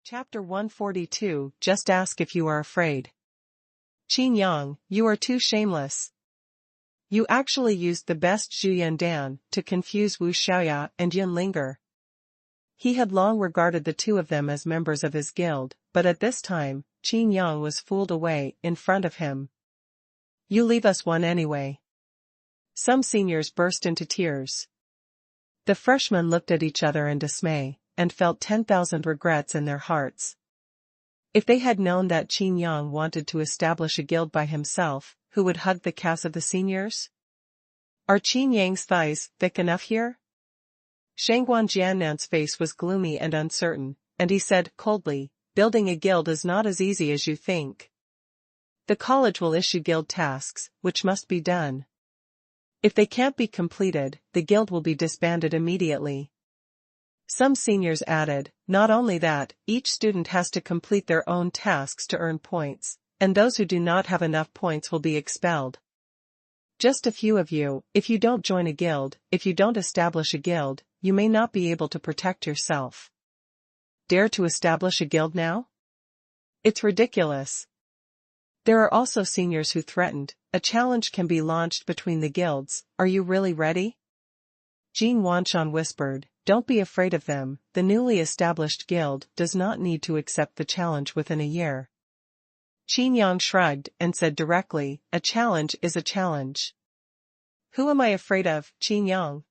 Chapter 142, Just Ask If You Are Afraid. Qin Yang, you are too shameless. You actually used the best Zhu Dan to confuse Wu Xiaoya and Yin Linger. He had long regarded the two of them as members of his guild, but at this time, Qin Yang was fooled away in front of him. You leave us one anyway. Some seniors burst into tears. The freshmen looked at each other in dismay, and felt 10,000 regrets in their hearts. If they had known that Qin Yang wanted to establish a guild by himself, who would hug the cast of the seniors? Are Qin Yang's thighs thick enough here? Xuanhuan Jiannan's face was gloomy and uncertain, and he said coldly, building a guild is not as easy as you think. The college will issue guild tasks, which must be done. If they can't be completed, the guild will be disbanded immediately. Some seniors added, not only that, each student has to complete their own tasks to earn points, and those who do not have enough points will be expelled. Just a few of you, if you don't join a guild, if you don't establish a guild, you may not be able to protect yourself. Dare to establish a guild now? It's ridiculous. There are also seniors who threatened, a challenge can be launched between the guilds, are you really ready? Jin Wanshan whispered, don't be afraid of them, the newly established guild does not need to accept the challenge within a year. Qin Yang shrugged and said directly, a challenge is a challenge. Who am I afraid of, Qin Yang?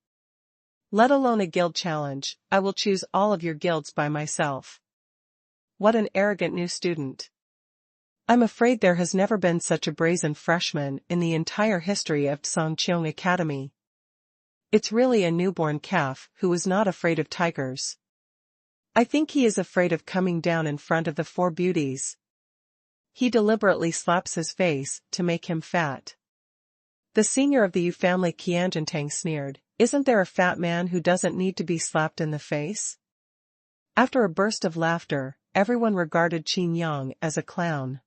Let alone a guild challenge, I will choose all of your guilds by myself. What an arrogant new student. I'm afraid there has never been such a brazen freshman in the entire history of Songqiong Academy. It's really a newborn calf who is not afraid of tigers. I think he is afraid of coming down in front of the four beauties. He deliberately slaps his face to make him fat. The senior of the Yu family Qianjintang sneered, isn't there a fat man who doesn't need to be slapped in the face? After a burst of laughter, everyone regarded Qin Yang as a clown.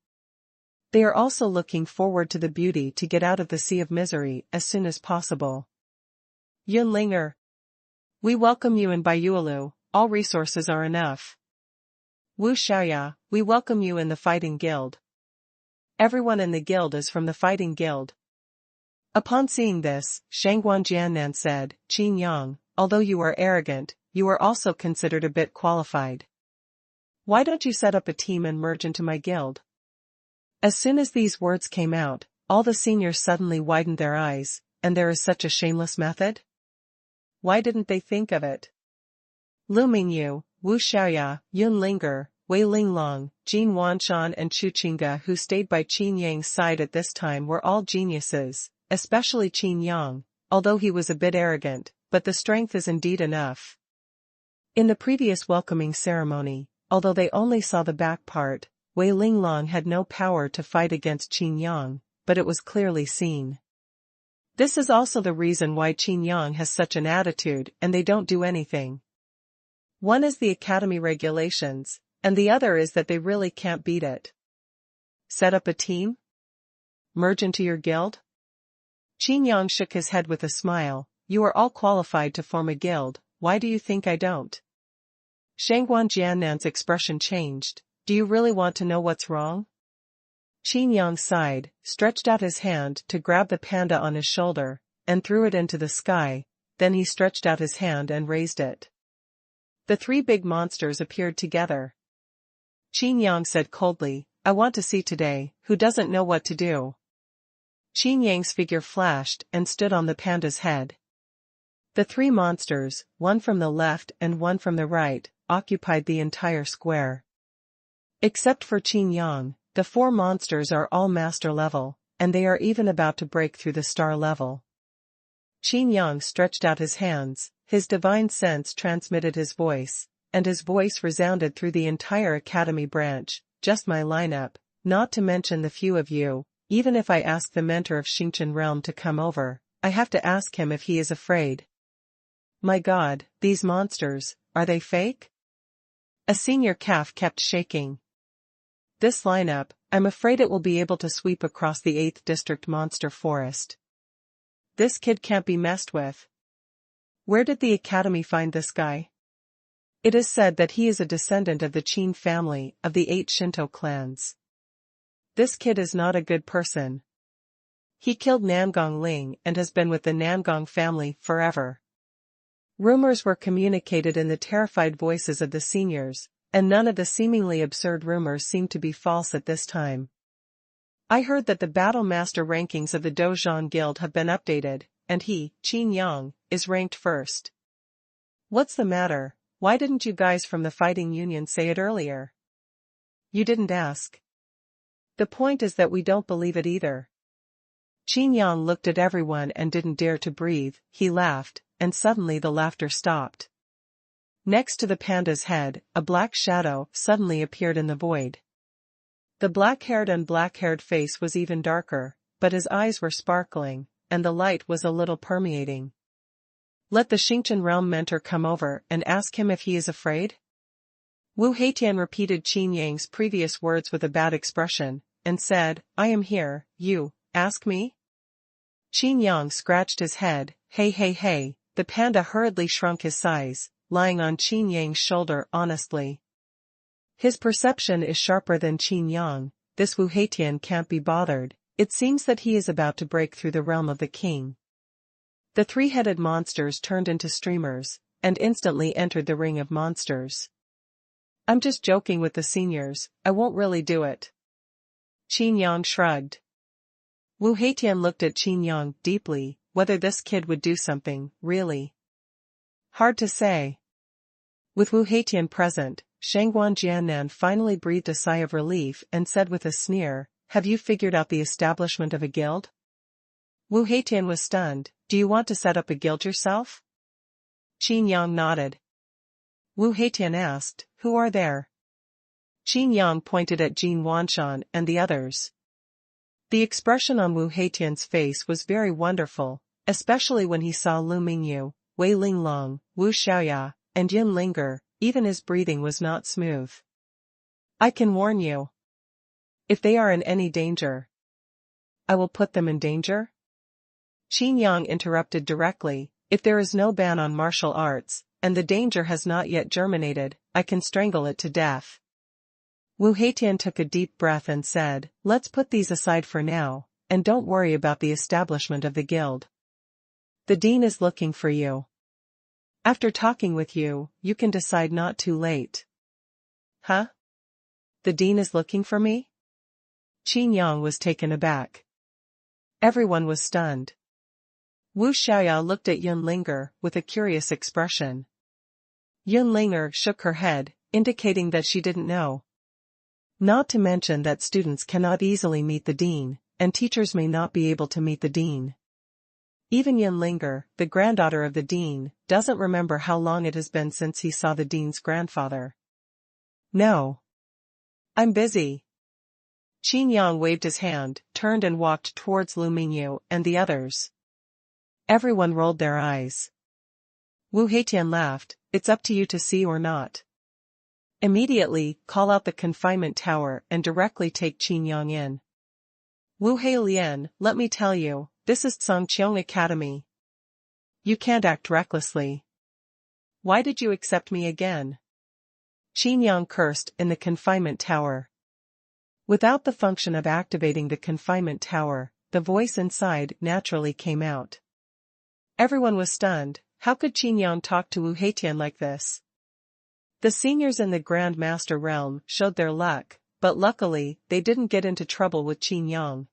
They are also looking forward to the beauty to get out of the sea of misery as soon as possible. Yin Linger. We welcome you in Baiyuelu, all resources are enough. Wu Xiaoya, we welcome you in the Fighting Guild. Everyone in the guild is from the Fighting Guild. Upon seeing this, Xuanhuan Jiannan said, Qin Yang, although you are arrogant, you are also considered a bit qualified. Why don't you set up a team and merge into my guild? As soon as these words came out, all the seniors suddenly widened their eyes, and there is such a shameless method? Why didn't they think of it? Lu Mingyu, Wu Xiaoya, Yun Linger, Wei Linglong, Jin Wanshan and Chu Qingge who stayed by Qin Yang's side at this time were all geniuses, especially Qin Yang, although he was a bit arrogant, but the strength is indeed enough. In the previous welcoming ceremony, although they only saw the back part, Wei Linglong had no power to fight against Qin Yang, but it was clearly seen. This is also the reason why Qin Yang has such an attitude and they don't do anything. One is the academy regulations, and the other is that they really can't beat it. Set up a team? Merge into your guild? Qin Yang shook his head with a smile, you are all qualified to form a guild, why do you think I don't? Xuanhuan Jiannan's expression changed, do you really want to know what's wrong? Qin Yang sighed, stretched out his hand to grab the panda on his shoulder, and threw it into the sky, then he stretched out his hand and raised it. The three big monsters appeared together. Qin Yang said coldly, I want to see today, who doesn't know what to do. Qin Yang's figure flashed and stood on the panda's head. The three monsters, one from the left and one from the right, occupied the entire square. Except for Qin Yang, the four monsters are all master level, and they are even about to break through the star level. Qin Yang stretched out his hands, his divine sense transmitted his voice, and his voice resounded through the entire academy branch, just my lineup, not to mention the few of you, even if I ask the mentor of Xingqian realm to come over, I have to ask him if he is afraid. My God, these monsters, are they fake? A senior calf kept shaking. This lineup, I'm afraid it will be able to sweep across the 8th District Monster Forest. This kid can't be messed with. Where did the academy find this guy? It is said that he is a descendant of the Qin family of the 8 Shinto clans. This kid is not a good person. He killed Nangong Ling and has been with the Nangong family forever. Rumors were communicated in the terrified voices of the seniors, and none of the seemingly absurd rumors seemed to be false at this time. I heard that the Battle Master rankings of the Dozhan Guild have been updated, and he, Qin Yang, is ranked first. What's the matter? Why didn't you guys from the fighting union say it earlier? You didn't ask. The point is that we don't believe it either. Qin Yang looked at everyone and didn't dare to breathe. He laughed, and suddenly the laughter stopped. Next to the panda's head, a black shadow suddenly appeared in the void. The black-haired face was even darker, but his eyes were sparkling, and the light was a little permeating. Let the Xingqian realm mentor come over and ask him if he is afraid? Wu Heitian repeated Qin Yang's previous words with a bad expression, and said, I am here, you, ask me? Qin Yang scratched his head, hey, the panda hurriedly shrunk his size, lying on Qin Yang's shoulder honestly. His perception is sharper than Qin Yang, this Wu Heitian can't be bothered, it seems that he is about to break through the realm of the king. The 3-headed monsters turned into streamers, and instantly entered the ring of monsters. I'm just joking with the seniors, I won't really do it. Qin Yang shrugged. Wu Heitian looked at Qin Yang deeply, whether this kid would do something, really. Hard to say. With Wu Heitian present, Xuanhuan Jiannan finally breathed a sigh of relief and said with a sneer, have you figured out the establishment of a guild? Wu Heitian was stunned, do you want to set up a guild yourself? Qin Yang nodded. Wu Heitian asked, who are there? Qin Yang pointed at Jin Wanshan and the others. The expression on Wu Heitian's face was very wonderful, especially when he saw Lu Mingyu, Wei Linglong, Wu Xiaoya, and Yin Linger, even his breathing was not smooth. I can warn you. If they are in any danger, I will put them in danger? Qin Yang interrupted directly, if there is no ban on martial arts, and the danger has not yet germinated, I can strangle it to death. Wu Heitian took a deep breath and said, let's put these aside for now, and don't worry about the establishment of the guild. The dean is looking for you. After talking with you, you can decide not too late. Huh? The dean is looking for me? Qin Yang was taken aback. Everyone was stunned. Wu Xiaoya looked at Yin Linger with a curious expression. Yin Linger shook her head, indicating that she didn't know. Not to mention that students cannot easily meet the dean, and teachers may not be able to meet the dean. Even Yin Linger, the granddaughter of the dean, doesn't remember how long it has been since he saw the dean's grandfather. No. I'm busy. Qin Yang waved his hand, turned and walked towards Lu Mingyu and the others. Everyone rolled their eyes. Wu Heitian laughed, it's up to you to see or not. Immediately, call out the confinement tower and directly take Qin Yang in. Wu Heilian, let me tell you, this is Songqiong Academy. You can't act recklessly. Why did you accept me again? Qin Yang cursed in the confinement tower. Without the function of activating the confinement tower, the voice inside naturally came out. Everyone was stunned, how could Qin Yang talk to Wu Heitian like this? The seniors in the Grand Master realm showed their luck, but luckily, they didn't get into trouble with Qin Yang.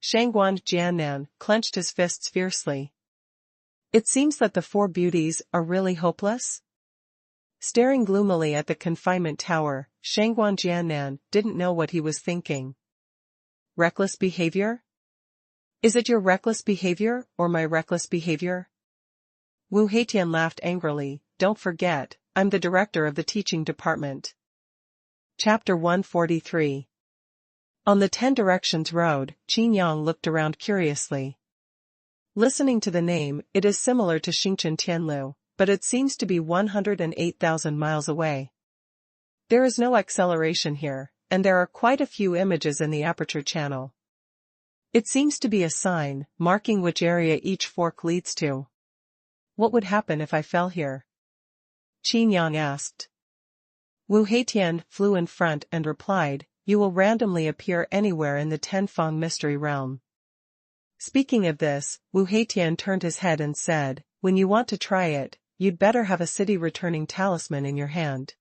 Xuanhuan Jiannan clenched his fists fiercely. It seems that the 4 beauties are really hopeless? Staring gloomily at the confinement tower, Xuanhuan Jiannan didn't know what he was thinking. Reckless behavior? Is it your reckless behavior or my reckless behavior? Wu Heitian laughed angrily, don't forget, I'm the director of the teaching department. Chapter 143. On the 10 Directions Road, Qin Yang looked around curiously. Listening to the name, it is similar to Xingqian Tianlu, but it seems to be 108,000 miles away. There is no acceleration here, and there are quite a few images in the aperture channel. It seems to be a sign, marking which area each fork leads to. What would happen if I fell here? Qin Yang asked. Wu Heitian flew in front and replied, you will randomly appear anywhere in the Tenfeng mystery realm. Speaking of this, Wu Heitian turned his head and said, when you want to try it, you'd better have a city returning talisman in your hand.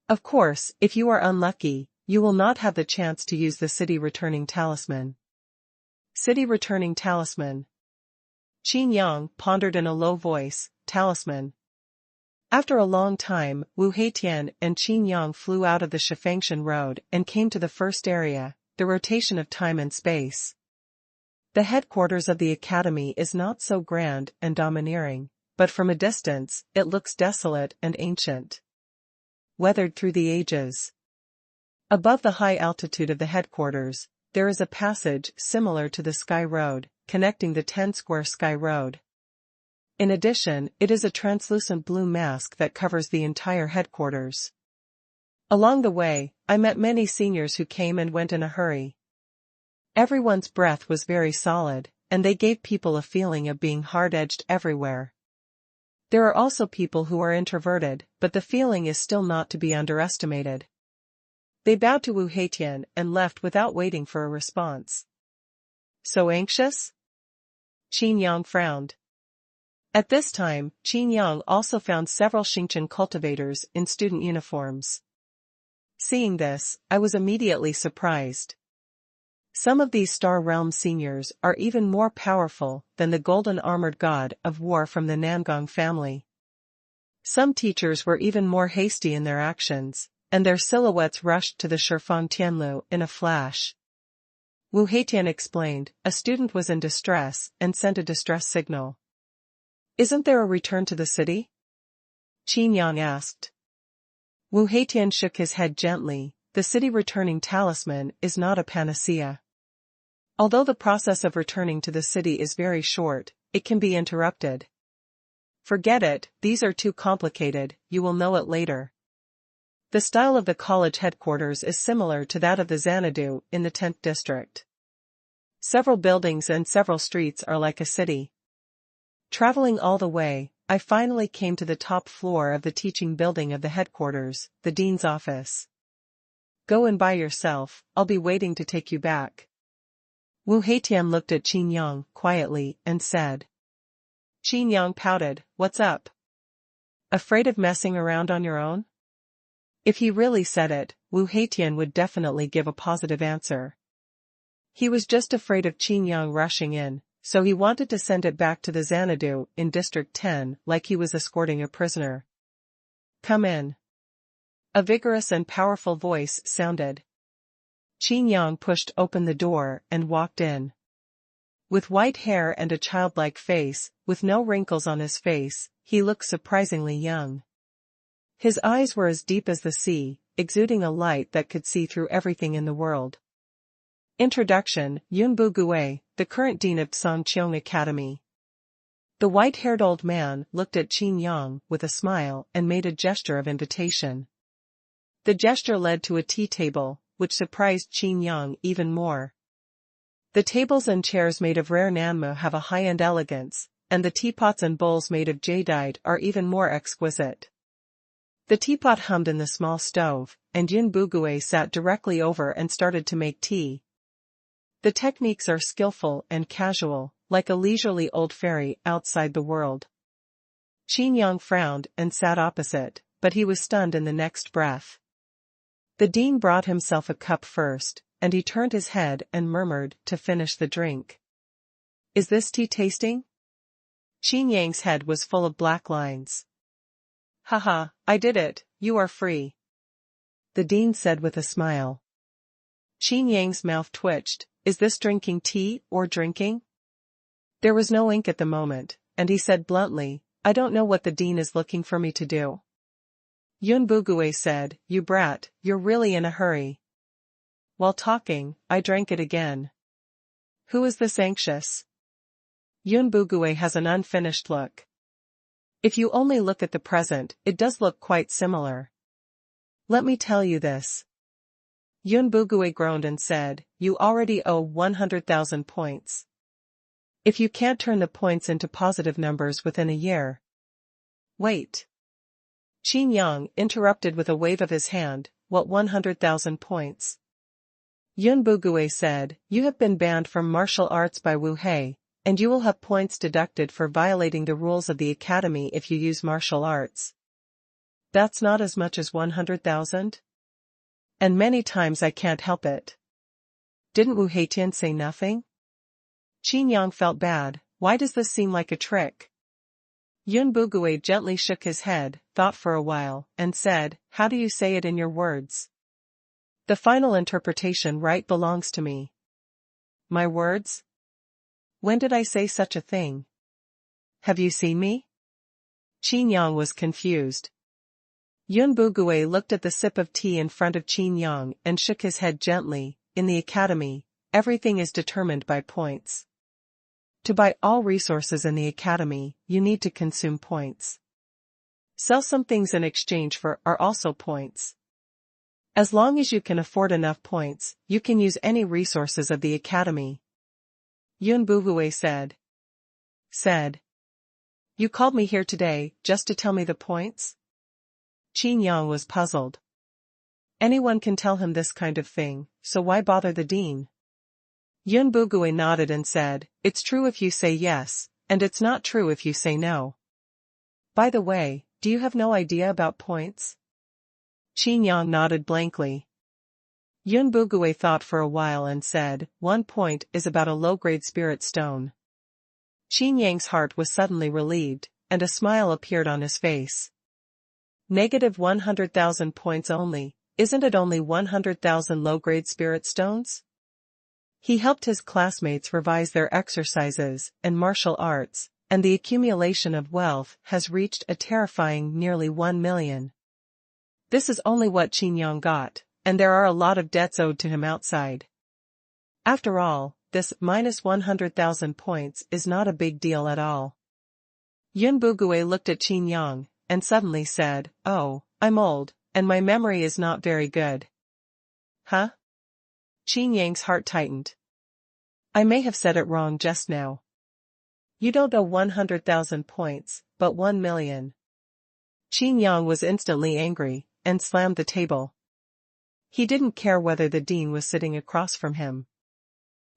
Of course, if you are unlucky, you will not have the chance to use the city returning talisman. City returning talisman. Qin Yang pondered in a low voice, talisman. After a long time, Wu Heitian and Qin Yang flew out of the Shifangshan road and came to the first area, the rotation of time and space. The headquarters of the academy is not so grand and domineering, but from a distance, it looks desolate and ancient. Weathered through the ages. Above the high altitude of the headquarters, there is a passage similar to the Sky Road, connecting the 10-square Sky Road. In addition, it is a translucent blue mask that covers the entire headquarters. Along the way, I met many seniors who came and went in a hurry. Everyone's breath was very solid, and they gave people a feeling of being hard-edged everywhere. There are also people who are introverted, but the feeling is still not to be underestimated. They bowed to Wu Heitian and left without waiting for a response. So anxious? Qin Yang frowned. At this time, Qin Yang also found several Xingqian cultivators in student uniforms. Seeing this, I was immediately surprised. Some of these Star Realm seniors are even more powerful than the golden armored god of war from the Nangong family. Some teachers were even more hasty in their actions, and their silhouettes rushed to the Shifang Tianlu in a flash. Wu Heitian explained, a student was in distress and sent a distress signal. Isn't there a return to the city? Qin Yang asked. Wu Heitian shook his head gently, the city returning talisman is not a panacea. Although the process of returning to the city is very short, it can be interrupted. Forget it, these are too complicated, you will know it later. The style of the college headquarters is similar to that of the Xanadu in the 10th district. Several buildings and several streets are like a city. Traveling all the way, I finally came to the top floor of the teaching building of the headquarters, the dean's office. Go in by yourself, I'll be waiting to take you back. Wu Heitian looked at Qin Yang quietly and said. Qin Yang pouted, what's up? Afraid of messing around on your own? If he really said it, Wu Heitian would definitely give a positive answer. He was just afraid of Qin Yang rushing in, so he wanted to send it back to the Xanadu in District 10 like he was escorting a prisoner. Come in. A vigorous and powerful voice sounded. Qin Yang pushed open the door and walked in. With white hair and a childlike face, with no wrinkles on his face, he looked surprisingly young. His eyes were as deep as the sea, exuding a light that could see through everything in the world. Introduction, Yun Bugue, the current dean of Songqiong Academy. The white-haired old man looked at Qin Yang with a smile and made a gesture of invitation. The gesture led to a tea table, which surprised Qin Yang even more. The tables and chairs made of rare nanmu have a high-end elegance, and the teapots and bowls made of jadeite are even more exquisite. The teapot hummed in the small stove, and Yun Bugue sat directly over and started to make tea. The techniques are skillful and casual, like a leisurely old fairy outside the world. Qin Yang frowned and sat opposite, but he was stunned in the next breath. The dean brought himself a cup first, and he turned his head and murmured to finish the drink. Is this tea tasting? Qin Yang's head was full of black lines. Haha, I did it, you are free. The dean said with a smile. Qin Yang's mouth twitched, is this drinking tea or drinking? There was no ink at the moment, and he said bluntly, I don't know what the dean is looking for me to do. Yun Bugue said, you brat, you're really in a hurry. While talking, I drank it again. Who is this anxious? Yun Bugue has an unfinished look. If you only look at the present, it does look quite similar. Let me tell you this. Yun Bugue groaned and said, you already owe 100,000 points. If you can't turn the points into positive numbers within a year. Wait. Qin Yang interrupted with a wave of his hand. What 100,000 points? Yun Bugui said, you have been banned from martial arts by Wu Hei, and you will have points deducted for violating the rules of the academy if you use martial arts. That's not as much as 100,000? And many times I can't help it. Didn't Wu Heitian say nothing? Qin Yang felt bad. Why does this seem like a trick? Yun Bugui gently shook his head, thought for a while, and said, how do you say it in your words? The final interpretation right belongs to me. My words? When did I say such a thing? Have you seen me? Qin Yang was confused. Yun Bugui looked at the sip of tea in front of Qin Yang and shook his head gently. In the academy, everything is determined by points. To buy all resources in the academy, you need to consume points. Sell some things in exchange for are also points. As long as you can afford enough points, you can use any resources of the academy. Yun Bugui said. You called me here today, just to tell me the points? Qin Yang was puzzled. Anyone can tell him this kind of thing, so why bother the dean? Yun Bugui nodded and said, it's true if you say yes, and it's not true if you say no. By the way, do you have no idea about points? Qin Yang nodded blankly. Yun Bugui thought for a while and said, 1 point is about a low-grade spirit stone. Qin Yang's heart was suddenly relieved, and a smile appeared on his face. Negative 100,000 points only, isn't it only 100,000 low-grade spirit stones? He helped his classmates revise their exercises and martial arts, and the accumulation of wealth has reached a terrifying nearly 1 million. This is only what Qin Yang got, and there are a lot of debts owed to him outside. After all, this minus 100,000 points is not a big deal at all. Yun Bugui looked at Qin Yang, and suddenly said, oh, I'm old, and my memory is not very good. Huh? Qin Yang's heart tightened. I may have said it wrong just now. You don't owe 100,000 points, but 1 million. Qin Yang was instantly angry, and slammed the table. He didn't care whether the dean was sitting across from him.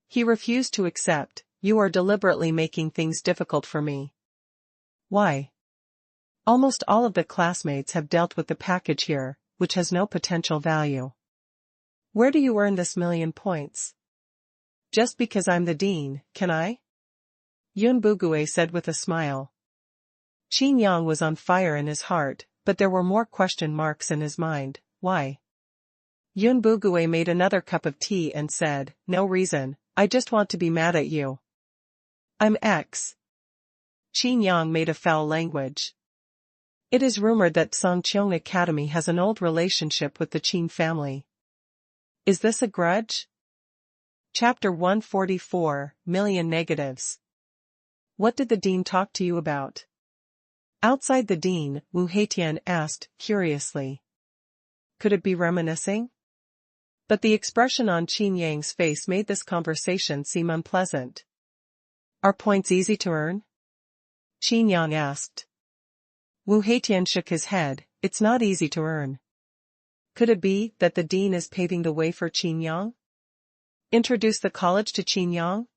He refused to accept. You are deliberately making things difficult for me. Why? Almost all of the classmates have dealt with the package here, which has no potential value. Where do you earn this 1,000,000 points? Just because I'm the dean, can I? Yun Bugui said with a smile. Qin Yang was on fire in his heart, but there were more question marks in his mind. Why? Yun Bugui made another cup of tea and said, no reason, I just want to be mad at you. I'm X. Qin Yang made a foul language. It is rumored that Songqiong Academy has an old relationship with the Qin family. Is this a grudge? Chapter 144, Million Negatives. What did the dean talk to you about? Outside the dean, Wu Heitian asked, curiously. Could it be reminiscing? But the expression on Qin Yang's face made this conversation seem unpleasant. Are points easy to earn? Qin Yang asked. Wu Heitian shook his head, it's not easy to earn. Could it be that the dean is paving the way for Qin Yang? Introduce the college to Qin Yang?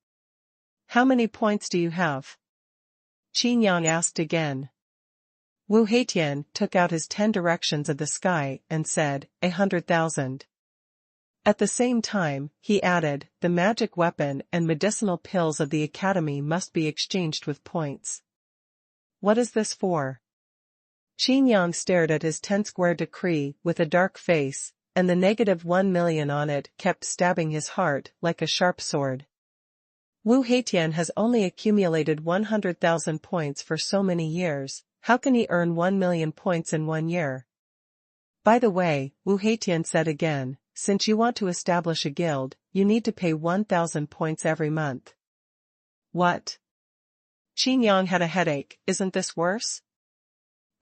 How many points do you have? Qin Yang asked again. Wu Heitian took out his 10 directions of the sky and said, 100,000. At the same time, he added, the magic weapon and medicinal pills of the academy must be exchanged with points. What is this for? Qin Yang stared at his 10-square decree with a dark face, and the negative 1 million on it kept stabbing his heart like a sharp sword. Wu Heitian has only accumulated 100,000 points for so many years, how can he earn 1 million points in 1 year? By the way, Wu Heitian said again, since you want to establish a guild, you need to pay 1,000 points every month. What? Qin Yang had a headache, isn't this worse?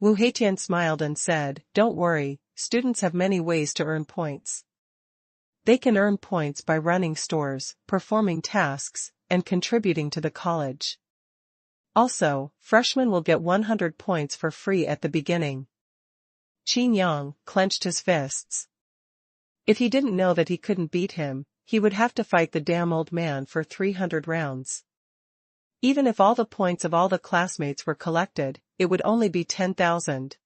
Wu Heitian smiled and said, don't worry, students have many ways to earn points. They can earn points by running stores, performing tasks, and contributing to the college. Also, freshmen will get 100 points for free at the beginning. Qin Yang clenched his fists. If he didn't know that he couldn't beat him, he would have to fight the damn old man for 300 rounds. Even if all the points of all the classmates were collected, it would only be 10,000.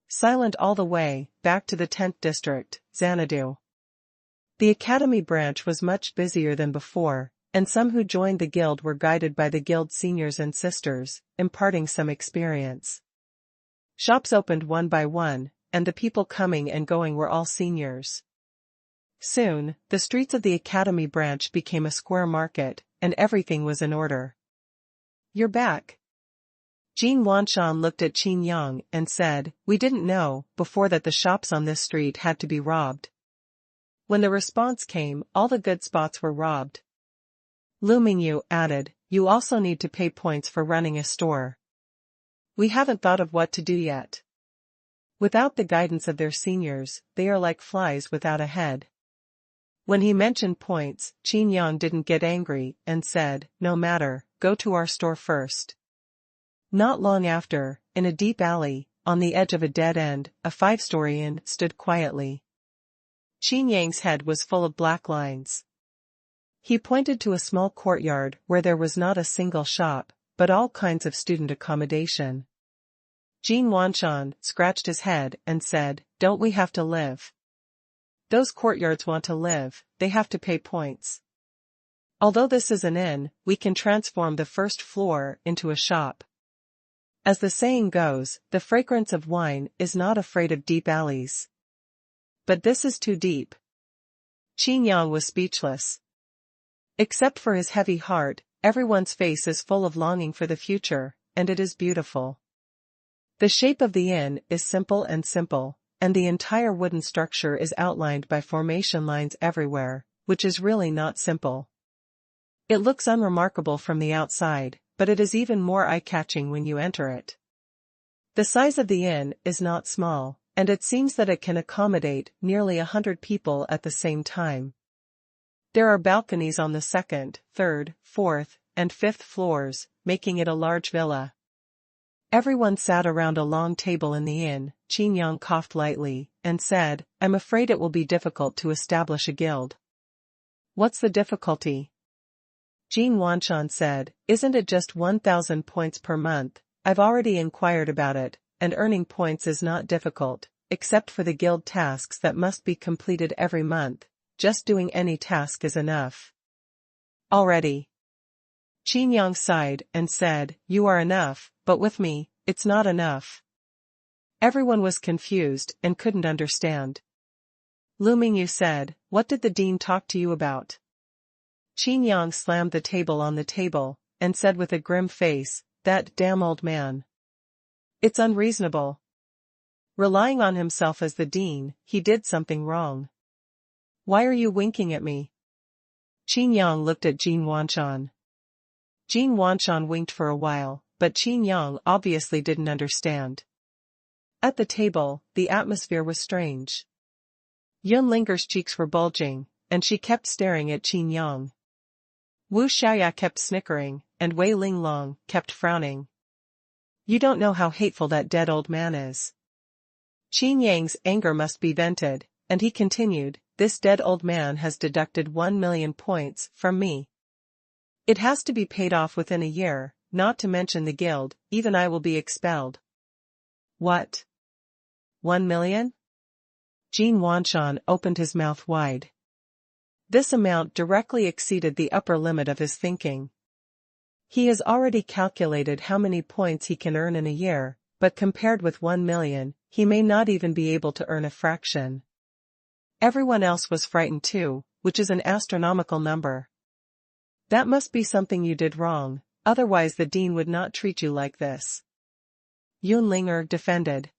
Silent all the way, back to the 10th district, Xanadu. The academy branch was much busier than before, and some who joined the guild were guided by the guild seniors and sisters, imparting some experience. Shops opened one by one, and the people coming and going were all seniors. Soon, the streets of the academy branch became a square market, and everything was in order. "You're back." Xuanhuan looked at Qin Yang and said, "We didn't know before that the shops on this street had to be robbed." When the response came, all the good spots were robbed. Lu Mingyu added, "You also need to pay points for running a store." "We haven't thought of what to do yet." Without the guidance of their seniors, they are like flies without a head. When he mentioned points, Qin Yang didn't get angry and said, "No matter, go to our store first." Not long after, in a deep alley, on the edge of a dead end, a 5-story inn stood quietly. Qin Yang's head was full of black lines. He pointed to a small courtyard where there was not a single shop, but all kinds of student accommodation. Xuanhuan scratched his head and said, "Don't we have to live? Those courtyards want to live, they have to pay points. Although this is an inn, we can transform the first floor into a shop. As the saying goes, the fragrance of wine is not afraid of deep alleys. But this is too deep." Qin Yang was speechless. Except for his heavy heart, everyone's face is full of longing for the future, and it is beautiful. The shape of the inn is simple, and the entire wooden structure is outlined by formation lines everywhere, which is really not simple. It looks unremarkable from the outside, but it is even more eye-catching when you enter it. The size of the inn is not small, and it seems that it can accommodate nearly 100 people at the same time. There are balconies on the 2nd, 3rd, 4th, and 5th floors, making it a large villa. Everyone sat around a long table in the inn. Qin Yang coughed lightly, and said, "I'm afraid it will be difficult to establish a guild." "What's the difficulty?" Xuanhuan said, "Isn't it just 1,000 points per month? I've already inquired about it, and earning points is not difficult, except for the guild tasks that must be completed every month. Just doing any task is enough." "Already?" Qin Yang sighed and said, "You are enough, but with me, it's not enough." Everyone was confused and couldn't understand. Lu Mingyu said, "What did the dean talk to you about?" Qin Yang slammed the table on the table, and said with a grim face, "That damn old man. It's unreasonable. Relying on himself as the dean, he did something wrong." "Why are you winking at me?" Qin Yang looked at Xuanhuan. Xuanhuan winked for a while, but Qin Yang obviously didn't understand. At the table, the atmosphere was strange. Yin Ling's cheeks were bulging, and she kept staring at Qin Yang. Wu Xiaoya kept snickering, and Wei Linglong kept frowning. "You don't know how hateful that dead old man is." Qin Yang's anger must be vented, and he continued, "This dead old man has deducted 1 million points from me. It has to be paid off within a year, not to mention the guild, even I will be expelled." "What? 1 million? Xuanhuan opened his mouth wide. This amount directly exceeded the upper limit of his thinking. He has already calculated how many points he can earn in a year, but compared with 1 million, he may not even be able to earn a fraction. Everyone else was frightened too, which is an astronomical number. "That must be something you did wrong, otherwise the dean would not treat you like this." Yin Ling defended.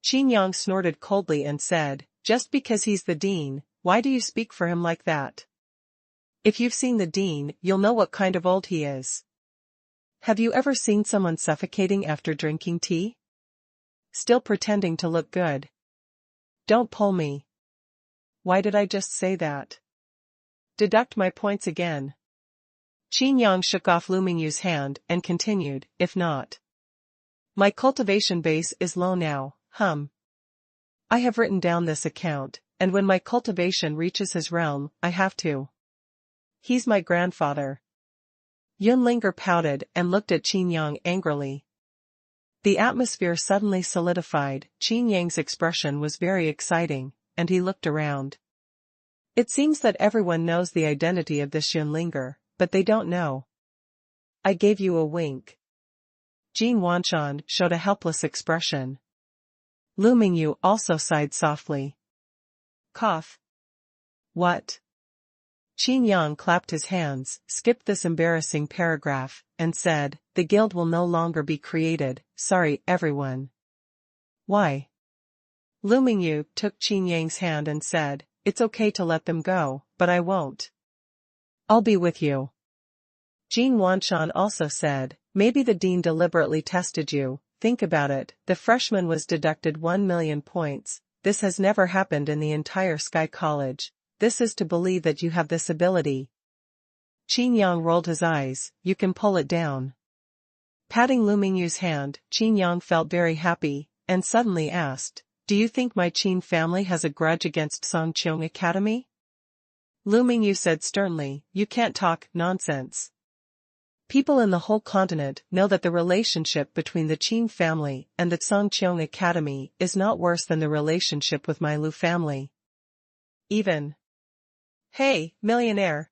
Qin Yang snorted coldly and said, "Just because he's the dean, why do you speak for him like that? If you've seen the dean, you'll know what kind of old he is. Have you ever seen someone suffocating after drinking tea? Still pretending to look good. Don't pull me." "Why did I just say that? Deduct my points again." Qin Yang shook off Lu Mingyu's hand and continued, "If not. My cultivation base is low now, I have written down this account, and when my cultivation reaches his realm, I have to. He's my grandfather. Yin Ling pouted and looked at Qin Yang angrily. The atmosphere suddenly solidified. Qin Yang's expression was very exciting, and he looked around. It seems that everyone knows the identity of this Yin Ling, but they don't know. I gave you a wink. Xuanhuan showed a helpless expression. Lu Mingyu also sighed softly. Cough. What? Qin Yang clapped his hands, skipped this embarrassing paragraph, and said, the guild will no longer be created, sorry everyone. Why? Lu Mingyu took Qin Yang's hand and said, it's okay to let them go, but I won't. I'll be with you. Xuanhuan also said, maybe the dean deliberately tested you, think about it, the freshman was deducted 1 million points, this has never happened in the entire Sky College. This is to believe that you have this ability. Qin Yang rolled his eyes, you can pull it down. Patting Lu Mingyu's hand, Qin Yang felt very happy, and suddenly asked, do you think my Qin family has a grudge against Songqiong Academy? Lu Mingyu said sternly, you can't talk nonsense. People in the whole continent know that the relationship between the Qin family and the Songqiong Academy is not worse than the relationship with my Lu family. Even. Hey, millionaire.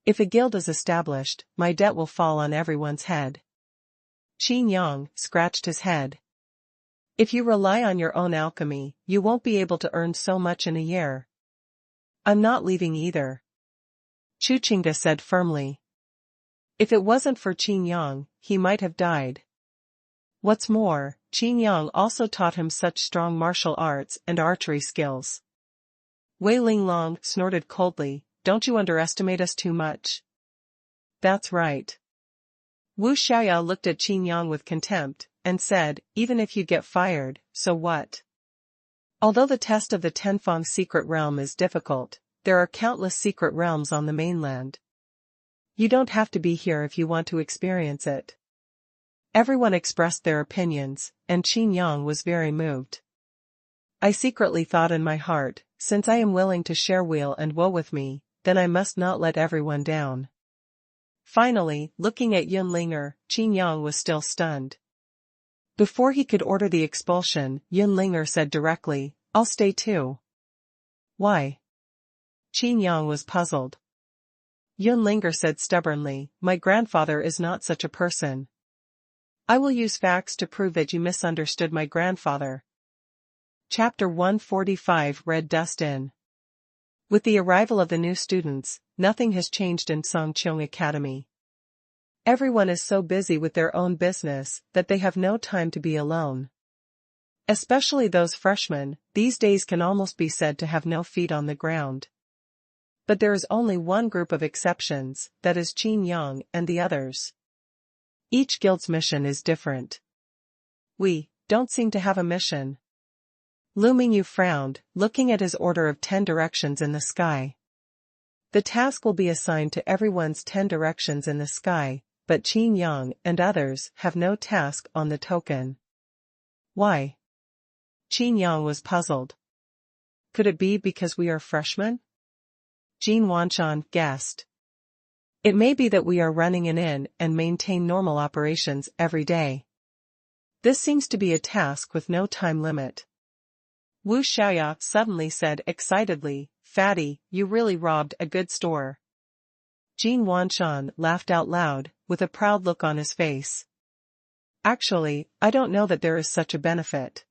If a guild is established, my debt will fall on everyone's head. Qin Yang scratched his head. If you rely on your own alchemy, you won't be able to earn so much in a year. I'm not leaving either. Chu Qingda said firmly. If it wasn't for Qin Yang, he might have died. What's more, Qin Yang also taught him such strong martial arts and archery skills. Wei Linglong snorted coldly, don't you underestimate us too much? That's right. Wu Xiaoya looked at Qin Yang with contempt, and said, even if you get fired, so what? Although the test of the Tenfang secret realm is difficult, there are countless secret realms on the mainland. You don't have to be here if you want to experience it. Everyone expressed their opinions, and Qin Yang was very moved. I secretly thought in my heart, since I am willing to share weal and woe with me, then I must not let everyone down. Finally, looking at Yin Ling, Qin Yang was still stunned. Before he could order the expulsion, Yin Ling said directly, I'll stay too. Why? Qin Yang was puzzled. Yin Ling said stubbornly, my grandfather is not such a person. I will use facts to prove that you misunderstood my grandfather. Chapter 145 Red Dust Inn. With the arrival of the new students, nothing has changed in Songqiong Academy. Everyone is so busy with their own business that they have no time to be alone. Especially those freshmen, these days can almost be said to have no feet on the ground. But there is only one group of exceptions, that is Qin Yang and the others. Each guild's mission is different. We don't seem to have a mission. Lu Mingyu frowned, looking at his order of 10 directions in the sky. The task will be assigned to everyone's 10 directions in the sky, but Qin Yang and others have no task on the token. Why? Qin Yang was puzzled. Could it be because we are freshmen? Xuanhuan guessed. It may be that we are running an inn and maintain normal operations every day. This seems to be a task with no time limit. Wu Xiaoya suddenly said excitedly, Fatty, you really robbed a good store. Xuanhuan laughed out loud, with a proud look on his face. Actually, I don't know that there is such a benefit.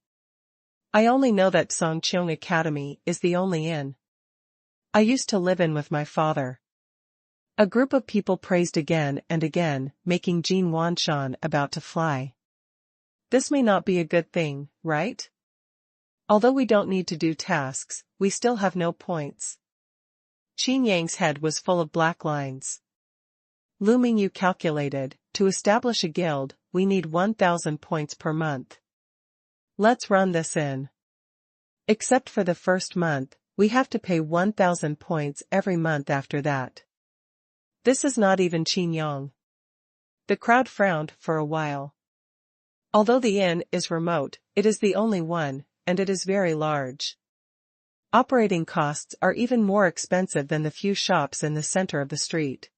I only know that Songqiong Academy is the only inn I used to live in with my father. A group of people praised again and again, making Xuanhuan about to fly. This may not be a good thing, right? Although we don't need to do tasks, we still have no points. Qin Yang's head was full of black lines. Lu Mingyu calculated, to establish a guild, we need 1,000 points per month. Let's run this in. Except for the first month, we have to pay 1,000 points every month after that. This is not even Qin Yang. The crowd frowned for a while. Although the inn is remote, it is the only one, and it is very large. Operating costs are even more expensive than the few shops in the center of the street.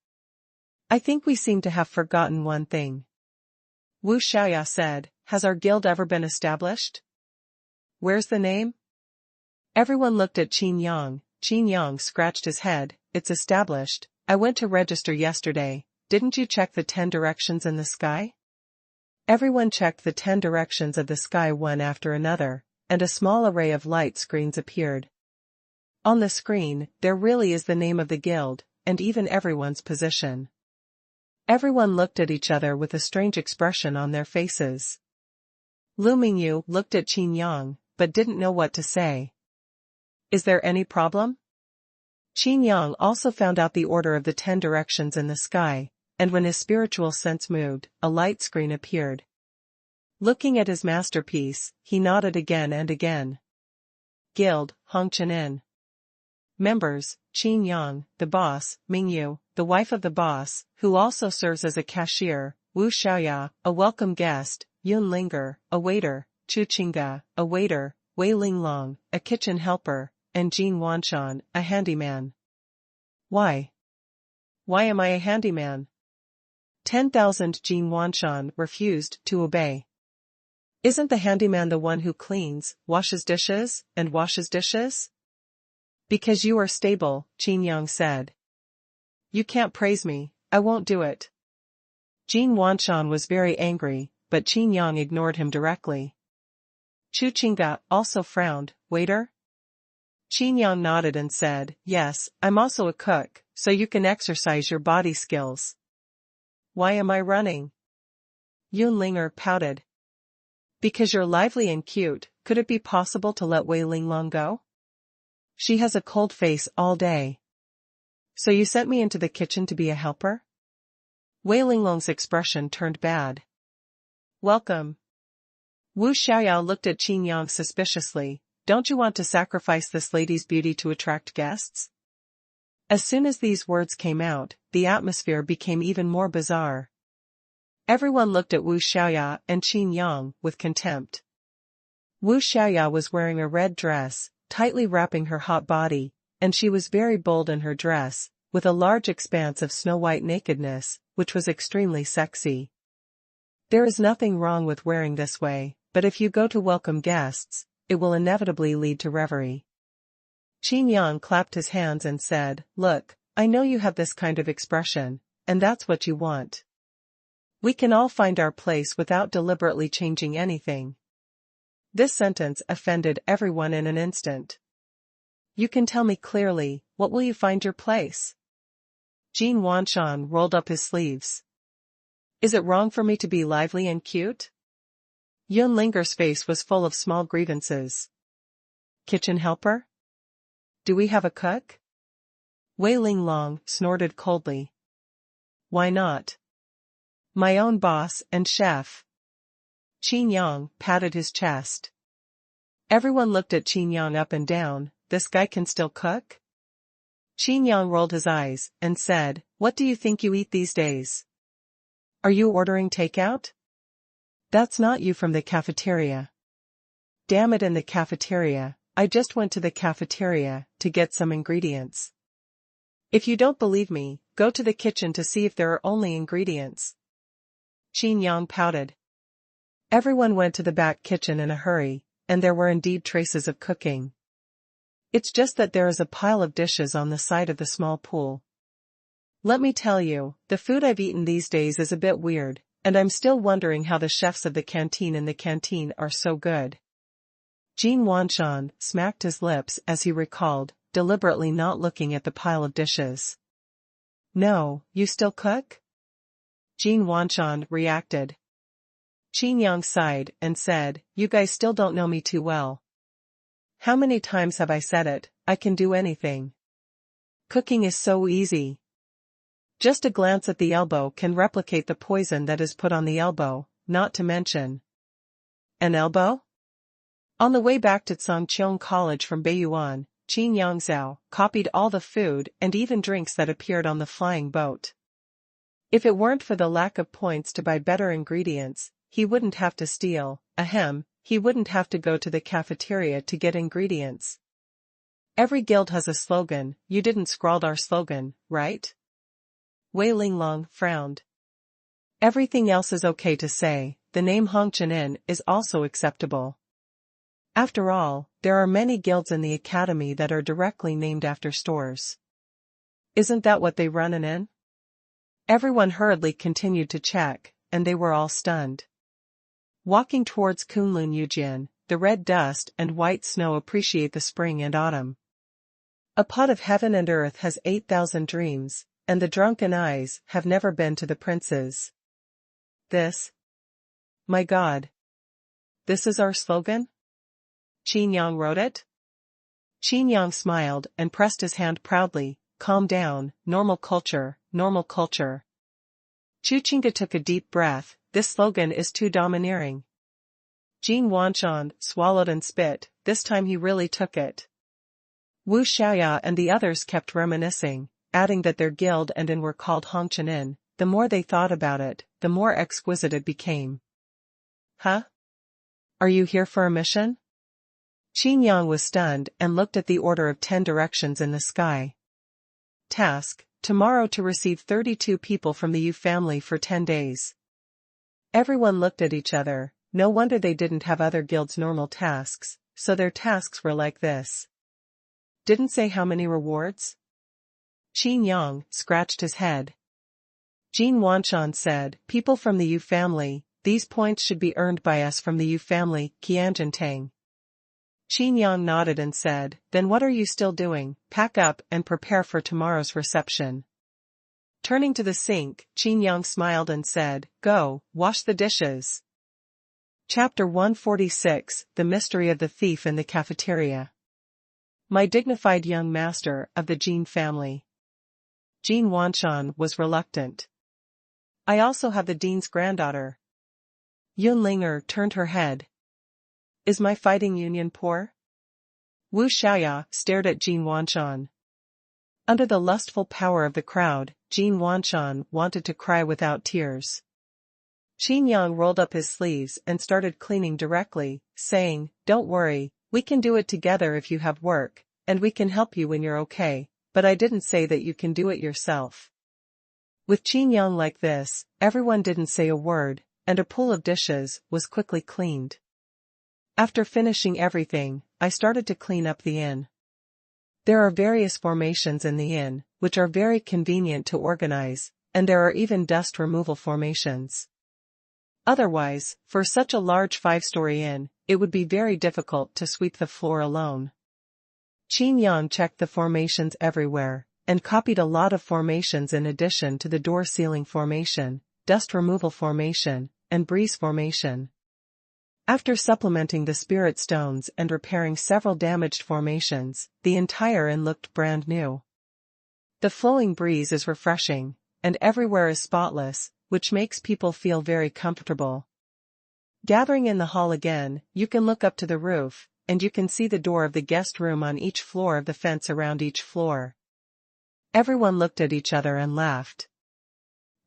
I think we seem to have forgotten one thing. Wu Xiaoya said, has our guild ever been established? Where's the name? Everyone looked at Qin Yang. Qin Yang scratched his head. It's established. I went to register yesterday. Didn't you check the 10 directions in the sky? Everyone checked the 10 directions of the sky one after another, and a small array of light screens appeared. On the screen, there really is the name of the guild, and even everyone's position. Everyone looked at each other with a strange expression on their faces. Lu Mingyu looked at Qin Yang, but didn't know what to say. Is there any problem? Qin Yang also found out the order of the 10 directions in the sky, and when his spiritual sense moved, a light screen appeared. Looking at his masterpiece, he nodded again and again. Guild, Hongchenin. Members, Qin Yang, the boss, Mingyu, the wife of the boss, who also serves as a cashier, Wu Xiaoya, a welcome guest, Yun Linger, a waiter, Chu Qingga, a waiter, Wei Linglong, a kitchen helper, and Jin Wanshan, a handyman. Why? Why am I a handyman? 10,000 Jin Wanshan refused to obey. Isn't the handyman the one who cleans, washes dishes? Because you are stable, Qin Yang said. You can't praise me, I won't do it. Jin Wanshan was very angry, but Qin Yang ignored him directly. Chu Qingga also frowned. Waiter? Qin Yang nodded and said, yes, I'm also a cook, so you can exercise your body skills. Why am I running? Yun Linger pouted. Because you're lively and cute, could it be possible to let Wei Linglong go? She has a cold face all day. So you sent me into the kitchen to be a helper? Wei Linglong's expression turned bad. Welcome. Wu Xiaoya looked at Qin Yang suspiciously. Don't you want to sacrifice this lady's beauty to attract guests? As soon as these words came out, the atmosphere became even more bizarre. Everyone looked at Wu Xiaoya and Qin Yang with contempt. Wu Xiaoya was wearing a red dress, tightly wrapping her hot body, and she was very bold in her dress, with a large expanse of snow-white nakedness, which was extremely sexy. There is nothing wrong with wearing this way, but if you go to welcome guests, it will inevitably lead to revelry. Qin Yang clapped his hands and said, look, I know you have this kind of expression, and that's what you want. We can all find our place without deliberately changing anything. This sentence offended everyone in an instant. You can tell me clearly, what will you find your place? Jin Wanshan rolled up his sleeves. Is it wrong for me to be lively and cute? Yun Linger's face was full of small grievances. Kitchen helper? Do we have a cook? Wei Linglong snorted coldly. Why not? My own boss and chef. Qin Yang patted his chest. Everyone looked at Qin Yang up and down. This guy can still cook? Qin Yang rolled his eyes and said, what do you think you eat these days? Are you ordering takeout? That's not you from the cafeteria. Damn it, in the cafeteria. I just went to the cafeteria to get some ingredients. If you don't believe me, go to the kitchen to see if there are only ingredients. Qin Yang pouted. Everyone went to the back kitchen in a hurry, and there were indeed traces of cooking. It's just that there is a pile of dishes on the side of the small pool. Let me tell you, the food I've eaten these days is a bit weird, and I'm still wondering how the chefs of the canteen in the canteen are so good. Jin Wanshan smacked his lips as he recalled, deliberately not looking at the pile of dishes. No, you still cook? Jin Wanshan reacted. Qin Yang sighed and said, you guys still don't know me too well. How many times have I said it, I can do anything. Cooking is so easy. Just a glance at the elbow can replicate the poison that is put on the elbow, not to mention. An elbow? On the way back to Zhangqiang College from Beiyuan, Qin Yang Zhao copied all the food and even drinks that appeared on the flying boat. If it weren't for the lack of points to buy better ingredients, he wouldn't have to steal. Ahem, he wouldn't have to go to the cafeteria to get ingredients. Every guild has a slogan. You didn't scrawl our slogan, right? Wei Linglong frowned. Everything else is okay to say, the name Hongqianin is also acceptable. After all, there are many guilds in the academy that are directly named after stores. Isn't that what they run an inn? Everyone hurriedly continued to check, and they were all stunned. Walking towards Kunlun Yujian, the red dust and white snow appreciate the spring and autumn. A pot of heaven and earth has 8,000 dreams, and the drunken eyes have never been to the princes. This? My God. This is our slogan? Qin Yang wrote it? Qin Yang smiled and pressed his hand proudly. Calm down, normal culture, normal culture. Chu Qingge took a deep breath. This slogan is too domineering. Jin Wanshan swallowed and spit. This time he really took it. Wu Xiaoya and the others kept reminiscing, adding that their guild and inn were called Hongqianin. The more they thought about it, the more exquisite it became. Huh? Are you here for a mission? Qin Yang was stunned and looked at the order of 10 directions in the sky. Task, tomorrow to receive 32 people from the Yu family for 10 days. Everyone looked at each other. No wonder they didn't have other guilds' normal tasks, so their tasks were like this. Didn't say how many rewards? Qin Yang scratched his head. Jin Wanshan said, people from the Yu family, these points should be earned by us from the Yu family, Qianjintang. Qin Yang nodded and said, then what are you still doing? Pack up and prepare for tomorrow's reception. Turning to the sink, Qin Yang smiled and said, go, wash the dishes. Chapter 146, The Mystery of the Thief in the Cafeteria. My dignified young master of the Jin family. Jin Wanshan was reluctant. I also have the dean's granddaughter. Yunlinger turned her head. Is my fighting union poor? Wu Xiaoya stared at Jin Wanshan. Under the lustful power of the crowd, Jin Wanshan wanted to cry without tears. Qin Yang rolled up his sleeves and started cleaning directly, saying, don't worry, we can do it together if you have work, and we can help you when you're okay, but I didn't say that you can do it yourself. With Qin Yang like this, everyone didn't say a word, and a pool of dishes was quickly cleaned. After finishing everything, I started to clean up the inn. There are various formations in the inn, which are very convenient to organize, and there are even dust removal formations. Otherwise, for such a large 5-story inn, it would be very difficult to sweep the floor alone. Qin Yang checked the formations everywhere, and copied a lot of formations in addition to the door ceiling formation, dust removal formation, and breeze formation. After supplementing the spirit stones and repairing several damaged formations, the entire inn looked brand new. The flowing breeze is refreshing, and everywhere is spotless, which makes people feel very comfortable. Gathering in the hall again, you can look up to the roof, and you can see the door of the guest room on each floor of the fence around each floor. Everyone looked at each other and laughed.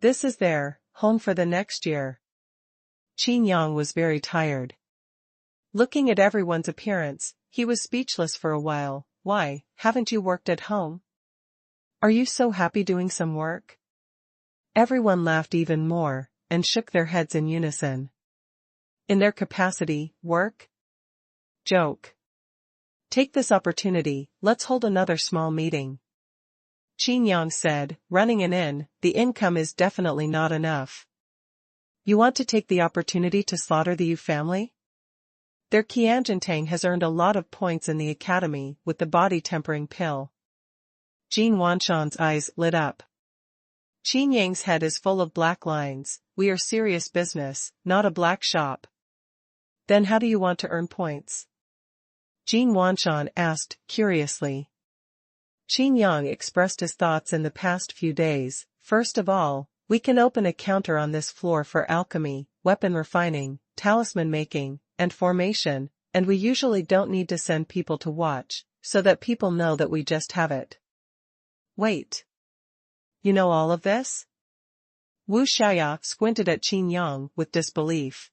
This is their home for the next year. Qin Yang was very tired. Looking at everyone's appearance, he was speechless for a while. Why, haven't you worked at home? Are you so happy doing some work? Everyone laughed even more, and shook their heads in unison. In their capacity, work? Joke. Take this opportunity, let's hold another small meeting. Qin Yang said, running an inn, the income is definitely not enough. You want to take the opportunity to slaughter the Yu family? Their Qianjintang has earned a lot of points in the academy with the body tempering pill. Jin Wanshan's eyes lit up. Qin Yang's head is full of black lines. We are serious business, not a black shop. Then how do you want to earn points? Jin Wanshan asked, curiously. Qin Yang expressed his thoughts in the past few days. First of all, we can open a counter on this floor for alchemy, weapon refining, talisman making, and formation, and we usually don't need to send people to watch, so that people know that we just have it. Wait. You know all of this? Wu Xiaoya squinted at Qin Yang with disbelief.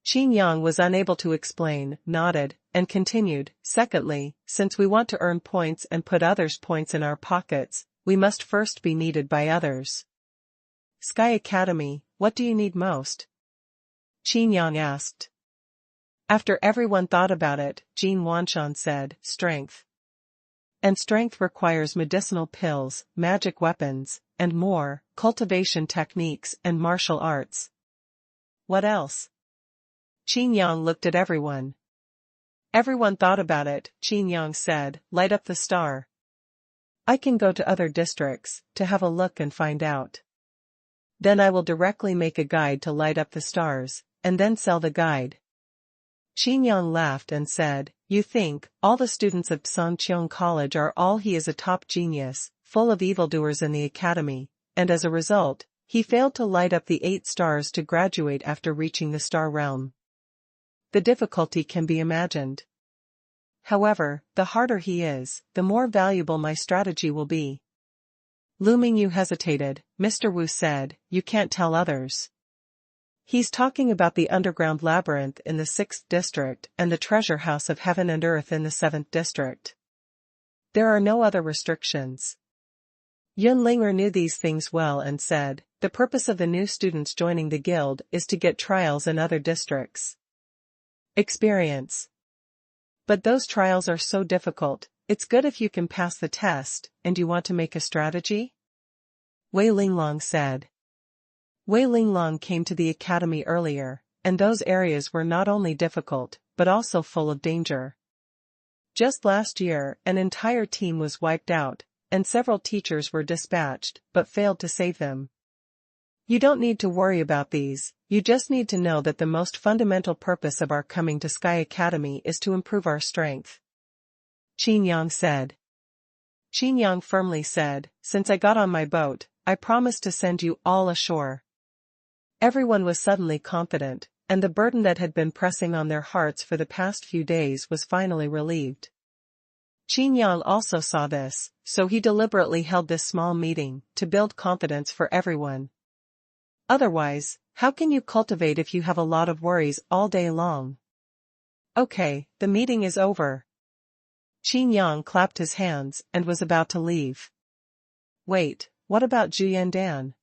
Qin Yang was unable to explain, nodded, and continued, secondly, since we want to earn points and put others' points in our pockets, we must first be needed by others. Sky Academy, what do you need most? Qin Yang asked. After everyone thought about it, Jin Wanshan said, strength. And strength requires medicinal pills, magic weapons, and more, cultivation techniques and martial arts. What else? Qin Yang looked at everyone. Everyone thought about it, Qin Yang said, light up the star. I can go to other districts, to have a look and find out. Then I will directly make a guide to light up the stars, and then sell the guide. Qin Yang laughed and said, you think, all the students of Songqiong College are all he is a top genius, full of evildoers in the academy, and as a result, he failed to light up the 8 stars to graduate after reaching the star realm. The difficulty can be imagined. However, the harder he is, the more valuable my strategy will be. Lu Mingyu hesitated. Mr. Wu said, you can't tell others. He's talking about the underground labyrinth in the 6th district and the treasure house of heaven and earth in the 7th district. There are no other restrictions. Yun Linger knew these things well and said, the purpose of the new students joining the guild is to get trials in other districts. Experience. But those trials are so difficult, it's good if you can pass the test, and you want to make a strategy? Wei Linglong said. Wei Linglong came to the academy earlier, and those areas were not only difficult, but also full of danger. Just last year, an entire team was wiped out, and several teachers were dispatched, but failed to save them. You don't need to worry about these, you just need to know that the most fundamental purpose of our coming to Sky Academy is to improve our strength. Qin Yang said. Qin Yang firmly said, since I got on my boat, I promise to send you all ashore. Everyone was suddenly confident, and the burden that had been pressing on their hearts for the past few days was finally relieved. Qin Yang also saw this, so he deliberately held this small meeting, to build confidence for everyone. Otherwise, how can you cultivate if you have a lot of worries all day long? Okay, the meeting is over. Qin Yang clapped his hands and was about to leave. Wait, what about Zhu Dan?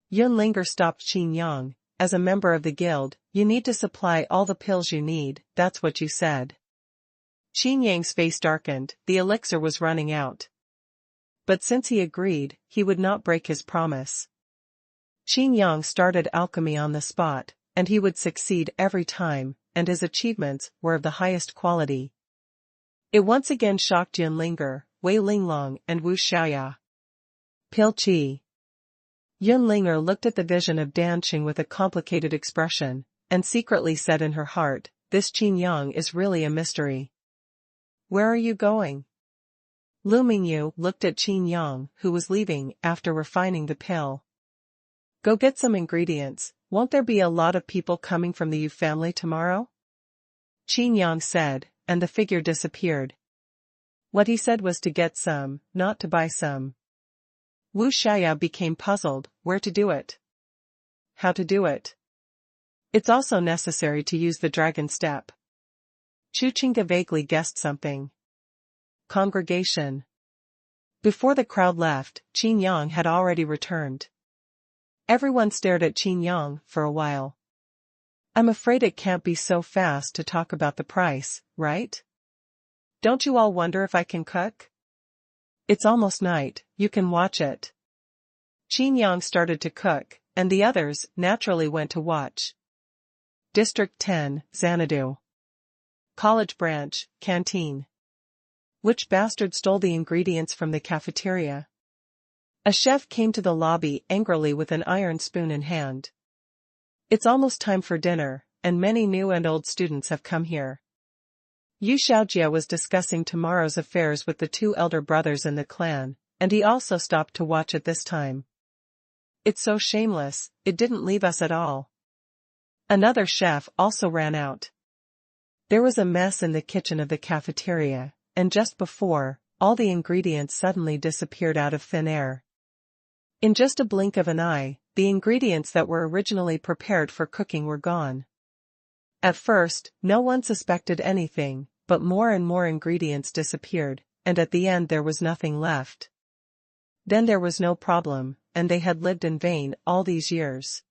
Yun Linger stopped Qin Yang. As a member of the guild, you need to supply all the pills you need, that's what you said. Qin Yang's face darkened, the elixir was running out. But since he agreed, he would not break his promise. Qin Yang started alchemy on the spot, and he would succeed every time, and his achievements were of the highest quality. It once again shocked Yun Linger, Wei Linglong and Wu Xiaoya. Pil Qi. Yun Linger looked at the vision of Danqing with a complicated expression, and secretly said in her heart, this Qin Yang is really a mystery. Where are you going? Lu Mingyu looked at Qin Yang, who was leaving after refining the pill. Go get some ingredients, won't there be a lot of people coming from the Yu family tomorrow? Qin Yang said, and the figure disappeared. What he said was to get some, not to buy some. Wu Xiaoya became puzzled, where to do it? How to do it? It's also necessary to use the dragon step. Chu Qingge vaguely guessed something. Congregation. Before the crowd left, Qin Yang had already returned. Everyone stared at Qin Yang for a while. I'm afraid it can't be so fast to talk about the price, right? Don't you all wonder if I can cook? It's almost night, you can watch it. Qin Yang started to cook, and the others naturally went to watch. District 10, Xanadu. College branch, canteen. Which bastard stole the ingredients from the cafeteria? A chef came to the lobby angrily with an iron spoon in hand. It's almost time for dinner, and many new and old students have come here. Yu Xiaojia was discussing tomorrow's affairs with the 2 elder brothers in the clan, and he also stopped to watch at this time. It's so shameless, it didn't leave us at all. Another chef also ran out. There was a mess in the kitchen of the cafeteria, and just before, all the ingredients suddenly disappeared out of thin air. In just a blink of an eye, the ingredients that were originally prepared for cooking were gone. At first, no one suspected anything, but more and more ingredients disappeared, and at the end there was nothing left. Then there was no problem, and they had lived in vain all these years.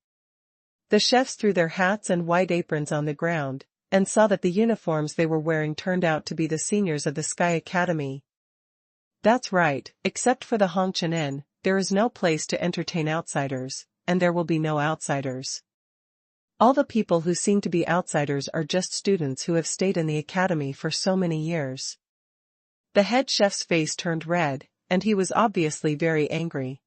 The chefs threw their hats and white aprons on the ground, and saw that the uniforms they were wearing turned out to be the seniors of the Sky Academy. That's right, except for the Hongqian Inn, there is no place to entertain outsiders, and there will be no outsiders. All the people who seem to be outsiders are just students who have stayed in the academy for so many years. The head chef's face turned red, and he was obviously very angry.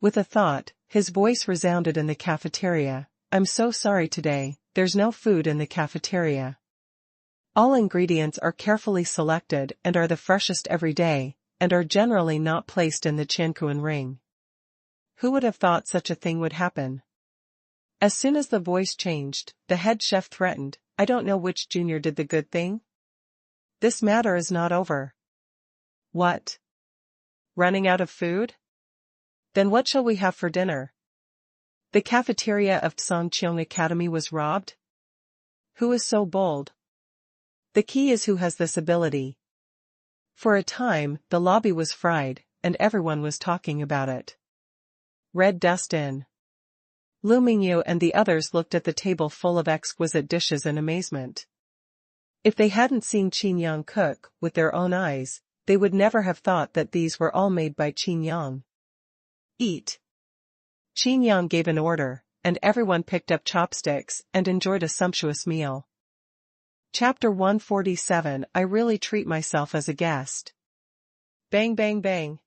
With a thought, his voice resounded in the cafeteria. I'm so sorry today, there's no food in the cafeteria. All ingredients are carefully selected and are the freshest every day, and are generally not placed in the Qianquan ring. Who would have thought such a thing would happen? As soon as the voice changed, the head chef threatened, I don't know which junior did the good thing. This matter is not over. What? Running out of food? Then what shall we have for dinner? The cafeteria of Songqiong Academy was robbed? Who is so bold? The key is who has this ability. For a time, the lobby was fried, and everyone was talking about it. Red Dust Inn. Lu Mingyu and the others looked at the table full of exquisite dishes in amazement. If they hadn't seen Qin Yang cook with their own eyes, they would never have thought that these were all made by Qin Yang. Eat. Qin Yang gave an order, and everyone picked up chopsticks and enjoyed a sumptuous meal. Chapter 147 I really treat myself as a guest. Bang bang bang.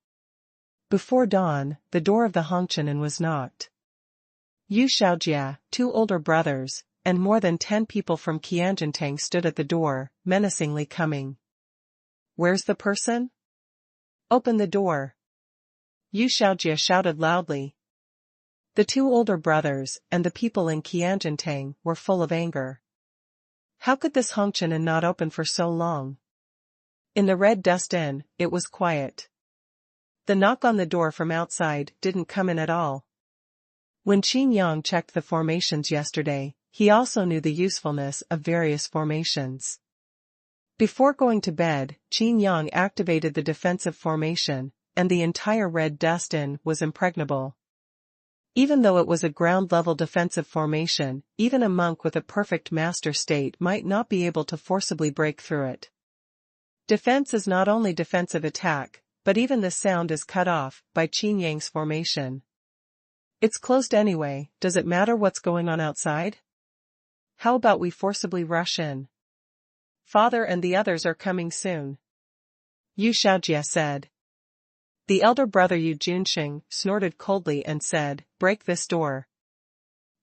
Before dawn, the door of the Hongqian Inn was knocked. Yu Xiaojia, 2 older brothers, and more than 10 people from Qianjiantang stood at the door, menacingly coming. Where's the person? Open the door. Yu Xiaojia shouted loudly. The 2 older brothers and the people in Qianjiantang were full of anger. How could this Hongqian Inn not open for so long? In the Red Dust Inn, it was quiet. The knock on the door from outside didn't come in at all. When Qin Yang checked the formations yesterday, he also knew the usefulness of various formations. Before going to bed, Qin Yang activated the defensive formation, and the entire Red Dust Inn was impregnable. Even though it was a ground-level defensive formation, even a monk with a perfect master state might not be able to forcibly break through it. Defense is not only defensive attack, but even the sound is cut off by Qin Yang's formation. It's closed anyway, does it matter what's going on outside? How about we forcibly rush in? Father and the others are coming soon. Yu Xiaojia said. The elder brother Yu Junxing snorted coldly and said, break this door.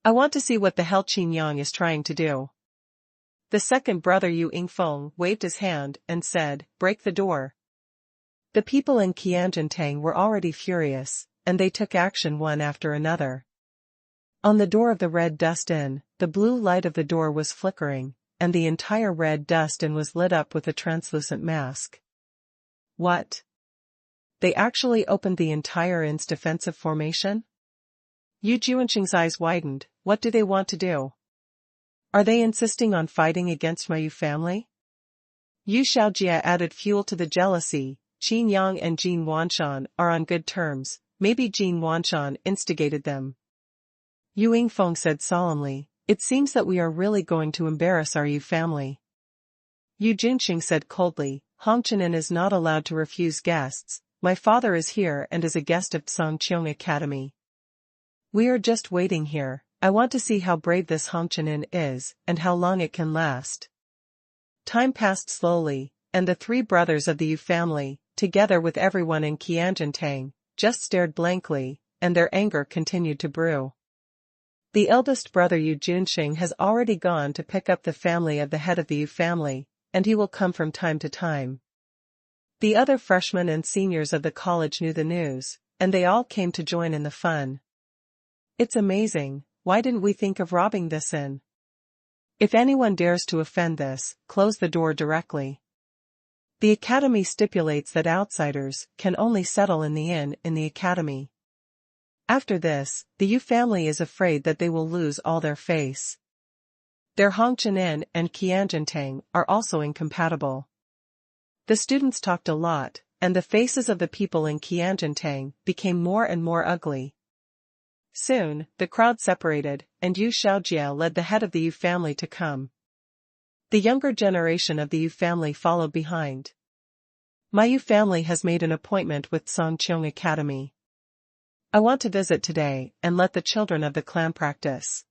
I want to see what the hell Qin Yang is trying to do. The second brother Yu Yingfeng waved his hand and said, break the door. The people in Qianjiantang were already furious, and they took action one after another. On the door of the Red Dust Inn, the blue light of the door was flickering, and the entire Red Dust Inn was lit up with a translucent mask. What? They actually opened the entire inn's defensive formation? Yu Juanxing's eyes widened. What do they want to do? Are they insisting on fighting against my Yu family? Yu Xiaojia added fuel to the jealousy. Qin Yang and Jin Wanshan are on good terms. Maybe Jin Wanshan instigated them. Yu Yingfeng said solemnly, it seems that we are really going to embarrass our Yu family. Yu Junxing said coldly, Hongqian Inn is not allowed to refuse guests. My father is here and is a guest of Songqiong Academy. We are just waiting here. I want to see how brave this Hongqian Inn is, and how long it can last. Time passed slowly, and the 3 brothers of the Yu family, together with everyone in Qianjiantang, just stared blankly, and their anger continued to brew. The eldest brother Yu Junxing has already gone to pick up the family of the head of the Yu family, and he will come from time to time. The other freshmen and seniors of the college knew the news, and they all came to join in the fun. It's amazing, why didn't we think of robbing this inn? If anyone dares to offend this, close the door directly. The academy stipulates that outsiders can only settle in the inn in the academy. After this, the Yu family is afraid that they will lose all their face. Their Hongqian and Qianjiantang are also incompatible. The students talked a lot, and the faces of the people in Qianjiantang became more and more ugly. Soon, the crowd separated, and Yu Xiaojia led the head of the Yu family to come. The younger generation of the Yu family followed behind. My Yu family has made an appointment with Songqiong Academy. I want to visit today and let the children of the clan practice.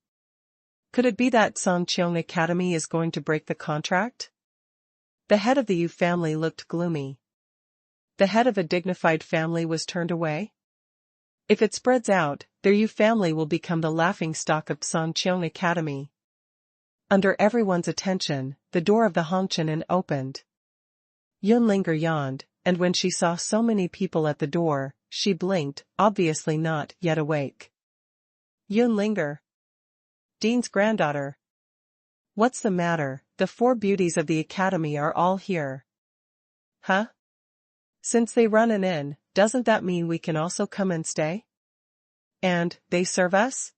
Could it be that Songqiong Academy is going to break the contract? The head of the Yu family looked gloomy. The head of a dignified family was turned away? If it spreads out, their Yu family will become the laughingstock of Songqiong Academy. Under everyone's attention, the door of the Hongqian opened. Yin Ling yawned, and when she saw so many people at the door, she blinked, obviously not yet awake. Yin Ling, Dean's granddaughter. What's the matter? The four beauties of the academy are all here. Huh? Since they run an inn, doesn't that mean we can also come and stay? And they serve us?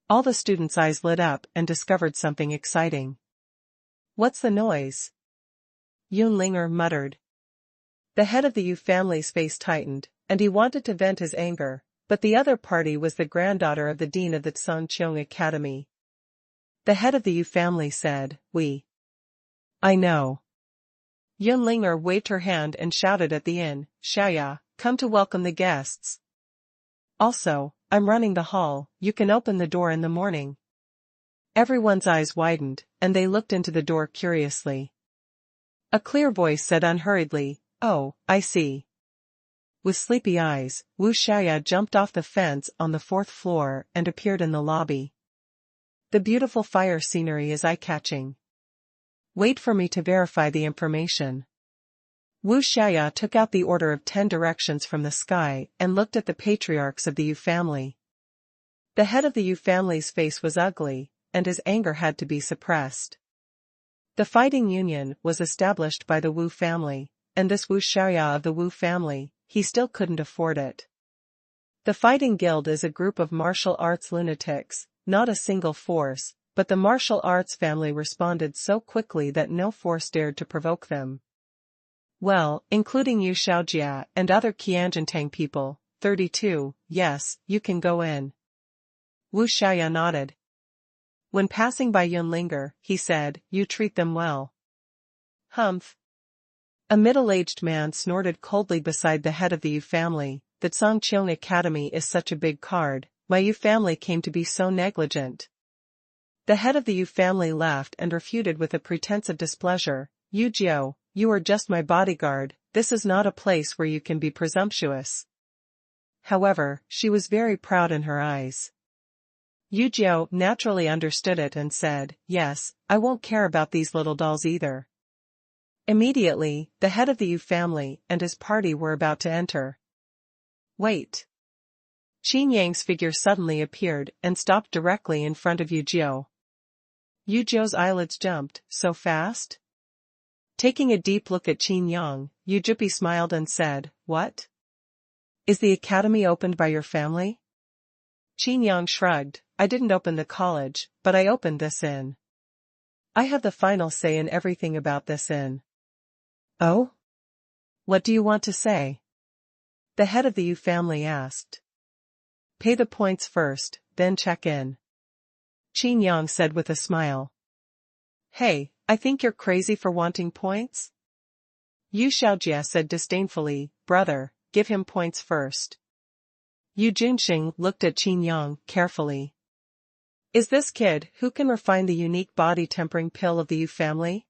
All the students' eyes lit up and discovered something exciting. What's the noise? Yin Ling muttered. The head of the Yu family's face tightened, and he wanted to vent his anger, but the other party was the granddaughter of the dean of the Songqiong Academy. The head of the Yu family said, I know. Yin Ling waved her hand and shouted at the inn, Xiaoya, come to welcome the guests. Also, I'm running the hall, you can open the door in the morning. Everyone's eyes widened, and they looked into the door curiously. A clear voice said unhurriedly, Oh, I see. With sleepy eyes, Wu Xiaoya jumped off the fence on the 4th floor and appeared in the lobby. The beautiful fire scenery is eye-catching. Wait for me to verify the information. Wu Xiaoya took out the order of 10 directions from the sky and looked at the patriarchs of the Yu family. The head of the Yu family's face was ugly, and his anger had to be suppressed. The fighting union was established by the Wu family, and this Wu Xiaoya of the Wu family, he still couldn't afford it. The fighting guild is a group of martial arts lunatics, not a single force, but the martial arts family responded so quickly that no force dared to provoke them. Well, including Yu Xiaojia and other Qianjiantang people, 32, yes, you can go in. Wu Xiaoya nodded. When passing by Yin Ling, he said, You treat them well. Humph. A middle-aged man snorted coldly beside the head of the Yu family, that Songqiong Academy is such a big card, my Yu family came to be so negligent. The head of the Yu family laughed and refuted with a pretense of displeasure, Yu Jiao, you are just my bodyguard, this is not a place where you can be presumptuous. However, she was very proud in her eyes. Yu Jiao naturally understood it and said, Yes, I won't care about these little dolls either. Immediately, the head of the Yu family and his party were about to enter. Wait. Qin Yang's figure suddenly appeared and stopped directly in front of Yu Jiao. Yu Jiao's eyelids jumped, so fast? Taking a deep look at Qin Yang, Yu Jiao smiled and said, What? Is the academy opened by your family? Qin Yang shrugged, I didn't open the college, but I opened this inn. I have the final say in everything about this inn. Oh? What do you want to say? The head of the Yu family asked. Pay the points first, then check in. Qin Yang said with a smile. Hey, I think you're crazy for wanting points? Yu Xiaojia said disdainfully, Brother, give him points first. Yu Junxing looked at Qin Yang carefully. Is this kid who can refine the unique body-tempering pill of the Yu family?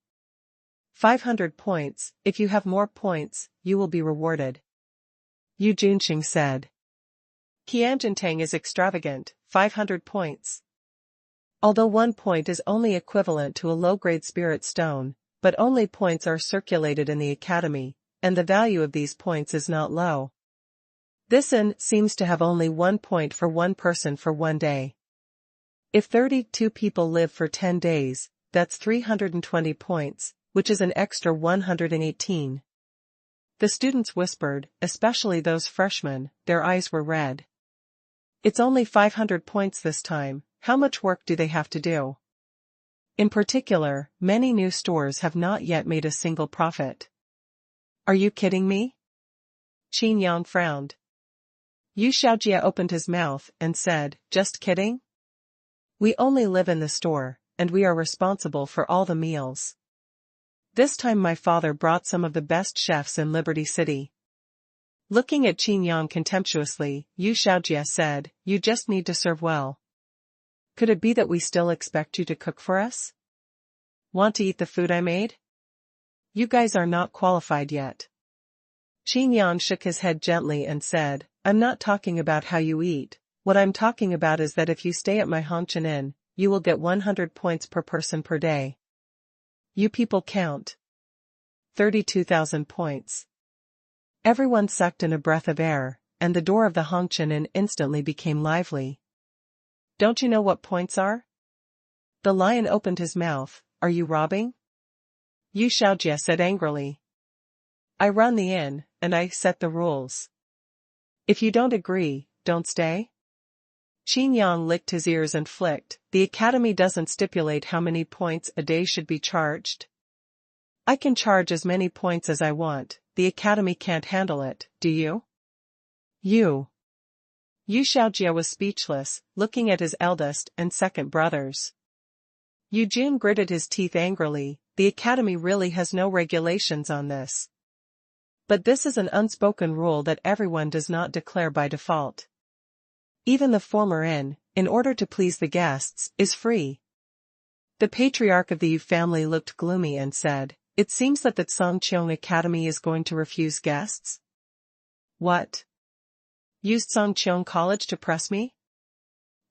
500 points, if you have more points, you will be rewarded. Yu Junxing said. Qianjiantang is extravagant, 500 points. Although 1 point is only equivalent to a low-grade spirit stone, but only points are circulated in the academy, and the value of these points is not low. This inn seems to have only 1 point for one person for 1 day. If 32 people live for 10 days, that's 320 points, which is an extra 118. The students whispered, especially those freshmen, their eyes were red. It's only 500 points this time, how much work do they have to do? In particular, many new stores have not yet made a single profit. Are you kidding me? Qin Yang frowned. Yu Xiaojie opened his mouth and said, just kidding? We only live in the store, and we are responsible for all the meals. This time my father brought some of the best chefs in Liberty City. Looking at Qin Yang contemptuously, Yu Xiaojie said, you just need to serve well. Could it be that we still expect you to cook for us? Want to eat the food I made? You guys are not qualified yet. Qin Yang shook his head gently and said, I'm not talking about how you eat. What I'm talking about is that if you stay at my Hongqian Inn, you will get 100 points per person per day. You people count. 32,000 points. Everyone sucked in a breath of air, and the door of the Hongqian Inn instantly became lively. Don't you know what points are? The lion opened his mouth. Are you robbing? Yu Xiaojie said angrily. I run the inn, and I set the rules. If you don't agree, don't stay? Qin Yang licked his ears and flicked. The academy doesn't stipulate how many points a day should be charged. I can charge as many points as I want. The academy can't handle it, do you? Yu Xiaojie was speechless, looking at his eldest and second brothers. Yu Jun gritted his teeth angrily. The academy really has no regulations on this. But this is an unspoken rule that everyone does not declare by default. Even the former inn, in order to please the guests, is free. The patriarch of the Yu family looked gloomy and said, it seems that the Songqiong Academy is going to refuse guests? What? Used Songqiong College to press me?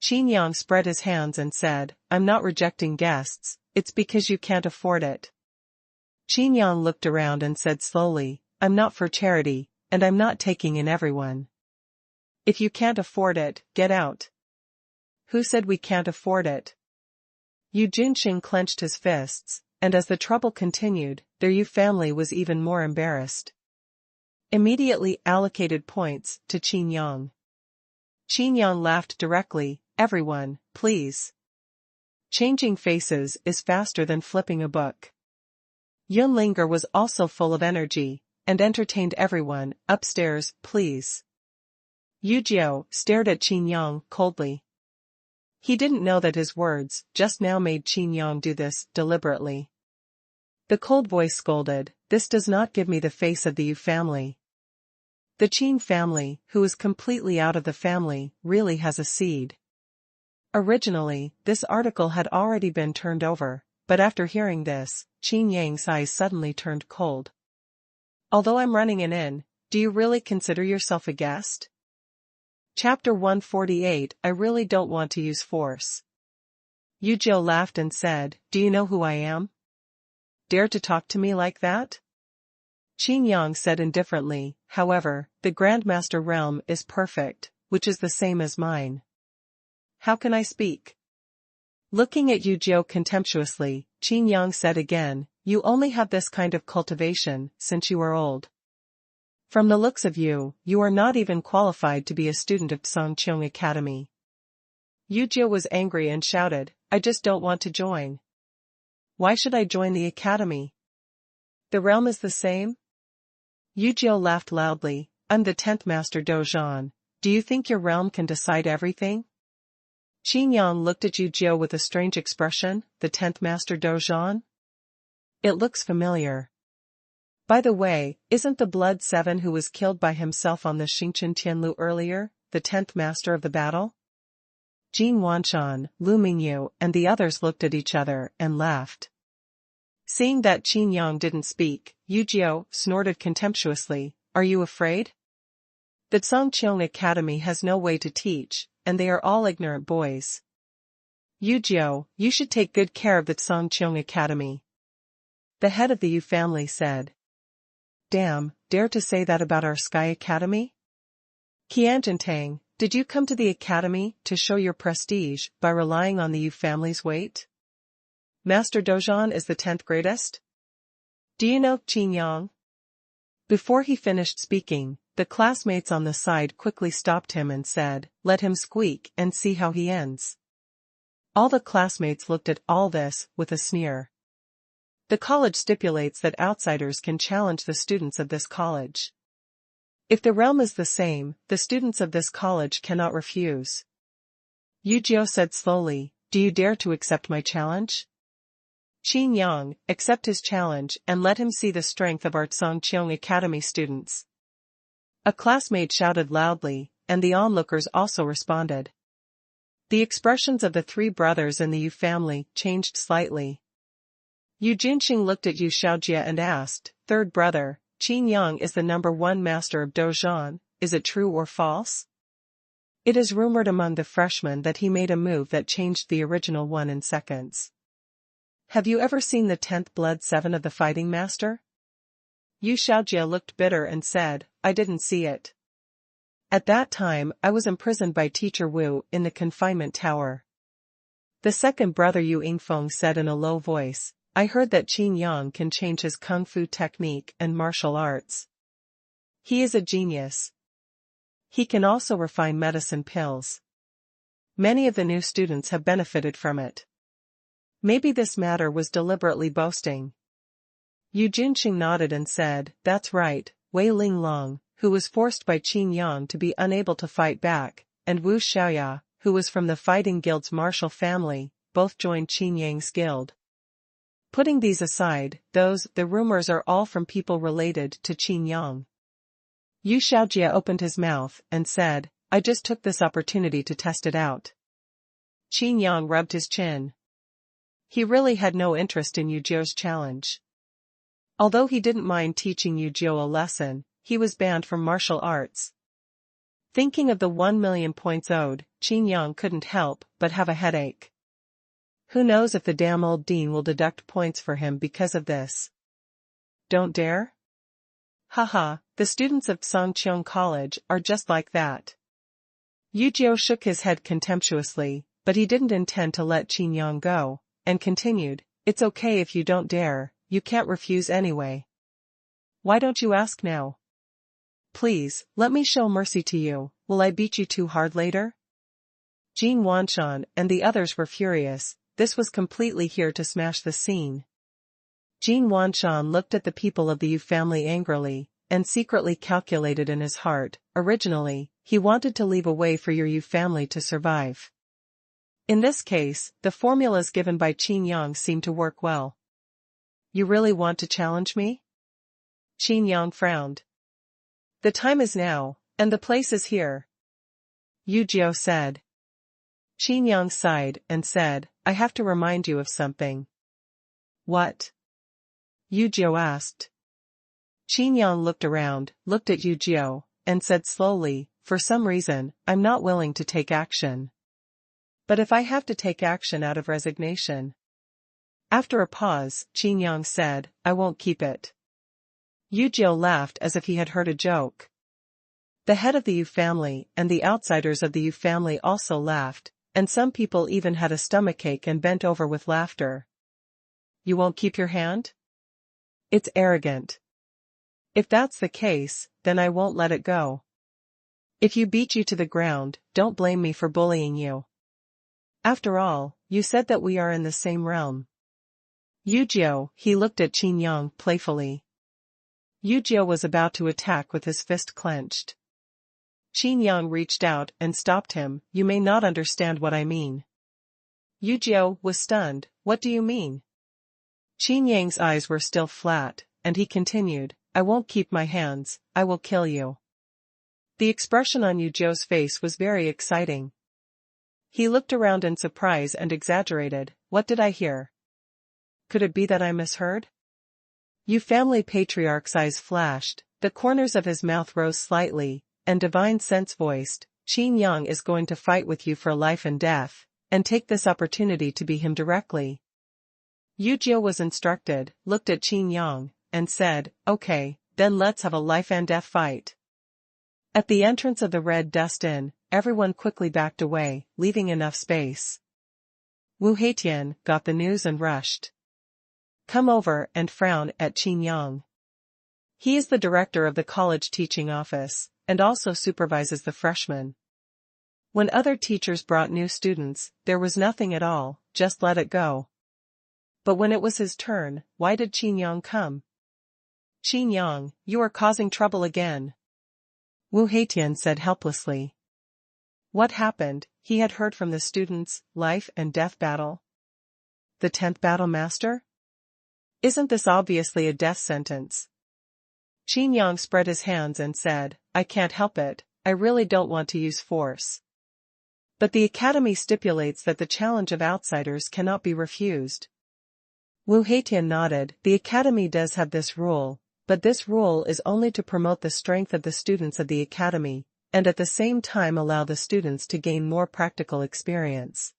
Qin Yang spread his hands and said, I'm not rejecting guests, it's because you can't afford it. Qin Yang looked around and said slowly, I'm not for charity, and I'm not taking in everyone. If you can't afford it, get out. Who said we can't afford it? Yu Junxing clenched his fists, and as the trouble continued, their Yu family was even more embarrassed. Immediately allocated points to Qin Yang. Qin Yang laughed directly, everyone, please. Changing faces is faster than flipping a book. Yun Linger was also full of energy, and entertained everyone, upstairs, please. Yu Jiao stared at Qin Yang coldly. He didn't know that his words just now made Qin Yang do this deliberately. The cold voice scolded, this does not give me the face of the Yu family. The Qin family, who is completely out of the family, really has a seed. Originally, this article had already been turned over, but after hearing this, Qin Yang's eyes suddenly turned cold. Although I'm running an inn, do you really consider yourself a guest? Chapter 148 I really don't want to use force. Yu Jiao laughed and said, do you know who I am? Dare to talk to me like that? Qin Yang said indifferently, however, the Grandmaster realm is perfect, which is the same as mine. How can I speak? Looking at Yu Jiao contemptuously, Qin Yang said again, you only have this kind of cultivation since you are old. From the looks of you, you are not even qualified to be a student of Songqiong Academy. Yu Jiao was angry and shouted, I just don't want to join. Why should I join the academy? The realm is the same? Yu Jiao laughed loudly, I'm the 10th Master Dozhan. Do you think your realm can decide everything? Qin Yang looked at Yu Jiao with a strange expression, the 10th Master Dozhan? It looks familiar. By the way, isn't the Blood 7 who was killed by himself on the Xingchen Tianlu earlier, the 10th master of the battle? Jin Wanshan, Lu Mingyu, and the others looked at each other and laughed. Seeing that Qin Yang didn't speak, Yu Jiao snorted contemptuously, are you afraid? The Songqiong Academy has no way to teach, and they are all ignorant boys. Yu Jiao, you should take good care of the Songqiong Academy. The head of the Yu family said. Damn, dare to say that about our Sky Academy? Qianjintang, did you come to the academy to show your prestige by relying on the Yu family's weight? Master Dozhan is the 10th greatest? Do you know Qin Yang? Before he finished speaking, the classmates on the side quickly stopped him and said, let him squeak and see how he ends. All the classmates looked at all this with a sneer. The college stipulates that outsiders can challenge the students of this college. If the realm is the same, the students of this college cannot refuse. Yu Jiu said slowly, "Do you dare to accept my challenge?" Qin Yang, accept his challenge and let him see the strength of our Zhongqiang Academy students. A classmate shouted loudly, and the onlookers also responded. The expressions of the three brothers in the Yu family changed slightly. Yu Junxing looked at Yu Xiaojie and asked, "Third brother, Qin Yang is the #1 master of Dozhan, is it true or false?" It is rumored among the freshmen that he made a move that changed the original one in seconds. Have you ever seen the 10th Blood 7 of the Fighting Master? Yu Xiaojie looked bitter and said, "I didn't see it. At that time I was imprisoned by Teacher Wu in the confinement tower." The second brother Yu Yingfeng said in a low voice, "I heard that Qin Yang can change his kung fu technique and martial arts. He is a genius. He can also refine medicine pills. Many of the new students have benefited from it. Maybe this matter was deliberately boasting." Yu Junxing nodded and said, "That's right, Wei Linglong, who was forced by Qin Yang to be unable to fight back, and Wu Xiaoya, who was from the Fighting Guild's martial family, both joined Qin Yang's guild. Putting these aside, the rumors are all from people related to Qin Yang." Yu Xiaojie opened his mouth and said, "I just took this opportunity to test it out." Qin Yang rubbed his chin. He really had no interest in Yu Jiu's challenge. Although he didn't mind teaching Yu Jiu a lesson, he was banned from martial arts. Thinking of the 1,000,000 points owed, Qin Yang couldn't help but have a headache. Who knows if the damn old dean will deduct points for him because of this. Don't dare? Haha, the students of Zhongqiang College are just like that. Yu Jiu shook his head contemptuously, but he didn't intend to let Qin Yang go, and continued, "It's okay if you don't dare, you can't refuse anyway. Why don't you ask now? Please, let me show mercy to you, will I beat you too hard later?" Jin Wanshan and the others were furious, this was completely here to smash the scene. Jin Wanshan looked at the people of the Yu family angrily, and secretly calculated in his heart, originally, he wanted to leave a way for your Yu family to survive. In this case, the formulas given by Qin Yang seemed to work well. "You really want to challenge me?" Qin Yang frowned. "The time is now, and the place is here," Yu Jiu said. Qin Yang sighed and said, "I have to remind you of something." "What?" Yu Jiu asked. Qin Yang looked around, looked at Yu Jiu, and said slowly, "For some reason, I'm not willing to take action. But if I have to take action out of resignation." After a pause, Qin Yang said, "I won't keep it." Yu Jiu laughed as if he had heard a joke. The head of the Yu family and the outsiders of the Yu family also laughed, and some people even had a stomachache and bent over with laughter. "You won't keep your hand? It's arrogant. If that's the case, then I won't let it go. If you beat you to the ground, don't blame me for bullying you. After all, you said that we are in the same realm." Yu Jiu, he looked at Qin Yang playfully. Yu Jiu was about to attack with his fist clenched. Qin Yang reached out and stopped him. "You may not understand what I mean." Yu Jiu was stunned. "What do you mean?" Qin Yang's eyes were still flat, and he continued, "I won't keep my hands, I will kill you." The expression on Yu Jiu's face was very exciting. He looked around in surprise and exaggerated, "What did I hear? Could it be that I misheard?" Yu family patriarch's eyes flashed, the corners of his mouth rose slightly, and divine sense voiced, "Qin Yang is going to fight with you for life and death, and take this opportunity to be him directly." Yu Jiu was instructed, looked at Qin Yang, and said, "Okay, then let's have a life and death fight." At the entrance of the Red Dust Inn, everyone quickly backed away, leaving enough space. Wu Heitian got the news and rushed. "Come over and frown at Qin Yang. He is the director of the college teaching office, and also supervises the freshmen." When other teachers brought new students, there was nothing at all, just let it go. But when it was his turn, why did Qin Yang come? Qin Yang, you are causing trouble again. Wu Heitian said helplessly. What happened? He had heard from the students, life and death battle. The 10th battle master? Isn't this obviously a death sentence? Qin Yang spread his hands and said, I can't help it, I really don't want to use force. But the Academy stipulates that the challenge of outsiders cannot be refused. Wu Heitian nodded. The Academy does have this rule, but this rule is only to promote the strength of the students of the Academy, and at the same time allow the students to gain more practical experience.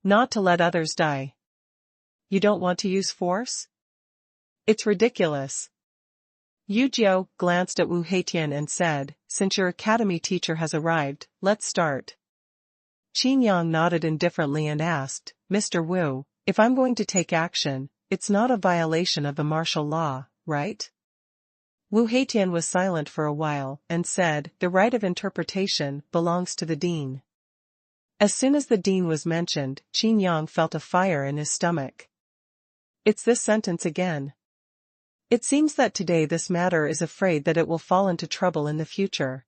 Not to let others die. You don't want to use force? It's ridiculous. Yu Jiao glanced at Wu Heitian and said, since your academy teacher has arrived, let's start. Qin Yang nodded indifferently and asked, Mr. Wu, if I'm going to take action, it's not a violation of the martial law, right? Wu Heitian was silent for a while and said, the right of interpretation belongs to the dean. As soon as the dean was mentioned, Qin Yang felt a fire in his stomach. It's this sentence again. It seems that today this matter is afraid that it will fall into trouble in the future.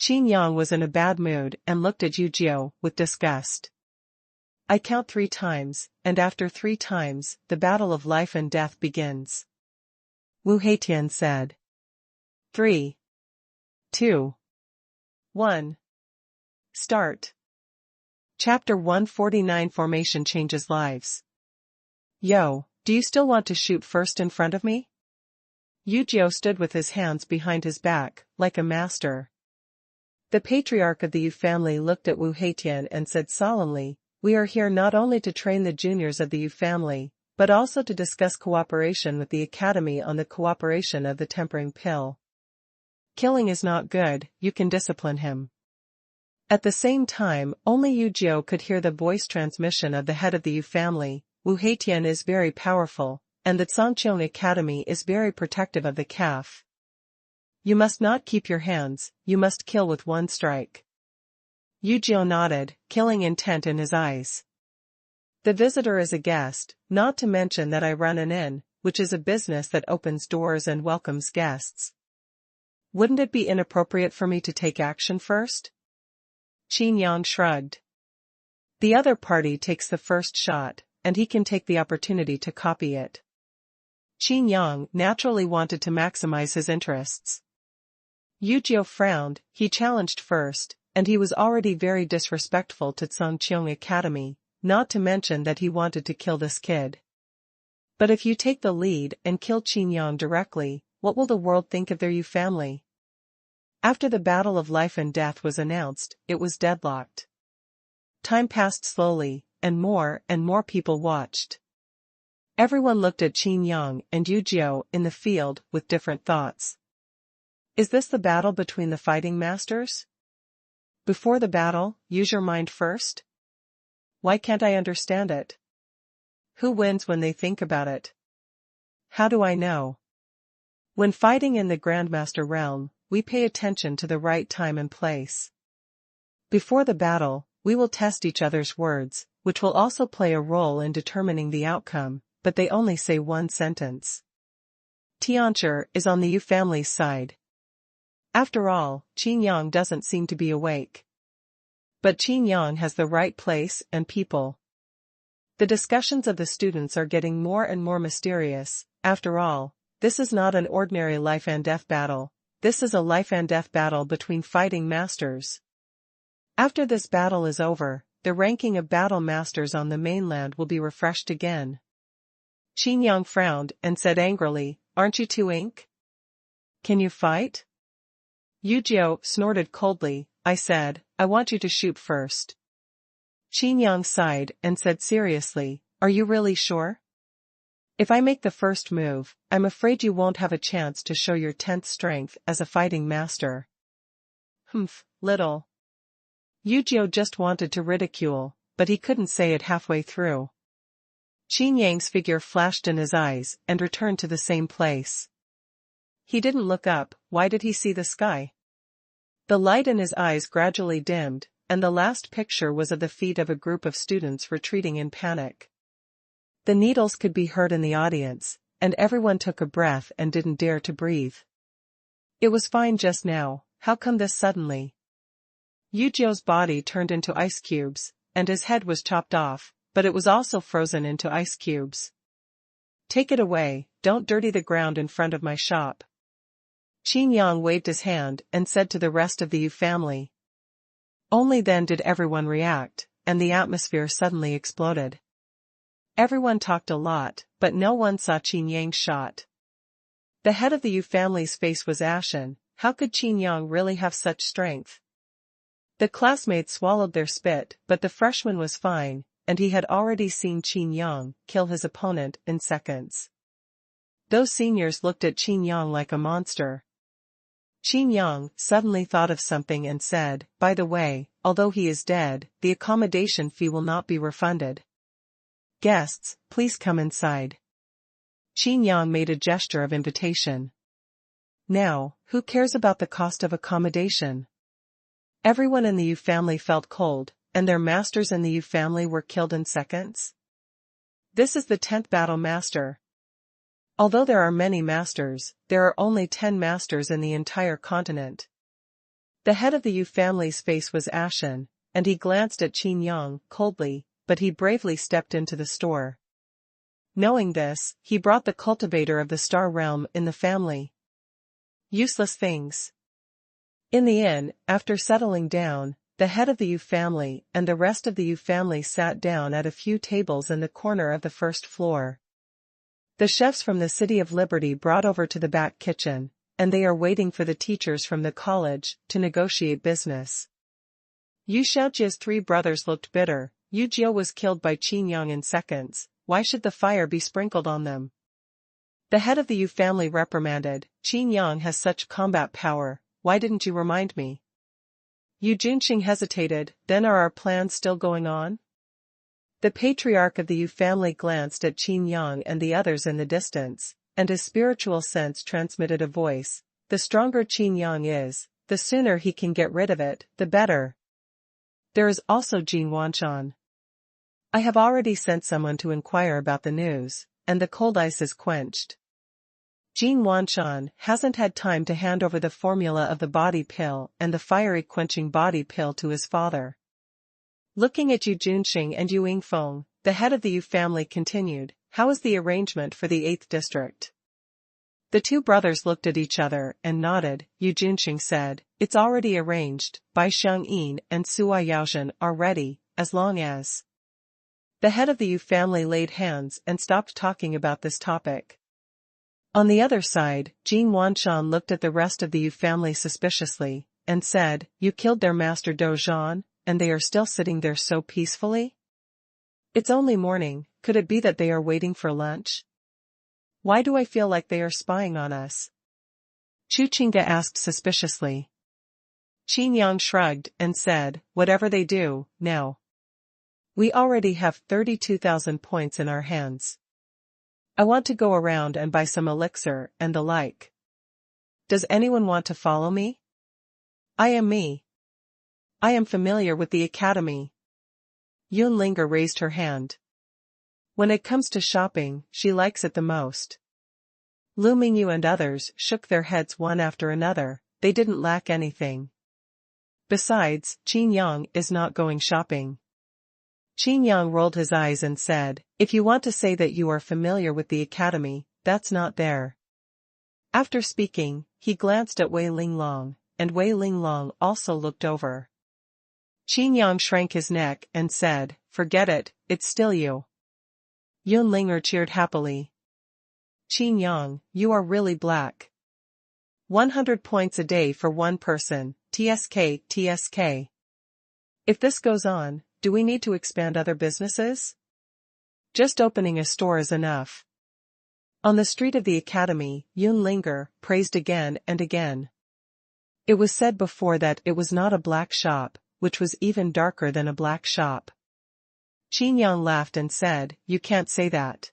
Qin Yang was in a bad mood and looked at Yu Jiao with disgust. I count 3 times, and after 3 times, the battle of life and death begins. Wu Heitian said. 3, 2, 1. Start. Chapter 149 Formation Changes Lives. Yo, do you still want to shoot first in front of me? Yu Jiao stood with his hands behind his back, like a master. The patriarch of the Yu family looked at Wu Heitian and said solemnly, we are here not only to train the juniors of the Yu family, but also to discuss cooperation with the Academy on the cooperation of the tempering pill. Killing is not good, you can discipline him. At the same time, only Yu Jiao could hear the voice transmission of the head of the Yu family. Wu Heitian is very powerful, and the Zhangqiang Academy is very protective of the calf. You must not keep your hands, you must kill with one strike. Yu Jiao nodded, killing intent in his eyes. The visitor is a guest, not to mention that I run an inn, which is a business that opens doors and welcomes guests. Wouldn't it be inappropriate for me to take action first? Qin Yang shrugged. The other party takes the first shot, and he can take the opportunity to copy it. Qin Yang naturally wanted to maximize his interests. Yu Jiao frowned, he challenged first, and he was already very disrespectful to Zhangqiang Academy, not to mention that he wanted to kill this kid. But if you take the lead and kill Qin Yang directly, what will the world think of their Yu family? After the battle of life and death was announced, it was deadlocked. Time passed slowly, and more people watched. Everyone looked at Qin Yang and Yu Jiao in the field with different thoughts. Is this the battle between the fighting masters? Before the battle, use your mind first? Why can't I understand it? Who wins when they think about it? How do I know? When fighting in the Grandmaster realm, we pay attention to the right time and place. Before the battle, we will test each other's words, which will also play a role in determining the outcome, but they only say one sentence. Tianchi is on the Yu family's side. After all, Qin Yang doesn't seem to be awake. But Qin Yang has the right place and people. The discussions of the students are getting more and more mysterious. After all, this is not an ordinary life and death battle, this is a life and death battle between fighting masters. After this battle is over, the ranking of battle masters on the mainland will be refreshed again. Qin Yang frowned and said angrily, aren't you two ink? Can you fight? Yu Jiao snorted coldly, I said, I want you to shoot first. Qin Yang sighed and said seriously, are you really sure? If I make the first move, I'm afraid you won't have a chance to show your 10th strength as a fighting master. Little. Yu Jiao just wanted to ridicule, but he couldn't say it halfway through. Qin Yang's figure flashed in his eyes and returned to the same place. He didn't look up, why did he see the sky? The light in his eyes gradually dimmed, and the last picture was of the feet of a group of students retreating in panic. The needles could be heard in the audience, and everyone took a breath and didn't dare to breathe. It was fine just now, how come this suddenly? Yujio's body turned into ice cubes, and his head was chopped off, but it was also frozen into ice cubes. Take it away, don't dirty the ground in front of my shop. Qin Yang waved his hand and said to the rest of the Yu family. Only then did everyone react, and the atmosphere suddenly exploded. Everyone talked a lot, but no one saw Qin Yang's shot. The head of the Yu family's face was ashen. How could Qin Yang really have such strength? The classmates swallowed their spit, but the freshman was fine, and he had already seen Qin Yang kill his opponent in seconds. Those seniors looked at Qin Yang like a monster. Qin Yang suddenly thought of something and said, by the way, although he is dead, the accommodation fee will not be refunded. Guests, please come inside. Qin Yang made a gesture of invitation. Now, who cares about the cost of accommodation? Everyone in the Yu family felt cold, and their masters in the Yu family were killed in seconds. This is the 10th battle master. Although there are many masters, there are only 10 masters in the entire continent. The head of the Yu family's face was ashen, and he glanced at Qin Yang coldly, but he bravely stepped into the store. Knowing this, he brought the cultivator of the star realm in the family. Useless things. In the inn, after settling down, the head of the Yu family and the rest of the Yu family sat down at a few tables in the corner of the first floor. The chefs from the City of Liberty brought over to the back kitchen, and they are waiting for the teachers from the college to negotiate business. Yu Xiaojia's 3 brothers looked bitter. Yu Jio was killed by Qin Yang in seconds. Why should the fire be sprinkled on them? The head of the Yu family reprimanded, Qin Yang has such combat power, why didn't you remind me? Yu Junqing hesitated, then are our plans still going on? The patriarch of the Yu family glanced at Qin Yang and the others in the distance, and his spiritual sense transmitted a voice, the stronger Qin Yang is, the sooner he can get rid of it, the better. There is also Jin Wanshan. I have already sent someone to inquire about the news, and the cold ice is quenched. Jin Wanshan hasn't had time to hand over the formula of the body pill and the fiery quenching body pill to his father. Looking at Yu Junqing and Yu Yingfeng, the head of the Yu family continued, how is the arrangement for the 8th district? The 2 brothers looked at each other and nodded. Yu Junqing said, it's already arranged, Bai Xiangyin and Sua Yaozhen are ready, as long as... The head of the Yu family laid hands and stopped talking about this topic. On the other side, Jin Wanshan looked at the rest of the Yu family suspiciously, and said, you killed their master Dozhan, and they are still sitting there so peacefully? It's only morning, could it be that they are waiting for lunch? Why do I feel like they are spying on us? Chu Qingge asked suspiciously. Qin Yang shrugged and said, whatever they do, now. We already have 32,000 points in our hands. I want to go around and buy some elixir and the like. Does anyone want to follow me? I am me. I am familiar with the academy. Yin Ling Feng raised her hand. When it comes to shopping, she likes it the most. Lu Mingyu and others shook their heads one after another, they didn't lack anything. Besides, Qin Yang is not going shopping. Qin Yang rolled his eyes and said, if you want to say that you are familiar with the academy, that's not there. After speaking, he glanced at Wei Linglong, and Wei Linglong also looked over. Qin Yang shrank his neck and said, forget it, it's still you. Yin Ling Feng cheered happily. Qin Yang, you are really black. 100 points a day for one person, TSK, TSK. If this goes on, do we need to expand other businesses? Just opening a store is enough. On the street of the academy, Yin Ling Feng praised again and again. It was said before that it was not a black shop, which was even darker than a black shop. Qin Yang laughed and said, you can't say that.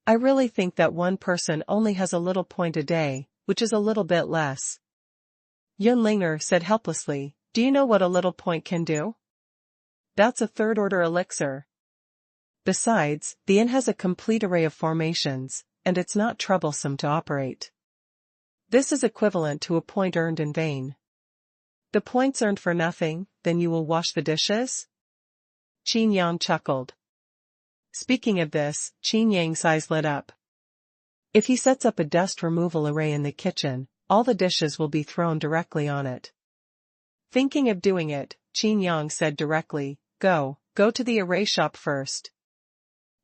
I really think that one person only has a little point a day, which is a little bit less. Yin Ling Feng said helplessly, Do you know what a little point can do? That's a third-order elixir. Besides, the inn has a complete array of formations, and it's not troublesome to operate. This is equivalent to a point earned in vain. The points earned for nothing, then you will wash the dishes? Qin Yang chuckled. Speaking of this, Qin Yang's eyes lit up. If he sets up a dust removal array in the kitchen, all the dishes will be thrown directly on it. Thinking of doing it, Qin Yang said directly, Go to the array shop first.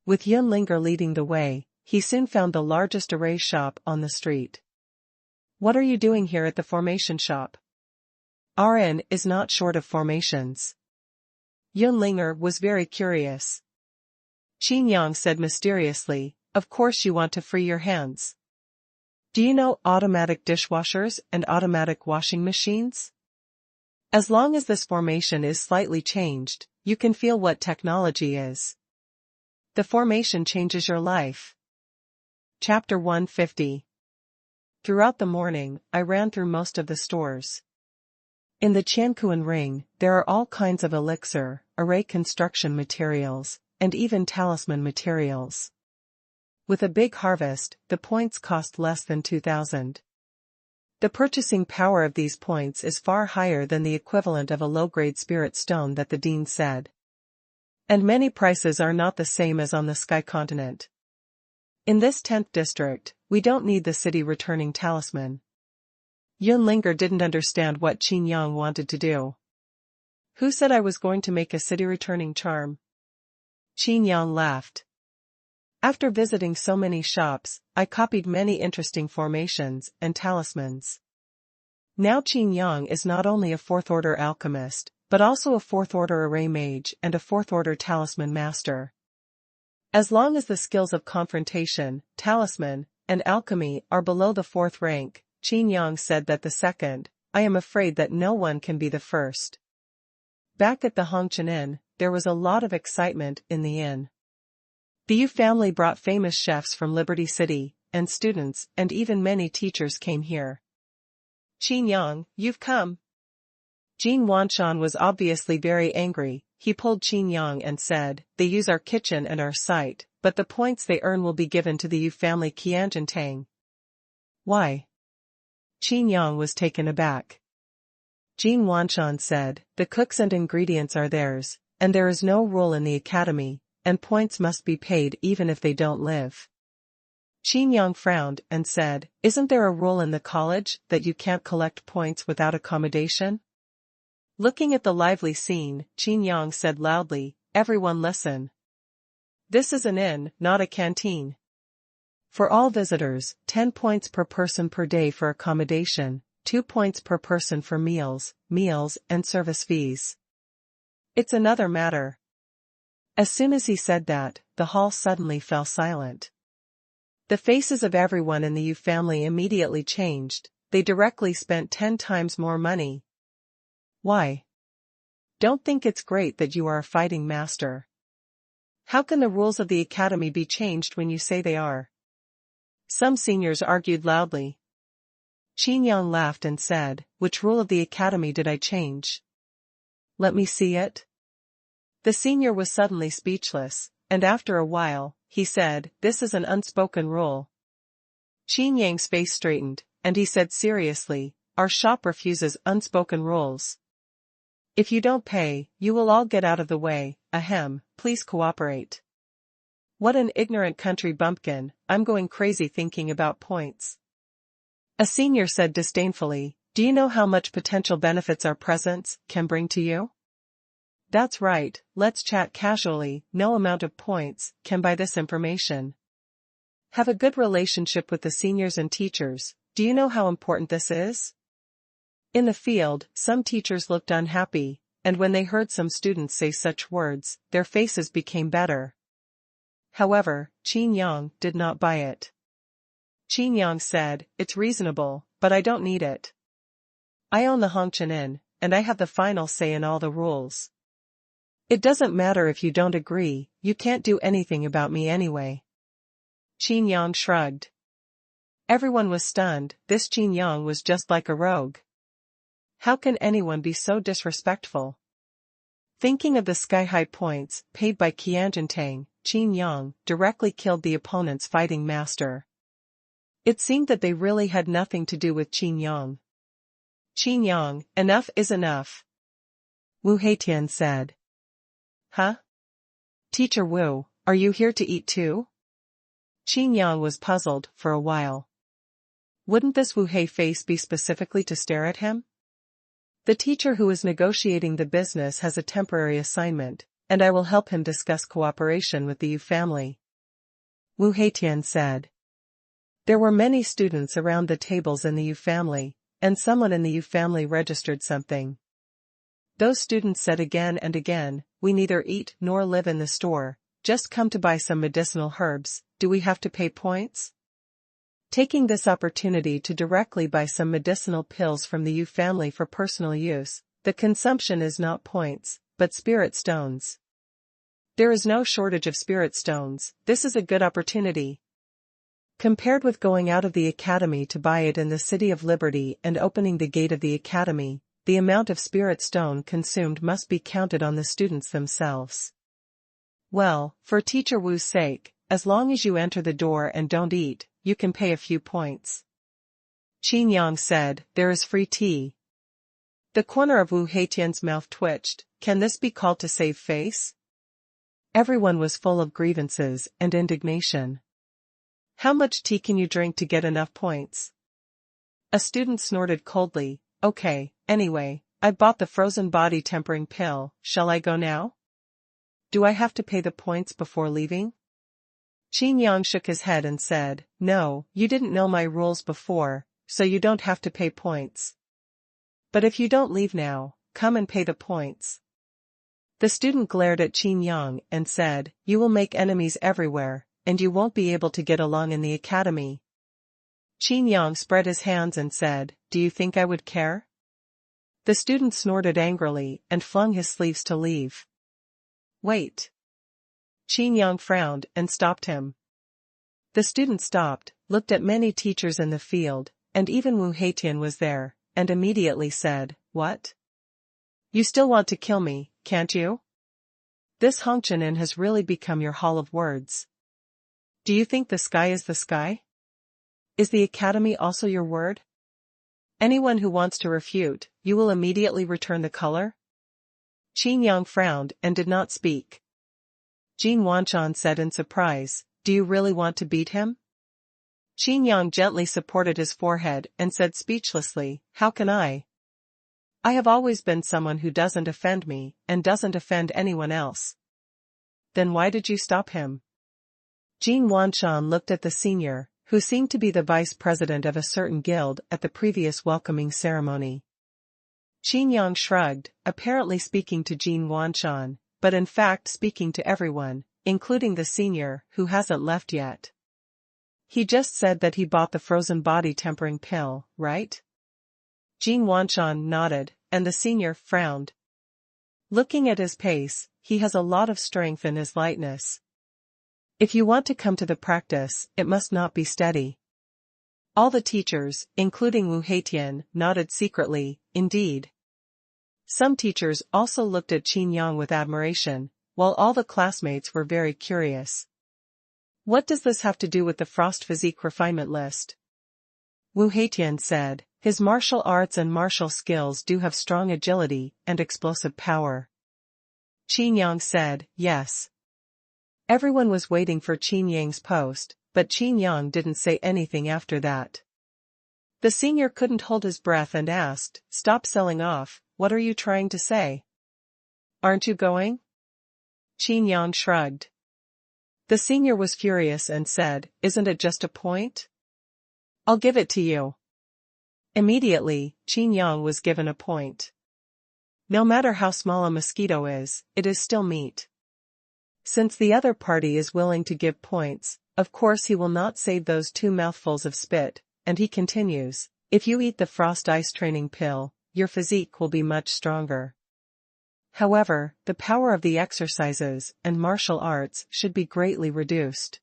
With Yin Ling leading the way, he soon found the largest array shop on the street. What are you doing here at the formation shop? Our inn is not short of formations. Yin Ling was very curious. Qin Yang said mysteriously, Of course you want to free your hands. Do you know automatic dishwashers and automatic washing machines? As long as this formation is slightly changed, you can feel what technology is. The formation changes your life. Chapter 150. Throughout the morning, I ran through most of the stores. In the Qianquan ring, there are all kinds of elixir, array construction materials, and even talisman materials. With a big harvest, the points cost less than 2,000. The purchasing power of these points is far higher than the equivalent of a low-grade spirit stone that the dean said. And many prices are not the same as on the Sky Continent. In this 10th district, we don't need the city returning talisman. Yin Ling didn't understand what Qin Yang wanted to do. Who said I was going to make a city returning charm? Qin Yang laughed. After visiting so many shops, I copied many interesting formations and talismans. Now Qin Yang is not only a fourth-order alchemist, but also a fourth-order array mage and a fourth-order talisman master. As long as the skills of confrontation, talisman, and alchemy are below the fourth rank, Qin Yang said that the second, I am afraid that no one can be the first. Back at the Hongqian Inn, there was a lot of excitement in the inn. The Yu family brought famous chefs from Liberty City, and students and even many teachers came here. Qin Yang, you've come. Xuanhuan was obviously very angry. He pulled Qin Yang and said, They use our kitchen and our site, but the points they earn will be given to the Yu family Qianjiantang. Why? Qin Yang was taken aback. Xuanhuan said, The cooks and ingredients are theirs, and there is no rule in the academy, and points must be paid even if they don't live. Qin Yang frowned and said, Isn't there a rule in the college that you can't collect points without accommodation? Looking at the lively scene, Qin Yang said loudly, Everyone listen. This is an inn, not a canteen. For all visitors, 10 points per person per day for accommodation, 2 points per person for meals, and service fees. It's another matter. As soon as he said that, the hall suddenly fell silent. The faces of everyone in the Yu family immediately changed. They directly spent 10 times more money. Why? Don't think it's great that you are a fighting master. How can the rules of the academy be changed when you say they are? Some seniors argued loudly. Qin Yang laughed and said, Which rule of the academy did I change? Let me see it. The senior was suddenly speechless, and after a while, he said, This is an unspoken rule. Qin Yang's face straightened, and he said seriously, Our shop refuses unspoken rules. If you don't pay, you will all get out of the way. Ahem, please cooperate. What an ignorant country bumpkin, I'm going crazy thinking about points. A senior said disdainfully, Do you know how much potential benefits our presence can bring to you? That's right, let's chat casually. No amount of points can buy this information. Have a good relationship with the seniors and teachers. Do you know how important this is? In the field, some teachers looked unhappy, and when they heard some students say such words, their faces became better. However, Qin Yang did not buy it. Qin Yang said, It's reasonable, but I don't need it. I own the Hongqian Inn, and I have the final say in all the rules. It doesn't matter if you don't agree, you can't do anything about me anyway. Qin Yang shrugged. Everyone was stunned. This Qin Yang was just like a rogue. How can anyone be so disrespectful? Thinking of the sky-high points paid by Qianjiantang, Qin Yang directly killed the opponent's fighting master. It seemed that they really had nothing to do with Qin Yang. Qin Yang, enough is enough. Wu Heitian said. Huh? Teacher Wu, are you here to eat too? Qin Yang was puzzled for a while. Wouldn't this Wu Hei face be specifically to stare at him? The teacher who is negotiating the business has a temporary assignment, and I will help him discuss cooperation with the Yu family. Wu Heitian said. There were many students around the tables in the Yu family, and someone in the Yu family registered something. Those students said again and again, we neither eat nor live in the store, just come to buy some medicinal herbs, do we have to pay points? Taking this opportunity to directly buy some medicinal pills from the Yu family for personal use, the consumption is not points, but spirit stones. There is no shortage of spirit stones, this is a good opportunity. Compared with going out of the academy to buy it in the City of Liberty and opening the gate of the academy, the amount of spirit stone consumed must be counted on the students themselves. Well, for Teacher Wu's sake, as long as you enter the door and don't eat, you can pay a few points. Qin Yang said, there is free tea. The corner of Wu Heitian's mouth twitched, can this be called to save face? Everyone was full of grievances and indignation. How much tea can you drink to get enough points? A student snorted coldly, okay, anyway, I bought the frozen body tempering pill, shall I go now? Do I have to pay the points before leaving? Qin Yang shook his head and said, no, you didn't know my rules before, so you don't have to pay points. But if you don't leave now, come and pay the points. The student glared at Qin Yang and said, you will make enemies everywhere, and you won't be able to get along in the academy. Qin Yang spread his hands and said, do you think I would care? The student snorted angrily and flung his sleeves to leave. Wait. Qin Yang frowned and stopped him. The student stopped, looked at many teachers in the field, and even Wu Heitian was there, and immediately said, what? You still want to kill me, can't you? This Hongqian has really become your hall of words. Do you think the sky is the sky? Is the academy also your word? Anyone who wants to refute, you will immediately return the color? Qin Yang frowned and did not speak. Jin Wanshan said in surprise, do you really want to beat him? Qin Yang gently supported his forehead and said speechlessly, how can I? I have always been someone who doesn't offend me and doesn't offend anyone else. Then why did you stop him? Jin Wanshan looked at the senior, who seemed to be the vice president of a certain guild at the previous welcoming ceremony. Qin Yang shrugged, apparently speaking to Jin Wanshan, but in fact speaking to everyone, including the senior, who hasn't left yet. He just said that he bought the frozen body tempering pill, right? Jin Wanshan nodded, and the senior frowned. Looking at his pace, he has a lot of strength in his lightness. If you want to come to the practice, it must not be steady. All the teachers, including Wu Heitian, nodded secretly, indeed. Some teachers also looked at Qin Yang with admiration, while all the classmates were very curious. What does this have to do with the Frost Physique refinement list? Wu Heitian said, his martial arts and martial skills do have strong agility and explosive power. Qin Yang said, yes. Everyone was waiting for Qin Yang's post, but Qin Yang didn't say anything after that. The senior couldn't hold his breath and asked, stop selling off, what are you trying to say? Aren't you going? Qin Yang shrugged. The senior was furious and said, isn't it just a point? I'll give it to you. Immediately, Qin Yang was given a point. No matter how small a mosquito is, it is still meat. Since the other party is willing to give points, of course he will not save those 2 mouthfuls of spit, and he continues, if you eat the frost ice training pill, your physique will be much stronger. However, the power of the exercises and martial arts should be greatly reduced.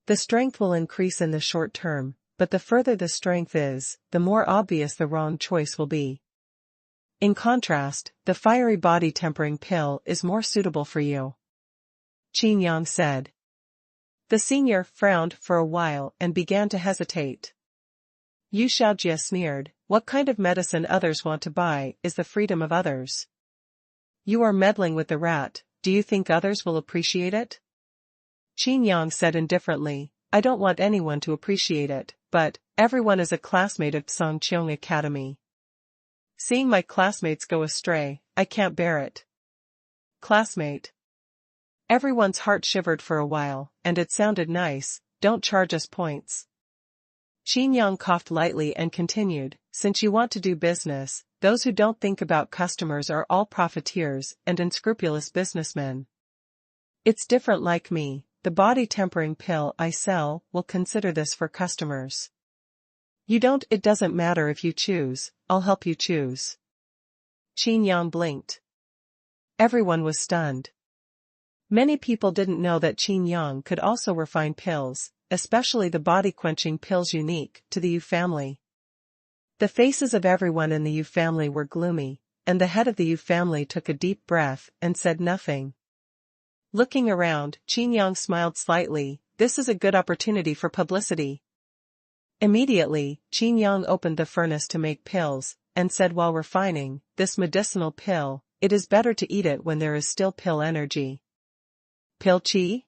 The strength will increase in the short term, but the further the strength is, the more obvious the wrong choice will be. In contrast, the fiery body tempering pill is more suitable for you. Qin Yang said. The senior frowned for a while and began to hesitate. Yu Xiaojie sneered, what kind of medicine others want to buy is the freedom of others. You are meddling with the rat, do you think others will appreciate it? Qin Yang said indifferently, I don't want anyone to appreciate it, but everyone is a classmate of Songqiong Academy. Seeing my classmates go astray, I can't bear it. Classmate. Everyone's heart shivered for a while, and it sounded nice, don't charge us points. Qin Yang coughed lightly and continued, since you want to do business, those who don't think about customers are all profiteers and unscrupulous businessmen. It's different like me, the body tempering pill I sell will consider this for customers. You don't, it doesn't matter if you choose, I'll help you choose. Qin Yang blinked. Everyone was stunned. Many people didn't know that Qin Yang could also refine pills, especially the body-quenching pills unique to the Yu family. The faces of everyone in the Yu family were gloomy, and the head of the Yu family took a deep breath and said nothing. Looking around, Qin Yang smiled slightly, this is a good opportunity for publicity. Immediately, Qin Yang opened the furnace to make pills, and said while refining, this medicinal pill, it is better to eat it when there is still pill energy. Pill qi?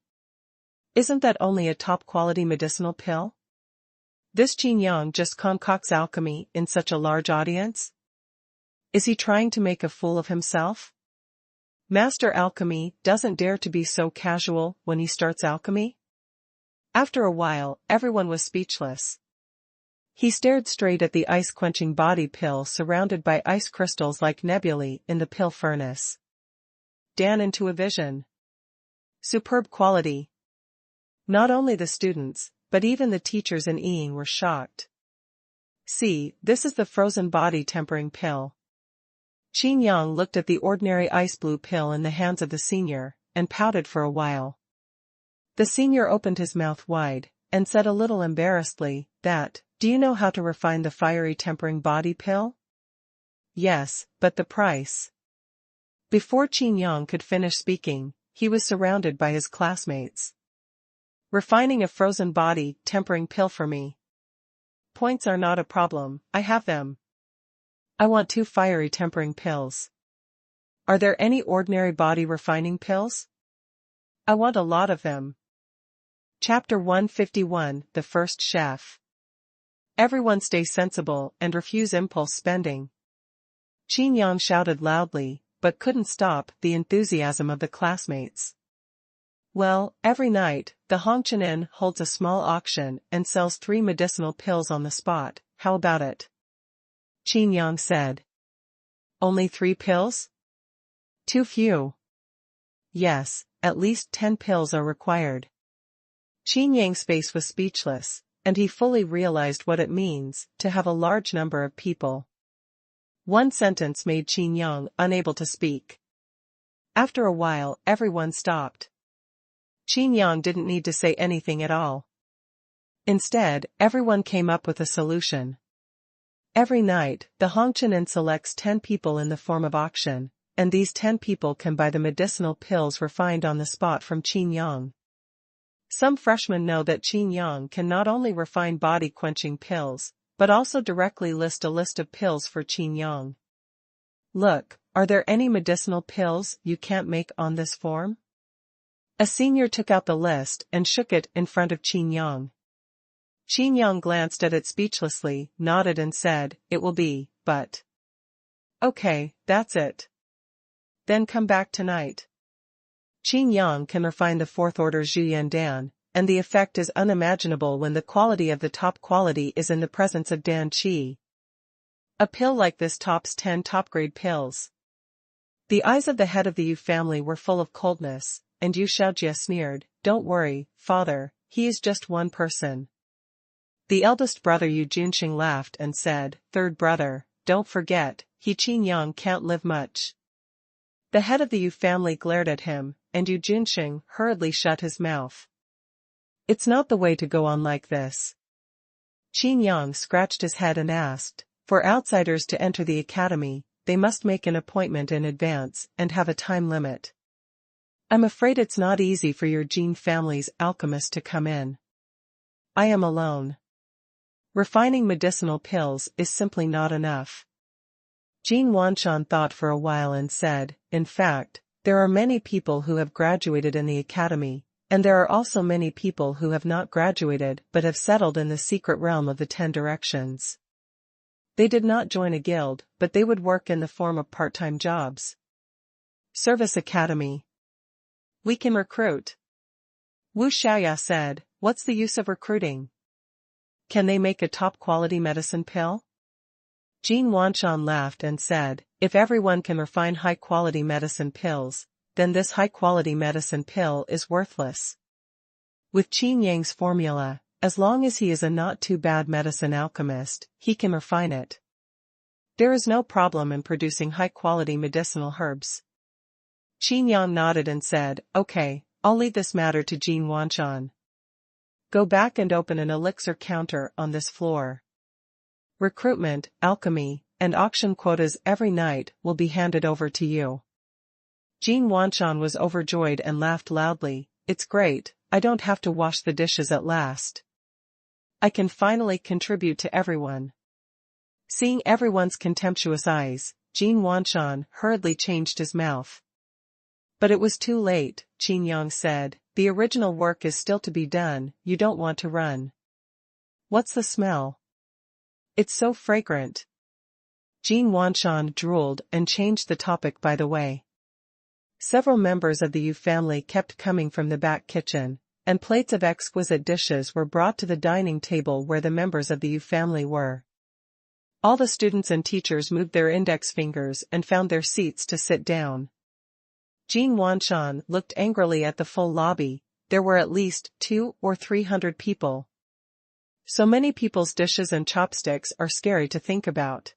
Isn't that only a top-quality medicinal pill? This Qin Yang just concocts alchemy in such a large audience? Is he trying to make a fool of himself? Master Alchemy doesn't dare to be so casual when he starts alchemy? After a while, everyone was speechless. He stared straight at the ice-quenching body pill surrounded by ice crystals like nebulae in the pill furnace. Dan into a vision. Superb quality. Not only the students, but even the teachers in Ying were shocked. See, this is the frozen body tempering pill. Qin Yang looked at the ordinary ice blue pill in the hands of the senior, and pouted for a while. The senior opened his mouth wide, and said a little embarrassedly, do you know how to refine the fiery tempering body pill? Yes, but the price. Before Qin Yang could finish speaking, he was surrounded by his classmates. Refining a frozen body tempering pill for me. Points are not a problem, I have them. I want 2 fiery tempering pills. Are there any ordinary body refining pills? I want a lot of them. Chapter 151, The First Chef. Everyone stay sensible and refuse impulse spending. Qin Yang shouted loudly, but couldn't stop the enthusiasm of the classmates. Well, every night, the Hongqian Inn holds a small auction and sells 3 medicinal pills on the spot, how about it? Qin Yang said. Only 3 pills? Too few. Yes, at least 10 pills are required. Qin Yang's face was speechless, and he fully realized what it means to have a large number of people. One sentence made Qin Yang unable to speak. After a while, everyone stopped. Qin Yang didn't need to say anything at all. Instead, everyone came up with a solution. Every night, the Hongqian Inn selects 10 people in the form of auction, and these 10 people can buy the medicinal pills refined on the spot from Qin Yang. Some freshmen know that Qin Yang can not only refine body-quenching pills, but also directly list a list of pills for Qin Yang. Look, are there any medicinal pills you can't make on this form? A senior took out the list and shook it in front of Qin Yang. Qin Yang glanced at it speechlessly, nodded and said, it will be, but. Okay, that's it. Then come back tonight. Qin Yang can refine the 4th order Zhuyan Dan, and the effect is unimaginable when the quality of the top quality is in the presence of Dan Qi. A pill like this tops 10 top-grade pills. The eyes of the head of the Yu family were full of coldness, and Yu Xiaojie sneered, don't worry, father, he is just one person. The eldest brother Yu Junxing laughed and said, third brother, don't forget, he Qin Yang can't live much. The head of the Yu family glared at him, and Yu Junxing hurriedly shut his mouth. It's not the way to go on like this. Qin Yang scratched his head and asked, for outsiders to enter the academy, they must make an appointment in advance and have a time limit. I'm afraid it's not easy for your Qin family's alchemist to come in. I am alone. Refining medicinal pills is simply not enough. Jin Wanshan thought for a while and said, in fact, there are many people who have graduated in the academy, and there are also many people who have not graduated but have settled in the secret realm of the 10 directions. They did not join a guild, but they would work in the form of part-time jobs. Service Academy. We can recruit. Wu Xiaoya said, what's the use of recruiting? Can they make a top-quality medicine pill? Jin Wanshan laughed and said, if everyone can refine high-quality medicine pills, then this high-quality medicine pill is worthless. With Qin Yang's formula, as long as he is a not-too-bad medicine alchemist, he can refine it. There is no problem in producing high-quality medicinal herbs. Qin Yang nodded and said, okay, I'll leave this matter to Jin Wanshan. Go back and open an elixir counter on this floor. Recruitment, alchemy, and auction quotas every night will be handed over to you. Jin Wanshan was overjoyed and laughed loudly. It's great, I don't have to wash the dishes at last. I can finally contribute to everyone. Seeing everyone's contemptuous eyes, Jin Wanshan hurriedly changed his mouth. But it was too late, Qin Yang said, the original work is still to be done, you don't want to run. What's the smell? It's so fragrant. Jin Wanshan drooled and changed the topic by the way. Several members of the Yu family kept coming from the back kitchen, and plates of exquisite dishes were brought to the dining table where the members of the Yu family were. All the students and teachers moved their index fingers and found their seats to sit down. Jin Wanshan looked angrily at the full lobby. There were at least 200 or 300 people. So many people's dishes and chopsticks are scary to think about.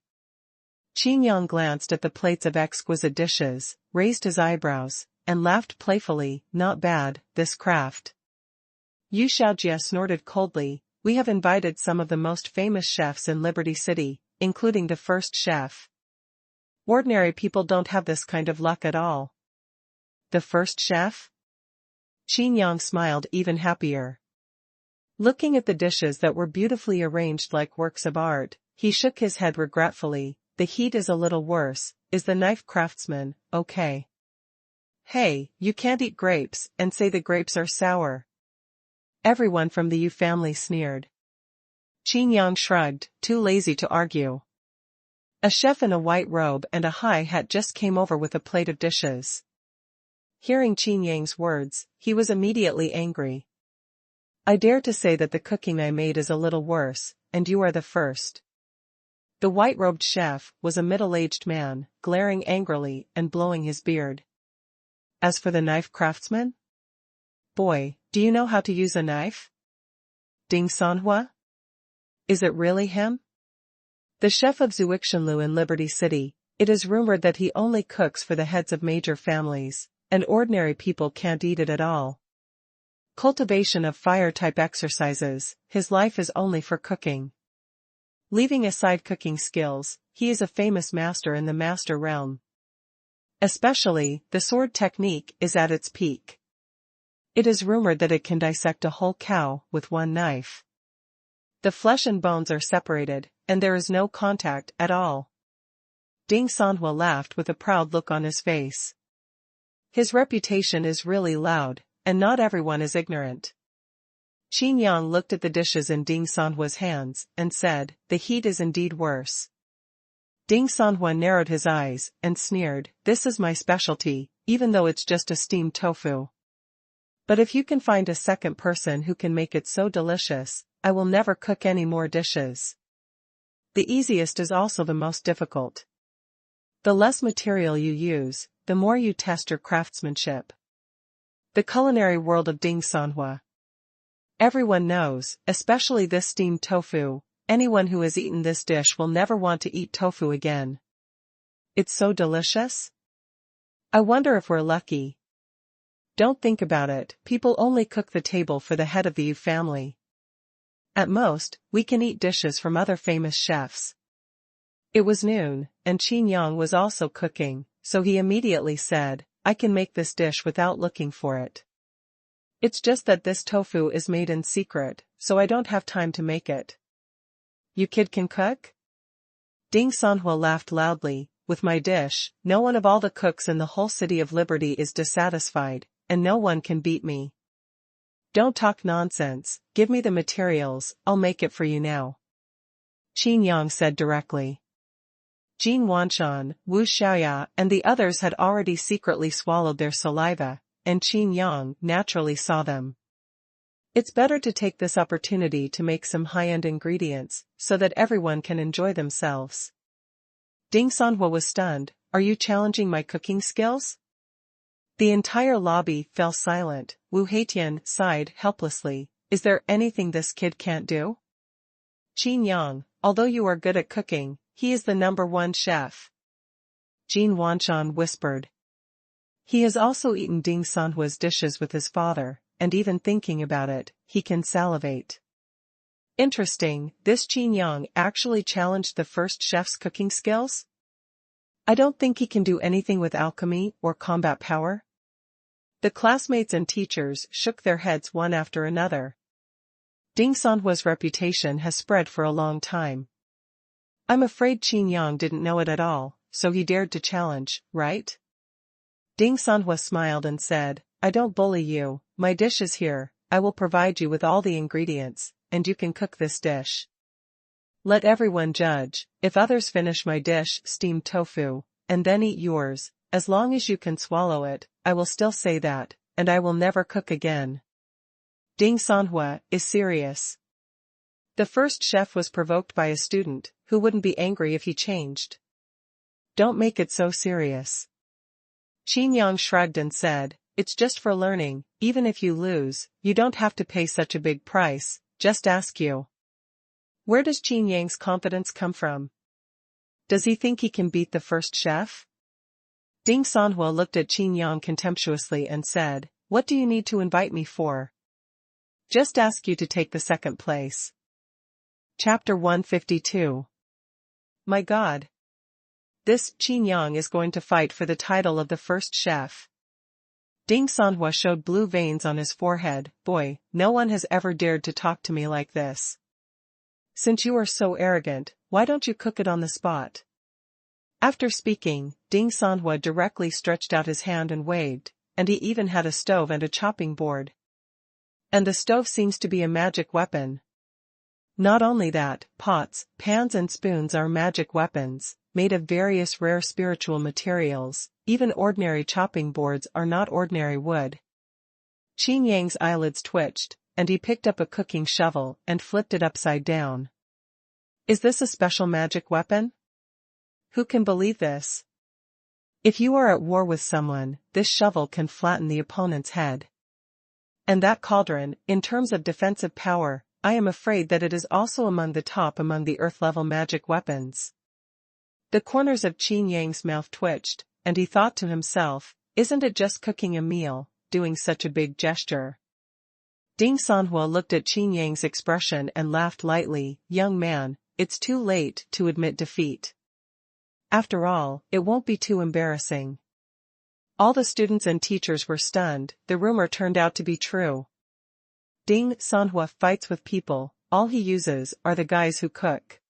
Qin Yang glanced at the plates of exquisite dishes, raised his eyebrows, and laughed playfully, not bad, this craft. Yu Xiaojia snorted coldly, we have invited some of the most famous chefs in Liberty City, including the first chef. Ordinary people don't have this kind of luck at all. The first chef? Qin Yang smiled even happier. Looking at the dishes that were beautifully arranged like works of art, he shook his head regretfully. The heat is a little worse. Is the knife craftsman okay? Hey, you can't eat grapes and say the grapes are sour. Everyone from the Yu family sneered. Qin Yang shrugged, too lazy to argue. A chef in a white robe and a high hat just came over with a plate of dishes. Hearing Qin Yang's words, he was immediately angry. I dare to say that the cooking I made is a little worse, and you are the first. The white-robed chef was a middle-aged man, glaring angrily and blowing his beard. As for the knife craftsman? Boy, do you know how to use a knife? Ding Xuanhuan? Is it really him? The chef of Zuixanlu in Liberty City. It is rumored that he only cooks for the heads of major families, and ordinary people can't eat it at all. Cultivation of fire-type exercises, his life is only for cooking. Leaving aside cooking skills, he is a famous master in the master realm. Especially, the sword technique is at its peak. It is rumored that it can dissect a whole cow with one knife. The flesh and bones are separated, and there is no contact at all. Ding Sanhua laughed with a proud look on his face. His reputation is really loud, and not everyone is ignorant. Qin Yang looked at the dishes in Ding Sanhua's hands, and said, the heat is indeed worse. Ding Sanhua narrowed his eyes, and sneered, this is my specialty, even though it's just a steamed tofu. But if you can find a second person who can make it so delicious, I will never cook any more dishes. The easiest is also the most difficult. The less material you use, the more you test your craftsmanship. The culinary world of Ding Sanhua. Everyone knows, especially this steamed tofu, anyone who has eaten this dish will never want to eat tofu again. It's so delicious. I wonder if we're lucky. Don't think about it, people only cook the table for the head of the Yu family. At most, we can eat dishes from other famous chefs. It was noon, and Qin Yang was also cooking, so he immediately said, I can make this dish without looking for it. It's just that this tofu is made in secret, so I don't have time to make it. You kid can cook? Ding Xuanhuan laughed loudly, with my dish, no one of all the cooks in the whole city of Liberty is dissatisfied, and no one can beat me. Don't talk nonsense, give me the materials, I'll make it for you now. Qin Yang said directly. Jin Wanshan, Wu Xiaoya and the others had already secretly swallowed their saliva, and Qin Yang naturally saw them. It's better to take this opportunity to make some high-end ingredients, so that everyone can enjoy themselves. Ding Xuanhuan was stunned, are you challenging my cooking skills? The entire lobby fell silent. Wu Heitian sighed helplessly, is there anything this kid can't do? Qin Yang, although you are good at cooking, he is the #1 chef. Jin Wanshan whispered. He has also eaten Ding Xuanhuan's dishes with his father, and even thinking about it, he can salivate. Interesting, this Qin Yang actually challenged the first chef's cooking skills? I don't think he can do anything with alchemy or combat power. The classmates and teachers shook their heads one after another. Ding Xuanhuan's reputation has spread for a long time. I'm afraid Qin Yang didn't know it at all, so he dared to challenge, right? Ding Xuanhuan smiled and said, I don't bully you, my dish is here, I will provide you with all the ingredients, and you can cook this dish. Let everyone judge, if others finish my dish, steamed tofu, and then eat yours, as long as you can swallow it, I will still say that, and I will never cook again. Ding Xuanhuan is serious. The first chef was provoked by a student, who wouldn't be angry if he changed. Don't make it so serious. Qin Yang shrugged and said, it's just for learning, even if you lose, you don't have to pay such a big price, just ask you. Where does Qin Yang's confidence come from? Does he think he can beat the first chef? Ding Xuanhuan looked at Qin Yang contemptuously and said, what do you need to invite me for? Just ask you to take the second place. Chapter 152. My God. This Qin Yang is going to fight for the title of the first chef. Ding Xuanhuan showed blue veins on his forehead, boy, no one has ever dared to talk to me like this. Since you are so arrogant, why don't you cook it on the spot? After speaking, Ding Xuanhuan directly stretched out his hand and waved, and he even had a stove and a chopping board. And the stove seems to be a magic weapon. Not only that, pots, pans and spoons are magic weapons, made of various rare spiritual materials, even ordinary chopping boards are not ordinary wood. Qin Yang's eyelids twitched, and he picked up a cooking shovel and flipped it upside down. Is this a special magic weapon? Who can believe this? If you are at war with someone, this shovel can flatten the opponent's head. And that cauldron, in terms of defensive power, I am afraid that it is also among the top among the earth-level magic weapons. The corners of Qin Yang's mouth twitched, and he thought to himself, isn't it just cooking a meal, doing such a big gesture? Ding Xuanhuan looked at Qin Yang's expression and laughed lightly, young man, it's too late to admit defeat. After all, it won't be too embarrassing. All the students and teachers were stunned, the rumor turned out to be true. Ding Xuanhuan fights with people, all he uses are the guys who cook.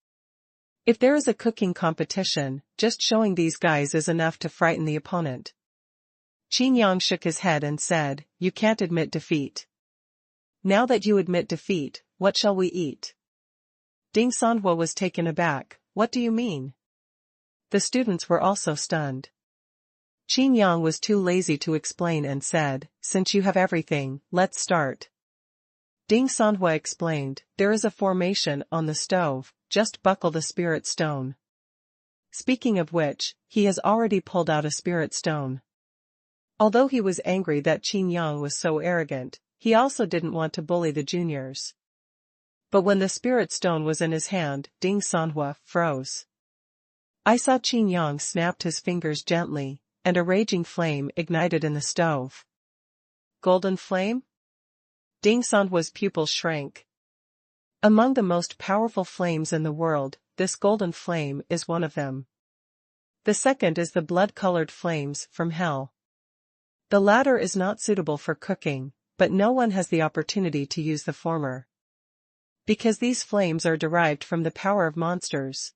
If there is a cooking competition, just showing these guys is enough to frighten the opponent. Qin Yang shook his head and said, you can't admit defeat. Now that you admit defeat, what shall we eat? Ding Xuanhuan was taken aback, what do you mean? The students were also stunned. Qin Yang was too lazy to explain and said, since you have everything, let's start. Ding Xuanhuan explained, there is a formation on the stove, just buckle the spirit stone. Speaking of which, he has already pulled out a spirit stone. Although he was angry that Qin Yang was so arrogant, he also didn't want to bully the juniors. But when the spirit stone was in his hand, Ding Xuanhuan froze. I saw Qin Yang snapped his fingers gently, and a raging flame ignited in the stove. Golden flame? Ding Xuanhuan's pupils shrank. Among the most powerful flames in the world, this golden flame is one of them. The second is the blood-colored flames from hell. The latter is not suitable for cooking, but no one has the opportunity to use the former, because these flames are derived from the power of monsters.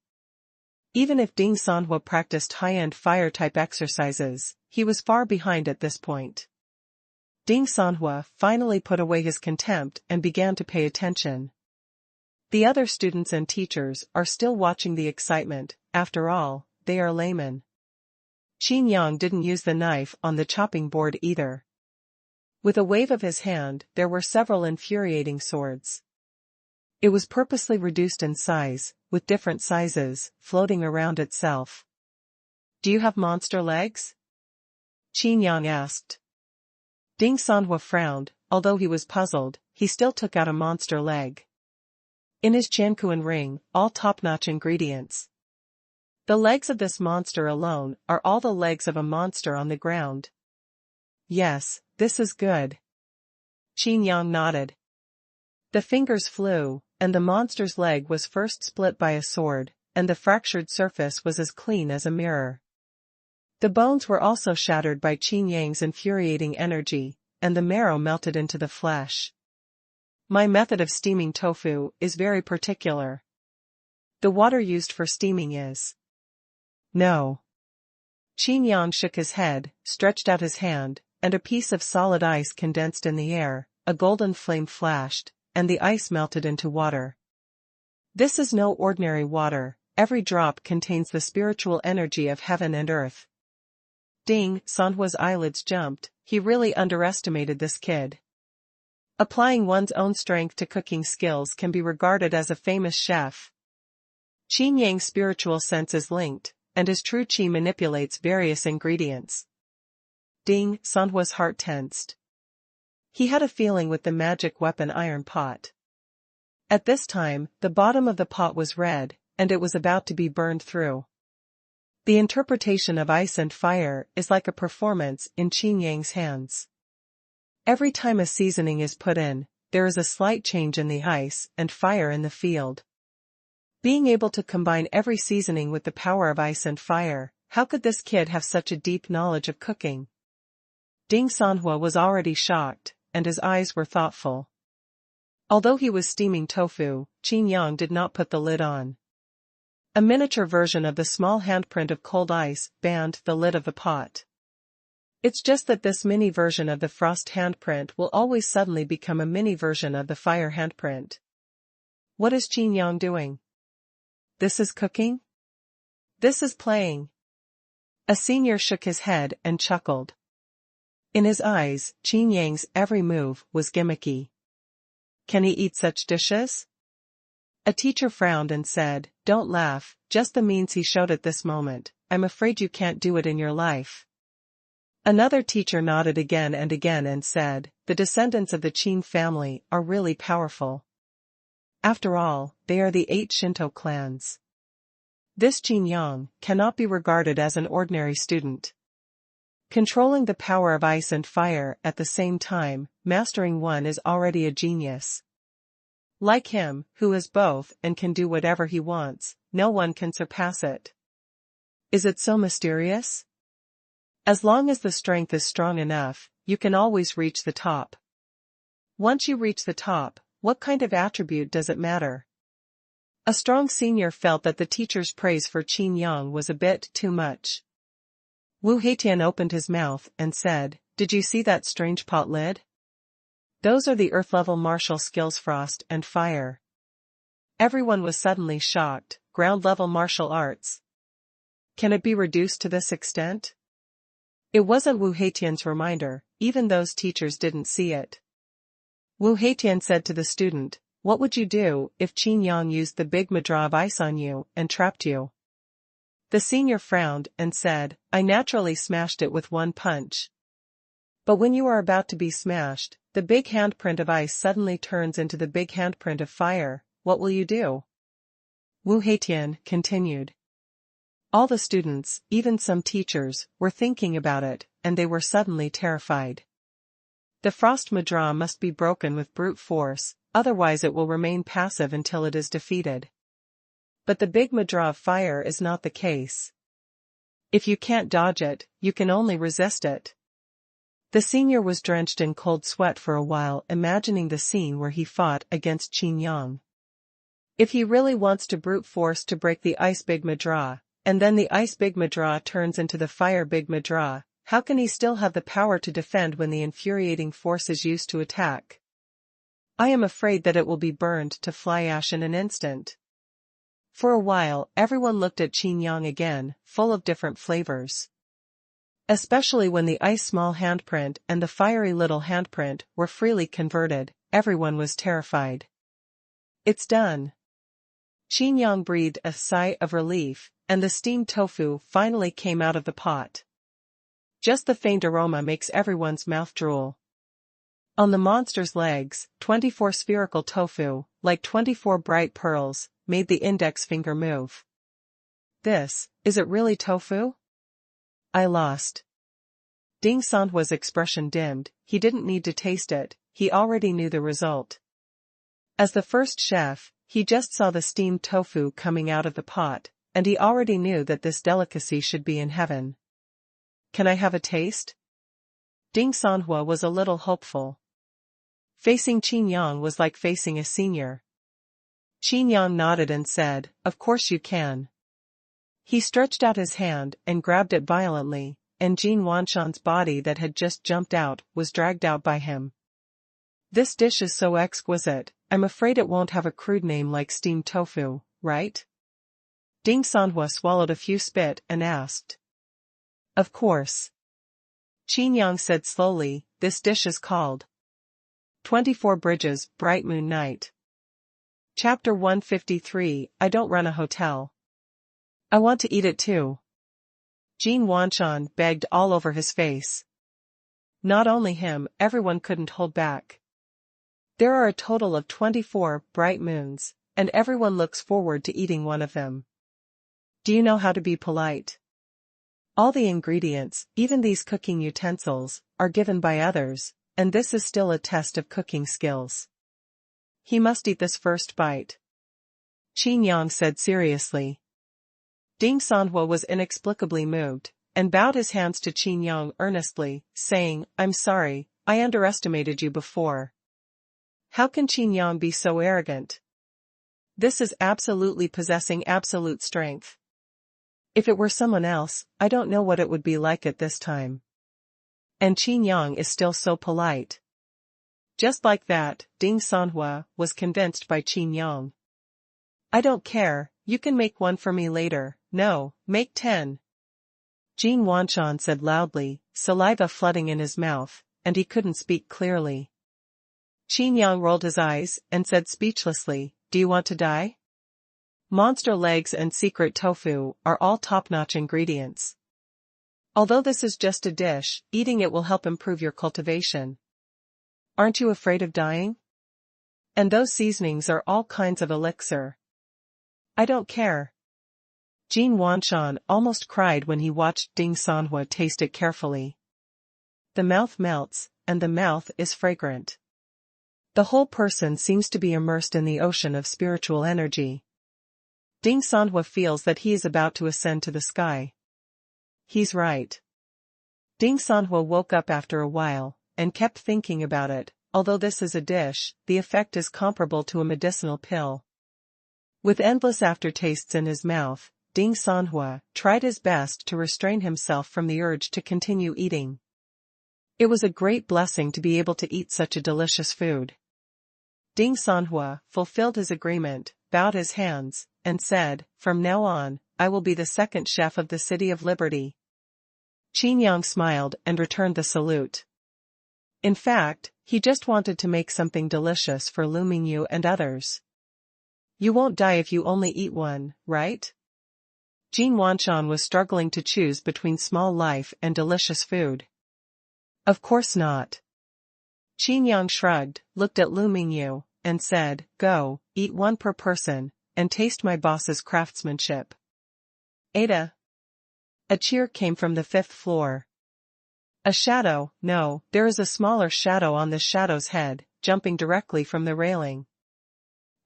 Even if Ding Xuanhuan practiced high-end fire-type exercises, he was far behind at this point. Ding Xuanhuan finally put away his contempt and began to pay attention. The other students and teachers are still watching the excitement. After all, they are laymen. Qin Yang didn't use the knife on the chopping board either. With a wave of his hand, there were several infuriating swords. It was purposely reduced in size, with different sizes, floating around itself. "Do you have monster legs?" Qin Yang asked. Ding Xuanhuan frowned. Although he was puzzled, he still took out a monster leg. In his Quanhuan ring, all top-notch ingredients. The legs of this monster alone are all the legs of a monster on the ground. "Yes, this is good." Qin Yang nodded. The fingers flew, and the monster's leg was first split by a sword, and the fractured surface was as clean as a mirror. The bones were also shattered by Qin Yang's infuriating energy, and the marrow melted into the flesh. "My method of steaming tofu is very particular. The water used for steaming is..." "No." Qin Yang shook his head, stretched out his hand, and a piece of solid ice condensed in the air, a golden flame flashed, and the ice melted into water. "This is no ordinary water, every drop contains the spiritual energy of heaven and earth." Ding Xuanhuan's eyelids jumped. He really underestimated this kid. Applying one's own strength to cooking skills can be regarded as a famous chef. Qin Yang's spiritual sense is linked, and his true qi manipulates various ingredients. Ding Xuanhuan's heart tensed. He had a feeling with the magic weapon iron pot. At this time, the bottom of the pot was red, and it was about to be burned through. The interpretation of ice and fire is like a performance in Qin Yang's hands. Every time a seasoning is put in, there is a slight change in the ice and fire in the field. Being able to combine every seasoning with the power of ice and fire, how could this kid have such a deep knowledge of cooking? Ding Xuanhuan was already shocked, and his eyes were thoughtful. Although he was steaming tofu, Qin Yang did not put the lid on. A miniature version of the small handprint of cold ice banned the lid of the pot. It's just that this mini version of the frost handprint will always suddenly become a mini version of the fire handprint. What is Qin Yang doing? This is cooking? This is playing. A senior shook his head and chuckled. In his eyes, Qin Yang's every move was gimmicky. Can he eat such dishes? A teacher frowned and said, "Don't laugh, just the means he showed at this moment. I'm afraid you can't do it in your life." Another teacher nodded again and said, "The descendants of the Qin family are really powerful. After all, they are the 8 Shinto clans. This Qin Yang cannot be regarded as an ordinary student. Controlling the power of ice and fire at the same time, mastering one is already a genius. Like him, who is both and can do whatever he wants, no one can surpass it. Is it so mysterious? As long as the strength is strong enough, you can always reach the top. Once you reach the top, what kind of attribute does it matter?" A strong senior felt that the teacher's praise for Qin Yang was a bit too much. Wu Heitian opened his mouth and said, "Did you see that strange pot lid? Those are the earth-level martial skills frost and fire." Everyone was suddenly shocked. Ground-level martial arts. Can it be reduced to this extent? It wasn't Wu Heitian's reminder, even those teachers didn't see it. Wu Heitian said to the student, "What would you do if Qin Yang used the big madra of ice on you and trapped you?" The senior frowned and said, "I naturally smashed it with one punch." But when you are about to be smashed, the big handprint of ice suddenly turns into the big handprint of fire. What will you do? Wu Heitian continued. All the students, even some teachers, were thinking about it, and they were suddenly terrified. The frost madra must be broken with brute force, otherwise it will remain passive until it is defeated. But the big Madra of fire is not the case. If you can't dodge it, you can only resist it. The senior was drenched in cold sweat for a while, imagining the scene where he fought against Qin Yang. If he really wants to brute force to break the ice big Madra, and then the ice big Madra turns into the fire big Madra, how can he still have the power to defend when the infuriating force is used to attack? I am afraid that it will be burned to fly ash in an instant. For a while, everyone looked at Qin Yang again, full of different flavors. Especially when the ice small handprint and the fiery little handprint were freely converted, everyone was terrified. It's done. Qin Yang breathed a sigh of relief, and the steamed tofu finally came out of the pot. Just the faint aroma makes everyone's mouth drool. On the monster's legs, 24 spherical tofu, like 24 bright pearls, made the index finger move. Is it really tofu? I lost. Ding Xuanhua's expression dimmed. He didn't need to taste it, he already knew the result. As the first chef, he just saw the steamed tofu coming out of the pot, and he already knew that this delicacy should be in heaven. Can I have a taste? Ding Xuanhua was a little hopeful. Facing Qin Yang was like facing a senior. Qin Yang nodded and said, "Of course you can." He stretched out his hand and grabbed it violently, and Jin Wanshan's body that had just jumped out was dragged out by him. This dish is so exquisite, I'm afraid it won't have a crude name like steamed tofu, right? Ding Xuanhua swallowed a few spit and asked. Of course. Qin Yang said slowly, this dish is called 24 Bridges, Bright Moon Night. Chapter 153, I don't run a hotel. I want to eat it too. Jin Wanshan begged all over his face. Not only him, everyone couldn't hold back. There are a total of 24 bright moons, and everyone looks forward to eating one of them. Do you know how to be polite? All the ingredients, even these cooking utensils, are given by others, and this is still a test of cooking skills. He must eat this first bite. Qin Yang said seriously. Ding Xuanhua was inexplicably moved, and bowed his hands to Qin Yang earnestly, saying, I'm sorry, I underestimated you before. How can Qin Yang be so arrogant? This is absolutely possessing absolute strength. If it were someone else, I don't know what it would be like at this time. And Qin Yang is still so polite. Just like that, Ding Xuanhua was convinced by Qin Yang. I don't care, you can make one for me later, no, make 10. Jin Wanshan said loudly, saliva flooding in his mouth, and he couldn't speak clearly. Qin Yang rolled his eyes and said speechlessly, do you want to die? Monster legs and secret tofu are all top-notch ingredients. Although this is just a dish, eating it will help improve your cultivation. Aren't you afraid of dying? And those seasonings are all kinds of elixir. I don't care. Jin Wanshan almost cried when he watched Ding Xuanhua taste it carefully. The mouth melts, and the mouth is fragrant. The whole person seems to be immersed in the ocean of spiritual energy. Ding Xuanhua feels that he is about to ascend to the sky. He's right. Ding Xuanhua woke up after a while, and kept thinking about it. Although this is a dish, the effect is comparable to a medicinal pill. With endless aftertastes in his mouth, Ding Xuanhua tried his best to restrain himself from the urge to continue eating. It was a great blessing to be able to eat such a delicious food. Ding Xuanhua fulfilled his agreement, bowed his hands, and said, from now on, I will be the second chef of the City of Liberty. Qin Yang smiled and returned the salute. In fact, he just wanted to make something delicious for Lu Mingyu and others. You won't die if you only eat one, right? Jin Wanshan was struggling to choose between small life and delicious food. Of course not. Qin Yang shrugged, looked at Lu Mingyu, and said, go, eat one per person, and taste my boss's craftsmanship. Ada. A cheer came from the 5th floor. A shadow, no, there is a smaller shadow on this shadow's head, jumping directly from the railing.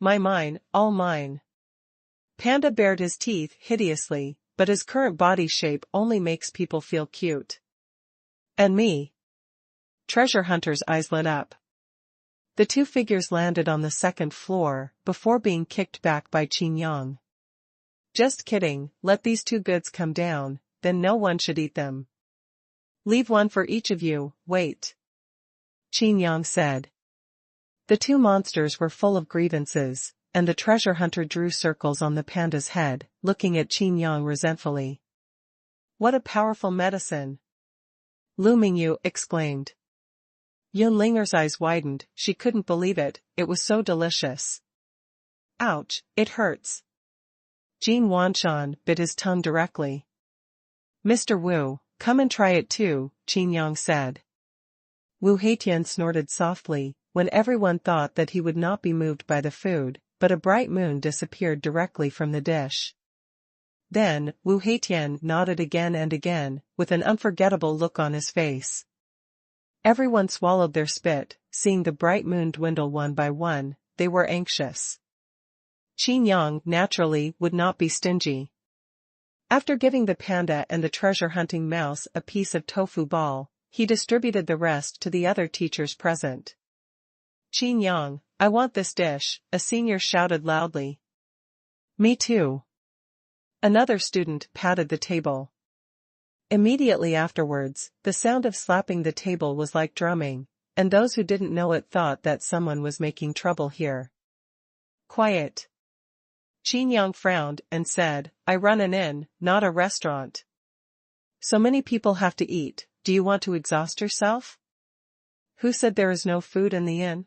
Mine, all mine. Panda bared his teeth hideously, but his current body shape only makes people feel cute. And me? Treasure Hunter's eyes lit up. The two figures landed on the second floor, before being kicked back by Qin Yang. Just kidding, let these two goods come down, then no one should eat them. Leave one for each of you, wait. Qin Yang said. The two monsters were full of grievances, and the treasure hunter drew circles on the panda's head, looking at Qin Yang resentfully. What a powerful medicine! Lu Mingyu exclaimed. Yin Linger's eyes widened, she couldn't believe it, it was so delicious. Ouch, it hurts. Jin Wanshan bit his tongue directly. Mr. Wu, come and try it too, Qin Yang said. Wu Heitian snorted softly, when everyone thought that he would not be moved by the food, but a bright moon disappeared directly from the dish. Then, Wu Heitian nodded again and again, with an unforgettable look on his face. Everyone swallowed their spit, seeing the bright moon dwindle one by one, they were anxious. Qin Yang, naturally, would not be stingy. After giving the panda and the treasure-hunting mouse a piece of tofu ball, he distributed the rest to the other teachers present. Qin Yang, I want this dish, a senior shouted loudly. Me too. Another student patted the table. Immediately afterwards, the sound of slapping the table was like drumming, and those who didn't know it thought that someone was making trouble here. Quiet. Qin Yang frowned and said, I run an inn, not a restaurant. So many people have to eat, do you want to exhaust yourself? Who said there is no food in the inn?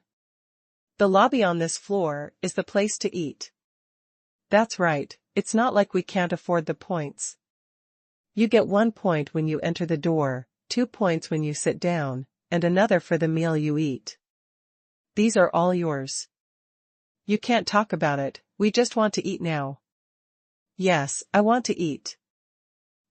The lobby on this floor is the place to eat. That's right, it's not like we can't afford the points. You get 1 point when you enter the door, 2 points when you sit down, and another for the meal you eat. These are all yours. You can't talk about it, we just want to eat now. Yes, I want to eat.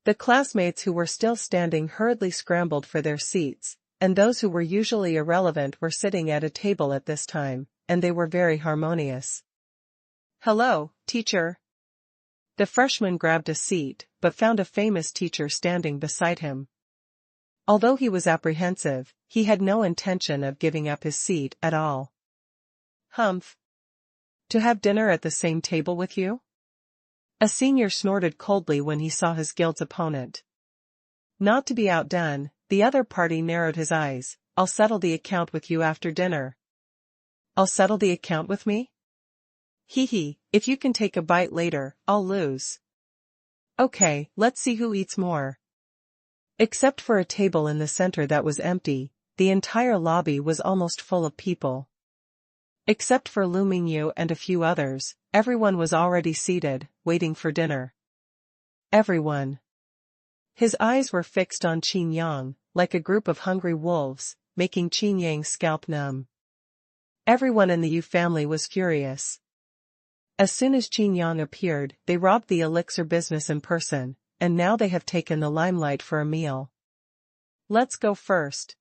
The classmates who were still standing hurriedly scrambled for their seats, and those who were usually irrelevant were sitting at a table at this time, and they were very harmonious. Hello, teacher. The freshman grabbed a seat, but found a famous teacher standing beside him. Although he was apprehensive, he had no intention of giving up his seat at all. Humph. To have dinner at the same table with you? A senior snorted coldly when he saw his guild's opponent. Not to be outdone, the other party narrowed his eyes. I'll settle the account with you after dinner. I'll settle the account with me? Hee, if you can take a bite later, I'll lose. Okay, let's see who eats more. Except for a table in the center that was empty, the entire lobby was almost full of people. Except for Lu Mingyu and a few others, everyone was already seated, waiting for dinner. Everyone. His eyes were fixed on Qin Yang, like a group of hungry wolves, making Qin Yang's scalp numb. Everyone in the Yu family was furious. As soon as Qin Yang appeared, they robbed the elixir business in person, and now they have taken the limelight for a meal. Let's go first.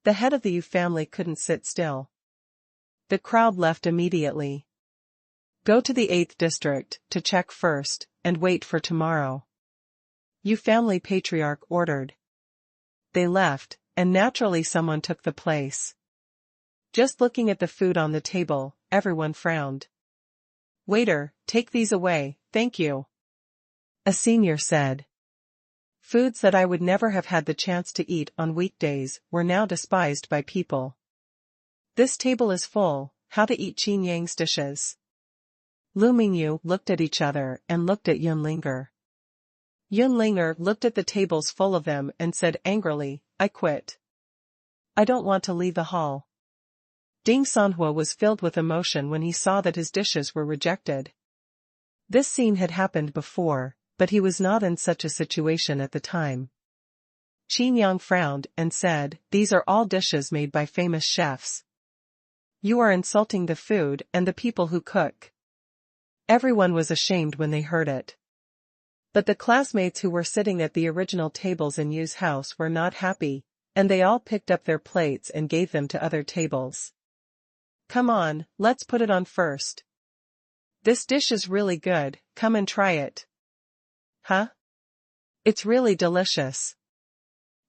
The head of the Yu family couldn't sit still. The crowd left immediately. Go to the 8th district to check first, and wait for tomorrow. Yu family patriarch ordered. They left, and naturally someone took the place. Just looking at the food on the table, everyone frowned. Waiter, take these away, thank you. A senior said. Foods that I would never have had the chance to eat on weekdays were now despised by people. This table is full, how to eat Qin Yang's dishes. Lu Mingyu looked at each other and looked at Yin Linger. Yin Linger looked at the tables full of them and said angrily, I quit. I don't want to leave the hall. Ding Xuanhuan was filled with emotion when he saw that his dishes were rejected. This scene had happened before, but he was not in such a situation at the time. Qin Yang frowned and said, these are all dishes made by famous chefs. You are insulting the food and the people who cook. Everyone was ashamed when they heard it. But the classmates who were sitting at the original tables in Yu's house were not happy, and they all picked up their plates and gave them to other tables. Come on, let's put it on first. This dish is really good, come and try it. Huh? It's really delicious.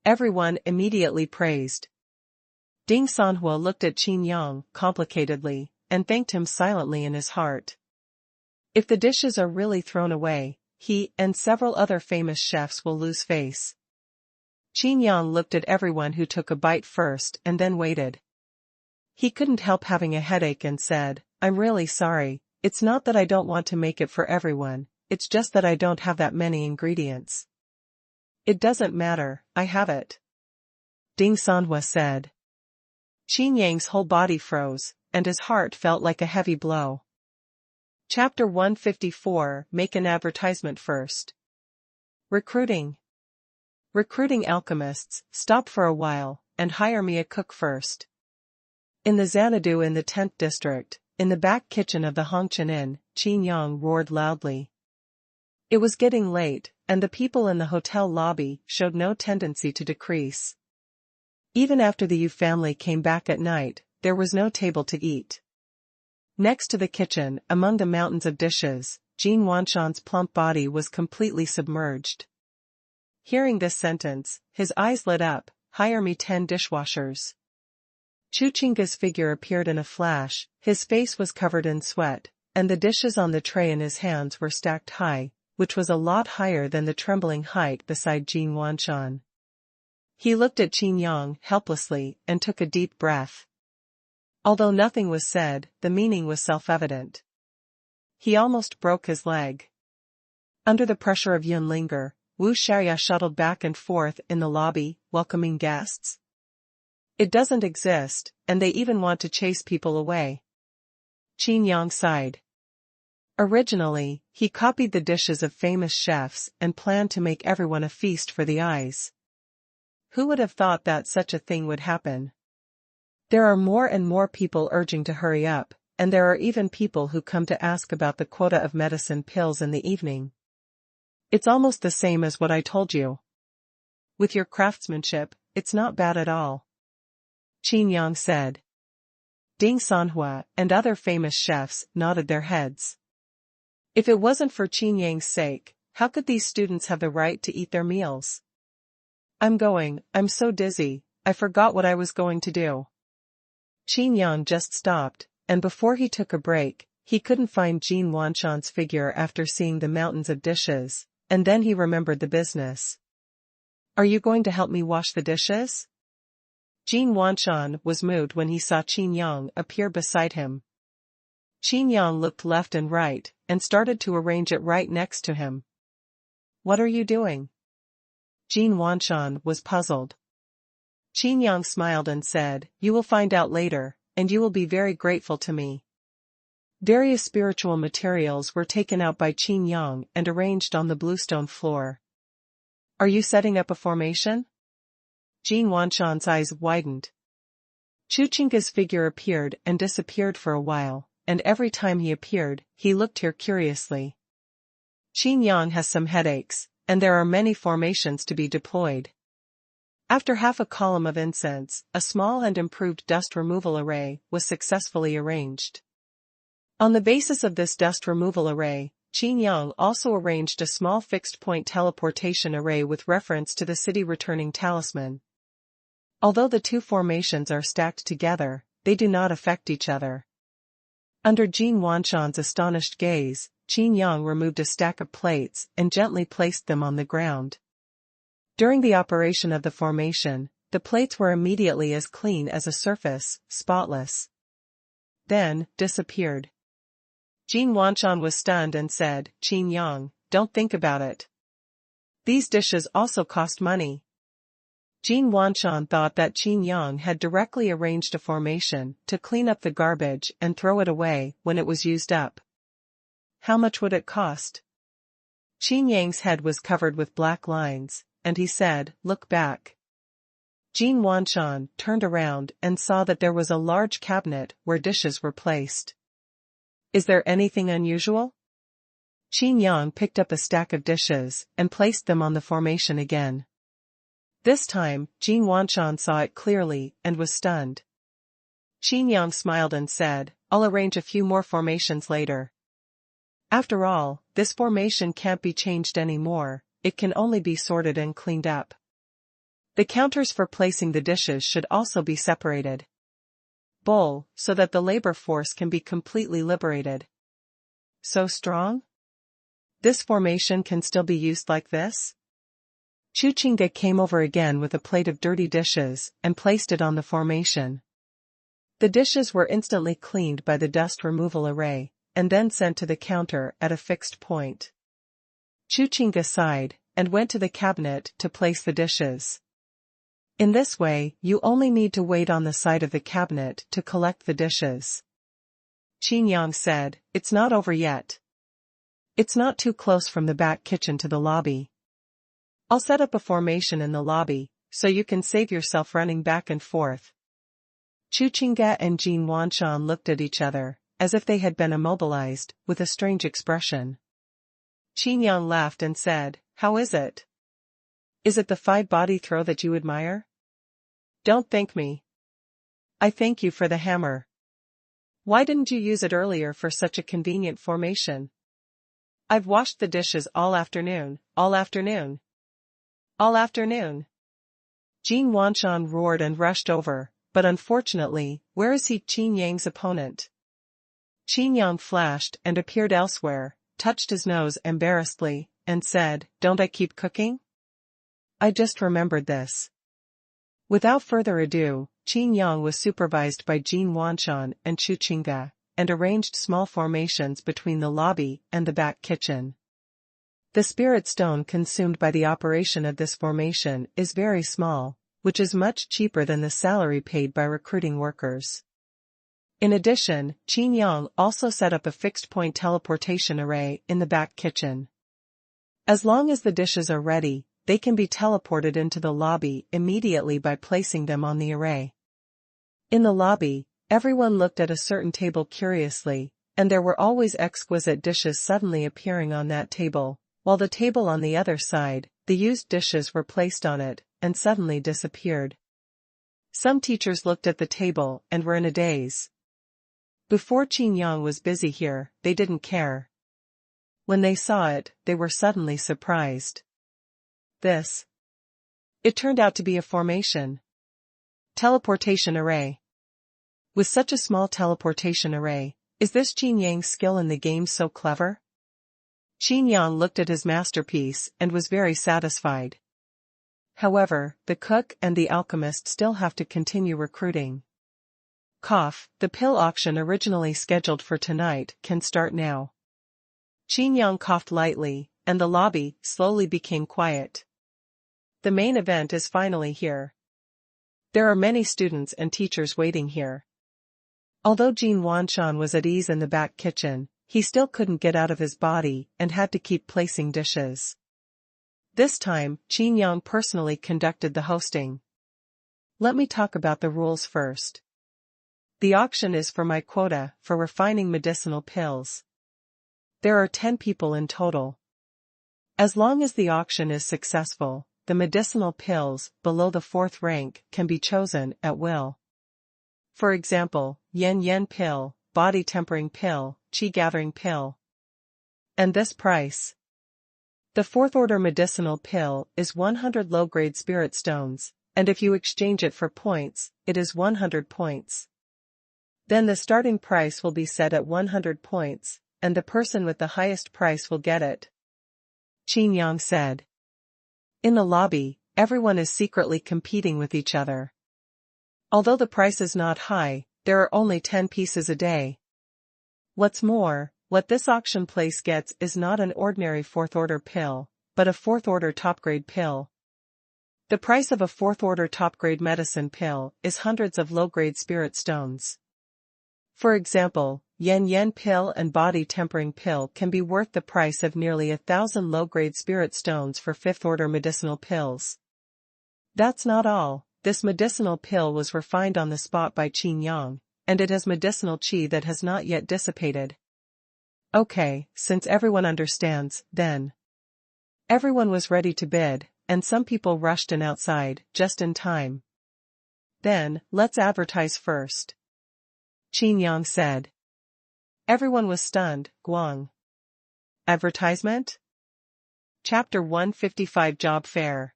Everyone immediately praised. Ding Xuanhuan looked at Qin Yang complicatedly, and thanked him silently in his heart. If the dishes are really thrown away, he and several other famous chefs will lose face. Qin Yang looked at everyone who took a bite first and then waited. He couldn't help having a headache and said, I'm really sorry, it's not that I don't want to make it for everyone, it's just that I don't have that many ingredients. It doesn't matter, I have it. Ding Xuanhuan said. Qin Yang's whole body froze, and his heart felt like a heavy blow. Chapter 154, Make an advertisement first. Recruiting. Recruiting alchemists, stop for a while, and hire me a cook first. In the Xanadu in the 10th district, in the back kitchen of the Hongqian Inn, Qin Yang roared loudly. It was getting late, and the people in the hotel lobby showed no tendency to decrease. Even after the Yu family came back at night, there was no table to eat. Next to the kitchen, among the mountains of dishes, Jin Wanshan's plump body was completely submerged. Hearing this sentence, his eyes lit up, hire me 10 dishwashers. Chu Chinga's figure appeared in a flash, his face was covered in sweat, and the dishes on the tray in his hands were stacked high, which was a lot higher than the trembling height beside Jin Wanshan. He looked at Qin Yang helplessly and took a deep breath. Although nothing was said, the meaning was self-evident. He almost broke his leg. Under the pressure of Yin Linger, Wu Xiaoya shuttled back and forth in the lobby, welcoming guests. It doesn't exist, and they even want to chase people away. Qin Yang sighed. Originally, he copied the dishes of famous chefs and planned to make everyone a feast for the eyes. Who would have thought that such a thing would happen? There are more and more people urging to hurry up, and there are even people who come to ask about the quota of medicine pills in the evening. It's almost the same as what I told you. With your craftsmanship, it's not bad at all. Qin Yang said. Ding Xuanhuan and other famous chefs nodded their heads. If it wasn't for Qin Yang's sake, how could these students have the right to eat their meals? I'm so dizzy, I forgot what I was going to do. Qin Yang just stopped, and before he took a break, he couldn't find Jin Wanshan's figure after seeing the mountains of dishes, and then he remembered the business. Are you going to help me wash the dishes? Jin Wanshan was moved when he saw Qin Yang appear beside him. Qin Yang looked left and right, and started to arrange it right next to him. What are you doing? Jin Wanshan was puzzled. Qin Yang smiled and said, you will find out later, and you will be very grateful to me. Various spiritual materials were taken out by Qin Yang and arranged on the bluestone floor. Are you setting up a formation? Jin Wanshan's eyes widened. Chu Chinga's figure appeared and disappeared for a while, and every time he appeared, he looked here curiously. Qin Yang has some headaches, and there are many formations to be deployed. After half a column of incense, a small and improved dust removal array was successfully arranged. On the basis of this dust removal array, Qin Yang also arranged a small fixed-point teleportation array with reference to the city returning talisman. Although the two formations are stacked together, they do not affect each other. Under Jin Wanshan's astonished gaze, Qin Yang removed a stack of plates and gently placed them on the ground. During the operation of the formation, the plates were immediately as clean as a surface, spotless. Then, disappeared. Jin Wanshan was stunned and said, Qin Yang, don't think about it. These dishes also cost money. Jin Wanshan thought that Qin Yang had directly arranged a formation to clean up the garbage and throw it away when it was used up. How much would it cost? Qin Yang's head was covered with black lines, and he said, look back. Jin Wanshan turned around and saw that there was a large cabinet where dishes were placed. Is there anything unusual? Qin Yang picked up a stack of dishes and placed them on the formation again. This time, Jin Wanshan saw it clearly and was stunned. Qin Yang smiled and said, I'll arrange a few more formations later. After all, this formation can't be changed anymore, it can only be sorted and cleaned up. The counters for placing the dishes should also be separated. Bowl, so that the labor force can be completely liberated. So strong? This formation can still be used like this? Xuanhuan came over again with a plate of dirty dishes and placed it on the formation. The dishes were instantly cleaned by the dust removal array, and then sent to the counter at a fixed point. Xuanhuan sighed, and went to the cabinet to place the dishes. In this way, you only need to wait on the side of the cabinet to collect the dishes. Qin Yang said, "It's not over yet. It's not too close from the back kitchen to the lobby. I'll set up a formation in the lobby, so you can save yourself running back and forth." Xuanhuan and Xuanhuan looked at each other, as if they had been immobilized, with a strange expression. Qin Yang laughed and said, "How is it? Is it the 5-body throw that you admire? Don't thank me. I thank you for the hammer. Why didn't you use it earlier for such a convenient formation? I've washed the dishes all afternoon, all afternoon. All afternoon." Xuanhuan roared and rushed over, but unfortunately, where is he? Qin Yang's opponent? Qin Yang flashed and appeared elsewhere, touched his nose embarrassedly, and said, "Don't I keep cooking? I just remembered this." Without further ado, Qin Yang was supervised by Xuanhuan and Xuanhuan, and arranged small formations between the lobby and the back kitchen. The spirit stone consumed by the operation of this formation is very small, which is much cheaper than the salary paid by recruiting workers. In addition, Qin Yang also set up a fixed-point teleportation array in the back kitchen. As long as the dishes are ready, they can be teleported into the lobby immediately by placing them on the array. In the lobby, everyone looked at a certain table curiously, and there were always exquisite dishes suddenly appearing on that table, while the table on the other side, the used dishes were placed on it, and suddenly disappeared. Some teachers looked at the table and were in a daze. Before Qin Yang was busy here, they didn't care. When they saw it, they were suddenly surprised. It turned out to be a formation. Teleportation array. With such a small teleportation array, is this Qin Yang's skill in the game so clever? Qin Yang looked at his masterpiece and was very satisfied. However, the cook and the alchemist still have to continue recruiting. The pill auction originally scheduled for tonight can start now. Qin Yang coughed lightly, and the lobby slowly became quiet. The main event is finally here. There are many students and teachers waiting here. Although Xuanhuan was at ease in the back kitchen, he still couldn't get out of his body and had to keep placing dishes. This time, Qin Yang personally conducted the hosting. Let me talk about the rules first. The auction is for my quota for refining medicinal pills. There are 10 people in total. As long as the auction is successful, the medicinal pills below the 4th rank can be chosen at will. For example, Yin pill, body tempering pill, qi gathering pill. And this price. The 4th order medicinal pill is 100 low-grade spirit stones, and if you exchange it for points, it is 100 points. Then the starting price will be set at 100 points, and the person with the highest price will get it. Qin Yang said. In the lobby, everyone is secretly competing with each other. Although the price is not high, there are only 10 pieces a day. What's more, what this auction place gets is not an ordinary 4th order pill, but a 4th order top-grade pill. The price of a 4th order top-grade medicine pill is hundreds of low-grade spirit stones. For example, Yin pill and body tempering pill can be worth the price of nearly 1,000 low-grade spirit stones for 5th order medicinal pills. That's not all. This medicinal pill was refined on the spot by Qin Yang, and it has medicinal qi that has not yet dissipated. Okay, since everyone understands, then. Everyone was ready to bid, and some people rushed in outside, just in time. Then, let's advertise first. Qin Yang said. Everyone was stunned. Guang. Advertisement? Chapter 155 Job Fair.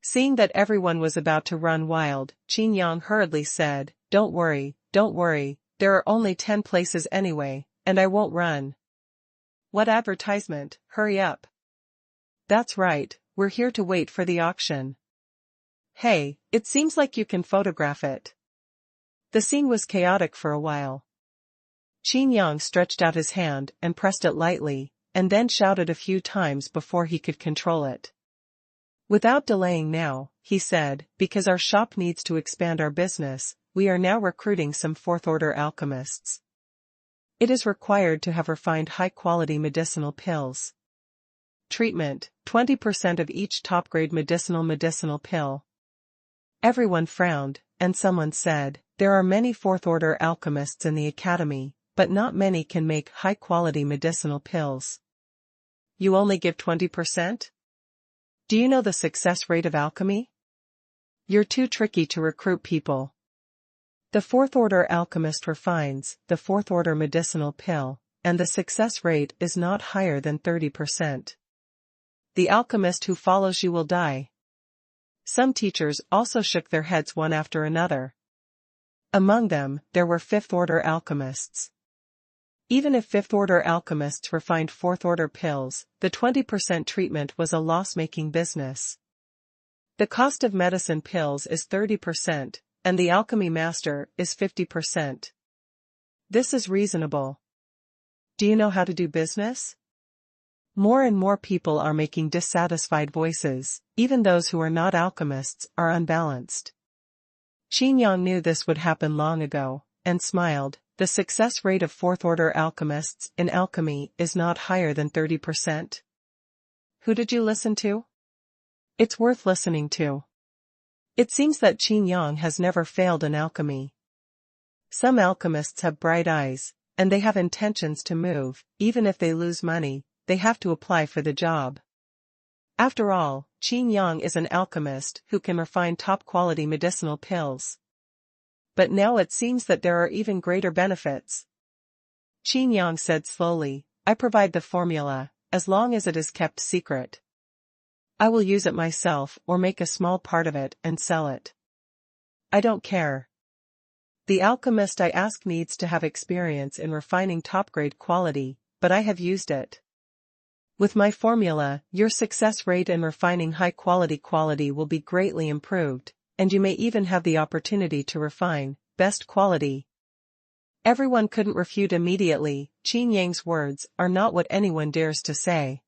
Seeing that everyone was about to run wild, Qin Yang hurriedly said, don't worry, there are only 10 places anyway, and I won't run. What advertisement? Hurry up. That's right, we're here to wait for the auction. Hey, it seems like you can photograph it. The scene was chaotic for a while. Qin Yang stretched out his hand and pressed it lightly, and then shouted a few times before he could control it. Without delaying now, he said, because our shop needs to expand our business, we are now recruiting some fourth-order alchemists. It is required to have refined high-quality medicinal pills. Treatment, 20% of each top-grade medicinal pill. Everyone frowned, and someone said, there are many fourth-order alchemists in the academy, but not many can make high-quality medicinal pills. You only give 20%? Do you know the success rate of alchemy? You're too tricky to recruit people. The fourth-order alchemist refines the fourth-order medicinal pill, and the success rate is not higher than 30%. The alchemist who follows you will die. Some teachers also shook their heads one after another. Among them, there were fifth-order alchemists. Even if fifth-order alchemists refined fourth-order pills, the 20% treatment was a loss-making business. The cost of medicine pills is 30%, and the alchemy master is 50%. This is reasonable. Do you know how to do business? More and more people are making dissatisfied voices, even those who are not alchemists are unbalanced. Qin Yang knew this would happen long ago, and smiled. The success rate of fourth-order alchemists in alchemy is not higher than 30%. Who did you listen to? It's worth listening to. It seems that Qin Yang has never failed in alchemy. Some alchemists have bright eyes, and they have intentions to move. Even if they lose money, they have to apply for the job. After all, Qin Yang is an alchemist who can refine top-quality medicinal pills. But now it seems that there are even greater benefits. Qin Yang said slowly, I provide the formula, as long as it is kept secret. I will use it myself or make a small part of it and sell it. I don't care. The alchemist I ask needs to have experience in refining top-grade quality, but I have used it. With my formula, your success rate in refining high-quality will be greatly improved, and you may even have the opportunity to refine best quality. Everyone couldn't refute immediately. Qin Yang's words are not what anyone dares to say.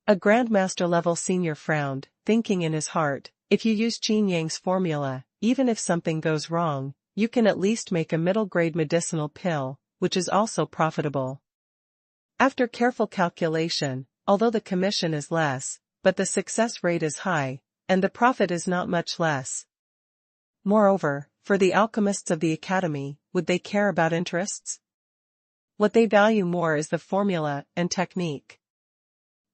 A Grandmaster-level senior frowned, thinking in his heart, if you use Qin Yang's formula, even if something goes wrong, you can at least make a middle-grade medicinal pill, which is also profitable. After careful calculation, although the commission is less, but the success rate is high, and the profit is not much less. Moreover, for the alchemists of the academy, would they care about interests? What they value more is the formula and technique.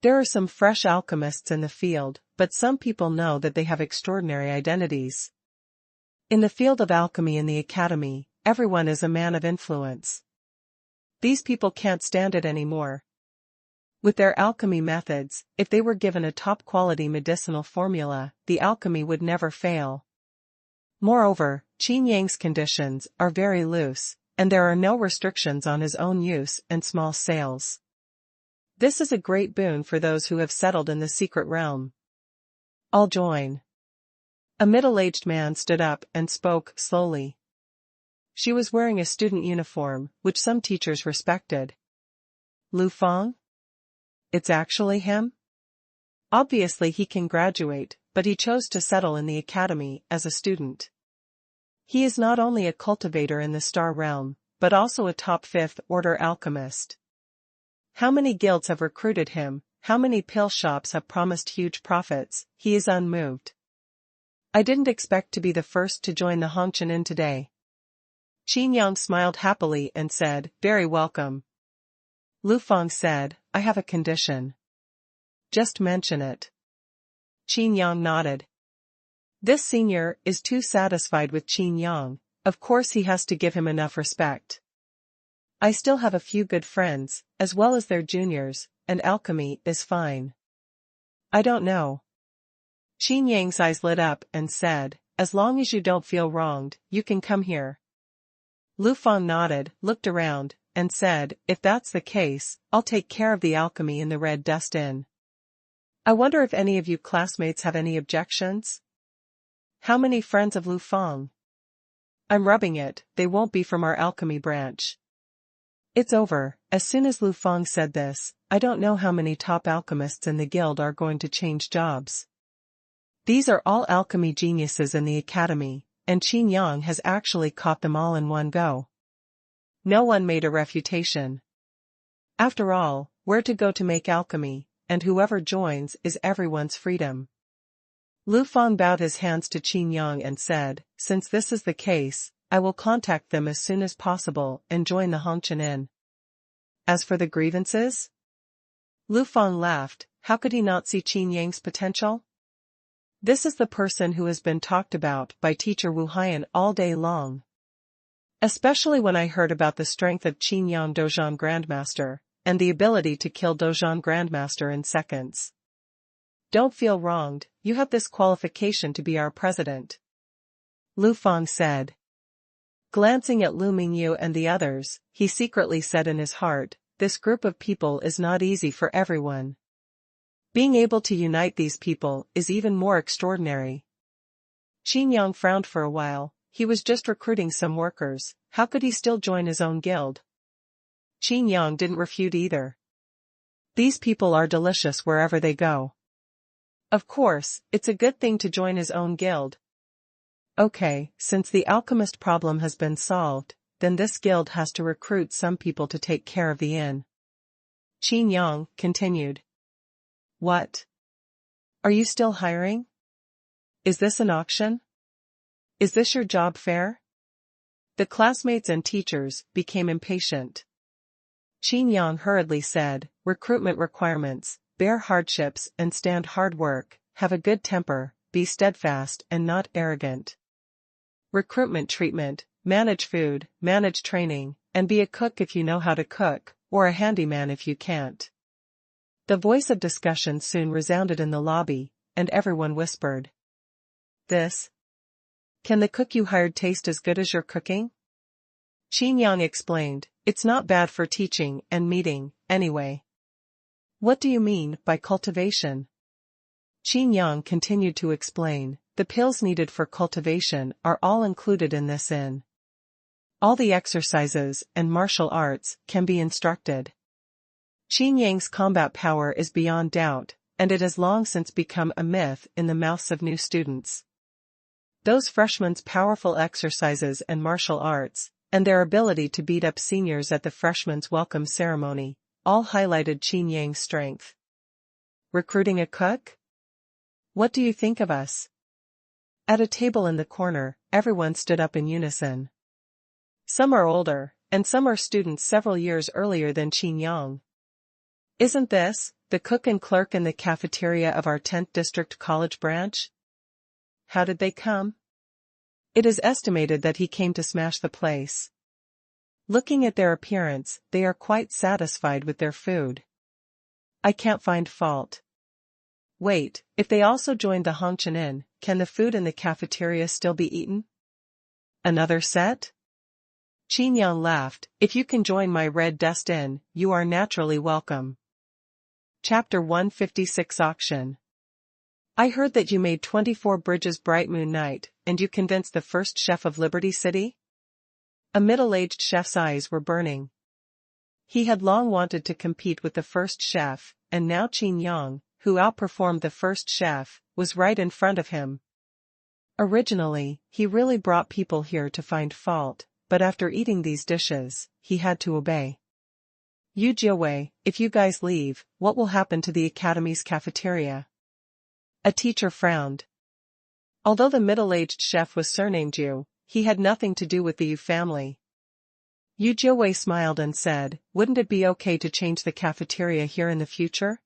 There are some fresh alchemists in the field, but some people know that they have extraordinary identities. In the field of alchemy in the academy, everyone is a man of influence. These people can't stand it anymore. With their alchemy methods, if they were given a top-quality medicinal formula, the alchemy would never fail. Moreover, Qin Yang's conditions are very loose, and there are no restrictions on his own use and small sales. This is a great boon for those who have settled in the secret realm. I'll join. A middle-aged man stood up and spoke slowly. She was wearing a student uniform, which some teachers respected. Lu Feng? It's actually him? Obviously he can graduate, but he chose to settle in the academy as a student. He is not only a cultivator in the star realm, but also a top fifth-order alchemist. How many guilds have recruited him, how many pill shops have promised huge profits, he is unmoved. I didn't expect to be the first to join the Hongqian Inn today. Qin Yang smiled happily and said, very welcome. Lu Feng said, I have a condition. Just mention it. Qin Yang nodded. This senior is too satisfied with Qin Yang, of course he has to give him enough respect. I still have a few good friends, as well as their juniors, and alchemy is fine. I don't know. Qin Yang's eyes lit up and said, as long as you don't feel wronged, you can come here. Lu Feng nodded, looked around, and said, if that's the case, I'll take care of the alchemy in the Red Dust Inn. I wonder if any of you classmates have any objections? How many friends of Lu Feng? I'm rubbing it, they won't be from our alchemy branch. It's over. As soon as Lu Feng said this, I don't know how many top alchemists in the guild are going to change jobs. These are all alchemy geniuses in the academy, and Qin Yang has actually caught them all in one go. No one made a refutation. After all, where to go to make alchemy, and whoever joins is everyone's freedom. Lu Feng bowed his hands to Qin Yang and said, since this is the case, I will contact them as soon as possible and join the Hongqian Inn. As for the grievances? Lu Feng laughed. How could he not see Qin Yang's potential? This is the person who has been talked about by teacher Wu Haiyan all day long. Especially when I heard about the strength of Qin Yang Dozhan Grandmaster, and the ability to kill Dozhan Grandmaster in seconds. Don't feel wronged, you have this qualification to be our president. Lu Feng said. Glancing at Lu Mingyu and the others, he secretly said in his heart, this group of people is not easy for everyone. Being able to unite these people is even more extraordinary. Qin Yang frowned for a while, he was just recruiting some workers, how could he still join his own guild? Qin Yang didn't refute either. These people are delicious wherever they go. Of course, it's a good thing to join his own guild. Okay, since the alchemist problem has been solved, then this guild has to recruit some people to take care of the inn. Qin Yang continued. What? Are you still hiring? Is this an auction? Is this your job fair? The classmates and teachers became impatient. Qin Yang hurriedly said, recruitment requirements, bear hardships and stand hard work, have a good temper, be steadfast and not arrogant. Recruitment treatment, manage food, manage training, and be a cook if you know how to cook, or a handyman if you can't. The voice of discussion soon resounded in the lobby, and everyone whispered. This? Can the cook you hired taste as good as your cooking? Qin Yang explained, it's not bad for teaching and meeting, anyway. What do you mean by cultivation? Qin Yang continued to explain, the pills needed for cultivation are all included in this inn. All the exercises and martial arts can be instructed. Qin Yang's combat power is beyond doubt, and it has long since become a myth in the mouths of new students. Those freshmen's powerful exercises and martial arts, and their ability to beat up seniors at the freshmen's welcome ceremony, all highlighted Qin Yang's strength. Recruiting a cook? What do you think of us? At a table in the corner, everyone stood up in unison. Some are older, and some are students several years earlier than Qin Yang. Isn't this the cook and clerk in the cafeteria of our 10th District College branch? How did they come? It is estimated that he came to smash the place. Looking at their appearance, they are quite satisfied with their food. I can't find fault. Wait, if they also joined the Hongqian Inn, can the food in the cafeteria still be eaten? Another set? Qin Yang laughed, if you can join my Red Dust Inn, you are naturally welcome. Chapter 156 Auction. I heard that you made 24 bridges Bright Moon Night, and you convinced the first chef of Liberty City? A middle-aged chef's eyes were burning. He had long wanted to compete with the first chef, and now Qin Yang, who outperformed the first chef, was right in front of him. Originally, he really brought people here to find fault, but after eating these dishes, he had to obey. Yu Jiawei, if you guys leave, what will happen to the academy's cafeteria? A teacher frowned. Although the middle-aged chef was surnamed Yu, he had nothing to do with the Yu family. Yu Jiawei smiled and said, wouldn't it be okay to change the cafeteria here in the future?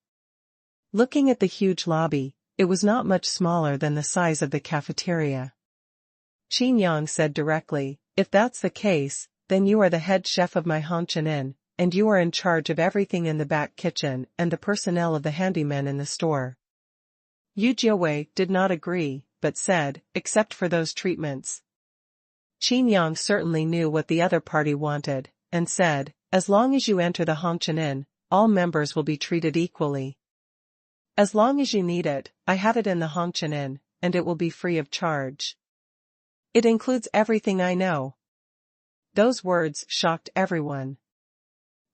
Looking at the huge lobby, it was not much smaller than the size of the cafeteria. Qin Yang said directly, if that's the case, then you are the head chef of my Handjob, and you are in charge of everything in the back kitchen and the personnel of the handymen in the store. Yu Jiawei did not agree, but said, except for those treatments. Qin Yang certainly knew what the other party wanted, and said, as long as you enter the Handjob, all members will be treated equally. As long as you need it, I have it in the Handjob, and it will be free of charge. It includes everything I know. Those words shocked everyone.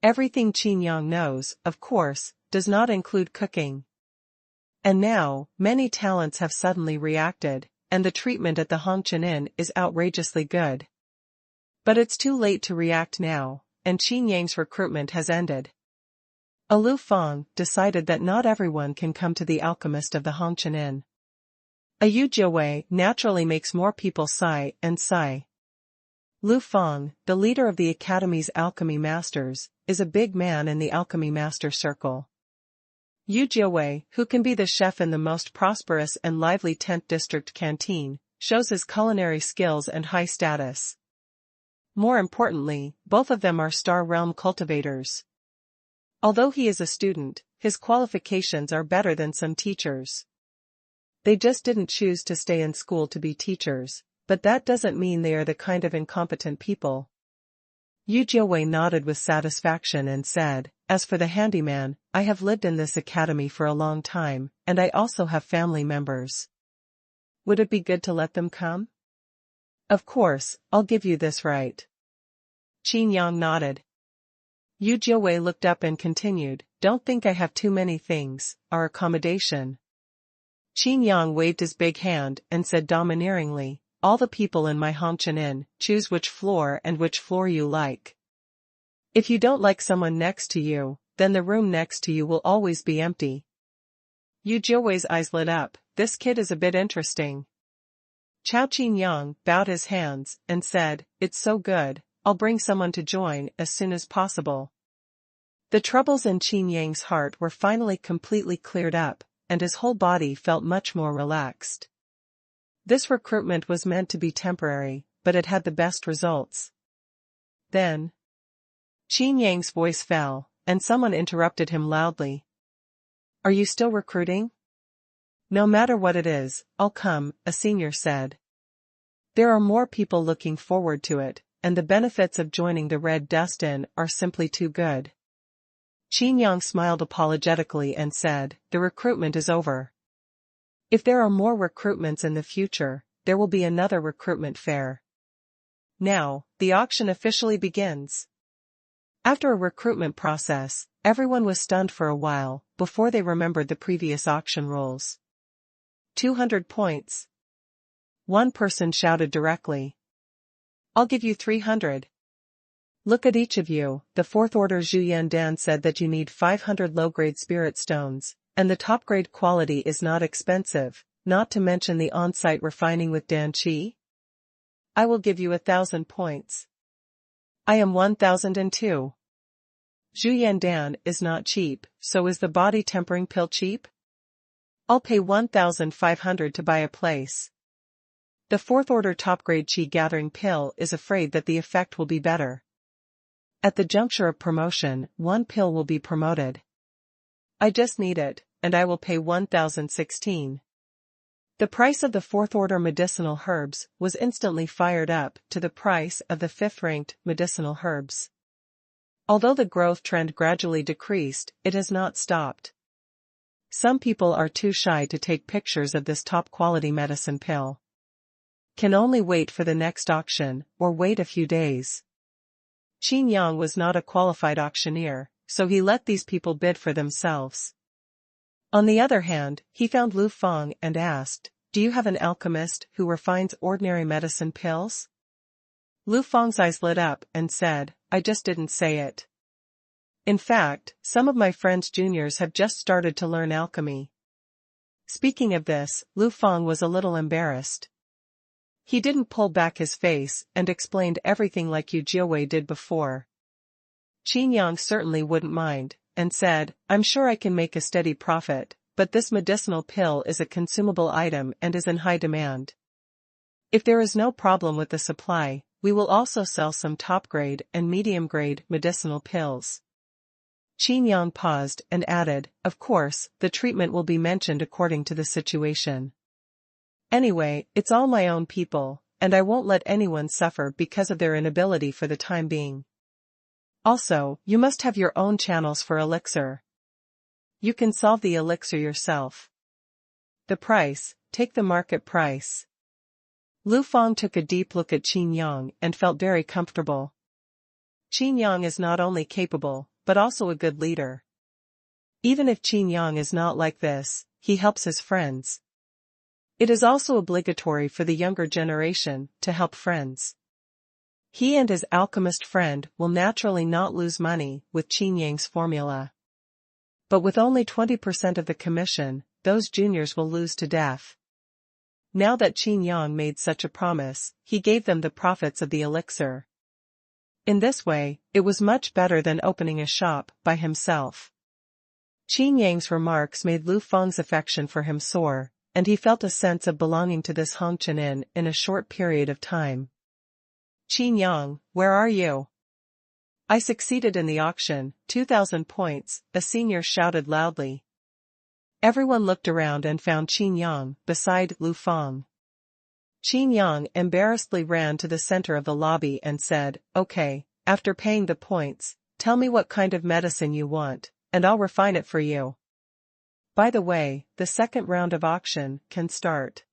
Everything Qin Yang knows, of course, does not include cooking. And now, many talents have suddenly reacted, and the treatment at the Handjob is outrageously good. But it's too late to react now, and Qin Yang's recruitment has ended. Lu Feng decided that not everyone can come to the alchemist of the Handjob. A Yu Jiawei naturally makes more people sigh and sigh. Lu Feng, the leader of the Academy's alchemy masters, is a big man in the alchemy master circle. Yu Jiawei, who can be the chef in the most prosperous and lively 10th district canteen, shows his culinary skills and high status. More importantly, both of them are star realm cultivators. Although he is a student, his qualifications are better than some teachers. They just didn't choose to stay in school to be teachers, but that doesn't mean they are the kind of incompetent people. Yu Jiawei nodded with satisfaction and said, as for the handyman, I have lived in this academy for a long time, and I also have family members. Would it be good to let them come? Of course, I'll give you this right. Qin Yang nodded. Yu Jiawei looked up and continued, don't think I have too many things, our accommodation. Qin Yang waved his big hand and said domineeringly, all the people in my Handjob, choose which floor you like. If you don't like someone next to you, then the room next to you will always be empty. Yu Jiawei's eyes lit up, this kid is a bit interesting. Qin Yang bowed his hands and said, it's so good, I'll bring someone to join as soon as possible. The troubles in Qin Yang's heart were finally completely cleared up, and his whole body felt much more relaxed. This recruitment was meant to be temporary, but it had the best results. Then, Qin Yang's voice fell, and someone interrupted him loudly. Are you still recruiting? No matter what it is, I'll come, a senior said. There are more people looking forward to it, and the benefits of joining the Red Dust Inn are simply too good. Qin Yang smiled apologetically and said, the recruitment is over. If there are more recruitments in the future, there will be another recruitment fair. Now, the auction officially begins. After a recruitment process, everyone was stunned for a while, before they remembered the previous auction rules. 200 points. One person shouted directly. I'll give you 300. Look at each of you, the 4th order Zhu Yandan said that you need 500 low-grade spirit stones, and the top-grade quality is not expensive, not to mention the on-site refining with Dan Qi. I will give you 1,000 points. I am 1,002. Zhu Yandan is not cheap, so is the body tempering pill cheap? I'll pay 1,500 to buy a place. The 4th order top-grade Qi gathering pill is afraid that the effect will be better. At the juncture of promotion, one pill will be promoted. I just need it, and I will pay 1,016. The price of the 4th order medicinal herbs was instantly fired up to the price of the 5th-ranked medicinal herbs. Although the growth trend gradually decreased, it has not stopped. Some people are too shy to take pictures of this top-quality medicine pill. Can only wait for the next auction, or wait a few days. Qin Yang was not a qualified auctioneer, so he let these people bid for themselves. On the other hand, he found Lu Feng and asked, do you have an alchemist who refines ordinary medicine pills? Lu Feng's eyes lit up and said, I just didn't say it. In fact, some of my friends' juniors have just started to learn alchemy. Speaking of this, Lu Feng was a little embarrassed. He didn't pull back his face and explained everything like Yu Jiawei did before. Qin Yang certainly wouldn't mind, and said, I'm sure I can make a steady profit, but this medicinal pill is a consumable item and is in high demand. If there is no problem with the supply, we will also sell some top-grade and medium-grade medicinal pills. Qin Yang paused and added, of course, the treatment will be mentioned according to the situation. Anyway, it's all my own people, and I won't let anyone suffer because of their inability for the time being. Also, you must have your own channels for elixir. You can solve the elixir yourself. The price, take the market price. Lu Feng took a deep look at Qin Yang and felt very comfortable. Qin Yang is not only capable, but also a good leader. Even if Qin Yang is not like this, he helps his friends. It is also obligatory for the younger generation to help friends. He and his alchemist friend will naturally not lose money with Qin Yang's formula. But with only 20% of the commission, those juniors will lose to death. Now that Qin Yang made such a promise, he gave them the profits of the elixir. In this way, it was much better than opening a shop by himself. Qin Yang's remarks made Lu Feng's affection for him soar, and he felt a sense of belonging to this Hongqian Inn in a short period of time. Qin Yang, where are you? I succeeded in the auction, 2,000 points, a senior shouted loudly. Everyone looked around and found Qin Yang beside Lu Feng. Qin Yang embarrassedly ran to the center of the lobby and said, okay, after paying the points, tell me what kind of medicine you want, and I'll refine it for you. By the way, the second round of auction can start.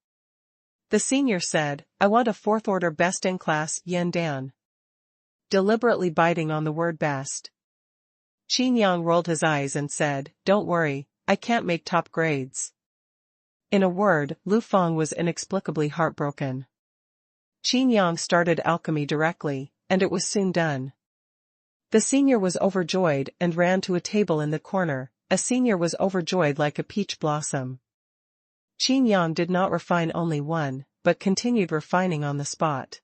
The senior said, I want a fourth-order best-in-class Yin Dan. Deliberately biting on the word best. Qin Yang rolled his eyes and said, don't worry, I can't make top grades. In a word, Lu Feng was inexplicably heartbroken. Qin Yang started alchemy directly, and it was soon done. The senior was overjoyed and ran to a table in the corner. A senior was overjoyed like a peach blossom. Qin Yang did not refine only one, but continued refining on the spot.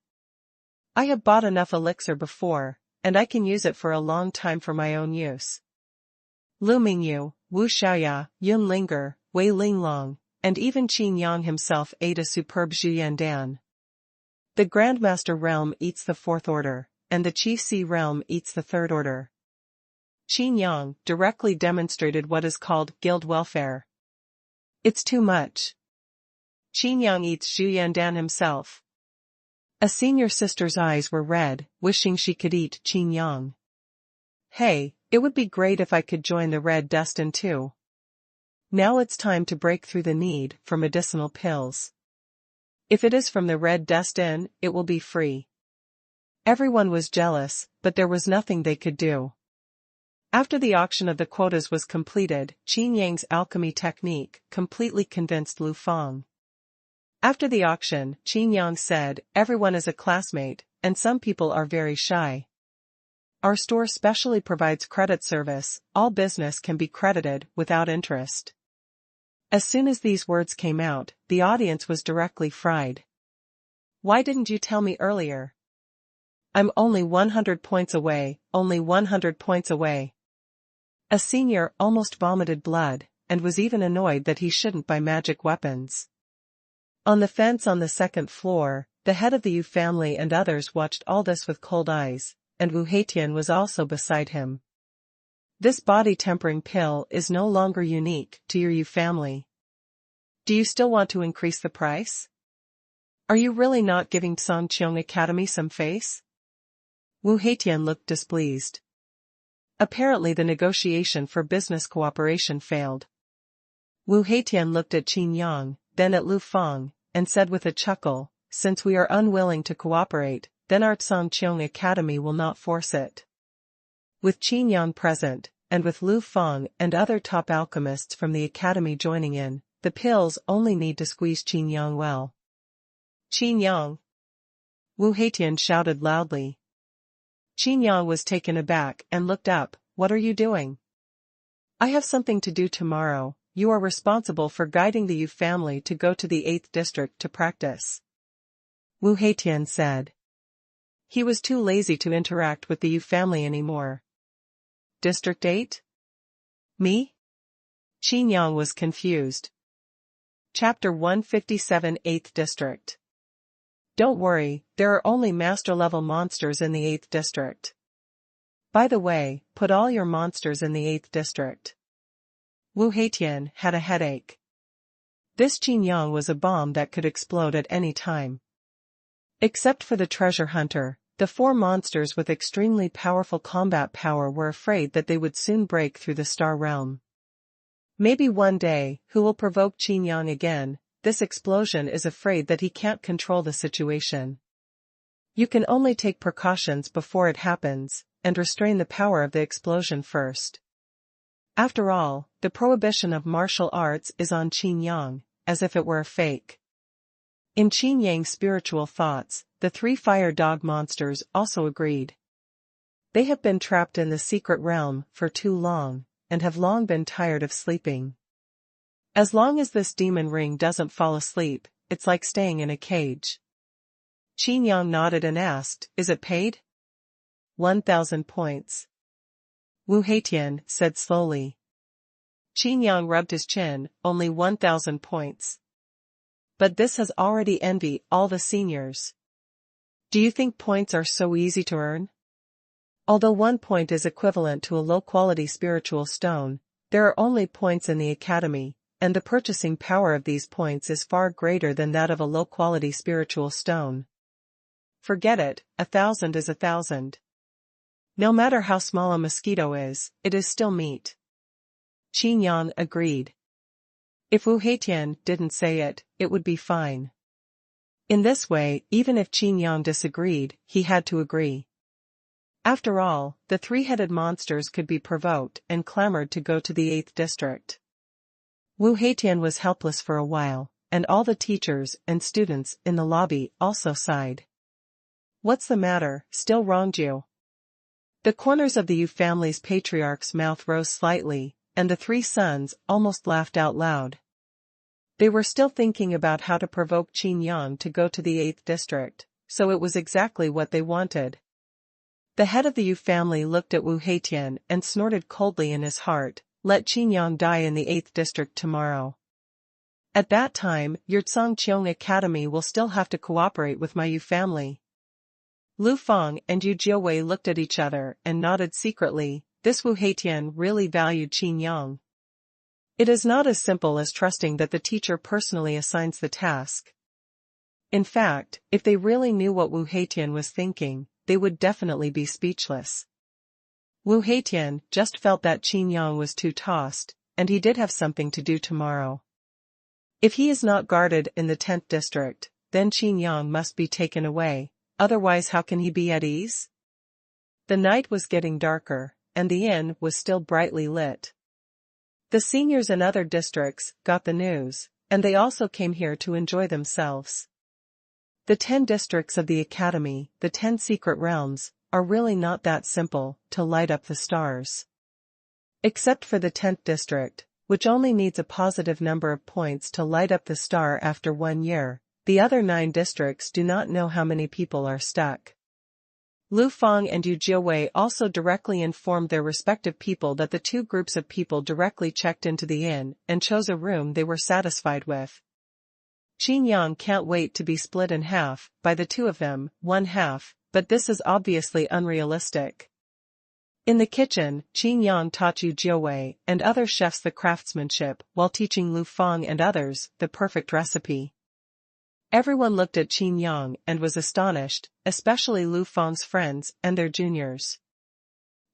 I have bought enough elixir before, and I can use it for a long time for my own use. Lu Mingyu, Wu Xiaoya, Yun Linger, Wei Linglong, and even Qin Yang himself ate a superb Zhuyandan. The Grandmaster realm eats the fourth order, and the Chief Sea realm eats the third order. Qin Yang directly demonstrated what is called guild welfare. It's too much. Qin Yang eats Zhuyandan himself. A senior sister's eyes were red, wishing she could eat Qin Yang. Hey, it would be great if I could join the Red Dustin too. Now it's time to break through the need for medicinal pills. If it is from the Red Dustin, it will be free. Everyone was jealous, but there was nothing they could do. After the auction of the quotas was completed, Qin Yang's alchemy technique completely convinced Lu Feng. After the auction, Qin Yang said, everyone is a classmate, and some people are very shy. Our store specially provides credit service, all business can be credited without interest. As soon as these words came out, the audience was directly fried. Why didn't you tell me earlier? I'm only 100 points away, only 100 points away. A senior almost vomited blood, and was even annoyed that he shouldn't buy magic weapons. On the fence on the second floor, the head of the Yu family and others watched all this with cold eyes, and Wu Heitian was also beside him. This body-tempering pill is no longer unique to your Yu family. Do you still want to increase the price? Are you really not giving Songqiong Academy some face? Wu Heitian looked displeased. Apparently the negotiation for business cooperation failed. Wu Heitian looked at Qin Yang, then at Lu Feng, and said with a chuckle, since we are unwilling to cooperate, then our Songqiong Academy will not force it. With Qin Yang present, and with Lu Feng and other top alchemists from the academy joining in, the pills only need to squeeze Qin Yang well. Qin Yang! Wu Heitian shouted loudly. Qin Yang was taken aback and looked up, what are you doing? I have something to do tomorrow, you are responsible for guiding the Yu family to go to the 8th district to practice. Wu Heitian said. He was too lazy to interact with the Yu family anymore. District 8? Me? Qin Yang was confused. Chapter 157 8th District. Don't worry, there are only master-level monsters in the 8th district. By the way, put all your monsters in the 8th district. Wu Heitian had a headache. This Qin Yang was a bomb that could explode at any time. Except for the treasure hunter, the 4 monsters with extremely powerful combat power were afraid that they would soon break through the star realm. Maybe one day, who will provoke Qin Yang again? This explosion is afraid that he can't control the situation. You can only take precautions before it happens, and restrain the power of the explosion first. After all, the prohibition of martial arts is on Qin Yang, as if it were a fake. In Qin Yang's spiritual thoughts, the 3 fire dog monsters also agreed. They have been trapped in the secret realm for too long, and have long been tired of sleeping. As long as this demon ring doesn't fall asleep, it's like staying in a cage. Qin Yang nodded and asked, "Is it paid?" 1,000 points. Wu Heitian said slowly. Qin Yang rubbed his chin, only 1,000 points. But this has already envied all the seniors. Do you think points are so easy to earn? Although 1 point is equivalent to a low-quality spiritual stone, there are only points in the academy, and the purchasing power of these points is far greater than that of a low-quality spiritual stone. Forget it, 1,000 is 1,000. No matter how small a mosquito is, it is still meat. Qin Yang agreed. If Wu Heitian didn't say it, it would be fine. In this way, even if Qin Yang disagreed, he had to agree. After all, the 3-headed monsters could be provoked and clamored to go to the 8th district. Wu Heitian was helpless for a while, and all the teachers and students in the lobby also sighed. What's the matter, still wronged you? The corners of the Yu family's patriarch's mouth rose slightly, and the 3 sons almost laughed out loud. They were still thinking about how to provoke Qin Yang to go to the 8th district, so it was exactly what they wanted. The head of the Yu family looked at Wu Heitian and snorted coldly in his heart, "Let Qin Yang die in the 8th district tomorrow. At that time, Yurtsong Qiong Academy will still have to cooperate with my Yu family." Lu Feng and Yu Jiawei looked at each other and nodded secretly. This Wu Heitian really valued Qin Yang. It is not as simple as trusting that the teacher personally assigns the task. In fact, if they really knew what Wu Heitian was thinking, they would definitely be speechless. Wu Heitian just felt that Qin Yang was too tossed, and he did have something to do tomorrow. If he is not guarded in the 10th district, then Qin Yang must be taken away, otherwise how can he be at ease? The night was getting darker, and the inn was still brightly lit. The seniors in other districts got the news, and they also came here to enjoy themselves. The 10 districts of the academy, the 10 secret realms, are really not that simple to light up the stars. Except for the 10th district, which only needs a positive number of points to light up the star after 1 year, the other 9 districts do not know how many people are stuck. Lu Feng and Yu Jiawei also directly informed their respective people that the 2 groups of people directly checked into the inn and chose a room they were satisfied with. Qin Yang can't wait to be split in half, by the 2 of them, 1 half, but this is obviously unrealistic. In the kitchen, Qin Yang taught Yu Jiawei and other chefs the craftsmanship while teaching Lu Feng and others the perfect recipe. Everyone looked at Qin Yang and was astonished, especially Lu Feng's friends and their juniors.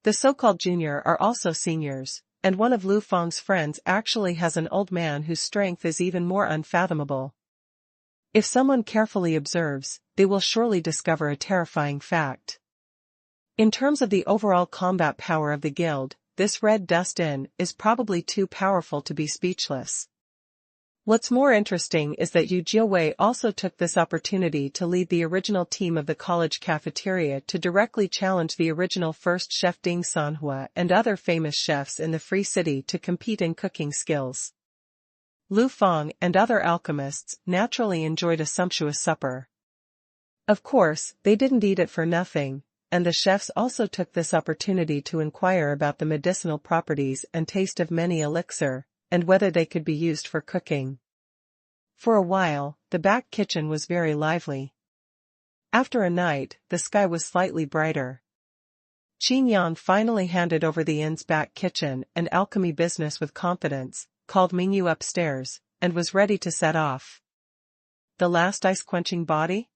The so-called junior are also seniors, and one of Lu Feng's friends actually has an old man whose strength is even more unfathomable. If someone carefully observes, they will surely discover a terrifying fact. In terms of the overall combat power of the guild, this Red Dust Inn is probably too powerful to be speechless. What's more interesting is that Yu Jiawei also took this opportunity to lead the original team of the college cafeteria to directly challenge the original first chef Ding Xuanhuan and other famous chefs in the Free City to compete in cooking skills. Lu Feng and other alchemists naturally enjoyed a sumptuous supper. Of course, they didn't eat it for nothing, and the chefs also took this opportunity to inquire about the medicinal properties and taste of many elixir, and whether they could be used for cooking. For a while, the back kitchen was very lively. After a night, the sky was slightly brighter. Qin Yang finally handed over the inn's back kitchen and alchemy business with confidence, called Mingyu upstairs, and was ready to set off. The last ice-quenching body?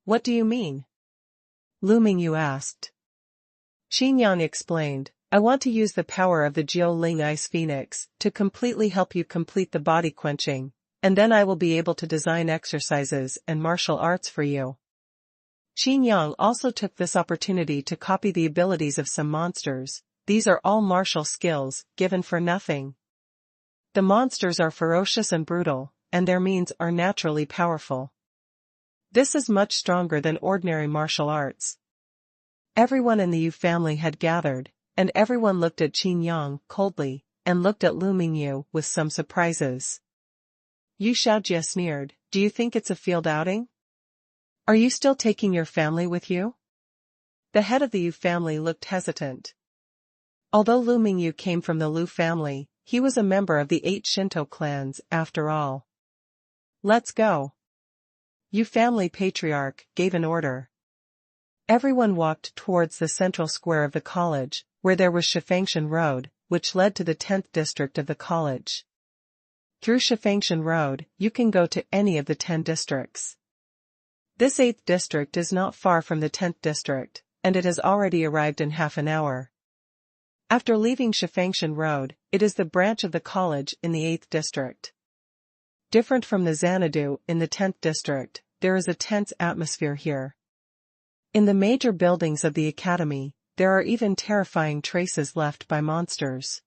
What do you mean? Lu Mingyu asked. Qin Yang explained, I want to use the power of the Jiu Ling Ice Phoenix to completely help you complete the body quenching, and then I will be able to design exercises and martial arts for you. Qin Yang also took this opportunity to copy the abilities of some monsters. These are all martial skills, given for nothing. The monsters are ferocious and brutal, and their means are naturally powerful. This is much stronger than ordinary martial arts. Everyone in the Yu family had gathered, and everyone looked at Qin Yang coldly, and looked at Lu Mingyu with some surprises. Yu Xiaojie sneered, do you think it's a field outing? Are you still taking your family with you? The head of the Yu family looked hesitant. Although Lu Mingyu came from the Lu family, he was a member of the 8 Shinto clans, after all. Let's go. Yu family patriarch gave an order. Everyone walked towards the central square of the college, where there was Shifangshan Road, which led to the 10th district of the college. Through Shifangshan Road, you can go to any of the 10 districts. This 8th district is not far from the 10th district, and it has already arrived in half an hour. After leaving Shifangshan Road, it is the branch of the college in the 8th district. Different from the Xanadu in the 10th district, there is a tense atmosphere here. In the major buildings of the academy, there are even terrifying traces left by monsters.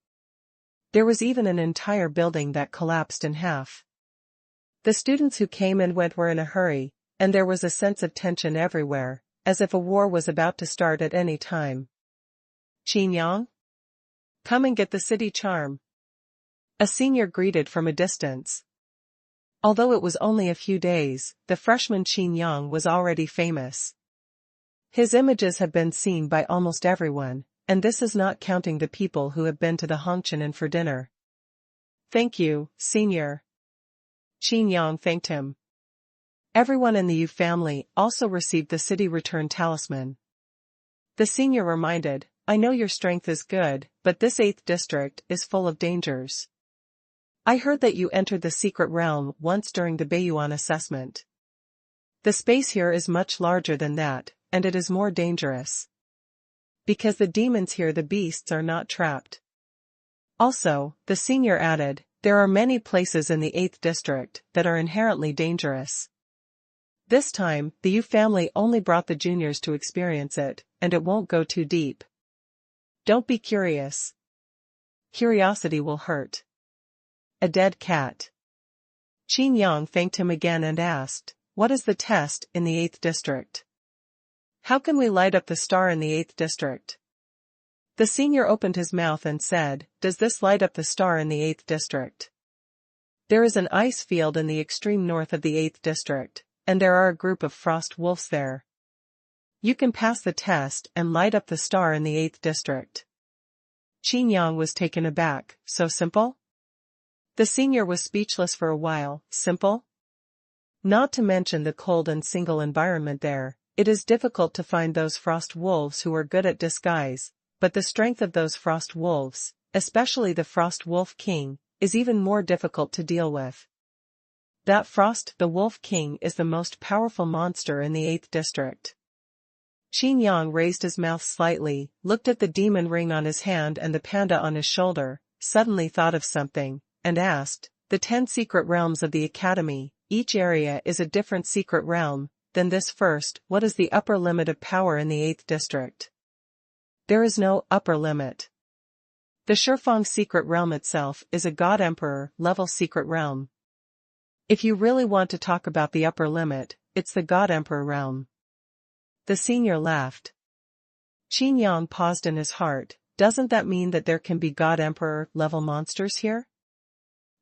There was even an entire building that collapsed in half. The students who came and went were in a hurry, and there was a sense of tension everywhere, as if a war was about to start at any time. Qin Yang? Come and get the city charm. A senior greeted from a distance. Although it was only a few days, the freshman Qin Yang was already famous. His images have been seen by almost everyone, and this is not counting the people who have been to the Hongqian Inn for dinner. Thank you, senior. Qin Yang thanked him. Everyone in the Yu family also received the city return talisman. The senior reminded, I know your strength is good, but this 8th district is full of dangers. I heard that you entered the secret realm once during the Beiyuan assessment. The space here is much larger than that, and it is more dangerous. Because the demons here, the beasts are not trapped. Also, the senior added, there are many places in the 8th district that are inherently dangerous. This time, the Yu family only brought the juniors to experience it, and it won't go too deep. Don't be curious. Curiosity will hurt. A dead cat. Qin Yang thanked him again and asked, what is the test in the 8th district? How can we light up the star in the 8th district? The senior opened his mouth and said, does this light up the star in the 8th district? There is an ice field in the extreme north of the 8th district, and there are a group of frost wolves there. You can pass the test and light up the star in the 8th district. Qin Yang was taken aback, so simple? The senior was speechless for a while, simple? Not to mention the cold and single environment there, it is difficult to find those frost wolves who are good at disguise, but the strength of those frost wolves, especially the frost wolf king, is even more difficult to deal with. That Frost the Wolf King is the most powerful monster in the 8th district. Qin Yang raised his mouth slightly, looked at the demon ring on his hand and the panda on his shoulder, suddenly thought of something, and asked, the 10 secret realms of the academy, each area is a different secret realm, then this first, what is the upper limit of power in the 8th district? There is no upper limit. The Shifeng secret realm itself is a God Emperor level secret realm. If you really want to talk about the upper limit, it's the God Emperor realm. The senior laughed. Qin Yang paused in his heart, doesn't that mean that there can be God Emperor level monsters here?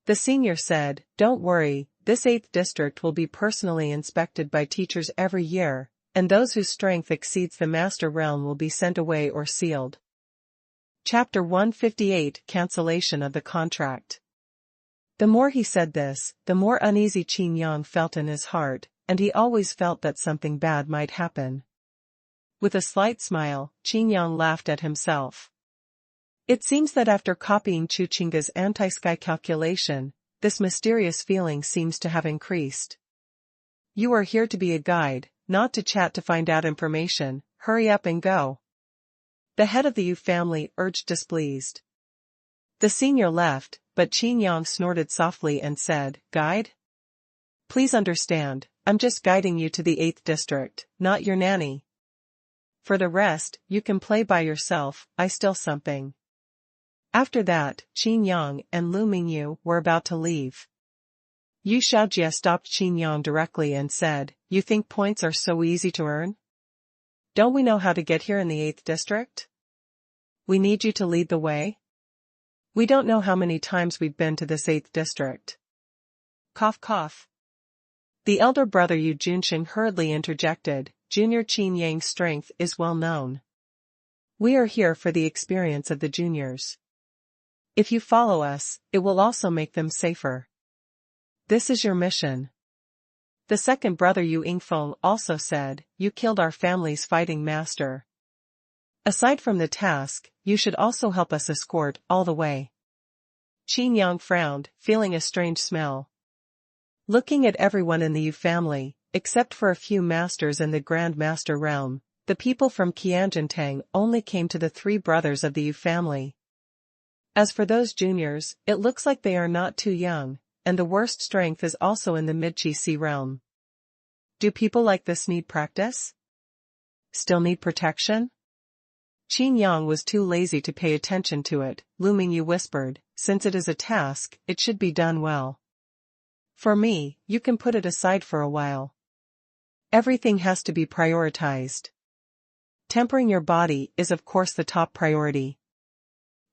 The senior said, don't worry, this 8th district will be personally inspected by teachers every year, and those whose strength exceeds the master realm will be sent away or sealed. Chapter 158 Cancellation of the Contract. The more he said this, the more uneasy Qin Yang felt in his heart, and he always felt that something bad might happen. With a slight smile, Qin Yang laughed at himself. It seems that after copying Chuchinga's anti-sky calculation, this mysterious feeling seems to have increased. You are here to be a guide, not to chat to find out information. Hurry up and go. The head of the Yu family urged displeased. The senior left, but Qin Yang snorted softly and said, Guide? Please understand, I'm just guiding you to the 8th district, not your nanny. For the rest, you can play by yourself. I still something. After that, Qin Yang and Lu Mingyu were about to leave. Yu Xiaojie stopped Qin Yang directly and said, You think points are so easy to earn? Don't we know how to get here in the 8th district? We need you to lead the way? We don't know how many times we've been to this 8th district. Cough cough. The elder brother Yu Junsheng hurriedly interjected, Junior Qin Yang's strength is well known. We are here for the experience of the juniors. If you follow us, it will also make them safer. This is your mission. The second brother Yu Yingfeng also said, You killed our family's fighting master. Aside from the task, you should also help us escort all the way. Qin Yang frowned, feeling a strange smell. Looking at everyone in the Yu family, except for a few masters in the Grand Master realm, the people from Qianjiantang only came to the 3 brothers of the Yu family. As for those juniors, it looks like they are not too young, and the worst strength is also in the Mid-Qi Sea realm. Do people like this need practice? Still need protection? Qin Yang was too lazy to pay attention to it. Lu Mingyu whispered, Since it is a task, it should be done well. For me, you can put it aside for a while. Everything has to be prioritized. Tempering your body is of course the top priority.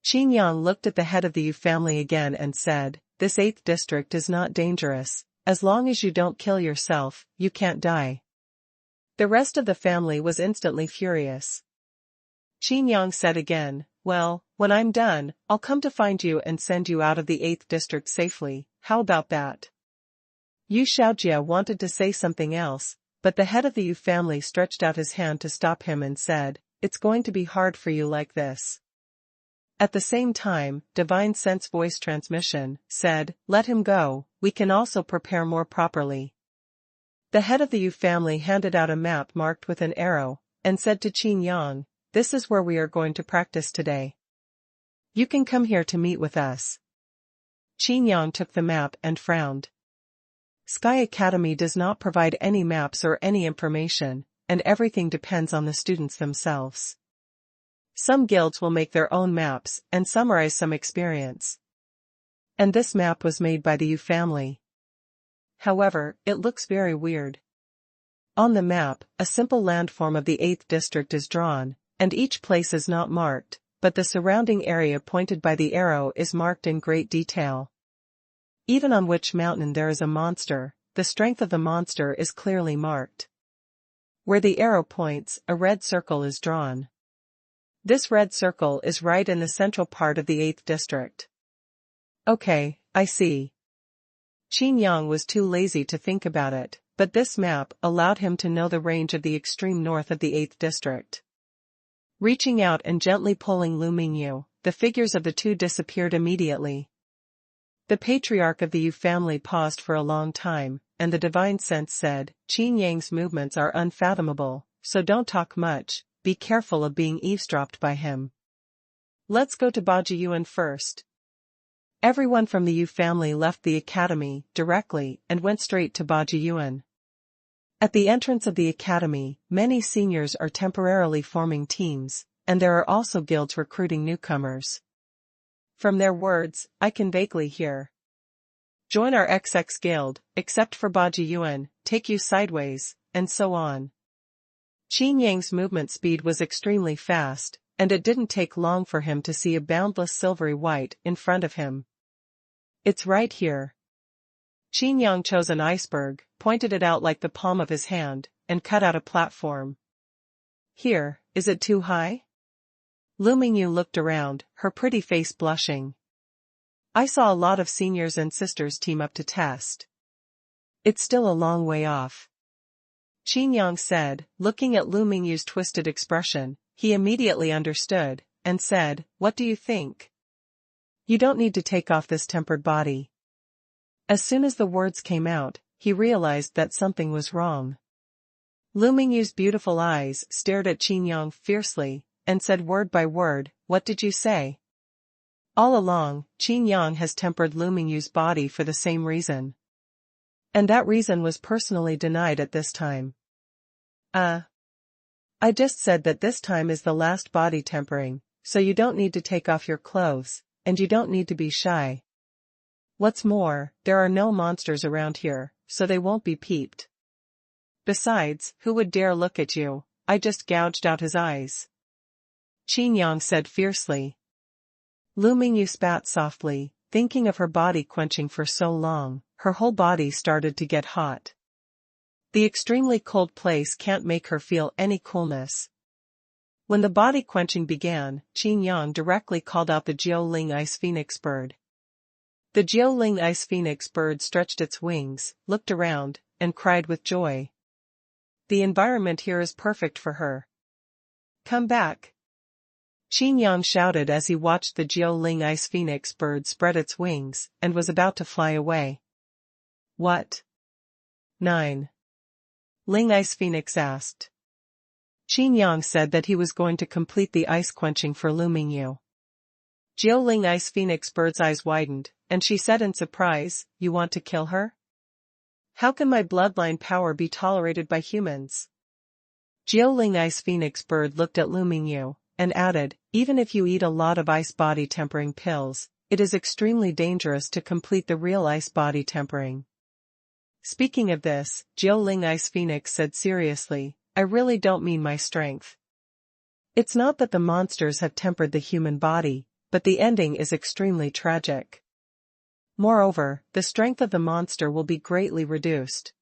Qin Yang looked at the head of the Yu family again and said, This 8th district is not dangerous. As long as you don't kill yourself, you can't die. The rest of the family was instantly furious. Qin Yang said again, Well, when I'm done, I'll come to find you and send you out of the 8th district safely. How about that? Yu Xiaojie wanted to say something else, but the head of the Yu family stretched out his hand to stop him and said, It's going to be hard for you like this. At the same time, Divine Sense voice transmission said, Let him go, we can also prepare more properly. The head of the Yu family handed out a map marked with an arrow, and said to Qin Yang, This is where we are going to practice today. You can come here to meet with us. Qin Yang took the map and frowned. Sky Academy does not provide any maps or any information, and everything depends on the students themselves. Some guilds will make their own maps and summarize some experience. And this map was made by the Yu family. However, it looks very weird. On the map, a simple landform of the 8th district is drawn, and each place is not marked, but the surrounding area pointed by the arrow is marked in great detail. Even on which mountain there is a monster, the strength of the monster is clearly marked. Where the arrow points, a red circle is drawn. This red circle is right in the central part of the 8th district. Okay, I see. Qin Yang was too lazy to think about it, but this map allowed him to know the range of the extreme north of the 8th district. Reaching out and gently pulling Lu Mingyu, the figures of the two disappeared immediately. The patriarch of the Yu family paused for a long time, and the divine sense said, Qin Yang's movements are unfathomable, so don't talk much, be careful of being eavesdropped by him. Let's go to Baji Yuan first. Everyone from the Yu family left the academy directly and went straight to Baji Yuan. At the entrance of the academy, many seniors are temporarily forming teams, and there are also guilds recruiting newcomers. From their words, I can vaguely hear. Join our XX guild, except for Baji Yuan, take you sideways, and so on. Qin Yang's movement speed was extremely fast, and it didn't take long for him to see a boundless silvery white in front of him. It's right here. Qin Yang chose an iceberg, pointed it out like the palm of his hand, and cut out a platform. Here, is it too high? Lu Mingyu looked around, her pretty face blushing. I saw a lot of seniors and sisters team up to test. It's still a long way off. Qin Yang said, looking at Lu Mingyu's twisted expression. He immediately understood, and said, "What do you think? You don't need to take off this tempered body." As soon as the words came out, he realized that something was wrong. Lu Mingyu's beautiful eyes stared at Qin Yang fiercely, and said word by word, "What did you say?" All along, Qin Yang has tempered Lu Mingyu's body for the same reason. And that reason was personally denied at this time. I just said that this time is the last body tempering, so you don't need to take off your clothes, and you don't need to be shy. What's more, there are no monsters around here, so they won't be peeped. Besides, who would dare look at you? I just gouged out his eyes. Qin Yang said fiercely. Lu Mingyu spat softly, thinking of her body quenching for so long, her whole body started to get hot. The extremely cold place can't make her feel any coolness. When the body quenching began, Qin Yang directly called out the Jiaoling Ice Phoenix bird. The Jiaoling Ice Phoenix bird stretched its wings, looked around, and cried with joy. The environment here is perfect for her. Come back. Qin Yang shouted as he watched the Jiaoling Ice Phoenix bird spread its wings, and was about to fly away. What? 9. Ling Ice Phoenix asked. Qin Yang said that he was going to complete the ice quenching for Lu Mingyu. Jiaoling Ice Phoenix bird's eyes widened, and she said in surprise, "You want to kill her? How can my bloodline power be tolerated by humans?" Jiaoling Ice Phoenix bird looked at Lu Mingyu, and added, "Even if you eat a lot of ice body tempering pills, it is extremely dangerous to complete the real ice body tempering." Speaking of this, Jiaoling Ice Phoenix said seriously, "I really don't mean my strength. It's not that the monsters have tempered the human body, but the ending is extremely tragic. Moreover, the strength of the monster will be greatly reduced."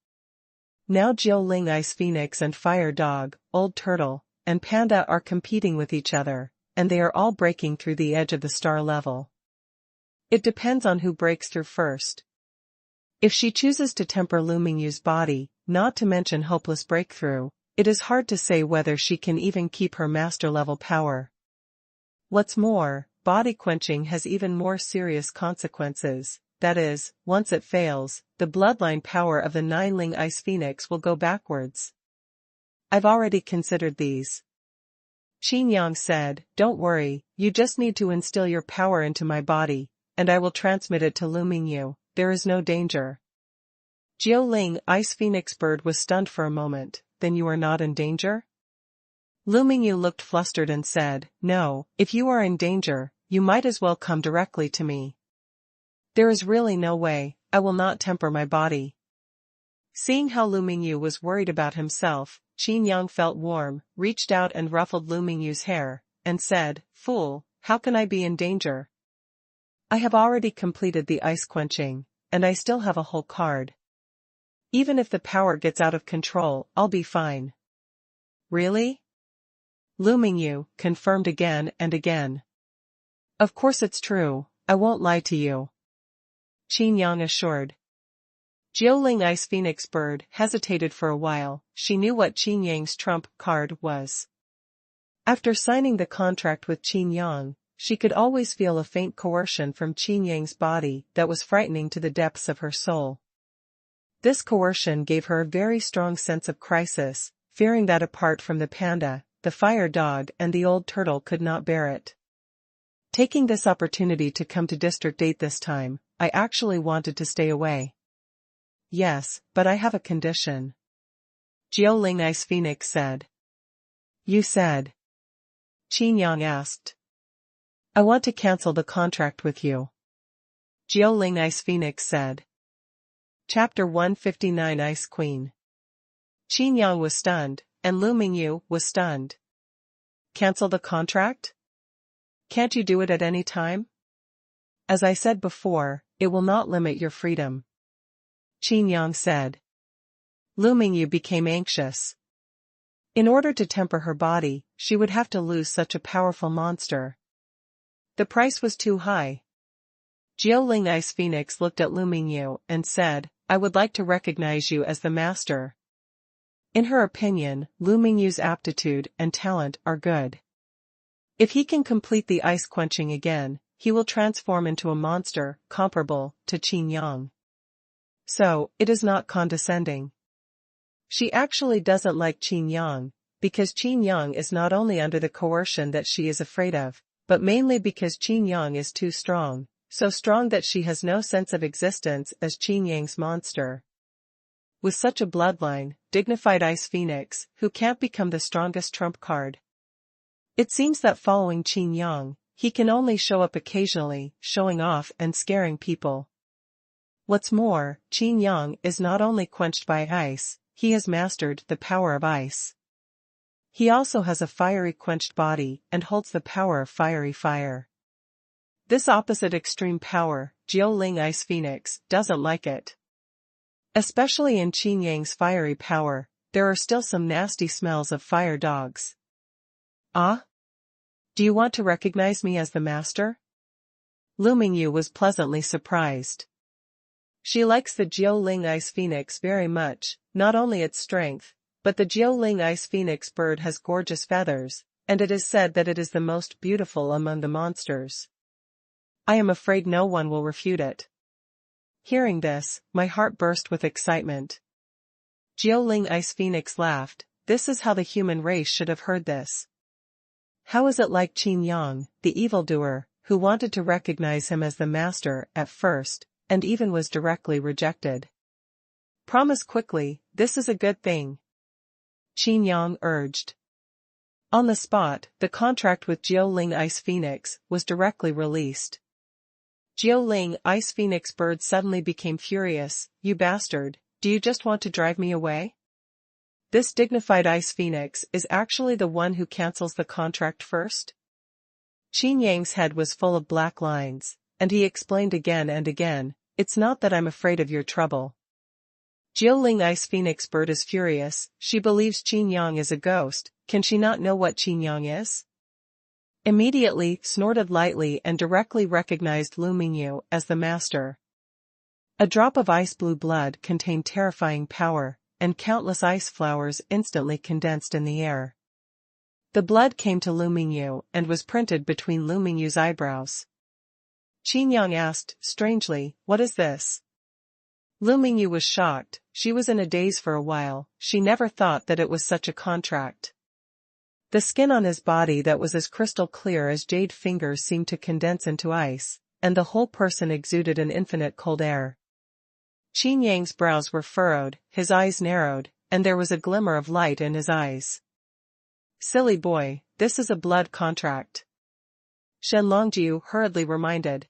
Now Jiaoling Ice Phoenix and Fire Dog, Old Turtle, and Panda are competing with each other, and they are all breaking through the edge of the star level. It depends on who breaks through first. If she chooses to temper Lu Mingyu's body, not to mention hopeless breakthrough, it is hard to say whether she can even keep her master-level power. What's more, body quenching has even more serious consequences. That is, once it fails, the bloodline power of the 9 Ling Ice Phoenix will go backwards. I've already considered these. Qin Yang said, "Don't worry, you just need to instill your power into my body, and I will transmit it to Lu Mingyu. There is no danger." Jiaoling Ice Phoenix bird was stunned for a moment. "Then you are not in danger?" Lu Mingyu looked flustered and said, "No, if you are in danger, you might as well come directly to me. There is really no way, I will not temper my body." Seeing how Lu Mingyu was worried about himself, Qin Yang felt warm, reached out and ruffled Lu Mingyu's hair, and said, "Fool, how can I be in danger? I have already completed the ice quenching, and I still have a whole card. Even if the power gets out of control, I'll be fine." "Really?" Lu Mingyu confirmed again and again. "Of course it's true, I won't lie to you," Qin Yang assured. Jiaoling Ice Phoenix bird hesitated for a while. She knew what Qin Yang's trump card was. After signing the contract with Qin Yang, she could always feel a faint coercion from Qin Yang's body that was frightening to the depths of her soul. This coercion gave her a very strong sense of crisis, fearing that apart from the panda, the fire dog and the old turtle could not bear it. Taking this opportunity to come to District 8 this time, I actually wanted to stay away. "Yes, but I have a condition," Jiaoling Ice Phoenix said. "You said?" Qin Yang asked. "I want to cancel the contract with you," Jiaoling Ice Phoenix said. Chapter 159 Ice Queen. Qin Yang was stunned, and Lu Mingyu was stunned. "Cancel the contract? Can't you do it at any time?" "As I said before, it will not limit your freedom," Qin Yang said. Lu Mingyu became anxious. In order to temper her body, she would have to lose such a powerful monster. The price was too high. Jiaoling Ice Phoenix looked at Lu Mingyu and said, "I would like to recognize you as the master." In her opinion, Lu Mingyu's aptitude and talent are good. If he can complete the ice quenching again, he will transform into a monster comparable to Qin Yang. So, it is not condescending. She actually doesn't like Qin Yang, because Qin Yang is not only under the coercion that she is afraid of, but mainly because Qin Yang is too strong, so strong that she has no sense of existence as Qin Yang's monster. With such a bloodline, dignified Ice Phoenix, who can't become the strongest trump card? It seems that following Qin Yang, he can only show up occasionally, showing off and scaring people. What's more, Qin Yang is not only quenched by ice, he has mastered the power of ice. He also has a fiery quenched body and holds the power of fiery fire. This opposite extreme power, Ling Ice Phoenix, doesn't like it. Especially in Qin Yang's fiery power, there are still some nasty smells of fire dogs. Ah? Do you want to recognize me as the master? Lu Mingyu was pleasantly surprised. She likes the Ling Ice Phoenix very much, not only its strength, but the Ling Ice Phoenix bird has gorgeous feathers, and it is said that it is the most beautiful among the monsters. I am afraid no one will refute it. Hearing this, my heart burst with excitement. Ling Ice Phoenix laughed. This is how the human race should have heard this. How is it like Qin Yang, the evildoer, who wanted to recognize him as the master at first, and even was directly rejected? Promise quickly, this is a good thing. Qin Yang urged. On the spot, the contract with Ling Ice Phoenix was directly released. Ling Ice Phoenix bird suddenly became furious. You bastard, do you just want to drive me away? This dignified Ice Phoenix is actually the one who cancels the contract first? Qin Yang's head was full of black lines, and he explained again and again, it's not that I'm afraid of your trouble. Ling Ice Phoenix bird is furious, she believes Qin Yang is a ghost, can she not know what Qin Yang is? Immediately, snorted lightly and directly recognized Lu Mingyu as the master. A drop of ice blue blood contained terrifying power, and countless ice flowers instantly condensed in the air. The blood came to Lu Mingyu and was printed between Lu Mingyu's eyebrows. Qin Yang asked, strangely, what is this? Lu Mingyu was shocked, she was in a daze for a while, she never thought that it was such a contract. The skin on his body that was as crystal clear as jade fingers seemed to condense into ice, and the whole person exuded an infinite cold air. Qin Yang's brows were furrowed, his eyes narrowed, and there was a glimmer of light in his eyes. Silly boy, this is a blood contract. Shen Longjiu hurriedly reminded.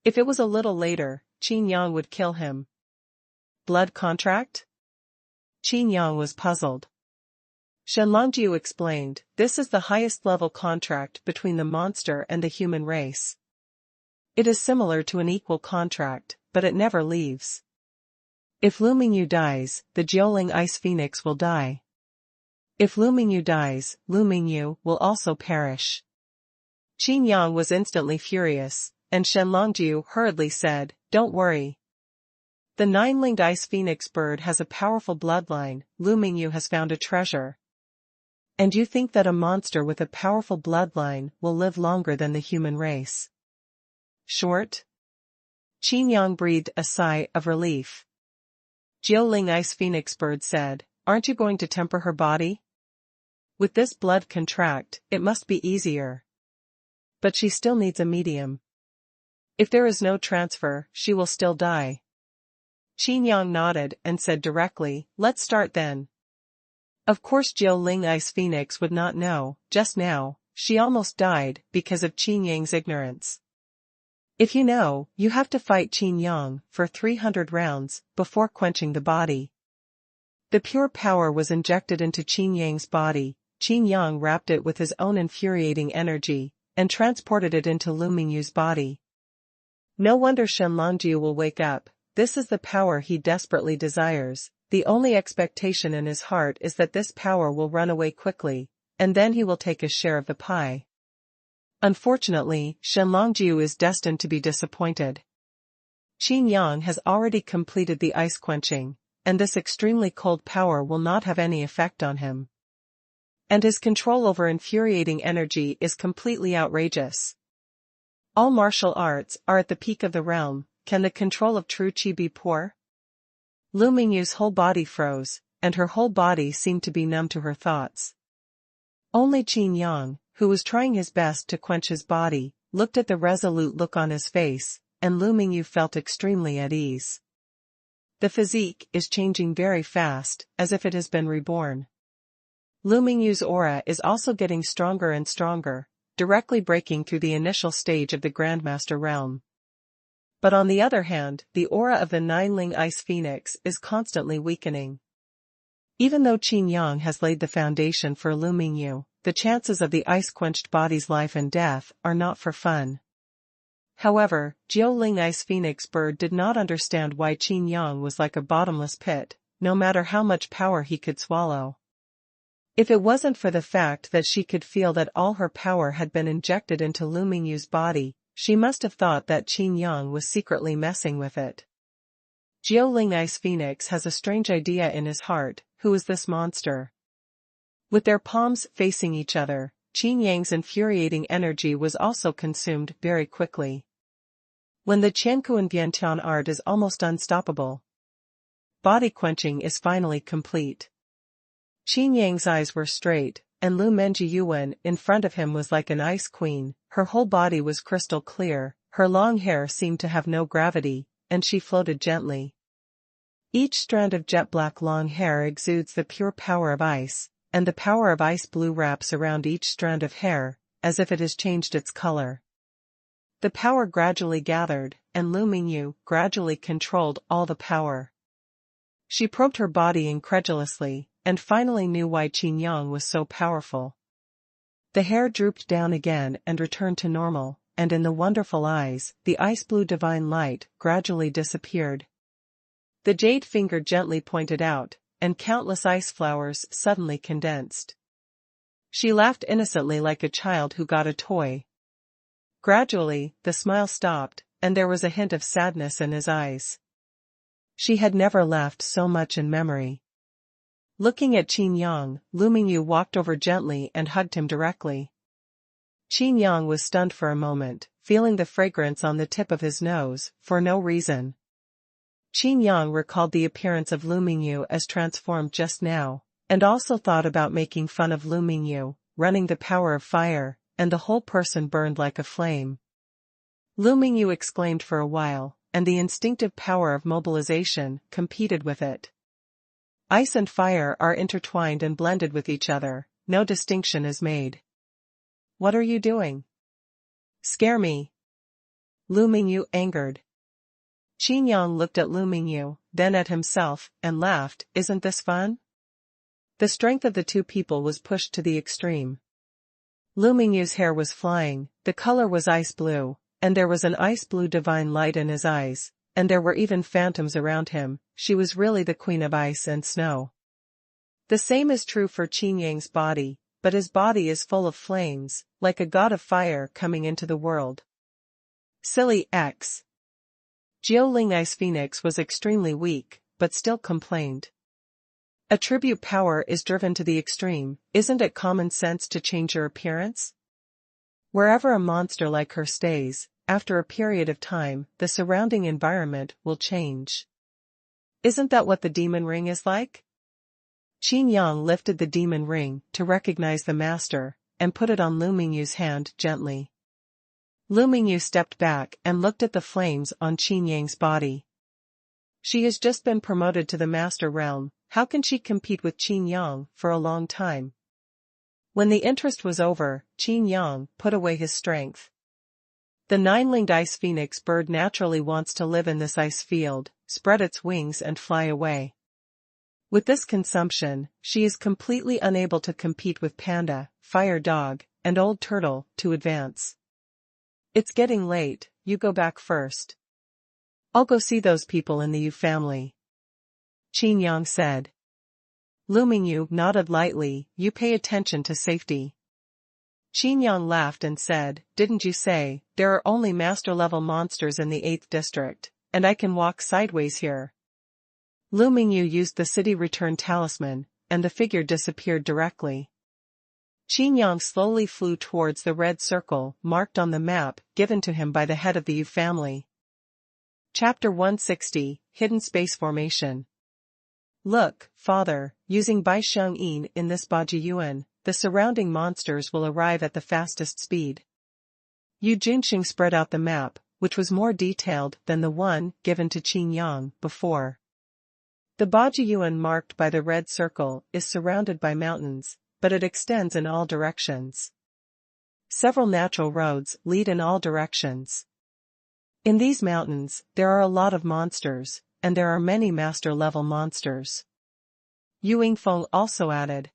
If it was a little later, Qin Yang would kill him. Blood contract? Qin Yang was puzzled. Shen Longjiu explained, this is the highest level contract between the monster and the human race. It is similar to an equal contract, but it never leaves. If Lu Mingyu dies, the Ling Ice Phoenix will die. If Lu Mingyu dies, Lu Mingyu will also perish. Qin Yang was instantly furious, and Shen Longjiu hurriedly said, don't worry. The nine-winged Ice Phoenix bird has a powerful bloodline, Lu Mingyu has found a treasure. And you think that a monster with a powerful bloodline will live longer than the human race? Short? Qin Yang breathed a sigh of relief. Ling Ice Phoenix bird said, aren't you going to temper her body? With this blood contract, it must be easier. But she still needs a medium. If there is no transfer, she will still die. Qin Yang nodded and said directly, let's start then. Of course Ling Ice Phoenix would not know, just now, she almost died because of Qin Yang's ignorance. If you know, you have to fight Qin Yang for 300 rounds before quenching the body. The pure power was injected into Qin Yang's body, Qin Yang wrapped it with his own infuriating energy, and transported it into Lu Mingyu's body. No wonder Shen Longjiu will wake up, this is the power he desperately desires. The only expectation in his heart is that this power will run away quickly, and then he will take his share of the pie. Unfortunately, Shen Longjiu is destined to be disappointed. Qin Yang has already completed the ice quenching, and this extremely cold power will not have any effect on him. And his control over infuriating energy is completely outrageous. All martial arts are at the peak of the realm. Can the control of true Qi be poor? Lu Mingyu's whole body froze, and her whole body seemed to be numb to her thoughts. Only Qin Yang, who was trying his best to quench his body, looked at the resolute look on his face, and Lu Mingyu felt extremely at ease. The physique is changing very fast, as if it has been reborn. Lu Mingyu's aura is also getting stronger and stronger, directly breaking through the initial stage of the Grandmaster realm. But on the other hand, the aura of the Nineling Ice Phoenix is constantly weakening. Even though Qin Yang has laid the foundation for Lu Mingyu, the chances of the ice-quenched body's life and death are not for fun. However, Jiuling Ice Phoenix Bird did not understand why Qin Yang was like a bottomless pit, no matter how much power he could swallow. If it wasn't for the fact that she could feel that all her power had been injected into Lu Mingyu's body, she must have thought that Qin Yang was secretly messing with it. Jiuling Ice Phoenix has a strange idea in his heart: who is this monster? With their palms facing each other, Qin Yang's infuriating energy was also consumed very quickly. When the Qiankuan Biantian art is almost unstoppable, body quenching is finally complete. Qin Yang's eyes were straight, and Lu Menjiyuan in front of him was like an ice queen. Her whole body was crystal clear, her long hair seemed to have no gravity, and she floated gently. Each strand of jet black long hair exudes the pure power of ice, and the power of ice blue wraps around each strand of hair, as if it has changed its color. The power gradually gathered, and Lu Mingyu gradually controlled all the power. She probed her body incredulously, and finally knew why Qin Yang was so powerful. The hair drooped down again and returned to normal, and in the wonderful eyes, the ice blue divine light gradually disappeared. The jade finger gently pointed out, and countless ice flowers suddenly condensed. She laughed innocently like a child who got a toy. Gradually, the smile stopped, and there was a hint of sadness in his eyes. She had never laughed so much in memory. Looking at Qin Yang, Lu Mingyu walked over gently and hugged him directly. Qin Yang was stunned for a moment, feeling the fragrance on the tip of his nose, for no reason. Qin Yang recalled the appearance of Lu Mingyu as transformed just now, and also thought about making fun of Lu Mingyu, running the power of fire, and the whole person burned like a flame. Lu Mingyu exclaimed for a while, and the instinctive power of mobilization competed with it. Ice and fire are intertwined and blended with each other, no distinction is made. What are you doing? Scare me. Lu Mingyu angered. Qin Yang looked at Lu Mingyu, then at himself, and laughed. Isn't this fun? The strength of the two people was pushed to the extreme. Lu Mingyu's hair was flying, the color was ice blue, and there was an ice blue divine light in his eyes, and there were even phantoms around him. She was really the queen of ice and snow. The same is true for Qin Yang's body, but his body is full of flames, like a god of fire coming into the world. Silly X. Jiuling Ice Phoenix was extremely weak, but still complained. Attribute power is driven to the extreme. Isn't it common sense to change your appearance? Wherever a monster like her stays, after a period of time, the surrounding environment will change. Isn't that what the demon ring is like? Qin Yang lifted the demon ring to recognize the master, and put it on Lu Mingyu's hand gently. Lu Mingyu stepped back and looked at the flames on Qin Yang's body. She has just been promoted to the master realm. How can she compete with Qin Yang for a long time? When the interest was over, Qin Yang put away his strength. The nine-winged ice phoenix bird naturally wants to live in this ice field, spread its wings and fly away. With this consumption, she is completely unable to compete with Panda, Fire Dog, and Old Turtle to advance. It's getting late, you go back first. I'll go see those people in the Yu family. Qin Yang said. Lu Mingyu nodded lightly. You pay attention to safety. Qin Yang laughed and said, didn't you say, there are only master-level monsters in the 8th district, and I can walk sideways here? Lu Mingyu used the city return talisman, and the figure disappeared directly. Qin Yang slowly flew towards the red circle marked on the map given to him by the head of the Yu family. Chapter 160, Hidden Space Formation. Look, father, using Bai Xiang Yin in this Baji Yuan, the surrounding monsters will arrive at the fastest speed. Yu Junxing spread out the map, which was more detailed than the one given to Qin Yang before. The Baji Yuan marked by the red circle is surrounded by mountains, but it extends in all directions. Several natural roads lead in all directions. In these mountains, there are a lot of monsters, and there are many master-level monsters. Yu Ling Feng also added.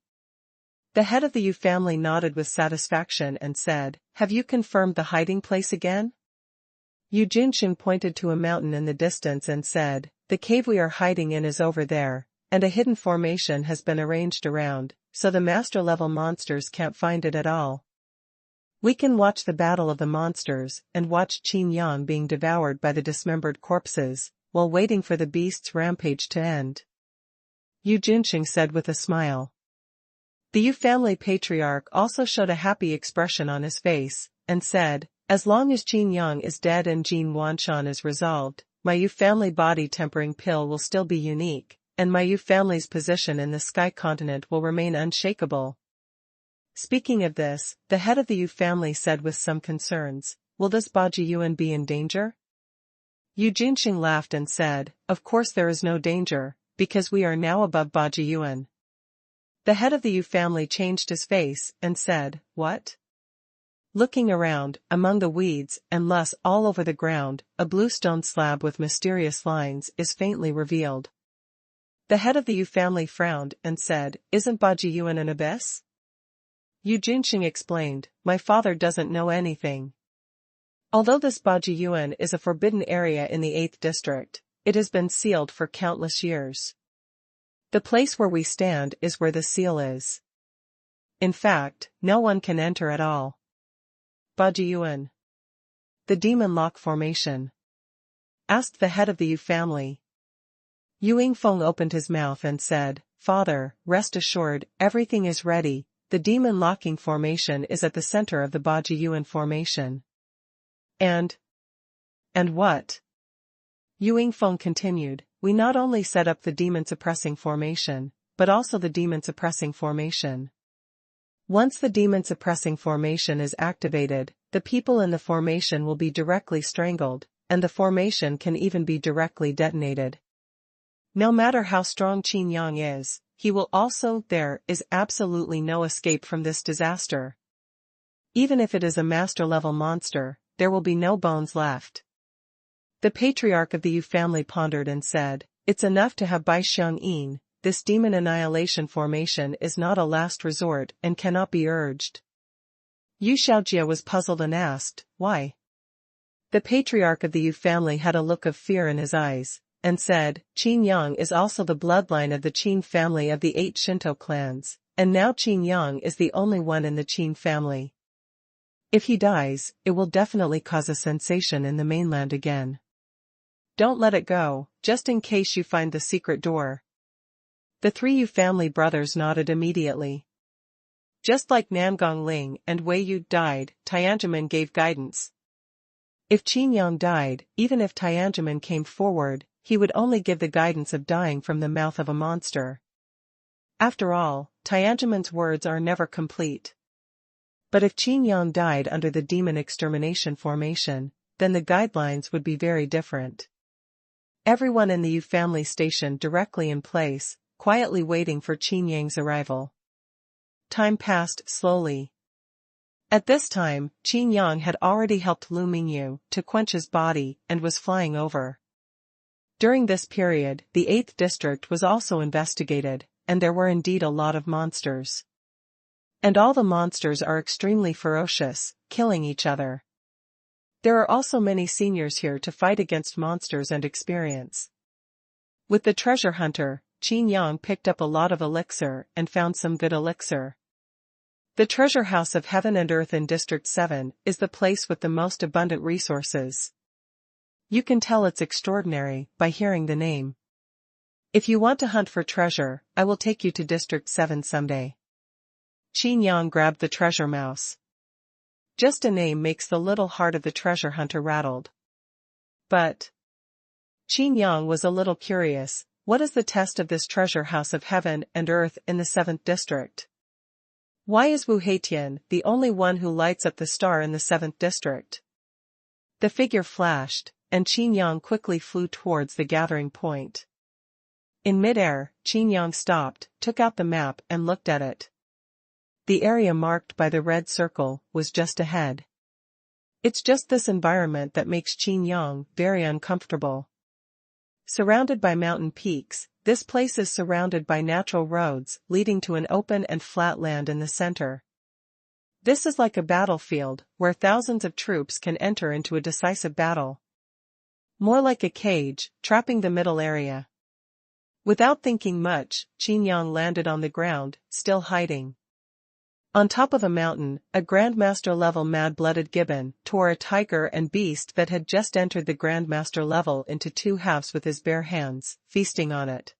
The head of the Yu family nodded with satisfaction and said, "Have you confirmed the hiding place again?" Yu Junxing pointed to a mountain in the distance and said, "The cave we are hiding in is over there, and a hidden formation has been arranged around, so the master-level monsters can't find it at all. We can watch the battle of the monsters and watch Qin Yang being devoured by the dismembered corpses, while waiting for the beast's rampage to end," Yu Junxing said with a smile. The Yu family patriarch also showed a happy expression on his face, and said, "As long as Qin Yang is dead and Jin Wanshan is resolved, my Yu family body tempering pill will still be unique, and my Yu family's position in the Sky Continent will remain unshakable." Speaking of this, the head of the Yu family said with some concerns, "Will this Baji Yuan be in danger?" Yu Junxing laughed and said, "Of course there is no danger, because we are now above Baji Yuan." The head of the Yu family changed his face and said, "What?" Looking around, among the weeds and loess all over the ground, a blue stone slab with mysterious lines is faintly revealed. The head of the Yu family frowned and said, "Isn't Baji Yuan an abyss?" Yu Junxing explained, "My father doesn't know anything. Although this Baji Yuan is a forbidden area in the 8th district, it has been sealed for countless years. The place where we stand is where the seal is. In fact, no one can enter at all." Baji Yuan. The Demon Lock Formation. Asked the head of the Yu family. Yu Ling Feng opened his mouth and said, "Father, rest assured, everything is ready. The Demon Locking Formation is at the center of the Baji Yuan Formation." And what? Yu Ling Feng continued, "We not only set up the Demon Suppressing Formation, but also the Demon Suppressing Formation. Once the Demon Suppressing Formation is activated, the people in the formation will be directly strangled, and the formation can even be directly detonated. No matter how strong Qin Yang is, he will also. There is absolutely no escape from this disaster. Even if it is a master-level monster, there will be no bones left." The patriarch of the Yu family pondered and said, "It's enough to have Bai Xiang Yin. This demon annihilation formation is not a last resort and cannot be urged." Yu Xiaojia was puzzled and asked, "Why?" The patriarch of the Yu family had a look of fear in his eyes, and said, "Qin Yang is also the bloodline of the Qin family of the 8 Shinto clans, and now Qin Yang is the only one in the Qin family. If he dies, it will definitely cause a sensation in the mainland again. Don't let it go, just in case you find the secret door." The 3 Yu family brothers nodded immediately. Just like Namgong Ling and Wei Yu died, Tianjin gave guidance. If Qin Yang died, even if Tianjin came forward, he would only give the guidance of dying from the mouth of a monster. After all, Tianjin's words are never complete. But if Qin Yang died under the Demon Extermination Formation, then the guidelines would be very different. Everyone in the Yu family stationed directly in place, quietly waiting for Qin Yang's arrival. Time passed slowly. At this time, Qin Yang had already helped Lu Mingyu to quench his body and was flying over. During this period, the 8th district was also investigated, and there were indeed a lot of monsters. And all the monsters are extremely ferocious, killing each other. There are also many seniors here to fight against monsters and experience. With the treasure hunter, Qin Yang picked up a lot of elixir and found some good elixir. The treasure house of heaven and earth in District 7 is the place with the most abundant resources. You can tell it's extraordinary by hearing the name. If you want to hunt for treasure, I will take you to District 7 someday. Qin Yang grabbed the treasure mouse. Just a name makes the little heart of the treasure hunter rattled. But Qin Yang was a little curious. What is the test of this treasure house of heaven and earth in the 7th district? Why is Wu Heitian the only one who lights up the star in the 7th district? The figure flashed, and Qin Yang quickly flew towards the gathering point. In midair, Qin Yang stopped, took out the map and looked at it. The area marked by the red circle was just ahead. It's just this environment that makes Qin Yang very uncomfortable. Surrounded by mountain peaks, this place is surrounded by natural roads leading to an open and flat land in the center. This is like a battlefield, where thousands of troops can enter into a decisive battle. More like a cage, trapping the middle area. Without thinking much, Qin Yang landed on the ground, still hiding. On top of a mountain, a Grandmaster-level mad-blooded gibbon tore a tiger and beast that had just entered the Grandmaster level into two halves with his bare hands, feasting on it.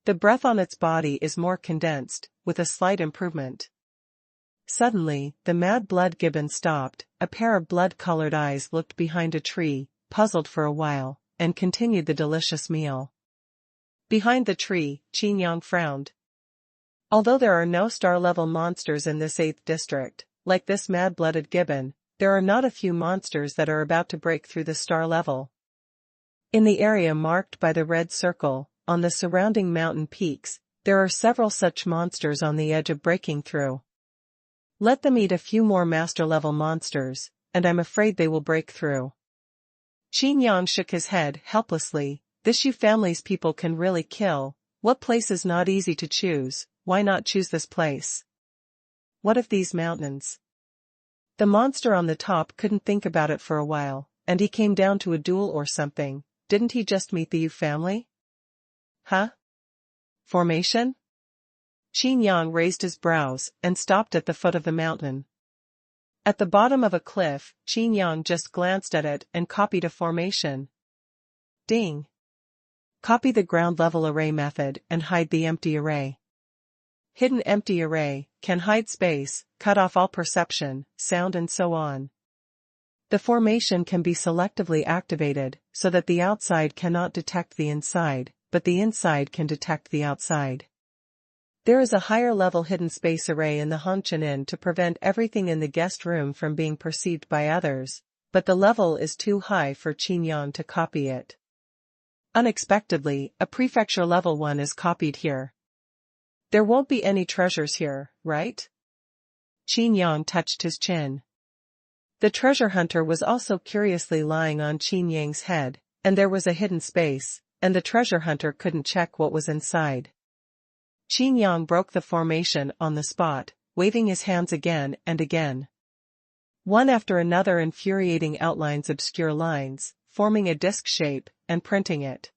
The breath on its body is more condensed, with a slight improvement. Suddenly, the mad-blood gibbon stopped, a pair of blood-colored eyes looked behind a tree, puzzled for a while, and continued the delicious meal. Behind the tree, Qin Yang frowned. Although there are no star-level monsters in this 8th district, like this mad-blooded gibbon, there are not a few monsters that are about to break through the star level. In the area marked by the red circle, on the surrounding mountain peaks, there are several such monsters on the edge of breaking through. Let them eat a few more master-level monsters, and I'm afraid they will break through. Qin Yang shook his head helplessly. This Yu family's people can really kill. What place is not easy to choose? Why not choose this place? What of these mountains? The monster on the top couldn't think about it for a while, and he came down to a duel or something. Didn't he just meet the Yu family? Huh? Formation? Qin Yang raised his brows and stopped at the foot of the mountain. At the bottom of a cliff, Qin Yang just glanced at it and copied a formation. Ding! Copy the ground level array method and hide the empty array. Hidden empty array can hide space, cut off all perception, sound and so on. The formation can be selectively activated so that the outside cannot detect the inside, but the inside can detect the outside. There is a higher level hidden space array in the Hongqian Inn to prevent everything in the guest room from being perceived by others, but the level is too high for Qin Yang to copy it. Unexpectedly, a prefecture level 1 is copied here. There won't be any treasures here, right? Qin Yang touched his chin. The treasure hunter was also curiously lying on Qin Yang's head, and there was a hidden space, and the treasure hunter couldn't check what was inside. Qin Yang broke the formation on the spot, waving his hands again and again. One after another infuriating outlines obscure lines, forming a disc shape, and printing it.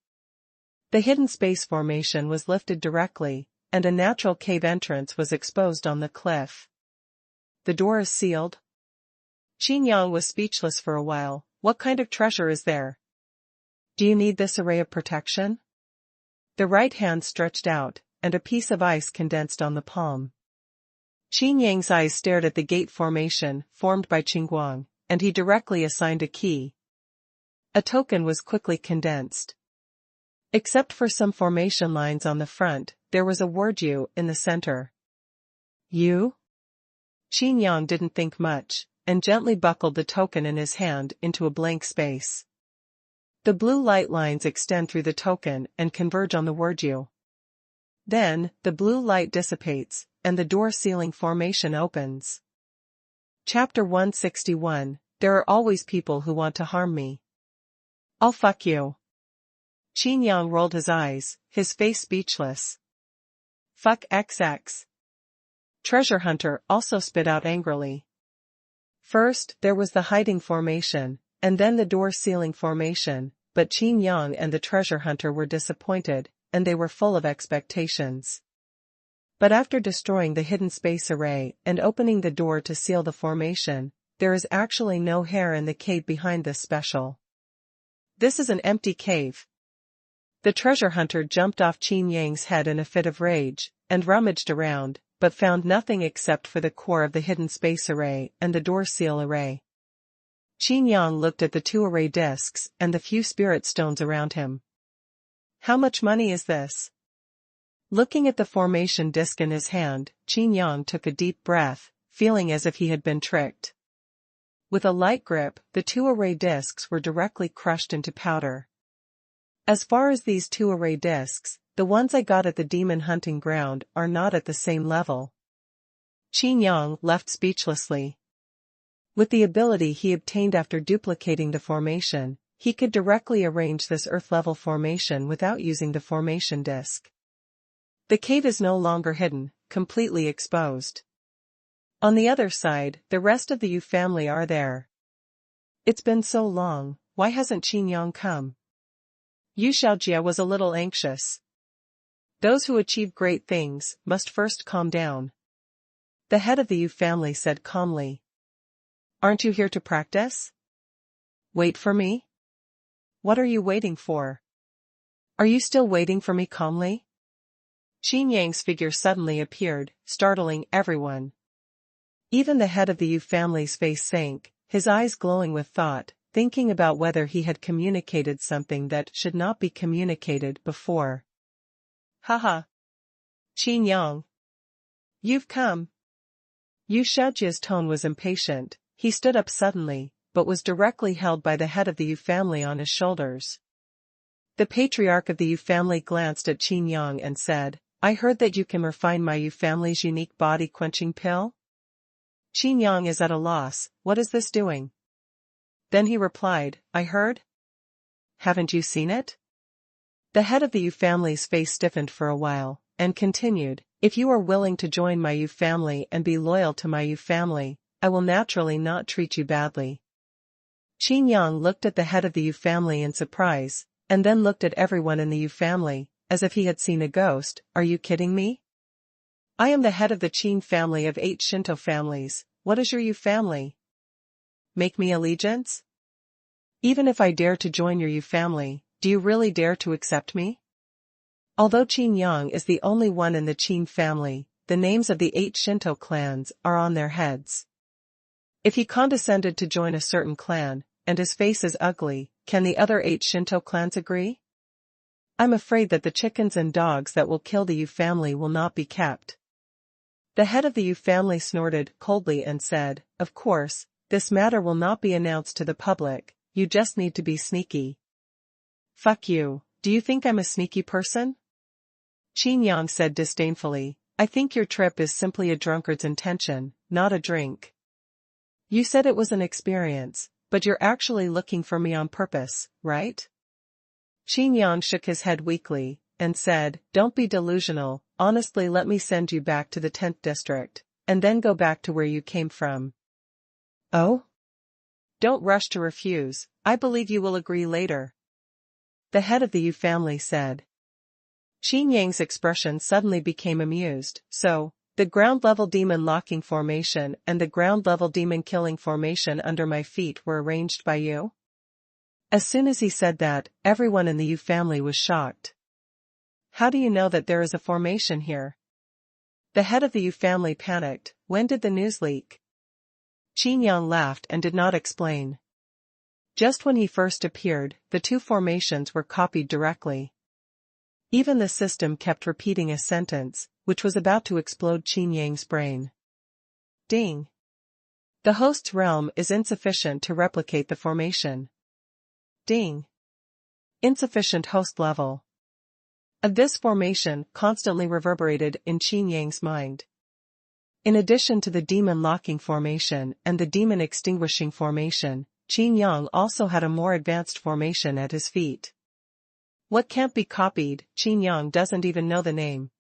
The hidden space formation was lifted directly, and a natural cave entrance was exposed on the cliff. The door is sealed? Qin Yang was speechless for a while. What kind of treasure is there? Do you need this array of protection? The right hand stretched out, and a piece of ice condensed on the palm. Qin Yang's eyes stared at the gate formation formed by Qingguang, and he directly assigned a key. A token was quickly condensed. Except for some formation lines on the front, there was a word "Yu" in the center. You? Qin Yang didn't think much, and gently buckled the token in his hand into a blank space. The blue light lines extend through the token and converge on the word "Yu." Then, the blue light dissipates, and the door sealing formation opens. Chapter 161, There are always people who want to harm me. I'll fuck you. Qin Yang rolled his eyes, his face speechless. Fuck XX. Treasure Hunter also spit out angrily. First, there was the hiding formation, and then the door sealing formation, but Qin Yang and the Treasure Hunter were disappointed, and they were full of expectations. But after destroying the hidden space array and opening the door to seal the formation, there is actually no hair in the cave behind this special. This is an empty cave. The treasure hunter jumped off Qin Yang's head in a fit of rage, and rummaged around, but found nothing except for the core of the hidden space array and the door seal array. Qin Yang looked at the 2 array discs and the few spirit stones around him. How much money is this? Looking at the formation disc in his hand, Qin Yang took a deep breath, feeling as if he had been tricked. With a light grip, the 2 array discs were directly crushed into powder. As far as these 2 array discs, the ones I got at the demon hunting ground are not at the same level. Qin Yang left speechlessly. With the ability he obtained after duplicating the formation, he could directly arrange this Earth-level formation without using the formation disc. The cave is no longer hidden, completely exposed. On the other side, the rest of the Yu family are there. It's been so long, why hasn't Qin Yang come? Yu Xiaojia was a little anxious. Those who achieve great things must first calm down. The head of the Yu family said calmly. Aren't you here to practice? Wait for me? What are you waiting for? Are you still waiting for me calmly? Qin Yang's figure suddenly appeared, startling everyone. Even the head of the Yu family's face sank, his eyes glowing with thought, thinking about whether he had communicated something that should not be communicated before. Haha. Qin Yang. You've come. Yu Xiaojia's tone was impatient. He stood up suddenly, but was directly held by the head of the Yu family on his shoulders. The patriarch of the Yu family glanced at Qin Yang and said, I heard that you can refine my Yu family's unique body-quenching pill? Qin Yang is at a loss, what is this doing? Then he replied, I heard? Haven't you seen it? The head of the Yu family's face stiffened for a while, and continued, if you are willing to join my Yu family and be loyal to my Yu family, I will naturally not treat you badly. Qin Yang looked at the head of the Yu family in surprise, and then looked at everyone in the Yu family, as if he had seen a ghost. Are you kidding me? I am the head of the Qin family of 8 Shinto families. What is your Yu family? Make me allegiance? Even if I dare to join your Yu family, do you really dare to accept me? Although Qin Yang is the only one in the Qin family, the names of the 8 Shinto clans are on their heads. If he condescended to join a certain clan, and his face is ugly, can the other 8 Shinto clans agree? I'm afraid that the chickens and dogs that will kill the Yu family will not be kept. The head of the Yu family snorted coldly and said, of course, this matter will not be announced to the public, you just need to be sneaky. Fuck you, do you think I'm a sneaky person? Qin Yang said disdainfully, I think your trip is simply a drunkard's intention, not a drink. You said it was an experience, but you're actually looking for me on purpose, right? Qin Yang shook his head weakly, and said, don't be delusional, honestly let me send you back to the 10th district, and then go back to where you came from. Oh? Don't rush to refuse, I believe you will agree later. The head of the Yu family said. Qin Yang's expression suddenly became amused, so, the ground-level demon locking formation and the ground-level demon killing formation under my feet were arranged by you? As soon as he said that, everyone in the Yu family was shocked. How do you know that there is a formation here? The head of the Yu family panicked, when did the news leak? Qin Yang laughed and did not explain. Just when he first appeared, the 2 formations were copied directly. Even the system kept repeating a sentence, which was about to explode Qin Yang's brain. Ding. The host's realm is insufficient to replicate the formation. Ding. Insufficient host level. This formation constantly reverberated in Qin Yang's mind. In addition to the demon locking formation and the demon extinguishing formation, Qin Yang also had a more advanced formation at his feet. What can't be copied, Qin Yang doesn't even know the name.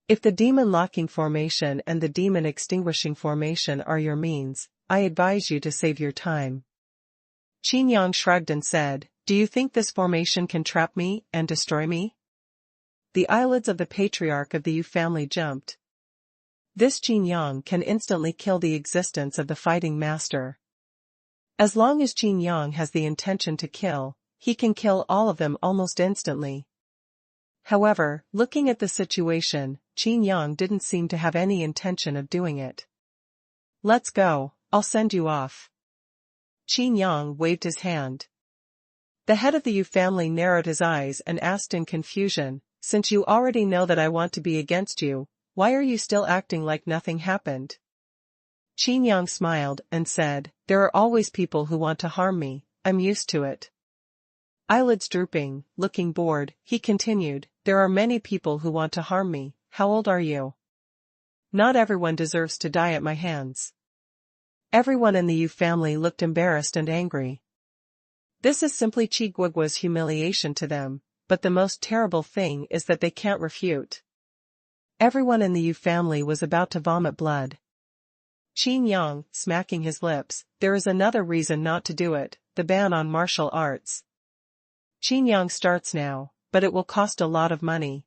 If the demon locking formation and the demon extinguishing formation are your means, I advise you to save your time. Qin Yang shrugged and said, do you think this formation can trap me and destroy me? The eyelids of the patriarch of the Yu family jumped. This Qin Yang can instantly kill the existence of the fighting master. As long as Qin Yang has the intention to kill, he can kill all of them almost instantly, However, looking at the situation, Qin Yang didn't seem to have any intention of doing it. Let's go, I'll send you off. Qin Yang waved his hand. The head of the Yu family narrowed his eyes and asked in confusion, since you already know that I want to be against you, why are you still acting like nothing happened? Qin Yang smiled and said, there are always people who want to harm me, I'm used to it. Eyelids drooping, looking bored, he continued, there are many people who want to harm me, how old are you? Not everyone deserves to die at my hands. Everyone in the Yu family looked embarrassed and angry. This is simply Qi Guoguo's humiliation to them, but the most terrible thing is that they can't refute. Everyone in the Yu family was about to vomit blood. Qin Yang, smacking his lips, there is another reason not to do it, the ban on martial arts. Qin Yang starts now, but it will cost a lot of money.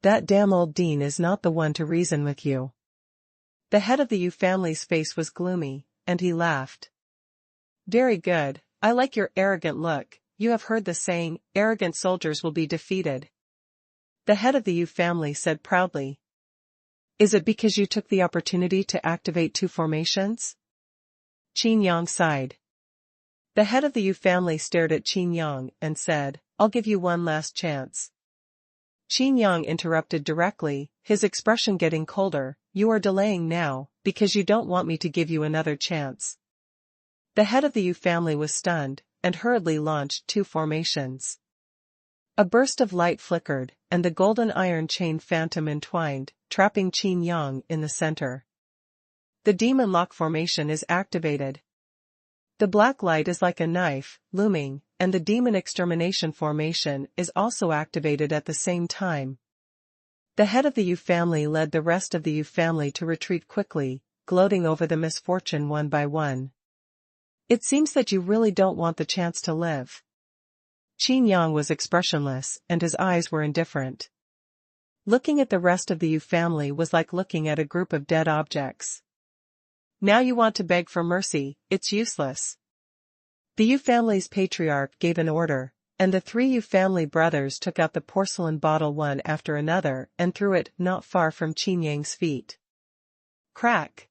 That damn old dean is not the one to reason with you. The head of the Yu family's face was gloomy, and he laughed. Very good, I like your arrogant look, you have heard the saying, arrogant soldiers will be defeated. The head of the Yu family said proudly. Is it because you took the opportunity to activate 2 formations? Qin Yang sighed. The head of the Yu family stared at Qin Yang and said, I'll give you one last chance. Qin Yang interrupted directly, his expression getting colder, you are delaying now, because you don't want me to give you another chance. The head of the Yu family was stunned, and hurriedly launched 2 formations. A burst of light flickered, and the golden iron chain phantom entwined, trapping Qin Yang in the center. The demon lock formation is activated. The black light is like a knife, looming, and the demon extermination formation is also activated at the same time. The head of the Yu family led the rest of the Yu family to retreat quickly, gloating over the misfortune one by one. It seems that you really don't want the chance to live. Qin Yang was expressionless, and his eyes were indifferent. Looking at the rest of the Yu family was like looking at a group of dead objects. Now you want to beg for mercy, it's useless. The Yu family's patriarch gave an order, and the 3 Yu family brothers took out the porcelain bottle one after another and threw it not far from Qin Yang's feet. Crack!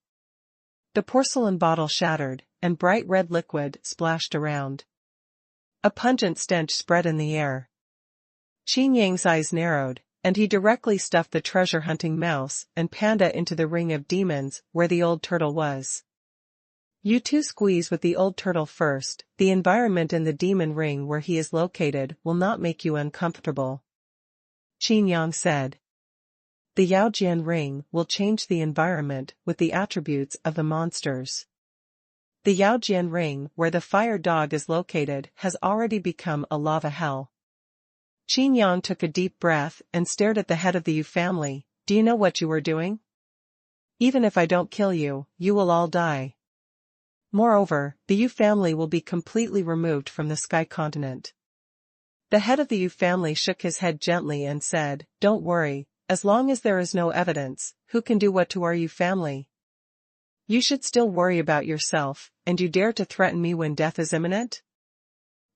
The porcelain bottle shattered, and bright red liquid splashed around. A pungent stench spread in the air. Qin Yang's eyes narrowed, and he directly stuffed the treasure-hunting mouse and panda into the ring of demons where the old turtle was. You 2 squeeze with the old turtle first, the environment in the demon ring where he is located will not make you uncomfortable. Qin Yang said. The Yaojian ring will change the environment with the attributes of the monsters. The Yaojian ring where the fire dog is located has already become a lava hell. Qin Yang took a deep breath and stared at the head of the Yu family. Do you know what you are doing? Even if I don't kill you, you will all die. Moreover, the Yu family will be completely removed from the Sky Continent. The head of the Yu family shook his head gently and said, don't worry, as long as there is no evidence, who can do what to our Yu family? You should still worry about yourself, and you dare to threaten me when death is imminent?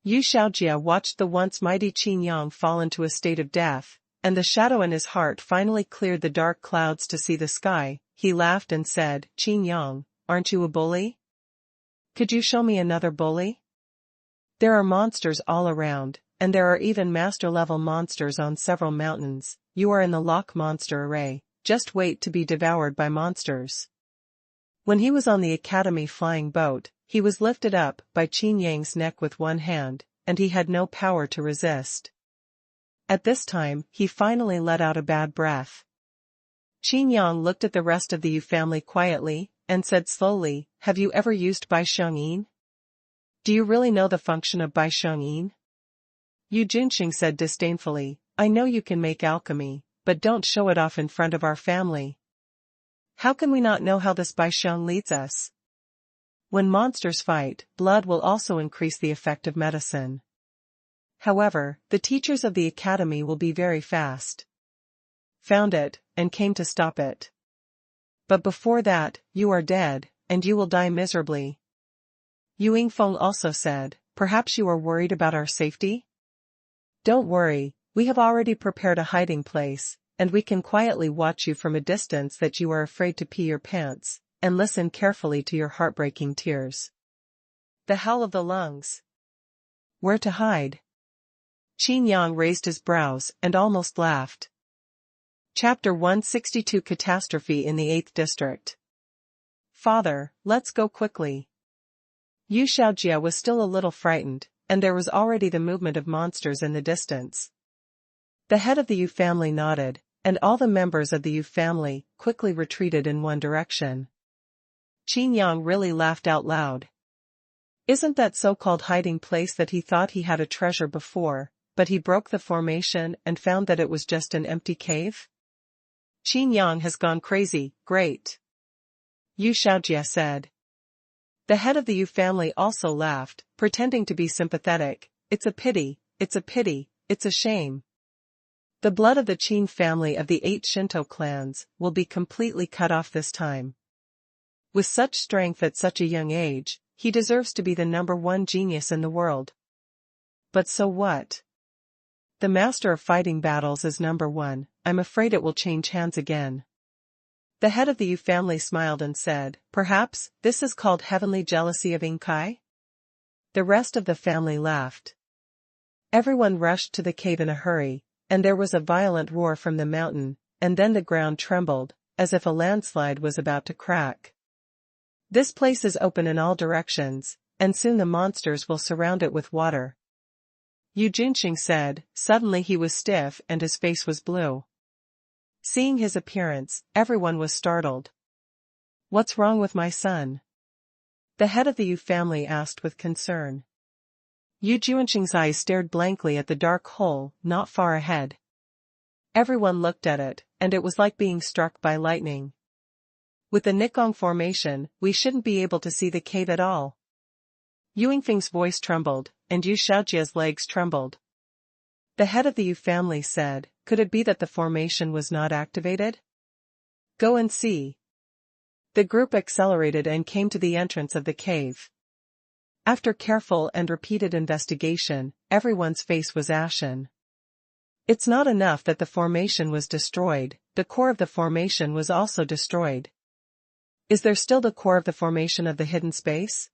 Yu Xiaojia watched the once mighty Qin Yang fall into a state of death, and the shadow in his heart finally cleared the dark clouds to see the sky. He laughed and said, Qin Yang, aren't you a bully? Could you show me another bully? There are monsters all around, and there are even master-level monsters on several mountains. You are in the lock monster array, just wait to be devoured by monsters. When he was on the Academy flying boat, he was lifted up by Qin Yang's neck with one hand, and he had no power to resist. At this time, he finally let out a bad breath. Qin Yang looked at the rest of the Yu family quietly, and said slowly, have you ever used Bai Xiangyin? Do you really know the function of Bai Xiangyin? Yu Junxing said disdainfully, I know you can make alchemy, but don't show it off in front of our family. How can we not know how this Bai Xiang leads us? When monsters fight, blood will also increase the effect of medicine. However, the teachers of the academy will be very fast. Found it, and came to stop it. But before that, you are dead, and you will die miserably. Yin Ling Feng also said, perhaps you are worried about our safety? Don't worry, We have already prepared a hiding place, and we can quietly watch you from a distance that you are afraid to pee your pants, and listen carefully to your heartbreaking tears. The howl of the lungs. Where to hide? Qin Yang raised his brows and almost laughed. Chapter 162 Catastrophe in the 8th District. Father, let's go quickly. Yu Xiaojia was still a little frightened, and there was already the movement of monsters in the distance. The head of the Yu family nodded, and all the members of the Yu family quickly retreated in one direction. Qin Yang really laughed out loud. Isn't that so-called hiding place that he thought he had a treasure before, but he broke the formation and found that it was just an empty cave? Qin Yang has gone crazy, great. Yu Xiaojia said. The head of the Yu family also laughed, pretending to be sympathetic. It's a pity, it's a pity, it's a shame. The blood of the Qin family of the 8 Shinto clans will be completely cut off this time. With such strength at such a young age, he deserves to be the #1 genius in the world. But so what? The master of fighting battles is #1, I'm afraid it will change hands again. The head of the Yu family smiled and said, perhaps, this is called heavenly jealousy of Inkai? The rest of the family laughed. Everyone rushed to the cave in a hurry, and there was a violent roar from the mountain, and then the ground trembled, as if a landslide was about to crack. This place is open in all directions, and soon the monsters will surround it with water. Yu Junxing said. Suddenly he was stiff and his face was blue. Seeing his appearance, everyone was startled. What's wrong with my son? The head of the Yu family asked with concern. Yu Junxing's eyes stared blankly at the dark hole not far ahead. Everyone looked at it, and it was like being struck by lightning. With the Nikong formation, we shouldn't be able to see the cave at all. Yu Yingfeng's voice trembled, and Yu Xiaojia's legs trembled. The head of the Yu family said, could it be that the formation was not activated? Go and see. The group accelerated and came to the entrance of the cave. After careful and repeated investigation, everyone's face was ashen. It's not enough that the formation was destroyed, the core of the formation was also destroyed. Is there still the core of the formation of the hidden space?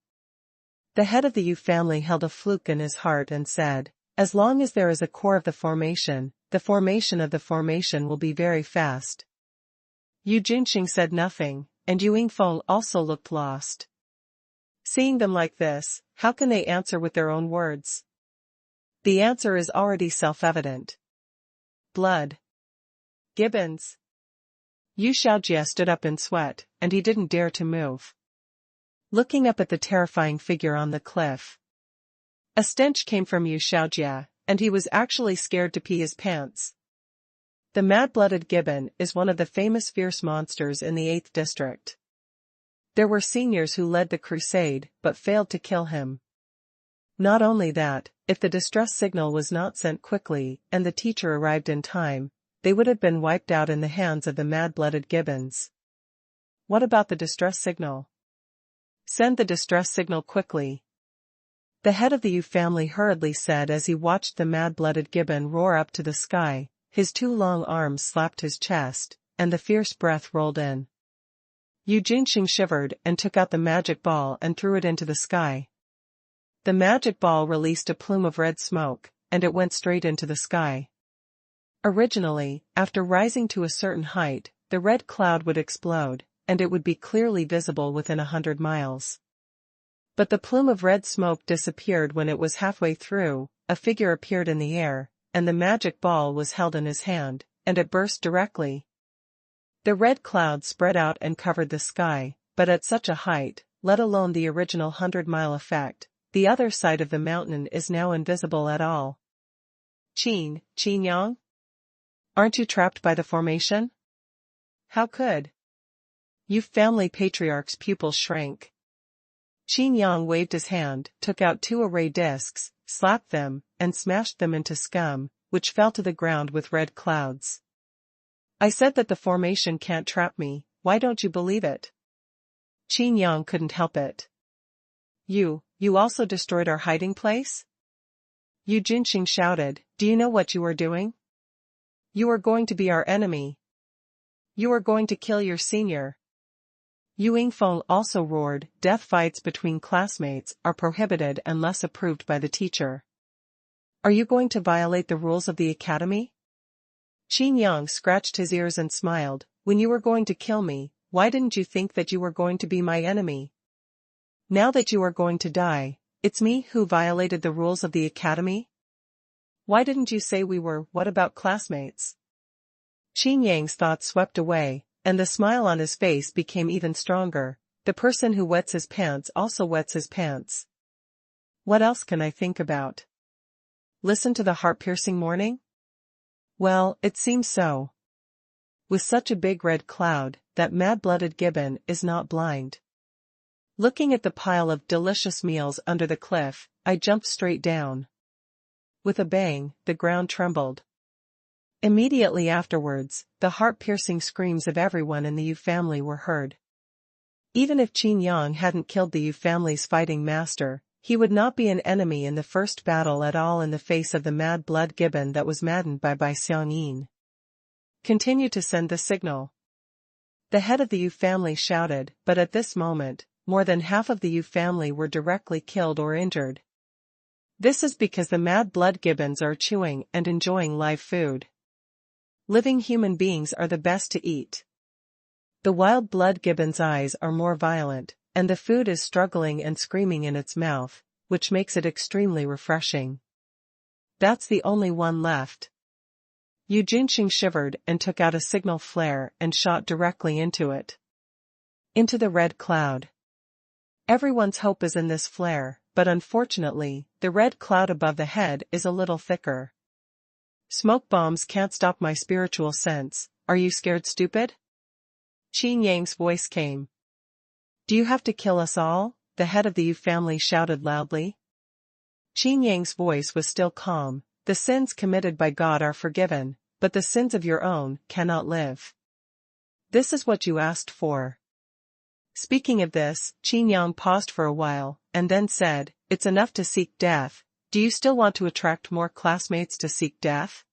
The head of the Yu family held a fluke in his heart and said, as long as there is a core of the formation of the formation will be very fast. Yu Junxing said nothing, and Yu Yingfeng also looked lost. Seeing them like this, how can they answer with their own words? The answer is already self-evident. Blood. Gibbons. Yu Xiaojia stood up in sweat, and he didn't dare to move. Looking up at the terrifying figure on the cliff. A stench came from Yu Xiaojia, and he was actually scared to pee his pants. The mad-blooded gibbon is one of the famous fierce monsters in the 8th district. There were seniors who led the crusade, but failed to kill him. Not only that, if the distress signal was not sent quickly and the teacher arrived in time, they would have been wiped out in the hands of the mad-blooded gibbons. What about the distress signal? Send the distress signal quickly. The head of the Yu family hurriedly said as he watched the mad-blooded gibbon roar up to the sky, his 2 long arms slapped his chest, and the fierce breath rolled in. Yu Junxing shivered and took out the magic ball and threw it into the sky. The magic ball released a plume of red smoke, and it went straight into the sky. Originally, after rising to a certain height, the red cloud would explode, and it would be clearly visible within 100 miles. But the plume of red smoke disappeared when it was halfway through, a figure appeared in the air, and the magic ball was held in his hand, and it burst directly. The red cloud spread out and covered the sky, but at such a height, let alone the original 100-mile effect, the other side of the mountain is now invisible at all. Qin Yang? Aren't you trapped by the formation? How could? Yu family patriarch's pupils shrank. Qin Yang waved his hand, took out 2 array discs, slapped them, and smashed them into scum, which fell to the ground with red clouds. I said that the formation can't trap me, why don't you believe it? Qin Yang couldn't help it. You also destroyed our hiding place? Yu Junxing shouted, Do you know what you are doing? You are going to be our enemy. You are going to kill your senior. Yin Ling Feng also roared, death fights between classmates are prohibited unless approved by the teacher. Are you going to violate the rules of the academy? Qin Yang scratched his ears and smiled. When you were going to kill me, why didn't you think that you were going to be my enemy? Now that you are going to die, it's me who violated the rules of the academy? Why didn't you say we were? What about classmates? Qin Yang's thoughts swept away, and the smile on his face became even stronger. The person who wets his pants also wets his pants. What else can I think about? Listen to the heart-piercing mourning? Well, it seems so. With such a big red cloud, that mad-blooded gibbon is not blind. Looking at the pile of delicious meals under the cliff, I jumped straight down. With a bang, the ground trembled. Immediately afterwards, the heart-piercing screams of everyone in the Yu family were heard. Even if Qin Yang hadn't killed the Yu family's fighting master, he would not be an enemy in the first battle at all in the face of the mad-blood gibbon that was maddened by Xuanhuan. Continue to send the signal. The head of the Yu family shouted, but at this moment, more than half of the Yu family were directly killed or injured. This is because the mad-blood gibbons are chewing and enjoying live food. Living human beings are the best to eat. The wild blood gibbon's eyes are more violent, and the food is struggling and screaming in its mouth, which makes it extremely refreshing. That's the only one left. Yu Jinxing shivered and took out a signal flare and shot directly into it. Into the red cloud. Everyone's hope is in this flare, but unfortunately, the red cloud above the head is a little thicker. Smoke bombs can't stop my spiritual sense. Are you scared, stupid? Qin Yang's voice came. Do you have to kill us all? The head of the Yu family shouted loudly. Qin Yang's voice was still calm. The sins committed by God are forgiven, but the sins of your own cannot live. This is what you asked for. Speaking of this, Qin Yang paused for a while, and then said, it's enough to seek death. Do you still want to attract more classmates to seek death?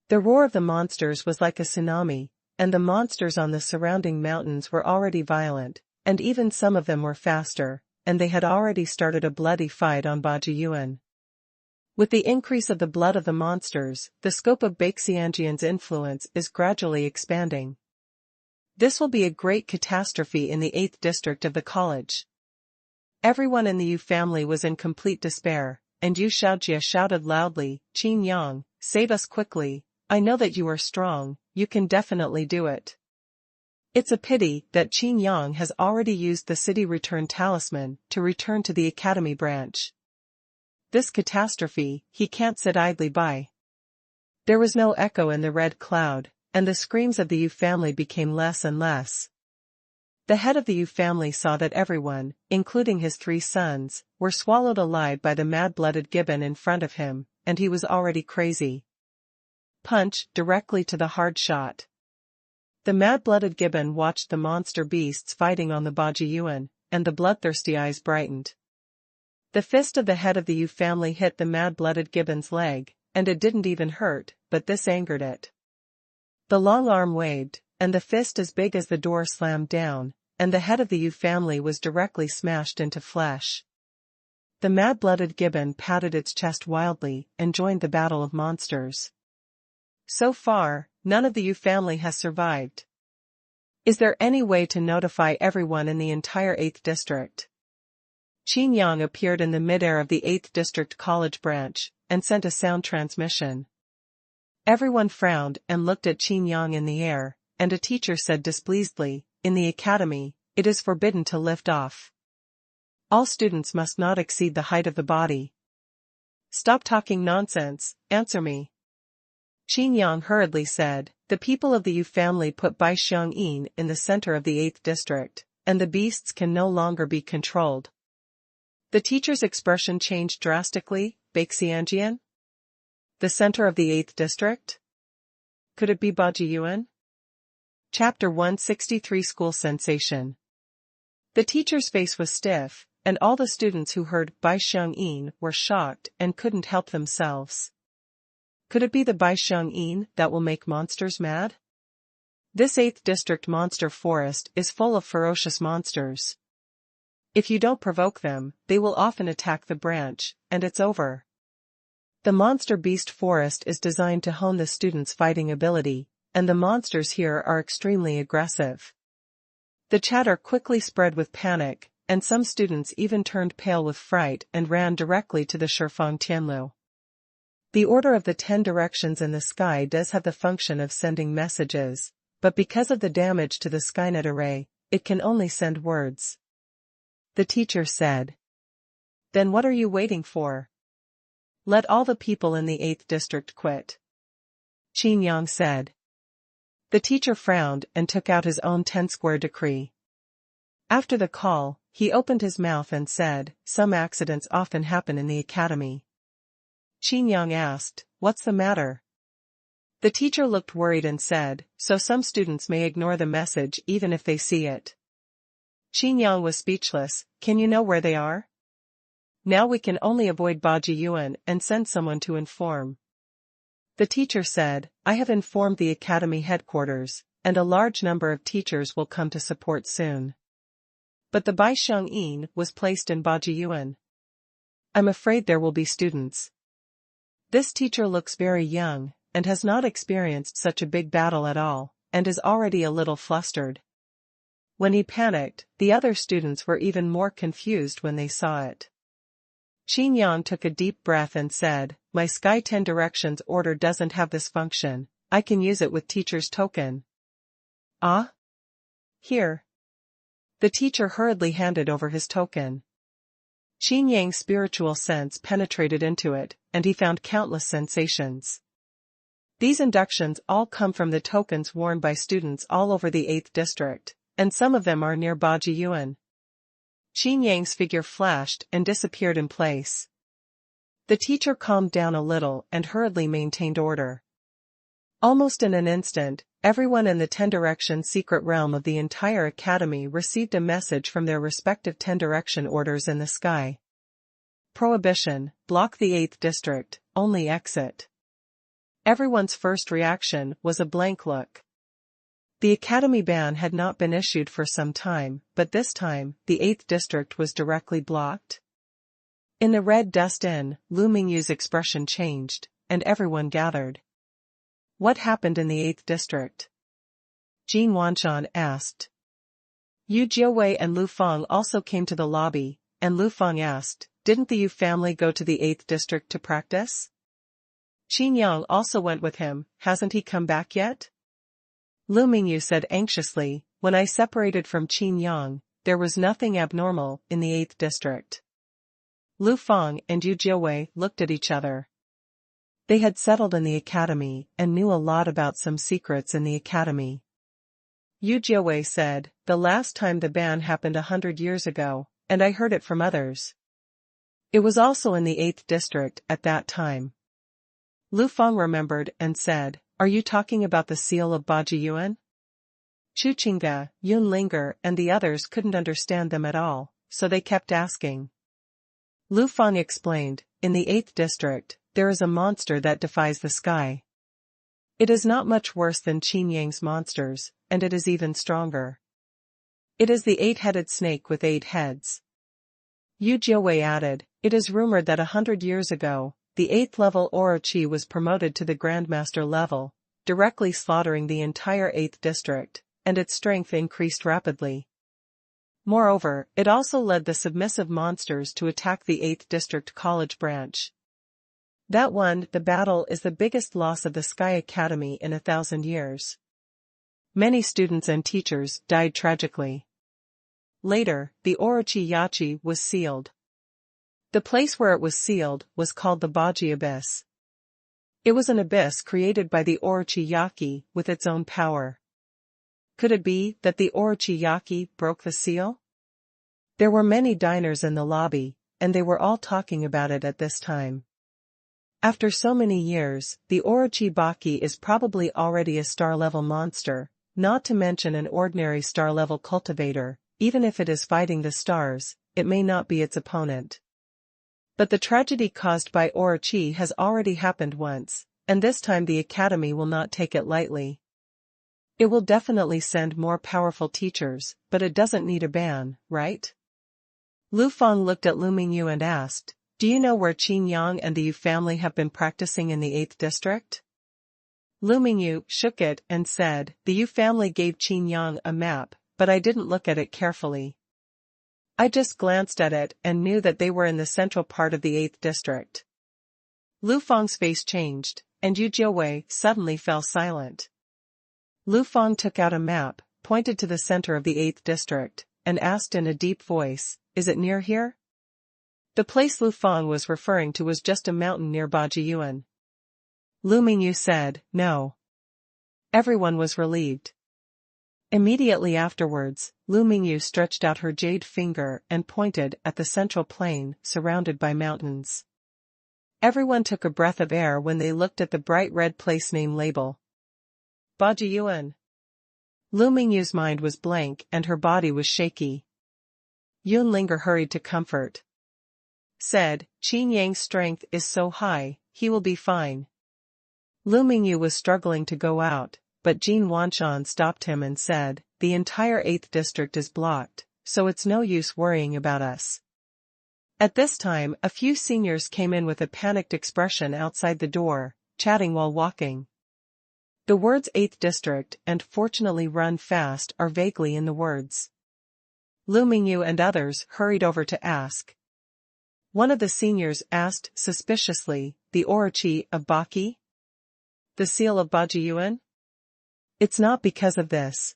The roar of the monsters was like a tsunami, and the monsters on the surrounding mountains were already violent, and even some of them were faster, and they had already started a bloody fight on Bajiyuan. With the increase of the blood of the monsters, the scope of Baixianjian's influence is gradually expanding. This will be a great catastrophe in the 8th district of the college. Everyone in the Yu family was in complete despair, and Yu Shaojia shouted loudly, Qin Yang, save us quickly. I know that you are strong, you can definitely do it. It's a pity that Qin Yang has already used the city return talisman to return to the academy branch. This catastrophe, he can't sit idly by. There was no echo in the red cloud, and the screams of the Yu family became less and less. The head of the Yu family saw that everyone, including his 3 sons, were swallowed alive by the mad-blooded gibbon in front of him, and he was already crazy. Punch, directly to the hard shot. The mad-blooded gibbon watched the monster beasts fighting on the Bajiyuan, and the bloodthirsty eyes brightened. The fist of the head of the Yu family hit the mad-blooded gibbon's leg, and it didn't even hurt, but this angered it. The long arm waved, and the fist as big as the door slammed down, and the head of the Yu family was directly smashed into flesh. The mad-blooded gibbon patted its chest wildly and joined the battle of monsters. So far, none of the Yu family has survived. Is there any way to notify everyone in the entire 8th district? Qin Yang appeared in the midair of the 8th district college branch, and sent a sound transmission. Everyone frowned and looked at Qin Yang in the air, and a teacher said displeasedly, in the academy, it is forbidden to lift off. All students must not exceed the height of the body. Stop talking nonsense, answer me. Qin Yang hurriedly said, the people of the Yu family put Bai Xiangyin in the center of the 8th district, and the beasts can no longer be controlled. The teacher's expression changed drastically. Baixianjian? The center of the 8th district? Could it be Bajiyuan? Chapter 163 School Sensation. The teacher's face was stiff, and all the students who heard Bai Xiangyin were shocked and couldn't help themselves. Could it be the Yin that will make monsters mad? This 8th district monster forest is full of ferocious monsters. If you don't provoke them, they will often attack the branch, and it's over. The monster beast forest is designed to hone the students' fighting ability, and the monsters here are extremely aggressive. The chatter quickly spread with panic, and some students even turned pale with fright and ran directly to the Shifeng Tianlu. The Order of the 10 Directions in the sky does have the function of sending messages, but because of the damage to the Skynet array, it can only send words. The teacher said. Then what are you waiting for? Let all the people in the 8th district quit. Qin Yang said. The teacher frowned and took out his own 10-square decree. After the call, he opened his mouth and said, some accidents often happen in the academy. Qin Yang asked, what's the matter? The teacher looked worried and said, so some students may ignore the message even if they see it. Qin Yang was speechless. Can you know where they are? Now we can only avoid Bajiyuan and send someone to inform. The teacher said, I have informed the academy headquarters, and a large number of teachers will come to support soon. But the Yin was placed in Bajiyuan. I'm afraid there will be students. This teacher looks very young, and has not experienced such a big battle at all, and is already a little flustered. When he panicked, the other students were even more confused when they saw it. Qin Yang took a deep breath and said, my Sky 10 Directions order doesn't have this function, I can use it with teacher's token. Ah? Here. The teacher hurriedly handed over his token. Qin Yang's spiritual sense penetrated into it, and he found countless sensations. These inductions all come from the tokens worn by students all over the 8th district, and some of them are near Bajiyuan. Qin Yang's figure flashed and disappeared in place. The teacher calmed down a little and hurriedly maintained order. Almost in an instant, everyone in the 10 Direction secret realm of the entire academy received a message from their respective 10 Direction orders in the sky. Prohibition, block the 8th district, only exit. Everyone's first reaction was a blank look. The academy ban had not been issued for some time, but this time, the 8th district was directly blocked. In the red dust inn, Lu Mingyu's expression changed, and everyone gathered. What happened in the 8th district? Jin Wanshan asked. Yu Jiawei and Lu Feng also came to the lobby, and Lu Feng asked, didn't the Yu family go to the 8th district to practice? Qin Yang also went with him, hasn't he come back yet? Lu Mingyu said anxiously, when I separated from Qin Yang, there was nothing abnormal in the 8th district. Lu Feng and Yu Jiawei looked at each other. They had settled in the academy and knew a lot about some secrets in the academy. Yu Jiawei said, the last time the ban happened 100 years ago, and I heard it from others. It was also in the 8th district at that time. Lu Feng remembered and said, are you talking about the seal of Bajiyuan? Chu Qingge, Yun Linger and the others couldn't understand them at all, so they kept asking. Lu Feng explained, in the 8th district, there is a monster that defies the sky. It is not much worse than Qin Yang's monsters, and it is even stronger. It is the 8-headed snake with 8 heads. Yu Jiawei added, it is rumored that 100 years ago, the 8th level Orochi was promoted to the Grandmaster level, directly slaughtering the entire 8th district, and its strength increased rapidly. Moreover, it also led the submissive monsters to attack the 8th district college branch. That won the battle is the biggest loss of the Sky Academy in 1,000 years. Many students and teachers died tragically. Later, the Orochi Yachi was sealed. The place where it was sealed was called the Baji Abyss. It was an abyss created by the Orochi Yaki with its own power. Could it be that the Orochi Yaki broke the seal? There were many diners in the lobby, and they were all talking about it at this time. After so many years, the Orochi Baki is probably already a star-level monster, not to mention an ordinary star-level cultivator. Even if it is fighting the stars, it may not be its opponent. But the tragedy caused by Orochi has already happened once, and this time the academy will not take it lightly. It will definitely send more powerful teachers, but it doesn't need a ban, right? Lu Feng looked at Lu Mingyu and asked, "Do you know where Qin Yang and the Yu family have been practicing in the 8th district?" Lu Mingyu shook it and said, "The Yu family gave Qin Yang a map, but I didn't look at it carefully. I just glanced at it and knew that they were in the central part of the 8th district." Lu Feng's face changed, and Yu Jiawei suddenly fell silent. Lu Feng took out a map, pointed to the center of the 8th district, and asked in a deep voice, "Is it near here?" The place Lu Feng was referring to was just a mountain near Bajiyuan. Lu Mingyu said, "No." Everyone was relieved. Immediately afterwards, Lu Mingyu stretched out her jade finger and pointed at the central plain, surrounded by mountains. Everyone took a breath of air when they looked at the bright red place name label. Bajiyuan. Lu Mingyu's mind was blank and her body was shaky. Yunlinger hurried to comfort. Said, "Qin Yang's strength is so high, he will be fine." Lu Mingyu was struggling to go out, but Jin Wanshan stopped him and said, "The entire 8th district is blocked, so it's no use worrying about us." At this time, a few seniors came in with a panicked expression outside the door, chatting while walking. The words 8th district and "fortunately run fast" are vaguely in the words. Lu Mingyu and others hurried over to ask. One of the seniors asked suspiciously, "The Orochi of Baki? The seal of Bajiyuan? It's not because of this."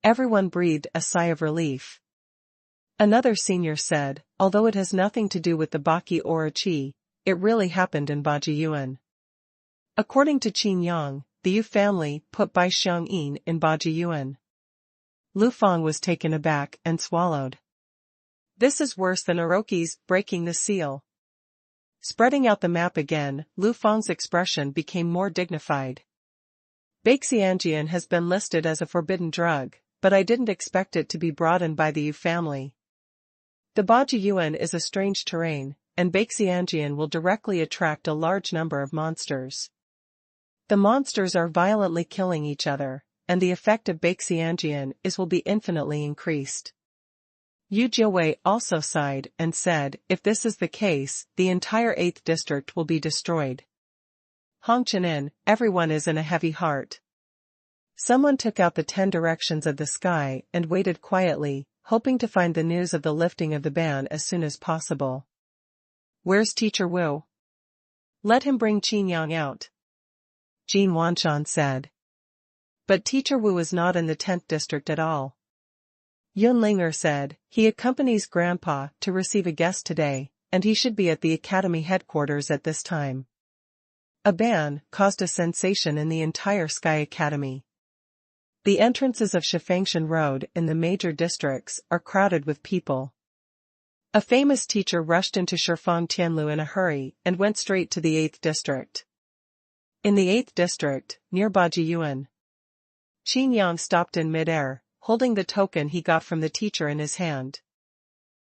Everyone breathed a sigh of relief. Another senior said, "Although it has nothing to do with the Baki Orochi, it really happened in Bajiyuan. According to Qin Yang, the Yu family put Bai Xiangyin in Bajiyuan." Lu Feng was taken aback and swallowed. This is worse than Orochi's breaking the seal. Spreading out the map again, Lu Feng's expression became more dignified. Baixianjian has been listed as a forbidden drug, but I didn't expect it to be brought in by the Yu family. The Bajiyuan is a strange terrain, and Baixianjian will directly attract a large number of monsters. The monsters are violently killing each other, and the effect of Baixianjian will be infinitely increased. Yu Jiawei also sighed and said, "If this is the case, the entire 8th district will be destroyed." Hongqianin, everyone is in a heavy heart. Someone took out the 10 directions of the sky and waited quietly, hoping to find the news of the lifting of the ban as soon as possible. "Where's Teacher Wu? Let him bring Qin Yang out," Jin Wanshan said. But Teacher Wu is not in the 10th district at all. Yunlinger said, "He accompanies Grandpa to receive a guest today, and he should be at the academy headquarters at this time." A ban caused a sensation in the entire Sky Academy. The entrances of Shifangshan Road in the major districts are crowded with people. A famous teacher rushed into Shifang Tianlu in a hurry and went straight to the 8th district. In the 8th district, near Bajiyuan, Qin Yang stopped in midair, holding the token he got from the teacher in his hand.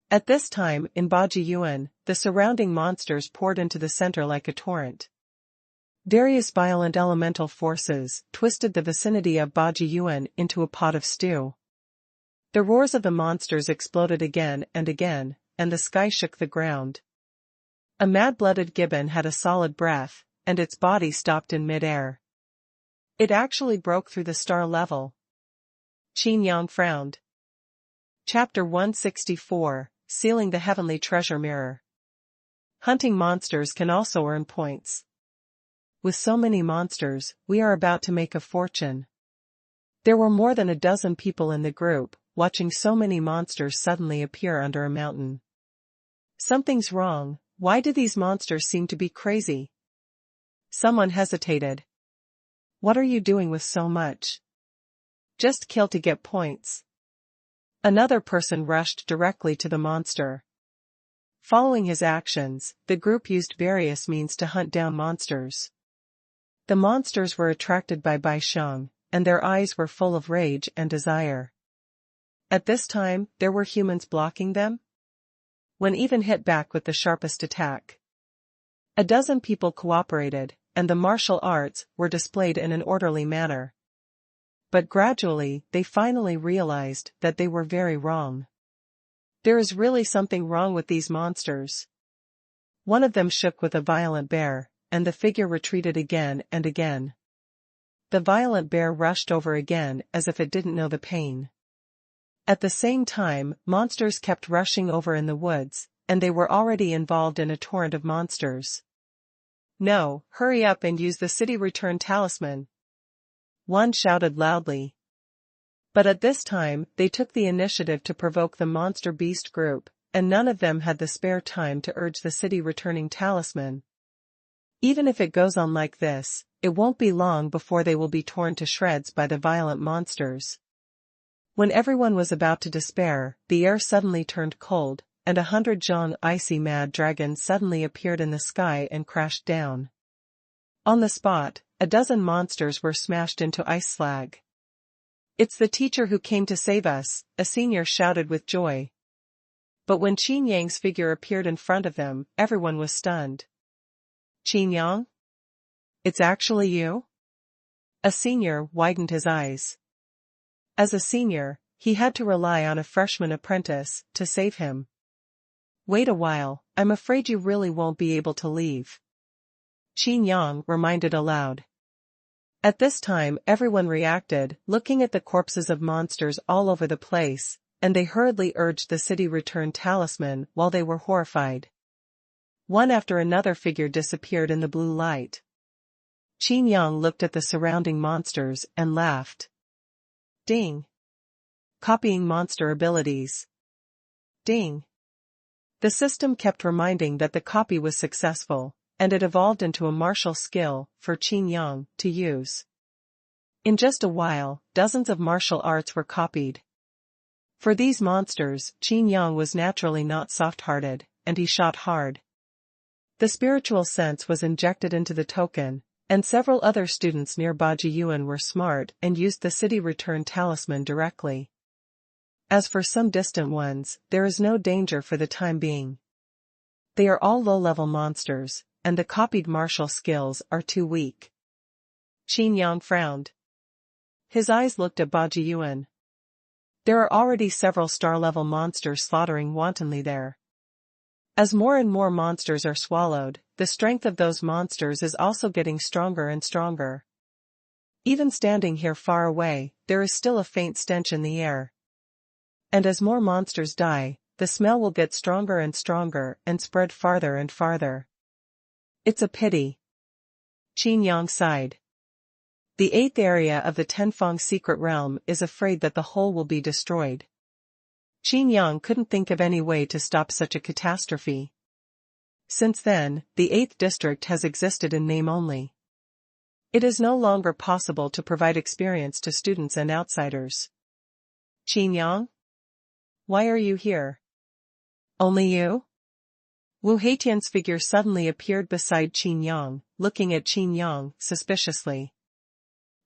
At this time, in Bajiyuan, the surrounding monsters poured into the center like a torrent. Various violent elemental forces twisted the vicinity of Bajiyuan into a pot of stew. The roars of the monsters exploded again, and the sky shook the ground. A mad-blooded gibbon had a solid breath, and its body stopped in mid-air. It actually broke through the star level. Qin Yang frowned. Chapter 164, Sealing the Heavenly Treasure Mirror. Hunting monsters can also earn points. With so many monsters, we are about to make a fortune. There were more than a dozen people in the group, watching so many monsters suddenly appear under a mountain. Something's wrong. Why do these monsters seem to be crazy? Someone hesitated. What are you doing with so much? Just kill to get points. Another person rushed directly to the monster. Following his actions, the group used various means to hunt down monsters. The monsters were attracted by Bai Xiang, and their eyes were full of rage and desire. At this time, there were humans blocking them? Wen even hit back with the sharpest attack. A dozen people cooperated, and the martial arts were displayed in an orderly manner. But gradually, they finally realized that they were very wrong. There is really something wrong with these monsters. One of them shook with a violent bear, and the figure retreated again and again. The violent bear rushed over again as if it didn't know the pain. At the same time, monsters kept rushing over in the woods, and they were already involved in a torrent of monsters. "No, hurry up and use the city return talisman," one shouted loudly. But at this time, they took the initiative to provoke the monster beast group, and none of them had the spare time to urge the city returning talisman. Even if it goes on like this, it won't be long before they will be torn to shreds by the violent monsters. When everyone was about to despair, the air suddenly turned cold, and 100 Zhang icy mad dragons suddenly appeared in the sky and crashed down. On the spot, a dozen monsters were smashed into ice slag. "It's the teacher who came to save us," a senior shouted with joy. But when Qin Yang's figure appeared in front of them, everyone was stunned. "Qin Yang? It's actually you?" A senior widened his eyes. As a senior, he had to rely on a freshman apprentice to save him. "Wait a while, I'm afraid you really won't be able to leave," Qin Yang reminded aloud. At this time everyone reacted, looking at the corpses of monsters all over the place, and they hurriedly urged the city return talisman while they were horrified. One after another figure disappeared in the blue light. Qin Yang looked at the surrounding monsters and laughed. Ding! Copying monster abilities. Ding! The system kept reminding that the copy was successful, and it evolved into a martial skill for Qin Yang to use. In just a while, dozens of martial arts were copied. For these monsters, Qin Yang was naturally not soft-hearted, and he shot hard. The spiritual sense was injected into the token, and several other students near Bajiyuan were smart and used the city return talisman directly. As for some distant ones, there is no danger for the time being. They are all low-level monsters, and the copied martial skills are too weak. Qin Yang frowned. His eyes looked at Bajiyuan. There are already several star-level monsters slaughtering wantonly there. As more and more monsters are swallowed, the strength of those monsters is also getting stronger and stronger. Even standing here far away, there is still a faint stench in the air. And as more monsters die, the smell will get stronger and stronger and spread farther and farther. It's a pity. Qin Yang sighed. The 8th area of the Tenfeng secret realm is afraid that the whole will be destroyed. Qin Yang couldn't think of any way to stop such a catastrophe. Since then, the 8th district has existed in name only. It is no longer possible to provide experience to students and outsiders. Qin Yang? Why are you here? Only you? Wu Heitian's figure suddenly appeared beside Qin Yang, looking at Qin Yang suspiciously.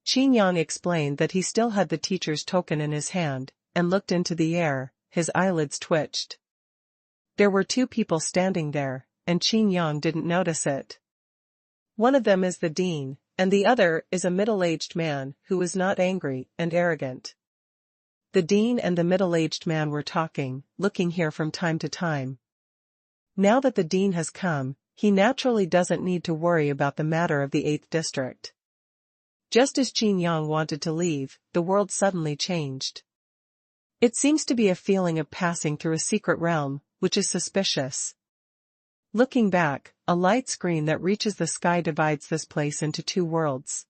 Qin Yang explained that he still had the teacher's token in his hand, and looked into the air. His eyelids twitched. There were 2 people standing there, and Qin Yang didn't notice it. One of them is the dean, and the other is a middle-aged man who is not angry and arrogant. The dean and the middle-aged man were talking, looking here from time to time. Now that the dean has come, he naturally doesn't need to worry about the matter of the 8th district. Just as Qin Yang wanted to leave, the world suddenly changed. It seems to be a feeling of passing through a secret realm, which is suspicious. Looking back, a light screen that reaches the sky divides this place into 2 worlds.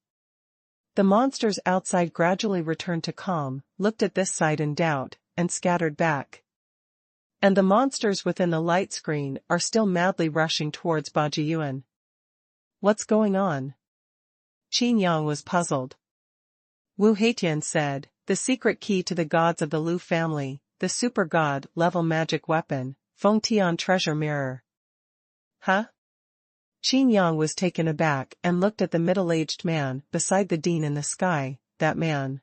The monsters outside gradually returned to calm, looked at this side in doubt, and scattered back. And the monsters within the light screen are still madly rushing towards Bajiyuan. What's going on? Qin Yang was puzzled. Wu Heitian said, the secret key to the gods of the Lu family, the super god level magic weapon, Feng Tian treasure mirror. Huh? Qin Yang was taken aback and looked at the middle-aged man beside the dean in the sky. That man.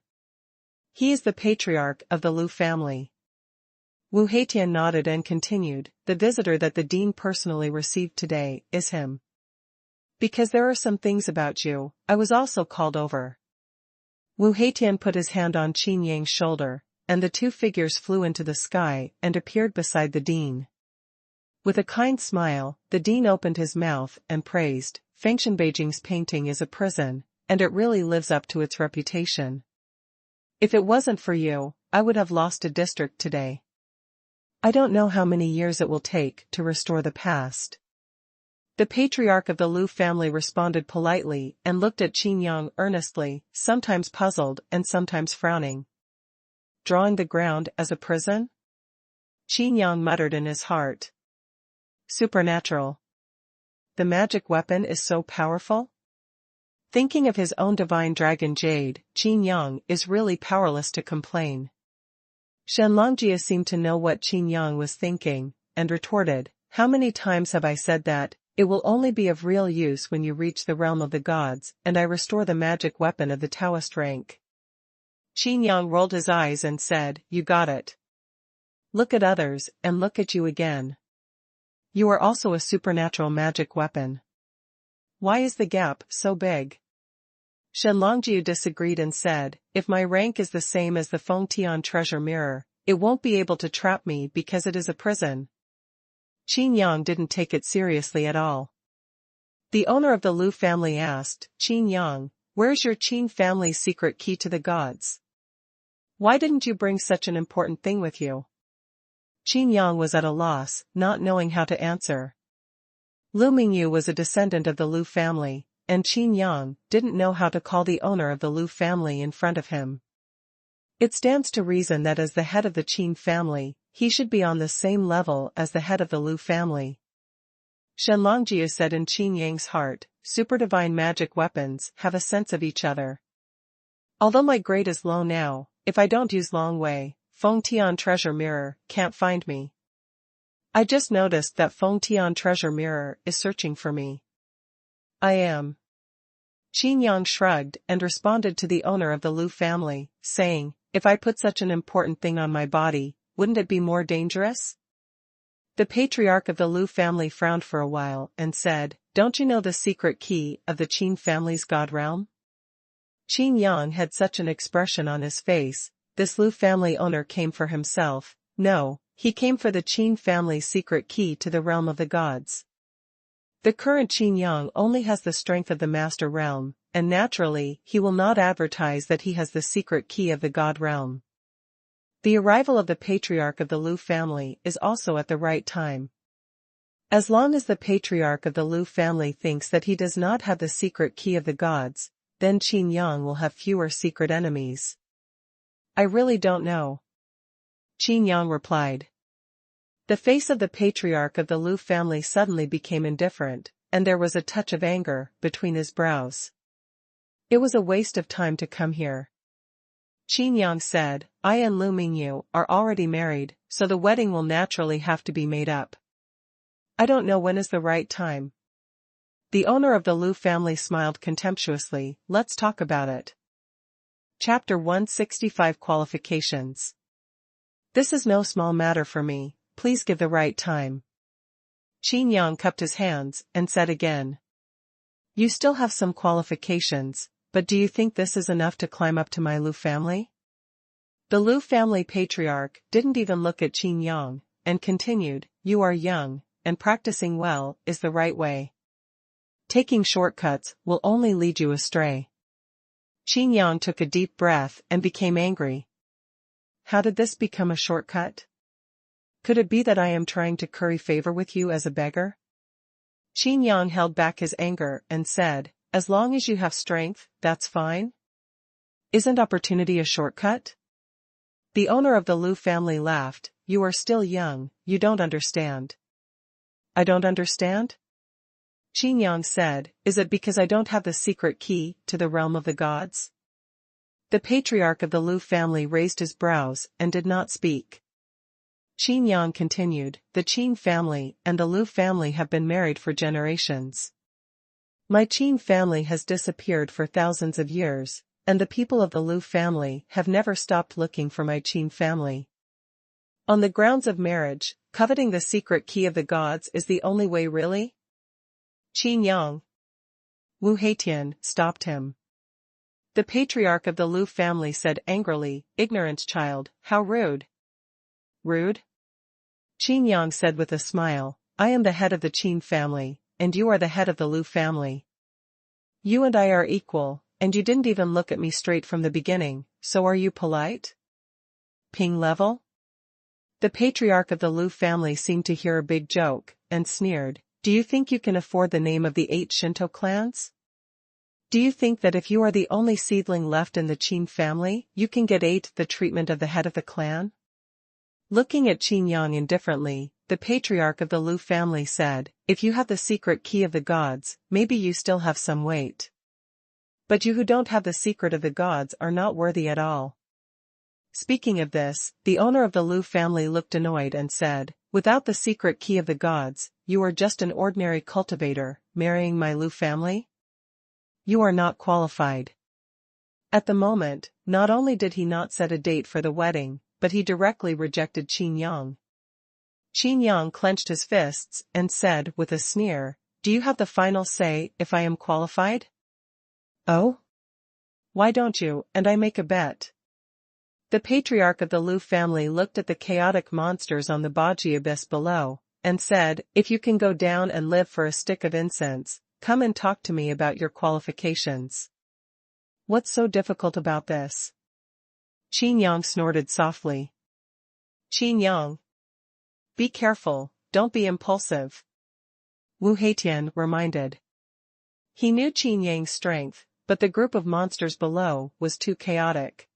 He is the patriarch of the Lu family. Wu Heitian nodded and continued, the visitor that the dean personally received today is him. Because there are some things about you, I was also called over. Wu Heitian put his hand on Qin Yang's shoulder, and the two figures flew into the sky and appeared beside the dean. With a kind smile, the dean opened his mouth and praised, Fengshan Beijing's painting is a prison, and it really lives up to its reputation. If it wasn't for you, I would have lost a district today. I don't know how many years it will take to restore the past. The patriarch of the Lu family responded politely and looked at Qin Yang earnestly, sometimes puzzled and sometimes frowning. Drawing the ground as a prison? Qin Yang muttered in his heart. Supernatural. The magic weapon is so powerful? Thinking of his own divine dragon jade, Qin Yang is really powerless to complain. Shenlongjie seemed to know what Qin Yang was thinking, and retorted, how many times have I said that? It will only be of real use when you reach the realm of the gods, and I restore the magic weapon of the Taoist rank. Qin Yang rolled his eyes and said, you got it. Look at others, and look at you again. You are also a supernatural magic weapon. Why is the gap so big? Shenlongjie disagreed and said, if my rank is the same as the Fengtian treasure mirror, it won't be able to trap me because it is a prison. Qin Yang didn't take it seriously at all. The owner of the Lu family asked, Qin Yang, where's your Qin family's secret key to the gods? Why didn't you bring such an important thing with you? Qin Yang was at a loss, not knowing how to answer. Lu Mingyu was a descendant of the Lu family, and Qin Yang didn't know how to call the owner of the Lu family in front of him. It stands to reason that as the head of the Qin family, he should be on the same level as the head of the Lu family. Shenlongjie said in Qin Yang's heart, super-divine magic weapons have a sense of each other. Although my grade is low now, if I don't use Long Wei, Fengtian treasure mirror can't find me. I just noticed that Fengtian treasure mirror is searching for me. I am. Qin Yang shrugged and responded to the owner of the Lu family, saying, if I put such an important thing on my body, wouldn't it be more dangerous? The patriarch of the Lu family frowned for a while and said, don't you know the secret key of the Qin family's god realm? Qin Yang had such an expression on his face, this Lu family owner came for himself, no, he came for the Qin family's secret key to the realm of the gods. The current Qin Yang only has the strength of the master realm, and naturally he will not advertise that he has the secret key of the god realm. The arrival of the patriarch of the Lu family is also at the right time. As long as the patriarch of the Lu family thinks that he does not have the secret key of the gods, then Qin Yang will have fewer secret enemies. I really don't know. Qin Yang replied. The face of the patriarch of the Lu family suddenly became indifferent, and there was a touch of anger between his brows. It was a waste of time to come here. Qin Yang said, I and Lu Mingyu are already married, so the wedding will naturally have to be made up. I don't know when is the right time. The owner of the Lu family smiled contemptuously, let's talk about it. Chapter 165 Qualifications. This is no small matter for me, please give the right time. Qin Yang cupped his hands and said again. You still have some qualifications, but do you think this is enough to climb up to my Lu family? The Lu family patriarch didn't even look at Qin Yang, and continued, you are young, and practicing well is the right way. Taking shortcuts will only lead you astray. Qin Yang took a deep breath and became angry. How did this become a shortcut? Could it be that I am trying to curry favor with you as a beggar? Qin Yang held back his anger and said, as long as you have strength, that's fine. Isn't opportunity a shortcut? The owner of the Lu family laughed, you are still young, you don't understand. I don't understand? Qin Yang said, is it because I don't have the secret key to the realm of the gods? The patriarch of the Lu family raised his brows and did not speak. Qin Yang continued, the Qin family and the Lu family have been married for generations. My Qin family has disappeared for thousands of years, and the people of the Lu family have never stopped looking for my Qin family. On the grounds of marriage, coveting the secret key of the gods is the only way really? Qin Yang. Wu Heitian stopped him. The patriarch of the Lu family said angrily, "Ignorant child, how rude." "Rude?" Qin Yang said with a smile, "I am the head of the Qin family, and you are the head of the Lu family. You and I are equal, and you didn't even look at me straight from the beginning, so are you polite? Ping level?" The patriarch of the Lu family seemed to hear a big joke, and sneered, "Do you think you can afford the name of the 8 Shinto clans? Do you think that if you are the only seedling left in the Qin family, you can get the treatment of the head of the clan?" Looking at Qin Yang indifferently, the patriarch of the Lu family said, "If you have the secret key of the gods, maybe you still have some weight. But you who don't have the secret of the gods are not worthy at all." Speaking of this, the owner of the Lu family looked annoyed and said, "Without the secret key of the gods, you are just an ordinary cultivator, marrying my Lu family? You are not qualified." At the moment, not only did he not set a date for the wedding, but he directly rejected Qin Yang. Qin Yang clenched his fists and said with a sneer, "Do you have the final say if I am qualified?" "Oh? Why don't you, and I make a bet?" The patriarch of the Lu family looked at the chaotic monsters on the Baji abyss below, and said, "If you can go down and live for a stick of incense, come and talk to me about your qualifications." "What's so difficult about this?" Qin Yang snorted softly. "Qin Yang, be careful, don't be impulsive," Wu Heitian reminded. He knew Qin Yang's strength, but the group of monsters below was too chaotic.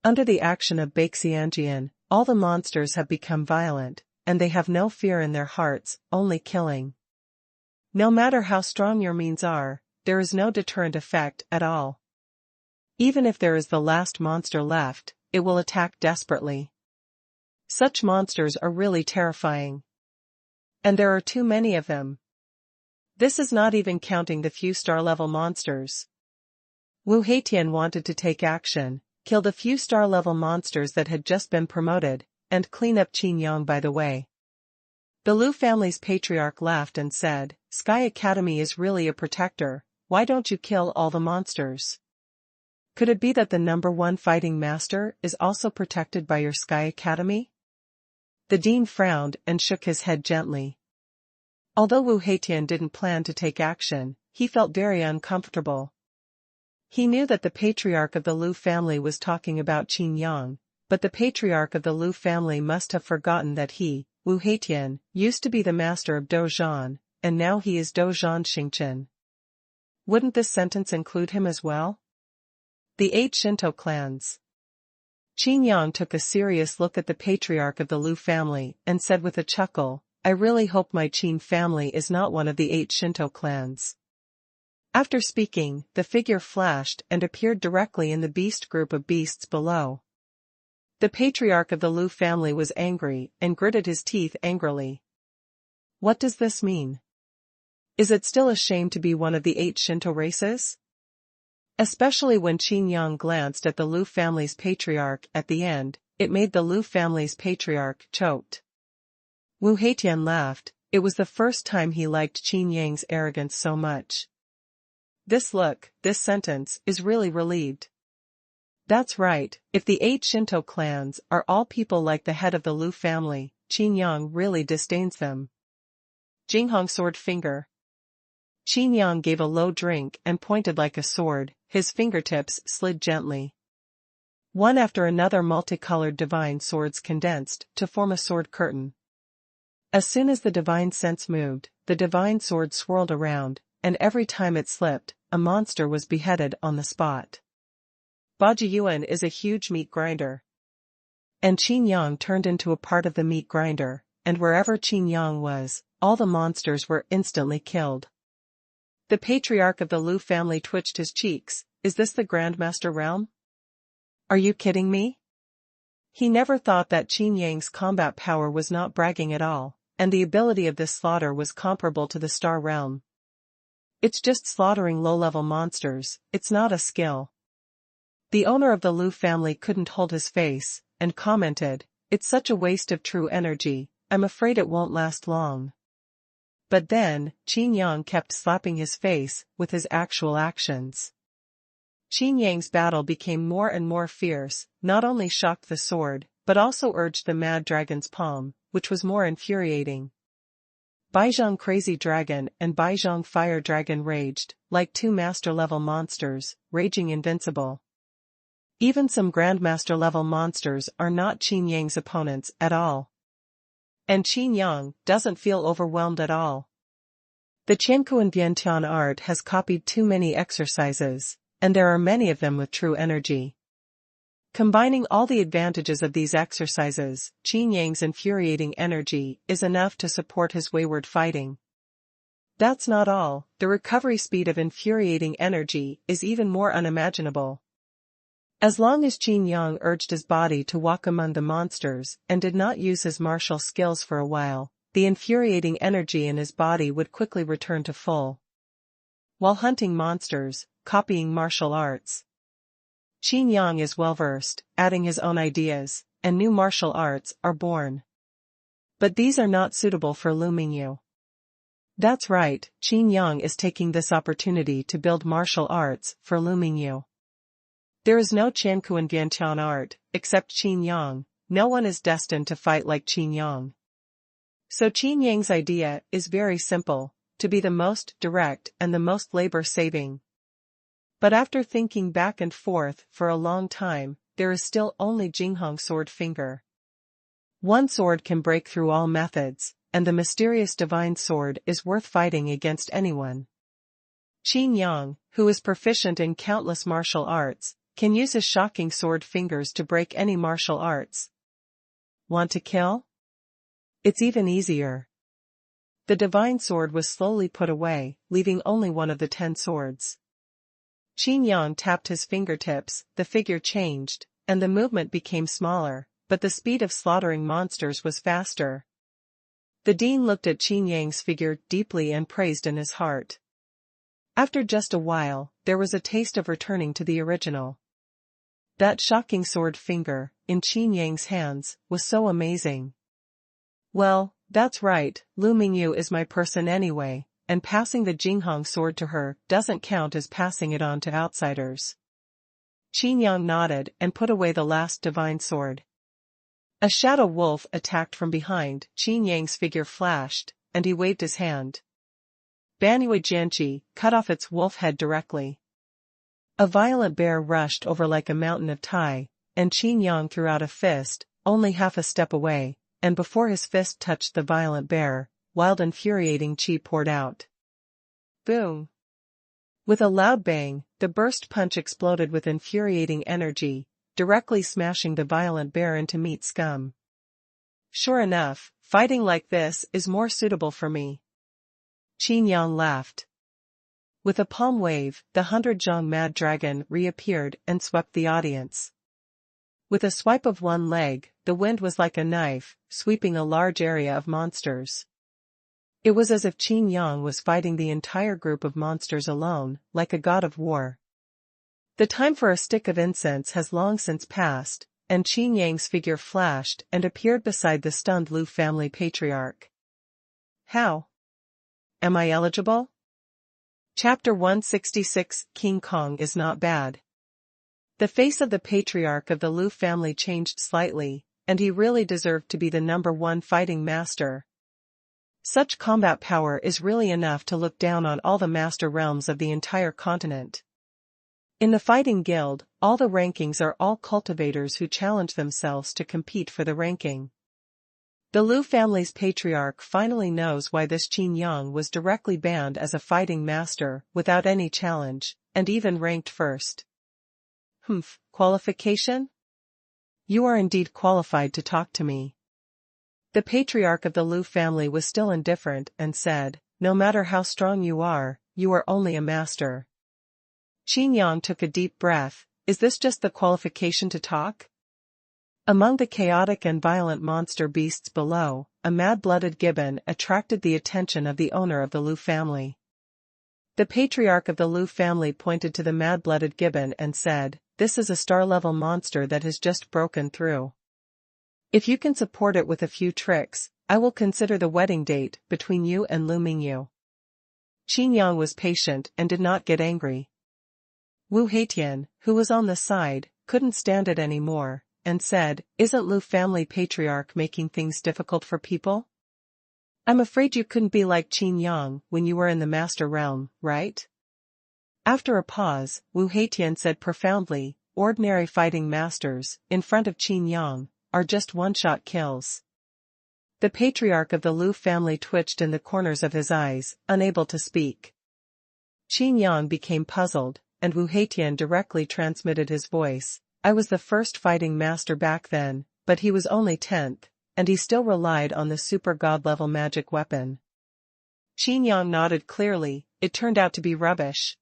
Under the action of Baixianjian, all the monsters have become violent, and they have no fear in their hearts, only killing. No matter how strong your means are, there is no deterrent effect at all. Even if there is the last monster left, it will attack desperately. Such monsters are really terrifying. And there are too many of them. This is not even counting the few star-level monsters. Wu Heitian wanted to take action, kill the few star-level monsters that had just been promoted, and clean up Qin Yang by the way. The Lu family's patriarch laughed and said, "Sky Academy is really a protector, why don't you kill all the monsters? Could it be that the #1 fighting master is also protected by your Sky Academy?" The dean frowned and shook his head gently. Although Wu Heitian didn't plan to take action, he felt very uncomfortable. He knew that the patriarch of the Lu family was talking about Qin Yang, but the patriarch of the Lu family must have forgotten that he, Wu Heitian, used to be the master of Dozhan, and now he is Dozhan Xingchen. Wouldn't this sentence include him as well? The 8 Shinto clans. Qin Yang took a serious look at the patriarch of the Lu family and said with a chuckle, "I really hope my Qin family is not one of the 8 Shinto clans." After speaking, the figure flashed and appeared directly in the beast group of beasts below. The patriarch of the Lu family was angry and gritted his teeth angrily. What does this mean? Is it still a shame to be one of the 8 Shinto races? Especially when Qin Yang glanced at the Lu family's patriarch at the end, it made the Lu family's patriarch choked. Wu Heitian laughed, it was the first time he liked Qin Yang's arrogance so much. This sentence, is really relieved. That's right, if the 8 Shinto clans are all people like the head of the Lu family, Qin Yang really disdains them. Jinghong sword finger. Qin Yang gave a low drink and pointed like a sword, his fingertips slid gently. One after another multicolored divine swords condensed to form a sword curtain. As soon as the divine sense moved, the divine sword swirled around, and every time it slipped, a monster was beheaded on the spot. Baji Yuan is a huge meat grinder. And Qin Yang turned into a part of the meat grinder, and wherever Qin Yang was, all the monsters were instantly killed. The patriarch of the Lu family twitched his cheeks. Is this the Grandmaster realm? Are you kidding me? He never thought that Qin Yang's combat power was not bragging at all, and the ability of this slaughter was comparable to the Star Realm. It's just slaughtering low-level monsters, it's not a skill. The owner of the Lu family couldn't hold his face, and commented, "It's such a waste of true energy, I'm afraid it won't last long." But then, Qin Yang kept slapping his face with his actual actions. Qin Yang's battle became more and more fierce, not only shocked the sword, but also urged the mad dragon's palm, which was more infuriating. Baizhang Crazy Dragon and Baizhang Fire Dragon raged, like two master-level monsters, raging invincible. Even some Grandmaster-level monsters are not Qin Yang's opponents at all. And Qin Yang doesn't feel overwhelmed at all. The Qiankuan Biantian art has copied too many exercises, and there are many of them with true energy. Combining all the advantages of these exercises, Qin Yang's infuriating energy is enough to support his wayward fighting. That's not all, the recovery speed of infuriating energy is even more unimaginable. As long as Qin Yang urged his body to walk among the monsters and did not use his martial skills for a while, the infuriating energy in his body would quickly return to full. While hunting monsters, copying martial arts. Qin Yang is well-versed, adding his own ideas, and new martial arts are born. But these are not suitable for Lu Mingyu. That's right, Qin Yang is taking this opportunity to build martial arts for Lu Mingyu. There is no Qiankuan Biantian art, except Qin Yang. No one is destined to fight like Qin Yang. So Qin Yang's idea is very simple, to be the most direct and the most labor-saving. But after thinking back and forth for a long time, there is still only Jinghong Sword Finger. One sword can break through all methods, and the mysterious divine sword is worth fighting against anyone. Qin Yang, who is proficient in countless martial arts, can use his shocking sword fingers to break any martial arts. Want to kill? It's even easier. The divine sword was slowly put away, leaving only one of the 10 swords. Qin Yang tapped his fingertips, the figure changed, and the movement became smaller, but the speed of slaughtering monsters was faster. The dean looked at Qin Yang's figure deeply and praised in his heart. After just a while, there was a taste of returning to the original. That shocking sword finger, in Qin Yang's hands, was so amazing. Well, that's right, Lu Mingyu is my person anyway, and passing the Jinghong sword to her doesn't count as passing it on to outsiders. Qin Yang nodded and put away the last divine sword. A shadow wolf attacked from behind, Qin Yang's figure flashed, and he waved his hand. Banyue Jianqi cut off its wolf head directly. A violent bear rushed over like a mountain of Tai, and Qin Yang threw out a fist, only half a step away, and before his fist touched the violent bear, wild infuriating chi poured out. Boom! With a loud bang, the burst punch exploded with infuriating energy, directly smashing the violent bear into meat scum. Sure enough, fighting like this is more suitable for me. Qin Yang laughed. With a palm wave, the 100-zhong mad dragon reappeared and swept the audience. With a swipe of one leg, the wind was like a knife, sweeping a large area of monsters. It was as if Qin Yang was fighting the entire group of monsters alone, like a god of war. The time for a stick of incense has long since passed, and Qin Yang's figure flashed and appeared beside the stunned Lu family patriarch. How? Am I eligible? Chapter 166 King Kong is not bad. The face of the patriarch of the Lu family changed slightly, and he really deserved to be the #1 fighting master. Such combat power is really enough to look down on all the master realms of the entire continent. In the fighting guild, all the rankings are all cultivators who challenge themselves to compete for the ranking. The Lu family's patriarch finally knows why this Qin Yang was directly banned as a fighting master, without any challenge, and even ranked first. Qualification? You are indeed qualified to talk to me. The patriarch of the Lu family was still indifferent and said, no matter how strong you are only a master. Qin Yang took a deep breath. Is this just the qualification to talk? Among the chaotic and violent monster beasts below, a mad-blooded gibbon attracted the attention of the owner of the Lu family. The patriarch of the Lu family pointed to the mad-blooded gibbon and said, this is a star-level monster that has just broken through. If you can support it with a few tricks, I will consider the wedding date between you and Lu Mingyu. Qin Yang was patient and did not get angry. Wu Heitian, who was on the side, couldn't stand it anymore, and said, "Isn't Lu family patriarch making things difficult for people? I'm afraid you couldn't be like Qin Yang when you were in the master realm, right?" After a pause, Wu Heitian said profoundly, "Ordinary fighting masters, in front of Qin Yang, are just one-shot kills." The patriarch of the Lu family twitched in the corners of his eyes, unable to speak. Qin Yang became puzzled, and Wu Heitian directly transmitted his voice. "I was the first fighting master back then, but he was only 10th, and he still relied on the super god-level magic weapon." Qin Yang nodded clearly. "It turned out to be rubbish.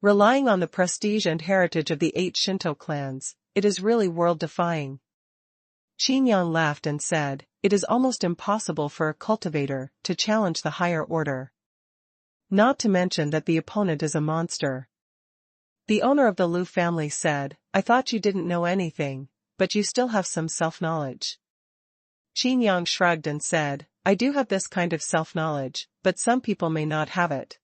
Relying on the prestige and heritage of the 8 Shinto clans, it is really world-defying." Qin Yang laughed and said, "It is almost impossible for a cultivator to challenge the higher order. Not to mention that the opponent is a monster." The owner of the Lu family said, "I thought you didn't know anything, but you still have some self-knowledge." Qin Yang shrugged and said, "I do have this kind of self-knowledge, but some people may not have it.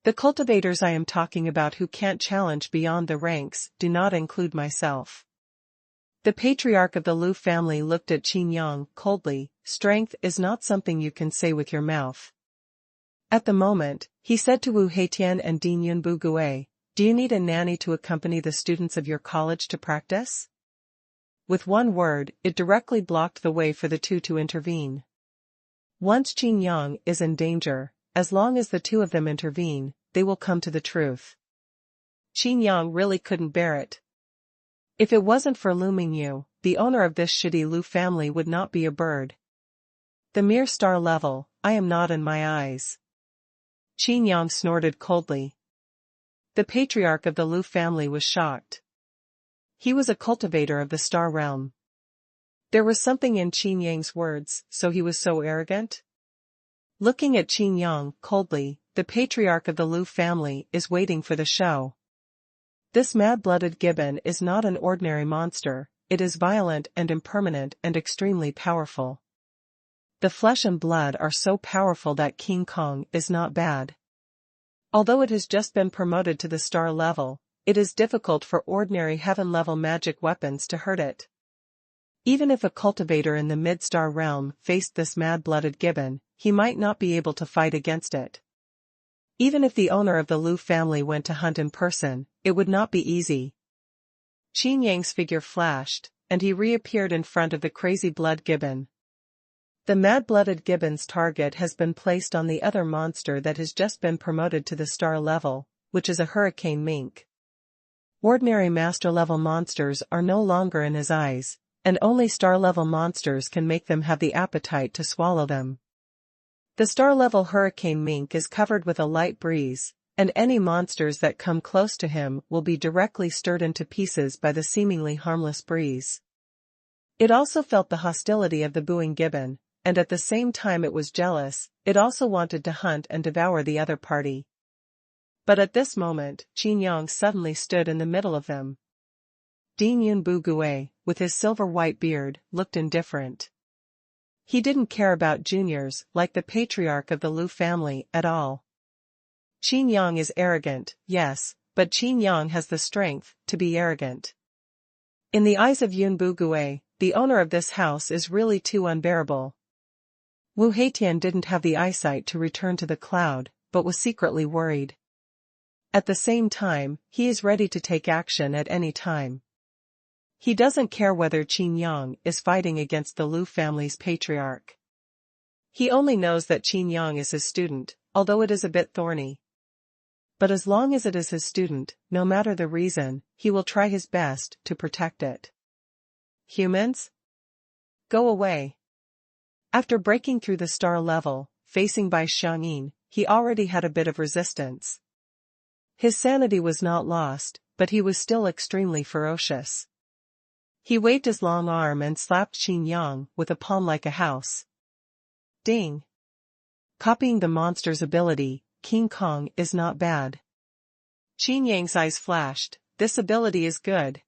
The cultivators I am talking about who can't challenge beyond the ranks do not include myself." The patriarch of the Lu family looked at Qin Yang coldly. "Strength is not something you can say with your mouth." At the moment, he said to Wu Heitian and Dean Yunbu Gue, "Do you need a nanny to accompany the students of your college to practice?" With one word, it directly blocked the way for the two to intervene. Once Qin Yang is in danger, as long as the two of them intervene, they will come to the truth. Qin Yang really couldn't bear it. If it wasn't for Lu Mingyu, the owner of this shitty Lu family would not be a bird. The mere star level, I am not in my eyes. Qin Yang snorted coldly. The patriarch of the Lu family was shocked. He was a cultivator of the star realm. There was something in Qin Yang's words, so he was so arrogant? Looking at Qin Yang coldly, the patriarch of the Lu family is waiting for the show. This mad-blooded gibbon is not an ordinary monster, it is violent and impermanent and extremely powerful. The flesh and blood are so powerful that King Kong is not bad. Although it has just been promoted to the star level, it is difficult for ordinary heaven-level magic weapons to hurt it. Even if a cultivator in the mid-star realm faced this mad-blooded gibbon, he might not be able to fight against it. Even if the owner of the Lu family went to hunt in person, it would not be easy. Qin Yang's figure flashed, and he reappeared in front of the crazy blood gibbon. The mad-blooded gibbon's target has been placed on the other monster that has just been promoted to the star level, which is a hurricane mink. Ordinary master-level monsters are no longer in his eyes, and only star-level monsters can make them have the appetite to swallow them. The star-level hurricane mink is covered with a light breeze, and any monsters that come close to him will be directly stirred into pieces by the seemingly harmless breeze. It also felt the hostility of the booing gibbon, and at the same time it was jealous. It also wanted to hunt and devour the other party. But at this moment, Qin Yang suddenly stood in the middle of them. Dean Yunbu Gue, with his silver-white beard, looked indifferent. He didn't care about juniors, like the patriarch of the Lu family, at all. Qin Yang is arrogant, yes, but Qin Yang has the strength to be arrogant. In the eyes of Yunbu Gue, the owner of this house is really too unbearable. Wu Heitian didn't have the eyesight to return to the cloud, but was secretly worried. At the same time, he is ready to take action at any time. He doesn't care whether Qin Yang is fighting against the Lu family's patriarch. He only knows that Qin Yang is his student, although it is a bit thorny. But as long as it is his student, no matter the reason, he will try his best to protect it. Humans? Go away. After breaking through the star level, facing Bai Xiangyin, he already had a bit of resistance. His sanity was not lost, but he was still extremely ferocious. He waved his long arm and slapped Qin Yang with a palm like a house. Ding! Copying the monster's ability, King Kong is not bad. Qin Yang's eyes flashed. This ability is good.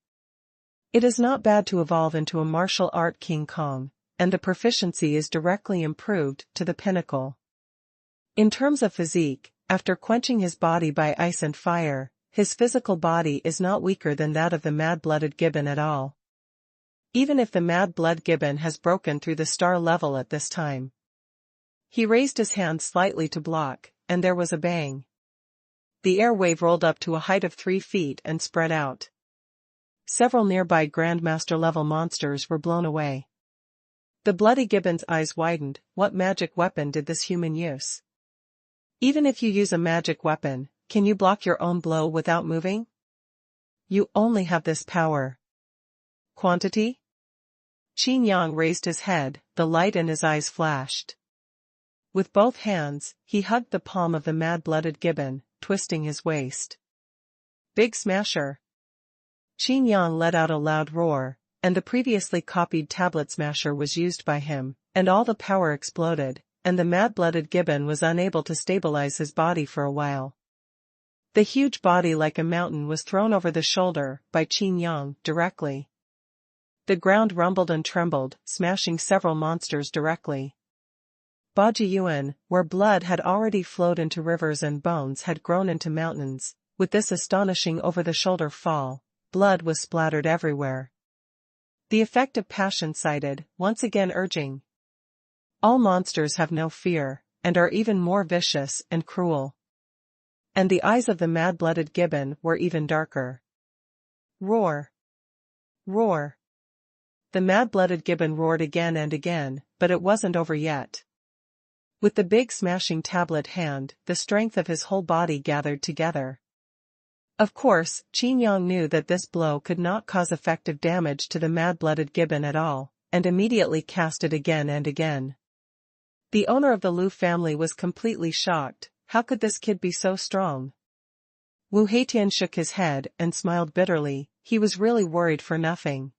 It is not bad to evolve into a martial art King Kong, and the proficiency is directly improved to the pinnacle. In terms of physique, after quenching his body by ice and fire, his physical body is not weaker than that of the mad-blooded gibbon at all. Even if the mad-blood gibbon has broken through the star level at this time. He raised his hand slightly to block, and there was a bang. The air wave rolled up to a height of 3 feet and spread out. Several nearby Grandmaster-level monsters were blown away. The bloody gibbon's eyes widened. What magic weapon did this human use? Even if you use a magic weapon, can you block your own blow without moving? You only have this power. Quantity? Qin Yang raised his head, the light in his eyes flashed. With both hands, he hugged the palm of the mad-blooded gibbon, twisting his waist. Big Smasher! Qin Yang let out a loud roar, and the previously copied tablet smasher was used by him, and all the power exploded, and the mad-blooded gibbon was unable to stabilize his body for a while. The huge body like a mountain was thrown over the shoulder by Qin Yang directly. The ground rumbled and trembled, smashing several monsters directly. Bajiyuan, where blood had already flowed into rivers and bones had grown into mountains, with this astonishing over-the-shoulder fall, blood was splattered everywhere. The effect of passion cited, once again urging. All monsters have no fear, and are even more vicious and cruel. And the eyes of the mad-blooded gibbon were even darker. Roar! Roar! The mad-blooded gibbon roared again and again, but it wasn't over yet. With the big smashing tablet hand, the strength of his whole body gathered together. Of course, Qin Yang knew that this blow could not cause effective damage to the mad-blooded gibbon at all, and immediately cast it again and again. The owner of the Liu family was completely shocked. How could this kid be so strong? Wu Heitian shook his head and smiled bitterly. He was really worried for nothing.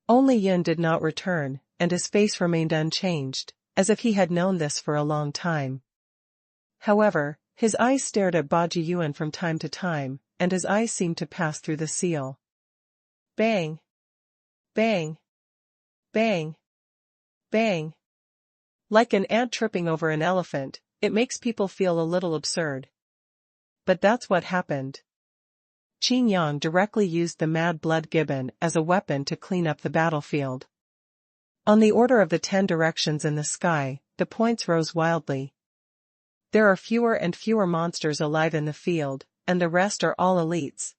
Only Yin did not return, and his face remained unchanged, as if he had known this for a long time. However, his eyes stared at Bajiyuan from time to time, and his eyes seemed to pass through the seal. Bang! Bang! Bang! Bang! Like an ant tripping over an elephant, it makes people feel a little absurd. But that's what happened. Qin Yang directly used the mad-blood gibbon as a weapon to clean up the battlefield. On the order of the 10 directions in the sky, the points rose wildly. There are fewer and fewer monsters alive in the field, and the rest are all elites.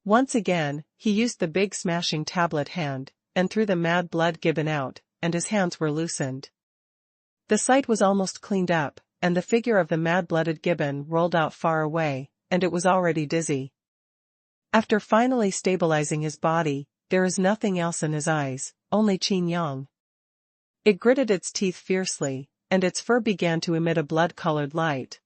Once again, he used the big smashing tablet hand, and threw the mad-blood gibbon out, and his hands were loosened. The site was almost cleaned up, and the figure of the mad-blooded gibbon rolled out far away, and it was already dizzy. After finally stabilizing his body, there is nothing else in his eyes, only Qin Yang. It gritted its teeth fiercely, and its fur began to emit a blood-colored light.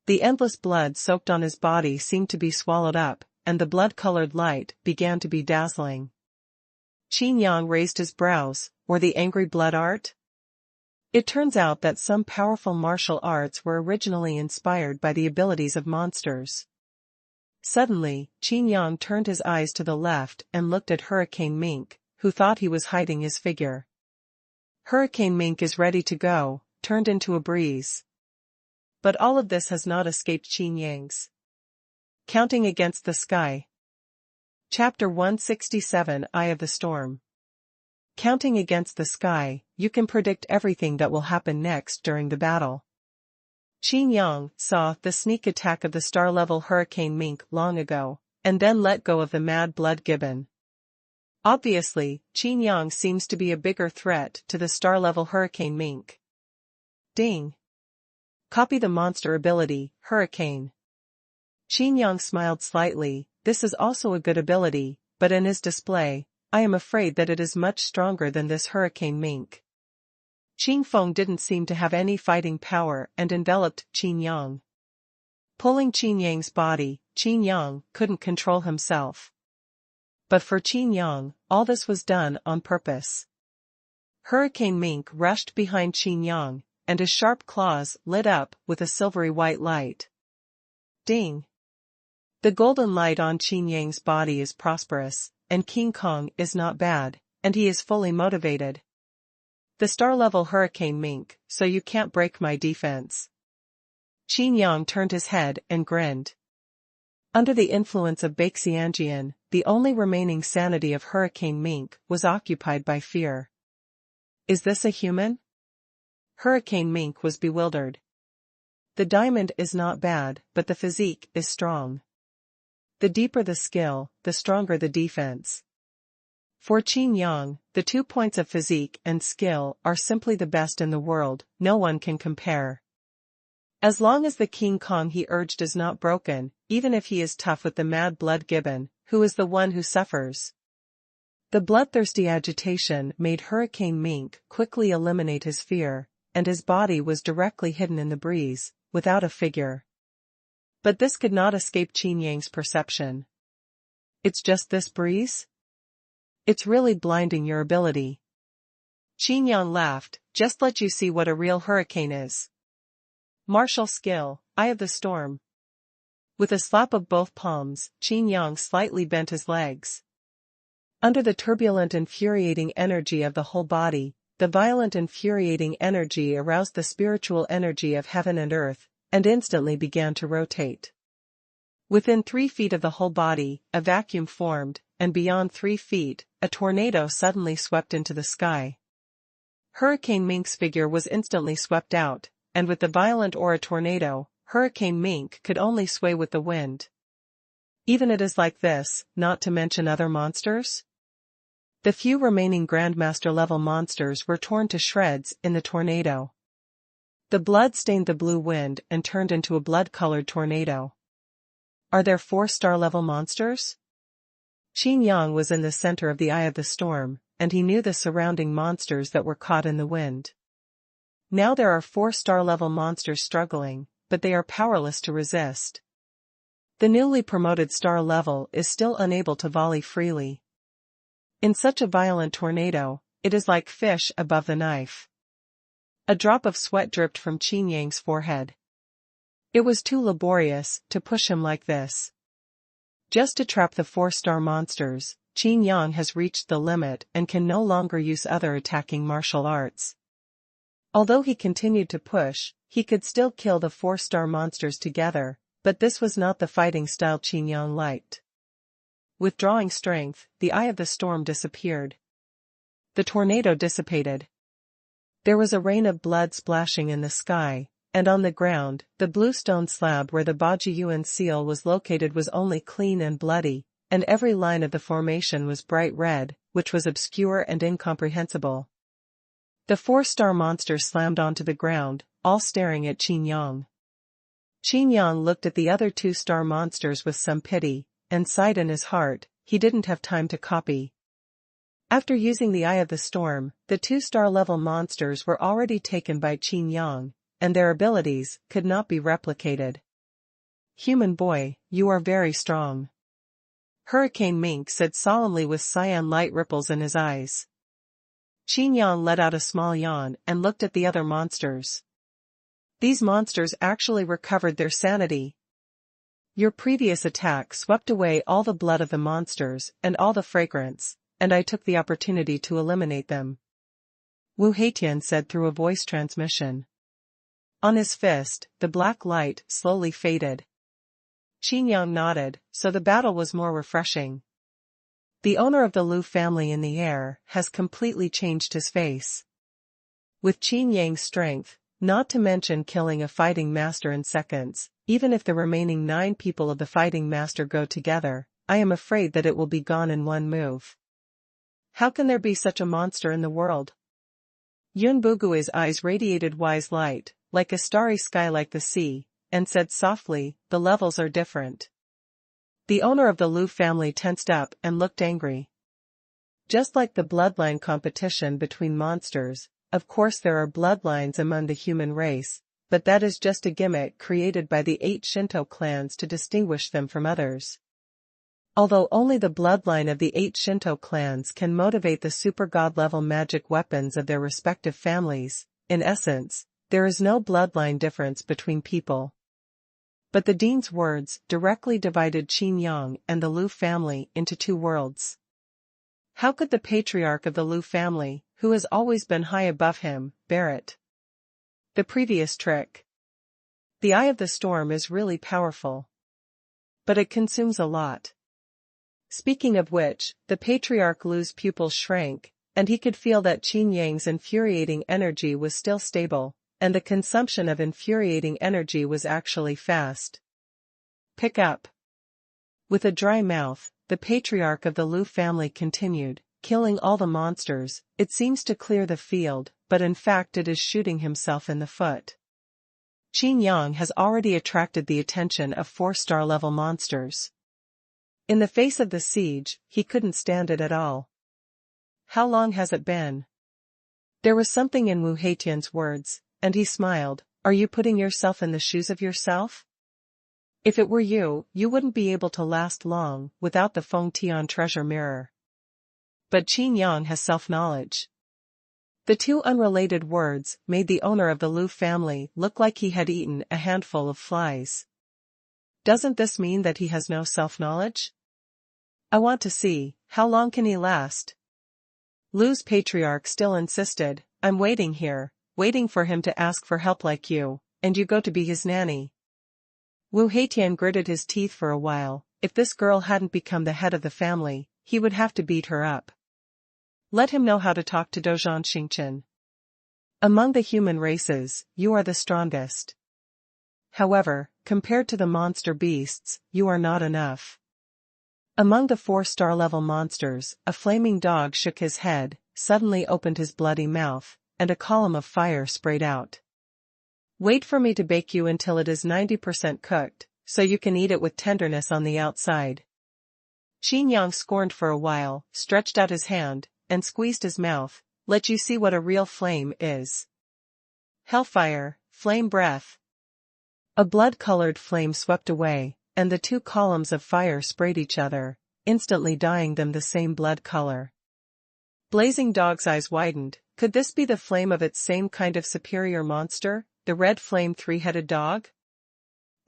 The endless blood soaked on his body seemed to be swallowed up, and the blood-colored light began to be dazzling. Qin Yang raised his brows. Were the angry blood art? It turns out that some powerful martial arts were originally inspired by the abilities of monsters. Suddenly, Qin Yang turned his eyes to the left and looked at Hurricane Mink, who thought he was hiding his figure. Hurricane Mink is ready to go, turned into a breeze. But all of this has not escaped Qin Yang's. Counting Against the Sky. Chapter 167 Eye of the Storm. Counting against the sky, you can predict everything that will happen next during the battle. Qin Yang saw the sneak attack of the star-level Hurricane Mink long ago, and then let go of the mad-blood gibbon. Obviously, Qin Yang seems to be a bigger threat to the star-level Hurricane Mink. Ding! Copy the monster ability, Hurricane. Qin Yang smiled slightly. This is also a good ability, but in his display, I am afraid that it is much stronger than this Hurricane Mink. Qin Feng didn't seem to have any fighting power and enveloped Qin Yang. Pulling Qin Yang's body, Qin Yang couldn't control himself. But for Qin Yang, all this was done on purpose. Hurricane Mink rushed behind Qin Yang, and his sharp claws lit up with a silvery white light. Ding! The golden light on Qin Yang's body is prosperous, and King Kong is not bad, and he is fully motivated. The star-level hurricane mink, so you can't break my defense. Qin Yang turned his head and grinned. Under the influence of Baixianjian, the only remaining sanity of Hurricane Mink was occupied by fear. Is this a human? Hurricane Mink was bewildered. The diamond is not bad, but the physique is strong. The deeper the skill, the stronger the defense. For Qin Yang, the 2 points of physique and skill are simply the best in the world, no one can compare. As long as the King Kong he urged is not broken, even if he is tough with the mad blood gibbon, who is the one who suffers? The bloodthirsty agitation made Hurricane Mink quickly eliminate his fear, and his body was directly hidden in the breeze, without a figure. But this could not escape Qin Yang's perception. It's just this breeze? It's really blinding your ability. Qin Yang laughed, just let you see what a real hurricane is. Martial skill, Eye of the Storm. With a slap of both palms, Qin Yang slightly bent his legs. Under the turbulent infuriating energy of the whole body, the violent infuriating energy aroused the spiritual energy of heaven and earth, and instantly began to rotate. Within 3 feet of the whole body, a vacuum formed, and beyond 3 feet, a tornado suddenly swept into the sky. Hurricane Mink's figure was instantly swept out, and with the violent aura tornado, Hurricane Mink could only sway with the wind. Even it is like this, not to mention other monsters? The few remaining Grandmaster-level monsters were torn to shreds in the tornado. The blood stained the blue wind and turned into a blood-colored tornado. Are there 4-star-level monsters? Qin Yang was in the center of the eye of the storm, and he knew the surrounding monsters that were caught in the wind. Now there are 4-star-level monsters struggling, but they are powerless to resist. The newly promoted star level is still unable to volley freely. In such a violent tornado, it is like fish above the knife. A drop of sweat dripped from Qin Yang's forehead. It was too laborious to push him like this. Just to trap the 4-star monsters, Qin Yang has reached the limit and can no longer use other attacking martial arts. Although he continued to push, he could still kill the 4-star monsters together, but this was not the fighting style Qin Yang liked. Withdrawing strength, the eye of the storm disappeared. The tornado dissipated. There was a rain of blood splashing in the sky, and on the ground, the blue stone slab where the Bajiyuan seal was located was only clean and bloody, and every line of the formation was bright red, which was obscure and incomprehensible. The 4-star monsters slammed onto the ground, all staring at Qin Yang. Qin Yang looked at the other 2-star monsters with some pity, and sighed in his heart, he didn't have time to copy. After using the Eye of the Storm, the 2-star level monsters were already taken by Qin Yang, and their abilities could not be replicated. Human boy, you are very strong. Hurricane Mink said solemnly with cyan light ripples in his eyes. Qin Yang let out a small yawn and looked at the other monsters. These monsters actually recovered their sanity. Your previous attack swept away all the blood of the monsters and all the fragrance, and I took the opportunity to eliminate them. Wu Heitian said through a voice transmission. On his fist, the black light slowly faded. Qin Yang nodded, so the battle was more refreshing. The owner of the Lu family in the air has completely changed his face. With Qin Yang's strength, not to mention killing a fighting master in seconds, even if the remaining 9 people of the fighting master go together, I am afraid that it will be gone in one move. How can there be such a monster in the world? Yun Bugui's eyes radiated wise light, like a starry sky like the sea, and said softly, the levels are different. The owner of the Lu family tensed up and looked angry. Just like the bloodline competition between monsters, of course there are bloodlines among the human race, but that is just a gimmick created by the 8 Shinto clans to distinguish them from others. Although only the bloodline of the 8 Shinto clans can motivate the super god-level magic weapons of their respective families, in essence, there is no bloodline difference between people. But the dean's words directly divided Qin Yang and the Lu family into 2 worlds. How could the patriarch of the Lu family, who has always been high above him, bear it? The previous trick. The Eye of the Storm is really powerful. But it consumes a lot. Speaking of which, the patriarch Lu's pupils shrank, and he could feel that Qin Yang's infuriating energy was still stable, and the consumption of infuriating energy was actually fast. Pick up. With a dry mouth, the patriarch of the Lu family continued, killing all the monsters. It seems to clear the field, but in fact it is shooting himself in the foot. Qin Yang has already attracted the attention of 4-star level monsters. In the face of the siege, he couldn't stand it at all. How long has it been? There was something in Wu Heitian's words, and he smiled. Are you putting yourself in the shoes of yourself? If it were you, you wouldn't be able to last long without the Feng Tian treasure mirror. But Qin Yang has self-knowledge. The two unrelated words made the owner of the Lu family look like he had eaten a handful of flies. Doesn't this mean that he has no self-knowledge? I want to see, how long can he last? Lu's patriarch still insisted, I'm waiting here, waiting for him to ask for help like you, and you go to be his nanny. Wu Heitian gritted his teeth for a while. If this girl hadn't become the head of the family, he would have to beat her up. Let him know how to talk to Dozhan Xingchen. Among the human races, you are the strongest. However, compared to the monster beasts, you are not enough. Among the 4-star level monsters, a flaming dog shook his head, suddenly opened his bloody mouth, and a column of fire sprayed out. Wait for me to bake you until it is 90% cooked, so you can eat it with tenderness on the outside. Qin Yang scorned for a while, stretched out his hand, and squeezed his mouth. Let you see what a real flame is. Hellfire, flame breath. A blood-colored flame swept away, and the two columns of fire sprayed each other, instantly dyeing them the same blood color. Blazing Dog's eyes widened. Could this be the flame of its same kind of superior monster, the red flame 3-headed dog?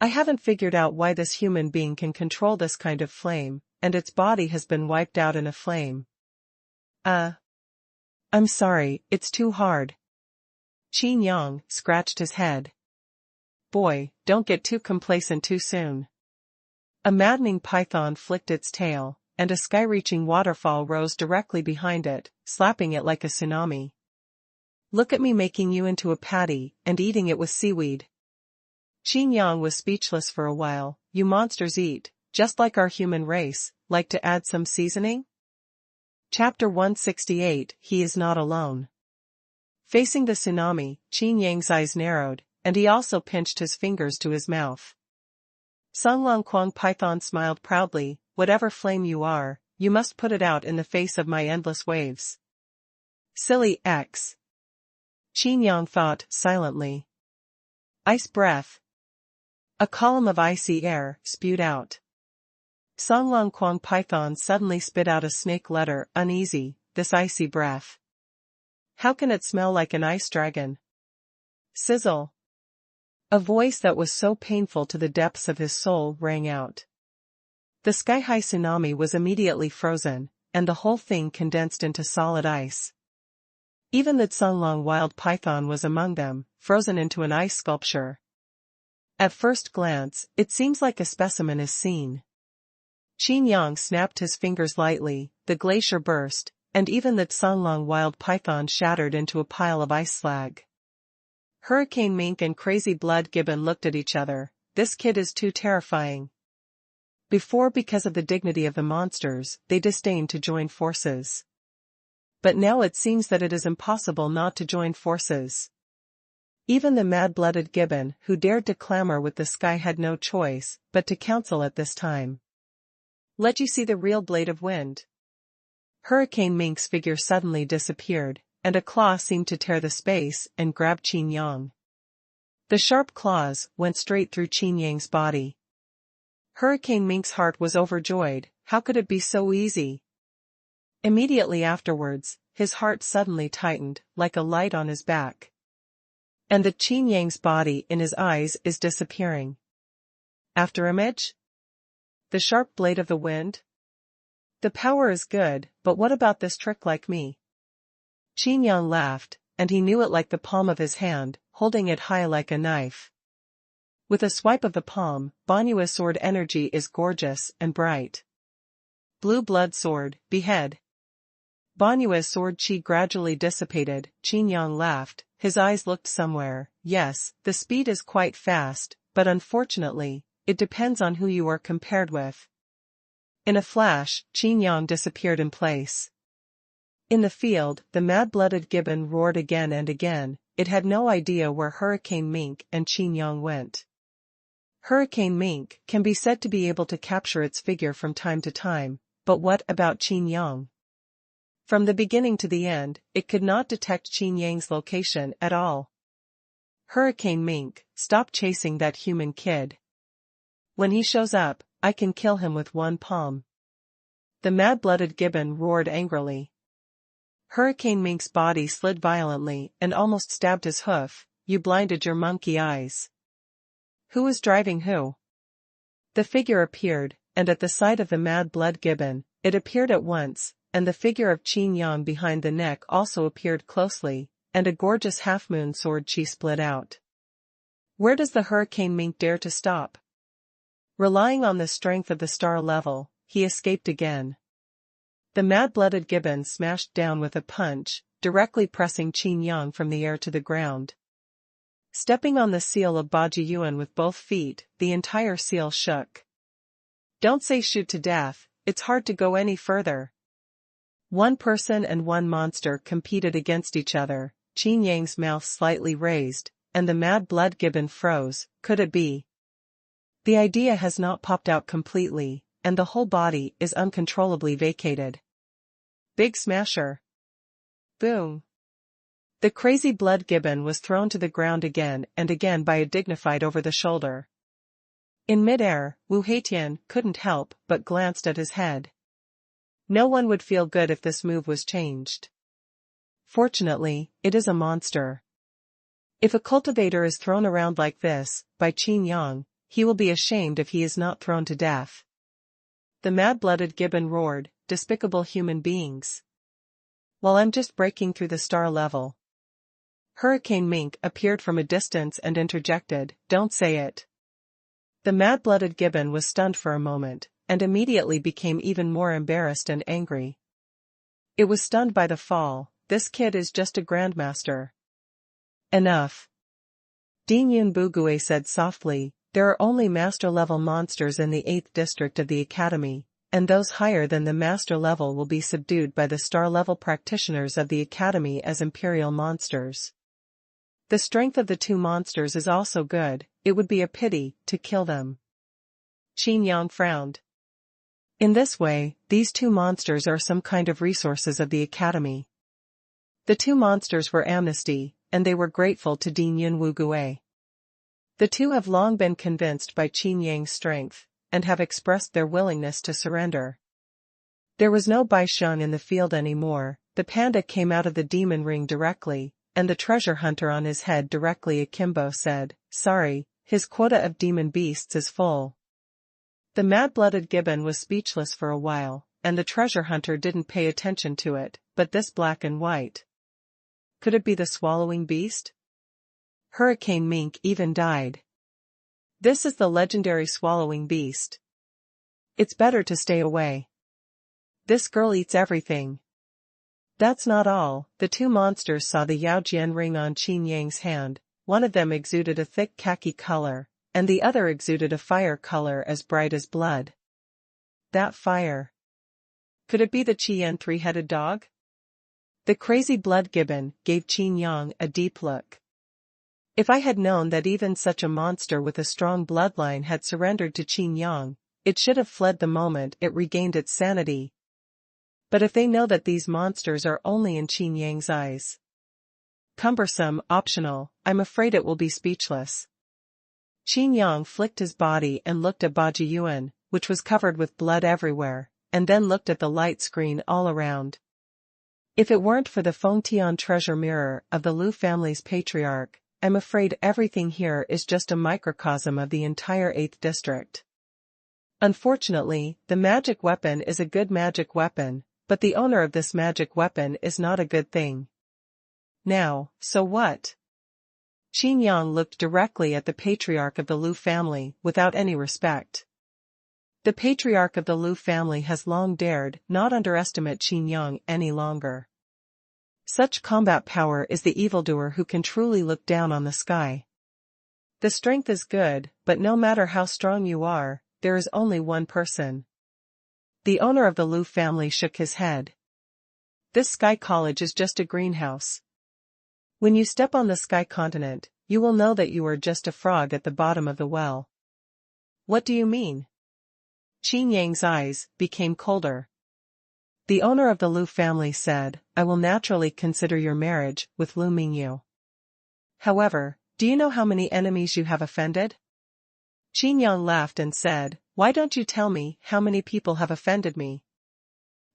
I haven't figured out why this human being can control this kind of flame, and its body has been wiped out in a flame. I'm sorry, it's too hard. Qin Yang scratched his head. Boy, don't get too complacent too soon. A maddening python flicked its tail, and a sky-reaching waterfall rose directly behind it, slapping it like a tsunami. Look at me making you into a patty, and eating it with seaweed. Qin Yang was speechless for a while. You monsters eat, just like our human race, like to add some seasoning? Chapter 168, He is not alone. Facing the tsunami, Qin Yang's eyes narrowed, and he also pinched his fingers to his mouth. Song Long Quang Python smiled proudly. Whatever flame you are, you must put it out in the face of my endless waves. Silly X. Qin Yang thought, silently. Ice breath. A column of icy air spewed out. Song Long Quang Python suddenly spit out a snake letter, uneasy, this icy breath. How can it smell like an ice dragon? Sizzle. A voice that was so painful to the depths of his soul rang out. The sky-high tsunami was immediately frozen, and the whole thing condensed into solid ice. Even the Tsunglong wild python was among them, frozen into an ice sculpture. At first glance, it seems like a specimen is seen. Qin Yang snapped his fingers lightly, the glacier burst, and even the Tsunglong wild python shattered into a pile of ice slag. Hurricane Mink and Crazy Blood Gibbon looked at each other. This kid is too terrifying. Before, because of the dignity of the monsters, they disdained to join forces. But now it seems that it is impossible not to join forces. Even the mad-blooded gibbon who dared to clamor with the sky had no choice but to counsel at this time. Let you see the real blade of wind. Hurricane Mink's figure suddenly disappeared, and a claw seemed to tear the space and grab Qin Yang. The sharp claws went straight through Qin Yang's body. Hurricane Mink's heart was overjoyed. How could it be so easy? Immediately afterwards, his heart suddenly tightened, like a light on his back. And the Qin Yang's body in his eyes is disappearing. After image? The sharp blade of the wind? The power is good, but what about this trick like me? Qin Yang laughed, and he knew it like the palm of his hand, holding it high like a knife. With a swipe of the palm, Banyua's sword energy is gorgeous and bright. Blue blood sword, behead. Banyua's sword chi gradually dissipated. Qin Yang laughed, his eyes looked somewhere. Yes, the speed is quite fast, but unfortunately, it depends on who you are compared with. In a flash, Qin Yang disappeared in place. In the field, the mad-blooded gibbon roared again and again. It had no idea where Hurricane Mink and Qin Yang went. Hurricane Mink can be said to be able to capture its figure from time to time, but what about Qin Yang? From the beginning to the end, it could not detect Qin Yang's location at all. Hurricane Mink, stop chasing that human kid. When he shows up, I can kill him with one palm. The mad-blooded gibbon roared angrily. Hurricane Mink's body slid violently and almost stabbed his hoof. You blinded your monkey eyes. Who is driving who? The figure appeared, and at the sight of the mad-blood gibbon, it appeared at once, and the figure of Qin Yang behind the neck also appeared closely, and a gorgeous half-moon sword chi split out. Where does the Hurricane Mink dare to stop? Relying on the strength of the star level, he escaped again. The mad-blooded gibbon smashed down with a punch, directly pressing Qin Yang from the air to the ground. Stepping on the seal of Baji Yuan with both feet, the entire seal shook. Don't say shoot to death, it's hard to go any further. One person and one monster competed against each other. Qin Yang's mouth slightly raised, and the mad-blood gibbon froze. Could it be? The idea has not popped out completely, and the whole body is uncontrollably vacated. Big smasher. Boom. The crazy blood gibbon was thrown to the ground again and again by a dignified over-the-shoulder. In mid-air, Wu Heitian couldn't help but glanced at his head. No one would feel good if this move was changed. Fortunately, it is a monster. If a cultivator is thrown around like this, by Qin Yang, he will be ashamed if he is not thrown to death. The mad-blooded gibbon roared, despicable human beings. While I'm just breaking through the star level. Hurricane Mink appeared from a distance and interjected, don't say it. The mad-blooded gibbon was stunned for a moment, and immediately became even more embarrassed and angry. It was stunned by the fall. This kid is just a grandmaster. Enough. Ding Yun Bugui said softly, there are only master-level monsters in the 8th district of the Academy, and those higher than the master level will be subdued by the star-level practitioners of the Academy as imperial monsters. The strength of the two monsters is also good, it would be a pity to kill them. Qin Yang frowned. In this way, these two monsters are some kind of resources of the Academy. The two monsters were amnesty, and they were grateful to Ding Yun Wugui. The two have long been convinced by Qin Yang's strength, and have expressed their willingness to surrender. There was no Baishun in the field anymore. The panda came out of the demon ring directly, and the treasure hunter on his head directly akimbo said, sorry, his quota of demon beasts is full. The mad-blooded gibbon was speechless for a while, and the treasure hunter didn't pay attention to it, but this black and white. Could it be the swallowing beast? Hurricane Mink even died. This is the legendary swallowing beast. It's better to stay away. This girl eats everything. That's not all. The two monsters saw the Yaojian ring on Qin Yang's hand. One of them exuded a thick khaki color, and the other exuded a fire color as bright as blood. That fire. Could it be the Qian three-headed dog? The crazy blood gibbon gave Qin Yang a deep look. If I had known that even such a monster with a strong bloodline had surrendered to Qin Yang, it should have fled the moment it regained its sanity. But if they know that these monsters are only in Qin Yang's eyes. Cumbersome, optional, I'm afraid it will be speechless. Qin Yang flicked his body and looked at Baji Yuan, which was covered with blood everywhere, and then looked at the light screen all around. If it weren't for the Fengtian treasure mirror of the Lu family's patriarch, I'm afraid everything here is just a microcosm of the entire 8th district. Unfortunately, the magic weapon is a good magic weapon, but the owner of this magic weapon is not a good thing. Now, so what? Qin Yang looked directly at the patriarch of the Lu family without any respect. The patriarch of the Lu family has long dared not underestimate Qin Yang any longer. Such combat power is the evildoer who can truly look down on the sky. The strength is good, but no matter how strong you are, there is only one person. The owner of the Lu family shook his head. This sky college is just a greenhouse. When you step on the sky continent, you will know that you are just a frog at the bottom of the well. What do you mean? Qin Yang's eyes became colder. The owner of the Lu family said, I will naturally consider your marriage with Lu Mingyu. However, do you know how many enemies you have offended? Qin Yang laughed and said, why don't you tell me how many people have offended me?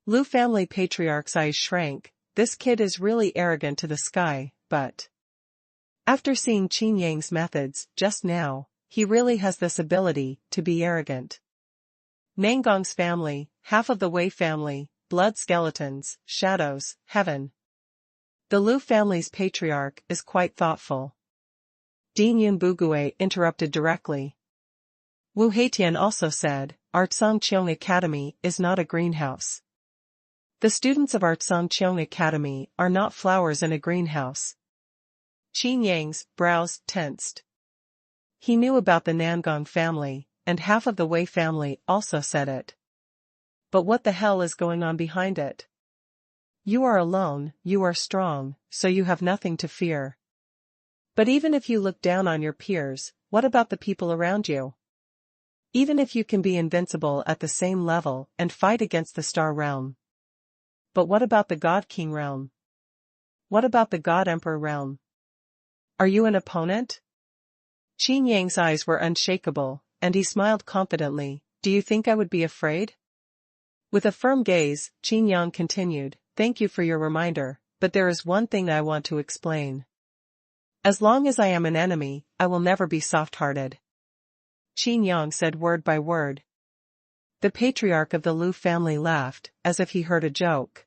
Lu family patriarch's eyes shrank. This kid is really arrogant to the sky, but after seeing Qin Yang's methods just now, he really has this ability to be arrogant. Nangong's family, half of the Wei family, blood skeletons, shadows, heaven. The Lu family's patriarch is quite thoughtful. Dean Yunbugue interrupted directly. Wu Heitian also said, Artsong Cheong Academy is not a greenhouse. The students of Artsong Cheong Academy are not flowers in a greenhouse. Qin Yang's brows tensed. He knew about the Nangong family, and half of the Wei family also said it. But what the hell is going on behind it? You are alone, you are strong, so you have nothing to fear. But even if you look down on your peers, what about the people around you? Even if you can be invincible at the same level and fight against the Star Realm. But what about the God King realm? What about the God Emperor realm? Are you an opponent? Qin Yang's eyes were unshakable, and he smiled confidently. Do you think I would be afraid? With a firm gaze, Qin Yang continued, thank you for your reminder, but there is one thing I want to explain. As long as I am an enemy, I will never be soft-hearted. Qin Yang said word by word. The patriarch of the Lu family laughed, as if he heard a joke.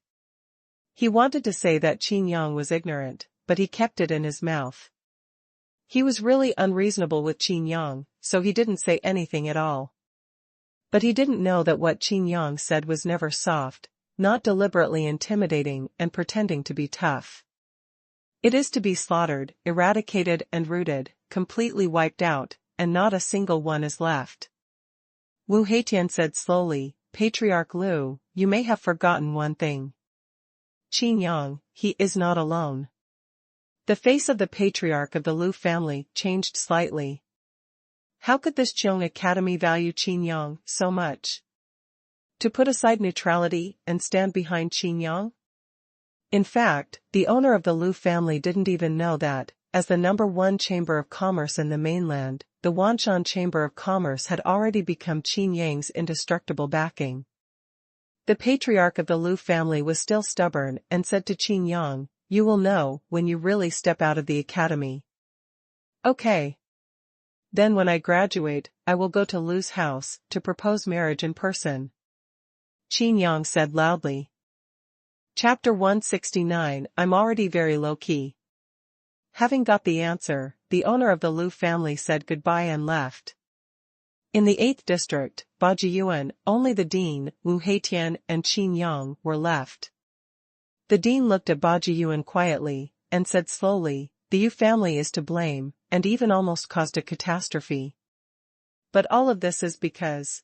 He wanted to say that Qin Yang was ignorant, but he kept it in his mouth. He was really unreasonable with Qin Yang, so he didn't say anything at all. But he didn't know that what Qin Yang said was never soft, not deliberately intimidating and pretending to be tough. It is to be slaughtered, eradicated and rooted, completely wiped out, and not a single one is left. Wu Heitian said slowly, Patriarch Lu, you may have forgotten one thing. Qin Yang, he is not alone. The face of the patriarch of the Lu family changed slightly. How could this Cheong Academy value Qin Yang so much? To put aside neutrality and stand behind Qin Yang? In fact, the owner of the Lu family didn't even know that, as the #1 chamber of commerce in the mainland, the Wanshan Chamber of Commerce had already become Qin Yang's indestructible backing. The patriarch of the Lu family was still stubborn and said to Qin Yang, you will know when you really step out of the academy. Okay. Then when I graduate, I will go to Lu's house to propose marriage in person. Qin Yang said loudly. Chapter 169 I'm already very low-key. Having got the answer, the owner of the Lu family said goodbye and left. In the 8th district, Bajiyuan, only the dean, Wu Heitian and Qin Yang were left. The dean looked at Bajiyuan quietly, and said slowly, the Yu family is to blame, and even almost caused a catastrophe. But all of this is because...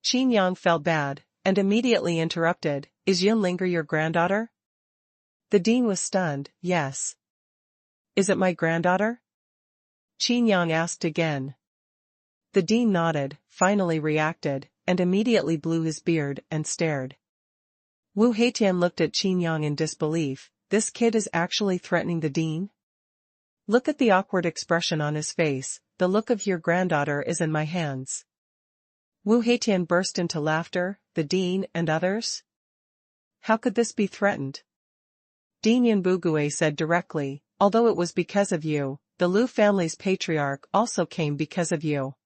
Qin Yang felt bad, and immediately interrupted, is Yin Ling your granddaughter? The dean was stunned, yes. Is it my granddaughter? Qin Yang asked again. The dean nodded, finally reacted, and immediately blew his beard and stared. Wu Heitian looked at Qin Yang in disbelief, this kid is actually threatening the dean? Look at the awkward expression on his face, the look of your granddaughter is in my hands. Wu Heitian burst into laughter, the dean and others? How could this be threatened? Dean Yunbugue said directly, although it was because of you, the Lu family's patriarch also came because of you.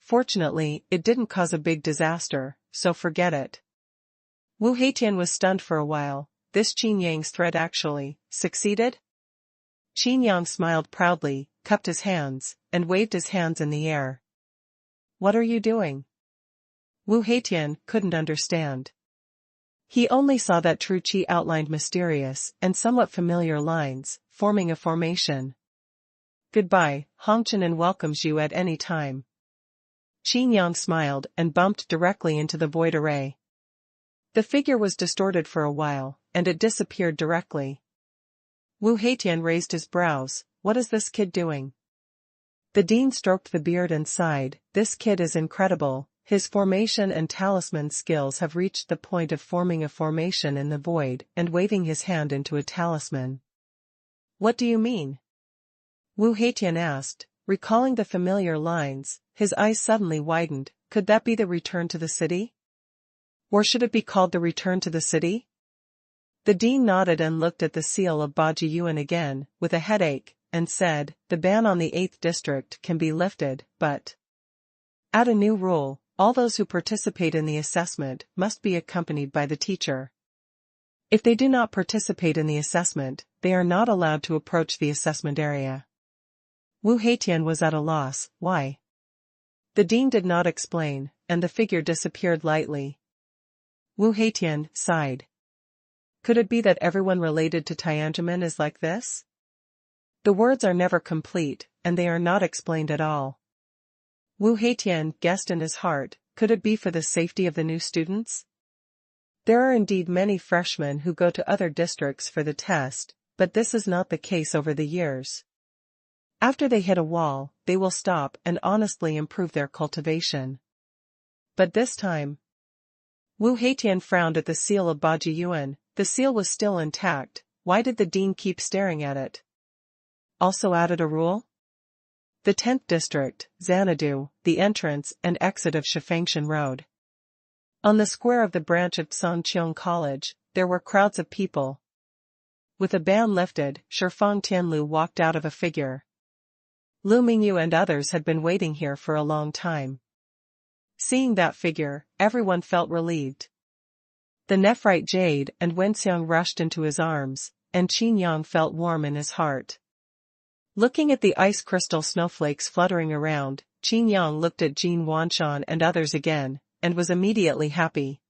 Fortunately, it didn't cause a big disaster, so forget it. Wu Heitian was stunned for a while. This Qin Yang's threat actually succeeded? Qin Yang smiled proudly, cupped his hands, and waved his hands in the air. What are you doing? Wu Heitian couldn't understand. He only saw that true qi outlined mysterious and somewhat familiar lines, forming a formation. Goodbye, Hongqian welcomes you at any time. Qin Yang smiled and bumped directly into the void array. The figure was distorted for a while, and it disappeared directly. Wu Heitian raised his brows. What is this kid doing? The dean stroked the beard and sighed. This kid is incredible. His formation and talisman skills have reached the point of forming a formation in the void and waving his hand into a talisman. What do you mean? Wu Heitian asked, recalling the familiar lines. His eyes suddenly widened. Could that be the return to the city? Or should it be called the return to the city? The dean nodded and looked at the seal of Baji Yuan again, with a headache, and said, the ban on the 8th district can be lifted, but add a new rule. All those who participate in the assessment must be accompanied by the teacher. If they do not participate in the assessment, they are not allowed to approach the assessment area. Wu Heitian was at a loss. Why? The dean did not explain, and the figure disappeared lightly. Wu Heitian sighed. Could it be that everyone related to Tianjin is like this? The words are never complete, and they are not explained at all. Wu Heitian guessed in his heart, could it be for the safety of the new students? There are indeed many freshmen who go to other districts for the test, but this is not the case over the years. After they hit a wall, they will stop and honestly improve their cultivation. But this time, Wu Heitian frowned at the seal of Baji Yuan. The seal was still intact. Why did the dean keep staring at it? Also added a rule? The 10th district, Xanadu, the entrance and exit of Shifangshan Road. On the square of the branch of Songqiong College, there were crowds of people. With a ban lifted, Shifang Tianlu walked out of a figure. Lu Mingyu and others had been waiting here for a long time. Seeing that figure, everyone felt relieved. The Nephrite Jade and Wenxiang rushed into his arms, and Qin Yang felt warm in his heart. Looking at the ice crystal snowflakes fluttering around, Qin Yang looked at Jin Wanshan and others again, and was immediately happy.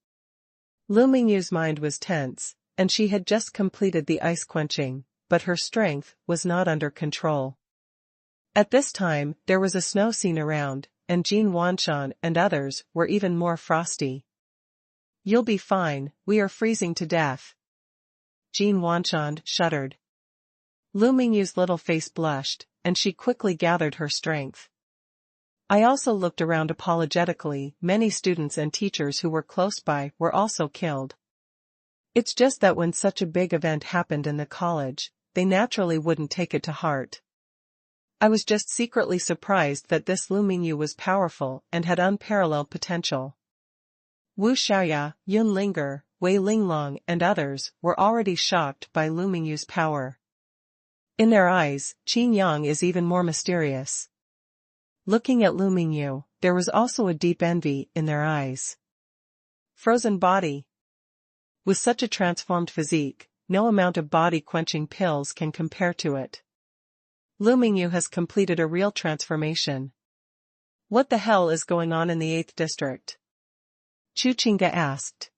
Lu Mingyu's mind was tense, and she had just completed the ice quenching, but her strength was not under control. At this time, there was a snow scene around, and Jin Wanshan and others were even more frosty. You'll be fine, we are freezing to death. Jin Wanshan shuddered. Lu Mingyu's little face blushed, and she quickly gathered her strength. I also looked around apologetically. Many students and teachers who were close by were also killed. It's just that when such a big event happened in the college, they naturally wouldn't take it to heart. I was just secretly surprised that this Lu Mingyu was powerful and had unparalleled potential. Wu Xiaoya, Yun Linger, Wei Linglong and others were already shocked by Lu Mingyu's power. In their eyes, Qin Yang is even more mysterious. Looking at Lu Mingyu, there was also a deep envy in their eyes. Frozen body. With such a transformed physique, no amount of body-quenching pills can compare to it. Lu Mingyu has completed a real transformation. What the hell is going on in the 8th district? Chu Qingge asked.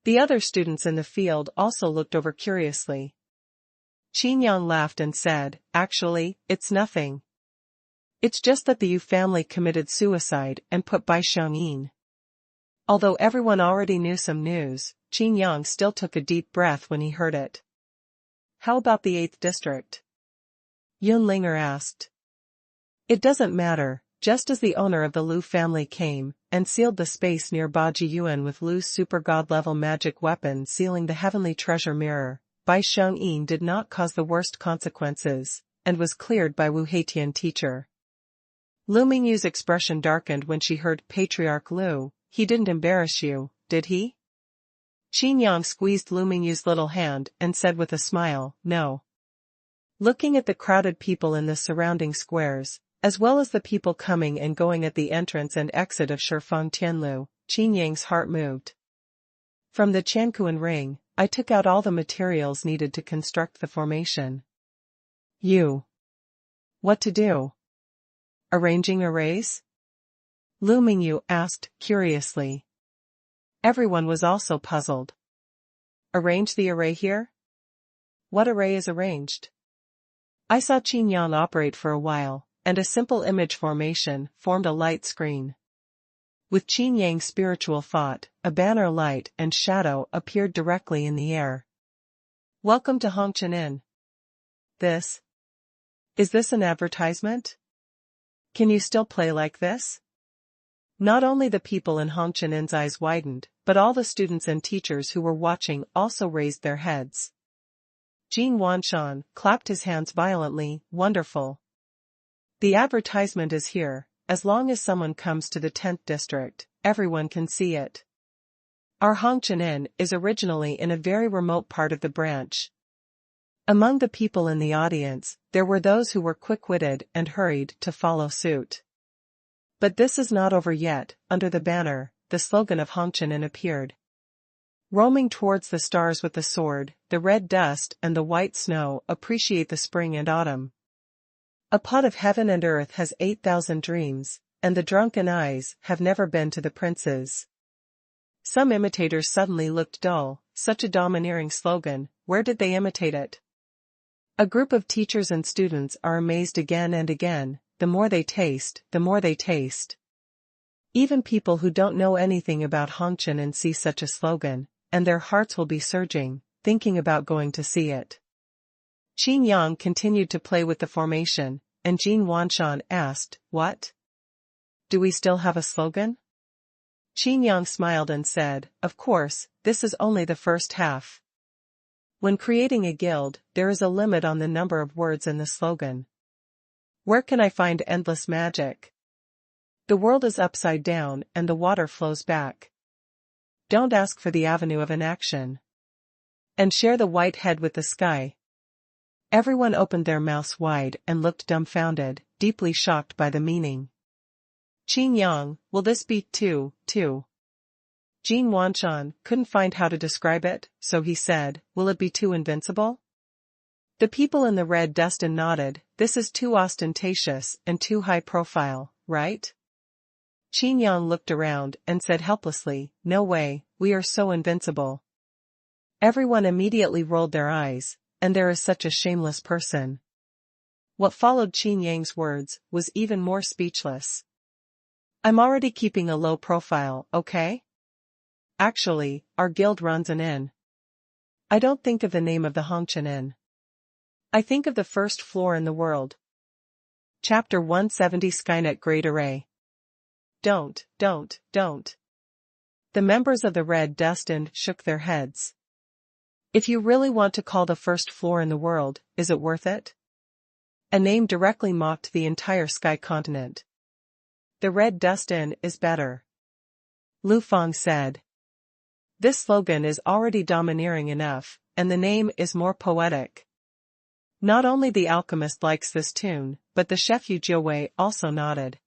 The other students in the field also looked over curiously. Qin Yang laughed and said, actually, it's nothing. It's just that the Yu family committed suicide and put Bai Xiangyin. Although everyone already knew some news, Qin Yang still took a deep breath when he heard it. How about the 8th district? Yun Linger asked. It doesn't matter. Just as the owner of the Lu family came and sealed the space near Baji Yuan with Lu's super god-level magic weapon sealing the heavenly treasure mirror, Bai Xiangyin did not cause the worst consequences, and was cleared by Wu Heitian teacher. Lu Mingyu's expression darkened when she heard Patriarch Lu. He didn't embarrass you, did he? Qin Yang squeezed Lu Mingyu's little hand and said with a smile, no. Looking at the crowded people in the surrounding squares, as well as the people coming and going at the entrance and exit of Shifeng Tianlu. Qin Yang's heart moved. From the Quanhuan ring, I took out all the materials needed to construct the formation. What to do? Arranging arrays? Lu Mingyu asked, curiously. Everyone was also puzzled. Arrange the array here? What array is arranged? I saw Qin Yang operate for a while, and a simple image formation formed a light screen. With Qin Yang's spiritual thought, a banner light and shadow appeared directly in the air. Welcome to Hongqian. Is this an advertisement? Can you still play like this? Not only the people in Hongqian's eyes widened, but all the students and teachers who were watching also raised their heads. Jin Wanshan clapped his hands violently. Wonderful. The advertisement is here. As long as someone comes to the 10th district, everyone can see it. Our Hongqian is originally in a very remote part of the branch. Among the people in the audience, there were those who were quick-witted and hurried to follow suit. But this is not over yet. Under the banner, the slogan of Hongqian appeared. Roaming towards the stars with the sword, the red dust and the white snow appreciate the spring and autumn. A pot of heaven and earth has 8,000 dreams, and the drunken eyes have never been to the princes. Some imitators suddenly looked dull. Such a domineering slogan, where did they imitate it? A group of teachers and students are amazed again and again. The more they taste, the more they taste. Even people who don't know anything about Hongqian see such a slogan, and their hearts will be surging, thinking about going to see it. Qin Yang continued to play with the formation, and Jin Wanshan asked, What? Do we still have a slogan? Qin Yang smiled and said, Of course, this is only the first half. When creating a guild, there is a limit on the number of words in the slogan. Where can I find endless magic? The world is upside down and the water flows back. Don't ask for the avenue of inaction. And share the white head with the sky. Everyone opened their mouths wide and looked dumbfounded, deeply shocked by the meaning. Qin Yang, will this be too? Jin Wanshan couldn't find how to describe it, so he said, Will it be too invincible? The people in the red dust nodded. This is too ostentatious and too high profile, right? Qin Yang looked around and said helplessly, No way, we are so invincible. Everyone immediately rolled their eyes, and there is such a shameless person. What followed Qin Yang's words was even more speechless. I'm already keeping a low profile, okay? Actually, our guild runs an inn. I don't think of the name of the Hongqian Inn. I think of the first floor in the world. Chapter 170 Skynet Great Array. Don't. The members of the Red Dust Inn shook their heads. If you really want to call the first floor in the world, is it worth it? A name directly mocked the entire sky continent. The Red Dust Inn is better. Lu Feng said. This slogan is already domineering enough, and the name is more poetic. Not only the alchemist likes this tune, but the chef Yu Jiawei also nodded.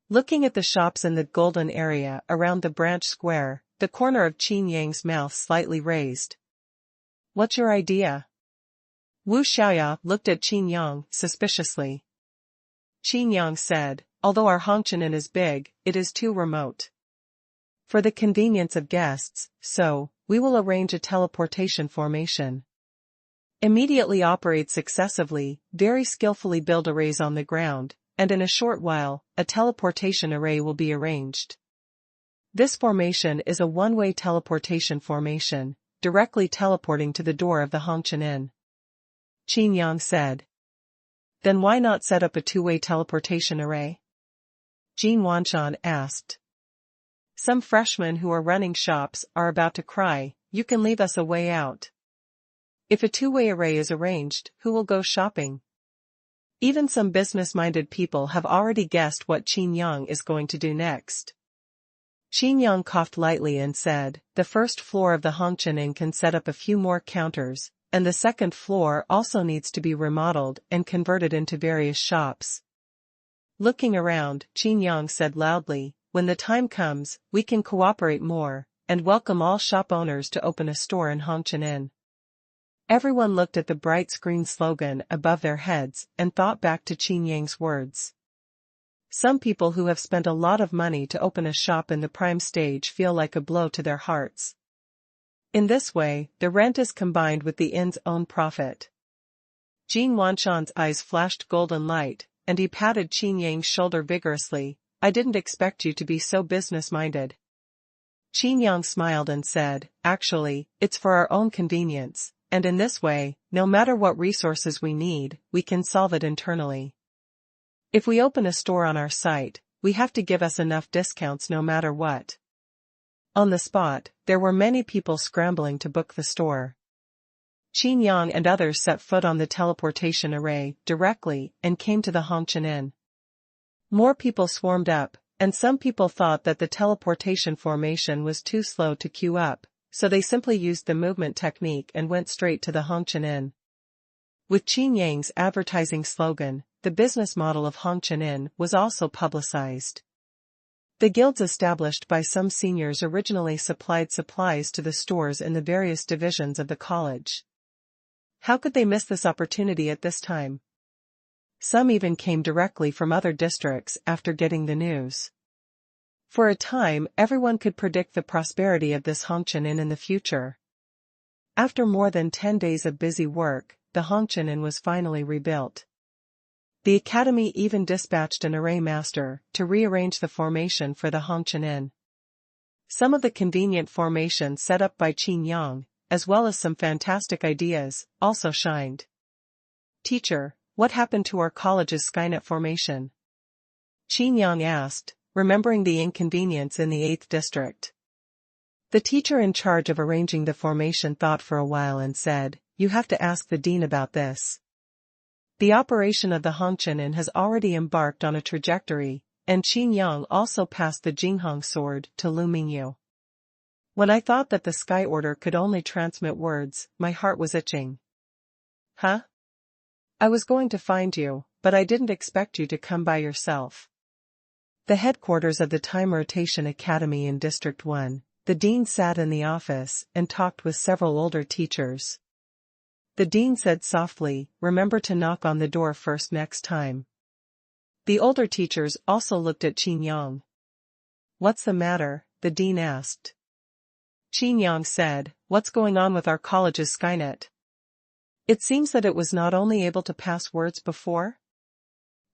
Looking at the shops in the golden area around the branch square, the corner of Qin Yang's mouth slightly raised. What's your idea? Wu Xiaoya looked at Qin Yang suspiciously. Qin Yang said, Although our Hongqian Inn is big, it is too remote. For the convenience of guests, so, we will arrange a teleportation formation. Immediately operate successively, very skillfully build arrays on the ground, and in a short while, a teleportation array will be arranged. This formation is a one-way teleportation formation, directly teleporting to the door of the Hongqian Inn. Qin Yang said. Then why not set up a two-way teleportation array? Jin Wanshan asked. Some freshmen who are running shops are about to cry, You can leave us a way out. If a two-way array is arranged, who will go shopping? Even some business-minded people have already guessed what Qin Yang is going to do next. Qin Yang coughed lightly and said, The first floor of the Hongqian Inn can set up a few more counters, and the second floor also needs to be remodeled and converted into various shops. Looking around, Qin Yang said loudly, when the time comes, we can cooperate more, and welcome all shop owners to open a store in Hongqian. Everyone looked at the bright screen slogan above their heads and thought back to Qin Yang's words. Some people who have spent a lot of money to open a shop in the prime stage feel like a blow to their hearts. In this way, the rent is combined with the inn's own profit. Jin Wanshan's eyes flashed golden light, and he patted Qin Yang's shoulder vigorously. I didn't expect you to be so business-minded. Qin Yang smiled and said, actually, it's for our own convenience, and in this way, no matter what resources we need, we can solve it internally. If we open a store on our site, we have to give us enough discounts no matter what. On the spot, there were many people scrambling to book the store. Qin Yang and others set foot on the teleportation array directly and came to the Hongqian Inn. More people swarmed up, and some people thought that the teleportation formation was too slow to queue up, so they simply used the movement technique and went straight to the Hongqian Inn. With Qin Yang's advertising slogan, the business model of Hongqian Inn was also publicized. The guilds established by some seniors originally supplied supplies to the stores in the various divisions of the college. How could they miss this opportunity at this time? Some even came directly from other districts after getting the news. For a time, everyone could predict the prosperity of this Hongqian Inn in the future. After more than 10 days of busy work, the Hongqian Inn was finally rebuilt. The academy even dispatched an array master to rearrange the formation for the Hongqian Inn. Some of the convenient formations set up by Qin Yang, as well as some fantastic ideas, also shined. Teacher, what happened to our college's Skynet formation? Qin Yang asked, remembering the inconvenience in the 8th district. The teacher in charge of arranging the formation thought for a while and said, you have to ask the dean about this. The operation of the Hongqian Inn has already embarked on a trajectory, and Qin Yang also passed the Jinghong sword to Lu Mingyu. When I thought that the Sky Order could only transmit words, my heart was itching. Huh? I was going to find you, but I didn't expect you to come by yourself. The headquarters of the Time Rotation Academy in District 1, the dean sat in the office and talked with several older teachers. The dean said softly, remember to knock on the door first next time. The older teachers also looked at Qin Yang. What's the matter? The dean asked. Qin Yang said, what's going on with our college's Skynet? It seems that it was not only able to pass words before.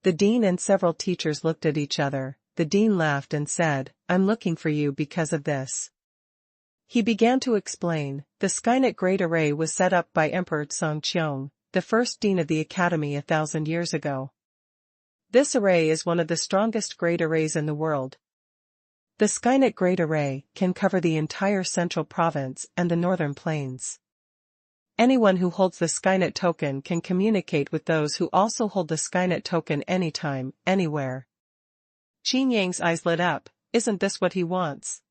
The dean and several teachers looked at each other. The dean laughed and said, I'm looking for you because of this. He began to explain, the Skynet Great Array was set up by Emperor Songqiong, the first dean of the academy 1,000 years ago. This array is one of the strongest great arrays in the world. The Skynet Great Array can cover the entire central province and the northern plains. Anyone who holds the Skynet token can communicate with those who also hold the Skynet token anytime, anywhere. Qin Yang's eyes lit up, isn't this what he wants?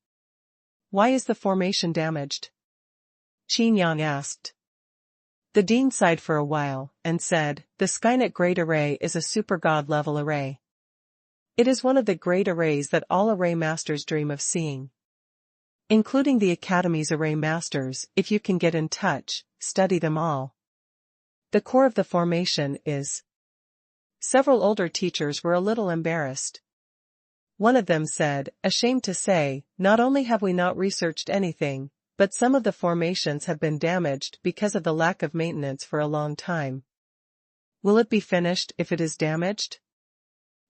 Why is the formation damaged? Qin Yang asked. The dean sighed for a while, and said, the Skynet Great Array is a super god-level array. It is one of the great arrays that all array masters dream of seeing. Including the Academy's array masters, if you can get in touch, study them all. The core of the formation is. Several older teachers were a little embarrassed. One of them said, ashamed to say, not only have we not researched anything, but some of the formations have been damaged because of the lack of maintenance for a long time. Will it be finished if it is damaged?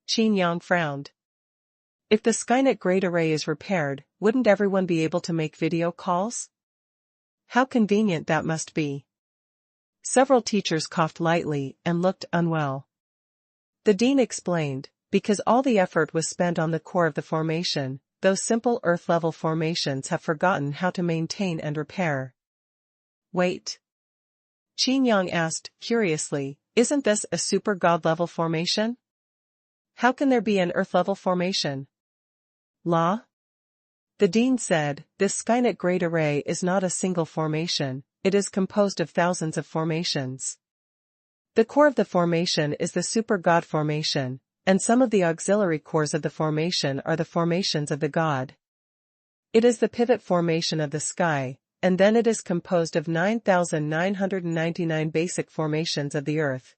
Qin Yang frowned. If the Skynet Great Array is repaired, wouldn't everyone be able to make video calls? How convenient that must be. Several teachers coughed lightly and looked unwell. The dean explained, because all the effort was spent on the core of the formation, those simple Earth-level formations have forgotten how to maintain and repair. Wait. Qin Yang asked, curiously, isn't this a super god-level formation? How can there be an Earth-level formation? Law? The dean said, this Skynet Great Array is not a single formation, it is composed of thousands of formations. The core of the formation is the super god formation, and some of the auxiliary cores of the formation are the formations of the god. It is the pivot formation of the sky, and then it is composed of 9,999 basic formations of the earth.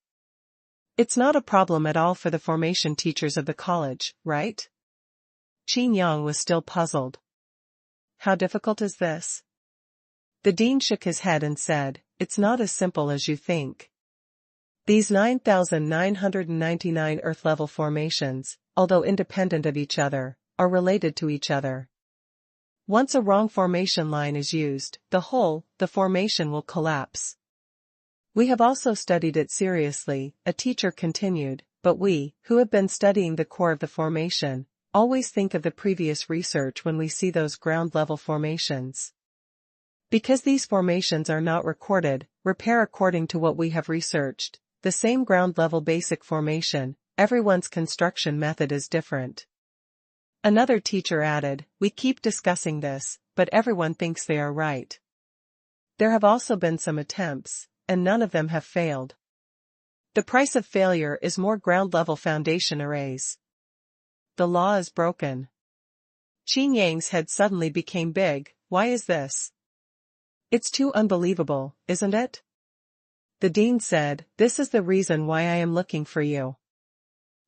It's not a problem at all for the formation teachers of the college, right? Qin Yang was still puzzled. How difficult is this? The dean shook his head and said, it's not as simple as you think. These 9,999 Earth-level formations, although independent of each other, are related to each other. Once a wrong formation line is used, the formation will collapse. We have also studied it seriously, a teacher continued, but we, who have been studying the core of the formation, always think of the previous research when we see those ground-level formations. Because these formations are not recorded, repair according to what we have researched, the same ground-level basic formation, everyone's construction method is different. Another teacher added, we keep discussing this, but everyone thinks they are right. There have also been some attempts, and none of them have failed. The price of failure is more ground-level foundation arrays. The law is broken. Qin Yang's head suddenly became big. Why is this? It's too unbelievable, isn't it? The dean said, this is the reason why I am looking for you.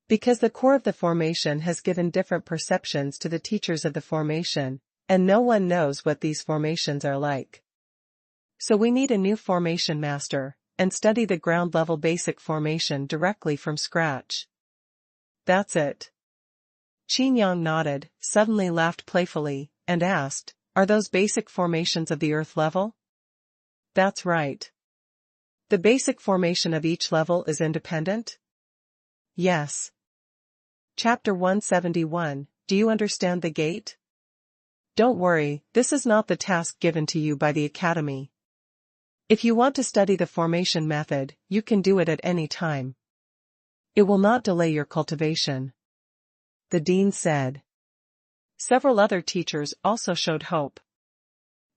Because the core of the formation has given different perceptions to the teachers of the formation, and no one knows what these formations are like. So we need a new formation master, and study the ground-level basic formation directly from scratch. That's it. Qin Yang nodded, suddenly laughed playfully, and asked, are those basic formations of the Earth level? That's right. The basic formation of each level is independent? Yes. Chapter 171, Do you understand the gate? Don't worry, this is not the task given to you by the Academy. If you want to study the formation method, you can do it at any time. It will not delay your cultivation. The dean said. Several other teachers also showed hope.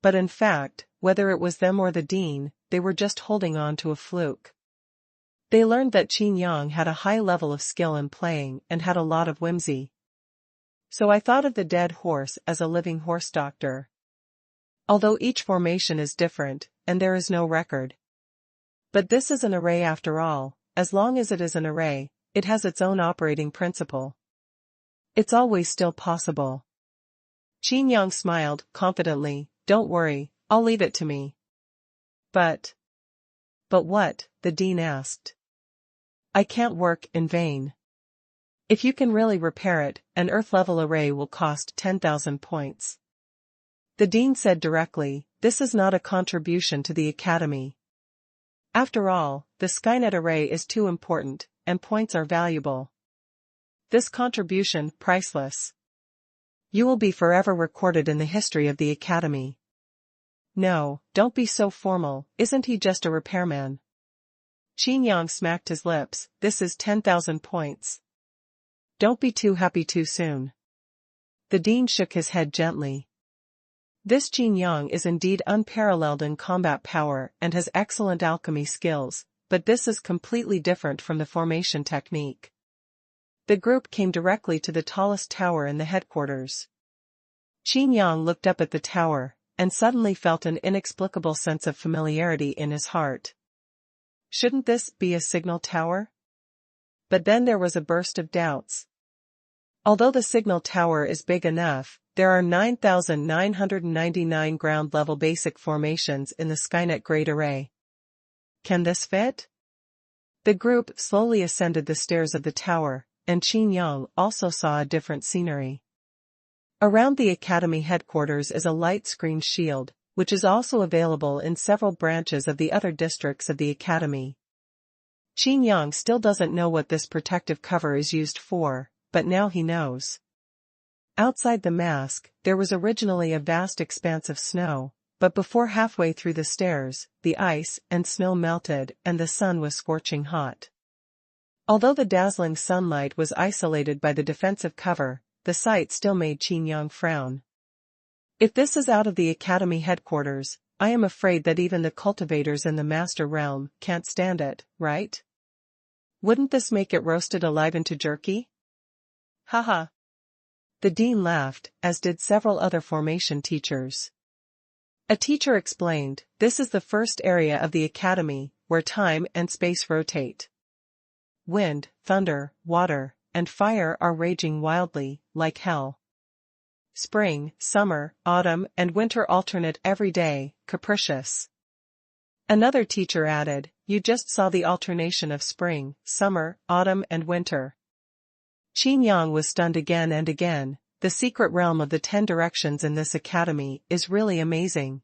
But in fact, whether it was them or the dean, they were just holding on to a fluke. They learned that Qin Yang had a high level of skill in playing and had a lot of whimsy. So I thought of the dead horse as a living horse doctor. Although each formation is different, and there is no record. But this is an array after all, as long as it is an array, it has its own operating principle. It's always still possible. Qin Yang smiled, confidently, don't worry, I'll leave it to me. But what? The dean asked. I can't work in vain. If you can really repair it, an Earth-level array will cost 10,000 points. The dean said directly, this is not a contribution to the Academy. After all, the Skynet array is too important, and points are valuable. This contribution, priceless. You will be forever recorded in the history of the Academy. No, don't be so formal, isn't he just a repairman? Qin Yang smacked his lips, this is 10,000 points. Don't be too happy too soon. The dean shook his head gently. This Qin Yang is indeed unparalleled in combat power and has excellent alchemy skills, but this is completely different from the formation technique. The group came directly to the tallest tower in the headquarters. Qin Yang looked up at the tower, and suddenly felt an inexplicable sense of familiarity in his heart. Shouldn't this be a signal tower? But then there was a burst of doubts. Although the signal tower is big enough, there are 9,999 ground-level basic formations in the Skynet Great Array. Can this fit? The group slowly ascended the stairs of the tower, and Qin Yang also saw a different scenery. Around the Academy headquarters is a light screen shield, which is also available in several branches of the other districts of the Academy. Qin Yang still doesn't know what this protective cover is used for, but now he knows. Outside the mask, there was originally a vast expanse of snow, but before halfway through the stairs, the ice and snow melted and the sun was scorching hot. Although the dazzling sunlight was isolated by the defensive cover, the sight still made Qin Yang frown. If this is out of the Academy headquarters, I am afraid that even the cultivators in the Master Realm can't stand it, right? Wouldn't this make it roasted alive into jerky? Haha. The dean laughed, as did several other formation teachers. A teacher explained, this is the first area of the academy, where time and space rotate. Wind, thunder, water, and fire are raging wildly, like hell. Spring, summer, autumn, and winter alternate every day, capricious. Another teacher added, you just saw the alternation of spring, summer, autumn, and winter. Qin Yang was stunned again and again. The secret realm of the 10 directions in this academy is really amazing.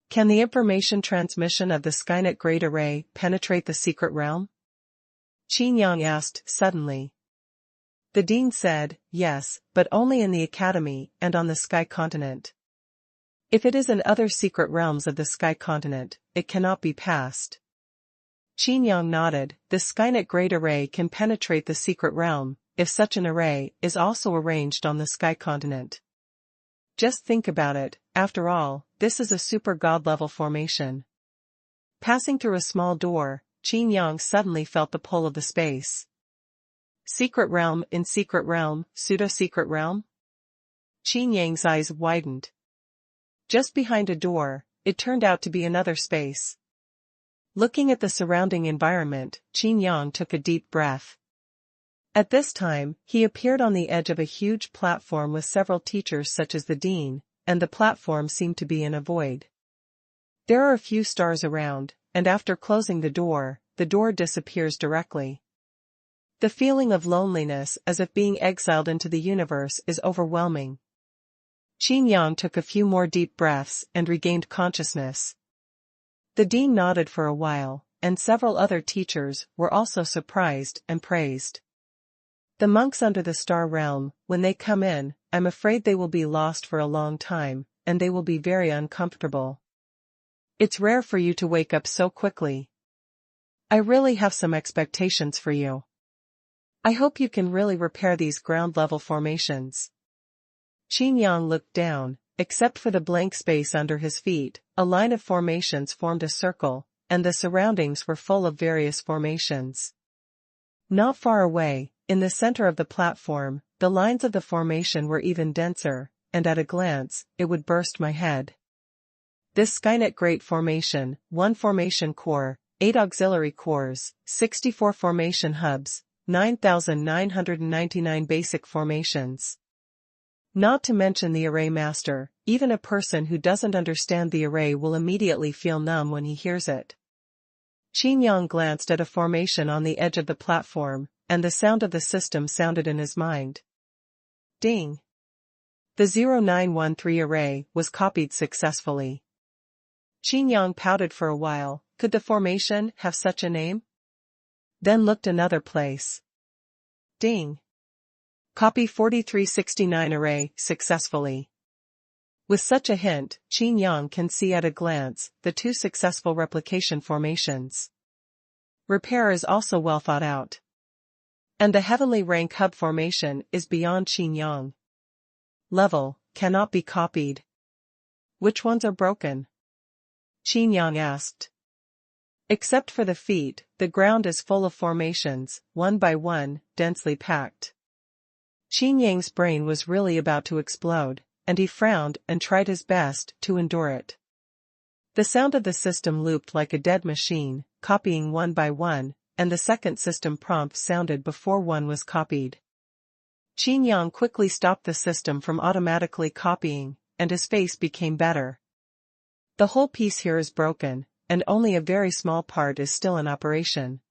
Can the information transmission of the Skynet Great Array penetrate the secret realm? Qin Yang asked suddenly. The dean said, yes, but only in the academy and on the Sky Continent. If it is in other secret realms of the Sky Continent, it cannot be passed. Qin Yang nodded, the Skynet Great Array can penetrate the secret realm, if such an array is also arranged on the Sky Continent. Just think about it, after all, this is a super god-level formation. Passing through a small door, Qin Yang suddenly felt the pull of the space. Secret realm in secret realm, pseudo-secret realm? Qin Yang's eyes widened. Just behind a door, it turned out to be another space. Looking at the surrounding environment, Qin Yang took a deep breath. At this time, he appeared on the edge of a huge platform with several teachers such as the dean, and the platform seemed to be in a void. There are a few stars around, and after closing the door disappears directly. The feeling of loneliness as if being exiled into the universe is overwhelming. Qin Yang took a few more deep breaths and regained consciousness. The dean nodded for a while, and several other teachers were also surprised and praised. The monks under the star realm, when they come in, I'm afraid they will be lost for a long time, and they will be very uncomfortable. It's rare for you to wake up so quickly. I really have some expectations for you. I hope you can really repair these ground-level formations. Qin Yang looked down. Except for the blank space under his feet, a line of formations formed a circle, and the surroundings were full of various formations. Not far away, in the center of the platform, the lines of the formation were even denser, and at a glance, it would burst my head. This Skynet Great Formation, 1 formation core, 8 auxiliary cores, 64 formation hubs, 9,999 basic formations. Not to mention the array master, even a person who doesn't understand the array will immediately feel numb when he hears it. Qin Yang glanced at a formation on the edge of the platform, and the sound of the system sounded in his mind. Ding! The 0913 array was copied successfully. Qin Yang pouted for a while. Could the formation have such a name? Then looked another place. Ding! Copy 4369 array successfully. With such a hint, Qin Yang can see at a glance the 2 successful replication formations. Repair is also well thought out. And the heavenly rank hub formation is beyond Qin Yang. Level, cannot be copied. Which ones are broken? Qin Yang asked. Except for the feet, the ground is full of formations, one by one, densely packed. Qin Yang's brain was really about to explode, and he frowned and tried his best to endure it. The sound of the system looped like a dead machine, copying one by one, and the second system prompt sounded before one was copied. Qin Yang quickly stopped the system from automatically copying, and his face became better. The whole piece here is broken, and only a very small part is still in operation.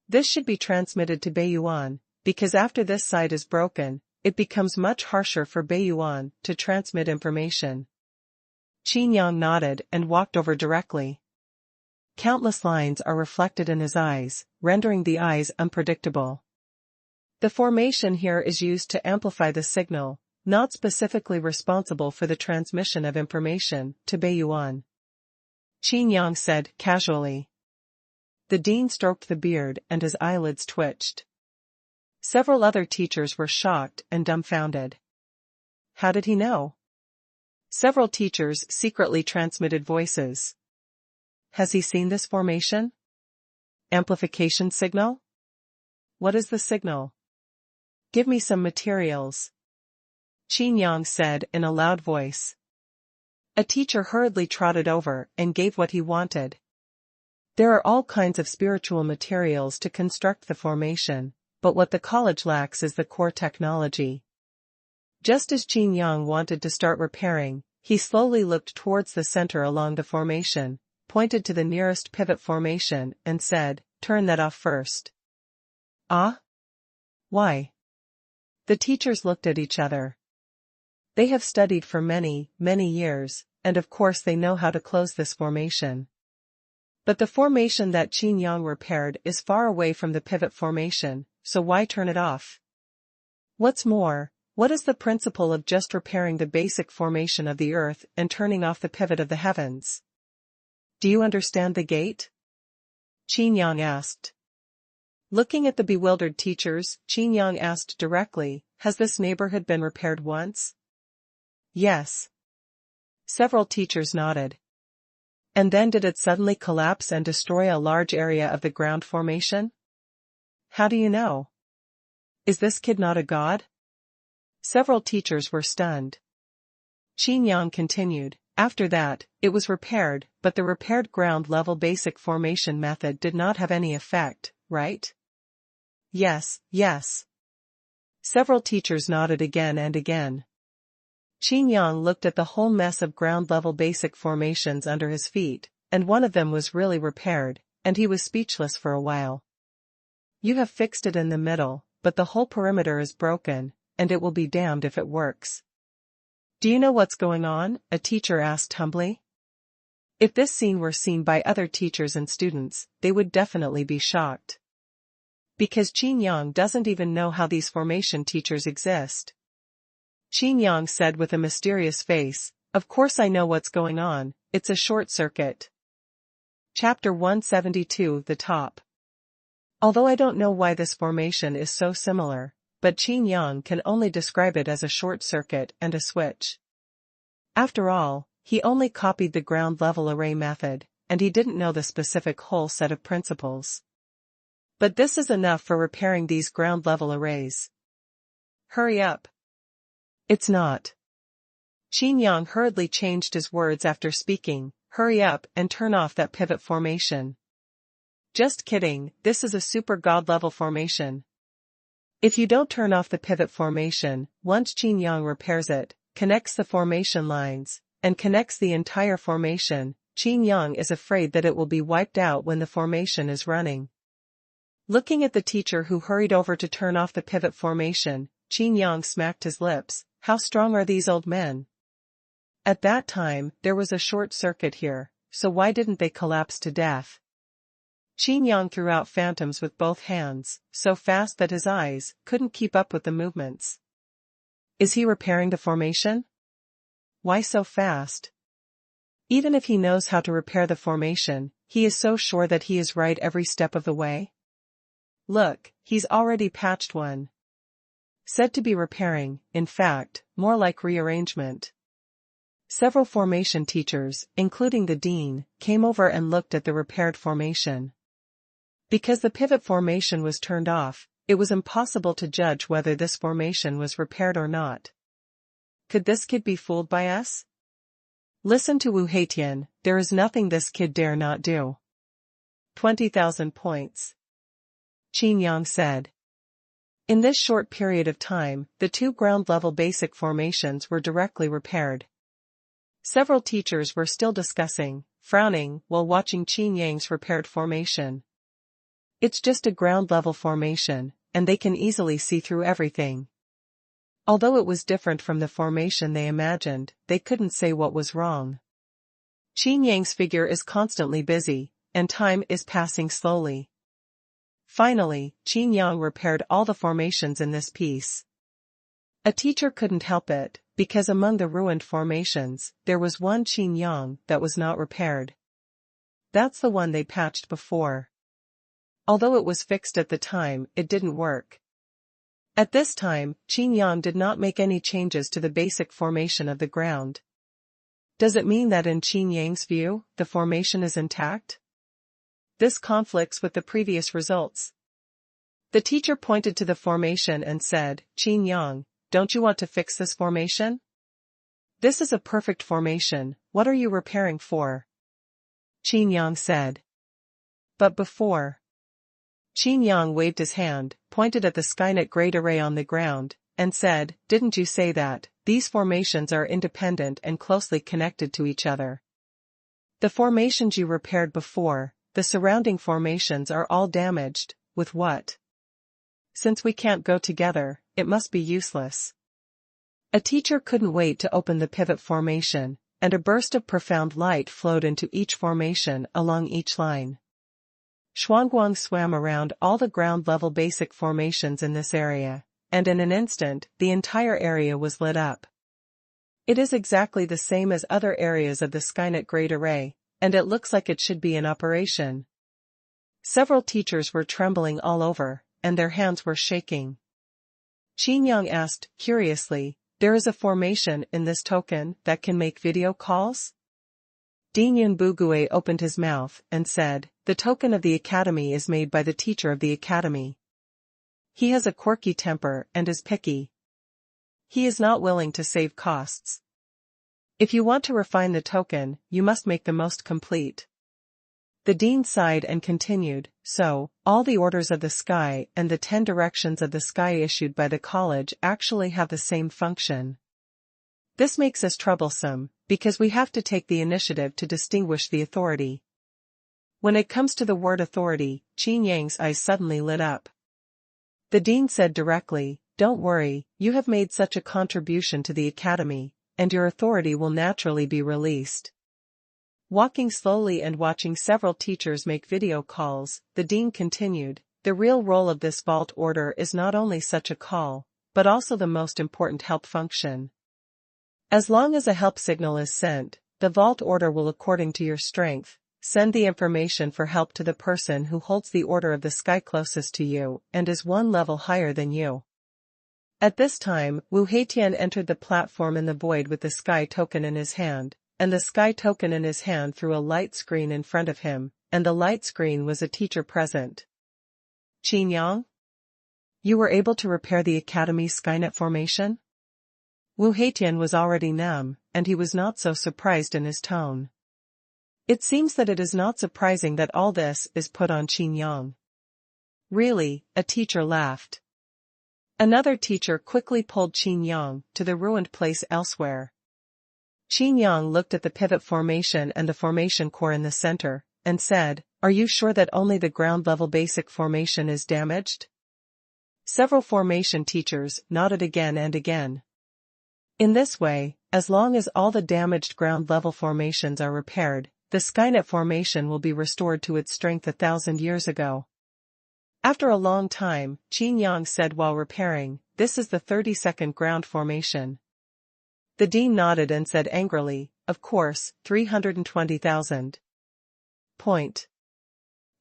This should be transmitted to Beiyuan, because after this side is broken, it becomes much harsher for Beiyuan to transmit information. Qin Yang nodded and walked over directly. Countless lines are reflected in his eyes, rendering the eyes unpredictable. The formation here is used to amplify the signal, not specifically responsible for the transmission of information to Beiyuan. Qin Yang said casually. The dean stroked the beard and his eyelids twitched. Several other teachers were shocked and dumbfounded. How did he know? Several teachers secretly transmitted voices. Has he seen this formation? Amplification signal? What is the signal? Give me some materials, Qin Yang said in a loud voice. A teacher hurriedly trotted over and gave what he wanted. There are all kinds of spiritual materials to construct the formation, but what the college lacks is the core technology. Just as Qin Yang wanted to start repairing, he slowly looked towards the center along the formation, pointed to the nearest pivot formation and said, "Turn that off first." Ah? Why? The teachers looked at each other. They have studied for many, many years, and of course they know how to close this formation. But the formation that Qin Yang repaired is far away from the pivot formation, so why turn it off? What's more, what is the principle of just repairing the basic formation of the earth and turning off the pivot of the heavens? Do you understand the gate? Qin Yang asked. Looking at the bewildered teachers, Qin Yang asked directly, "Has this neighborhood been repaired once?" Yes. Several teachers nodded. And then did it suddenly collapse and destroy a large area of the ground formation? How do you know? Is this kid not a god? Several teachers were stunned. Qin Yang continued, "After that, it was repaired, but the repaired ground-level basic formation method did not have any effect, right?" Yes, yes. Several teachers nodded again and again. Qin Yang looked at the whole mess of ground-level basic formations under his feet, and one of them was really repaired, and he was speechless for a while. You have fixed it in the middle, but the whole perimeter is broken, and it will be damned if it works. Do you know what's going on? A teacher asked humbly. If this scene were seen by other teachers and students, they would definitely be shocked. Because Qin Yang doesn't even know how these formation teachers exist. Qin Yang said with a mysterious face, "Of course I know what's going on, it's a short circuit." Chapter 172 The Top. Although I don't know why this formation is so similar, but Qin Yang can only describe it as a short circuit and a switch. After all, he only copied the ground-level array method, and he didn't know the specific whole set of principles. But this is enough for repairing these ground-level arrays. Hurry up. It's not. Qin Yang hurriedly changed his words after speaking, "Hurry up and turn off that pivot formation." Just kidding, this is a super god-level formation. If you don't turn off the pivot formation, once Qin Yang repairs it, connects the formation lines, and connects the entire formation, Qin Yang is afraid that it will be wiped out when the formation is running. Looking at the teacher who hurried over to turn off the pivot formation, Qin Yang smacked his lips. How strong are these old men? At that time, there was a short circuit here, so why didn't they collapse to death? Qin Yang threw out phantoms with both hands, so fast that his eyes couldn't keep up with the movements. Is he repairing the formation? Why so fast? Even if he knows how to repair the formation, he is so sure that he is right every step of the way. Look, he's already patched one. Said to be repairing, in fact, more like rearrangement. Several formation teachers, including the dean, came over and looked at the repaired formation. Because the pivot formation was turned off, it was impossible to judge whether this formation was repaired or not. Could this kid be fooled by us? Listen to Wu Heitian, there is nothing this kid dare not do. 20,000 points. Qin Yang said. In this short period of time, the two ground-level basic formations were directly repaired. Several teachers were still discussing, frowning, while watching Qin Yang's repaired formation. It's just a ground-level formation, and they can easily see through everything. Although it was different from the formation they imagined, they couldn't say what was wrong. Qin Yang's figure is constantly busy, and time is passing slowly. Finally, Qin Yang repaired all the formations in this piece. A teacher couldn't help it, because among the ruined formations, there was one Qin Yang that was not repaired. That's the one they patched before. Although it was fixed at the time, it didn't work. At this time, Qin Yang did not make any changes to the basic formation of the ground. Does it mean that in Qin Yang's view, the formation is intact? This conflicts with the previous results. The teacher pointed to the formation and said, Qin Yang, don't you want to fix this formation? This is a perfect formation, what are you repairing for? Qin Yang said. But before. Qin Yang waved his hand, pointed at the Skynet Great Array on the ground, and said, didn't you say that, these formations are independent and closely connected to each other? The formations you repaired before, the surrounding formations are all damaged, with what? Since we can't go together, it must be useless. A teacher couldn't wait to open the pivot formation, and a burst of profound light flowed into each formation along each line. Xuanhuan swam around all the ground-level basic formations in this area, and in an instant, the entire area was lit up. It is exactly the same as other areas of the Skynet Great Array, and it looks like it should be in operation. Several teachers were trembling all over, and their hands were shaking. Qin Yang asked, curiously, there is a formation in this token that can make video calls? Dinyun Bugue opened his mouth and said, the token of the academy is made by the teacher of the academy. He has a quirky temper and is picky. He is not willing to save costs. If you want to refine the token, you must make the most complete. The dean sighed and continued, so, all the orders of the sky and the 10 directions of the sky issued by the college actually have the same function. This makes us troublesome, because we have to take the initiative to distinguish the authority. When it comes to the word authority, Qin Yang's eyes suddenly lit up. The dean said directly, don't worry, you have made such a contribution to the academy, and your authority will naturally be released. Walking slowly and watching several teachers make video calls, the dean continued, the real role of this vault order is not only such a call, but also the most important help function. As long as a help signal is sent, the vault order will, according to your strength, send the information for help to the person who holds the order of the sky closest to you and is one level higher than you. At this time, Wu Heitian entered the platform in the void with the sky token in his hand, and the sky token in his hand through a light screen in front of him, and the light screen was a teacher present. Qin Yang? You were able to repair the academy's Skynet formation? Wu Heitian was already numb, and he was not so surprised in his tone. It seems that it is not surprising that all this is put on Qin Yang. Really, a teacher laughed. Another teacher quickly pulled Qin Yang to the ruined place elsewhere. Qin Yang looked at the pivot formation and the formation core in the center, and said, are you sure that only the ground-level basic formation is damaged? Several formation teachers nodded again and again. In this way, as long as all the damaged ground-level formations are repaired, the Skynet formation will be restored to its strength 1,000 years ago. After a long time, Qin Yang said while repairing, this is the 32nd ground formation. The dean nodded and said angrily, of course, 320,000. Point.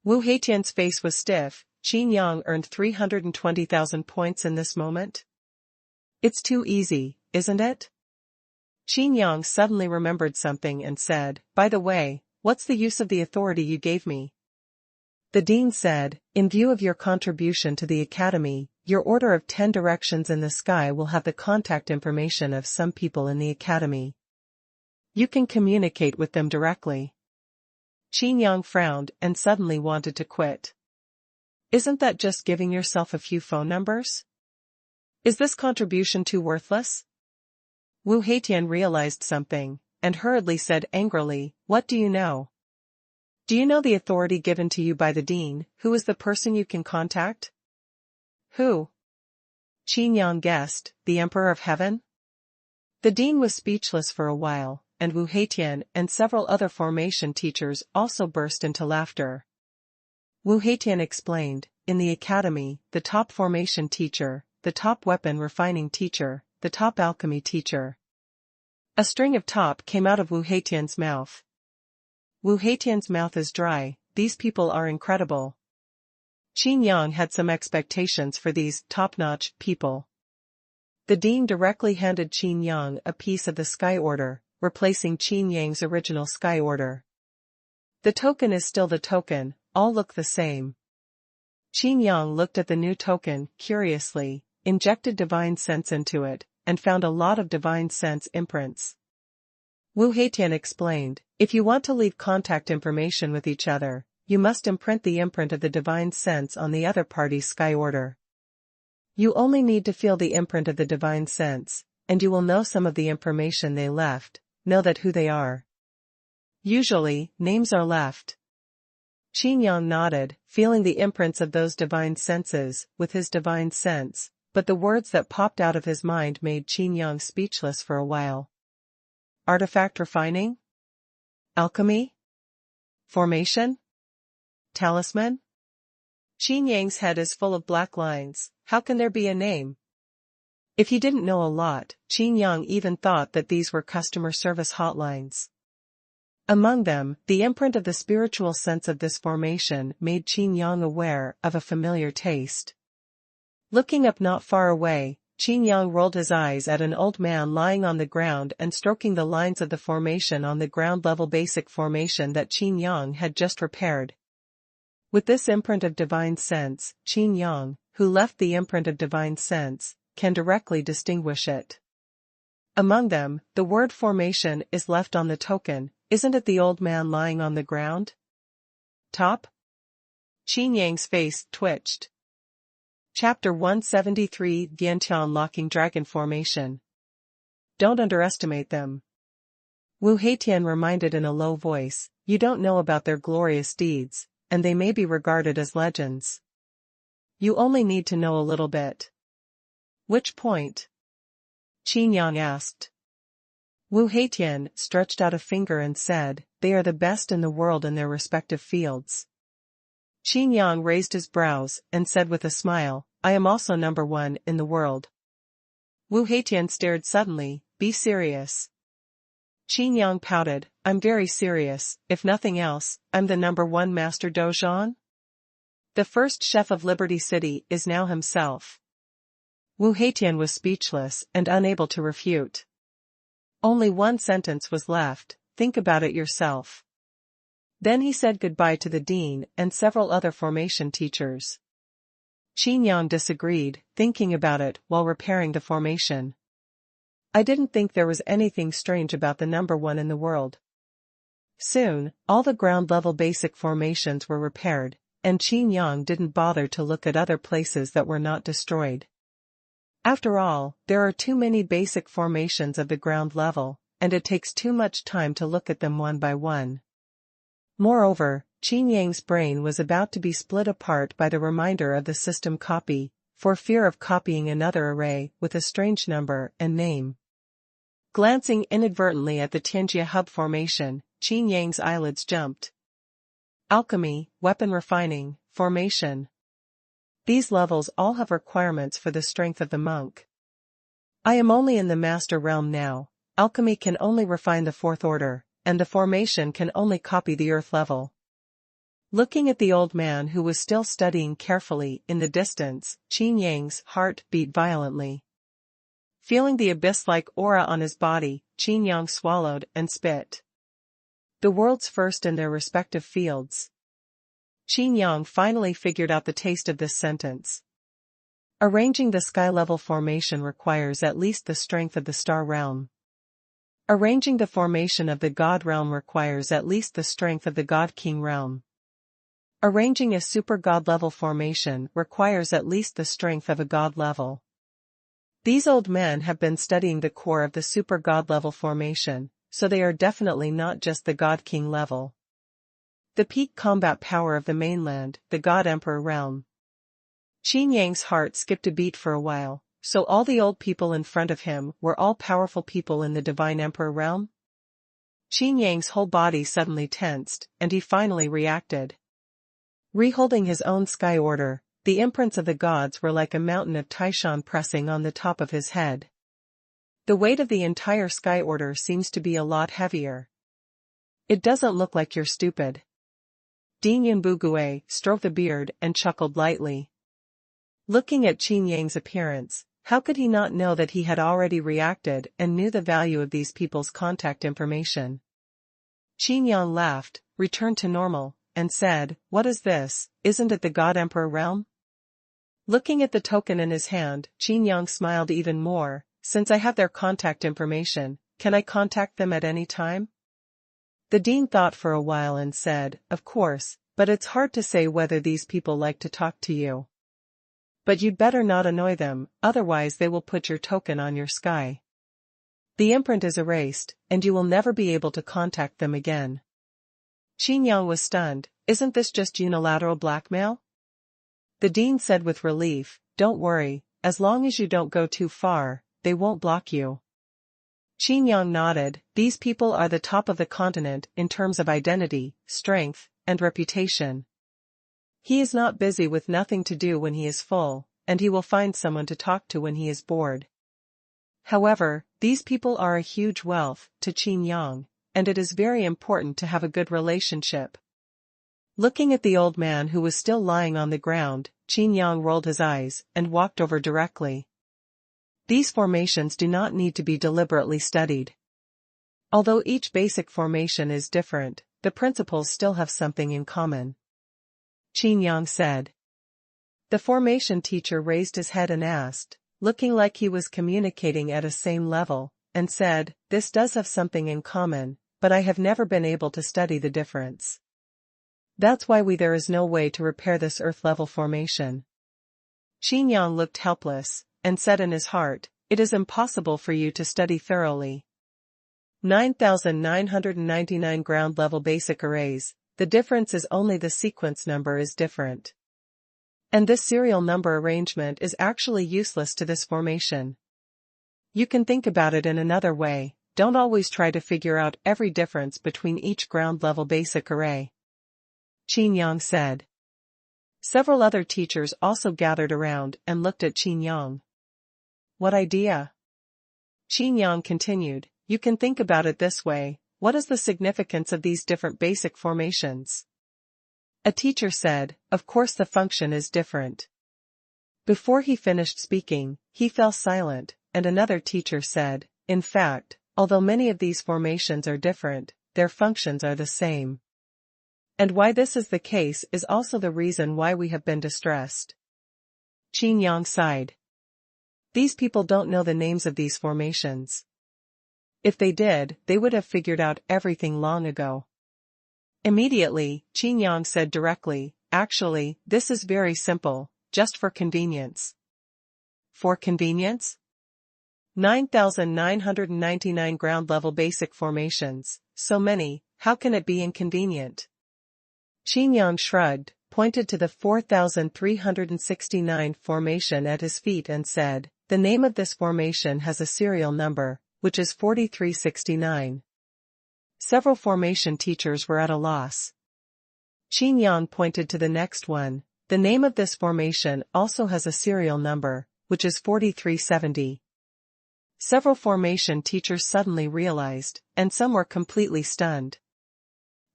Wu Heitian's face was stiff. Qin Yang earned 320,000 points in this moment? It's too easy, isn't it? Qin Yang suddenly remembered something and said, by the way, what's the use of the authority you gave me? The dean said, in view of your contribution to the academy, your order of 10 directions in the sky will have the contact information of some people in the academy. You can communicate with them directly. Qin Yang frowned and suddenly wanted to quit. Isn't that just giving yourself a few phone numbers? Is this contribution too worthless? Wu Heitian realized something, and hurriedly said angrily, what do you know? Do you know the authority given to you by the dean? Who is the person you can contact? Who? Qin Yang guessed, the Emperor of Heaven? The dean was speechless for a while, and Wu Heitian and several other formation teachers also burst into laughter. Wu Heitian explained, in the academy, the top formation teacher, the top weapon refining teacher, the top alchemy teacher. A string of top came out of Wu Heitian's mouth. Wu Heitian's mouth is dry, these people are incredible. Qin Yang had some expectations for these top-notch people. The dean directly handed Qin Yang a piece of the sky order, replacing Qin Yang's original sky order. The token is still the token, all look the same. Qin Yang looked at the new token, curiously, injected divine sense into it, and found a lot of divine sense imprints. Wu Heitian explained, if you want to leave contact information with each other, you must imprint the imprint of the divine sense on the other party's sky order. You only need to feel the imprint of the divine sense, and you will know some of the information they left, know that who they are. Usually, names are left. Qin Yang nodded, feeling the imprints of those divine senses, with his divine sense, but the words that popped out of his mind made Qin Yang speechless for a while. Artifact refining? Alchemy? Formation? Talisman? Qin Yang's head is full of black lines. How can there be a name? If he didn't know a lot, Qin Yang even thought that these were customer service hotlines. Among them, the imprint of the spiritual sense of this formation made Qin Yang aware of a familiar taste. Looking up not far away, Qin Yang rolled his eyes at an old man lying on the ground and stroking the lines of the formation on the ground-level basic formation that Qin Yang had just repaired. With this imprint of divine sense, Qin Yang, who left the imprint of divine sense, can directly distinguish it. Among them, the word formation is left on the token. Isn't it the old man lying on the ground? Top? Qin Yang's face twitched. Chapter 173 Vientiane Locking Dragon Formation. Don't underestimate them. Wu Heitian reminded in a low voice, you don't know about their glorious deeds, and they may be regarded as legends. You only need to know a little bit. Which point? Qin Yang asked. Wu Heitian stretched out a finger and said, they are the best in the world in their respective fields. Qin Yang raised his brows and said with a smile, I am also number one in the world. Wu Heitian stared suddenly, be serious. Qin Yang pouted, I'm very serious, if nothing else, I'm the number one master Dozhan. The first chef of Liberty City is now himself. Wu Heitian was speechless and unable to refute. Only one sentence was left, think about it yourself. Then he said goodbye to the dean and several other formation teachers. Qin Yang disagreed, thinking about it while repairing the formation. I didn't think there was anything strange about the number one in the world. Soon, all the ground-level basic formations were repaired, and Qin Yang didn't bother to look at other places that were not destroyed. After all, there are too many basic formations of the ground level, and it takes too much time to look at them one by one. Moreover, Qin Yang's brain was about to be split apart by the reminder of the system copy, for fear of copying another array with a strange number and name. Glancing inadvertently at the Tianjia hub formation, Qin Yang's eyelids jumped. Alchemy, weapon refining, formation. These levels all have requirements for the strength of the monk. I am only in the master realm now. Alchemy can only refine the fourth order, and the formation can only copy the earth level. Looking at the old man who was still studying carefully in the distance, Qin Yang's heart beat violently. Feeling the abyss-like aura on his body, Qin Yang swallowed and spit. The world's first in their respective fields. Qin Yang finally figured out the taste of this sentence. Arranging the sky-level formation requires at least the strength of the star realm. Arranging the formation of the god realm requires at least the strength of the god king realm. Arranging a super god level formation requires at least the strength of a god level. These old men have been studying the core of the super god level formation, so they are definitely not just the god king level. The peak combat power of the mainland, the god emperor realm. Qin Yang's heart skipped a beat for a while. So all the old people in front of him were all powerful people in the divine emperor realm? Qin Yang's whole body suddenly tensed, and he finally reacted. Reholding his own sky order, the imprints of the gods were like a mountain of Taishan pressing on the top of his head. The weight of the entire sky order seems to be a lot heavier. It doesn't look like you're stupid. Ding Yunbugue stroked the beard and chuckled lightly. Looking at Qin Yang's appearance, how could he not know that he had already reacted and knew the value of these people's contact information? Qin Yang laughed, returned to normal, and said, "What is this? Isn't it the God Emperor realm?" Looking at the token in his hand, Qin Yang smiled even more. "Since I have their contact information, can I contact them at any time?" The dean thought for a while and said, "Of course, but it's hard to say whether these people like to talk to you. But you'd better not annoy them, otherwise they will put your token on your sky. The imprint is erased, and you will never be able to contact them again." Qin Yang was stunned. "Isn't this just unilateral blackmail?" The dean said with relief, "Don't worry, as long as you don't go too far, they won't block you." Qin Yang nodded. "These people are the top of the continent in terms of identity, strength, and reputation. He is not busy with nothing to do when he is full, and he will find someone to talk to when he is bored. However, these people are a huge wealth to Qin Yang, and it is very important to have a good relationship." Looking at the old man who was still lying on the ground, Qin Yang rolled his eyes and walked over directly. These formations do not need to be deliberately studied. Although each basic formation is different, the principles still have something in common. Qin Yang said. The formation teacher raised his head and asked, looking like he was communicating at a same level, and said, "This does have something in common, but I have never been able to study the difference. That's why there is no way to repair this earth-level formation." Qin Yang looked helpless, and said in his heart, "It is impossible for you to study thoroughly. 9,999 ground-level basic arrays, the difference is only the sequence number is different. And this serial number arrangement is actually useless to this formation. You can think about it in another way, don't always try to figure out every difference between each ground-level basic array." Qin Yang said. Several other teachers also gathered around and looked at Qin Yang. "What idea?" Qin Yang continued, "You can think about it this way, what is the significance of these different basic formations?" A teacher said, "Of course the function is different." Before he finished speaking, he fell silent, and another teacher said, "In fact, although many of these formations are different, their functions are the same. And why this is the case is also the reason why we have been distressed." Qin Yang sighed. These people don't know the names of these formations. If they did, they would have figured out everything long ago. Immediately, Qin Yang said directly, "Actually, this is very simple, just for convenience." For convenience? 9,999 ground-level basic formations, so many, how can it be inconvenient? Qin Yang shrugged, pointed to the 4,369 formation at his feet and said, "The name of this formation has a serial number, which is 4369. Several formation teachers were at a loss. Qin Yang pointed to the next one. "The name of this formation also has a serial number, which is 4370. Several formation teachers suddenly realized, and some were completely stunned.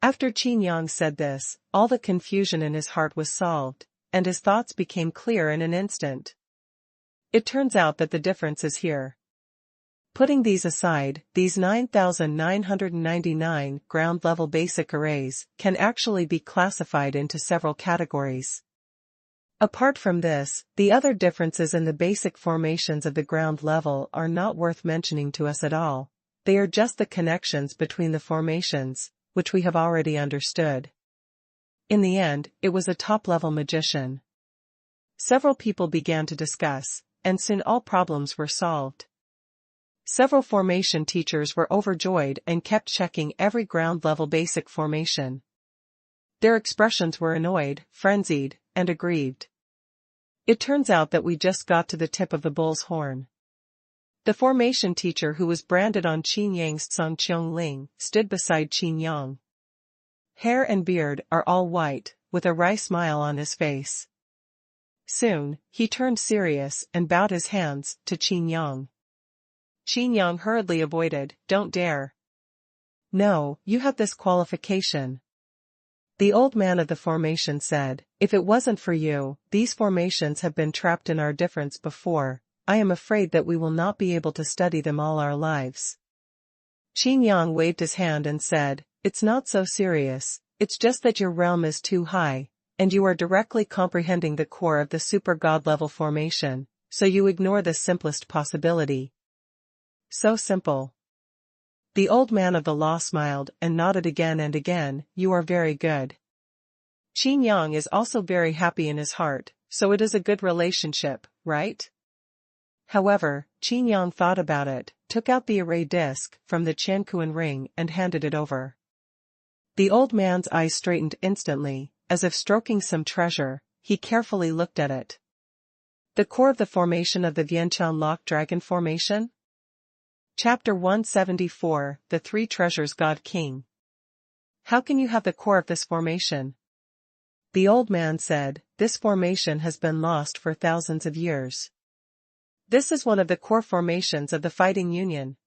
After Qin Yang said this, all the confusion in his heart was solved, and his thoughts became clear in an instant. It turns out that the difference is here. Putting these aside, these 9,999 ground-level basic arrays can actually be classified into several categories. Apart from this, the other differences in the basic formations of the ground level are not worth mentioning to us at all. They are just the connections between the formations, which we have already understood." In the end, it was a top-level magician. Several people began to discuss, and soon all problems were solved. Several formation teachers were overjoyed and kept checking every ground-level basic formation. Their expressions were annoyed, frenzied, and aggrieved. It turns out that we just got to the tip of the bull's horn. The formation teacher who was branded on Qin Yang's Tsang Ling stood beside Qin Yang. Hair and beard are all white, with a wry smile on his face. Soon, he turned serious and bowed his hands to Qin Yang. Qin Yang hurriedly avoided, "Don't dare. No, you have this qualification." The old man of the formation said, "If it wasn't for you, these formations have been trapped in our difference before. I am afraid that we will not be able to study them all our lives." Qin Yang waved his hand and said, "It's not so serious, it's just that your realm is too high, and you are directly comprehending the core of the super god level formation, so you ignore the simplest possibility. So simple. The old man of the law smiled and nodded again and again. You are very good. Qin Yang is also very happy in his heart, so it is a good relationship, right? However, Qin Yang thought about it, took out the array disc from the Qianquan ring and handed it over. The old man's eyes straightened instantly, as if stroking some treasure. He carefully looked at it. The core of the formation of the Vientiane Lock Dragon Formation? Chapter 174, The Three Treasures God King. How can you have the core of this formation? The old man said, this formation has been lost for thousands of years. This is one of the core formations of the Fighting Union.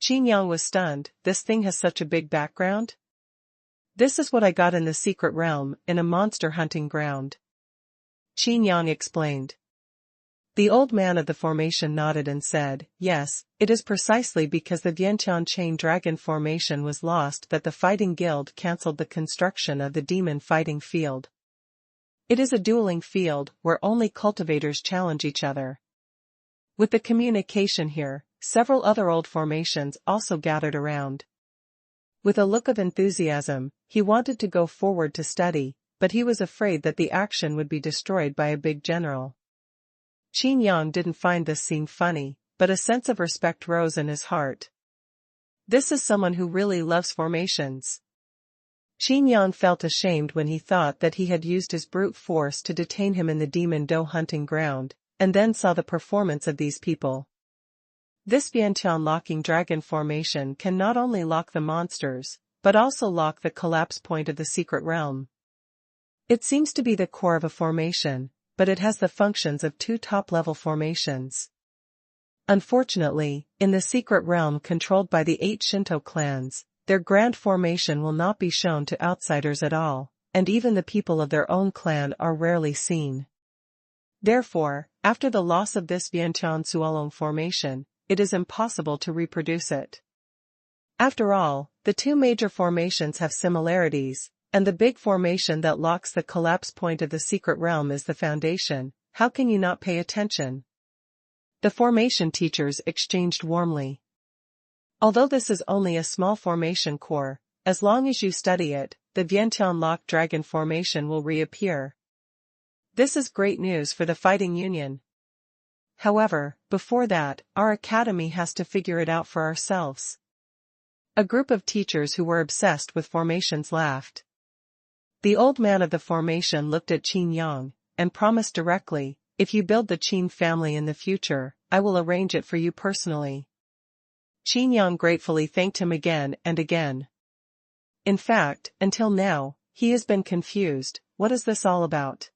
Qin Yang was stunned. This thing has such a big background? This is what I got in the secret realm, in a monster hunting ground. Qin Yang explained. The old man of the formation nodded and said, yes, it is precisely because the Vientiane Chain Dragon Formation was lost that the Fighting Guild cancelled the construction of the Demon Fighting Field. It is a dueling field where only cultivators challenge each other. With the communication here, several other old formations also gathered around. With a look of enthusiasm, he wanted to go forward to study, but he was afraid that the action would be destroyed by a big general. Qin Yang didn't find this scene funny, but a sense of respect rose in his heart. This is someone who really loves formations. Qin Yang felt ashamed when he thought that he had used his brute force to detain him in the demon doe hunting ground, and then saw the performance of these people. This Vientiane locking dragon formation can not only lock the monsters, but also lock the collapse point of the secret realm. It seems to be the core of a formation, but it has the functions of two top-level formations. Unfortunately, in the secret realm controlled by the 8 Shinto clans, their grand formation will not be shown to outsiders at all, and even the people of their own clan are rarely seen. Therefore, after the loss of this Vientiane Xuanhuan formation, it is impossible to reproduce it. After all, the two major formations have similarities, and the big formation that locks the collapse point of the secret realm is the foundation. How can you not pay attention? The formation teachers exchanged warmly. Although this is only a small formation core, as long as you study it, the Vientiane Lock Dragon formation will reappear. This is great news for the Fighting Union. However, before that, our academy has to figure it out for ourselves. A group of teachers who were obsessed with formations laughed. The old man of the formation looked at Qin Yang, and promised directly, if you build the Qin family in the future, I will arrange it for you personally. Qin Yang gratefully thanked him again and again. In fact, until now, he has been confused. What is this all about?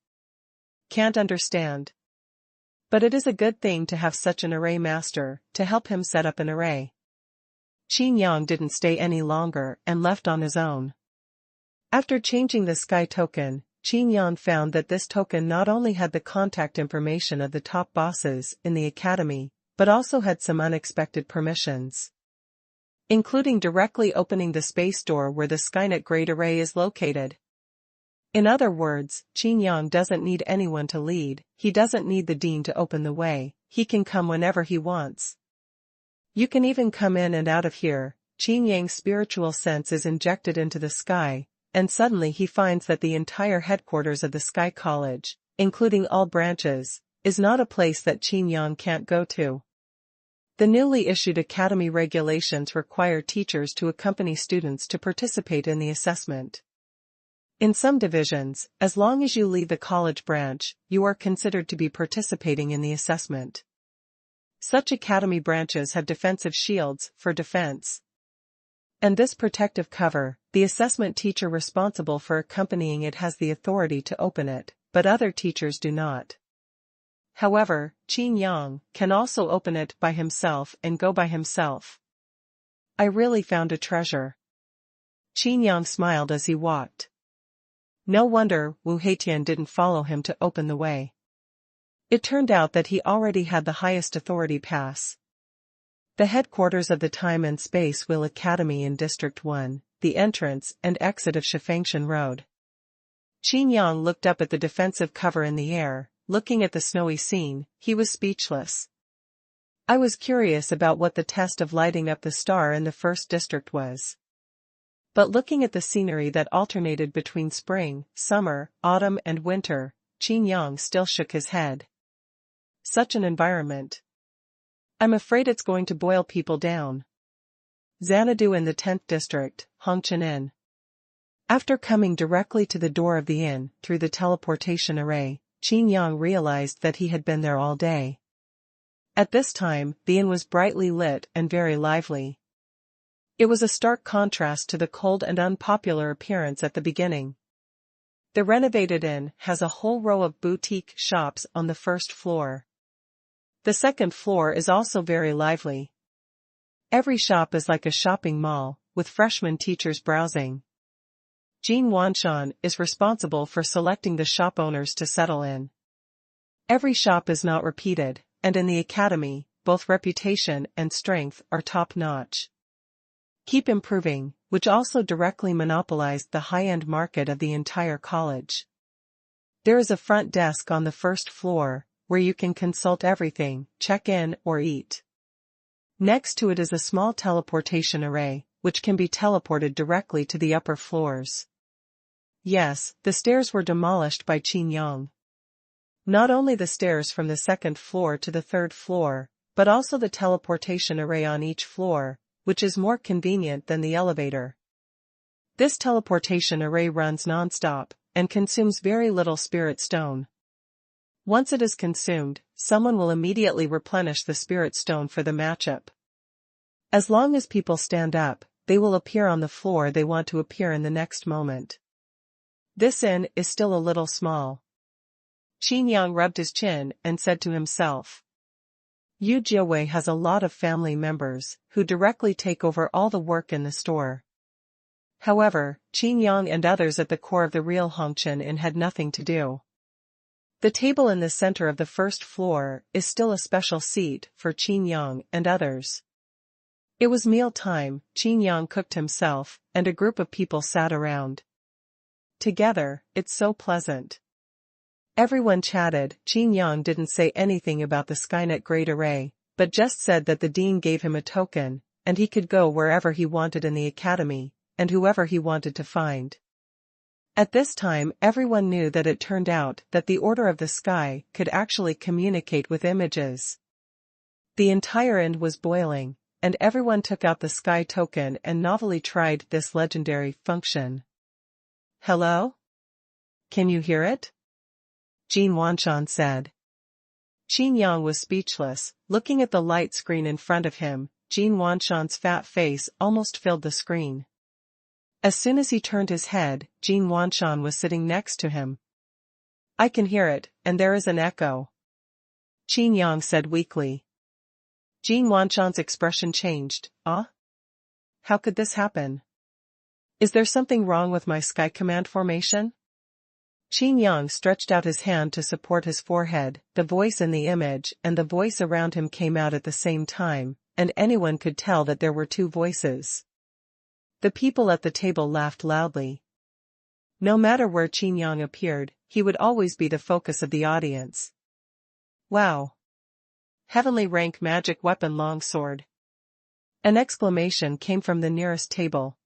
Can't understand. But it is a good thing to have such an array master, to help him set up an array. Qin Yang didn't stay any longer and left on his own. After changing the sky token, Qin Yang found that this token not only had the contact information of the top bosses in the academy, but also had some unexpected permissions, including directly opening the space door where the Skynet Great Array is located. In other words, Qin Yang doesn't need anyone to lead, he doesn't need the dean to open the way, he can come whenever he wants. You can even come in and out of here. Qin Yang's spiritual sense is injected into the sky, and suddenly he finds that the entire headquarters of the Sky College, including all branches, is not a place that Qin Yang can't go to. The newly issued academy regulations require teachers to accompany students to participate in the assessment. In some divisions, as long as you leave the college branch, you are considered to be participating in the assessment. Such academy branches have defensive shields for defense. And this protective cover, the assessment teacher responsible for accompanying it has the authority to open it, but other teachers do not. However, Qin Yang can also open it by himself and go by himself. I really found a treasure. Qin Yang smiled as he walked. No wonder Wu Heitian didn't follow him to open the way. It turned out that he already had the highest authority pass. The headquarters of the Time and Space Wheel Academy in District 1, the entrance and exit of Shifangshan Road. Qin Yang looked up at the defensive cover in the air. Looking at the snowy scene, he was speechless. I was curious about what the test of lighting up the star in the first district was. But looking at the scenery that alternated between spring, summer, autumn and winter, Qin Yang still shook his head. Such an environment. I'm afraid it's going to boil people down. Xanadu in the 10th district, Hongqian Inn. After coming directly to the door of the inn through the teleportation array, Qin Yang realized that he had been there all day. At this time, the inn was brightly lit and very lively. It was a stark contrast to the cold and unpopular appearance at the beginning. The renovated inn has a whole row of boutique shops on the first floor. The second floor is also very lively. Every shop is like a shopping mall, with freshman teachers browsing. Jin Wanshan is responsible for selecting the shop owners to settle in. Every shop is not repeated, and in the academy, both reputation and strength are top-notch. Keep improving, which also directly monopolized the high-end market of the entire college. There is a front desk on the first floor, where you can consult everything, check in or eat. Next to it is a small teleportation array, which can be teleported directly to the upper floors. Yes, the stairs were demolished by Qin Yang. Not only the stairs from the second floor to the third floor, but also the teleportation array on each floor, which is more convenient than the elevator. This teleportation array runs non-stop, and consumes very little spirit stone. Once it is consumed, someone will immediately replenish the spirit stone for the matchup. As long as people stand up, they will appear on the floor they want to appear in the next moment. This inn is still a little small. Qin Yang rubbed his chin and said to himself. Yu Jiawei has a lot of family members, who directly take over all the work in the store. However, Qin Yang and others at the core of the real Hongqian Inn had nothing to do. The table in the center of the first floor is still a special seat for Qin Yang and others. It was meal time, Qin Yang cooked himself, and a group of people sat around. Together, it's so pleasant. Everyone chatted. Qin Yang didn't say anything about the Skynet Great Array, but just said that the dean gave him a token, and he could go wherever he wanted in the academy, and whoever he wanted to find. At this time everyone knew that it turned out that the Order of the Sky could actually communicate with images. The entire inn was boiling, and everyone took out the Sky token and novelly tried this legendary function. Hello? Can you hear it? Jin Wanshan said. Qin Yang was speechless, looking at the light screen in front of him. Jin Wanshan's fat face almost filled the screen. As soon as he turned his head, Jin Wanshan was sitting next to him. I can hear it, and there is an echo. Qin Yang said weakly. Jin Wanshan's expression changed. Ah? How could this happen? Is there something wrong with my Sky Command formation? Qin Yang stretched out his hand to support his forehead. The voice in the image and the voice around him came out at the same time, and anyone could tell that there were two voices. The people at the table laughed loudly. No matter where Qin Yang appeared, he would always be the focus of the audience. Wow! Heavenly rank magic weapon longsword. An exclamation came from the nearest table.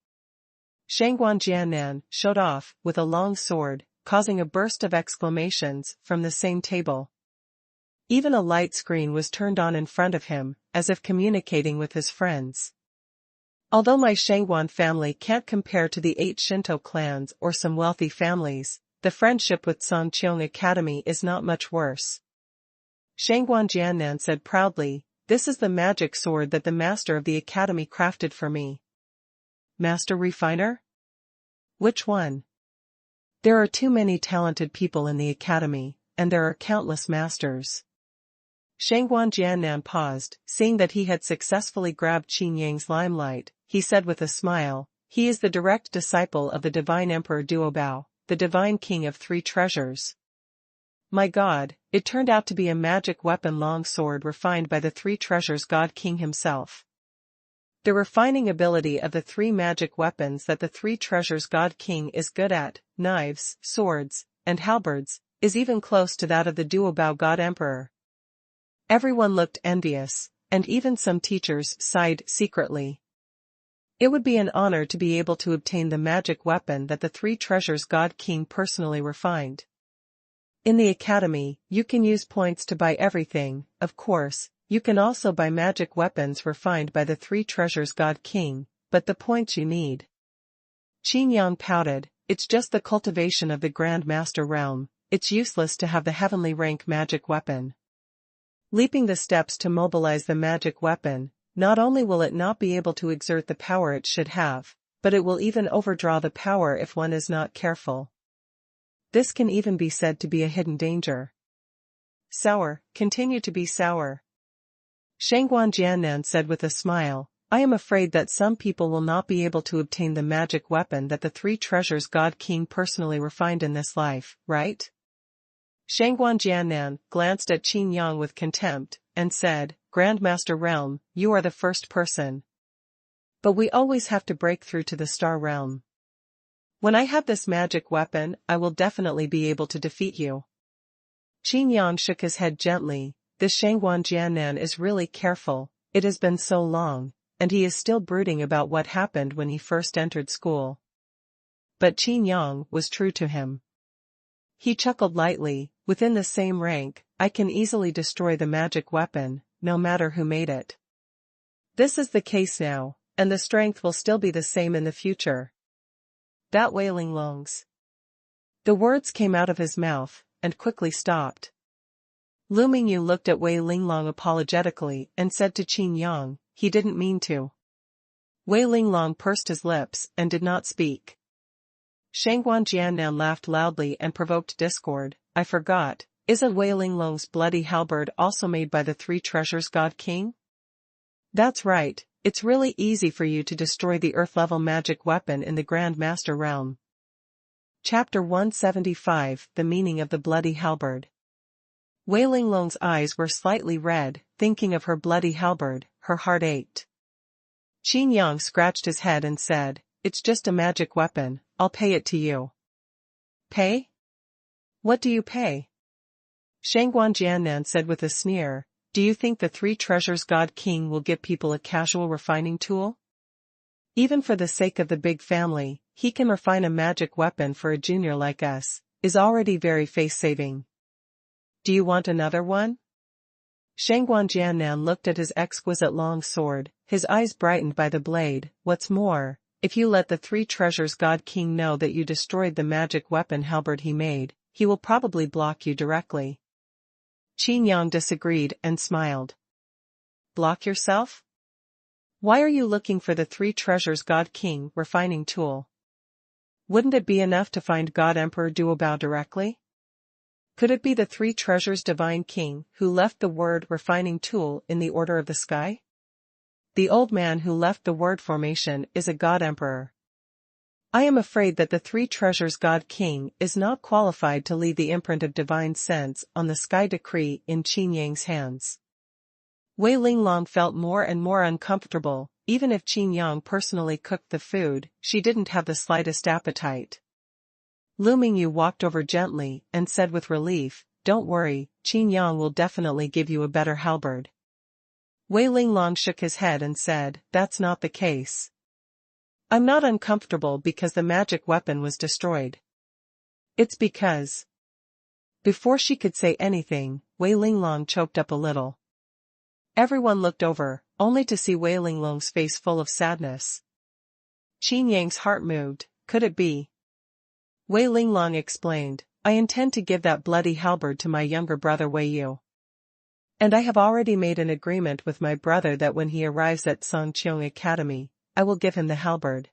Xuanhuan Jiannan showed off with a long sword, causing a burst of exclamations from the same table. Even a light screen was turned on in front of him, as if communicating with his friends. Although my Xuanhuan family can't compare to the 8 Shinto clans or some wealthy families, the friendship with Songqiong Academy is not much worse. Xuanhuan Jiannan said proudly, this is the magic sword that the master of the academy crafted for me. Master Refiner? Which one? There are too many talented people in the academy, and there are countless masters. Xuanhuan Jiannan paused, seeing that he had successfully grabbed Qin Yang's limelight. He said with a smile, he is the direct disciple of the divine Emperor Duobao, the divine king of 3 treasures. My god, it turned out to be a magic weapon longsword refined by the 3 treasures god king himself. The refining ability of the three magic weapons that the three treasures God King is good at, knives, swords, and halberds, is even close to that of the Duobao God Emperor. Everyone looked envious, and even some teachers sighed secretly. It would be an honor to be able to obtain the magic weapon that the three treasures God King personally refined. In the academy, you can use points to buy everything. Of course, you can also buy magic weapons refined by the three treasures God King, but the points you need. Qin Yang pouted, it's just the cultivation of the Grand Master realm, it's useless to have the heavenly rank magic weapon. Leaping the steps to mobilize the magic weapon, not only will it not be able to exert the power it should have, but it will even overdraw the power if one is not careful. This can even be said to be a hidden danger. Sour, continue to be sour. Xuanhuan Jiannan said with a smile, I am afraid that some people will not be able to obtain the magic weapon that the three treasures God King personally refined in this life, right? Xuanhuan Jiannan glanced at Qin Yang with contempt, and said, Grandmaster Realm, you are the first person. But we always have to break through to the Star Realm. When I have this magic weapon, I will definitely be able to defeat you. Qin Yang shook his head gently, this Xuanhuan Jiannan is really careful, it has been so long, and he is still brooding about what happened when he first entered school. But Qin Yang was true to him. He chuckled lightly, within the same rank, I can easily destroy the magic weapon, no matter who made it. This is the case now, and the strength will still be the same in the future. That Wei Linglong's. The words came out of his mouth, and quickly stopped. Lu Mingyu looked at Wei Linglong apologetically and said to Qin Yang, he didn't mean to. Wei Linglong pursed his lips and did not speak. Xuanhuan Jiannan laughed loudly and provoked discord, I forgot, isn't Wei Linglong's bloody halberd also made by the three treasures God King? That's right, it's really easy for you to destroy the earth-level magic weapon in the Grand Master realm. Chapter 175, The Meaning of the Bloody Halberd. Wei Linglong's eyes were slightly red, thinking of her bloody halberd, her heart ached. Qin Yang scratched his head and said, it's just a magic weapon, I'll pay it to you. Pay? What do you pay? Xuanhuan Jiannan said with a sneer, do you think the three treasures God King will give people a casual refining tool? Even for the sake of the big family, he can refine a magic weapon for a junior like us, is already very face-saving. Do you want another one? Xuanhuan Jiannan looked at his exquisite long sword, his eyes brightened by the blade, what's more, if you let the three treasures God King know that you destroyed the magic weapon halberd he made, he will probably block you directly. Qin Yang disagreed and smiled. Block yourself? Why are you looking for the three treasures God King refining tool? Wouldn't it be enough to find God Emperor Duobao directly? Could it be the three treasures Divine King who left the word refining tool in the order of the sky? The old man who left the word formation is a God Emperor. I am afraid that the three treasures God King is not qualified to leave the imprint of divine sense on the sky decree in Qin Yang's hands. Wei Linglong felt more and more uncomfortable, even if Qin Yang personally cooked the food, she didn't have the slightest appetite. Lu Mingyu walked over gently and said with relief, don't worry, Qin Yang will definitely give you a better halberd. Wei Linglong shook his head and said, that's not the case. I'm not uncomfortable because the magic weapon was destroyed. It's because. Before she could say anything, Wei Linglong choked up a little. Everyone looked over, only to see Wei Linglong's face full of sadness. Qin Yang's heart moved, could it be? Wei Linglong explained, I intend to give that bloody halberd to my younger brother Wei Yu. And I have already made an agreement with my brother that when he arrives at Songqiong Academy, I will give him the halberd.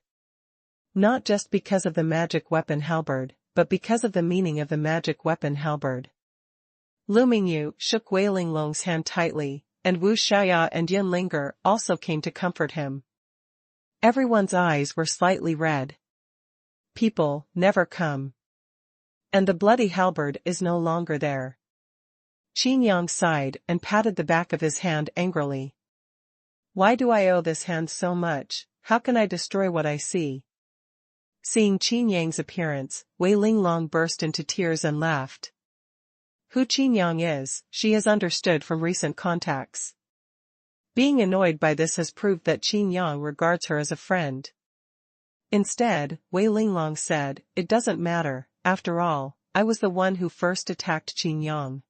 Not just because of the magic weapon halberd, but because of the meaning of the magic weapon halberd. Lu Mingyu shook Wei Linglong's hand tightly, and Wu Xiaoya and Yin Linger also came to comfort him. Everyone's eyes were slightly red. People never come. And the bloody halberd is no longer there. Qin Yang sighed and patted the back of his hand angrily. Why do I owe this hand so much? How can I destroy what I see? Seeing Qin Yang's appearance, Wei Linglong burst into tears and laughed. Who Qin Yang is, she has understood from recent contacts. Being annoyed by this has proved that Qin Yang regards her as a friend. Instead, Wei Linglong said, "It doesn't matter, after all, I was the one who first attacked Qin Yang.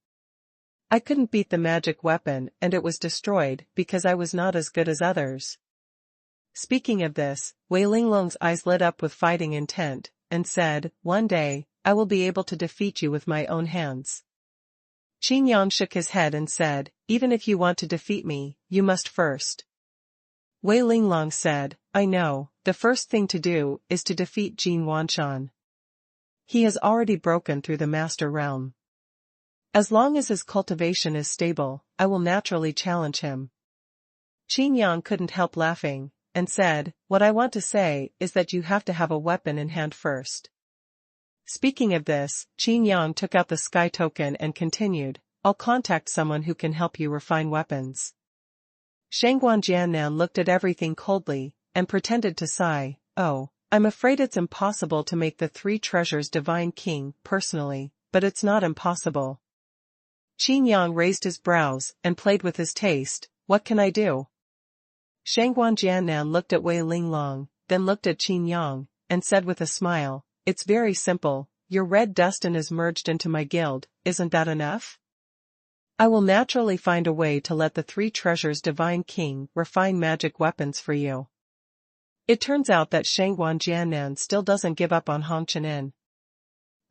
I couldn't beat the magic weapon and it was destroyed because I was not as good as others." Speaking of this, Wei Linglong's eyes lit up with fighting intent, and said, "One day, I will be able to defeat you with my own hands." Qin Yang shook his head and said, "Even if you want to defeat me, you must first." Wei Linglong said, "I know, the first thing to do is to defeat Jin Wanshan. He has already broken through the master realm. As long as his cultivation is stable, I will naturally challenge him." Qin Yang couldn't help laughing, and said, "What I want to say is that you have to have a weapon in hand first." Speaking of this, Qin Yang took out the sky token and continued, "I'll contact someone who can help you refine weapons." Xuanhuan Jiannan looked at everything coldly, and pretended to sigh, "Oh, I'm afraid it's impossible to make the three treasures divine king, personally, but it's not impossible." Qin Yang raised his brows, and played with his taste, "What can I do?" Xuanhuan Jiannan looked at Wei Linglong, then looked at Qin Yang, and said with a smile, "It's very simple, your red dustin is merged into my guild, isn't that enough? I will naturally find a way to let the three treasures divine king refine magic weapons for you." It turns out that Xuanhuan Jiannan still doesn't give up on Hong Chenin.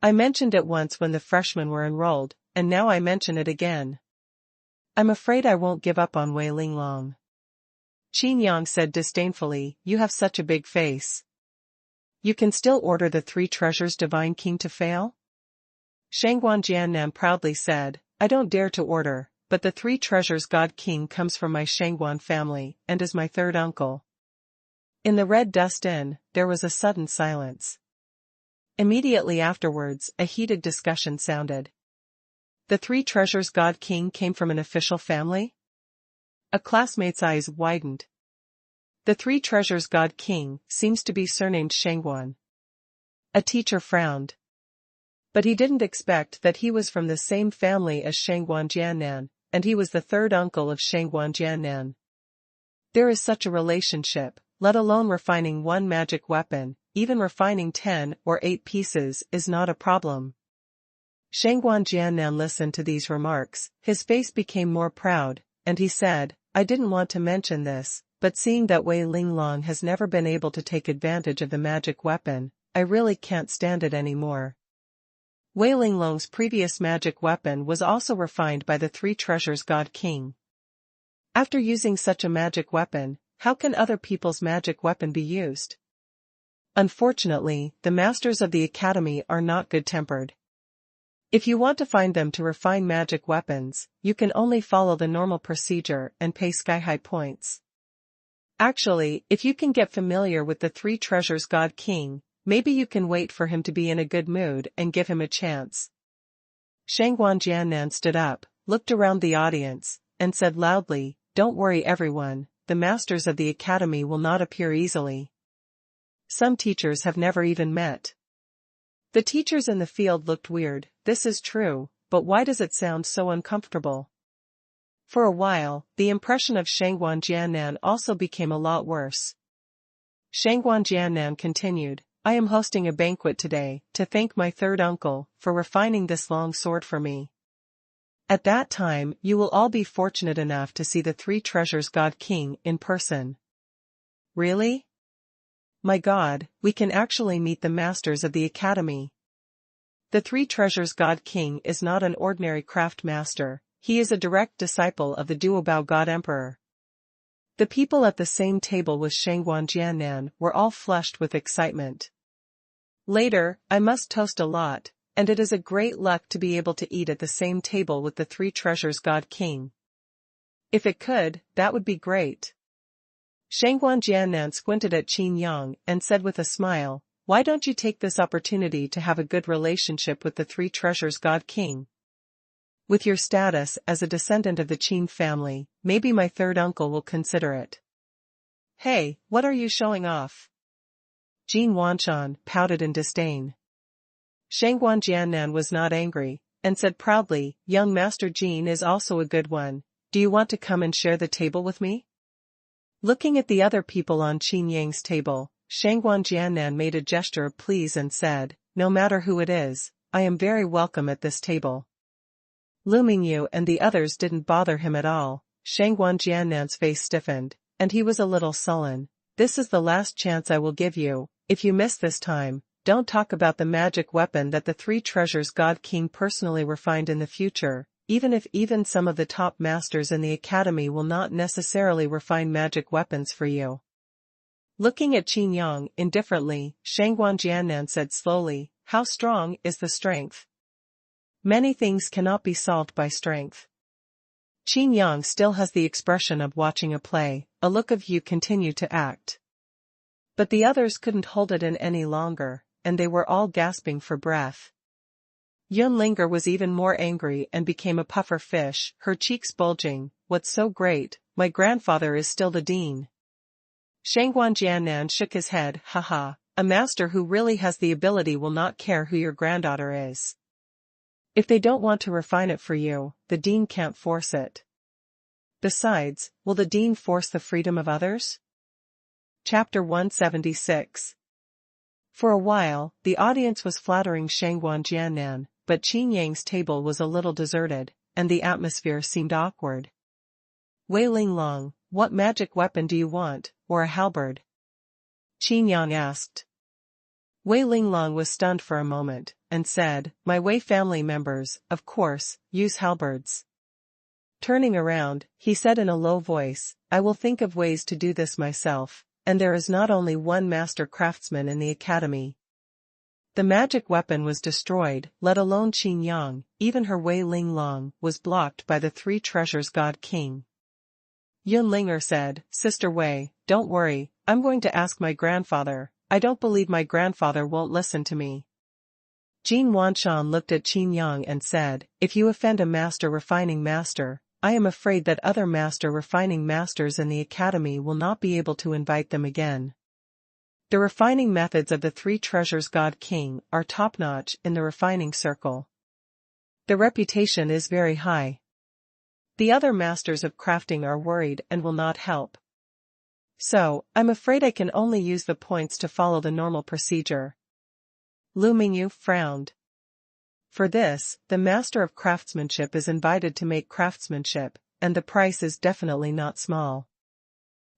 I mentioned it once when the freshmen were enrolled, and now I mention it again. I'm afraid I won't give up on Wei Linglong. Qin Yang said disdainfully, "You have such a big face. You can still order the three treasures divine king to fail?" Xuanhuan Jiannan proudly said, "I don't dare to order, but the three treasures god king comes from my Xuanhuan family, and is my third uncle." In the Red Dust Inn, there was a sudden silence. Immediately afterwards, a heated discussion sounded. The three treasures god king came from an official family? A classmate's eyes widened. The three treasures god king seems to be surnamed Xuanhuan. A teacher frowned. But he didn't expect that he was from the same family as Xuanhuan Jiannan, and he was the third uncle of Xuanhuan Jiannan. There is such a relationship, let alone refining one magic weapon, even refining 10 or 8 pieces is not a problem. Xuanhuan Jiannan listened to these remarks, his face became more proud, and he said, "I didn't want to mention this, but seeing that Wei Linglong has never been able to take advantage of the magic weapon, I really can't stand it anymore." Wei Linglong's previous magic weapon was also refined by the three treasures god king. After using such a magic weapon, how can other people's magic weapon be used? Unfortunately, the masters of the academy are not good-tempered. If you want to find them to refine magic weapons, you can only follow the normal procedure and pay sky-high points. Actually, if you can get familiar with the three treasures god king, maybe you can wait for him to be in a good mood and give him a chance. Xuanhuan Jiannan stood up, looked around the audience, and said loudly, "Don't worry everyone, the masters of the academy will not appear easily. Some teachers have never even met." The teachers in the field looked weird. This is true, but why does it sound so uncomfortable? For a while, the impression of Xuanhuan Jiannan also became a lot worse. Xuanhuan Jiannan continued, "I am hosting a banquet today, to thank my third uncle, for refining this long sword for me. At that time, you will all be fortunate enough to see the three treasures god king in person." Really? My God, we can actually meet the masters of the academy. The three treasures god king is not an ordinary craft master, he is a direct disciple of the Duobao god emperor. The people at the same table with Xuanhuan Jiannan were all flushed with excitement. Later, I must toast a lot, and it is a great luck to be able to eat at the same table with the three treasures god king. If it could, that would be great. Xuanhuan Jiannan squinted at Qin Yang and said with a smile, "Why don't you take this opportunity to have a good relationship with the three treasures god king? With your status as a descendant of the Qin family, maybe my third uncle will consider it." Hey, what are you showing off? Jin Wanshan pouted in disdain. Shangguan Jiannan was not angry, and said proudly, young Master Jin is also a good one, do you want to come and share the table with me? Looking at the other people on Qin Yang's table, Shangguan Jiannan made a gesture of please and said, no matter who it is, I am very welcome at this table. Lu Mingyu and the others didn't bother him at all. Shangguan Jiannan's face stiffened, and he was a little sullen. This is the last chance I will give you. If you miss this time, don't talk about the magic weapon that the three treasures God King personally refined in the future, even if some of the top masters in the academy will not necessarily refine magic weapons for you. Looking at Qin Yang indifferently, Shangguan Jiannan said slowly, how strong is the strength? Many things cannot be solved by strength. Qin Yang still has the expression of watching a play, a look of you continue to act. But the others couldn't hold it in any longer, and they were all gasping for breath. Yun Linger was even more angry and became a puffer fish, her cheeks bulging, what's so great, my grandfather is still the dean. Shangguan Jiannan shook his head, haha, a master who really has the ability will not care who your granddaughter is. If they don't want to refine it for you, the dean can't force it. Besides, will the dean force the freedom of others? Chapter 176. For a while, the audience was flattering Shangguan Jiannan, but Qin Yang's table was a little deserted, and the atmosphere seemed awkward. Wei Linglong, what magic weapon do you want, or a halberd? Qin Yang asked. Wei Linglong was stunned for a moment, and said, my Wei family members, of course, use halberds. Turning around, he said in a low voice, I will think of ways to do this myself, and there is not only one master craftsman in the academy. The magic weapon was destroyed, let alone Qin Yang, even her Wei Linglong was blocked by the three treasures God King. Yun Linger said, Sister Wei, don't worry, I'm going to ask my grandfather, I don't believe my grandfather won't listen to me. Jin Wanshan looked at Qin Yang and said, if you offend a master refining master, I am afraid that other master refining masters in the academy will not be able to invite them again. The refining methods of the three treasures God King are top-notch in the refining circle. The reputation is very high. The other masters of crafting are worried and will not help. So, I'm afraid I can only use the points to follow the normal procedure. Lu Mingyu frowned. For this, the master of craftsmanship is invited to make craftsmanship, and the price is definitely not small.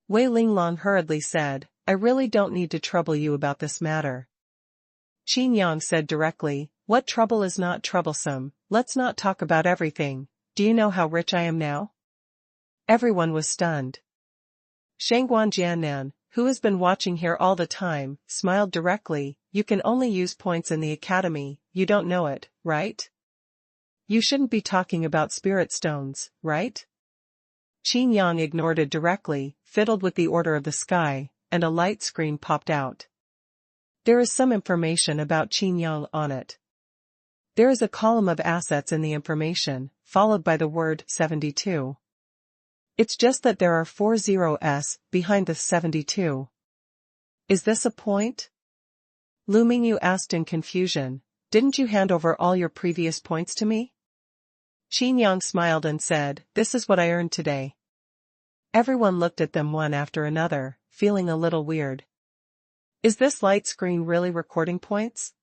Wei Linglong hurriedly said, I really don't need to trouble you about this matter. Qin Yang said directly, what trouble is not troublesome, let's not talk about everything, do you know how rich I am now? Everyone was stunned. Shangguan Jiannan, who has been watching here all the time, smiled directly, you can only use points in the academy, you don't know it, right? You shouldn't be talking about spirit stones, right? Qin Yang ignored it directly, fiddled with the order of the sky, and a light screen popped out. There is some information about Qin Yang on it. There is a column of assets in the information, followed by the word 72. It's just that there are 4 zeros behind the 72. Is this a point? Lu Mingyu asked in confusion, didn't you hand over all your previous points to me? Qin Yang smiled and said, this is what I earned today. Everyone looked at them one after another, feeling a little weird. Is this light screen really recording points?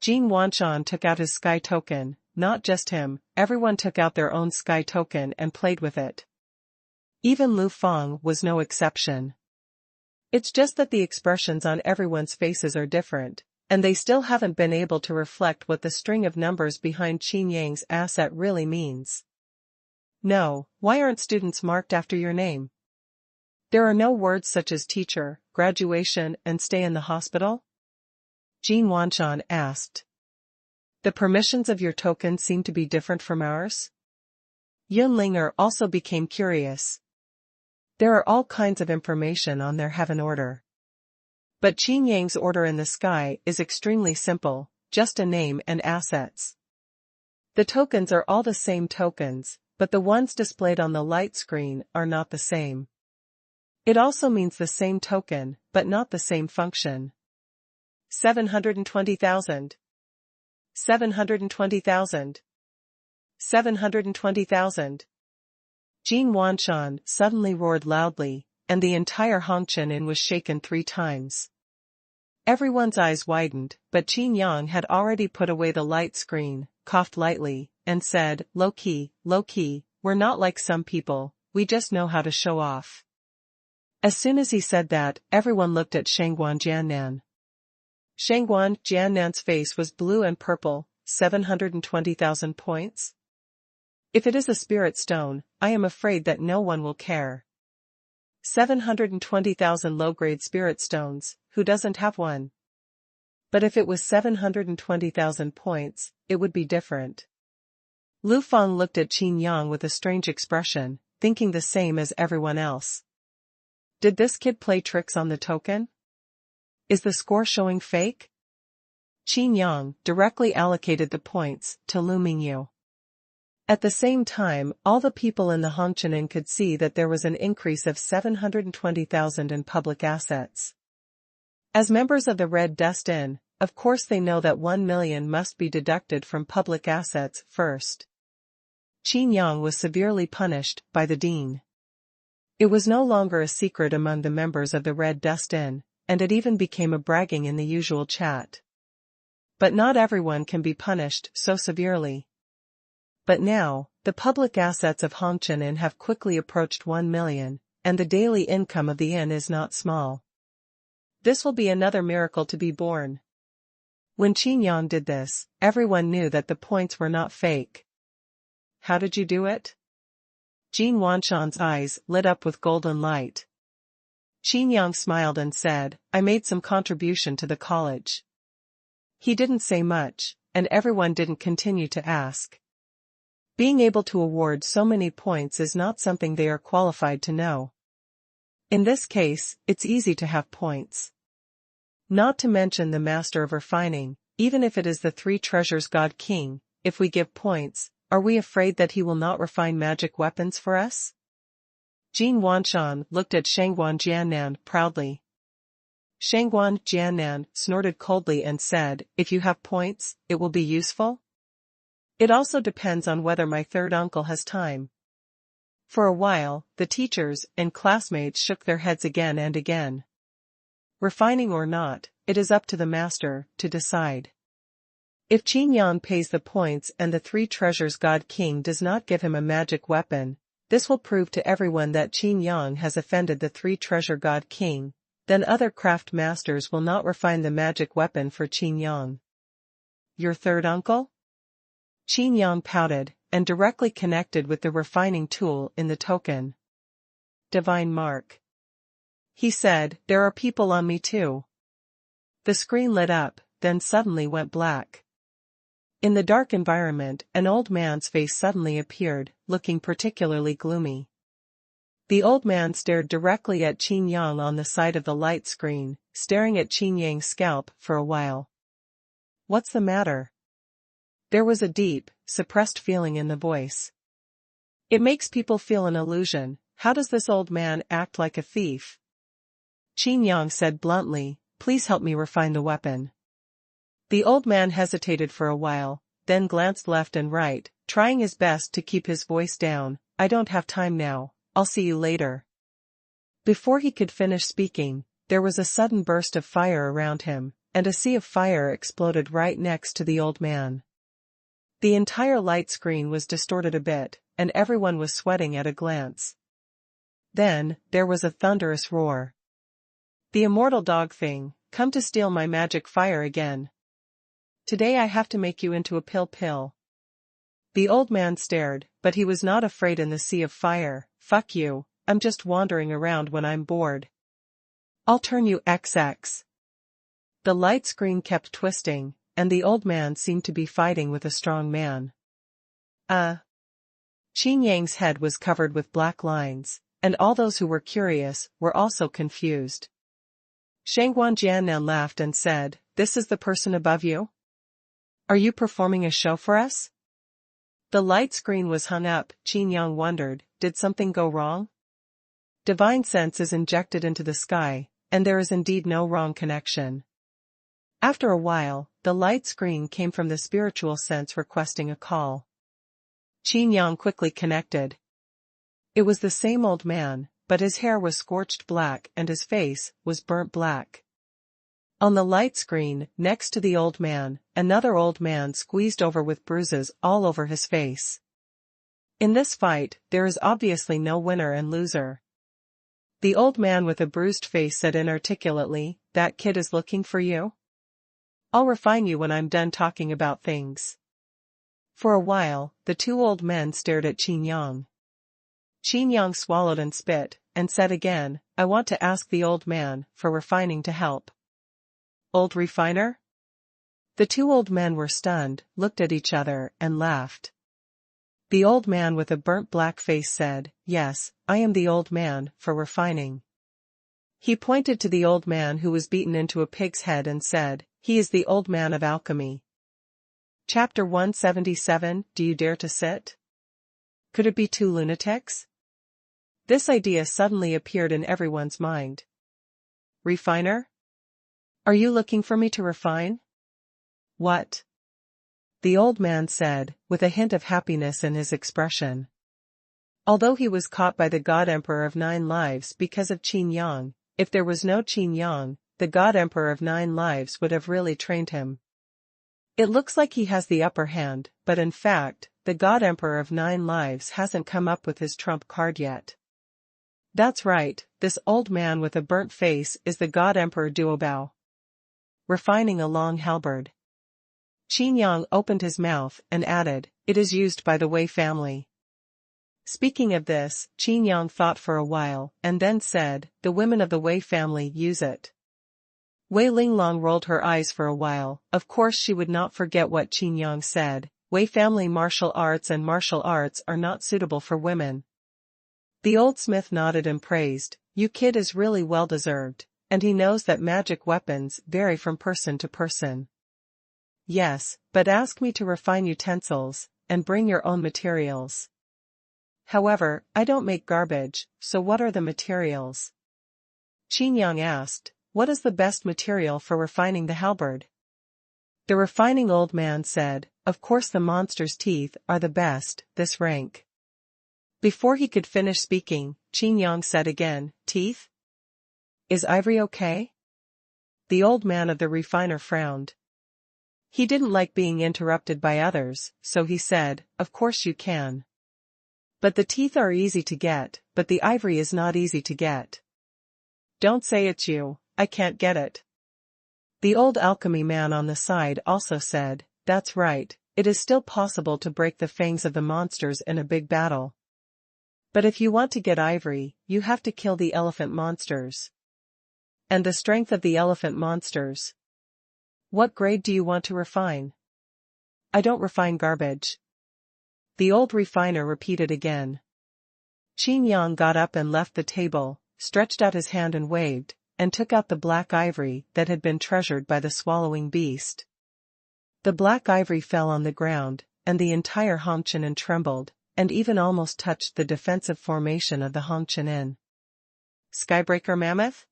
Jin Wanshan took out his sky token, not just him, everyone took out their own sky token and played with it. Even Lu Feng was no exception. It's just that the expressions on everyone's faces are different, and they still haven't been able to reflect what the string of numbers behind Qin Yang's asset really means. No, why aren't students marked after your name? There are no words such as teacher, graduation, and stay in the hospital? Jin Wanshan asked. The permissions of your token seem to be different from ours? Yun Linger also became curious. There are all kinds of information on their heaven order. But Qin Yang's order in the sky is extremely simple, just a name and assets. The tokens are all the same tokens, but the ones displayed on the light screen are not the same. It also means the same token, but not the same function. 720,000. 720,000. 720,000. Jin Wanshan suddenly roared loudly, and the entire Hongqian Inn was shaken 3 times. Everyone's eyes widened, but Qin Yang had already put away the light screen, coughed lightly, and said, low-key, we're not like some people, we just know how to show off. As soon as he said that, everyone looked at Xuanhuan Jiannan. Xuanhuan Jiannan's face was blue and purple. 720,000 points? If it is a spirit stone, I am afraid that no one will care. 720,000 low-grade spirit stones, who doesn't have one? But if it was 720,000 points, it would be different. Lu Feng looked at Qin Yang with a strange expression, thinking the same as everyone else. Did this kid play tricks on the token? Is the score showing fake? Qin Yang directly allocated the points to Lu Mingyu. At the same time, all the people in the Hongqian Inn could see that there was an increase of 720,000 in public assets. As members of the Red Dust Inn, of course they know that 1 million must be deducted from public assets first. Qin Yang was severely punished by the dean. It was no longer a secret among the members of the Red Dust Inn, and it even became a bragging in the usual chat. But not everyone can be punished so severely. But now, the public assets of Hongqian Inn have quickly approached 1 million, and the daily income of the inn is not small. This will be another miracle to be born. When Qin Yang did this, everyone knew that the points were not fake. How did you do it? Jin Wanshan's eyes lit up with golden light. Qin Yang smiled and said, I made some contribution to the college. He didn't say much, and everyone didn't continue to ask. Being able to award so many points is not something they are qualified to know. In this case, it's easy to have points. Not to mention the Master of Refining, even if it is the 3 treasures God King, if we give points, are we afraid that he will not refine magic weapons for us? Jin Wanshan looked at Xuanhuan Jiannan proudly. Xuanhuan Jiannan snorted coldly and said, if you have points, it will be useful? It also depends on whether my third uncle has time. For a while, the teachers and classmates shook their heads again and again. Refining or not, it is up to the master to decide. If Qin Yang pays the points and the 3 treasures God King does not give him a magic weapon, this will prove to everyone that Qin Yang has offended the 3 treasure God King, then other craft masters will not refine the magic weapon for Qin Yang. Your third uncle? Qin Yang pouted, and directly connected with the refining tool in the token. Divine Mark. He said, there are people on me too. The screen lit up, then suddenly went black. In the dark environment, an old man's face suddenly appeared, looking particularly gloomy. The old man stared directly at Qin Yang on the side of the light screen, staring at Qin Yang's scalp for a while. What's the matter? There was a deep, suppressed feeling in the voice. It makes people feel an illusion. How does this old man act like a thief? Qin Yang said bluntly, please help me refine the weapon. The old man hesitated for a while, then glanced left and right, trying his best to keep his voice down. I don't have time now, I'll see you later. Before he could finish speaking, there was a sudden burst of fire around him, and a sea of fire exploded right next to the old man. The entire light screen was distorted a bit, and everyone was sweating at a glance. Then, there was a thunderous roar. The immortal dog thing, come to steal my magic fire again. Today I have to make you into a pill. The old man stared, but he was not afraid in the sea of fire. Fuck you, I'm just wandering around when I'm bored. I'll turn you XX. The light screen kept twisting, and the old man seemed to be fighting with a strong man. Qin Yang's head was covered with black lines, and all those who were curious were also confused. Xuanhuan Jiannan laughed and said, this is the person above you? Are you performing a show for us? The light screen was hung up. Qin Yang wondered, did something go wrong? Divine sense is injected into the sky, and there is indeed no wrong connection. After a while, the light screen came from the spiritual sense requesting a call. Qin Yang quickly connected. It was the same old man, but his hair was scorched black and his face was burnt black. On the light screen, next to the old man, another old man squeezed over with bruises all over his face. In this fight, there is obviously no winner and loser. The old man with a bruised face said inarticulately, "That kid is looking for you? I'll refine you when I'm done talking about things." For a while, the two old men stared at Qin Yang. Qin Yang swallowed and spit, and said again, "I want to ask the old man for refining to help." "Old refiner?" The two old men were stunned, looked at each other, and laughed. The old man with a burnt black face said, "Yes, I am the old man for refining." He pointed to the old man who was beaten into a pig's head and said, "He is the old man of alchemy." Chapter 177, Do You Dare to Sit? Could it be two lunatics? This idea suddenly appeared in everyone's mind. "Refiner? Are you looking for me to refine?" "What?" the old man said, with a hint of happiness in his expression. Although he was caught by the God Emperor of 9 lives because of Qin Yang, if there was no Qin Yang, the God Emperor of 9 lives would have really trained him. It looks like he has the upper hand, but in fact, the God Emperor of 9 lives hasn't come up with his trump card yet. That's right, this old man with a burnt face is the God Emperor Duobao. Refining a long halberd. Qin Yang opened his mouth and added, "It is used by the Wei family." Speaking of this, Qin Yang thought for a while, and then said, "The women of the Wei family use it." Wei Linglong rolled her eyes for a while. Of course she would not forget what Qin Yang said, Wei family martial arts are not suitable for women. The old smith nodded and praised, "You kid is really well deserved, and he knows that magic weapons vary from person to person." "Yes, but ask me to refine utensils, and bring your own materials." "However, I don't make garbage, so what are the materials?" Qin Yang asked, "What is the best material for refining the halberd?" The refining old man said, "Of course the monster's teeth are the best, this rank." Before he could finish speaking, Qin Yang said again, "Teeth? Is ivory okay?" The old man of the refiner frowned. He didn't like being interrupted by others, so he said, "Of course you can. But the teeth are easy to get, but the ivory is not easy to get." "Don't say it's you, I can't get it." The old alchemy man on the side also said, "That's right, it is still possible to break the fangs of the monsters in a big battle. But if you want to get ivory, you have to kill the elephant monsters." "And the strength of the elephant monsters? What grade do you want to refine?" "I don't refine garbage." The old refiner repeated again. Qin Yang got up and left the table, stretched out his hand and waved, and took out the black ivory that had been treasured by the swallowing beast. The black ivory fell on the ground, and the entire Hongqianin trembled, and even almost touched the defensive formation of the Hongqianin. Skybreaker Mammoth?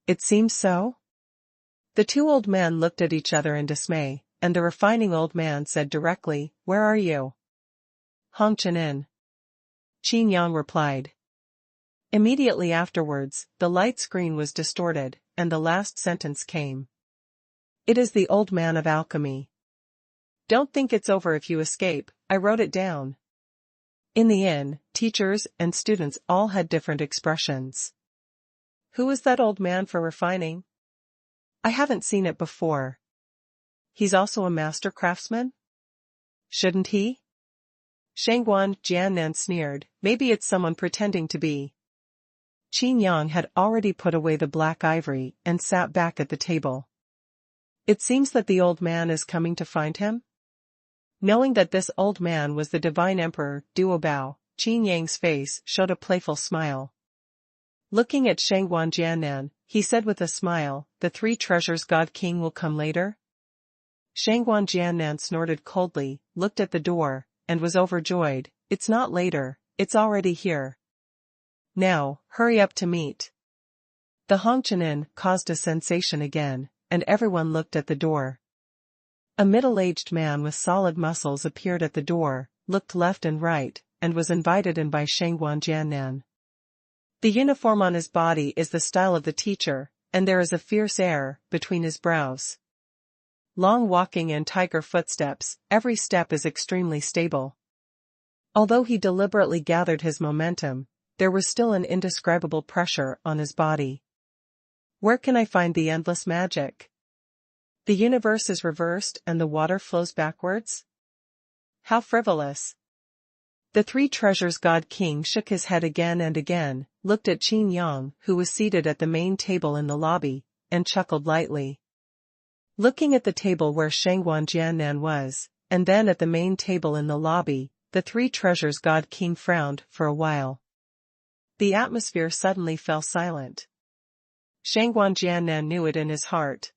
It seems so? The two old men looked at each other in dismay, and the refining old man said directly, "Where are you?" "Hongqianin." Qin Yang replied. Immediately afterwards, the light screen was distorted, and the last sentence came. "It is the old man of alchemy. Don't think it's over if you escape, I wrote it down." In the inn, teachers and students all had different expressions. "Who is that old man for refining? I haven't seen it before. He's also a master craftsman? Shouldn't he?" Xuanhuan Jiannan sneered, "Maybe it's someone pretending to be." Qin Yang had already put away the black ivory and sat back at the table. "It seems that the old man is coming to find him?" Knowing that this old man was the divine emperor Duobao, Qin Yang's face showed a playful smile. Looking at Xuanhuan Jiannan, he said with a smile, "The 3 treasures God King will come later?" Xuanhuan Jiannan snorted coldly, looked at the door, and was overjoyed. "It's not later, it's already here." Now, hurry up to meet. The Hongqianin caused a sensation again, and everyone looked at the door. A middle-aged man with solid muscles appeared at the door, looked left and right, and was invited in by Xuanhuan Jiannan. The uniform on his body is the style of the teacher, and there is a fierce air between his brows. Long walking and tiger footsteps, every step is extremely stable. Although he deliberately gathered his momentum, there was still an indescribable pressure on his body. Where can I find the endless magic? The universe is reversed and the water flows backwards? How frivolous. The Three Treasures God King shook his head again and again, looked at Qin Yang, who was seated at the main table in the lobby, and chuckled lightly. Looking at the table where Xuanhuan Jiannan was, and then at the main table in the lobby, the Three Treasures God King frowned for a while. The atmosphere suddenly fell silent. Xuanhuan Jiannan knew it in his heart.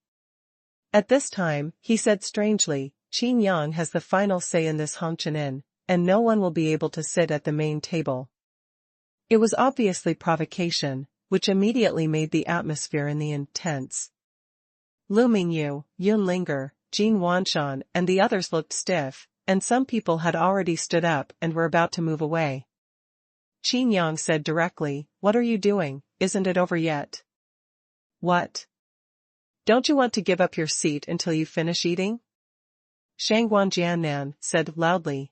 At this time, he said strangely, Qin Yang has the final say in this Hongqianin, and no one will be able to sit at the main table. It was obviously provocation, which immediately made the atmosphere in the intense. Lu Mingyu, Yun Linger, Jin Wanshan and the others looked stiff, and some people had already stood up and were about to move away. Qin Yang said directly, "What are you doing? Isn't it over yet?" "What? Don't you want to give up your seat until you finish eating?" Xuanhuan Jiannan said loudly.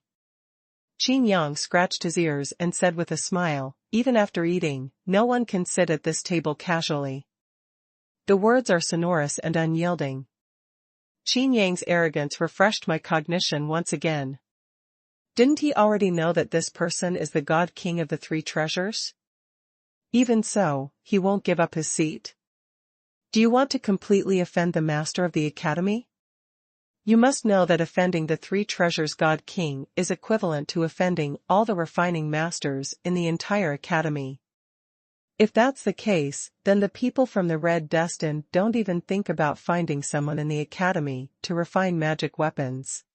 Qin Yang scratched his ears and said with a smile, "Even after eating, no one can sit at this table casually." The words are sonorous and unyielding. Qin Yang's arrogance refreshed my cognition once again. Didn't he already know that this person is the God King of the Three Treasures? Even so, he won't give up his seat. Do you want to completely offend the master of the academy? You must know that offending the Three Treasures God King is equivalent to offending all the refining masters in the entire academy. If that's the case, then the people from the Red Destin don't even think about finding someone in the academy to refine magic weapons.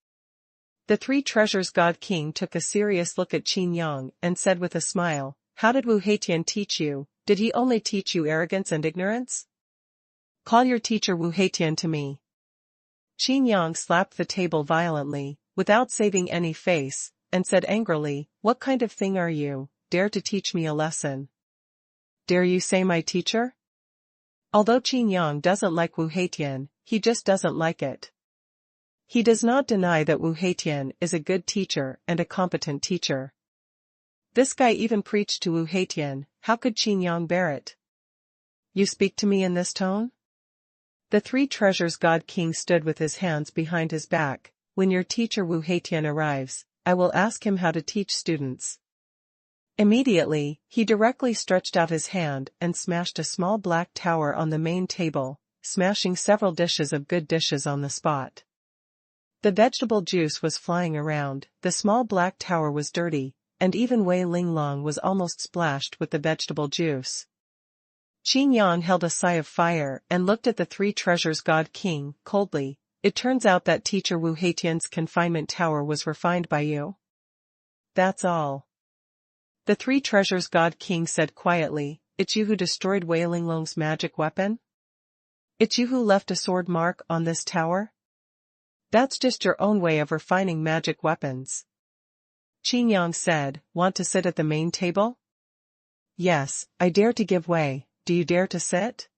The Three Treasures God King took a serious look at Qin Yang and said with a smile, "How did Wu Heitian teach you? Did he only teach you arrogance and ignorance? Call your teacher Wu Heitian to me." Qin Yang slapped the table violently, without saving any face, and said angrily, "What kind of thing are you, dare to teach me a lesson? Dare you say my teacher?" Although Qin Yang doesn't like Wu Heitian, he just doesn't like it. He does not deny that Wu Heitian is a good teacher and a competent teacher. This guy even preached to Wu Heitian, how could Qin Yang bear it? "You speak to me in this tone?" The Three Treasures God King stood with his hands behind his back. "When your teacher Wu Heitian arrives, I will ask him how to teach students." Immediately, he directly stretched out his hand and smashed a small black tower on the main table, smashing several dishes of good dishes on the spot. The vegetable juice was flying around, the small black tower was dirty, and even Wei Linglong was almost splashed with the vegetable juice. Qin Yang held a sigh of fire and looked at the Three Treasures God King coldly. "It turns out that teacher Wu Heitian's confinement tower was refined by you? That's all?" The Three Treasures God King said quietly, "It's you who destroyed Wei Linglong's magic weapon? It's you who left a sword mark on this tower? That's just your own way of refining magic weapons." Qin Yang said, "Want to sit at the main table?" "Yes, I dare to give way. Do you dare to sit?"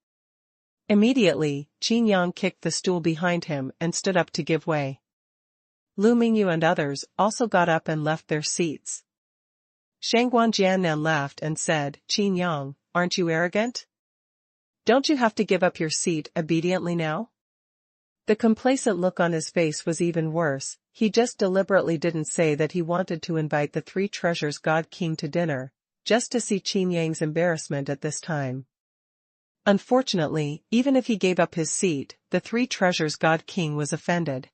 Immediately, Qin Yang kicked the stool behind him and stood up to give way. Lu Mingyu and others also got up and left their seats. Xuanhuan Jiannan laughed and said, "Qin Yang, aren't you arrogant? Don't you have to give up your seat obediently now?" The complacent look on his face was even worse. He just deliberately didn't say that he wanted to invite the Three Treasures God King to dinner, just to see Qin Yang's embarrassment at this time. Unfortunately, even if he gave up his seat, the Three Treasures God King was offended.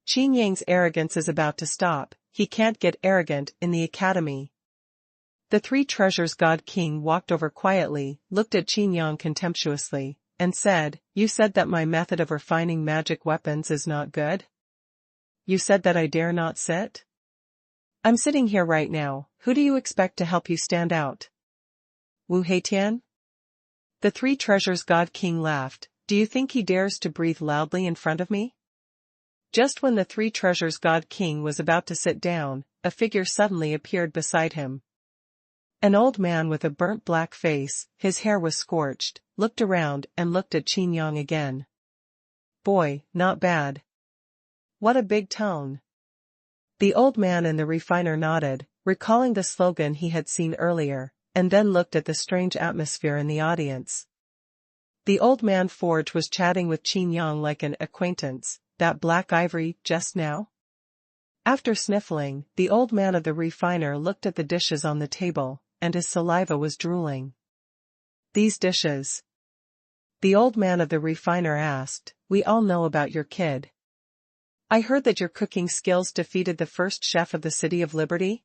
Qin Yang's arrogance is about to stop. He can't get arrogant in the academy. The Three Treasures God King walked over quietly, looked at Qin Yang contemptuously, and said, "You said that my method of refining magic weapons is not good? You said that I dare not sit? I'm sitting here right now. Who do you expect to help you stand out?" Wu Heitian? The Three Treasures God King laughed. Do you think he dares to breathe loudly in front of me? Just when the Three Treasures God King was about to sit down, a figure suddenly appeared beside him. An old man with a burnt black face, his hair was scorched, looked around and looked at Qin Yang again. Boy, not bad. What a big tone. The old man and the refiner nodded, recalling the slogan he had seen earlier, and then looked at the strange atmosphere in the audience. The old man Forge was chatting with Qin Yang like an acquaintance, that black ivory, just now? After sniffling, the old man of the refiner looked at the dishes on the table, and his saliva was drooling. These dishes? The old man of the refiner asked, we all know about your kid. I heard that your cooking skills defeated the first chef of the City of Liberty?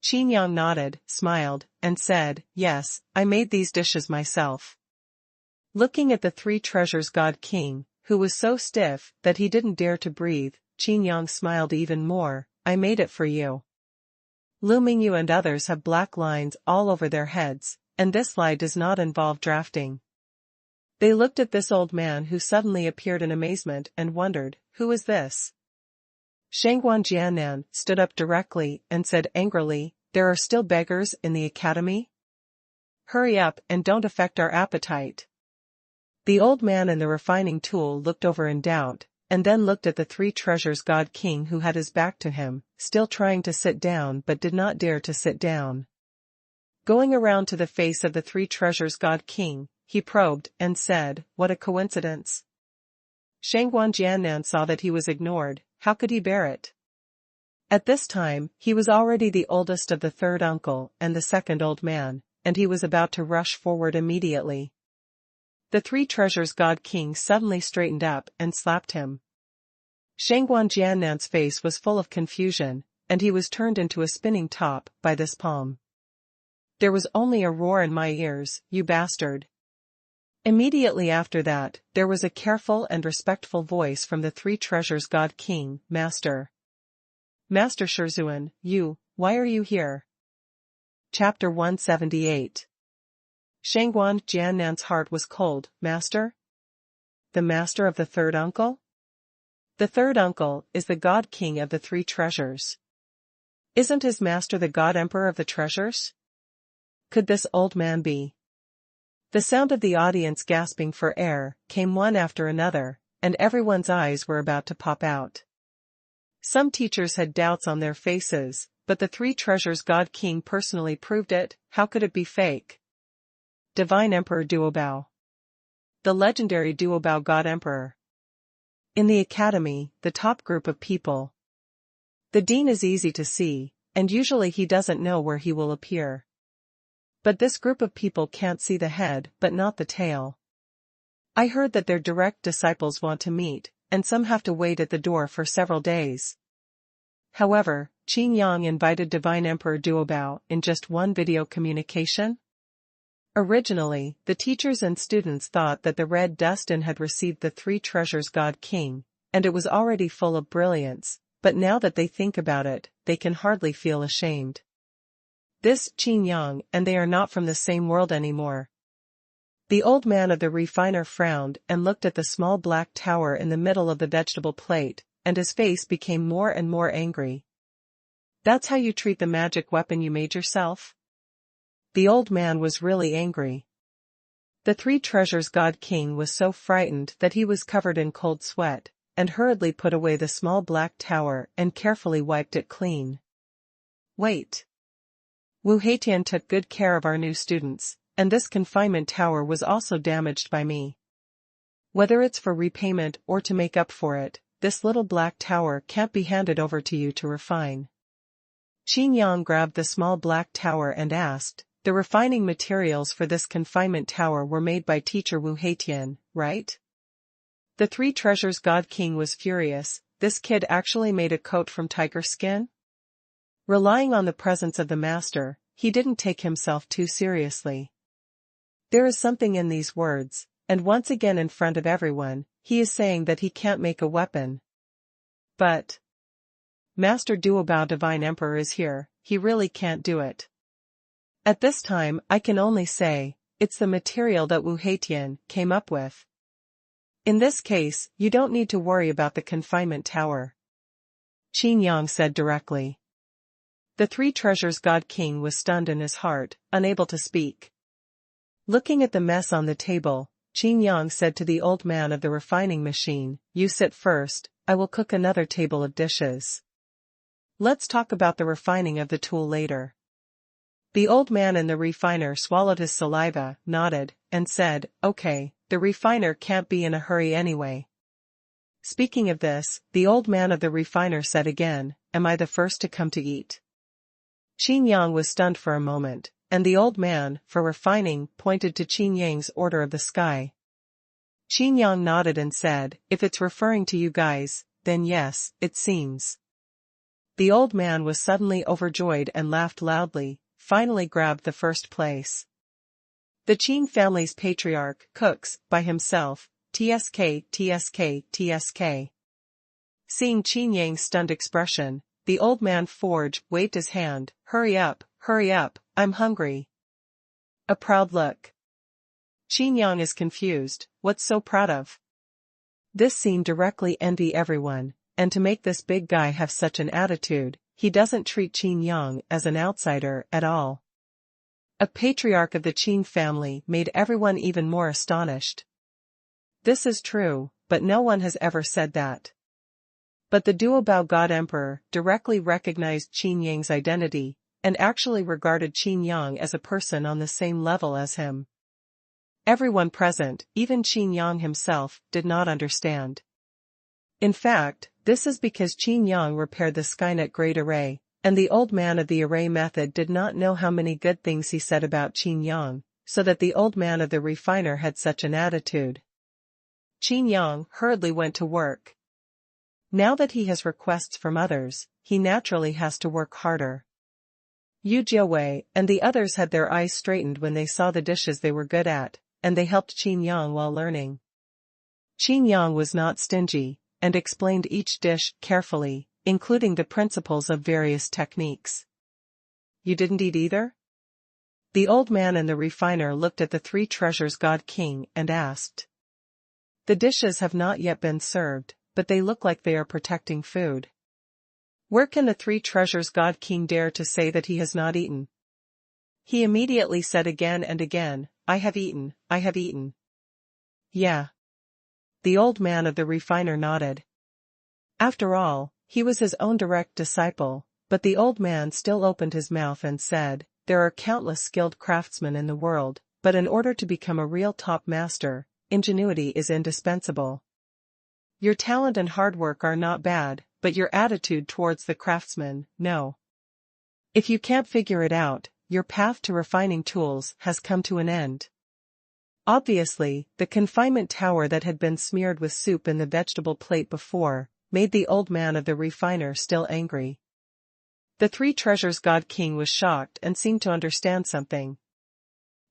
Qin Yang nodded, smiled, and said, yes, I made these dishes myself. Looking at the Three Treasures God King, who was so stiff that he didn't dare to breathe, Qin Yang smiled even more. I made it for you. Lu Mingyu and others have black lines all over their heads, and this lie does not involve drafting. They looked at this old man who suddenly appeared in amazement and wondered, who is this? Xuanhuan Jiannan stood up directly and said angrily, there are still beggars in the academy? Hurry up and don't affect our appetite. The old man in the refining tool looked over in doubt, and then looked at the Three Treasures God King who had his back to him, still trying to sit down but did not dare to sit down. Going around to the face of the Three Treasures God King, he probed and said, what a coincidence. Xuanhuan Jiannan saw that he was ignored. How could he bear it? At this time, he was already the oldest of the third uncle and the second old man, and he was about to rush forward immediately. The Three Treasures God King suddenly straightened up and slapped him. Xuanhuan Jiannan's face was full of confusion, and he was turned into a spinning top by this palm. There was only a roar in my ears, you bastard. Immediately after that, there was a careful and respectful voice from the Three Treasures God King, Master. Master Xuanhuan, why are you here? Chapter 178. Xuanhuan Jiannan's heart was cold. Master? The master of the third uncle? The third uncle is the God King of the Three Treasures. Isn't his master the God Emperor of the Treasures? Could this old man be? The sound of the audience gasping for air came one after another, and everyone's eyes were about to pop out. Some teachers had doubts on their faces, but the Three Treasures God King personally proved it. How could it be fake? Divine Emperor Duobao. The legendary Duobao God Emperor. In the academy, the top group of people. The dean is easy to see, and usually he doesn't know where he will appear. But this group of people can't see the head but not the tail. I heard that their direct disciples want to meet, and some have to wait at the door for several days. However, Qin Yang invited Divine Emperor Duobao in just one video communication. Originally, the teachers and students thought that the red dust-in had received the Three Treasures God King, and it was already full of brilliance, but now that they think about it, they can hardly feel ashamed. This Qin Yang and they are not from the same world anymore. The old man of the refiner frowned and looked at the small black tower in the middle of the vegetable plate, and his face became more and more angry. That's how you treat the magic weapon you made yourself? The old man was really angry. The Three Treasures God King was so frightened that he was covered in cold sweat, and hurriedly put away the small black tower and carefully wiped it clean. Wait. Wu Heitian took good care of our new students, and this confinement tower was also damaged by me. Whether it's for repayment or to make up for it, this little black tower can't be handed over to you to refine. Qin Yang grabbed the small black tower and asked, the refining materials for this confinement tower were made by teacher Wu Heitian, right? The Three Treasures God King was furious. This kid actually made a coat from tiger skin? Relying on the presence of the master, he didn't take himself too seriously. There is something in these words, and once again in front of everyone, he is saying that he can't make a weapon. But Master Duobao Divine Emperor is here, he really can't do it. At this time, I can only say, it's the material that Wu Heitian came up with. In this case, you don't need to worry about the confinement tower. Qin Yang said directly. The Three Treasures God King was stunned in his heart, unable to speak. Looking at the mess on the table, Qin Yang said to the old man of the refining machine, "You sit first, I will cook another table of dishes. Let's talk about the refining of the tool later." The old man in the refiner swallowed his saliva, nodded, and said, "Okay, the refiner can't be in a hurry anyway." Speaking of this, the old man of the refiner said again, "Am I the first to come to eat?" Qin Yang was stunned for a moment, and the old man, for refining, pointed to Qin Yang's order of the sky. Qin Yang nodded and said, "If it's referring to you guys, then yes, it seems." The old man was suddenly overjoyed and laughed loudly, finally grabbed the first place. The Qin family's patriarch cooks by himself, tsk tsk tsk. Seeing Qin Yang's stunned expression, the old man waved his hand, hurry up, I'm hungry." A proud look. Qin Yang is confused, what's so proud of? This scene directly envy everyone, and to make this big guy have such an attitude, he doesn't treat Qin Yang as an outsider at all. A patriarch of the Qin family made everyone even more astonished. This is true, but no one has ever said that. But the Duobao God Emperor directly recognized Qin Yang's identity, and actually regarded Qin Yang as a person on the same level as him. Everyone present, even Qin Yang himself, did not understand. In fact, this is because Qin Yang repaired the Skynet Great Array, and the old man of the array method did not know how many good things he said about Qin Yang, so that the old man of the refiner had such an attitude. Qin Yang hurriedly went to work. Now that he has requests from others, he naturally has to work harder. Yu Jiawei and the others had their eyes straightened when they saw the dishes they were good at, and they helped Qin Yang while learning. Qin Yang was not stingy, and explained each dish carefully, including the principles of various techniques. "You didn't eat either?" The old man and the refiner looked at the Three Treasures God King and asked. "The dishes have not yet been served, but they look like they are protecting food." Where can the Three Treasures God King dare to say that he has not eaten? He immediately said again and again, I have eaten. Yeah. The old man of the refiner nodded. After all, he was his own direct disciple, but the old man still opened his mouth and said, "There are countless skilled craftsmen in the world, but in order to become a real top master, ingenuity is indispensable. Your talent and hard work are not bad, but your attitude towards the craftsman, no. If you can't figure it out, your path to refining tools has come to an end." Obviously, the confinement tower that had been smeared with soup in the vegetable plate before, made the old man of the refiner still angry. The Three Treasures God King was shocked and seemed to understand something.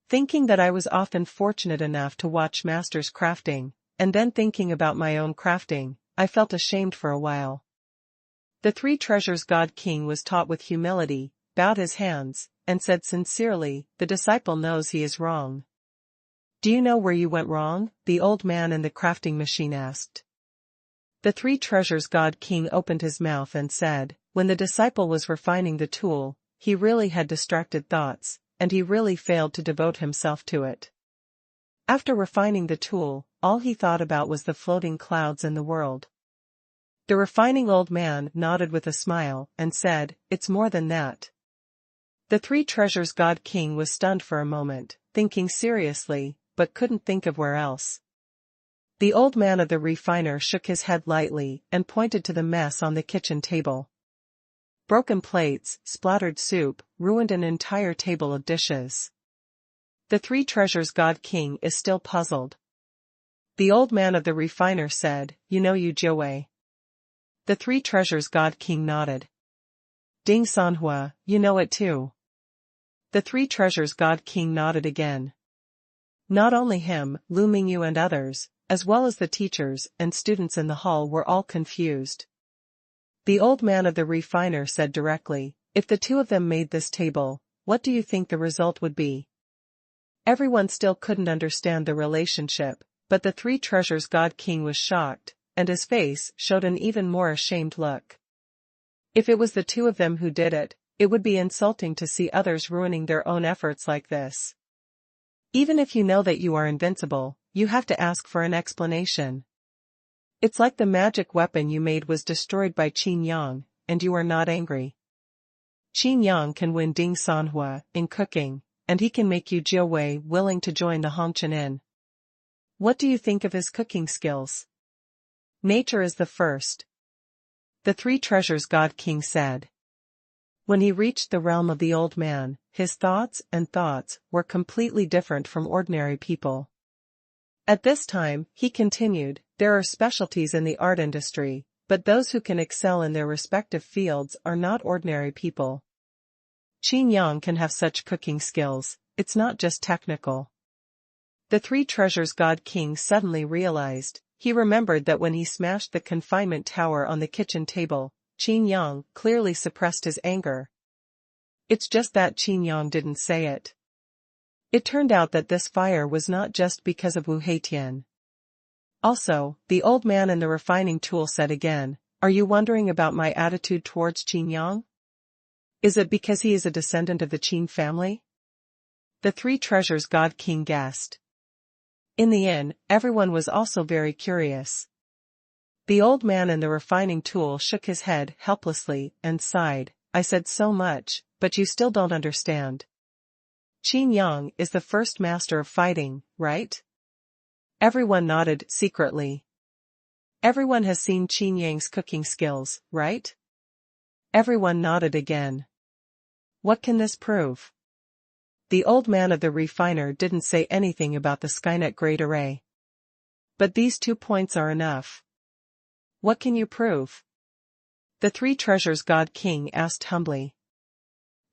Thinking that I was often fortunate enough to watch masters crafting, and then thinking about my own crafting, I felt ashamed for a while. The Three Treasures God King was taught with humility, bowed his hands, and said sincerely, "The disciple knows he is wrong." "Do you know where you went wrong?" the old man in the crafting machine asked. The Three Treasures God King opened his mouth and said, "When the disciple was refining the tool, he really had distracted thoughts, and he really failed to devote himself to it. After refining the tool, all he thought about was the floating clouds in the world." The refining old man nodded with a smile and said, "It's more than that." The Three Treasures God King was stunned for a moment, thinking seriously, but couldn't think of where else. The old man of the refiner shook his head lightly and pointed to the mess on the kitchen table. Broken plates, splattered soup, ruined an entire table of dishes. The Three Treasures God King is still puzzled. The old man of the refiner said, "You know Yu Jiawei?" The Three Treasures God King nodded. "Ding Xuanhuan, you know it too?" The Three Treasures God King nodded again. Not only him, Lu Mingyu and others, as well as the teachers and students in the hall were all confused. The old man of the refiner said directly, "If the two of them made this table, what do you think the result would be? Everyone still couldn't understand the relationship, but the Three Treasures God King was shocked, and his face showed an even more ashamed look. If it was the two of them who did it, it would be insulting to see others ruining their own efforts like this. Even if you know that you are invincible, you have to ask for an explanation. It's like the magic weapon you made was destroyed by Qin Yang, and you are not angry. Qin Yang can win Ding Xuanhuan in cooking, and he can make you Jiawei willing to join the Hongqian Inn. What do you think of his cooking skills? Nature is the first. The Three Treasures God King said. When he reached the realm of the old man, his thoughts were completely different from ordinary people. At this time, he continued, there are specialties in the art industry, but those who can excel in their respective fields are not ordinary people. Qin Yang can have such cooking skills, it's not just technical. The Three Treasures God King suddenly realized, he remembered that when he smashed the confinement tower on the kitchen table, Qin Yang clearly suppressed his anger. It's just that Qin Yang didn't say it. It turned out that this fire was not just because of Wu Heitian. Also, the old man in the refining tool said again, are you wondering about my attitude towards Qin Yang? Is it because he is a descendant of the Qin family? The Three Treasures God King guessed. In the inn, everyone was also very curious. The old man in the refining tool shook his head helplessly and sighed, I said so much, but you still don't understand. Qin Yang is the first master of fighting, right? Everyone nodded secretly. Everyone has seen Qin Yang's cooking skills, right? Everyone nodded again. What can this prove? The old man of the refiner didn't say anything about the Skynet Great Array. But these 2 points are enough. What can you prove? The Three Treasures God King asked humbly.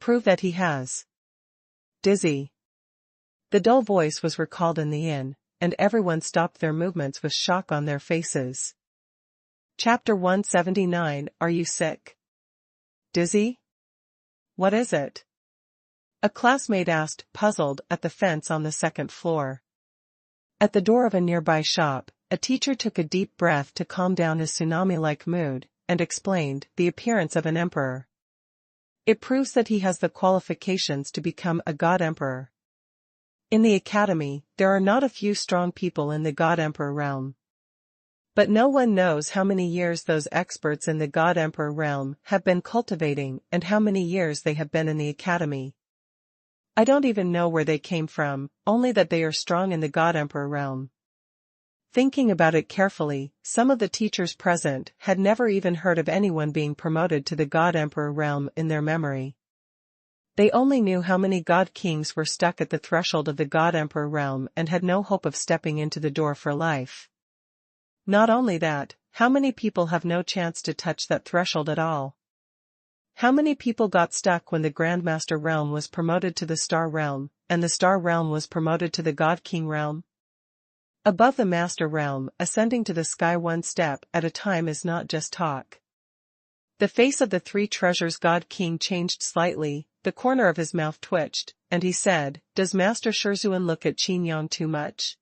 Prove that he has. Dizzy. The dull voice was recalled in the inn, and everyone stopped their movements with shock on their faces. Chapter 179, Are you sick? Dizzy? What is it? A classmate asked, puzzled, at the fence on the second floor. At the door of a nearby shop, a teacher took a deep breath to calm down his tsunami-like mood, and explained, the appearance of an emperor. It proves that he has the qualifications to become a god emperor. In the academy, there are not a few strong people in the god emperor realm. But no one knows how many years those experts in the god emperor realm have been cultivating and how many years they have been in the academy. I don't even know where they came from, only that they are strong in the God Emperor realm. Thinking about it carefully, some of the teachers present had never even heard of anyone being promoted to the God Emperor realm in their memory. They only knew how many God Kings were stuck at the threshold of the God Emperor realm and had no hope of stepping into the door for life. Not only that, how many people have no chance to touch that threshold at all? How many people got stuck when the Grandmaster realm was promoted to the Star realm, and the Star realm was promoted to the God King realm? Above the Master realm, ascending to the sky one step at a time is not just talk. The face of the Three Treasures God King changed slightly, the corner of his mouth twitched, and he said, Does Master Xuanhuan look at Qin Yang too much?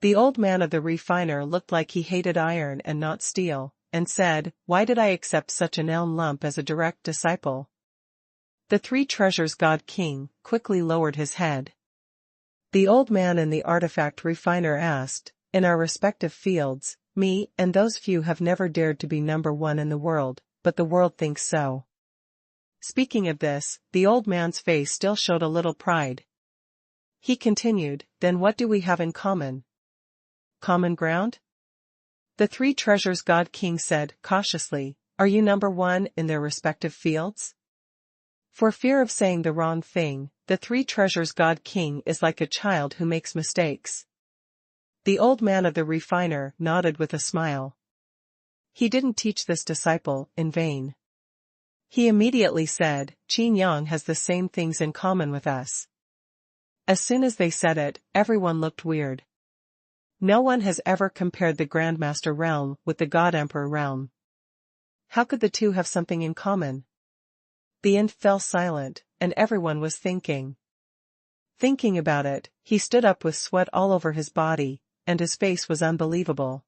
The old man of the refiner looked like he hated iron and not steel, and said, Why did I accept such an elm lump as a direct disciple? The Three Treasures God King quickly lowered his head. The old man in the artifact refiner asked, In our respective fields, me and those few have never dared to be number one in the world, but the world thinks so. Speaking of this, the old man's face still showed a little pride. He continued, Then what do we have in common? Common ground? The Three Treasures God King said, cautiously, Are you number one in their respective fields? For fear of saying the wrong thing, the Three Treasures God King is like a child who makes mistakes. The old man of the refiner nodded with a smile. He didn't teach this disciple in vain. He immediately said, Qin Yang has the same things in common with us. As soon as they said it, everyone looked weird. No one has ever compared the Grandmaster realm with the God Emperor realm. How could the two have something in common? The inn fell silent, and everyone was thinking. Thinking about it, he stood up with sweat all over his body, and his face was unbelievable.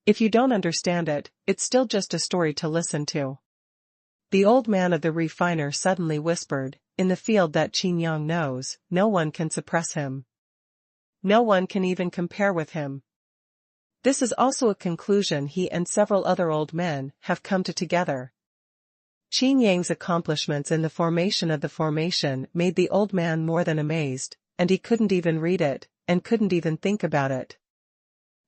If you don't understand it, it's still just a story to listen to. The old man of the refiner suddenly whispered, in the field that Qin Yang knows, no one can suppress him. No one can even compare with him. This is also a conclusion he and several other old men have come to together. Qin Yang's accomplishments in the formation of the formation made the old man more than amazed, and he couldn't even read it, and couldn't even think about it.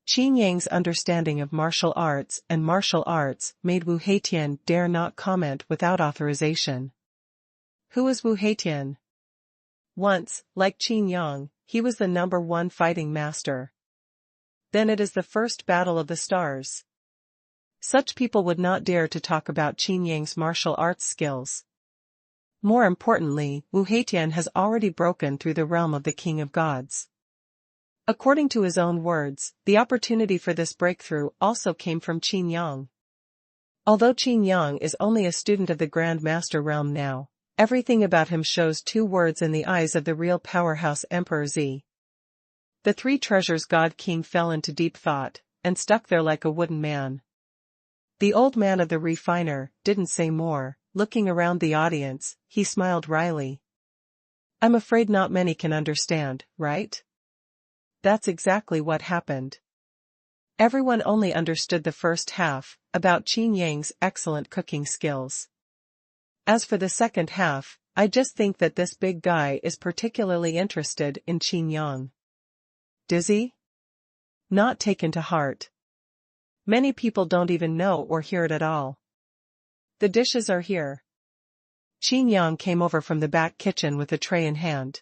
Qin Yang's understanding of martial arts made Wu Heitian dare not comment without authorization. Who is Wu Heitian? Once, like Qin Yang, he was the #1 fighting master. Then it is the first battle of the stars. Such people would not dare to talk about Qin Yang's martial arts skills. More importantly, Wu Heitian has already broken through the realm of the King of Gods. According to his own words, the opportunity for this breakthrough also came from Qin Yang. Although Qin Yang is only a student of the Grand Master realm now, everything about him shows 2 words in the eyes of the real powerhouse Emperor Z. The 3 treasures God King fell into deep thought, and stuck there like a wooden man. The old man of the refiner didn't say more. Looking around the audience, he smiled wryly. I'm afraid not many can understand, right? That's exactly what happened. Everyone only understood the first half, about Qin Yang's excellent cooking skills. As for the second half, I just think that this big guy is particularly interested in Qin Yang. Dizzy? Not taken to heart. Many people don't even know or hear it at all. The dishes are here. Qin Yang came over from the back kitchen with a tray in hand.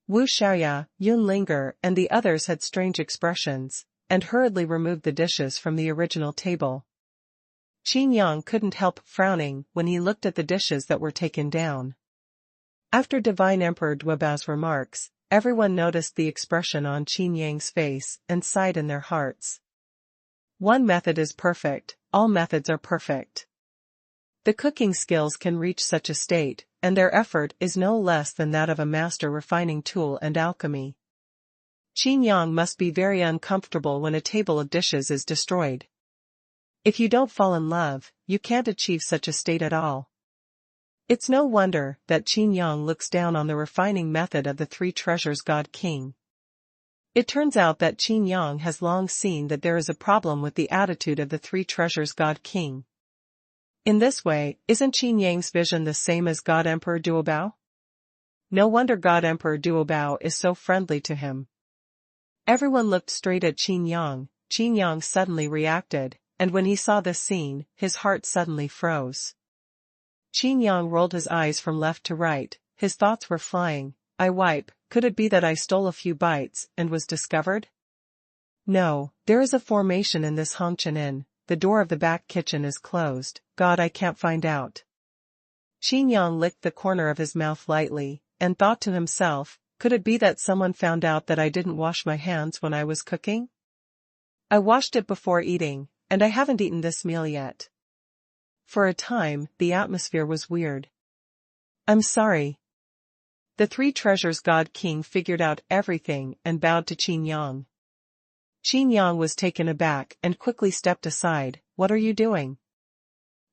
Wu Xiaoya, Yun Linger and the others had strange expressions, and hurriedly removed the dishes from the original table. Qin Yang couldn't help frowning when he looked at the dishes that were taken down. After Divine Emperor Duobao's remarks, everyone noticed the expression on Qin Yang's face and sighed in their hearts. One method is perfect, all methods are perfect. The cooking skills can reach such a state, and their effort is no less than that of a master refining tool and alchemy. Qin Yang must be very uncomfortable when a table of dishes is destroyed. If you don't fall in love, you can't achieve such a state at all. It's no wonder that Qin Yang looks down on the refining method of the 3 treasures God King. It turns out that Qin Yang has long seen that there is a problem with the attitude of the 3 treasures God King. In this way, isn't Qin Yang's vision the same as God Emperor Duobao? No wonder God Emperor Duobao is so friendly to him. Everyone looked straight at Qin Yang. Qin Yang suddenly reacted, and when he saw this scene, his heart suddenly froze. Qin Yang rolled his eyes from left to right, his thoughts were flying. Could it be that I stole a few bites and was discovered? No, there is a formation in this Hongqian Inn. The door of the back kitchen is closed. God, I can't find out. Qin Yang licked the corner of his mouth lightly, and thought to himself, could it be that someone found out that I didn't wash my hands when I was cooking? I washed it before eating, and I haven't eaten this meal yet. For a time, the atmosphere was weird. I'm sorry. The 3 treasures God King figured out everything and bowed to Qin Yang. Qin Yang was taken aback and quickly stepped aside. What are you doing?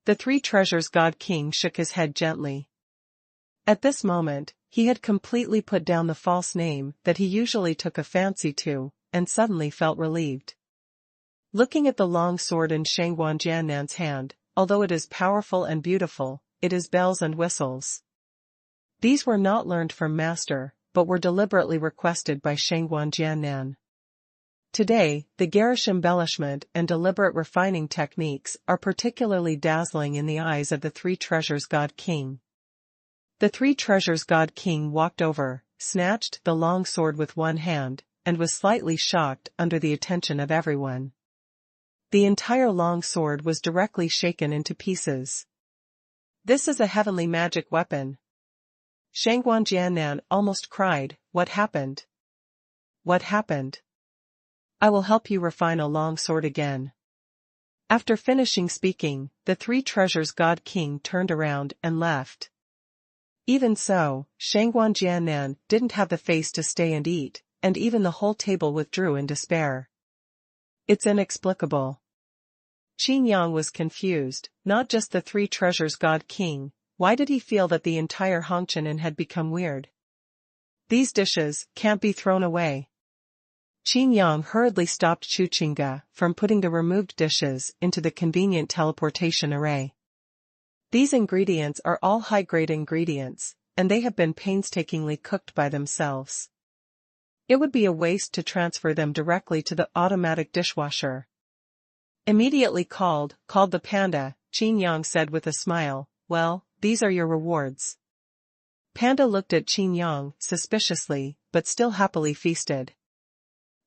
The 3 treasures God King shook his head gently. At this moment, he had completely put down the false name that he usually took a fancy to, and suddenly felt relieved. Looking at the long sword in Xuanhuan Jiannan's hand, although it is powerful and beautiful, it is bells and whistles. These were not learned from master, but were deliberately requested by Xuanhuan Jiannan. Today, the garish embellishment and deliberate refining techniques are particularly dazzling in the eyes of the 3 treasures God King. The 3 treasures God King walked over, snatched the long sword with one hand, and was slightly shocked under the attention of everyone. The entire long sword was directly shaken into pieces. This is a heavenly magic weapon. Xuanhuan Jiannan almost cried. What happened? What happened? I will help you refine a long sword again. After finishing speaking, the three treasures god king turned around and left. Even so, Xuanhuan Jiannan didn't have the face to stay and eat, and even the whole table withdrew in despair. It's inexplicable. Qin Yang was confused, not just the three treasures god king. Why did he feel that the entire Hongqian had become weird? These dishes can't be thrown away. Qin Yang hurriedly stopped Chu Qingge from putting the removed dishes into the convenient teleportation array. These ingredients are all high-grade ingredients, and they have been painstakingly cooked by themselves. It would be a waste to transfer them directly to the automatic dishwasher. Immediately called the panda, Qin Yang said with a smile, "Well, these are your rewards." Panda looked at Qin Yang suspiciously, but still happily feasted.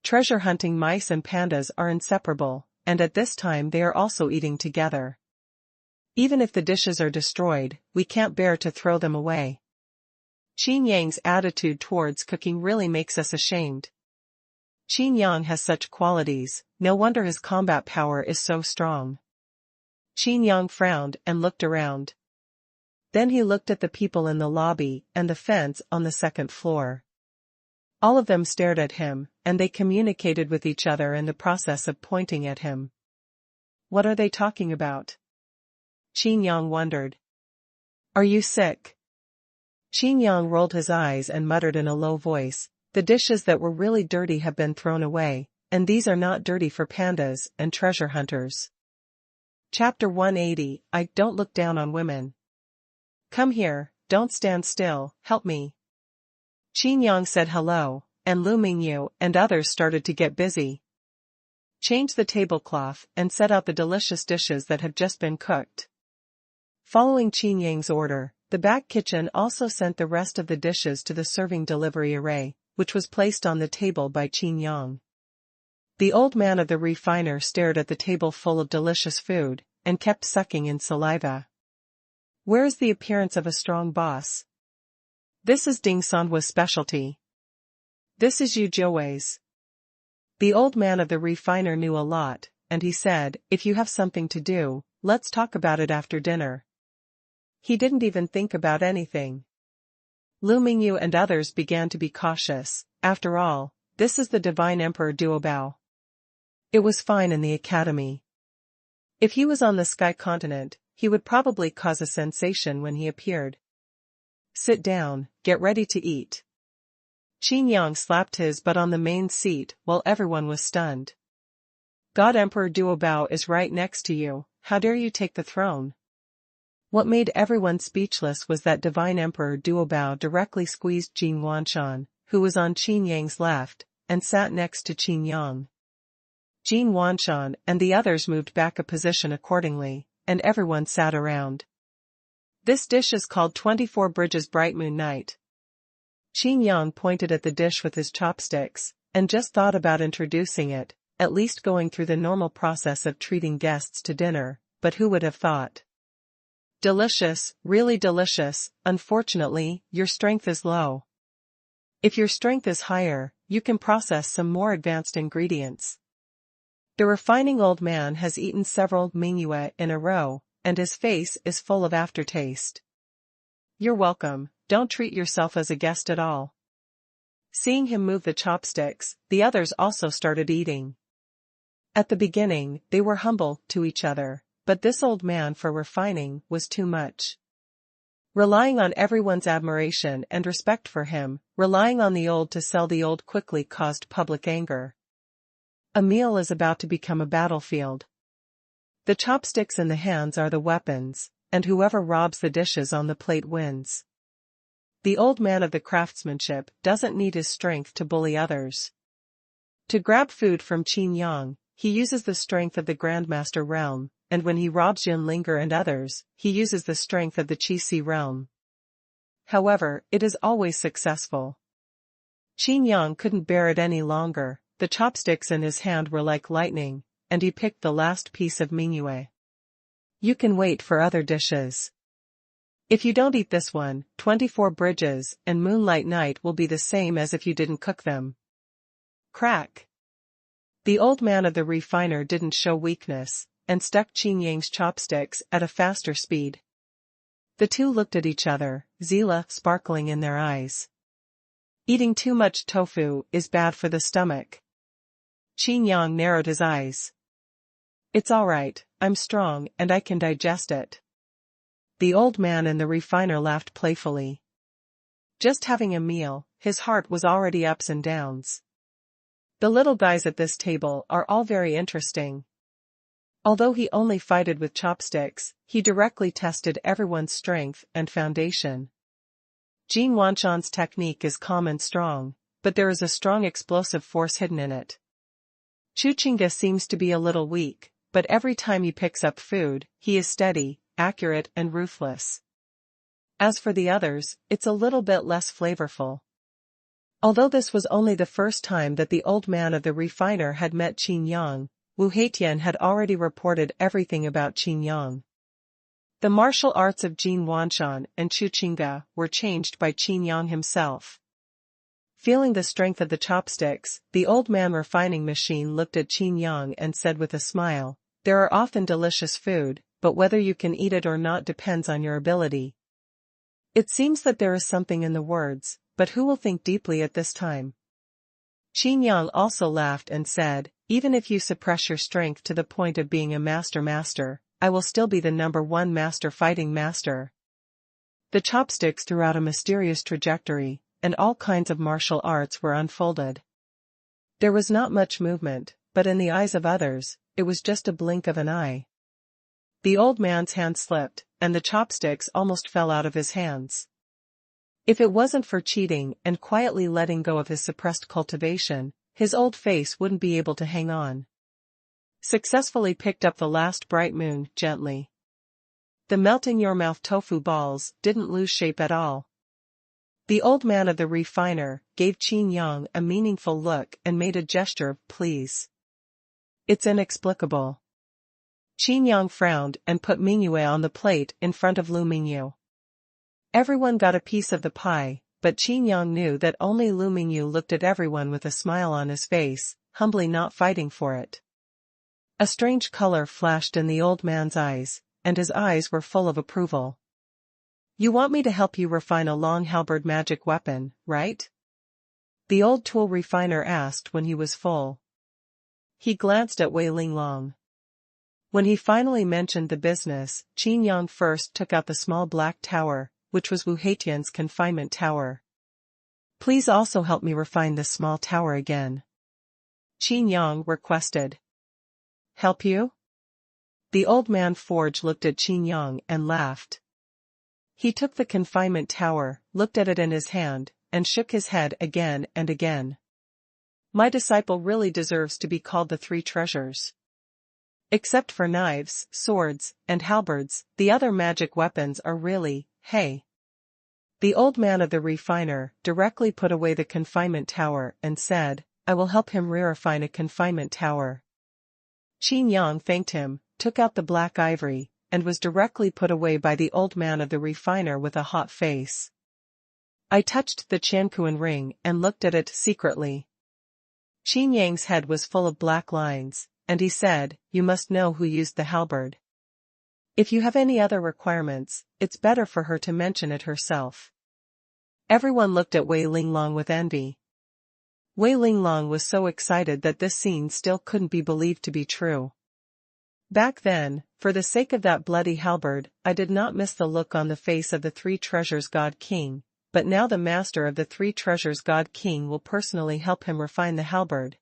Treasure hunting mice and pandas are inseparable, and at this time they are also eating together. Even if the dishes are destroyed, we can't bear to throw them away. Qin Yang's attitude towards cooking really makes us ashamed. Qin Yang has such qualities, no wonder his combat power is so strong. Qin Yang frowned and looked around. Then he looked at the people in the lobby and the fence on the second floor. All of them stared at him, and they communicated with each other in the process of pointing at him. What are they talking about? Qin Yang wondered. Are you sick? Qin Yang rolled his eyes and muttered in a low voice, the dishes that were really dirty have been thrown away, and these are not dirty for pandas and treasure hunters. Chapter 180, I don't look down on women. Come here, don't stand still, help me. Qin Yang said hello, and Lu Mingyu and others started to get busy. Change the tablecloth and set out the delicious dishes that have just been cooked. Following Qin Yang's order, the back kitchen also sent the rest of the dishes to the serving delivery array, which was placed on the table by Qin Yang. The old man of the refiner stared at the table full of delicious food, and kept sucking in saliva. Where is the appearance of a strong boss? This is Ding Sanhua's specialty. This is Yu Jiuwei's. The old man of the refiner knew a lot, and he said, if you have something to do, let's talk about it after dinner. He didn't even think about anything. Lu Mingyu and others began to be cautious. After all, this is the divine Emperor Duobao. It was fine in the academy. If he was on the sky continent, he would probably cause a sensation when he appeared. Sit down, get ready to eat. Qin Yang slapped his butt on the main seat while everyone was stunned. God Emperor Duobao is right next to you, how dare you take the throne? What made everyone speechless was that divine Emperor Duobao directly squeezed Jin Wanshan, who was on Qin Yang's left, and sat next to Qin Yang. Jin Wanshan and the others moved back a position accordingly, and everyone sat around. This dish is called 24 Bridges Bright Moon Night. Qin Yang pointed at the dish with his chopsticks, and just thought about introducing it, at least going through the normal process of treating guests to dinner, but who would have thought? Delicious, really delicious, unfortunately, your strength is low. If your strength is higher, you can process some more advanced ingredients. The refining old man has eaten several mingyue in a row, and his face is full of aftertaste. You're welcome, don't treat yourself as a guest at all. Seeing him move the chopsticks, the others also started eating. At the beginning, they were humble to each other, but this old man for refining was too much. Relying on everyone's admiration and respect for him, relying on the old to sell the old quickly caused public anger. A meal is about to become a battlefield. The chopsticks in the hands are the weapons, and whoever robs the dishes on the plate wins. The old man of the craftsmanship doesn't need his strength to bully others. To grab food from Qin Yang, he uses the strength of the Grandmaster realm, and when he robs Yin Ling Feng and others, he uses the strength of the Qi realm. However, it is always successful. Qin Yang couldn't bear it any longer, the chopsticks in his hand were like lightning, and he picked the last piece of mingyue. You can wait for other dishes. If you don't eat this one, 24 Bridges and Moonlight Night will be the same as if you didn't cook them. Crack. The old man of the refiner didn't show weakness, and stuck Qin Yang's chopsticks at a faster speed. The two looked at each other, zeal sparkling in their eyes. Eating too much tofu is bad for the stomach. Qin Yang narrowed his eyes. It's alright, I'm strong and I can digest it. The old man and the refiner laughed playfully. Just having a meal, his heart was already ups and downs. The little guys at this table are all very interesting. Although he only fighted with chopsticks, he directly tested everyone's strength and foundation. Jin Wanshan's technique is calm and strong, but there is a strong explosive force hidden in it. Chuchinga seems to be a little weak, but every time he picks up food, he is steady, accurate and ruthless. As for the others, it's a little bit less flavorful. Although this was only the first time that the old man of the refiner had met Qin Yang, Wu Heitian had already reported everything about Qin Yang. The martial arts of Jin Wanshan and Chuchinga were changed by Qin Yang himself. Feeling the strength of the chopsticks, the old man refining machine looked at Qin Yang and said with a smile, "There are often delicious food, but whether you can eat it or not depends on your ability." It seems that there is something in the words, but who will think deeply at this time? Qin Yang also laughed and said, "Even if you suppress your strength to the point of being a master, I will still be the #1 master fighting master." The chopsticks threw out a mysterious trajectory, and all kinds of martial arts were unfolded. There was not much movement, but in the eyes of others, it was just a blink of an eye. The old man's hand slipped, and the chopsticks almost fell out of his hands. If it wasn't for cheating and quietly letting go of his suppressed cultivation, his old face wouldn't be able to hang on. Successfully picked up the last bright moon, gently. The melt-in-your-mouth tofu balls didn't lose shape at all. The old man of the refiner gave Qin Yang a meaningful look and made a gesture of please. It's inexplicable. Qin Yang frowned and put Mingyue on the plate in front of Lu Mingyu. Everyone got a piece of the pie, but Qin Yang knew that only Lu Mingyu looked at everyone with a smile on his face, humbly not fighting for it. A strange color flashed in the old man's eyes, and his eyes were full of approval. "You want me to help you refine a long halberd magic weapon, right?" The old tool refiner asked when he was full. He glanced at Wei Linglong. When he finally mentioned the business, Qin Yang first took out the small black tower, which was Wu Heitian's confinement tower. "Please also help me refine this small tower again," Qin Yang requested. "Help you?" The old man forge looked at Qin Yang and laughed. He took the confinement tower, looked at it in his hand, and shook his head again and again. "My disciple really deserves to be called the Three Treasures. Except for knives, swords, and halberds, the other magic weapons are really, hey." The old man of the refiner directly put away the confinement tower and said, "I will help him re-refine a confinement tower." Qin Yang thanked him, took out the black ivory, and was directly put away by the old man of the refiner with a hot face. I touched the Chankuan ring and looked at it secretly. Qin Yang's head was full of black lines, and he said, "You must know who used the halberd. If you have any other requirements, it's better for her to mention it herself." Everyone looked at Wei Linglong with envy. Wei Linglong was so excited that this scene still couldn't be believed to be true. Back then, for the sake of that bloody halberd, I did not miss the look on the face of the Three Treasures God King, but now the master of the Three Treasures God King will personally help him refine the halberd.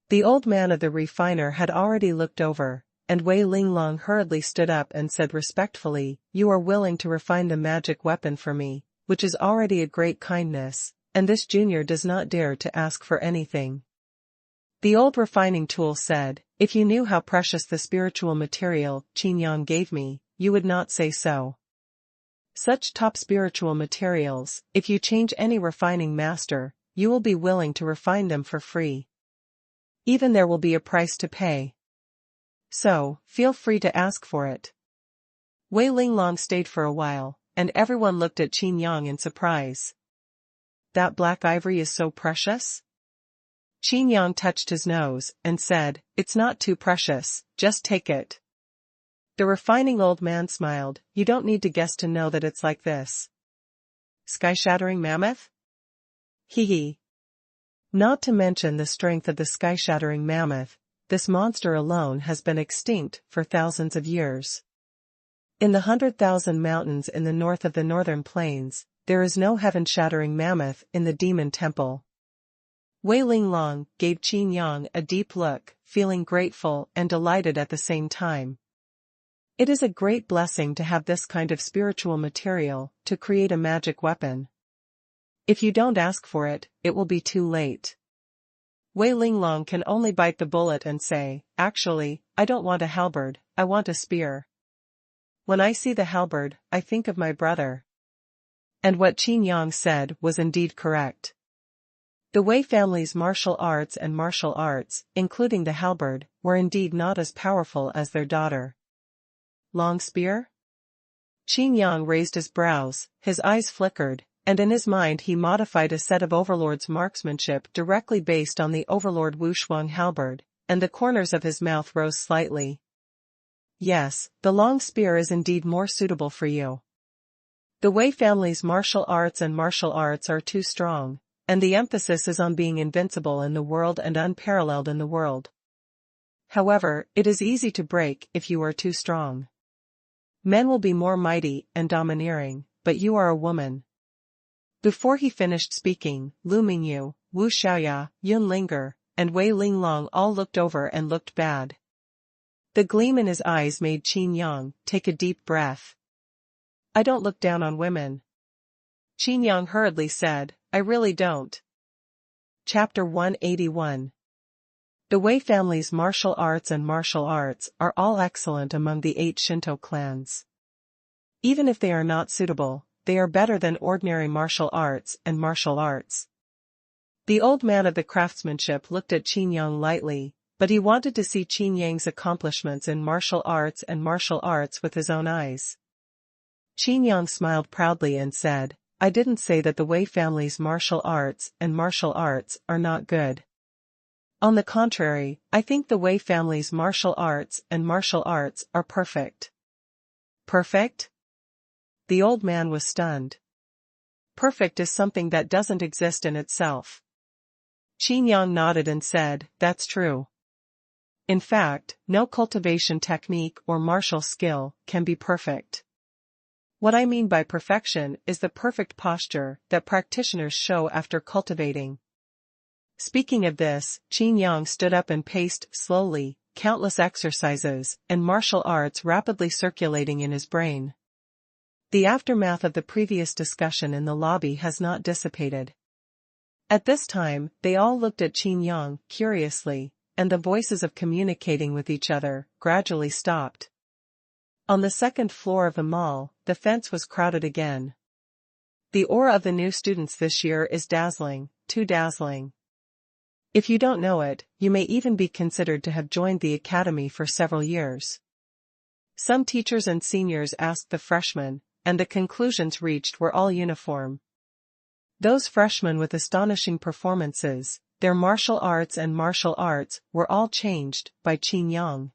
The old man of the refiner had already looked over, and Wei Linglong hurriedly stood up and said respectfully, "You are willing to refine the magic weapon for me, which is already a great kindness, and this junior does not dare to ask for anything." The old refining tool said, "If you knew how precious the spiritual material Qin Yang gave me, you would not say so. Such top spiritual materials, if you change any refining master, you will be willing to refine them for free. Even there will be a price to pay. So, feel free to ask for it." Wei Linglong stayed for a while, and everyone looked at Qin Yang in surprise. "That black ivory is so precious?" Qin Yang touched his nose and said, "It's not too precious, just take it." The refining old man smiled. "You don't need to guess to know that it's like this." Sky-shattering mammoth? Hee hee. Not to mention the strength of the sky-shattering mammoth, this monster alone has been extinct for thousands of years. In the 100,000 mountains in the north of the northern plains, there is no heaven-shattering mammoth in the demon temple. Wei Linglong gave Qin Yang a deep look, feeling grateful and delighted at the same time. It is a great blessing to have this kind of spiritual material to create a magic weapon. If you don't ask for it, it will be too late. Wei Linglong can only bite the bullet and say, "Actually, I don't want a halberd, I want a spear. When I see the halberd, I think of my brother." And what Qin Yang said was indeed correct. The Wei family's martial arts, including the halberd, were indeed not as powerful as their daughter. Long spear? Qin Yang raised his brows, his eyes flickered, and in his mind he modified a set of Overlord's marksmanship directly based on the Overlord Wuxuang halberd, and the corners of his mouth rose slightly. "Yes, the long spear is indeed more suitable for you. The Wei family's martial arts are too strong, and the emphasis is on being invincible in the world and unparalleled in the world. However, it is easy to break if you are too strong. Men will be more mighty and domineering, but you are a woman." Before he finished speaking, Lu Mingyu, Wu Xiaoya, Yun Linger, and Wei Linglong all looked over and looked bad. The gleam in his eyes made Qin Yang take a deep breath. "I don't look down on women." Qin Yang hurriedly said, "I really don't." Chapter 181. The Wei family's martial arts are all excellent among the 8 Shinto clans. Even if they are not suitable, they are better than ordinary martial arts. The old man of the craftsmanship looked at Qin Yang lightly, but he wanted to see Qin Yang's accomplishments in martial arts with his own eyes. Qin Yang smiled proudly and said, "I didn't say that the Wei family's martial arts are not good. On the contrary, I think the Wei family's martial arts are perfect." Perfect? The old man was stunned. Perfect is something that doesn't exist in itself. Qin Yang nodded and said, "That's true. In fact, no cultivation technique or martial skill can be perfect. What I mean by perfection is the perfect posture that practitioners show after cultivating." Speaking of this, Qin Yang stood up and paced slowly, countless exercises and martial arts rapidly circulating in his brain. The aftermath of the previous discussion in the lobby has not dissipated. At this time, they all looked at Qin Yang curiously, and the voices of communicating with each other gradually stopped. On the second floor of the mall, the fence was crowded again. The aura of the new students this year is dazzling, too dazzling. If you don't know it, you may even be considered to have joined the academy for several years. Some teachers and seniors asked the freshmen, and the conclusions reached were all uniform. Those freshmen with astonishing performances, their martial arts were all changed by Qin Yang.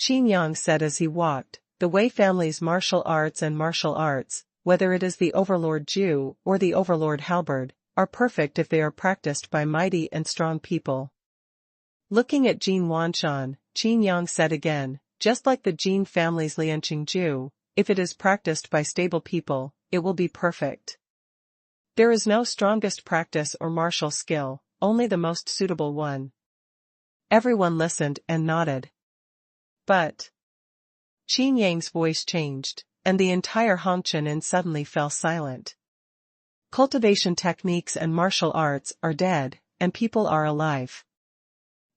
Qin Yang said as he walked, "The Wei family's martial arts, whether it is the Overlord Ju or the Overlord halberd, are perfect if they are practiced by mighty and strong people." Looking at Jin Wanshan, Qin Yang said again, "Just like the Jin family's Lianqing Ju, if it is practiced by stable people, it will be perfect. There is no strongest practice or martial skill, only the most suitable one." Everyone listened and nodded. But Qin Yang's voice changed, and the entire Hongqian suddenly fell silent. Cultivation techniques and martial arts are dead, and people are alive.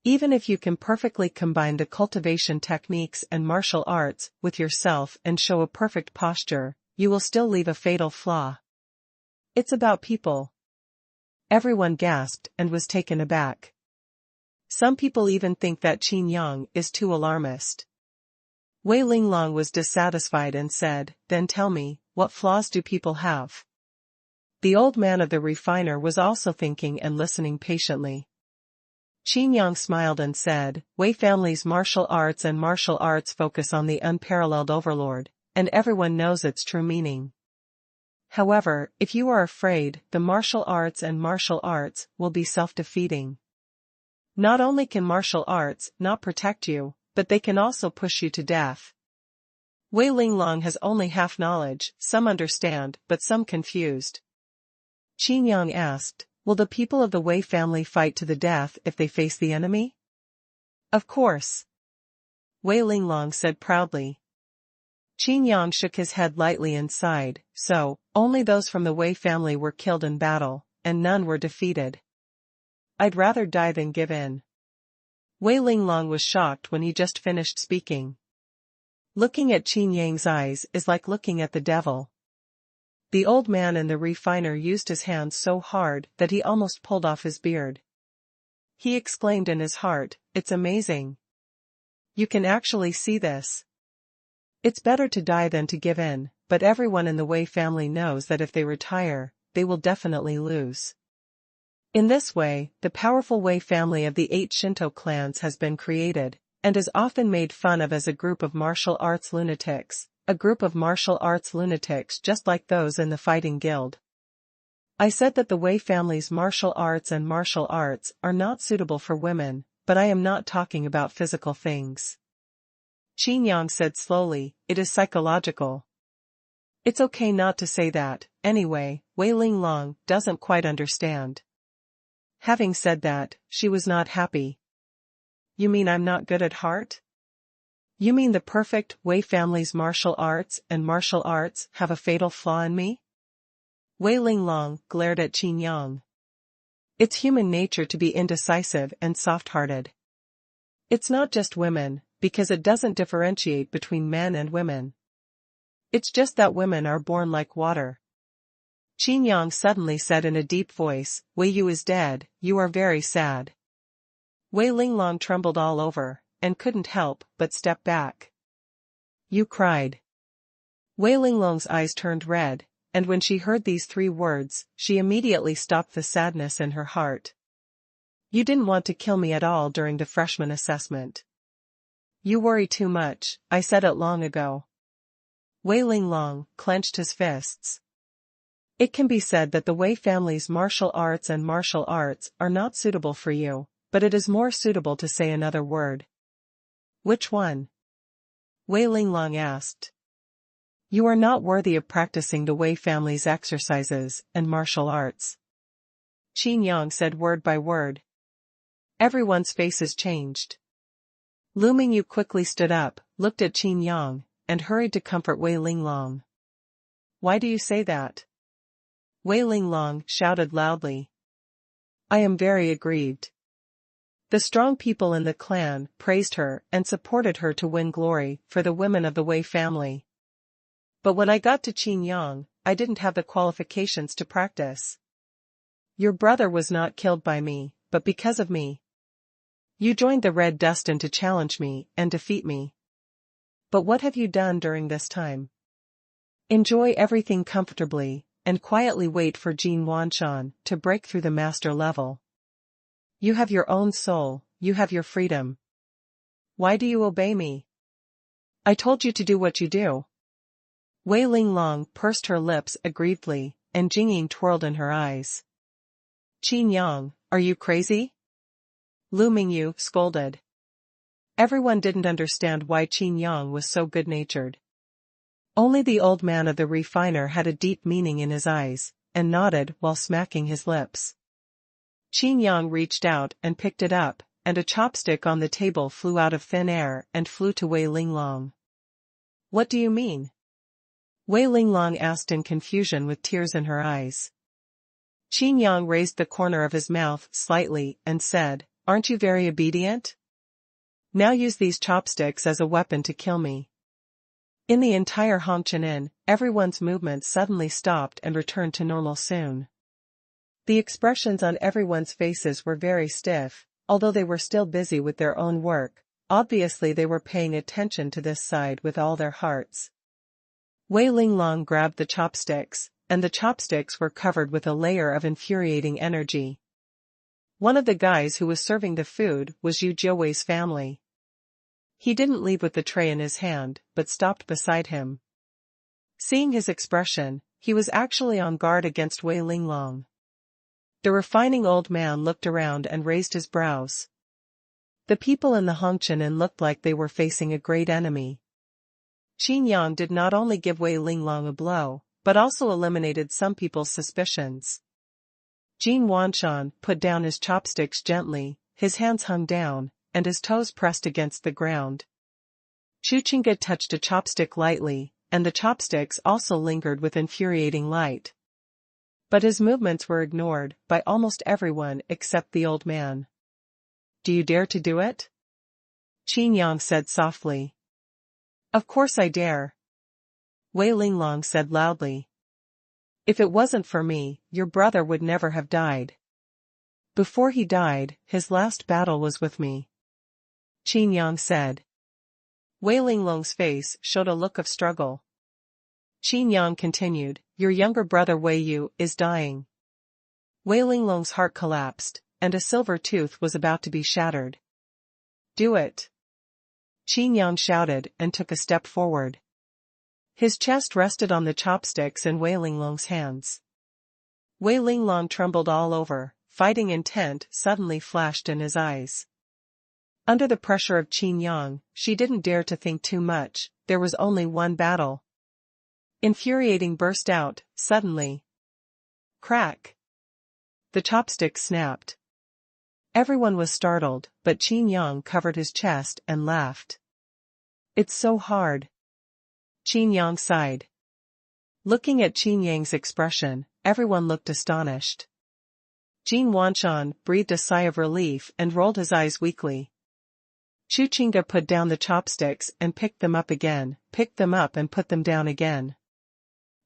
Even if you can perfectly combine the cultivation techniques and martial arts with yourself and show a perfect posture, you will still leave a fatal flaw. It's about people. Everyone gasped and was taken aback. Some people even think that Qin Yang is too alarmist. Wei Linglong was dissatisfied and said, "Then tell me, what flaws do people have?" The old man of the refiner was also thinking and listening patiently. Qin Yang smiled and said, Wei family's martial arts focus on the unparalleled overlord, and everyone knows its true meaning. However, if you are afraid, the martial arts will be self-defeating. Not only can martial arts not protect you, but they can also push you to death. Wei Linglong has only half knowledge, some understand, but some confused. Qin Yang asked, will the people of the Wei family fight to the death if they face the enemy? Of course. Wei Linglong said proudly. Qin Yang shook his head lightly and sighed, so, only those from the Wei family were killed in battle, and none were defeated. I'd rather die than give in. Wei Linglong was shocked when he just finished speaking. Looking at Qin Yang's eyes is like looking at the devil. The old man in the refiner used his hands so hard that he almost pulled off his beard. He exclaimed in his heart, it's amazing. You can actually see this. It's better to die than to give in, but everyone in the Wei family knows that if they retire, they will definitely lose. In this way, the powerful Wei family of the 8 Shinto clans has been created, and is often made fun of as a group of martial arts lunatics just like those in the fighting guild. I said that the Wei family's martial arts are not suitable for women, but I am not talking about physical things. Qin Yang said slowly, it is psychological. It's okay not to say that, anyway, Wei Linglong doesn't quite understand. Having said that, she was not happy. You mean I'm not good at heart? You mean the perfect Wei family's martial arts have a fatal flaw in me? Wei Linglong glared at Qin Yang. It's human nature to be indecisive and soft-hearted. It's not just women, because it doesn't differentiate between men and women. It's just that women are born like water. Qin Yang suddenly said in a deep voice, Wei Yu is dead, you are very sad. Wei Linglong trembled all over, and couldn't help but step back. You cried. Wei Linglong's eyes turned red, and when she heard these 3 words, she immediately stopped the sadness in her heart. You didn't want to kill me at all during the freshman assessment. You worry too much, I said it long ago. Wei Linglong clenched his fists. It can be said that the Wei family's martial arts are not suitable for you, but it is more suitable to say another word. Which one? Wei Linglong asked. You are not worthy of practicing the Wei family's exercises and martial arts. Qin Yang said word by word. Everyone's faces changed. Lu Mingyu quickly stood up, looked at Qin Yang, and hurried to comfort Wei Linglong. Why do you say that? Wei Linglong shouted loudly. I am very aggrieved. The strong people in the clan praised her and supported her to win glory for the women of the Wei family. But when I got to Qin Yang, I didn't have the qualifications to practice. Your brother was not killed by me, but because of me. You joined the Red Dustin to challenge me and defeat me. But what have you done during this time? Enjoy everything comfortably, and quietly wait for Jin Wanshan to break through the master level. You have your own soul, you have your freedom. Why do you obey me? I told you to do what you do. Wei Linglong pursed her lips aggrievedly, and Jingying twirled in her eyes. Qin Yang, are you crazy? Lu Mingyu scolded. Everyone didn't understand why Qin Yang was so good-natured. Only the old man of the refiner had a deep meaning in his eyes, and nodded while smacking his lips. Qin Yang reached out and picked it up, and a chopstick on the table flew out of thin air and flew to Wei Linglong. What do you mean? Wei Linglong asked in confusion with tears in her eyes. Qin Yang raised the corner of his mouth slightly and said, Aren't you very obedient? Now use these chopsticks as a weapon to kill me. In the entire Hongqian, everyone's movements suddenly stopped and returned to normal soon. The expressions on everyone's faces were very stiff, although they were still busy with their own work. Obviously they were paying attention to this side with all their hearts. Wei Linglong grabbed the chopsticks, and the chopsticks were covered with a layer of infuriating energy. One of the guys who was serving the food was Yu Jiawei's family. He didn't leave with the tray in his hand, but stopped beside him. Seeing his expression, he was actually on guard against Wei Linglong. The refining old man looked around and raised his brows. The people in the Hongqian Inn looked like they were facing a great enemy. Qin Yang did not only give Wei Linglong a blow, but also eliminated some people's suspicions. Jin Wanshan put down his chopsticks gently, his hands hung down, and his toes pressed against the ground. Chu Qingge touched a chopstick lightly, and the chopsticks also lingered with infuriating light. But his movements were ignored by almost everyone except the old man. "Do you dare to do it?" Qin Yang said softly. "Of course I dare," Wei Linglong said loudly. "If it wasn't for me, your brother would never have died. Before he died, his last battle was with me," Qin Yang said. Wei Linglong's face showed a look of struggle. Qin Yang continued, "Your younger brother Wei Yu is dying." Wei Linglong's heart collapsed, and a silver tooth was about to be shattered. "Do it!" Qin Yang shouted and took a step forward. His chest rested on the chopsticks in Wei Linglong's hands. Wei Linglong trembled all over, fighting intent suddenly flashed in his eyes. Under the pressure of Qin Yang, she didn't dare to think too much, there was only one battle. Infuriating burst out, suddenly. Crack! The chopsticks snapped. Everyone was startled, but Qin Yang covered his chest and laughed. "It's so hard." Qin Yang sighed. Looking at Qin Yang's expression, everyone looked astonished. Jin Wanshan breathed a sigh of relief and rolled his eyes weakly. Chu Qingge put down the chopsticks and picked them up and put them down again.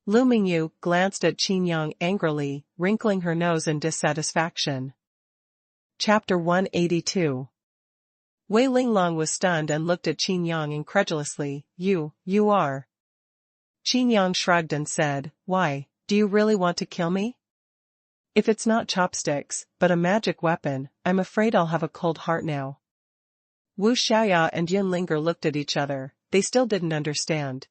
Lu Mingyu glanced at Qin Yang angrily, wrinkling her nose in dissatisfaction. Chapter 182. Wei Linglong was stunned and looked at Qin Yang incredulously. You are. Qin Yang shrugged and said, "Why, do you really want to kill me? If it's not chopsticks, but a magic weapon, I'm afraid I'll have a cold heart now." Wu Xiaoya and Yin Linger looked at each other, they still didn't understand.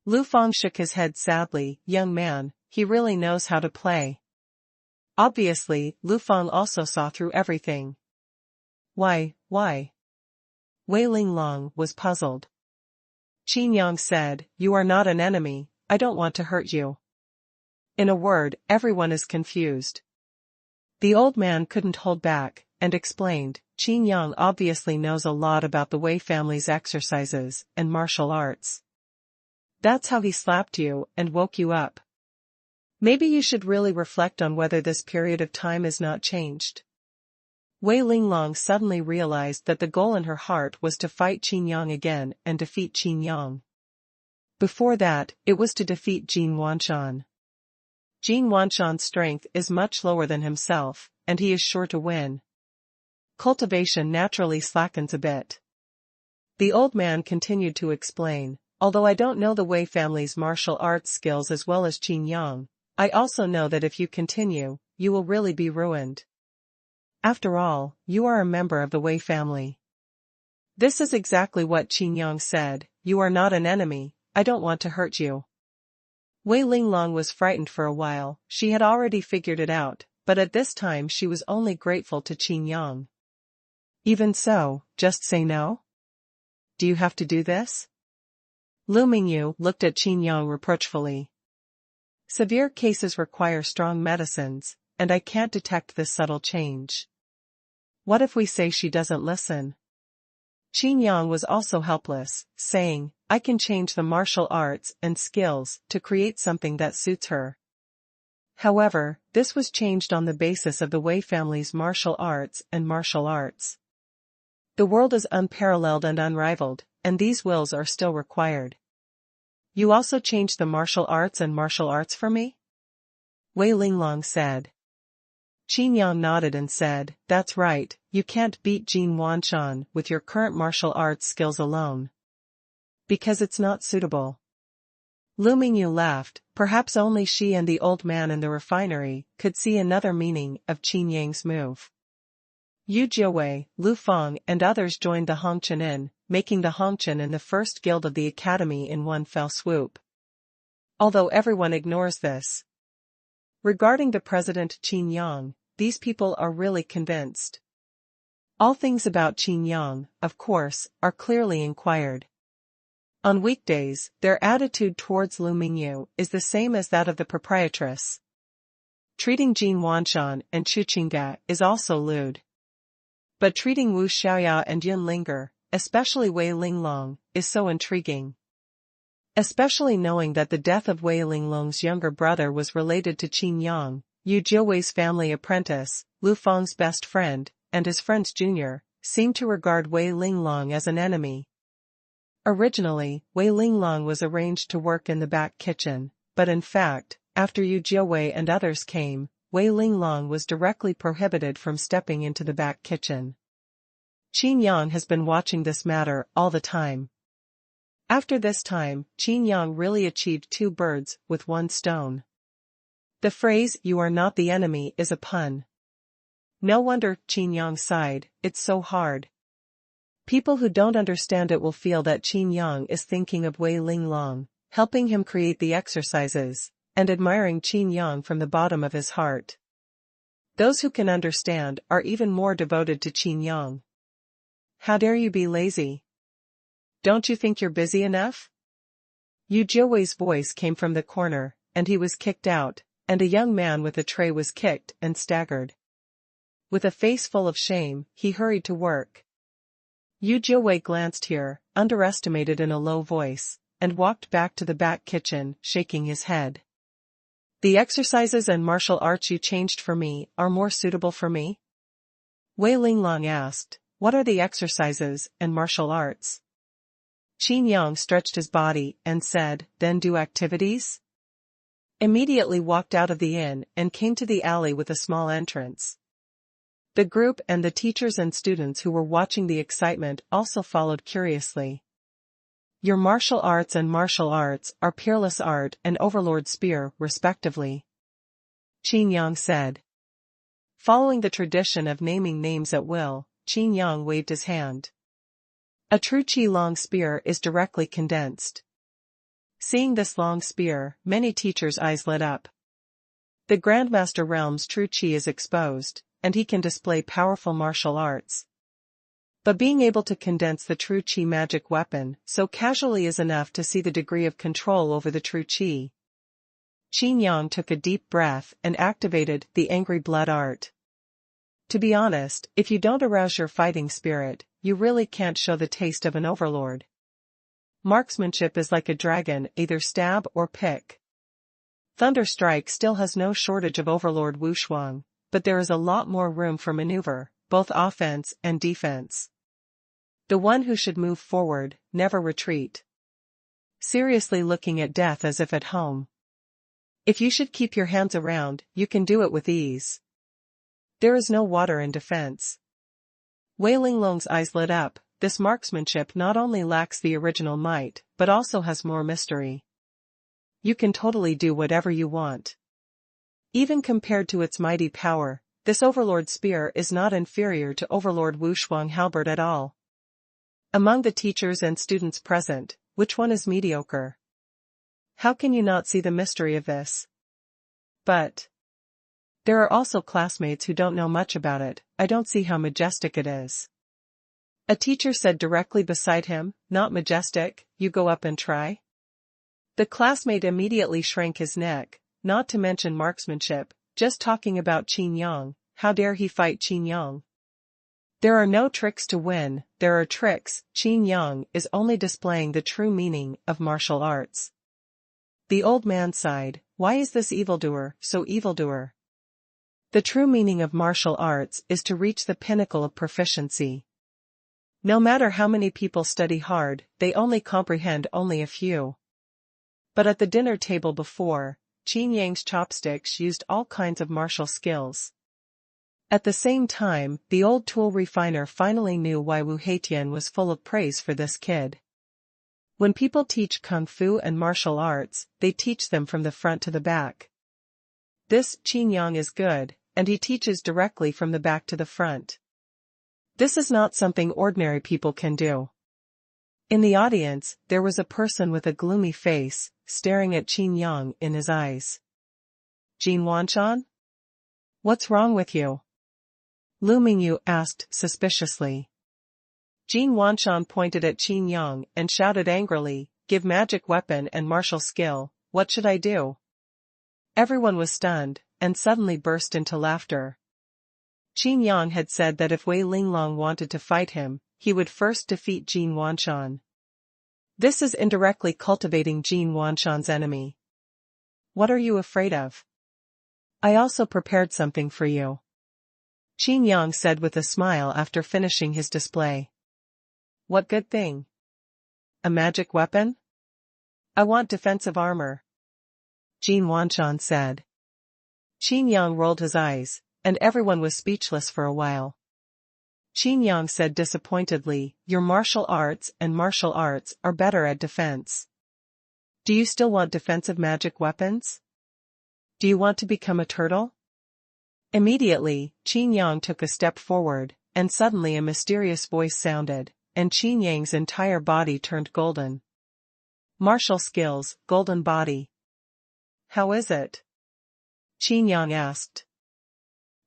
Lu Feng shook his head sadly, "Young man, he really knows how to play." Obviously, Lu Feng also saw through everything. Why? Wei Linglong was puzzled. Qin Yang said, "You are not an enemy, I don't want to hurt you." In a word, everyone is confused. The old man couldn't hold back, and explained, "Qin Yang obviously knows a lot about the Wei family's exercises and martial arts. That's how he slapped you and woke you up. Maybe you should really reflect on whether this period of time is not changed." Wei Linglong suddenly realized that the goal in her heart was to fight Qin Yang again and defeat Qin Yang. Before that, it was to defeat Jin Wanshan. Jin Wanshan's strength is much lower than himself, and he is sure to win. Cultivation naturally slackens a bit. The old man continued to explain, "Although I don't know the Wei family's martial arts skills as well as Qin Yang, I also know that if you continue, you will really be ruined. After all, you are a member of the Wei family." This is exactly what Qin Yang said, "You are not an enemy, I don't want to hurt you." Wei Linglong was frightened for a while, she had already figured it out, but at this time she was only grateful to Qin Yang. "Even so, just say no? Do you have to do this?" Lu Mingyu looked at Qin Yang reproachfully. "Severe cases require strong medicines, and I can't detect this subtle change. What if we say she doesn't listen?" Qin Yang was also helpless, saying, "I can change the martial arts and skills to create something that suits her." However, this was changed on the basis of the Wei family's martial arts and martial arts. The world is unparalleled and unrivaled, and these wills are still required. "You also changed the martial arts and martial arts for me?" Wei Linglong said. Qin Yang nodded and said, "That's right, you can't beat Jin Wanshan with your current martial arts skills alone. Because it's not suitable." Lu Mingyu laughed, perhaps only she and the old man in the refinery could see another meaning of Qin Yang's move. Yu Jiawei, Lu Feng and others joined the Hongqian, making the Hongqian the first guild of the academy in one fell swoop. Although everyone ignores this. Regarding the president Qin Yang, these people are really convinced. All things about Qin Yang, of course, are clearly inquired. On weekdays, their attitude towards Lu Mingyu is the same as that of the proprietress. Treating Jin Wanshan and Chu Qingga is also lewd. But treating Wu Xiaoya and Yin Linger, especially Wei Linglong, is so intriguing. Especially knowing that the death of Wei Linglong's younger brother was related to Qin Yang, Yu Jiawei's family apprentice, Lu Feng's best friend, and his friend's junior, seemed to regard Wei Linglong as an enemy. Originally, Wei Linglong was arranged to work in the back kitchen, but in fact, after Yu Jiawei and others came, Wei Linglong was directly prohibited from stepping into the back kitchen. Qin Yang has been watching this matter all the time. After this time, Qin Yang really achieved two birds with one stone. The phrase "you are not the enemy" is a pun. No wonder Qin Yang sighed, it's so hard. People who don't understand it will feel that Qin Yang is thinking of Wei Linglong, helping him create the exercises, and admiring Qin Yang from the bottom of his heart. Those who can understand are even more devoted to Qin Yang. How dare you be lazy? Don't you think you're busy enough? Yu Jiawei's voice came from the corner, and he was kicked out, and a young man with a tray was kicked and staggered. With a face full of shame, he hurried to work. Yu Jiawei glanced here, underestimated in a low voice, and walked back to the back kitchen, shaking his head. The exercises and martial arts you changed for me are more suitable for me? Wei Linglong asked, what are the exercises and martial arts? Qin Yang stretched his body and said, then do activities? Immediately walked out of the inn and came to the alley with a small entrance. The group and the teachers and students who were watching the excitement also followed curiously. Your martial arts and martial arts are Peerless Art and Overlord Spear, respectively. Qin Yang said. Following the tradition of naming names at will, Qin Yang waved his hand. A true Qi long spear is directly condensed. Seeing this long spear, many teachers' eyes lit up. The Grandmaster Realm's true Qi is exposed, and he can display powerful martial arts. But being able to condense the true Qi magic weapon so casually is enough to see the degree of control over the true Qi. Qin Yang took a deep breath and activated the Angry Blood art. To be honest, if you don't arouse your fighting spirit, you really can't show the taste of an overlord. Marksmanship is like a dragon, either stab or pick. Thunderstrike still has no shortage of overlord Wuxuang, but there is a lot more room for maneuver, both offense and defense. The one who should move forward, never retreat. Seriously looking at death as if at home. If you should keep your hands around, you can do it with ease. There is no water in defense. Wei Linglong's eyes lit up. This marksmanship not only lacks the original might, but also has more mystery. You can totally do whatever you want. Even compared to its mighty power, this Overlord Spear is not inferior to Overlord Wuxuang Halberd at all. Among the teachers and students present, which one is mediocre? How can you not see the mystery of this? But there are also classmates who don't know much about it. I don't see how majestic it is. A teacher said directly beside him, not majestic, you go up and try? The classmate immediately shrank his neck, not to mention marksmanship, just talking about Qin Yang, how dare he fight Qin Yang? There are no tricks to win, there are tricks. Qin Yang is only displaying the true meaning of martial arts. The old man sighed, why is this evildoer so evildoer? The true meaning of martial arts is to reach the pinnacle of proficiency. No matter how many people study hard, they only comprehend only a few. But at the dinner table before, Qin Yang's chopsticks used all kinds of martial skills. At the same time, the old tool refiner finally knew why Wu Heitian was full of praise for this kid. When people teach kung fu and martial arts, they teach them from the front to the back. This Qin Yang is good, and he teaches directly from the back to the front. This is not something ordinary people can do. In the audience, there was a person with a gloomy face, staring at Qin Yang in his eyes. Jin Wanshan? What's wrong with you? Lu Mingyu asked suspiciously. Jin Wanshan pointed at Qin Yang and shouted angrily, "Give magic weapon and martial skill, what should I do?" Everyone was stunned, and suddenly burst into laughter. Qin Yang had said that if Wei Linglong wanted to fight him, he would first defeat Jin Wanshan. This is indirectly cultivating Jin Wanshan's enemy. What are you afraid of? I also prepared something for you. Qin Yang said with a smile after finishing his display. What good thing? A magic weapon? I want defensive armor. Jin Wanshan said. Qin Yang rolled his eyes, and everyone was speechless for a while. Qin Yang said disappointedly, your martial arts are better at defense. Do you still want defensive magic weapons? Do you want to become a turtle? Immediately, Qin Yang took a step forward, and suddenly a mysterious voice sounded, and Qin Yang's entire body turned golden. Martial skills, golden body. How is it? Qin Yang asked.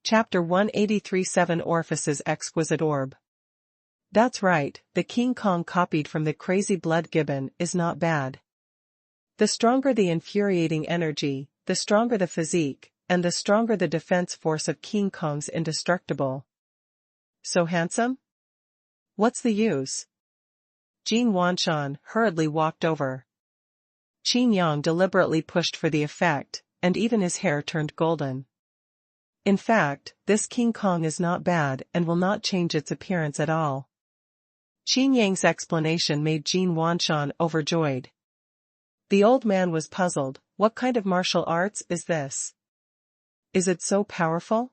Chapter 183 7 Orifices Exquisite Orb. That's right, the King Kong copied from the crazy blood gibbon is not bad. The stronger the infuriating energy, the stronger the physique, and the stronger the defense force of King Kong's indestructible. So handsome? What's the use? Jin Wanshan hurriedly walked over. Qin Yang deliberately pushed for the effect, and even his hair turned golden. In fact, this King Kong is not bad and will not change its appearance at all. Qin Yang's explanation made Jin Wanshan overjoyed. The old man was puzzled. What kind of martial arts is this? Is it so powerful?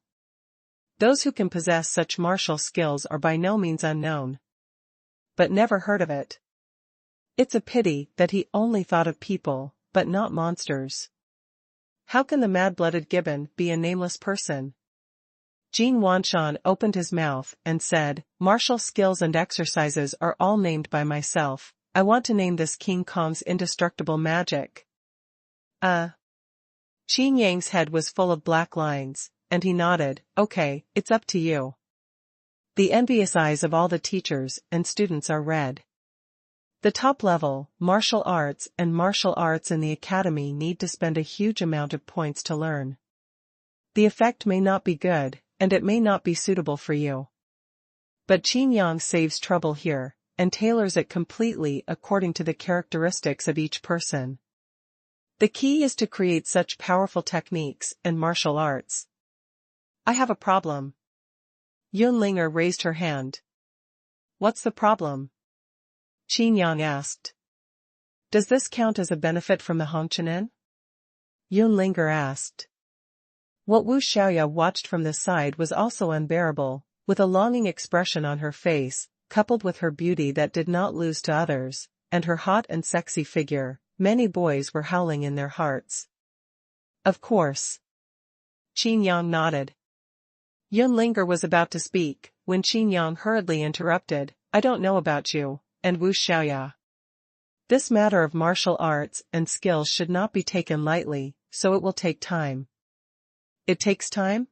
Those who can possess such martial skills are by no means unknown. But never heard of it. It's a pity that he only thought of people, but not monsters. How can the mad-blooded gibbon be a nameless person? Jin Wanshan opened his mouth and said, martial skills and exercises are all named by myself. I want to name this King Kong's indestructible magic. Qin Yang's head was full of black lines, and he nodded, okay, it's up to you. The envious eyes of all the teachers and students are red. The top level, martial arts in the academy need to spend a huge amount of points to learn. The effect may not be good, and it may not be suitable for you. But Qin Yang saves trouble here, and tailors it completely according to the characteristics of each person. The key is to create such powerful techniques and martial arts. I have a problem. Yunlinger raised her hand. What's the problem? Qin Yang asked. Does this count as a benefit from the Hongqianen? Yunlinger asked. What Wu Xiaoya watched from this side was also unbearable, with a longing expression on her face, coupled with her beauty that did not lose to others, and her hot and sexy figure, many boys were howling in their hearts. Of course. Qin Yang nodded. Yunlinger was about to speak, when Qin Yang hurriedly interrupted, I don't know about you, and Wu Xiaoya. This matter of martial arts and skills should not be taken lightly, so it will take time. It takes time?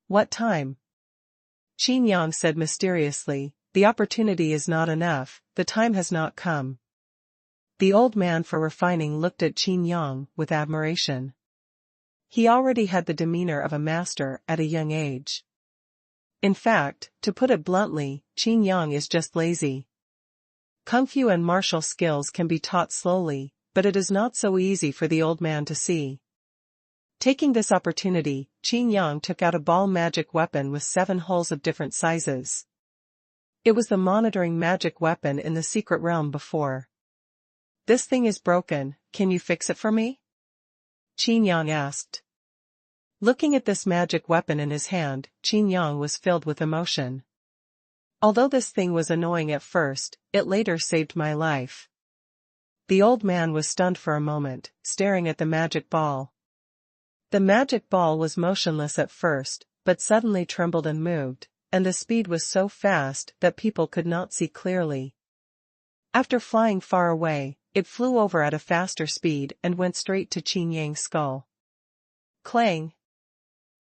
What time? Qin Yang said mysteriously, the opportunity is not enough, the time has not come. The old man for refining looked at Qin Yang with admiration. He already had the demeanor of a master at a young age. In fact, to put it bluntly, Qin Yang is just lazy. Kung Fu and martial skills can be taught slowly, but it is not so easy for the old man to see. Taking this opportunity, Qin Yang took out a ball magic weapon with 7 holes of different sizes. It was the monitoring magic weapon in the secret realm before. This thing is broken, can you fix it for me? Qin Yang asked. Looking at this magic weapon in his hand, Qin Yang was filled with emotion. Although this thing was annoying at first, it later saved my life. The old man was stunned for a moment, staring at the magic ball. The magic ball was motionless at first, but suddenly trembled and moved, and the speed was so fast that people could not see clearly. After flying far away, it flew over at a faster speed and went straight to Qin Yang's skull. Clang!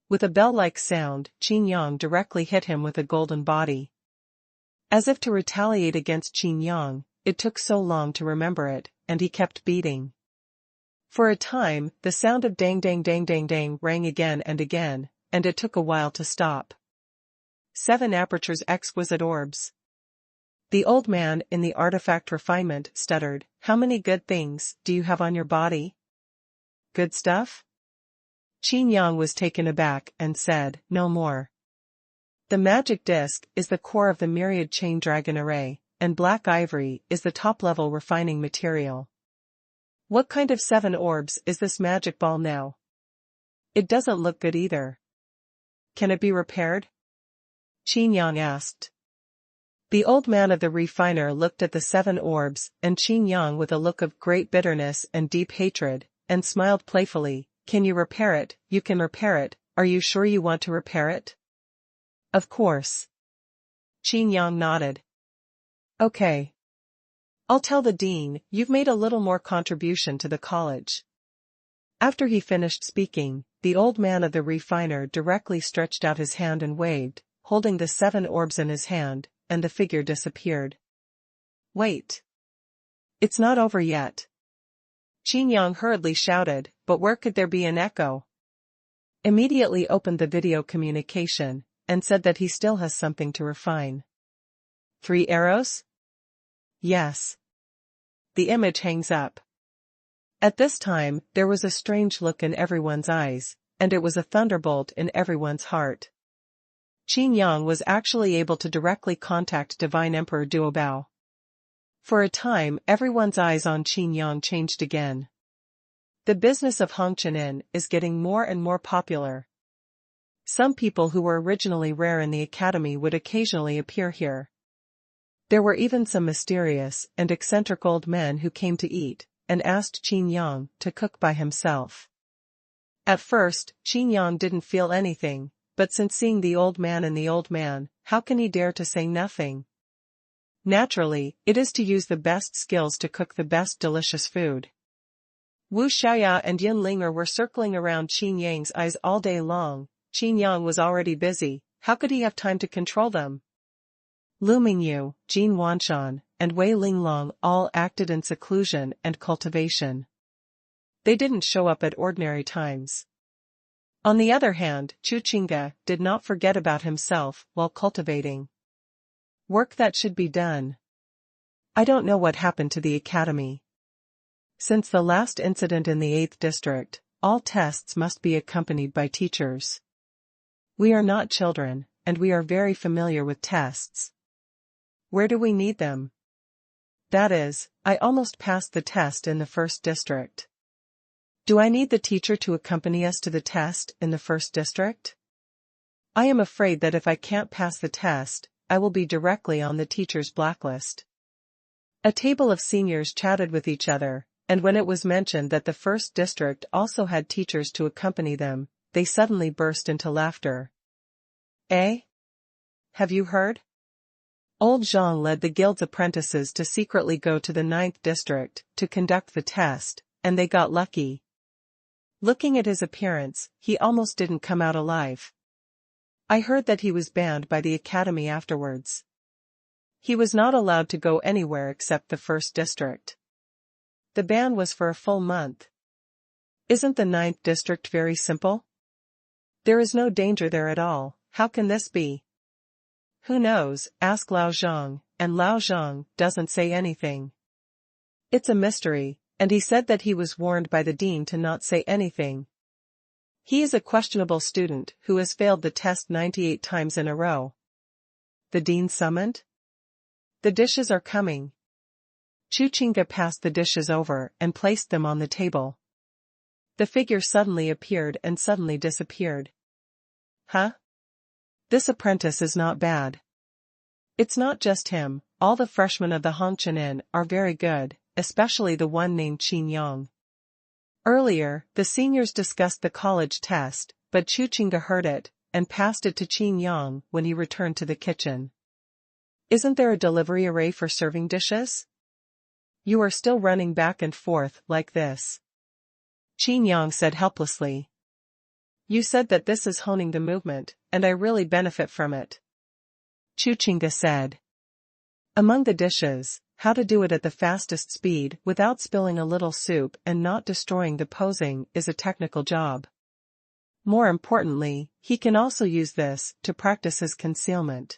With a bell-like sound, Qin Yang directly hit him with a golden body. As if to retaliate against Qin Yang, it took so long to remember it, and he kept beating. For a time, the sound of dang dang dang dang dang rang again, and it took a while to stop. 7 apertures exquisite orbs. The old man in the artifact refinement stuttered, "How many good things do you have on your body?" "Good stuff?" Qin Yang was taken aback and said, "No more. The magic disc is the core of the myriad chain dragon array, and black ivory is the top-level refining material. What kind of 7 orbs is this magic ball now? It doesn't look good either. Can it be repaired?" Qin Yang asked. The old man of the refiner looked at the 7 orbs and Qin Yang with a look of great bitterness and deep hatred, and smiled playfully. "Can you repair it? You can repair it. Are you sure you want to repair it?" "Of course." Qin Yang nodded. "Okay. I'll tell the dean you've made a little more contribution to the college." After he finished speaking, the old man of the refiner directly stretched out his hand and waved, holding the 7 orbs in his hand, and the figure disappeared. "Wait. It's not over yet." Qin Yang hurriedly shouted, but where could there be an echo? Immediately opened the video communication, and said that he still has something to refine. 3 arrows? Yes. The image hangs up. At this time, there was a strange look in everyone's eyes, and it was a thunderbolt in everyone's heart. Qin Yang was actually able to directly contact Divine Emperor Duobao. For a time, everyone's eyes on Qin Yang changed again. The business of Hongqianin is getting more and more popular. Some people who were originally rare in the academy would occasionally appear here. There were even some mysterious and eccentric old men who came to eat, and asked Qin Yang to cook by himself. At first, Qin Yang didn't feel anything, but since seeing the old man and the old man, how can he dare to say nothing? Naturally, it is to use the best skills to cook the best delicious food. Wu Xiaoya and Yin Linger were circling around Qin Yang's eyes all day long. Qin Yang was already busy, how could he have time to control them? Lu Mingyu, Jin Wanshan, and Wei Linglong all acted in seclusion and cultivation. They didn't show up at ordinary times. On the other hand, Chu Qingge did not forget about himself while cultivating. Work that should be done. I don't know what happened to the academy. Since the last incident in the 8th district, all tests must be accompanied by teachers. We are not children, and we are very familiar with tests. Where do we need them? That is, I almost passed the test in the 1st district. Do I need the teacher to accompany us to the test in the 1st district? I am afraid that if I can't pass the test, I will be directly on the teacher's blacklist. A table of seniors chatted with each other, and when it was mentioned that the 1st district also had teachers to accompany them, they suddenly burst into laughter. Eh? Have you heard? Old Zhang led the guild's apprentices to secretly go to the 9th district to conduct the test, and they got lucky. Looking at his appearance, he almost didn't come out alive. I heard that he was banned by the academy afterwards. He was not allowed to go anywhere except the 1st district. The ban was for a full month. Isn't the 9th district very simple? There is no danger there at all. How can this be? Who knows? Ask Lao Zhang, and Lao Zhang doesn't say anything. It's a mystery, and he said that he was warned by the dean to not say anything. He is a questionable student who has failed the test 98 times in a row. The dean summoned? The dishes are coming. Chu Qingge passed the dishes over and placed them on the table. The figure suddenly appeared and suddenly disappeared. Huh? This apprentice is not bad. It's not just him, all the freshmen of the Hongqianin are very good, especially the one named Qin Yang. Earlier, the seniors discussed the college test, but Chu Qingge heard it, and passed it to Qin Yang when he returned to the kitchen. Isn't there a delivery array for serving dishes? You are still running back and forth like this. Qin Yang said helplessly. You said that this is honing the movement, and I really benefit from it. Chuchinga said. Among the dishes, how to do it at the fastest speed without spilling a little soup and not destroying the posing is a technical job. More importantly, he can also use this to practice his concealment.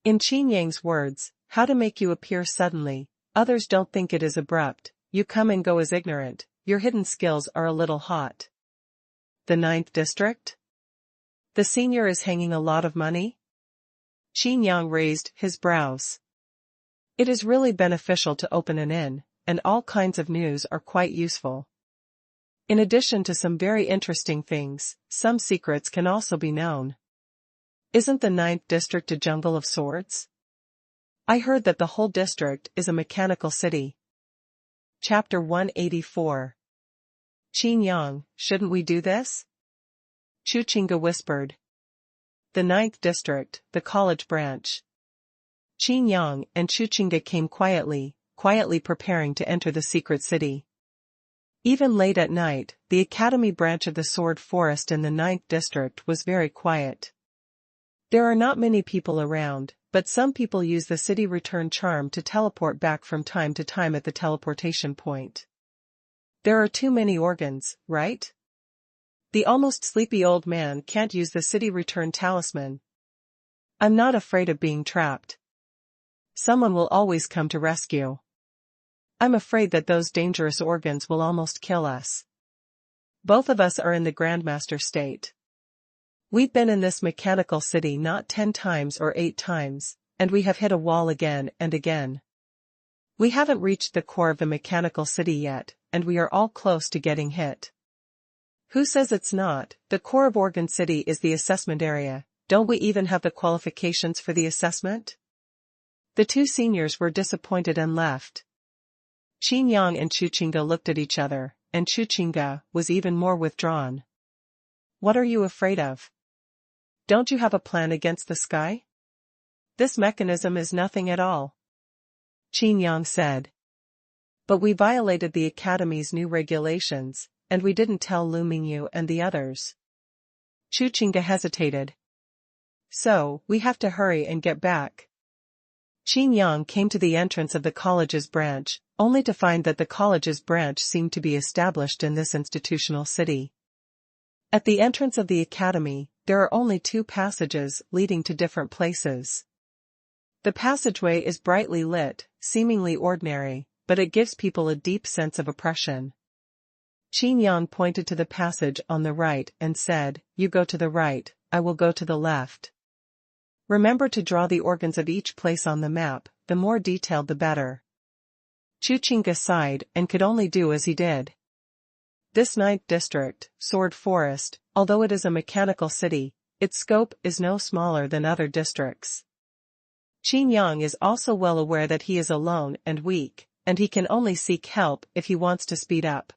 In Qin Yang's words, how to make you appear suddenly, others don't think it is abrupt, you come and go as ignorant, your hidden skills are a little hot. The 9th district? The senior is hanging a lot of money? Qin Yang raised his brows. It is really beneficial to open an inn, and all kinds of news are quite useful. In addition to some very interesting things, some secrets can also be known. Isn't the 9th district a jungle of sorts? I heard that the whole district is a mechanical city. Chapter 184. Qin Yang, shouldn't we do this? Chuchinga whispered. The 9th district, the college branch. Qin Yang and Chuchinga came quietly preparing to enter the secret city. Even late at night, the academy branch of the Sword Forest in the 9th district was very quiet. There are not many people around, but some people use the city return charm to teleport back from time to time at the teleportation point. There are too many organs, right? The almost sleepy old man can't use the city return talisman. I'm not afraid of being trapped. Someone will always come to rescue. I'm afraid that those dangerous organs will almost kill us. Both of us are in the Grandmaster state. We've been in this mechanical city not 10 times or 8 times, and we have hit a wall again and again. We haven't reached the core of the mechanical city yet, and we are all close to getting hit. Who says it's not? The core of Organ City is the assessment area. Don't we even have the qualifications for the assessment? The two seniors were disappointed and left. Qin Yang and Chuchinga looked at each other, and Chuchinga was even more withdrawn. What are you afraid of? Don't you have a plan against the sky? This mechanism is nothing at all. Qin Yang said. But we violated the Academy's new regulations, and we didn't tell Lu Mingyu and the others. Chuchinga hesitated. So, we have to hurry and get back. Qin Yang came to the entrance of the college's branch, only to find that the college's branch seemed to be established in this institutional city. At the entrance of the academy, there are only 2 passages leading to different places. The passageway is brightly lit, seemingly ordinary, but it gives people a deep sense of oppression. Qin Yang pointed to the passage on the right and said, "You go to the right, I will go to the left. Remember to draw the organs of each place on the map, the more detailed the better." Chuchinga sighed and could only do as he did. This 9th district, Sword Forest, although it is a mechanical city, its scope is no smaller than other districts. Qin Yang is also well aware that he is alone and weak, and he can only seek help if he wants to speed up.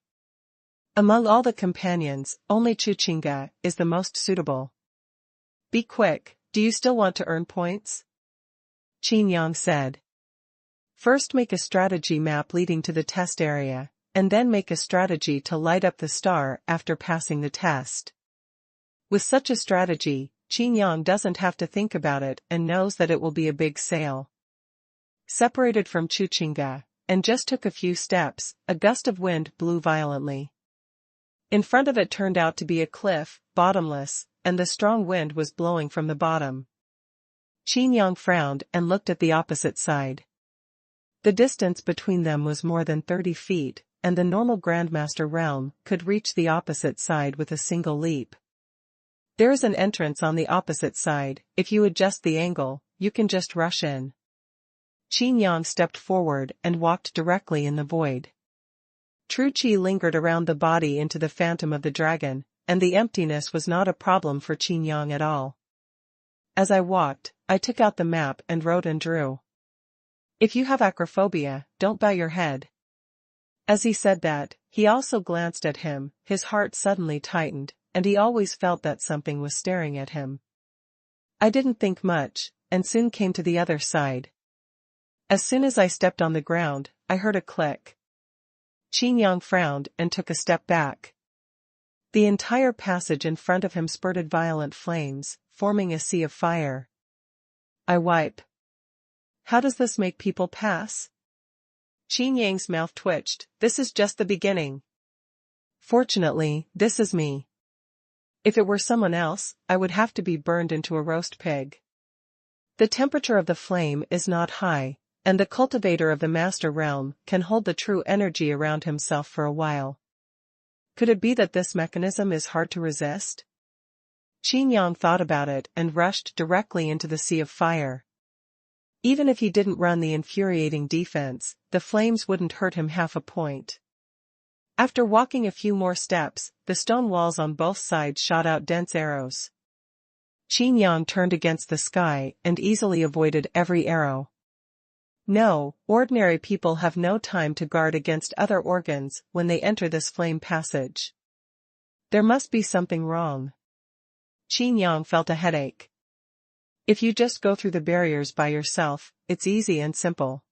Among all the companions, only Chuchinga is the most suitable. Be quick, do you still want to earn points? Qin Yang said. First make a strategy map leading to the test area, and then make a strategy to light up the star after passing the test. With such a strategy, Qin Yang doesn't have to think about it and knows that it will be a big sale. Separated from Chuchinga, and just took a few steps, a gust of wind blew violently. In front of it turned out to be a cliff, bottomless, and the strong wind was blowing from the bottom. Qin Yang frowned and looked at the opposite side. The distance between them was more than 30 feet, and the normal Grandmaster realm could reach the opposite side with a single leap. There is an entrance on the opposite side. If you adjust the angle, you can just rush in. Qin Yang stepped forward and walked directly in the void. True Qi lingered around the body into the phantom of the dragon, and the emptiness was not a problem for Qin Yang at all. As I walked, I took out the map and wrote and drew. If you have acrophobia, don't bow your head. As he said that, he also glanced at him, his heart suddenly tightened, and he always felt that something was staring at him. I didn't think much, and soon came to the other side. As soon as I stepped on the ground, I heard a click. Qin Yang frowned and took a step back. The entire passage in front of him spurted violent flames, forming a sea of fire. I wipe. How does this make people pass? Qin Yang's mouth twitched. This is just the beginning. Fortunately, this is me. If it were someone else, I would have to be burned into a roast pig. The temperature of the flame is not high, and the cultivator of the master realm can hold the true energy around himself for a while. Could it be that this mechanism is hard to resist? Qin Yang thought about it and rushed directly into the sea of fire. Even if he didn't run the infuriating defense, the flames wouldn't hurt him half a point. After walking a few more steps, the stone walls on both sides shot out dense arrows. Qin Yang turned against the sky and easily avoided every arrow. No, ordinary people have no time to guard against other organs when they enter this flame passage. There must be something wrong. Qin Yang felt a headache. If you just go through the barriers by yourself, it's easy and simple.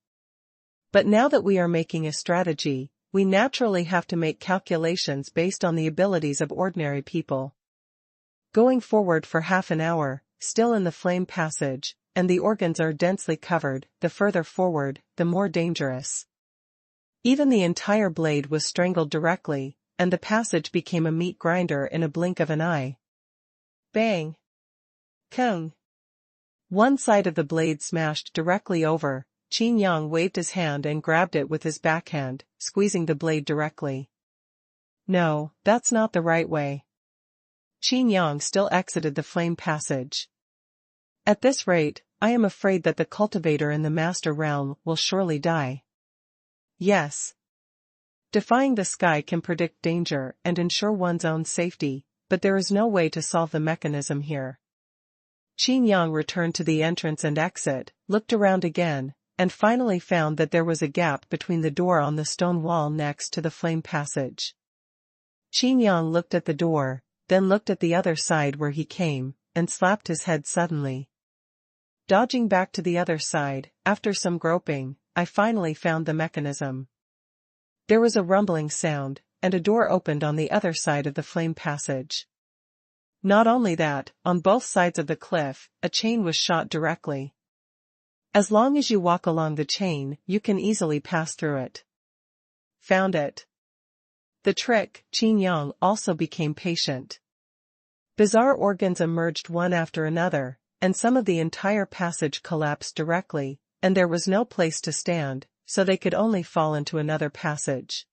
But now that we are making a strategy, we naturally have to make calculations based on the abilities of ordinary people. Going forward for half an hour, still in the flame passage, and the organs are densely covered, the further forward, the more dangerous. Even the entire blade was strangled directly, and the passage became a meat grinder in a blink of an eye. Bang! Kung! One side of the blade smashed directly over. Qin Yang waved his hand and grabbed it with his backhand, squeezing the blade directly. No, that's not the right way. Qin Yang still exited the flame passage. At this rate, I am afraid that the cultivator in the master realm will surely die. Yes. Defying the sky can predict danger and ensure one's own safety, but there is no way to solve the mechanism here. Qin Yang returned to the entrance and exit, looked around again, and finally found that there was a gap between the door on the stone wall next to the flame passage. Qin Yang looked at the door, then looked at the other side where he came, and slapped his head suddenly. Dodging back to the other side, after some groping, I finally found the mechanism. There was a rumbling sound, and a door opened on the other side of the flame passage. Not only that, on both sides of the cliff, a chain was shot directly. As long as you walk along the chain, you can easily pass through it. Found it. The trick. Qin Yang also became patient. Bizarre organs emerged one after another, and some of the entire passage collapsed directly, and there was no place to stand, so they could only fall into another passage.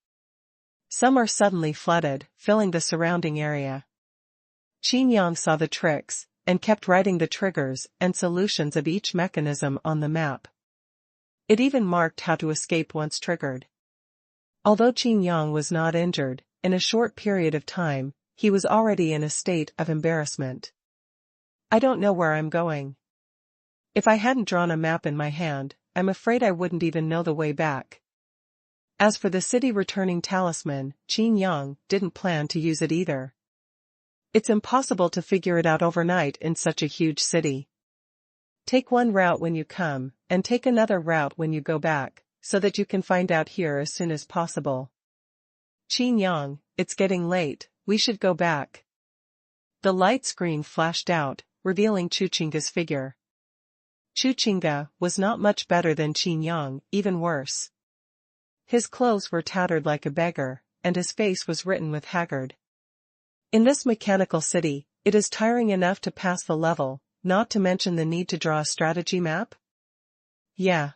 Some are suddenly flooded, filling the surrounding area. Qin Yang saw the tricks, and kept writing the triggers and solutions of each mechanism on the map. It even marked how to escape once triggered. Although Qin Yang was not injured, in a short period of time, he was already in a state of embarrassment. I don't know where I'm going. If I hadn't drawn a map in my hand, I'm afraid I wouldn't even know the way back. As for the city returning talisman, Qin Yang didn't plan to use it either. It's impossible to figure it out overnight in such a huge city. Take one route when you come, and take another route when you go back, so that you can find out here as soon as possible. Qin Yang, it's getting late, we should go back. The light screen flashed out, revealing Chuchinga's figure. Chuchinga was not much better than Qin Yang, even worse. His clothes were tattered like a beggar, and his face was written with haggard. In this mechanical city, it is tiring enough to pass the level, not to mention the need to draw a strategy map? Yeah.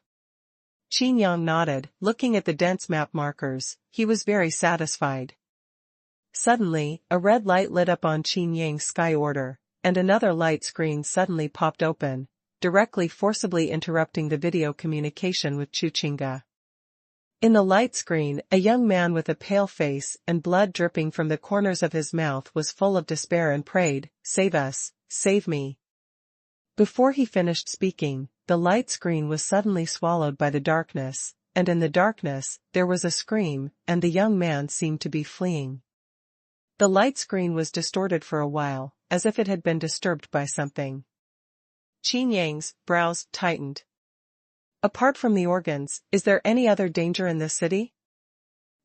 Qin Yang nodded, looking at the dense map markers. He was very satisfied. Suddenly, a red light lit up on Qin Yang's sky order, and another light screen suddenly popped open, directly forcibly interrupting the video communication with Chuchinga. In the light screen, a young man with a pale face and blood dripping from the corners of his mouth was full of despair and prayed, "Save us, save me." Before he finished speaking, the light screen was suddenly swallowed by the darkness, and in the darkness, there was a scream, and the young man seemed to be fleeing. The light screen was distorted for a while, as if it had been disturbed by something. Qin Yang's brows tightened. Apart from the organs, is there any other danger in this city?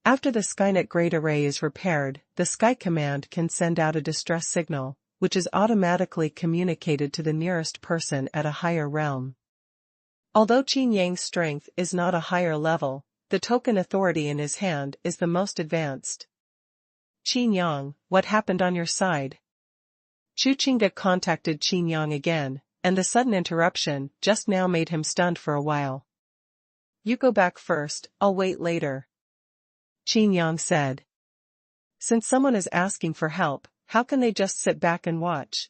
After the Skynet Great Array is repaired, the Sky Command can send out a distress signal, which is automatically communicated to the nearest person at a higher realm. Although Qin Yang's strength is not a higher level, the token authority in his hand is the most advanced. Qin Yang, what happened on your side? Xuanhuan contacted Qin Yang again, and the sudden interruption just now made him stunned for a while. You go back first, I'll wait later. Qin Yang said. Since someone is asking for help, how can they just sit back and watch?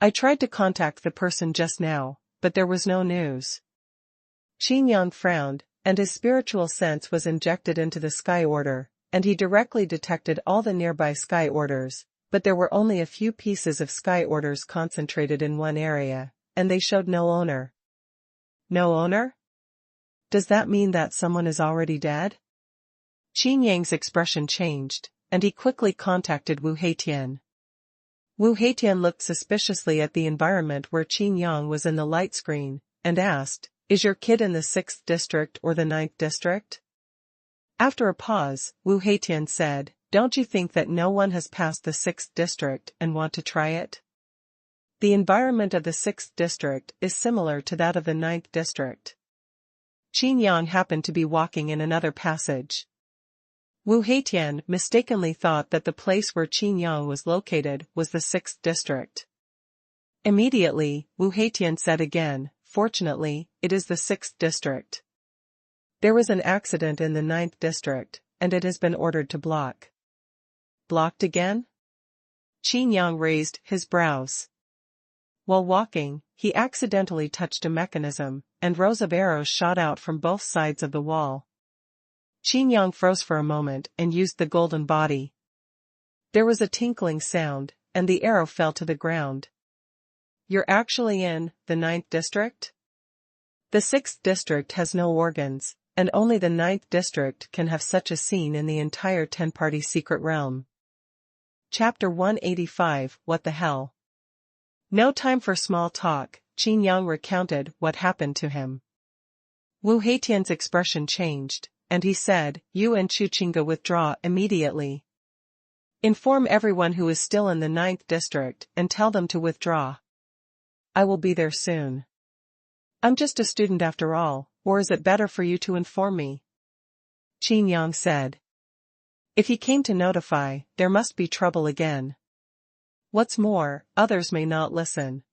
I tried to contact the person just now, but there was no news. Qin Yang frowned, and his spiritual sense was injected into the Sky Order, and he directly detected all the nearby Sky Orders, but there were only a few pieces of Sky Orders concentrated in one area, and they showed no owner. No owner? Does that mean that someone is already dead? Qin Yang's expression changed, and he quickly contacted Wu Heitian. Wu Heitian looked suspiciously at the environment where Qin Yang was in the light screen, and asked, Is your kid in the 6th district or the 9th district? After a pause, Wu Heitian said, Don't you think that no one has passed the 6th district and want to try it? The environment of the 6th district is similar to that of the 9th district. Qin Yang happened to be walking in another passage. Wu Heitian mistakenly thought that the place where Qin Yang was located was the 6th district. Immediately, Wu Heitian said again, Fortunately, it is the 6th district. There was an accident in the 9th district, and it has been ordered to block. Blocked again? Qin Yang raised his brows. While walking, he accidentally touched a mechanism, and rows of arrows shot out from both sides of the wall. Qin Yang froze for a moment and used the golden body. There was a tinkling sound, and the arrow fell to the ground. You're actually in the 9th district? The 6th district has no organs, and only the 9th district can have such a scene in the entire 10-party secret realm. Chapter 185, What the hell? No time for small talk, Qin Yang recounted what happened to him. Wu Heitian's expression changed, and he said, You and Xuanhuan withdraw immediately. Inform everyone who is still in the 9th district and tell them to withdraw. I will be there soon. I'm just a student after all, or is it better for you to inform me? Qin Yang said. If he came to notify, there must be trouble again. What's more, others may not listen.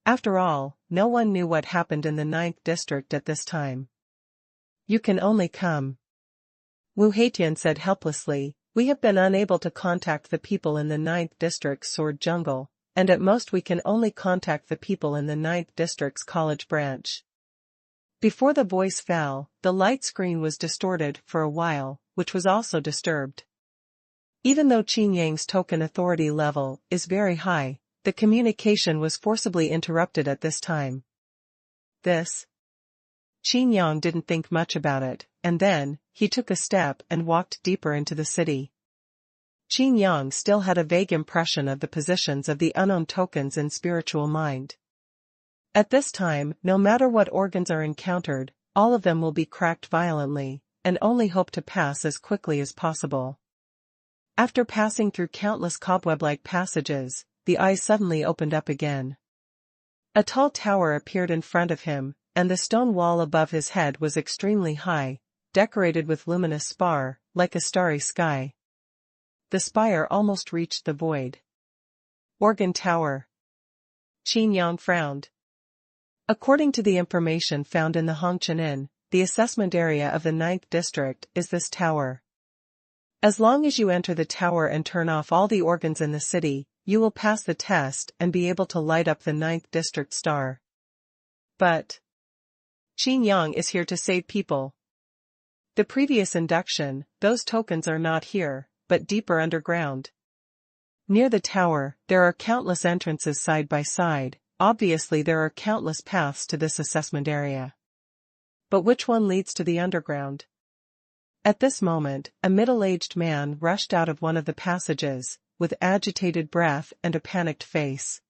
After all, no one knew what happened in the 9th district at this time. You can only come. Wu Heitian said helplessly, We have been unable to contact the people in the 9th district's sword jungle, and at most we can only contact the people in the 9th district's college branch. Before the voice fell, the light screen was distorted for a while, which was also disturbed. Even though Qin Yang's token authority level is very high, the communication was forcibly interrupted at this time. Qin Yang didn't think much about it, and then, he took a step and walked deeper into the city. Qin Yang still had a vague impression of the positions of the unknown tokens in spiritual mind. At this time, no matter what organs are encountered, all of them will be cracked violently, and only hope to pass as quickly as possible. After passing through countless cobweb-like passages, the eyes suddenly opened up again. A tall tower appeared in front of him, and the stone wall above his head was extremely high, decorated with luminous spar, like a starry sky. The spire almost reached the void. Organ Tower. Qin Yang frowned. According to the information found in the Hongqian, the assessment area of the 9th district is this tower. As long as you enter the tower and turn off all the organs in the city, you will pass the test and be able to light up the 9th district star. But Qin Yang is here to save people. The previous induction, those tokens are not here, but deeper underground. Near the tower, there are countless entrances side by side. Obviously there are countless paths to this assessment area. But which one leads to the underground? At this moment, a middle-aged man rushed out of one of the passages, with agitated breath and a panicked face.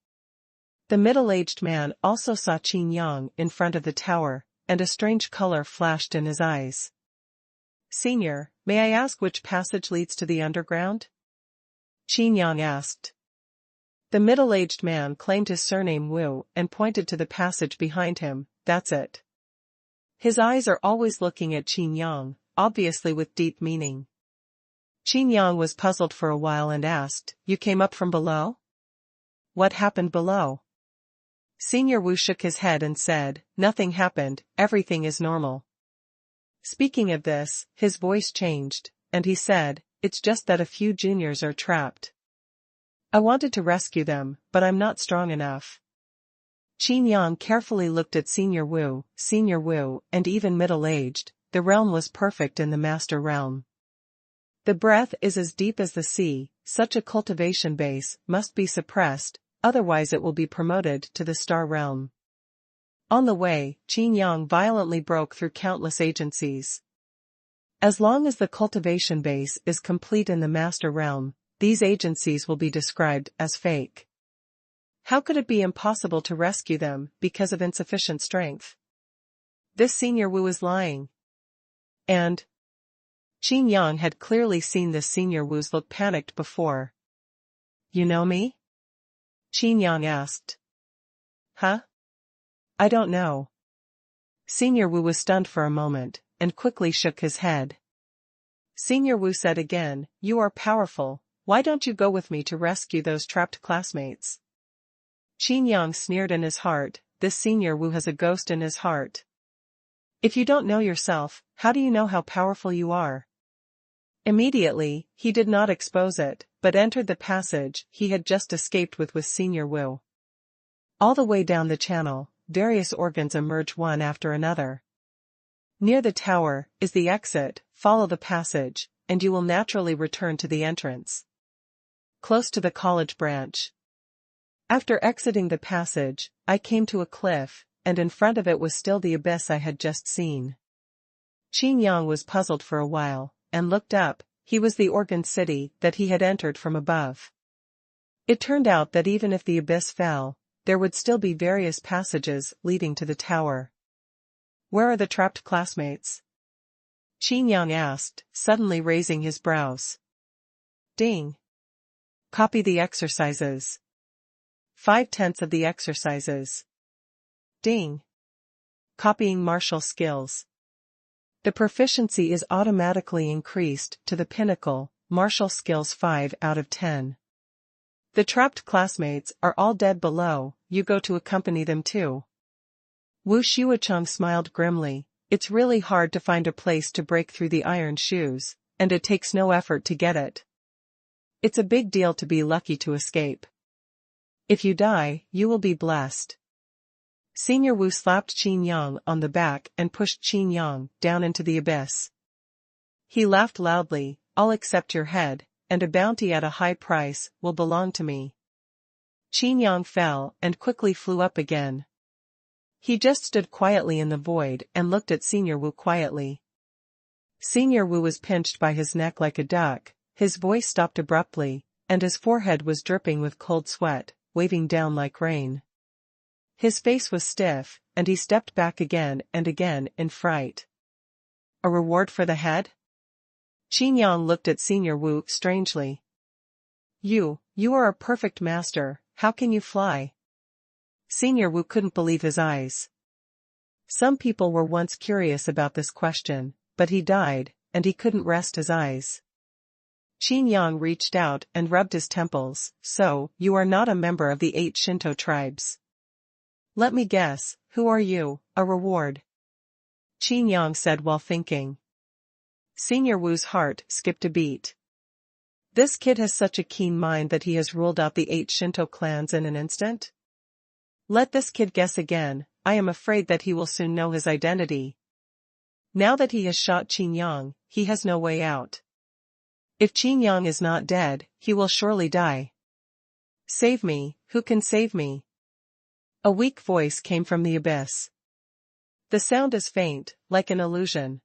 The middle-aged man also saw Qin Yang in front of the tower, and a strange color flashed in his eyes. "Senior, may I ask which passage leads to the underground?" Qin Yang asked. The middle-aged man claimed his surname Wu and pointed to the passage behind him. "That's it." His eyes are always looking at Qin Yang, obviously with deep meaning. Qin Yang was puzzled for a while and asked, "You came up from below? What happened below?" Senior Wu shook his head and said, "Nothing happened, everything is normal." Speaking of this, his voice changed, and he said, "It's just that a few juniors are trapped. I wanted to rescue them, but I'm not strong enough." Qin Yang carefully looked at Senior Wu, and even middle-aged. The realm was perfect in the Master Realm. The breath is as deep as the sea, such a cultivation base must be suppressed, otherwise it will be promoted to the Star Realm. On the way, Qin Yang violently broke through countless agencies. As long as the cultivation base is complete in the Master Realm, these agencies will be described as fake. How could it be impossible to rescue them because of insufficient strength? This Senior Wu is lying. And Qin Yang had clearly seen this Senior Wu's look panicked before. "You know me?" Qin Yang asked. "Huh? I don't know." Senior Wu was stunned for a moment, and quickly shook his head. Senior Wu said again, "You are powerful, why don't you go with me to rescue those trapped classmates?" Qin Yang sneered in his heart, this Senior Wu has a ghost in his heart. "If you don't know yourself, how do you know how powerful you are?" Immediately, he did not expose it, but entered the passage he had just escaped with Senior Wu. All the way down the channel, various organs emerge one after another. Near the tower is the exit, follow the passage, and you will naturally return to the entrance. Close to the college branch. After exiting the passage, I came to a cliff, and in front of it was still the abyss I had just seen. Qin Yang was puzzled for a while, and looked up. He was the organ city that he had entered from above. It turned out that even if the abyss fell, there would still be various passages leading to the tower. "Where are the trapped classmates?" Qin Yang asked, suddenly raising his brows. "Ding. Copy the exercises. 5/10 of the exercises. Ding. Copying martial skills. The proficiency is automatically increased to the pinnacle, martial skills 5 out of 10. The trapped classmates are all dead below, you go to accompany them too." Wu Xuecheng smiled grimly, "It's really hard to find a place to break through the iron shoes, and it takes no effort to get it. It's a big deal to be lucky to escape. If you die, you will be blessed." Senior Wu slapped Qin Yang on the back and pushed Qin Yang down into the abyss. He laughed loudly, "I'll accept your head, and a bounty at a high price will belong to me." Qin Yang fell and quickly flew up again. He just stood quietly in the void and looked at Senior Wu quietly. Senior Wu was pinched by his neck like a duck, his voice stopped abruptly, and his forehead was dripping with cold sweat, waving down like rain. His face was stiff, and he stepped back again and again in fright. "A reward for the head?" Qin Yang looked at Senior Wu strangely. You are a perfect master, how can you fly?" Senior Wu couldn't believe his eyes. Some people were once curious about this question, but he died, and he couldn't rest his eyes. Qin Yang reached out and rubbed his temples. "So, you are not a member of the 8 Shinto tribes. Let me guess, who are you? A reward?" Qin Yang said while thinking. Senior Wu's heart skipped a beat. This kid has such a keen mind that he has ruled out the 8 Shinto clans in an instant? Let this kid guess again, I am afraid that he will soon know his identity. Now that he has shot Qin Yang, he has no way out. If Qin Yang is not dead, he will surely die. "Save me, who can save me?" A weak voice came from the abyss. The sound is faint, like an illusion.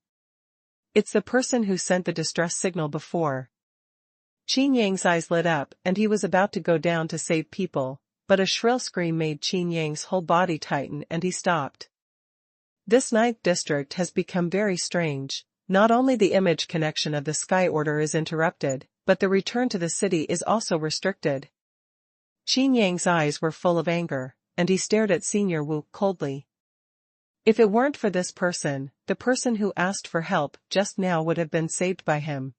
It's the person who sent the distress signal before. Qin Yang's eyes lit up and he was about to go down to save people, but a shrill scream made Qin Yang's whole body tighten and he stopped. This ninth district has become very strange. Not only the image connection of the Sky Order is interrupted, but the return to the city is also restricted. Qin Yang's eyes were full of anger, and he stared at Senior Wu coldly. If it weren't for this person, the person who asked for help just now would have been saved by him.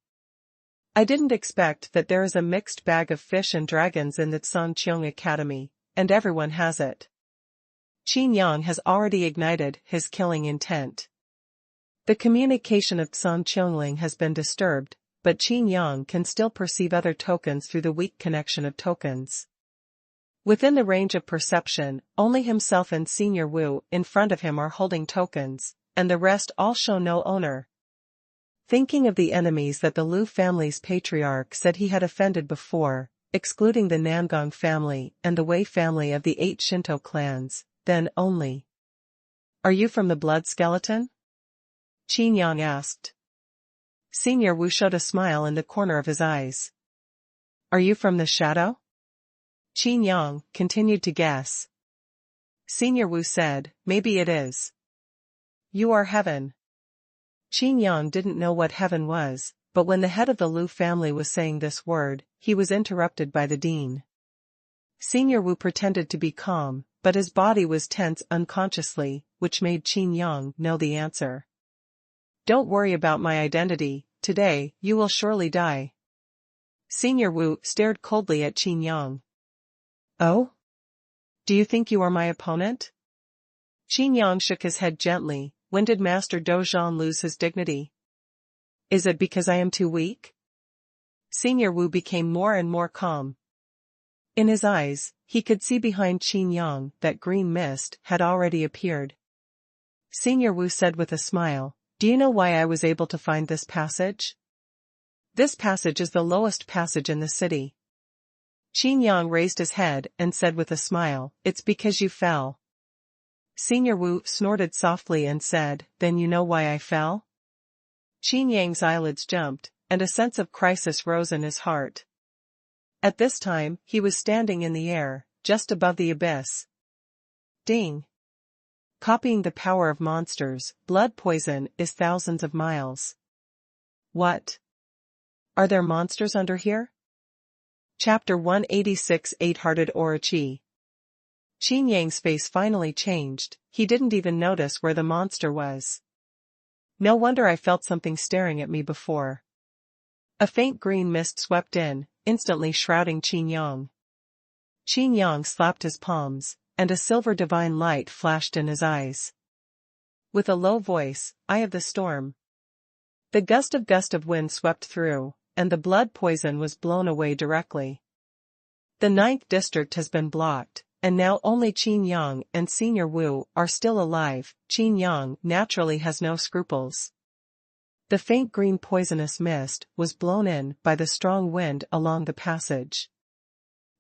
I didn't expect that there is a mixed bag of fish and dragons in the Zhangqiang Academy, and everyone has it. Qin Yang has already ignited his killing intent. The communication of Zhangqiang has been disturbed, but Qin Yang can still perceive other tokens through the weak connection of tokens. Within the range of perception, only himself and Senior Wu in front of him are holding tokens, and the rest all show no owner. Thinking of the enemies that the Liu family's patriarch said he had offended before, excluding the Nangong family and the Wei family of the 8 Shinto clans, then only. Are you from the blood skeleton? Qin Yang asked. Senior Wu showed a smile in the corner of his eyes. Are you from the shadow? Qin Yang continued to guess. Senior Wu said, maybe it is. You are heaven. Qin Yang didn't know what heaven was, but when the head of the Liu family was saying this word, he was interrupted by the dean. Senior Wu pretended to be calm, but his body was tense unconsciously, which made Qin Yang know the answer. Don't worry about my identity, today, you will surely die. Senior Wu stared coldly at Qin Yang. Oh? Do you think you are my opponent? Qin Yang shook his head gently. When did Master Dozhan lose his dignity? Is it because I am too weak? Senior Wu became more and more calm. In his eyes, he could see behind Qin Yang that green mist had already appeared. Senior Wu said with a smile, do you know why I was able to find this passage? This passage is the lowest passage in the city. Qin Yang raised his head and said with a smile, it's because you fell. Senior Wu snorted softly and said, then you know why I fell? Qin Yang's eyelids jumped, and a sense of crisis rose in his heart. At this time, he was standing in the air, just above the abyss. Ding! Copying the power of monsters, blood poison is thousands of miles. What? Are there monsters under here? Chapter 186 Eight-Hearted Orochi. Qin Yang's face finally changed, he didn't even notice where the monster was. No wonder I felt something staring at me before. A faint green mist swept in, instantly shrouding Qin Yang. Qin Yang slapped his palms, and a silver divine light flashed in his eyes. With a low voice, Eye of the Storm. The gust of wind swept through, and the blood poison was blown away directly. The 9th district has been blocked, and now only Qin Yang and Senior Wu are still alive. Qin Yang naturally has no scruples. The faint green poisonous mist was blown in by the strong wind along the passage.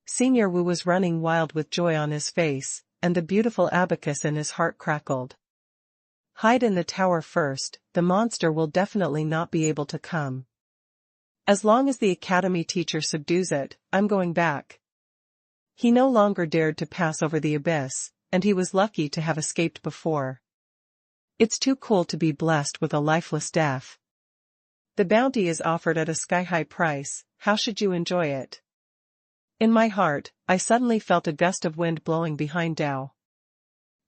Senior Wu was running wild with joy on his face, and the beautiful abacus in his heart crackled. Hide in the tower first, the monster will definitely not be able to come. As long as the academy teacher subdues it, I'm going back. He no longer dared to pass over the abyss, and he was lucky to have escaped before. It's too cool to be blessed with a lifeless death. The bounty is offered at a sky-high price, how should you enjoy it? In my heart, I suddenly felt a gust of wind blowing behind Dao.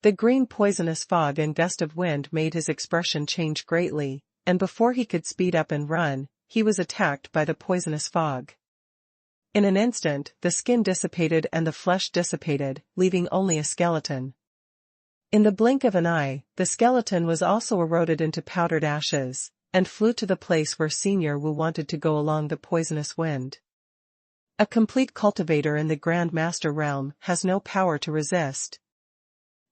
The green poisonous fog and gust of wind made his expression change greatly, and before he could speed up and run, he was attacked by the poisonous fog. In an instant, the skin dissipated and the flesh dissipated, leaving only a skeleton. In the blink of an eye, the skeleton was also eroded into powdered ashes, and flew to the place where Senior Wu wanted to go along the poisonous wind. A complete cultivator in the Grand Master realm has no power to resist.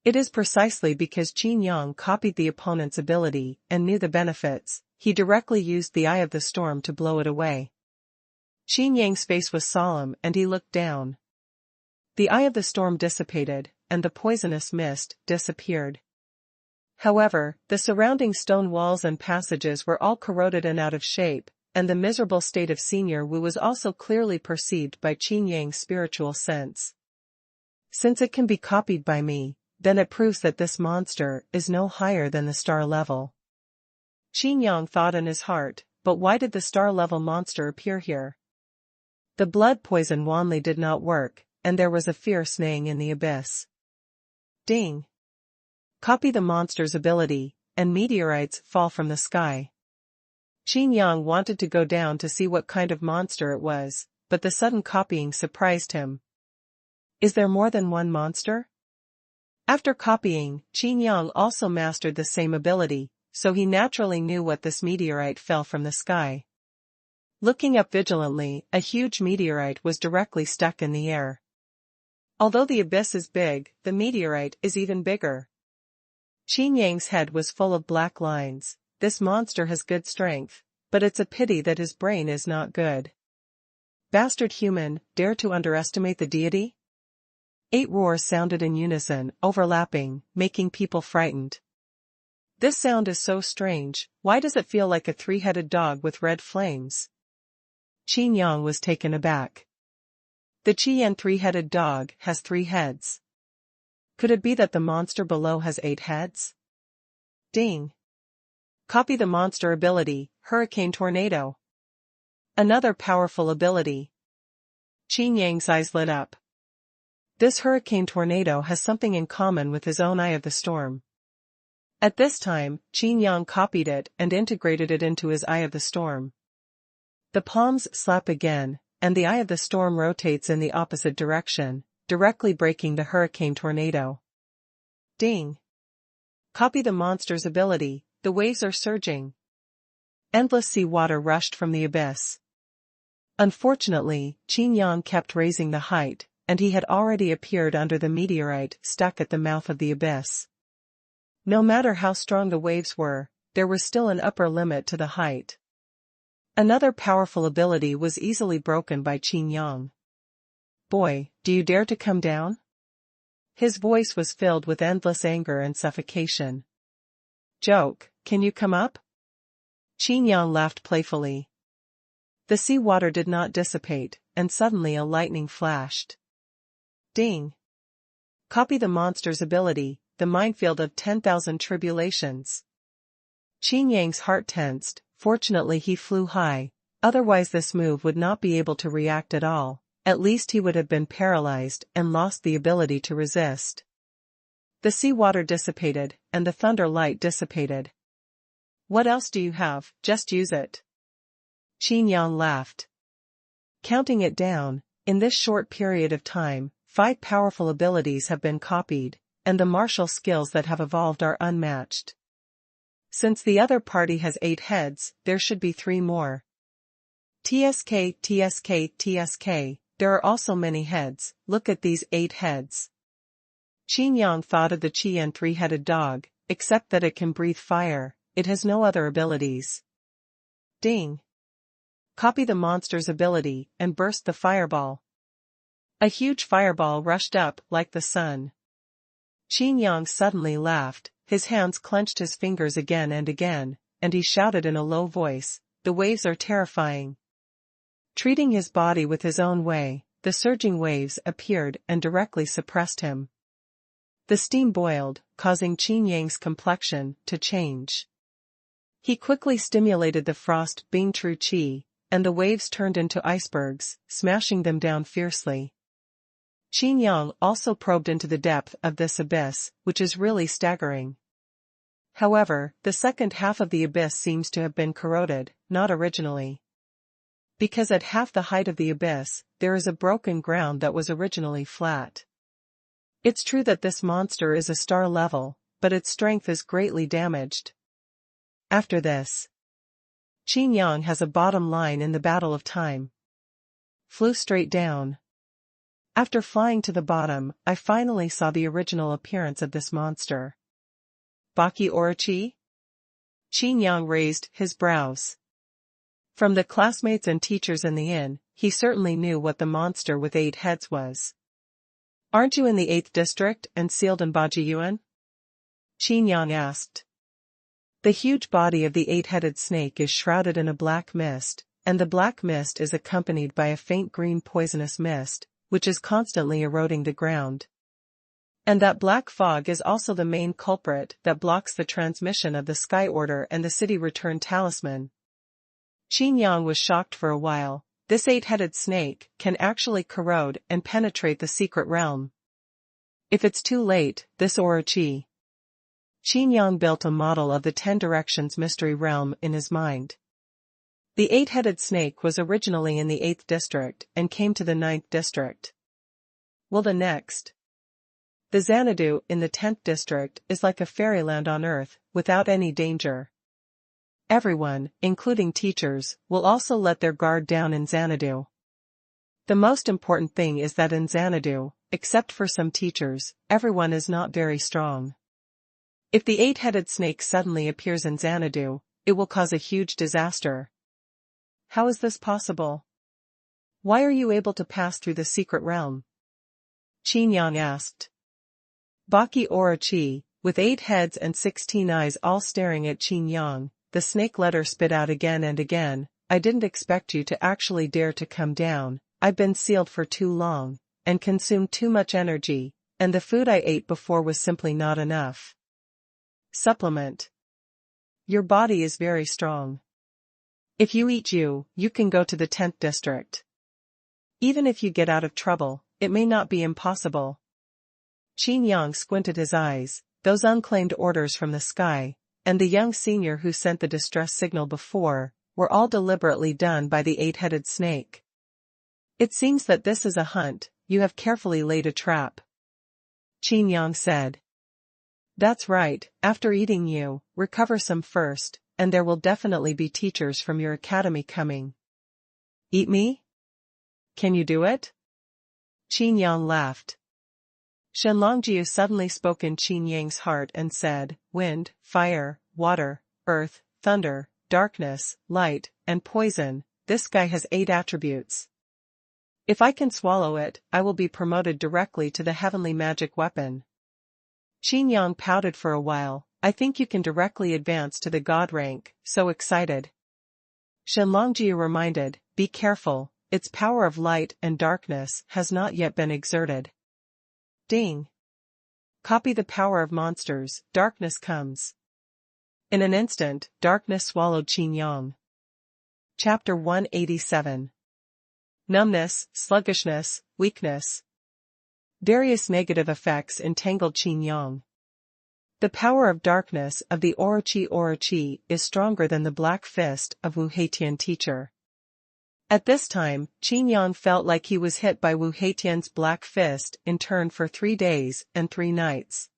It is precisely because Qin Yang copied the opponent's ability and knew the benefits, he directly used the Eye of the Storm to blow it away. Qin Yang's face was solemn and he looked down. The Eye of the Storm dissipated, and the poisonous mist disappeared. However, the surrounding stone walls and passages were all corroded and out of shape, and the miserable state of Senior Wu was also clearly perceived by Qin Yang's spiritual sense. Since it can be copied by me, then it proves that this monster is no higher than the star level. Qin Yang thought in his heart, but why did the star level monster appear here? The blood poison Wanli did not work, and there was a fierce neighing in the abyss. Ding! Copy the monster's ability, and meteorites fall from the sky. Qin Yang wanted to go down to see what kind of monster it was, but the sudden copying surprised him. Is there more than one monster? After copying, Qin Yang also mastered the same ability, so he naturally knew what this meteorite fell from the sky. Looking up vigilantly, a huge meteorite was directly stuck in the air. Although the abyss is big, the meteorite is even bigger. Qin Yang's head was full of black lines. This monster has good strength, but it's a pity that his brain is not good. Bastard human, dare to underestimate the deity? 8 roars sounded in unison, overlapping, making people frightened. This sound is so strange, why does it feel like a 3-headed dog with red flames? Qin Yang was taken aback. The Qian 3-headed dog has 3 heads. Could it be that the monster below has 8 heads? Ding! Copy the monster ability, Hurricane Tornado. Another powerful ability. Qin Yang's eyes lit up. This Hurricane Tornado has something in common with his own Eye of the Storm. At this time, Qin Yang copied it and integrated it into his Eye of the Storm. The palms slap again, and the Eye of the Storm rotates in the opposite direction, directly breaking the Hurricane Tornado. Ding! Copy the monster's ability, the waves are surging. Endless sea water rushed from the abyss. Unfortunately, Qin Yang kept raising the height, and he had already appeared under the meteorite stuck at the mouth of the abyss. No matter how strong the waves were, there was still an upper limit to the height. Another powerful ability was easily broken by Qin Yang. Boy, do you dare to come down? His voice was filled with endless anger and suffocation. Joke, can you come up? Qin Yang laughed playfully. The sea water did not dissipate, and suddenly a lightning flashed. Ding! Copy the monster's ability, the minefield of 10,000 tribulations. Qin Yang's heart tensed. Fortunately he flew high, otherwise this move would not be able to react at all, at least he would have been paralyzed and lost the ability to resist. The seawater dissipated, and the thunder light dissipated. What else do you have? Just use it. Qin Yang laughed. Counting it down, in this short period of time, 5 powerful abilities have been copied, and the martial skills that have evolved are unmatched. Since the other party has 8 heads, there should be 3 more. TSK, TSK, TSK, there are also many heads, look at these 8 heads. Qin Yang thought of the Qian 3-headed dog, except that it can breathe fire, it has no other abilities. Ding! Copy the monster's ability, and burst the fireball. A huge fireball rushed up like the sun. Qin Yang suddenly laughed, his hands clenched his fingers again, and he shouted in a low voice, the waves are terrifying. Treating his body with his own way, the surging waves appeared and directly suppressed him. The steam boiled, causing Qin Yang's complexion to change. He quickly stimulated the frost being true qi, and the waves turned into icebergs, smashing them down fiercely. Qin Yang also probed into the depth of this abyss, which is really staggering. However, the second half of the abyss seems to have been corroded, not originally. Because at half the height of the abyss, there is a broken ground that was originally flat. It's true that this monster is a star level, but its strength is greatly damaged. After this, Qin Yang has a bottom line in the battle of time. Flew straight down. After flying to the bottom, I finally saw the original appearance of this monster. Baki Orochi? Qin Yang raised his brows. From the classmates and teachers in the inn, he certainly knew what the monster with 8 heads was. Aren't you in the 8th district and sealed in Bajiyuan? Qin Yang asked. The huge body of the eight-headed snake is shrouded in a black mist, and the black mist is accompanied by a faint green poisonous mist, which is constantly eroding the ground. And that black fog is also the main culprit that blocks the transmission of the Sky Order and the City Return Talisman. Qin Yang was shocked for a while. This eight-headed snake can actually corrode and penetrate the secret realm. If it's too late, this Orochi. Qin Yang built a model of the 10 Directions mystery realm in his mind. The eight-headed snake was originally in the 8th district and came to the 9th district. Well, the next. The Xanadu in the 10th district is like a fairyland on earth, without any danger. Everyone, including teachers, will also let their guard down in Xanadu. The most important thing is that in Xanadu, except for some teachers, everyone is not very strong. If the eight-headed snake suddenly appears in Xanadu, it will cause a huge disaster. How is this possible? Why are you able to pass through the secret realm? Qin Yang asked. Baki Orochi, with 8 heads and 16 eyes all staring at Qin Yang, the snake let her spit out again and again. I didn't expect you to actually dare to come down. I've been sealed for too long, and consumed too much energy, and the food I ate before was simply not enough. Supplement. Your body is very strong. If you eat you can go to the 10th district. Even if you get out of trouble, it may not be impossible. Qin Yang squinted his eyes. Those unclaimed orders from the sky, and the young senior who sent the distress signal before, were all deliberately done by the eight-headed snake. It seems that this is a hunt. You have carefully laid a trap. Qin Yang said. That's right. After eating you, recover some first, and there will definitely be teachers from your academy coming. Eat me? Can you do it? Qin Yang laughed. Shenlongjiu suddenly spoke in Qin Yang's heart and said, wind, fire, water, earth, thunder, darkness, light, and poison. This guy has 8 attributes. If I can swallow it, I will be promoted directly to the heavenly magic weapon. Qin Yang pouted for a while. I think you can directly advance to the god rank. So excited. Shenlongjiu reminded, be careful, its power of light and darkness has not yet been exerted. Ding. Copy the power of monsters. Darkness comes. In an instant, darkness swallowed Qin Yang. Chapter 187. Numbness, sluggishness, weakness. Various negative effects entangled Qin Yang. The power of darkness of the Orochi is stronger than the black fist of Wu Heitian teacher. At this time, Qin Yang felt like he was hit by Wu Heitian's black fist in turn for 3 days and 3 nights.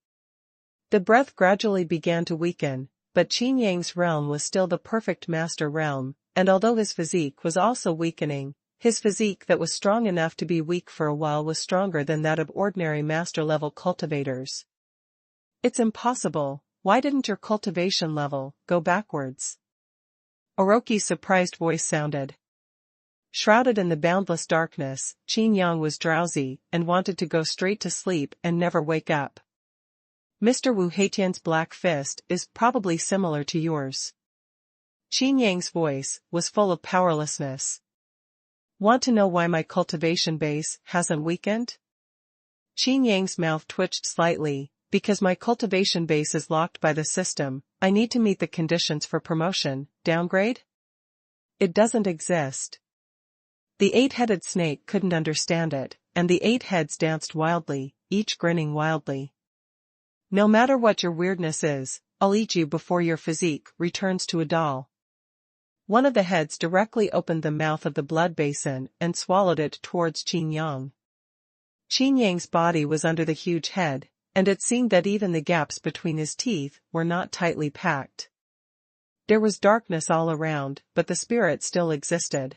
The breath gradually began to weaken, but Qin Yang's realm was still the perfect master realm, and although his physique was also weakening, his physique that was strong enough to be weak for a while was stronger than that of ordinary master-level cultivators. It's impossible. Why didn't your cultivation level go backwards? Orochi's surprised voice sounded. Shrouded in the boundless darkness, Qin Yang was drowsy and wanted to go straight to sleep and never wake up. Mr. Wu Heitian's black fist is probably similar to yours. Qin Yang's voice was full of powerlessness. Want to know why my cultivation base hasn't weakened? Qin Yang's mouth twitched slightly. Because my cultivation base is locked by the system, I need to meet the conditions for promotion. Downgrade? It doesn't exist. The 8-headed snake couldn't understand it, and the 8 heads danced wildly, each grinning wildly. No matter what your weirdness is, I'll eat you before your physique returns to a doll. One of the heads directly opened the mouth of the blood basin and swallowed it towards Qin Yang. Qin Yang's body was under the huge head, and it seemed that even the gaps between his teeth were not tightly packed. There was darkness all around, but the spirit still existed.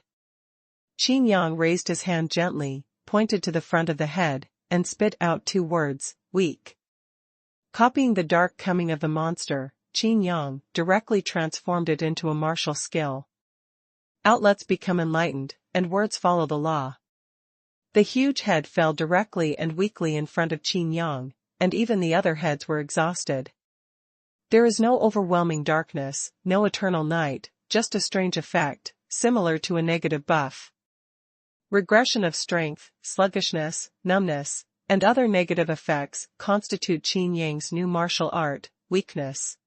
Qin Yang raised his hand gently, pointed to the front of the head, and spit out 2 words, weak. Copying the dark coming of the monster, Qin Yang directly transformed it into a martial skill. Outlets become enlightened, and words follow the law. The huge head fell directly and weakly in front of Qin Yang, and even the other heads were exhausted. There is no overwhelming darkness, no eternal night, just a strange effect, similar to a negative buff. Regression of strength, sluggishness, numbness, and other negative effects constitute Qin Yang's new martial art, weakness.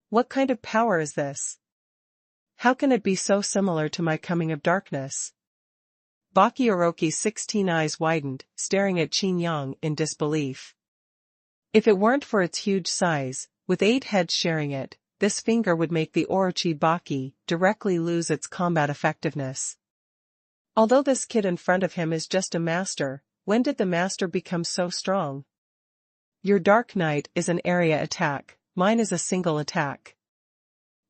What kind of power is this? How can it be so similar to my coming of darkness? Baki Orochi's 16 eyes widened, staring at Qin Yang in disbelief. If it weren't for its huge size, with 8 heads sharing it, this finger would make the Orochi Baki directly lose its combat effectiveness. Although this kid in front of him is just a master, when did the master become so strong? Your Dark Knight is an area attack, mine is a single attack.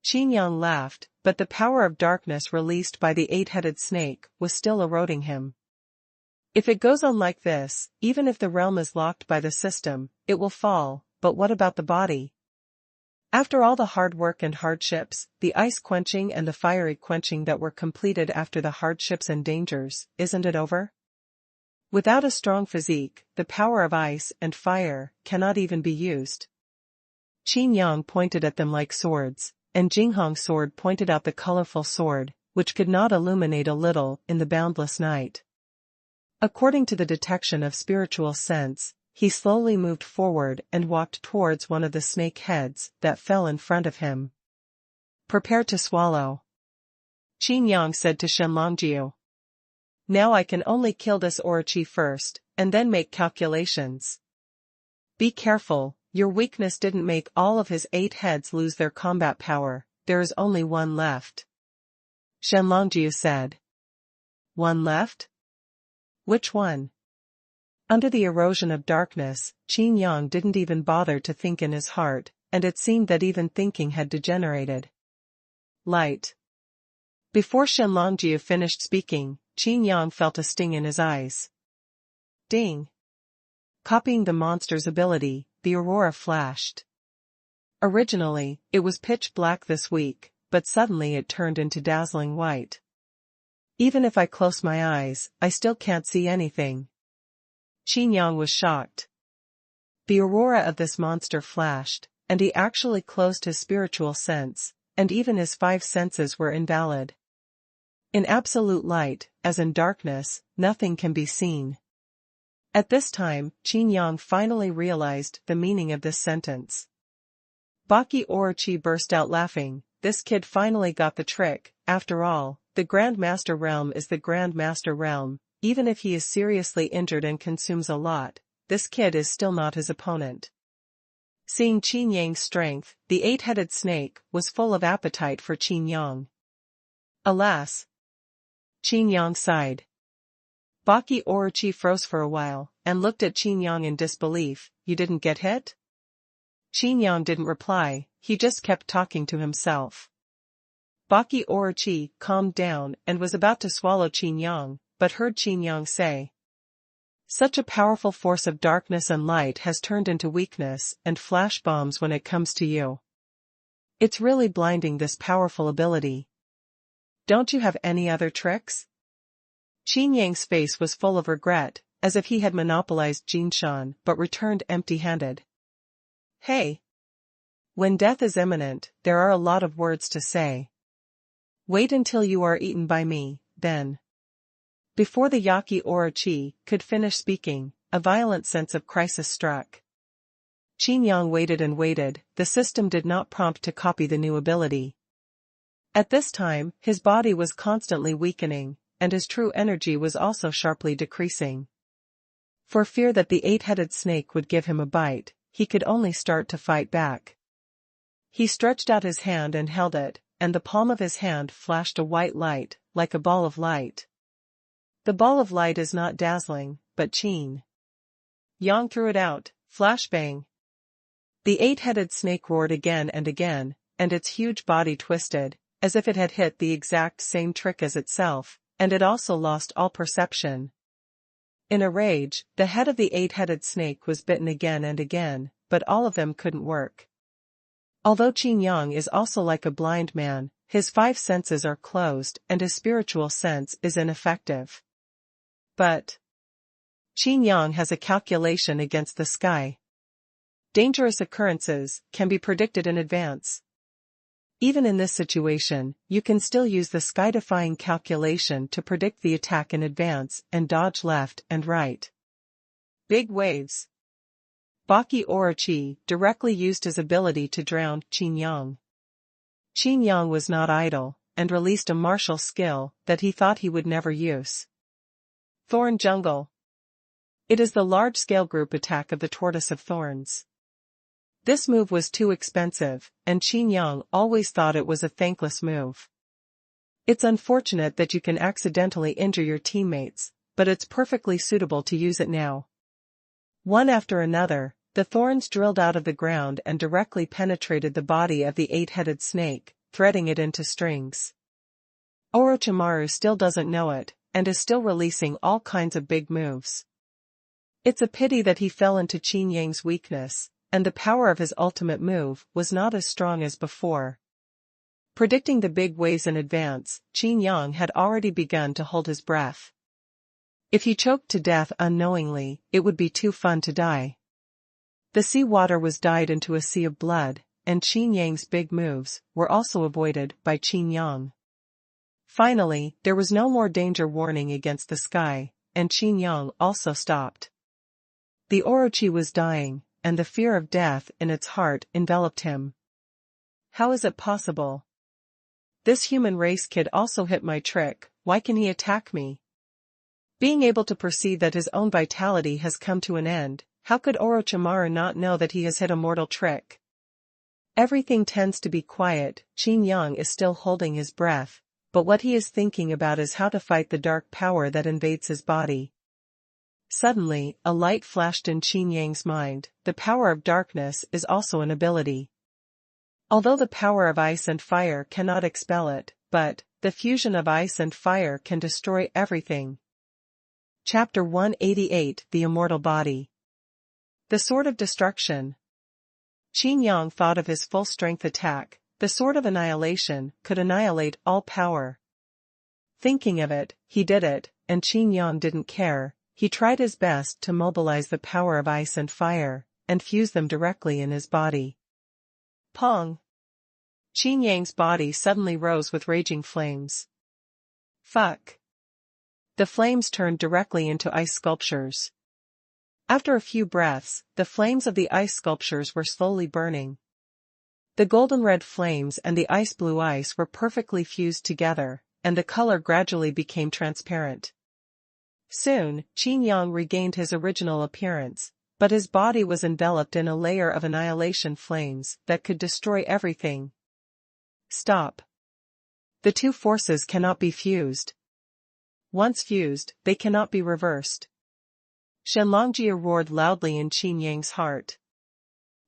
Qin Yang laughed, but the power of darkness released by the 8-headed snake was still eroding him. If it goes on like this, even if the realm is locked by the system, it will fall, but what about the body? After all the hard work and hardships, the ice quenching and the fiery quenching that were completed after the hardships and dangers, isn't it over? Without a strong physique, the power of ice and fire cannot even be used. Qin Yang pointed at them like swords, and Jinghong's sword pointed out the colorful sword, which could not illuminate a little in the boundless night. According to the detection of spiritual sense, he slowly moved forward and walked towards one of the snake heads that fell in front of him. Prepare to swallow. Qin Yang said to Shenlongjiu. Now I can only kill this Orochi first, and then make calculations. Be careful, your weakness didn't make all of his 8 heads lose their combat power, there is only one left. Shenlongjiu said. One left? Which one? Under the erosion of darkness, Qin Yang didn't even bother to think in his heart, and it seemed that even thinking had degenerated. Light. Before Shenlongjiu finished speaking, Qin Yang felt a sting in his eyes. Ding. Copying the monster's ability, the aurora flashed. Originally, it was pitch black this week, but suddenly it turned into dazzling white. Even if I close my eyes, I still can't see anything. Qin Yang was shocked. The aurora of this monster flashed, and he actually closed his spiritual sense, and even his 5 senses were invalid. In absolute light, as in darkness, nothing can be seen. At this time, Qin Yang finally realized the meaning of this sentence. Baki Orochi burst out laughing. This kid finally got the trick. After all, the Grand Master Realm is the Grand Master Realm. Even if he is seriously injured and consumes a lot, this kid is still not his opponent. Seeing Qin Yang's strength, the 8-headed snake was full of appetite for Qin Yang. Alas! Qin Yang sighed. Baki Orochi froze for a while, and looked at Qin Yang in disbelief. You didn't get hit? Qin Yang didn't reply, he just kept talking to himself. Baki Orochi calmed down and was about to swallow Qin Yang, but heard Qin Yang say. Such a powerful force of darkness and light has turned into weakness and flash bombs when it comes to you. It's really blinding, this powerful ability. Don't you have any other tricks? Qin Yang's face was full of regret, as if he had monopolized Jinshan but returned empty-handed. Hey! When death is imminent, there are a lot of words to say. Wait until you are eaten by me, then. Before the Yaki Orochi could finish speaking, a violent sense of crisis struck. Qin Yang waited and waited, the system did not prompt to copy the new ability. At this time, his body was constantly weakening, and his true energy was also sharply decreasing. For fear that the 8-headed snake would give him a bite, he could only start to fight back. He stretched out his hand and held it, and the palm of his hand flashed a white light, like a ball of light. The ball of light is not dazzling, but Qin Yang threw it out, flashbang. The 8-headed snake roared again, and its huge body twisted, as if it had hit the exact same trick as itself, and it also lost all perception. In a rage, the head of the 8-headed snake was bitten again and again, but all of them couldn't work. Although Qin Yang is also like a blind man, his 5 senses are closed and his spiritual sense is ineffective. But Qin Yang has a calculation against the sky. dangerous occurrences can be predicted in advance. Even in this situation, you can still use the sky-defying calculation to predict the attack in advance and dodge left and right. Big waves. Baki Orochi directly used his ability to drown Qin Yang. Qin Yang was not idle, and released a martial skill that he thought he would never use. Thorn Jungle. It is the large-scale group attack of the Tortoise of Thorns. This move was too expensive, and Qin Yang always thought it was a thankless move. It's unfortunate that you can accidentally injure your teammates, but it's perfectly suitable to use it now. One after another, the thorns drilled out of the ground and directly penetrated the body of the eight-headed snake, threading it into strings. Orochimaru still doesn't know it, and is still releasing all kinds of big moves. It's a pity that he fell into Qin Yang's weakness, and the power of his ultimate move was not as strong as before. Predicting the big waves in advance, Qin Yang had already begun to hold his breath. If he choked to death unknowingly, it would be too fun to die. The sea water was dyed into a sea of blood, and Qin Yang's big moves were also avoided by Qin Yang. Finally, there was no more danger warning against the sky, and Qin Yang also stopped. The Orochi was dying, and the fear of death in its heart enveloped him. How is it possible? This human race kid also hit my trick, why can he attack me? Being able to perceive that his own vitality has come to an end, how could Orochimaru not know that he has hit a mortal trick? Everything tends to be quiet, Qin Yang is still holding his breath, but what he is thinking about is how to fight the dark power that invades his body. Suddenly, a light flashed in Qin Yang's mind. The power of darkness is also an ability. Although the power of ice and fire cannot expel it, but the fusion of ice and fire can destroy everything. Chapter 188 The Immortal Body. The Sword of Destruction. Qin Yang thought of his full-strength attack. The Sword of Annihilation could annihilate all power. Thinking of it, he did it, and Qin Yang didn't care. He tried his best to mobilize the power of ice and fire, and fuse them directly in his body. Pong! Qin Yang's body suddenly rose with raging flames. Fuck! The flames turned directly into ice sculptures. After a few breaths, the flames of the ice sculptures were slowly burning. The golden-red flames and the ice-blue ice were perfectly fused together, and the color gradually became transparent. Soon, Qin Yang regained his original appearance, but his body was enveloped in a layer of annihilation flames that could destroy everything. Stop! The two forces cannot be fused. Once fused, they cannot be reversed. Xuanhuan roared loudly in Qin Yang's heart.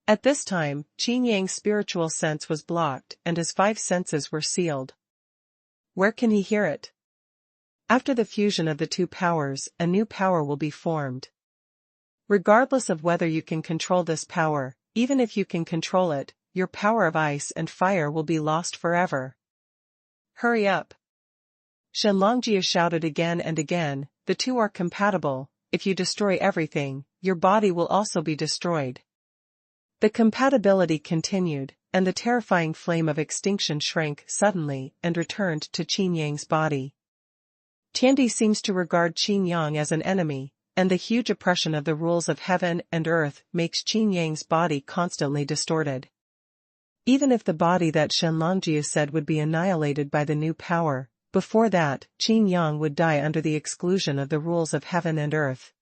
At this time, Qin Yang's spiritual sense was blocked and his five senses were sealed. Where can he hear it? After the fusion of the two powers, a new power will be formed. Regardless of whether you can control this power, even if you can control it, your power of ice and fire will be lost forever. Hurry up! Xuanhuan shouted again and again, the two are compatible. If you destroy everything, your body will also be destroyed. The compatibility continued, and the terrifying flame of extinction shrank suddenly and returned to Qin Yang's body. Tiandi seems to regard Qin Yang as an enemy, and the huge oppression of the rules of heaven and earth makes Qin Yang's body constantly distorted. Even if the body that Xuanhuan said would be annihilated by the new power, before that, Qin Yang would die under the exclusion of the rules of heaven and earth.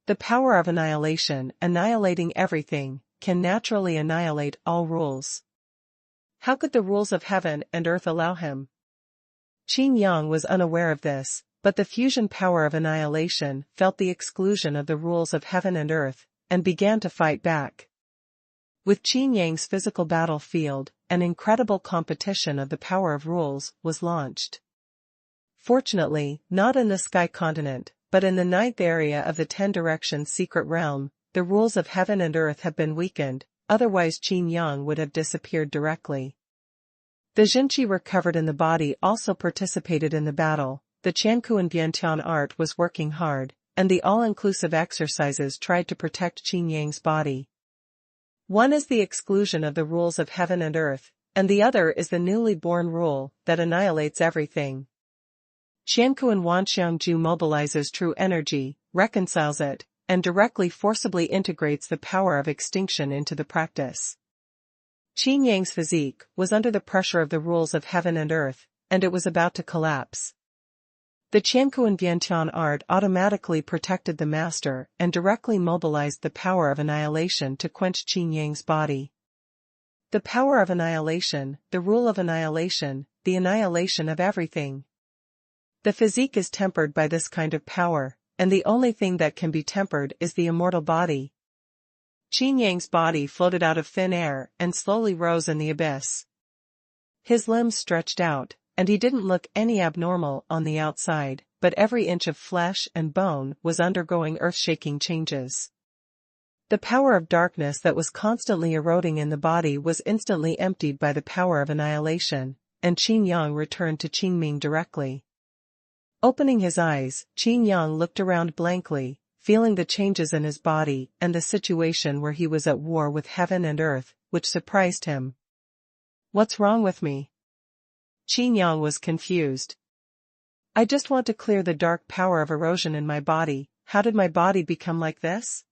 The power of annihilation, annihilating everything, can naturally annihilate all rules. How could the rules of heaven and earth allow him? Qin Yang was unaware of this, but the fusion power of annihilation felt the exclusion of the rules of heaven and earth, and began to fight back. With Qin Yang's physical battlefield, an incredible competition of the power of rules was launched. Fortunately, not in the Sky Continent, but in the ninth area of the 10 Directions Secret Realm, the rules of heaven and earth have been weakened, otherwise Qin Yang would have disappeared directly. The Jinqi recovered in the body also participated in the battle. The Chankuan Vientian art was working hard, and the all-inclusive exercises tried to protect Qin Yang's body. One is the exclusion of the rules of heaven and earth, and the other is the newly born rule that annihilates everything. Xuanhuan Xiangju mobilizes true energy, reconciles it, and directly forcibly integrates the power of extinction into the practice. Qin Yang's physique was under the pressure of the rules of heaven and earth, and it was about to collapse. The Qianquan Vientian art automatically protected the master and directly mobilized the power of annihilation to quench Qin Yang's body. The power of annihilation, the rule of annihilation, the annihilation of everything. The physique is tempered by this kind of power, and the only thing that can be tempered is the immortal body. Qin Yang's body floated out of thin air and slowly rose in the abyss. His limbs stretched out, and he didn't look any abnormal on the outside, but every inch of flesh and bone was undergoing earth-shaking changes. The power of darkness that was constantly eroding in the body was instantly emptied by the power of annihilation, and Qin Yang returned to Qingming directly. Opening his eyes, Qin Yang looked around blankly, feeling the changes in his body and the situation where he was at war with heaven and earth, which surprised him. "What's wrong with me?" Qin Yang was confused. "I just want to clear the dark power of erosion in my body. How did my body become like this?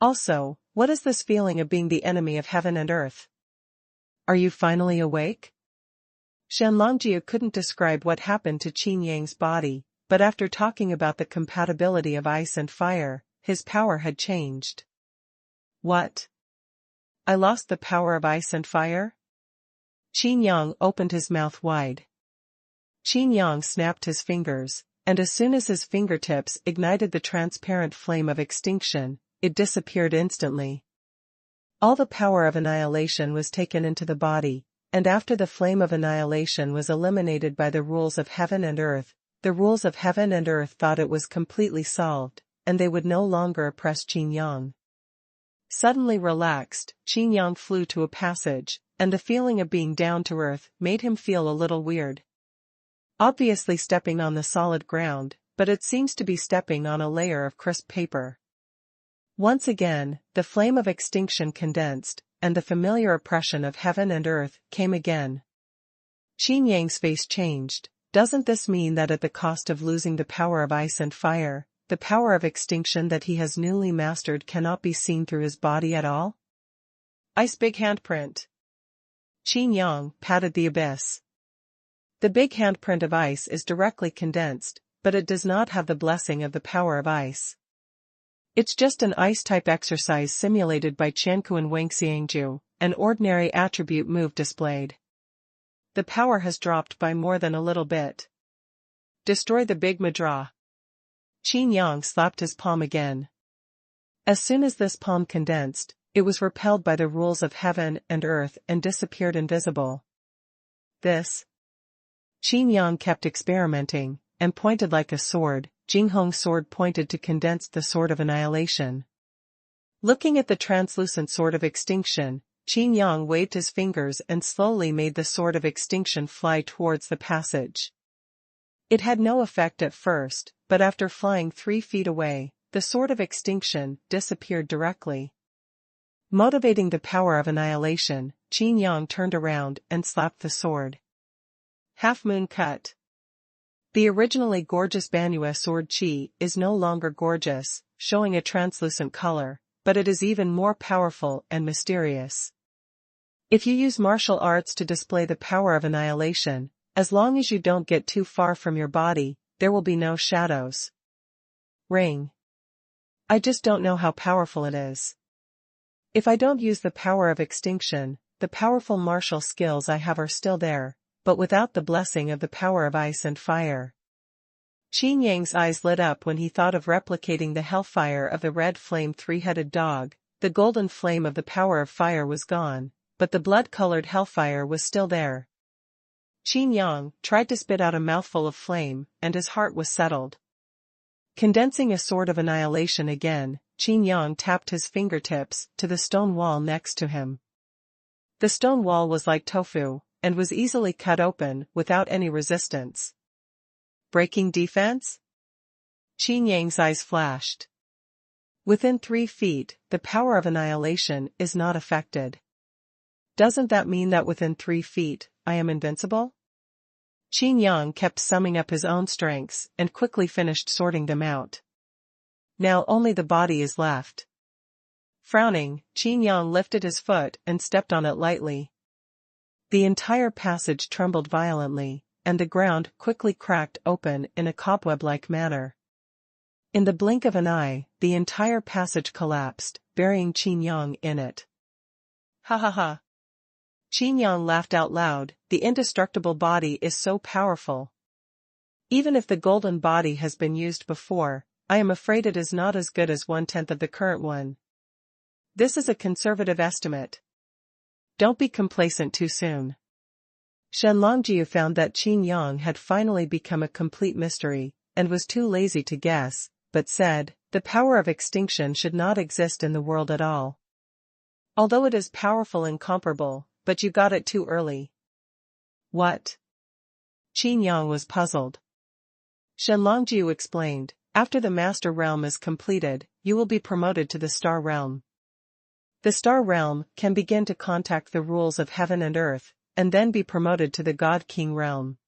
Also, what is this feeling of being the enemy of heaven and earth? Are you finally awake?" Shenlongjiu couldn't describe what happened to Qin Yang's body, but after talking about the compatibility of ice and fire, his power had changed. "What? I lost the power of ice and fire?" Qin Yang opened his mouth wide. Qin Yang snapped his fingers, and as soon as his fingertips ignited the transparent flame of extinction, it disappeared instantly. All the power of annihilation was taken into the body, and after the flame of annihilation was eliminated by the rules of heaven and earth, the rules of heaven and earth thought it was completely solved, and they would no longer oppress Qin Yang. Suddenly relaxed, Qin Yang flew to a passage, and the feeling of being down to earth made him feel a little weird. Obviously stepping on the solid ground, but it seems to be stepping on a layer of crisp paper. Once again, the flame of extinction condensed, and the familiar oppression of heaven and earth came again. Qin Yang's face changed. Doesn't this mean that at the cost of losing the power of ice and fire, the power of extinction that he has newly mastered cannot be seen through his body at all? Ice big handprint. Qin Yang patted the abyss. The big handprint of ice is directly condensed, but it does not have the blessing of the power of ice. It's just an ice-type exercise simulated by Qianquan Wangxiangju, an ordinary attribute move displayed. The power has dropped by more than a little bit. Destroy the big Madra. Qin Yang slapped his palm again. As soon as this palm condensed, it was repelled by the rules of heaven and earth and disappeared invisible. This. Qin Yang kept experimenting, and pointed like a sword. Jinghong's sword pointed to condense the sword of annihilation. Looking at the translucent sword of extinction, Qin Yang waved his fingers and slowly made the sword of extinction fly towards the passage. It had no effect at first, but after flying 3 feet away, the sword of extinction disappeared directly. Motivating the power of annihilation, Qin Yang turned around and slapped the sword. Half Moon Cut. The originally gorgeous Banua sword Qi is no longer gorgeous, showing a translucent color, but it is even more powerful and mysterious. If you use martial arts to display the power of annihilation, as long as you don't get too far from your body, there will be no shadows. Ring. I just don't know how powerful it is. If I don't use the power of extinction, the powerful martial skills I have are still there, but without the blessing of the power of ice and fire. Qin Yang's eyes lit up when he thought of replicating the hellfire of the red flame 3-headed dog. The golden flame of the power of fire was gone, but the blood-colored hellfire was still there. Qin Yang tried to spit out a mouthful of flame, and his heart was settled. Condensing a sword of annihilation again, Qin Yang tapped his fingertips to the stone wall next to him. The stone wall was like tofu, and was easily cut open without any resistance. Breaking defense? Qin Yang's eyes flashed. Within 3 feet, the power of annihilation is not affected. Doesn't that mean that within 3 feet, I am invincible? Qin Yang kept summing up his own strengths and quickly finished sorting them out. Now only the body is left. Frowning, Qin Yang lifted his foot and stepped on it lightly. The entire passage trembled violently, and the ground quickly cracked open in a cobweb-like manner. In the blink of an eye, the entire passage collapsed, burying Qin Yang in it. Ha ha ha. Qin Yang laughed out loud, the indestructible body is so powerful. Even if the golden body has been used before, I am afraid it is not as good as 1/10 of the current one. This is a conservative estimate. Don't be complacent too soon. Shenlongjiu found that Qin Yang had finally become a complete mystery, and was too lazy to guess, but said, the power of extinction should not exist in the world at all. Although it is powerful and comparable, but you got it too early. What? Qin Yang was puzzled. Shenlongjiu explained, after the Master Realm is completed, you will be promoted to the Star Realm. The Star Realm can begin to contact the rules of heaven and earth, and then be promoted to the God King Realm.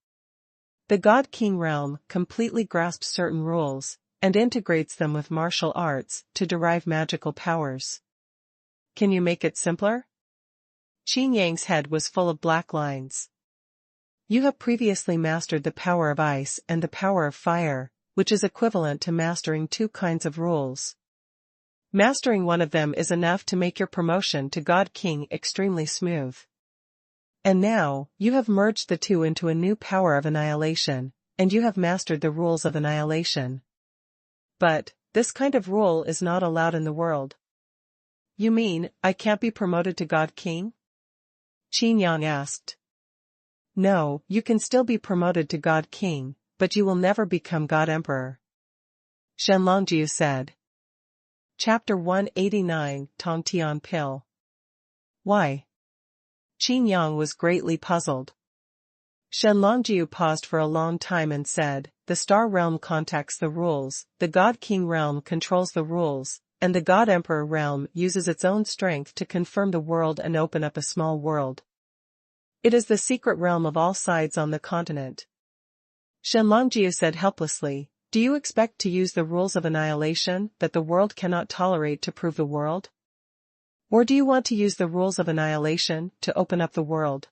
The God King Realm completely grasps certain rules, and integrates them with martial arts to derive magical powers. Can you make it simpler? Qin Yang's head was full of black lines. You have previously mastered the power of ice and the power of fire, which is equivalent to mastering 2 kinds of rules. Mastering one of them is enough to make your promotion to God King extremely smooth. And now, you have merged the 2 into a new power of annihilation, and you have mastered the rules of annihilation. But, this kind of rule is not allowed in the world. You mean, I can't be promoted to God King? Qin Yang asked. No, you can still be promoted to God King, but you will never become God Emperor. Shenlongjiu said. Chapter 189, Tongtian Pill. Why? Qin Yang was greatly puzzled. Shenlongjiu paused for a long time and said, the Star Realm contacts the rules, the God King Realm controls the rules, and the God Emperor Realm uses its own strength to confirm the world and open up a small world. It is the secret realm of all sides on the continent. Shenlongjiu said helplessly, do you expect to use the rules of annihilation that the world cannot tolerate to prove the world? Or do you want to use the rules of annihilation to open up the world?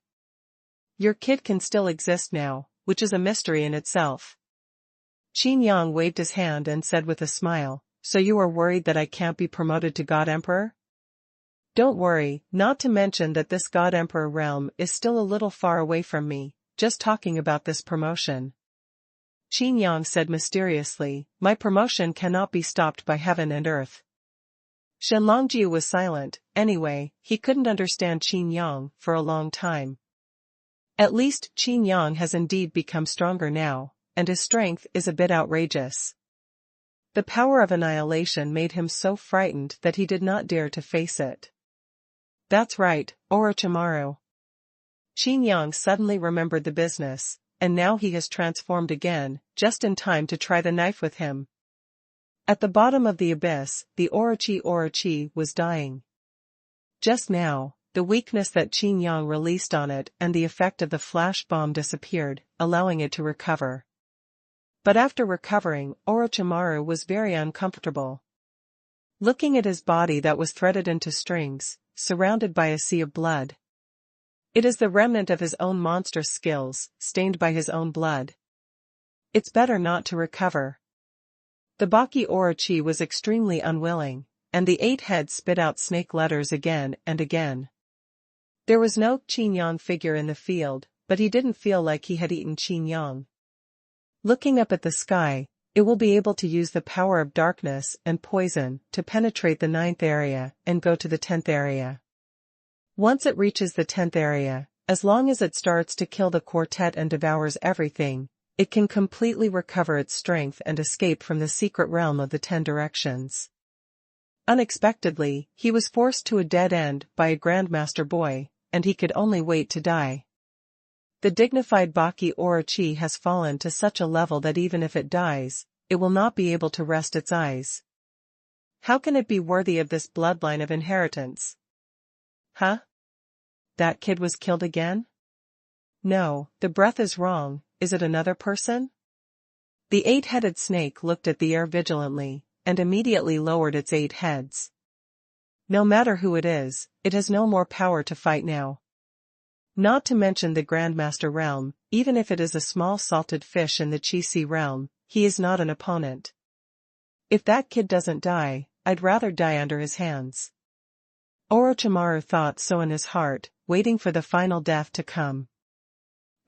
Your kid can still exist now, which is a mystery in itself. Qin Yang waved his hand and said with a smile, so you are worried that I can't be promoted to God Emperor? Don't worry, not to mention that this God Emperor realm is still a little far away from me, just talking about this promotion. Qin Yang said mysteriously, my promotion cannot be stopped by heaven and earth. Shenlongjiu was silent, anyway, he couldn't understand Qin Yang for a long time. At least Qin Yang has indeed become stronger now, and his strength is a bit outrageous. The power of annihilation made him so frightened that he did not dare to face it. That's right, Orochimaru. Qin Yang suddenly remembered the business, and now he has transformed again, just in time to try the knife with him. At the bottom of the abyss, the Orochi was dying. Just now, the weakness that Qin Yang released on it and the effect of the flash bomb disappeared, allowing it to recover. But after recovering, Orochimaru was very uncomfortable. Looking at his body that was threaded into strings, surrounded by a sea of blood. It is the remnant of his own monstrous skills, stained by his own blood. It's better not to recover. The Baki Orochi was extremely unwilling, and the 8 heads spit out snake letters again and again. There was no Qin Yang figure in the field, but he didn't feel like he had eaten Qin Yang. Looking up at the sky, it will be able to use the power of darkness and poison to penetrate the 9th area and go to the 10th area. Once it reaches the 10th area, as long as it starts to kill the quartet and devours everything, it can completely recover its strength and escape from the secret realm of the 10 directions. Unexpectedly, he was forced to a dead end by a Grandmaster boy, and he could only wait to die. The dignified Baki Orochi has fallen to such a level that even if it dies, it will not be able to rest its eyes. How can it be worthy of this bloodline of inheritance? Huh? That kid was killed again? No, the breath is wrong. Is it another person? The eight-headed snake looked at the air vigilantly, and immediately lowered its 8 heads. No matter who it is, it has no more power to fight now. Not to mention the Grandmaster realm, even if it is a small salted fish in the Qi realm, he is not an opponent. If that kid doesn't die, I'd rather die under his hands. Orochimaru thought so in his heart, waiting for the final death to come.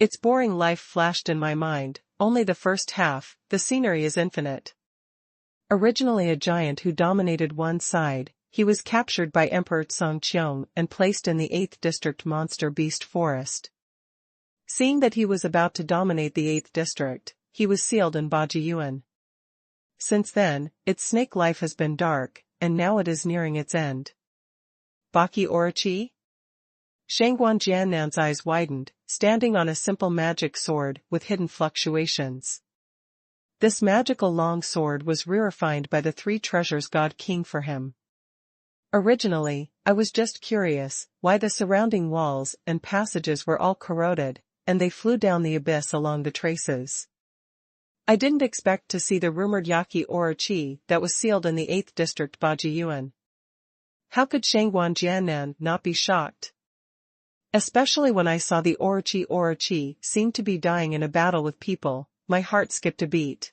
Its boring life flashed in my mind, only the first half, the scenery is infinite. Originally a giant who dominated one side, he was captured by Emperor Songqiong and placed in the 8th District Monster Beast Forest. Seeing that he was about to dominate the 8th District, he was sealed in Bajiyuan. Since then, its snake life has been dark, and now it is nearing its end. Baki Orochi? Xuanhuan Jiannan's eyes widened, standing on a simple magic sword with hidden fluctuations. This magical long sword was refined by the 3 treasures God King for him. Originally, I was just curious why the surrounding walls and passages were all corroded, and they flew down the abyss along the traces. I didn't expect to see the rumored Yaki Orochi that was sealed in the 8th District Bajiyuan. How could Xuanhuan Jiannan not be shocked? Especially when I saw the Orochi seem to be dying in a battle with people, my heart skipped a beat.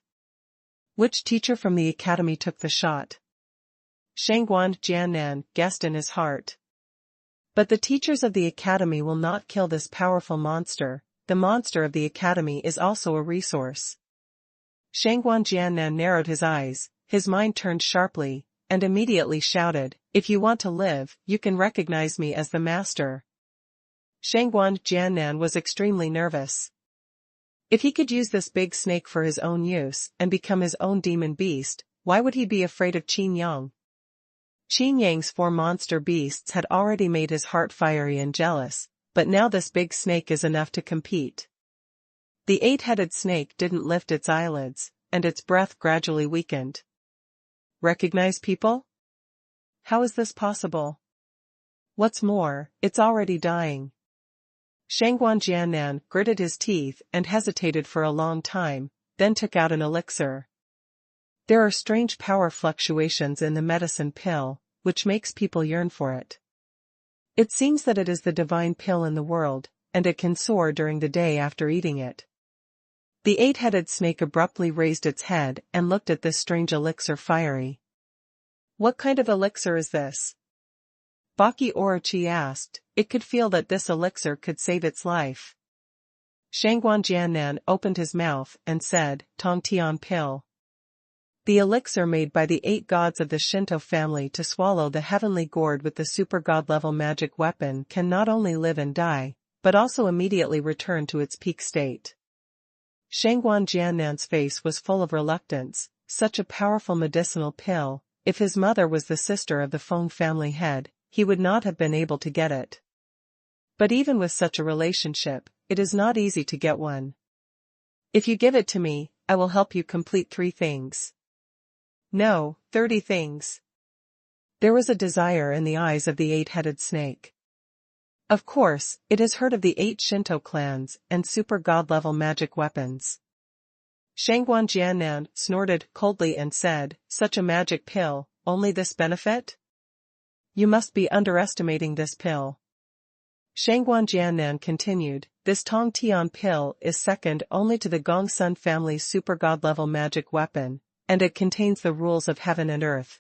Which teacher from the academy took the shot? Xuanhuan Jiannan guessed in his heart. But the teachers of the academy will not kill this powerful monster. The monster of the academy is also a resource. Xuanhuan Jiannan narrowed his eyes, his mind turned sharply, and immediately shouted, "If you want to live, you can recognize me as the master." Xuanhuan Jiannan was extremely nervous. If he could use this big snake for his own use and become his own demon beast, why would he be afraid of Qin Yang? Qin Yang's 4 monster beasts had already made his heart fiery and jealous, but now this big snake is enough to compete. The 8-headed snake didn't lift its eyelids, and its breath gradually weakened. Recognize people? How is this possible? What's more, it's already dying. Xuanhuan Jiannan gritted his teeth and hesitated for a long time, then took out an elixir. There are strange power fluctuations in the medicine pill, which makes people yearn for it. It seems that it is the divine pill in the world, and it can soar during the day after eating it. The 8-headed snake abruptly raised its head and looked at this strange elixir fiery. What kind of elixir is this? Baki Orochi asked. It could feel that this elixir could save its life. Xuanhuan Jiannan opened his mouth and said, "Tong Tian pill." The elixir made by the 8 gods of the Shinto family to swallow the heavenly gourd with the super god-level magic weapon can not only live and die, but also immediately return to its peak state. Xuanhuan Jiannan's face was full of reluctance. Such a powerful medicinal pill, if his mother was the sister of the Feng family head, he would not have been able to get it. But even with such a relationship, it is not easy to get one. If you give it to me, I will help you complete 3 things. No, 30 things. There was a desire in the eyes of the 8-headed snake. Of course, it has heard of the 8 Shinto clans and super god-level magic weapons. Xuanhuan Jiannan snorted coldly and said, "Such a magic pill, only this benefit? You must be underestimating this pill." Xuanhuan Jiannan continued, "This Tong Tian pill is second only to the Gongsun family's super god-level magic weapon, and it contains the rules of heaven and earth.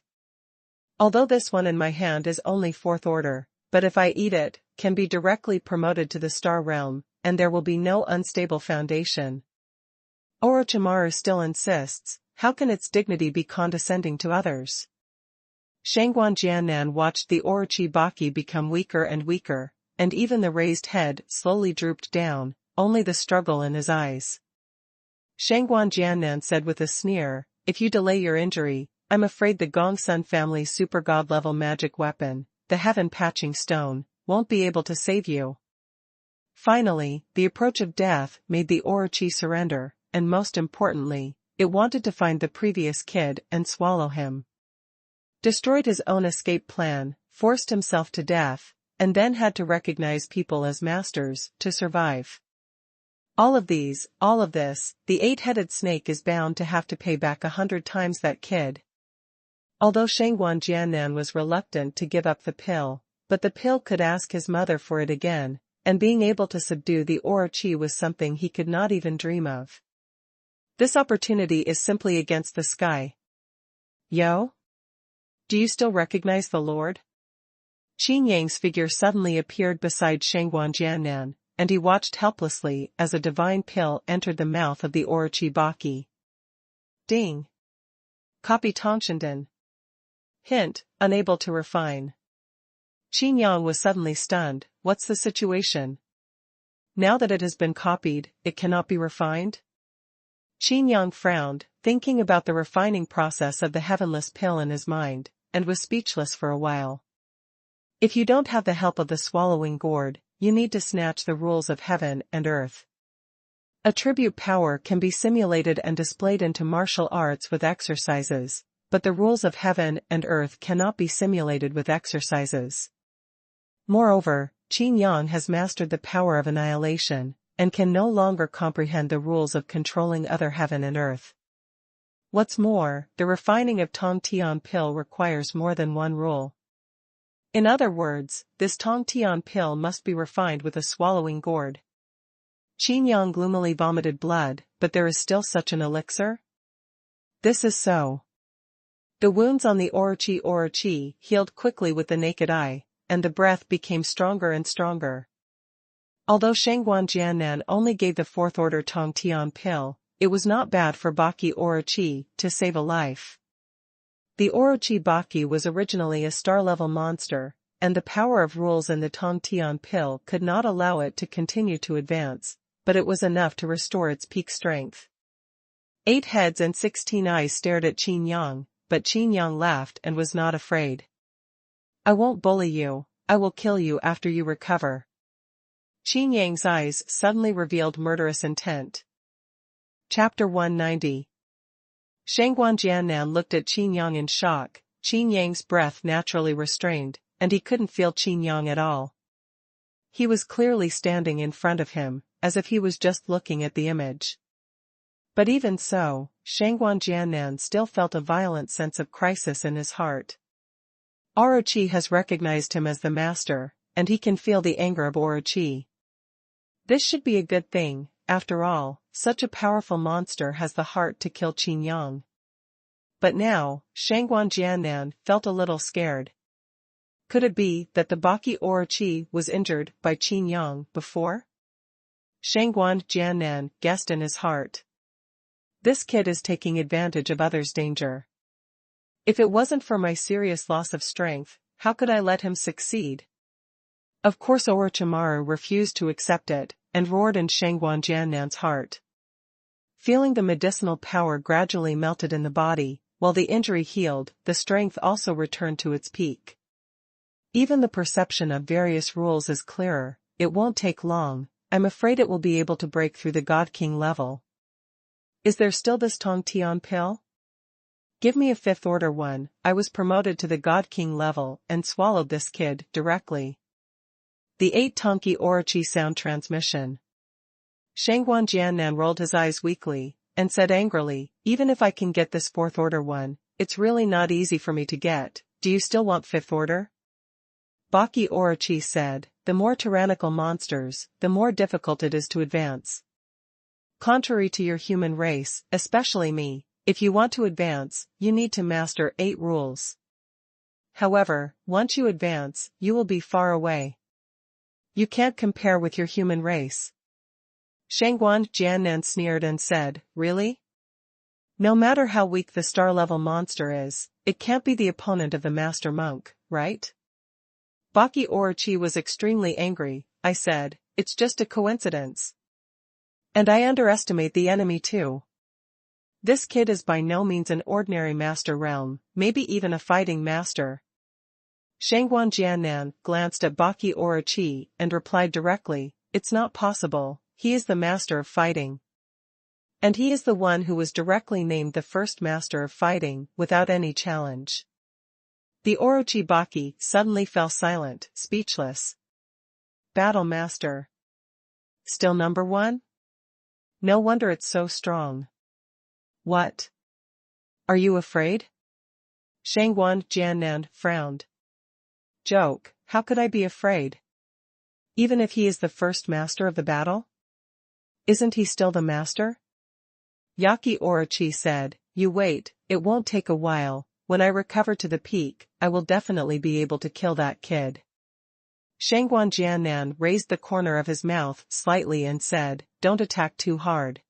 Although this one in my hand is only 4th order, but if I eat it, can be directly promoted to the star realm, and there will be no unstable foundation." Orochimaru still insists, how can its dignity be condescending to others? Xuanhuan Jiannan watched the Orochi Baki become weaker and weaker, and even the raised head slowly drooped down, only the struggle in his eyes. Xuanhuan Jiannan said with a sneer, "If you delay your injury, I'm afraid the Gongsun family's super god-level magic weapon, the Heaven Patching Stone, won't be able to save you." Finally, the approach of death made the Orochi surrender, and most importantly, it wanted to find the previous kid and swallow him. destroyed his own escape plan, forced himself to death, and then had to recognize people as masters to survive. All of this, the eight-headed snake is bound to have to pay back 100 times that kid. Although Xuanhuan Jiannan was reluctant to give up the pill, but the pill could ask his mother for it again, and being able to subdue the Orochi was something he could not even dream of. This opportunity is simply against the sky. Yo? Do you still recognize the Lord? Qin Yang's figure suddenly appeared beside Xuanhuan Jiannan, and he watched helplessly as a divine pill entered the mouth of the Orochi Baki. Ding! Copy Tongshandan. Hint, unable to refine. Qin Yang was suddenly stunned. What's the situation? Now that it has been copied, it cannot be refined? Qin Yang frowned, thinking about the refining process of the heavenless pill in his mind, and was speechless for a while. If you don't have the help of the swallowing gourd, you need to snatch the rules of heaven and earth. Attribute power can be simulated and displayed into martial arts with exercises, but the rules of heaven and earth cannot be simulated with exercises. Moreover, Qin Yang has mastered the power of annihilation, and can no longer comprehend the rules of controlling other heaven and earth. What's more, the refining of Tong Tian pill requires more than one rule. In other words, this Tong Tian pill must be refined with a swallowing gourd. Qin Yang gloomily vomited blood, but there is still such an elixir? This is so. The wounds on the Orochi healed quickly with the naked eye, and the breath became stronger and stronger. Although Xuanhuan Jiannan only gave the fourth-order Tong Tian pill, it was not bad for Baki Orochi to save a life. The Orochi Baki was originally a star-level monster, and the power of rules in the Tong Tian pill could not allow it to continue to advance, but it was enough to restore its peak strength. 8 heads and 16 eyes stared at Qin Yang, but Qin Yang laughed and was not afraid. I won't bully you, I will kill you after you recover. Qin Yang's eyes suddenly revealed murderous intent. Chapter 190. Xuanhuan Jiannan looked at Qin Yang in shock. Qin Yang's breath naturally restrained, and he couldn't feel Qin Yang at all. He was clearly standing in front of him, as if he was just looking at the image. But even so, Xuanhuan Jiannan still felt a violent sense of crisis in his heart. Orochi has recognized him as the master, and he can feel the anger of Orochi. This should be a good thing. After all, such a powerful monster has the heart to kill Qin Yang. But now, Xuanhuan Jiannan felt a little scared. Could it be that the Baki Orochi was injured by Qin Yang before? Xuanhuan Jiannan guessed in his heart. This kid is taking advantage of others' danger. If it wasn't for my serious loss of strength, how could I let him succeed? Of course Orochimaru refused to accept it, and roared in Xuanhuan Jiannan's heart. Feeling the medicinal power gradually melted in the body, while the injury healed, the strength also returned to its peak. Even the perception of various rules is clearer. It won't take long, I'm afraid it will be able to break through the God King level. Is there still this Tong Tian pill? Give me a 5th order one. I was promoted to the God King level and swallowed this kid directly. The 8 Tonki Orochi sound transmission. Xuanhuan Jiannan rolled his eyes weakly, and said angrily, even if I can get this 4th order one, it's really not easy for me to get. Do you still want 5th order? Baki Orochi said, the more tyrannical monsters, the more difficult it is to advance. Contrary to your human race, especially me, if you want to advance, you need to master 8 rules. However, once you advance, you will be far away. You can't compare with your human race. Xuanhuan Jiannan sneered and said, really? No matter how weak the star-level monster is, it can't be the opponent of the master monk, right? Baki Orochi was extremely angry. I said, it's just a coincidence. And I underestimate the enemy too. This kid is by no means an ordinary master realm, maybe even a fighting master. Xuanhuan Jiannan glanced at Baki Orochi and replied directly, it's not possible, he is the master of fighting. And he is the one who was directly named the first master of fighting, without any challenge. The Orochi suddenly fell silent, speechless. Battle Master. Still number one? No wonder it's so strong. What? Are you afraid? Xuanhuan Jiannan frowned. Joke, how could I be afraid? Even if he is the first master of the battle? Isn't he still the master? Yaki Orochi said, you wait, it won't take a while, when I recover to the peak, I will definitely be able to kill that kid. Xuanhuan Jiannan raised the corner of his mouth slightly and said, don't attack too hard.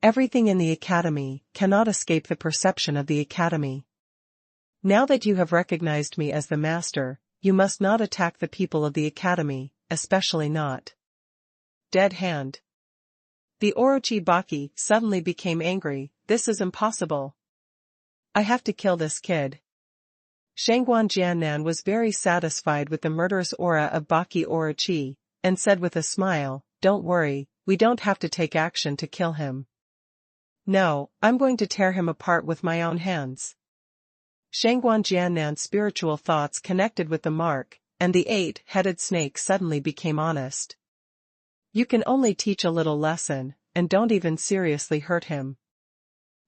Everything in the academy cannot escape the perception of the academy. Now that you have recognized me as the master, you must not attack the people of the academy, especially not. Dead hand. The Orochi suddenly became angry, this is impossible. I have to kill this kid. Xuanhuan Jiannan was very satisfied with the murderous aura of Baki Orochi, and said with a smile, don't worry, we don't have to take action to kill him. No, I'm going to tear him apart with my own hands. Xuanhuan Jiannan's spiritual thoughts connected with the mark, and the eight-headed snake suddenly became honest. You can only teach a little lesson, and don't even seriously hurt him.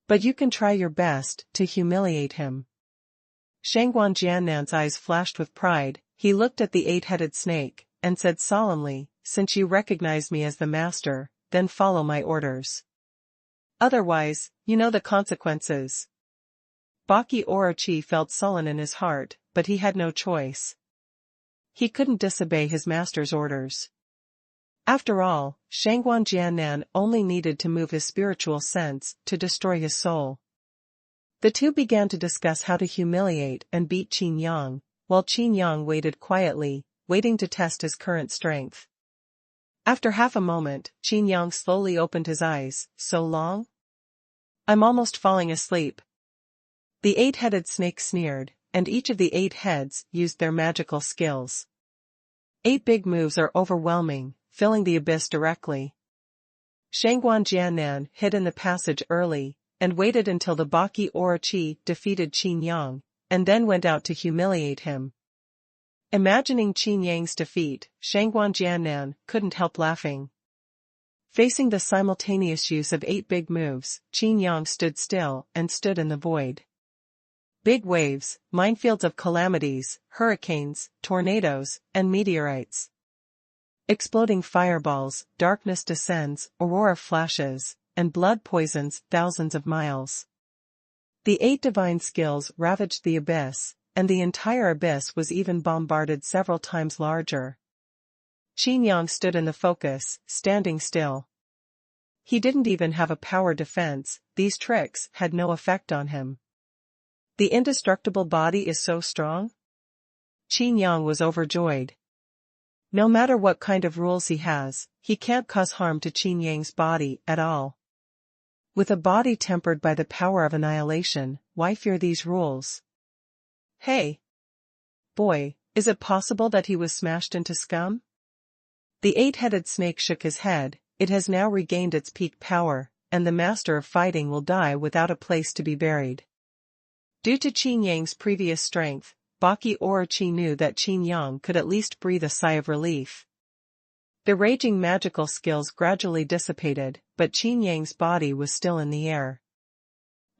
But you can try your best to humiliate him. Xuanhuan Jiannan's eyes flashed with pride, he looked at the eight-headed snake, and said solemnly, since you recognize me as the master, then follow my orders. Otherwise, you know the consequences. Baki Orochi felt sullen in his heart, but he had no choice. He couldn't disobey his master's orders. After all, Xuanhuan Jiannan only needed to move his spiritual sense to destroy his soul. The two began to discuss how to humiliate and beat Qin Yang, while Qin Yang waited quietly, waiting to test his current strength. After half a moment, Qin Yang slowly opened his eyes, so long? I'm almost falling asleep. The eight-headed snake sneered, and each of the 8 heads used their magical skills. 8 big moves are overwhelming, filling the abyss directly. Xuanhuan Jiannan hid in the passage early, and waited until the Baki Orochi defeated Qin Yang, and then went out to humiliate him. Imagining Qin Yang's defeat, Xuanhuan Jiannan couldn't help laughing. Facing the simultaneous use of 8 big moves, Qin Yang stood still and stood in the void. Big waves, minefields of calamities, hurricanes, tornadoes, and meteorites. Exploding fireballs, darkness descends, aurora flashes, and blood poisons thousands of miles. The 8 divine skills ravaged the abyss, and the entire abyss was even bombarded several times larger. Qin Yang stood in the focus, standing still. He didn't even have a power defense, these tricks had no effect on him. The indestructible body is so strong? Qin Yang was overjoyed. No matter what kind of rules he has, he can't cause harm to Qin Yang's body at all. With a body tempered by the power of annihilation, why fear these rules? Hey! Boy, is it possible that he was smashed into scum? The 8-headed snake shook his head, it has now regained its peak power, and the master of fighting will die without a place to be buried. Due to Qin Yang's previous strength, Baki Orochi knew that Qin Yang could at least breathe a sigh of relief. The raging magical skills gradually dissipated, but Qin Yang's body was still in the air.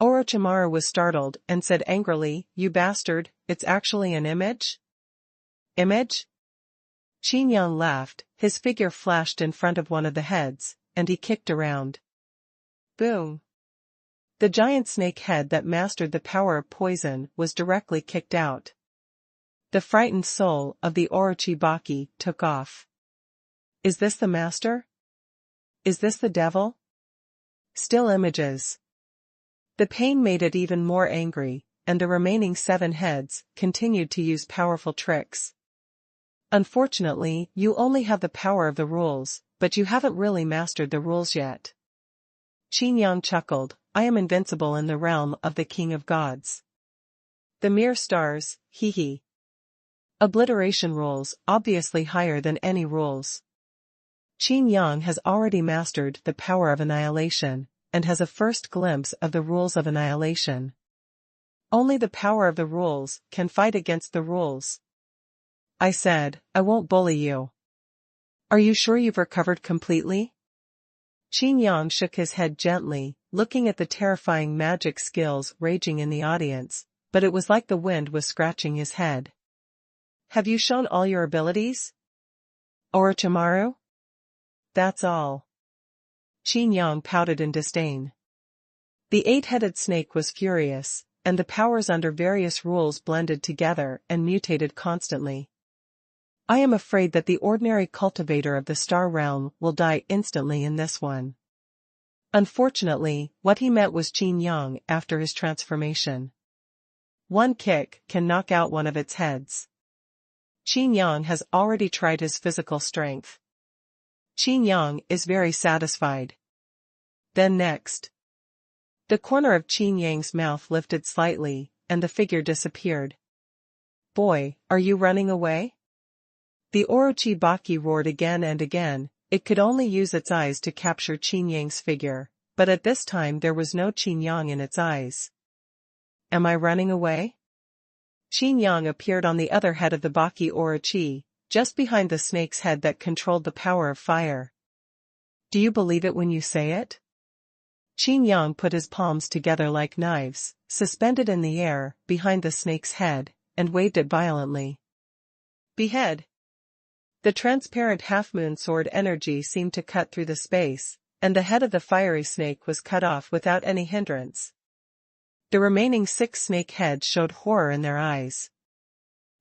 Orochimaru was startled and said angrily, you bastard, it's actually an image? Image? Qin Yang laughed, his figure flashed in front of one of the heads, and he kicked around. Boom! The giant snake head that mastered the power of poison was directly kicked out. The frightened soul of the Orochi Baki took off. Is this the master? Is this the devil? Still images. The pain made it even more angry, and the remaining 7 heads continued to use powerful tricks. Unfortunately, you only have the power of the rules, but you haven't really mastered the rules yet. Qin Yang chuckled, I am invincible in the realm of the King of Gods. The mere stars, hee hee. Obliteration rules, obviously higher than any rules. Qin Yang has already mastered the power of annihilation, and has a first glimpse of the rules of annihilation. Only the power of the rules can fight against the rules. I said, I won't bully you. Are you sure you've recovered completely? Qin Yang shook his head gently, looking at the terrifying magic skills raging in the audience, but it was like the wind was scratching his head. Have you shown all your abilities? Orochimaru? That's all. Qin Yang pouted in disdain. The eight-headed snake was furious, and the powers under various rules blended together and mutated constantly. I am afraid that the ordinary cultivator of the star realm will die instantly in this one. Unfortunately, what he meant was Qin Yang after his transformation. One kick can knock out one of its heads. Qin Yang has already tried his physical strength. Qin Yang is very satisfied. Then next. The corner of Qin Yang's mouth lifted slightly, and the figure disappeared. Boy, are you running away? The Orochi Baki roared again and again. It could only use its eyes to capture Qin Yang's figure, but at this time there was no Qin Yang in its eyes. Am I running away? Qin Yang appeared on the other head of the Baki Orochi, just behind the snake's head that controlled the power of fire. Do you believe it when you say it? Qin Yang put his palms together like knives, suspended in the air, behind the snake's head, and waved it violently. Behead! The transparent half-moon sword energy seemed to cut through the space, and the head of the fiery snake was cut off without any hindrance. The remaining 6 snake heads showed horror in their eyes.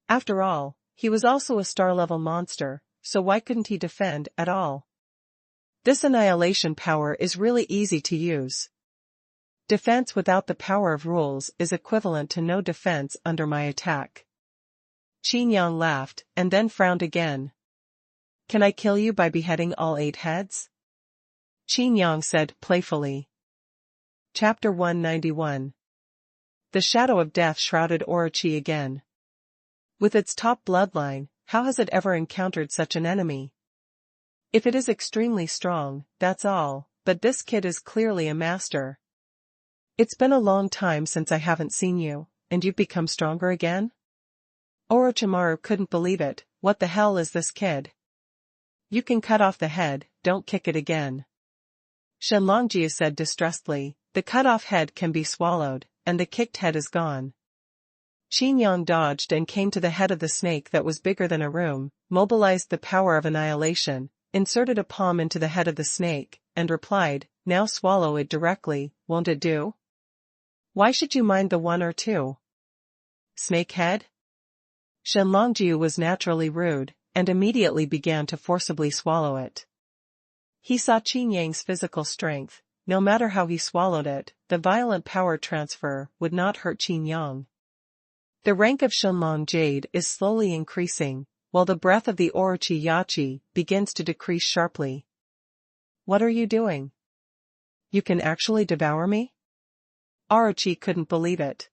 After all, he was also a star-level monster, so why couldn't he defend at all? This annihilation power is really easy to use. Defense without the power of rules is equivalent to no defense under my attack. Qin Yang laughed, and then frowned again. Can I kill you by beheading all 8 heads? Qin Yang said playfully. Chapter 191. The shadow of death shrouded Orochi again. With its top bloodline, how has it ever encountered such an enemy? If it is extremely strong, that's all, but this kid is clearly a master. It's been a long time since I haven't seen you, and you've become stronger again? Orochimaru couldn't believe it. What the hell is this kid? You can cut off the head, don't kick it again. Shenlongji said distressedly, the cut-off head can be swallowed, and the kicked head is gone. Qin Yang dodged and came to the head of the snake that was bigger than a room, mobilized the power of annihilation, inserted a palm into the head of the snake, and replied, now swallow it directly, won't it do? Why should you mind the 1 or 2? Snake head? Shenlongji was naturally rude, and immediately began to forcibly swallow it. He saw Qin Yang's physical strength. No matter how he swallowed it, the violent power transfer would not hurt Qin Yang. The rank of Shenlong Jade is slowly increasing, while the breath of the Orochi Yachi begins to decrease sharply. What are you doing? You can actually devour me? Orochi couldn't believe it.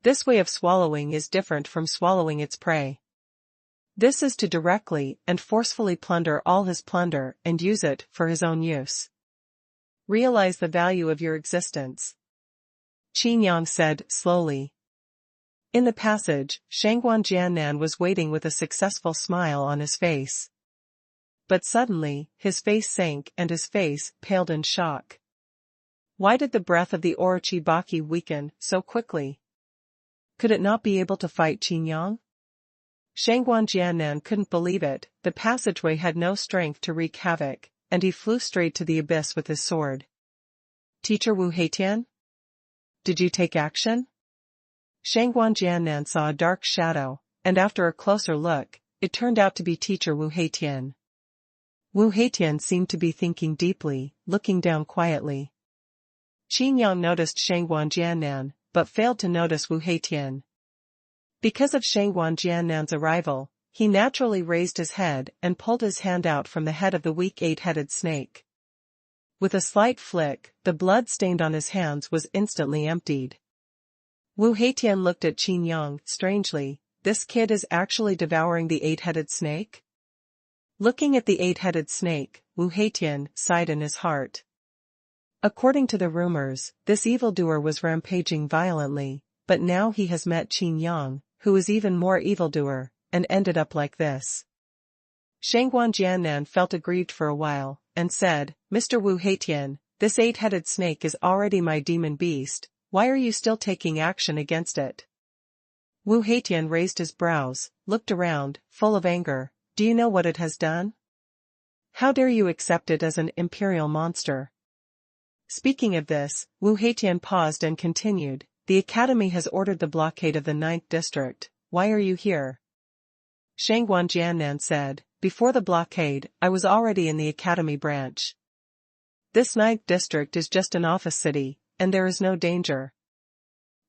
This way of swallowing is different from swallowing its prey. This is to directly and forcefully plunder all his plunder and use it for his own use. Realize the value of your existence. Qin Yang said slowly. In the passage, Xuanhuan Jiannan was waiting with a successful smile on his face. But suddenly, his face sank and his face paled in shock. Why did the breath of the Orochi Baki weaken so quickly? Could it not be able to fight Qin Yang? Xuanhuan Jiannan couldn't believe it. The passageway had no strength to wreak havoc, and he flew straight to the abyss with his sword. Teacher Wu Heitian? Did you take action? Xuanhuan Jiannan saw a dark shadow, and after a closer look, it turned out to be Teacher Wu Heitian. Wu Heitian seemed to be thinking deeply, looking down quietly. Qin Yang noticed Xuanhuan Jiannan, but failed to notice Wu Heitian. Because of Xuanhuan Jiannan's arrival, he naturally raised his head and pulled his hand out from the head of the weak 8-headed snake. With a slight flick, the blood stained on his hands was instantly emptied. Wu Heitian looked at Qin Yang strangely. This kid is actually devouring the 8-headed snake? Looking at the 8-headed snake, Wu Heitian sighed in his heart. According to the rumors, this evildoer was rampaging violently, but now he has met Qin Yang, who is even more evildoer, and ended up like this. Xuanhuan Jiannan felt aggrieved for a while, and said, Mr. Wu Heitian, this 8-headed snake is already my demon beast, why are you still taking action against it? Wu Heitian raised his brows, looked around, full of anger. Do you know what it has done? How dare you accept it as an imperial monster? Speaking of this, Wu Heitian paused and continued, the Academy has ordered the blockade of the 9th district, why are you here? Xuanhuan Jiannan said, before the blockade, I was already in the Academy branch. This 9th district is just an office city, and there is no danger.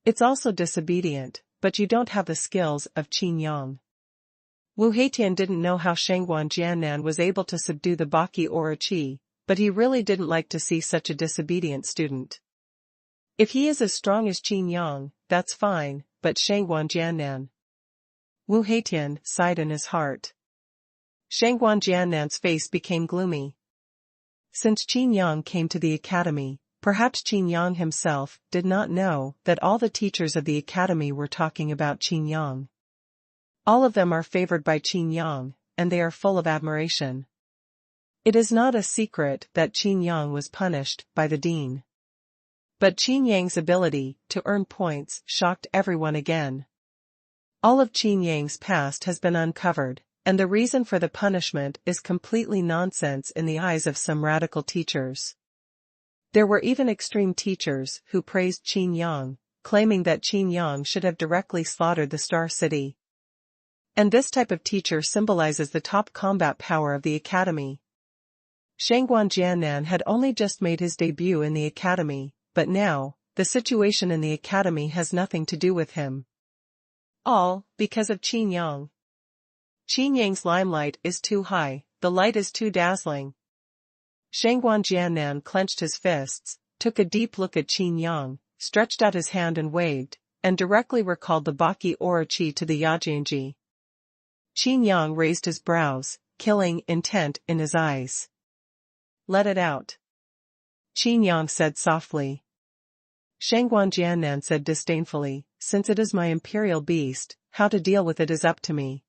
It's also disobedient, but you don't have the skills of Qin Yang. Wu Heitian didn't know how Xuanhuan Jiannan was able to subdue the Baki Orochi, but he really didn't like to see such a disobedient student. If he is as strong as Qin Yang, that's fine, but Xuanhuan Jiannan. Wu Heitian sighed in his heart. Xuanhuan Jiannan's face became gloomy. Since Qin Yang came to the academy, perhaps Qin Yang himself did not know that all the teachers of the academy were talking about Qin Yang. All of them are favored by Qin Yang, and they are full of admiration. It is not a secret that Qin Yang was punished by the dean. But Qin Yang's ability to earn points shocked everyone again. All of Qin Yang's past has been uncovered, and the reason for the punishment is completely nonsense in the eyes of some radical teachers. There were even extreme teachers who praised Qin Yang, claiming that Qin Yang should have directly slaughtered the Star City. And this type of teacher symbolizes the top combat power of the academy. Xuanhuan Jiannan had only just made his debut in the academy, but now, the situation in the academy has nothing to do with him. All because of Qin Yang. Qin Yang's limelight is too high, the light is too dazzling. Xuanhuan Jiannan clenched his fists, took a deep look at Qin Yang, stretched out his hand and waved, and directly recalled the Baki Orochi to the Yajianji. Qin Yang raised his brows, killing intent in his eyes. Let it out. Qin Yang said softly. Xuanhuan Jiannan said disdainfully, since it is my imperial beast, how to deal with it is up to me.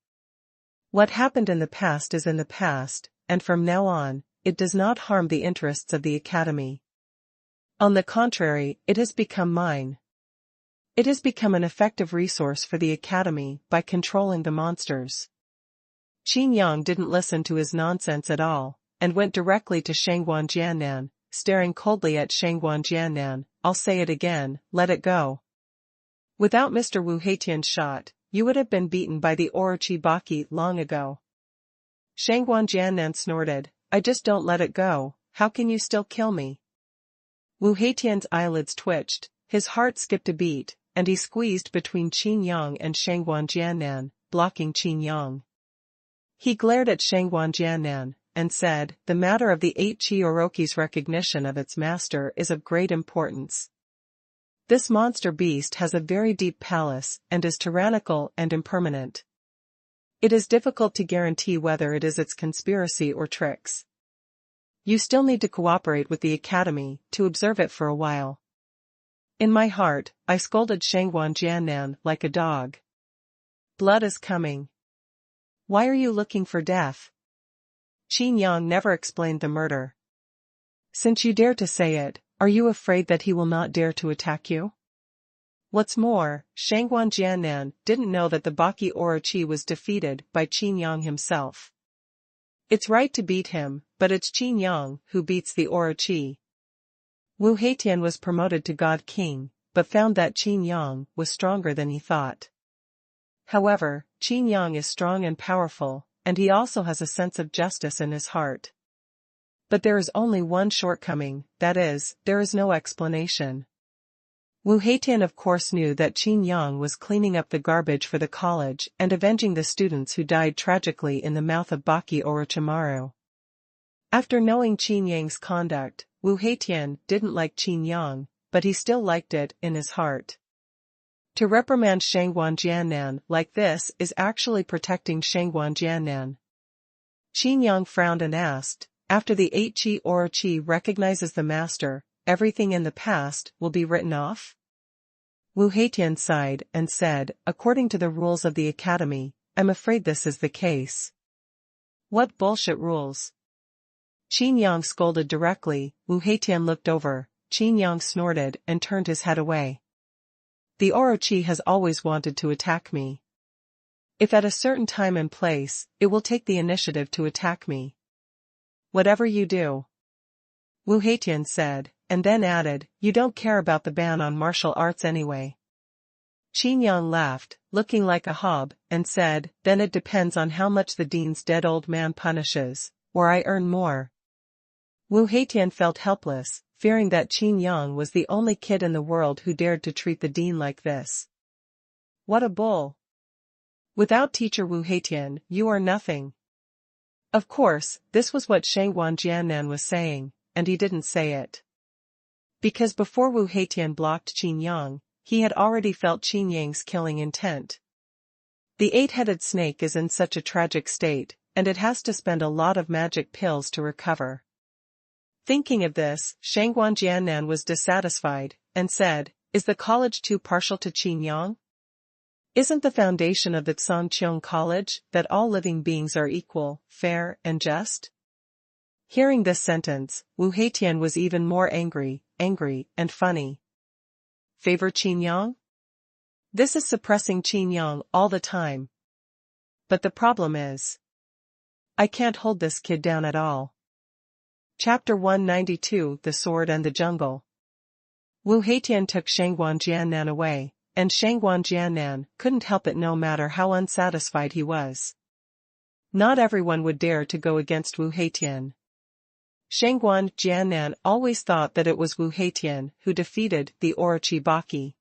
What happened in the past is in the past, and from now on, it does not harm the interests of the academy. On the contrary, it has become mine. It has become an effective resource for the academy by controlling the monsters. Qin Yang didn't listen to his nonsense at all, and went directly to Xuanhuan Jiannan, staring coldly at Xuanhuan Jiannan. I'll say it again, let it go. Without Mr. Wu Heitian's shot, you would have been beaten by the Orochi Baki long ago. Xuanhuan Jiannan snorted, I just don't let it go, how can you still kill me? Wu Heitian's eyelids twitched, his heart skipped a beat, and he squeezed between Qin Yang and Xuanhuan Jiannan, blocking Qin Yang. He glared at Xuanhuan Jiannan, and said, the matter of the 8 Chi Orochi's recognition of its master is of great importance. This monster beast has a very deep palace and is tyrannical and impermanent. It is difficult to guarantee whether it is its conspiracy or tricks. You still need to cooperate with the academy to observe it for a while. In my heart, I scolded Xuanhuan Jiannan like a dog. Blood is coming. Why are you looking for death? Qin Yang never explained the murder. Since you dare to say it, are you afraid that he will not dare to attack you? What's more, Xuanhuan Jiannan didn't know that the Baki Orochi was defeated by Qin Yang himself. It's right to beat him, but it's Qin Yang who beats the Orochi. Wu Heitian was promoted to God King, but found that Qin Yang was stronger than he thought. However, Qin Yang is strong and powerful, and he also has a sense of justice in his heart. But there is only one shortcoming, that is, there is no explanation. Wu Heitian of course knew that Qin Yang was cleaning up the garbage for the college and avenging the students who died tragically in the mouth of Baki Orochimaru. After knowing Qin Yang's conduct, Wu Heitian didn't like Qin Yang, but he still liked it in his heart. To reprimand Xuanhuan Jiannan like this is actually protecting Xuanhuan Jiannan. Qin Yang frowned and asked, after the 8 Chi Orochi recognizes the master, everything in the past will be written off? Wu Heitian sighed and said, according to the rules of the academy, I'm afraid this is the case. What bullshit rules? Qin Yang scolded directly. Wu Heitian looked over, Qin Yang snorted and turned his head away. The Orochi has always wanted to attack me. If at a certain time and place, it will take the initiative to attack me. Whatever you do. Wu Heitian said, and then added, you don't care about the ban on martial arts anyway. Qin Yang laughed, looking like a hob, and said, then it depends on how much the dean's dead old man punishes, or I earn more. Wu Heitian felt helpless, fearing that Qin Yang was the only kid in the world who dared to treat the dean like this. What a bull. Without teacher Wu Heitian, you are nothing. Of course, this was what Xuanhuan Jiannan was saying, and he didn't say it. Because before Wu Heitian blocked Qin Yang, he had already felt Qin Yang's killing intent. The eight-headed snake is in such a tragic state, and it has to spend a lot of magic pills to recover. Thinking of this, Xuanhuan Jiannan was dissatisfied, and said, is the college too partial to Qin Yang? Isn't the foundation of the Zhangqiong College that all living beings are equal, fair, and just? Hearing this sentence, Wu Heitian was even more angry, and funny. Favor Qin Yang? This is suppressing Qin Yang all the time. But the problem is, I can't hold this kid down at all. Chapter 192, The Sword and the Jungle. Wu Heitian took Xuanhuan Jiannan away, and Xuanhuan Jiannan couldn't help it no matter how unsatisfied he was. Not everyone would dare to go against Wu Heitian. Xuanhuan Jiannan always thought that it was Wu Heitian who defeated the Orochi Baki.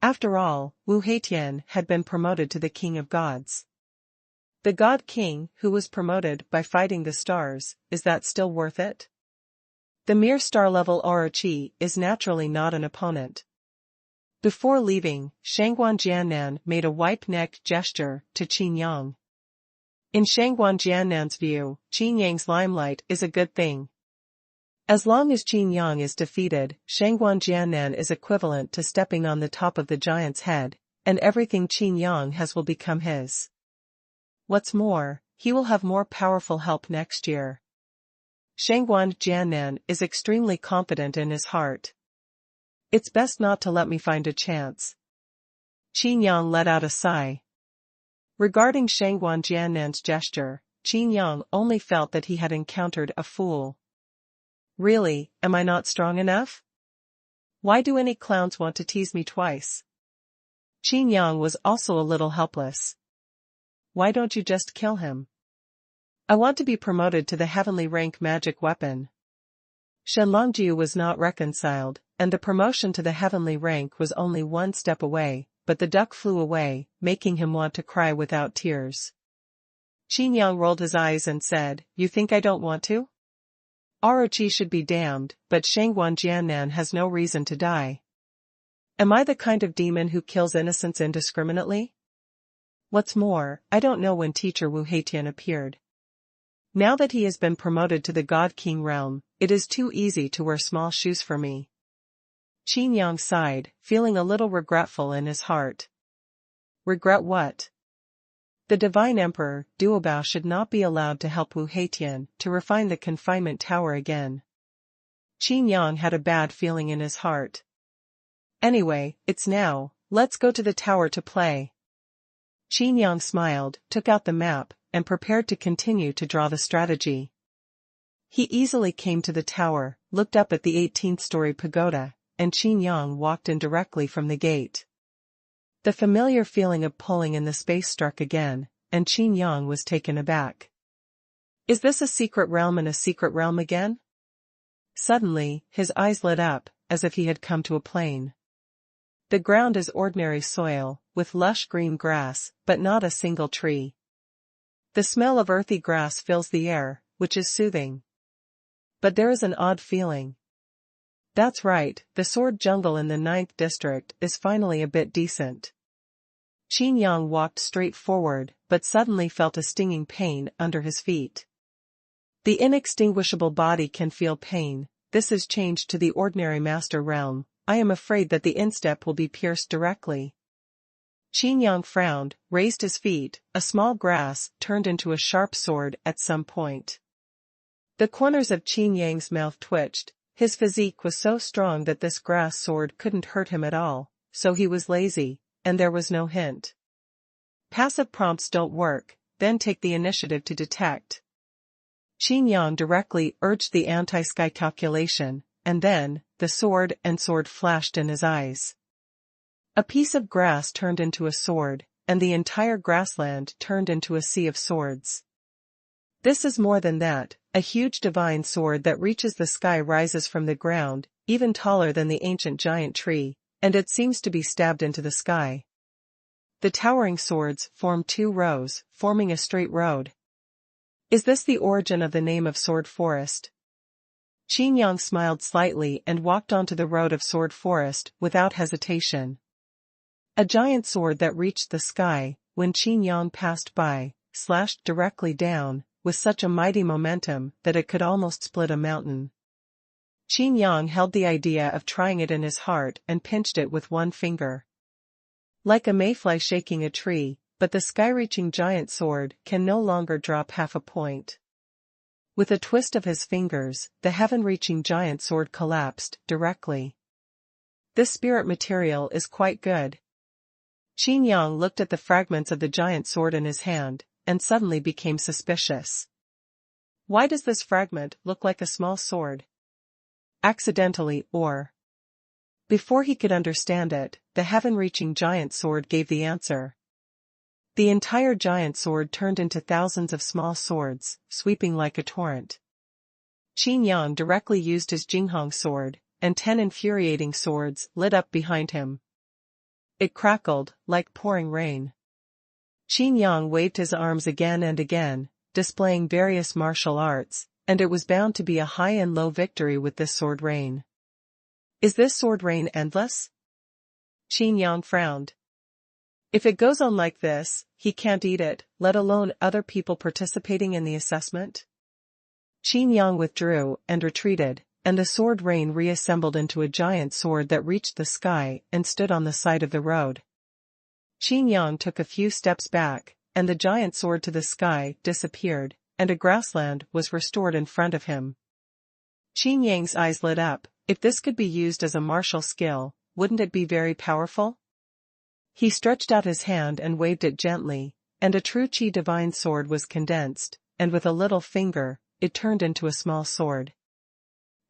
After all, Wu Heitian had been promoted to the King of Gods. The God King who was promoted by fighting the stars, is that still worth it? The mere star-level Orochi is naturally not an opponent. Before leaving, Xuanhuan Jiannan made a wipe-neck gesture to Qin Yang. In Xuanhuan Jiannan's view, Qin Yang's limelight is a good thing. As long as Qin Yang is defeated, Xuanhuan Jiannan is equivalent to stepping on the top of the giant's head, and everything Qin Yang has will become his. What's more, he will have more powerful help next year. Xuanhuan Jiannan is extremely confident in his heart. It's best not to let me find a chance. Qin Yang let out a sigh. Regarding Xuanhuan Jiannan's gesture, Qin Yang only felt that he had encountered a fool. Really, am I not strong enough? Why do any clowns want to tease me twice? Qin Yang was also a little helpless. Why don't you just kill him? I want to be promoted to the heavenly rank magic weapon. Shen Longjiu was not reconciled, and the promotion to the heavenly rank was only one step away, but the duck flew away, making him want to cry without tears. Qin Yang rolled his eyes and said, you think I don't want to? Orochi should be damned, but Xuanhuan Jiannan has no reason to die. Am I the kind of demon who kills innocents indiscriminately? What's more, I don't know when teacher Wu Heitian appeared. Now that he has been promoted to the God King realm, it is too easy to wear small shoes for me. Qin Yang sighed, feeling a little regretful in his heart. Regret what? The Divine Emperor, Duobao, should not be allowed to help Wu Heitian to refine the confinement tower again. Qin Yang had a bad feeling in his heart. Anyway, it's now, let's go to the tower to play. Qin Yang smiled, took out the map, and prepared to continue to draw the strategy. He easily came to the tower, looked up at the 18th-story pagoda, and Qin Yang walked in directly from the gate. The familiar feeling of pulling in the space struck again, and Qin Yang was taken aback. Is this a secret realm and a secret realm again? Suddenly, his eyes lit up, as if he had come to a plain. The ground is ordinary soil, with lush green grass, but not a single tree. The smell of earthy grass fills the air, which is soothing. But there is an odd feeling. That's right, the sword jungle in the 9th district is finally a bit decent. Qin Yang walked straight forward, but suddenly felt a stinging pain under his feet. The inextinguishable body can feel pain. This is changed to the ordinary master realm, I am afraid that the instep will be pierced directly. Qin Yang frowned, raised his feet, a small grass turned into a sharp sword at some point. The corners of Qin Yang's mouth twitched. His physique was so strong that this grass sword couldn't hurt him at all, so he was lazy, and there was no hint. Passive prompts don't work, then take the initiative to detect. Qin Yang directly urged the anti-sky calculation, and then, the sword flashed in his eyes. A piece of grass turned into a sword, and the entire grassland turned into a sea of swords. This is more than that, a huge divine sword that reaches the sky rises from the ground, even taller than the ancient giant tree, and it seems to be stabbed into the sky. The towering swords form 2 rows, forming a straight road. Is this the origin of the name of Sword Forest? Qin Yang smiled slightly and walked onto the road of Sword Forest without hesitation. A giant sword that reached the sky, when Qin Yang passed by, slashed directly down, with such a mighty momentum that it could almost split a mountain. Qin Yang held the idea of trying it in his heart and pinched it with one finger. Like a mayfly shaking a tree, but the sky-reaching giant sword can no longer drop half a point. With a twist of his fingers, the heaven-reaching giant sword collapsed directly. This spirit material is quite good. Qin Yang looked at the fragments of the giant sword in his hand, and suddenly became suspicious. Why does this fragment look like a small sword? Accidentally, or? Before he could understand it, the heaven-reaching giant sword gave the answer. The entire giant sword turned into thousands of small swords, sweeping like a torrent. Qin Yang directly used his Jinghong sword, and 10 infuriating swords lit up behind him. It crackled, like pouring rain. Qin Yang waved his arms again and again, displaying various martial arts, and it was bound to be a high and low victory with this sword rain. Is this sword rain endless? Qin Yang frowned. If it goes on like this, he can't eat it, let alone other people participating in the assessment. Qin Yang withdrew and retreated, and the sword rain reassembled into a giant sword that reached the sky and stood on the side of the road. Qin Yang took a few steps back, and the giant sword to the sky disappeared, and a grassland was restored in front of him. Qin Yang's eyes lit up. If this could be used as a martial skill, wouldn't it be very powerful? He stretched out his hand and waved it gently, and a true Qi divine sword was condensed, and with a little finger, it turned into a small sword.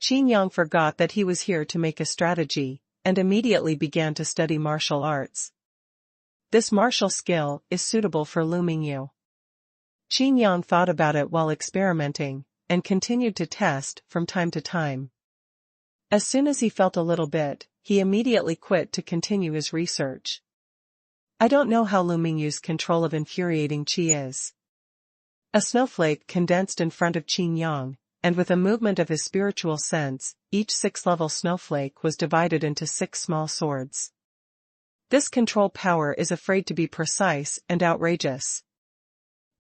Qin Yang forgot that he was here to make a strategy, and immediately began to study martial arts. This martial skill is suitable for Lu Mingyu. Qin Yang thought about it while experimenting, and continued to test from time to time. As soon as he felt a little bit, he immediately quit to continue his research. I don't know how Lu Mingyu's control of infuriating qi is. A snowflake condensed in front of Qin Yang, and with a movement of his spiritual sense, each 6-level snowflake was divided into 6 small swords. This control power is afraid to be precise and outrageous.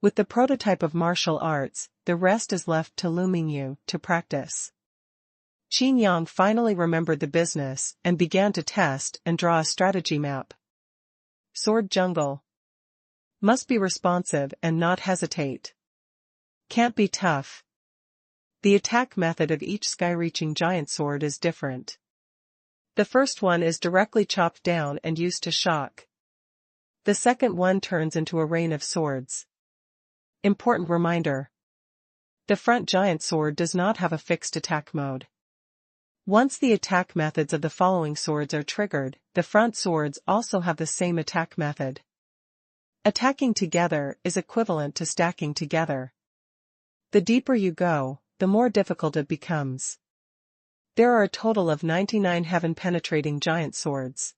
With the prototype of martial arts, the rest is left to Lu Mingyu to practice. Qin Yang finally remembered the business and began to test and draw a strategy map. Sword jungle. Must be responsive and not hesitate. Can't be tough. The attack method of each sky-reaching giant sword is different. The first one is directly chopped down and used to shock. The second one turns into a rain of swords. Important reminder. The front giant sword does not have a fixed attack mode. Once the attack methods of the following swords are triggered, the front swords also have the same attack method. Attacking together is equivalent to stacking together. The deeper you go, the more difficult it becomes. There are a total of 99 heaven-penetrating giant swords.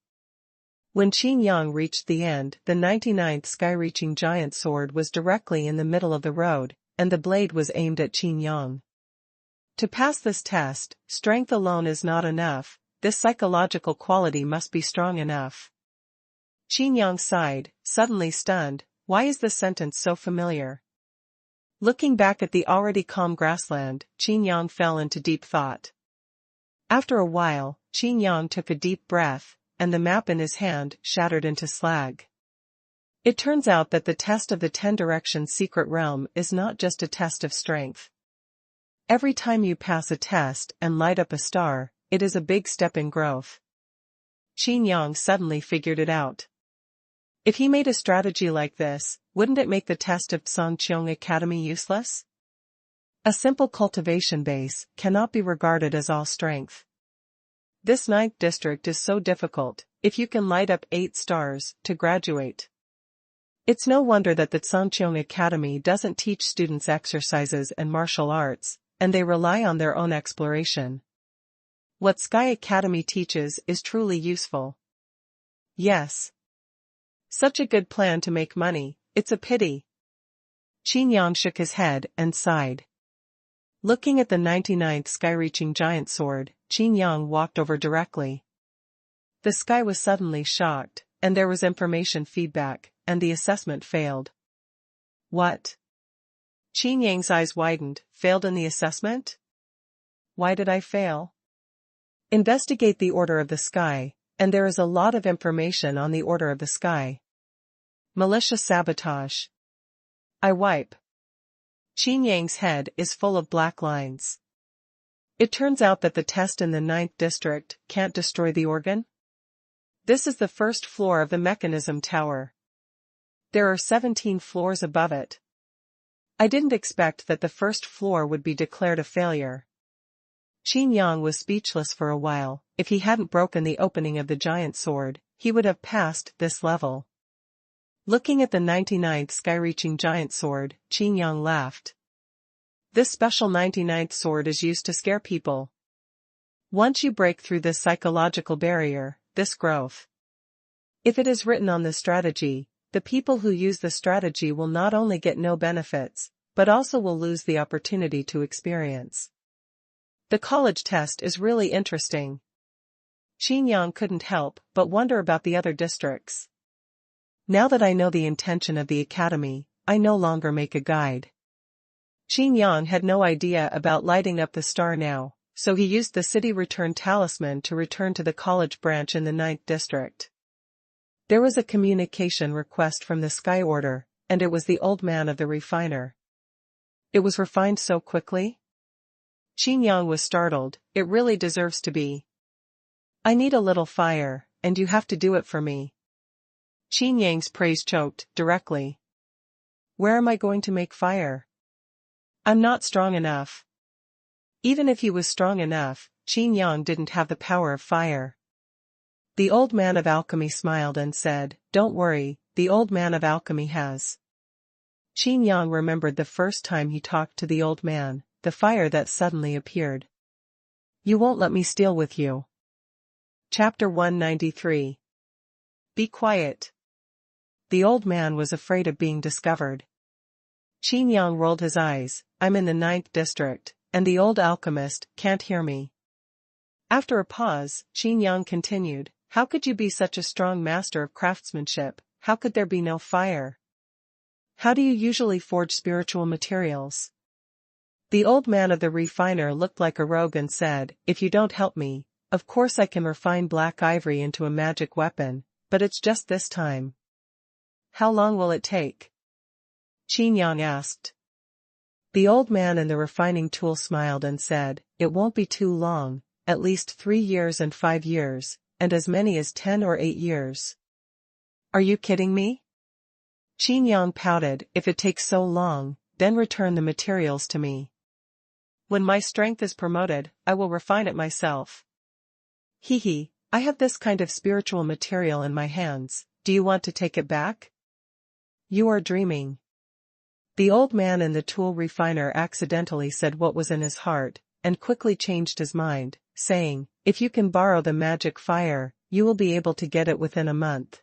When Qin Yang reached the end, the 99th sky-reaching giant sword was directly in the middle of the road, and the blade was aimed at Qin Yang. To pass this test, strength alone is not enough, this psychological quality must be strong enough. Qin Yang sighed, suddenly stunned. Why is this sentence so familiar? Looking back at the already calm grassland, Qin Yang fell into deep thought. After a while, Qin Yang took a deep breath, and the map in his hand shattered into slag. It turns out that the test of the 10 Directions Secret Realm is not just a test of strength. Every time you pass a test and light up a star, it is a big step in growth. Qin Yang suddenly figured it out. If he made a strategy like this, wouldn't it make the test of Songqiong Academy useless? A simple cultivation base cannot be regarded as all strength. This 9th district is so difficult, if you can light up 8 stars, to graduate. It's no wonder that the Songqiong Academy doesn't teach students exercises and martial arts, and they rely on their own exploration. What Sky Academy teaches is truly useful. Yes. Such a good plan to make money, it's a pity. Qin Yang shook his head and sighed. Looking at the 99th sky-reaching giant sword, Qin Yang walked over directly. The sky was suddenly shocked, and there was information feedback, and the assessment failed. What? Qin Yang's eyes widened. Failed in the assessment? Why did I fail? Investigate the order of the sky, and there is a lot of information on the order of the sky. Malicious sabotage. I wipe. Qin Yang's head is full of black lines. It turns out that the test in the 9th district can't destroy the organ. This is the first floor of the mechanism tower. There are 17 floors above it. I didn't expect that the first floor would be declared a failure. Qin Yang was speechless for a while. If he hadn't broken the opening of the giant sword, he would have passed this level. Looking at the 99th sky-reaching giant sword, Qin Yang laughed. This special 99th sword is used to scare people. Once you break through this psychological barrier, this growth. If it is written on the strategy, the people who use the strategy will not only get no benefits, but also will lose the opportunity to experience. The college test is really interesting. Qin Yang couldn't help but wonder about the other districts. Now that I know the intention of the academy, I no longer make a guide. Qin Yang had no idea about lighting up the star now, so he used the city return talisman to return to the college branch in the 9th district. There was a communication request from the Sky Order, and it was the old man of the refiner. It was refined so quickly? Qin Yang was startled. It really deserves to be. I need a little fire, and you have to do it for me. Qin Yang's praise choked, directly. Where am I going to make fire? I'm not strong enough. Even if he was strong enough, Qin Yang didn't have the power of fire. The old man of alchemy smiled and said, Don't worry, the old man of alchemy has. Qin Yang remembered the first time he talked to the old man, the fire that suddenly appeared. You won't let me steal with you. Chapter 193. Be quiet. The old man was afraid of being discovered. Qin Yang rolled his eyes. I'm in the 9th district, and the old alchemist can't hear me. After a pause, Qin Yang continued, How could you be such a strong master of craftsmanship? How could there be no fire? How do you usually forge spiritual materials? The old man of the refiner looked like a rogue and said, If you don't help me, of course I can refine black ivory into a magic weapon, but it's just this time. How long will it take? Qin Yang asked. The old man in the refining tool smiled and said, It won't be too long, at least 3 years and 5 years, and as many as 10 or 8 years. Are you kidding me? Qin Yang pouted, If it takes so long, then return the materials to me. When my strength is promoted, I will refine it myself. Hee, I have this kind of spiritual material in my hands, do you want to take it back? You are dreaming. The old man in the tool refiner accidentally said what was in his heart, and quickly changed his mind, saying, If you can borrow the magic fire, you will be able to get it within a month.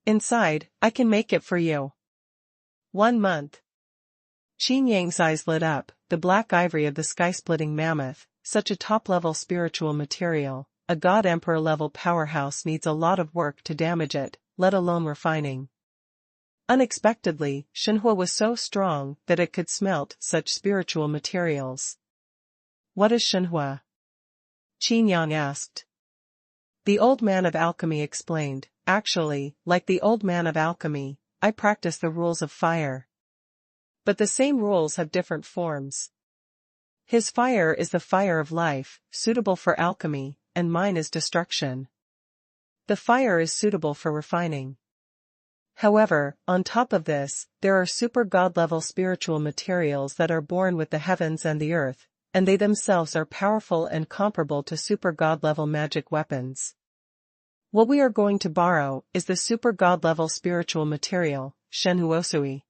Inside, I can make it for you. 1 month. Qin Yang's eyes lit up. The black ivory of the sky-splitting mammoth, such a top-level spiritual material, a god-emperor-level powerhouse needs a lot of work to damage it, let alone refining. Unexpectedly, Xuanhuan was so strong that it could smelt such spiritual materials. What is Xuanhuan? Qin Yang asked. The old man of alchemy explained, actually, like the old man of alchemy, I practice the rules of fire. But the same rules have different forms. His fire is the fire of life, suitable for alchemy, and mine is destruction. The fire is suitable for refining. However, on top of this, there are super god-level spiritual materials that are born with the heavens and the earth, and they themselves are powerful and comparable to super god-level magic weapons. What we are going to borrow is the super god-level spiritual material, Xuanhuan.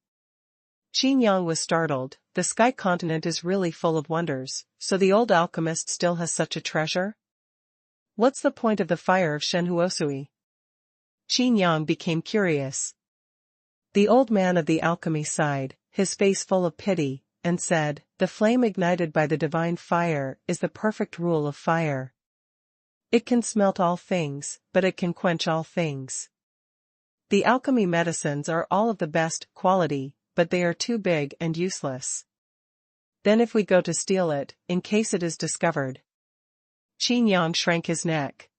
Qin Yang was startled. The sky continent is really full of wonders, so the old alchemist still has such a treasure? What's the point of the fire of Xuanhuan? Qin Yang became curious. The old man of the alchemy sighed, his face full of pity, and said, the flame ignited by the divine fire is the perfect rule of fire. It can smelt all things, but it can quench all things. The alchemy medicines are all of the best quality, but they are too big and useless. Then if we go to steal it, in case it is discovered. Qin Yang shrank his neck.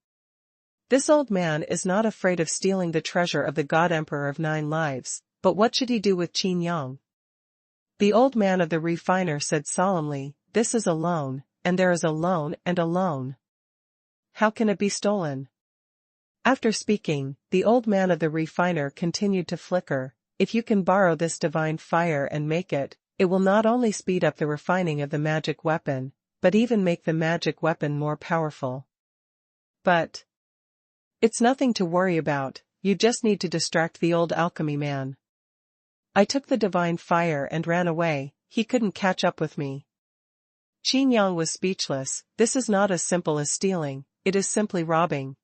This old man is not afraid of stealing the treasure of the God Emperor of 9 lives, but what should he do with Qin Yang? The old man of the refiner said solemnly, this is a loan, and there is a loan and a loan. How can it be stolen? After speaking, the old man of the refiner continued to flicker, if you can borrow this divine fire and make it, it will not only speed up the refining of the magic weapon, but even make the magic weapon more powerful. But it's nothing to worry about, you just need to distract the old alchemy man. I took the divine fire and ran away, he couldn't catch up with me. Qin Yang was speechless, this is not as simple as stealing, it is simply robbing.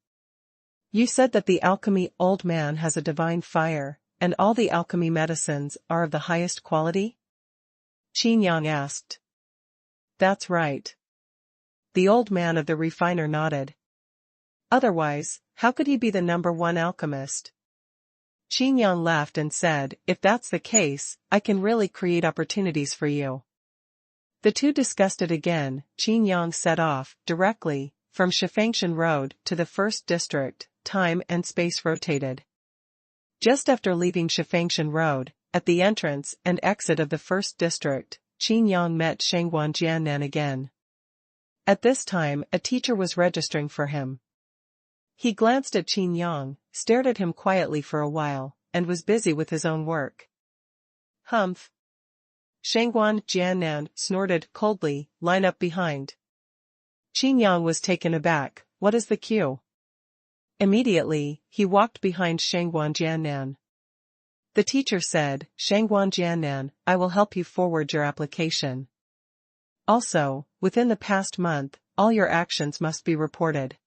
You said that the alchemy old man has a divine fire, and all the alchemy medicines are of the highest quality? Qin Yang asked. That's right. The old man of the refiner nodded. Otherwise, how could he be the #1 alchemist? Qin Yang laughed and said, if that's the case, I can really create opportunities for you. The two discussed it again. Qin Yang set off, directly, from Shifangshan Road to the first district. Time and space rotated. Just after leaving Shifangshan Road, at the entrance and exit of the first district, Qin Yang met Xuanhuan Jiannan again. At this time, a teacher was registering for him. He glanced at Qin Yang, stared at him quietly for a while, and was busy with his own work. Humph. Xuanhuan Jiannan snorted coldly, line up behind. Qin Yang was taken aback, what is the cue? Immediately, he walked behind Xuanhuan Jiannan. The teacher said, Xuanhuan Jiannan, I will help you forward your application. Also, within the past month, all your actions must be reported.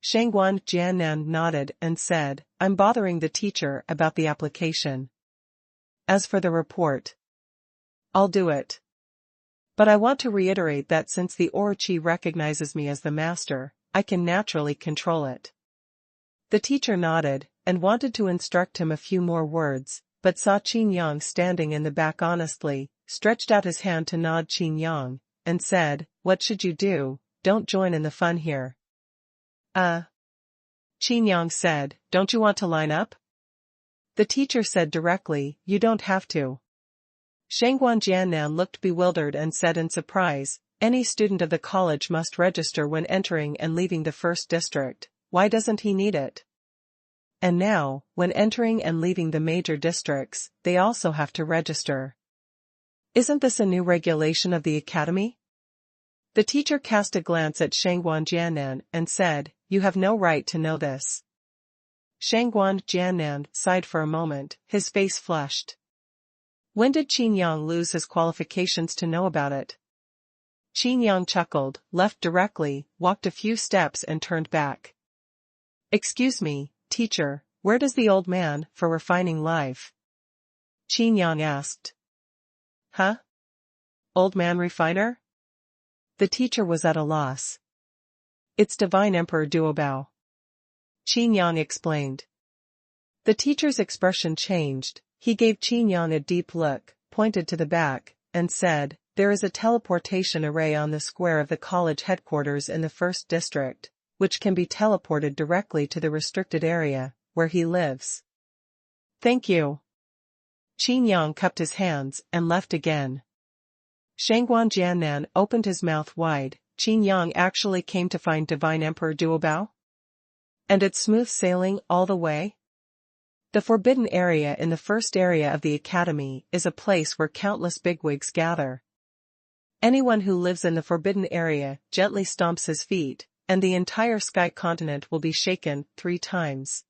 Xuanhuan Jiannan nodded and said, I'm bothering the teacher about the application. As for the report, I'll do it. But I want to reiterate that since the Orochi recognizes me as the master, I can naturally control it. The teacher nodded, and wanted to instruct him a few more words, but saw Qin Yang standing in the back honestly, stretched out his hand to nod Qin Yang, and said, what should you do, don't join in the fun here. Qin Yang said, don't you want to line up? The teacher said directly, you don't have to. Xuanhuan Jiannan looked bewildered and said in surprise, any student of the college must register when entering and leaving the first district, why doesn't he need it? And now, when entering and leaving the major districts, they also have to register. Isn't this a new regulation of the academy? The teacher cast a glance at Xuanhuan Jiannan and said, you have no right to know this. Xuanhuan Jiannan sighed for a moment, his face flushed. When did Qin Yang lose his qualifications to know about it? Qin Yang chuckled, left directly, walked a few steps and turned back. Excuse me, teacher, where does the old man for refining live? Qin Yang asked. Huh? Old man refiner? The teacher was at a loss. It's Divine Emperor Duobao. Qin Yang explained. The teacher's expression changed, he gave Qin Yang a deep look, pointed to the back, and said, There is a teleportation array on the square of the college headquarters in the 1st district, which can be teleported directly to the restricted area, where he lives. Thank you. Qin Yang cupped his hands and left again. Shangguan Jiannan opened his mouth wide. Qin Yang actually came to find Divine Emperor Duobao? And it's smooth sailing all the way? The forbidden area in the 1st area of the academy is a place where countless bigwigs gather. Anyone who lives in the forbidden area gently stomps his feet, and the entire sky continent will be shaken 3 times.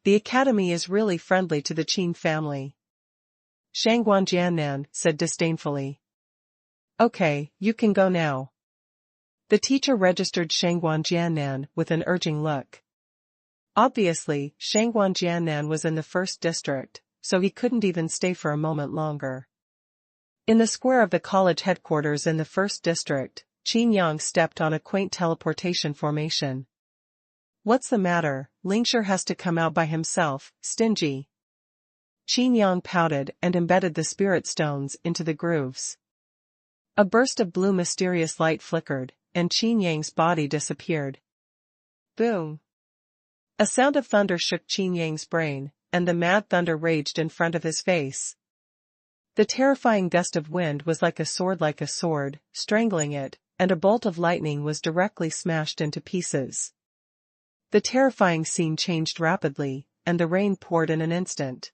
The academy is really friendly to the Qin family. Shangguan Jiannan said disdainfully. Okay, you can go now. The teacher registered Shangguan Jiannan with an urging look. Obviously, Shangguan Jiannan was in the 1st district, so he couldn't even stay for a moment longer. In the square of the college headquarters in the 1st district, Qin Yang stepped on a quaint teleportation formation. What's the matter? Lingshur has to come out by himself, stingy. Qin Yang pouted and embedded the spirit stones into the grooves. A burst of blue mysterious light flickered, and Qin Yang's body disappeared. Boom! A sound of thunder shook Qin Yang's brain, and the mad thunder raged in front of his face. The terrifying gust of wind was like a sword, strangling it, and a bolt of lightning was directly smashed into pieces. The terrifying scene changed rapidly, and the rain poured in an instant.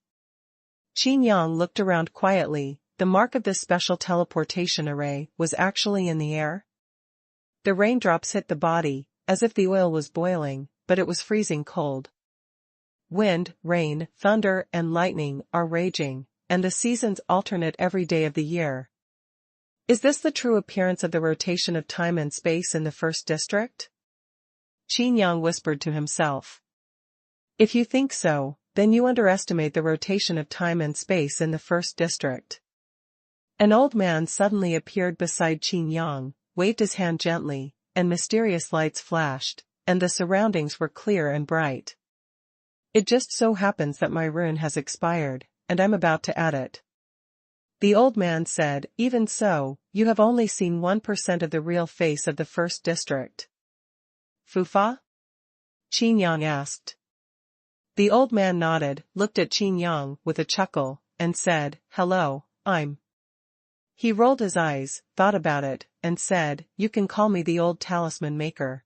Qin Yang looked around quietly. The mark of this special teleportation array was actually in the air. The raindrops hit the body, as if the oil was boiling, but it was freezing cold. Wind, rain, thunder, and lightning are raging, and the seasons alternate every day of the year. Is this the true appearance of the rotation of time and space in the 1st district? Qin Yang whispered to himself. If you think so, then you underestimate the rotation of time and space in the 1st district. An old man suddenly appeared beside Qin Yang, waved his hand gently, and mysterious lights flashed, and the surroundings were clear and bright. It just so happens that my rune has expired, and I'm about to add it. The old man said, even so, you have only seen 1% of the real face of the 1st district. Fufa? Qin Yang asked. The old man nodded, looked at Qin Yang with a chuckle, and said, hello, I'm. He rolled his eyes, thought about it, and said, you can call me the old talisman maker.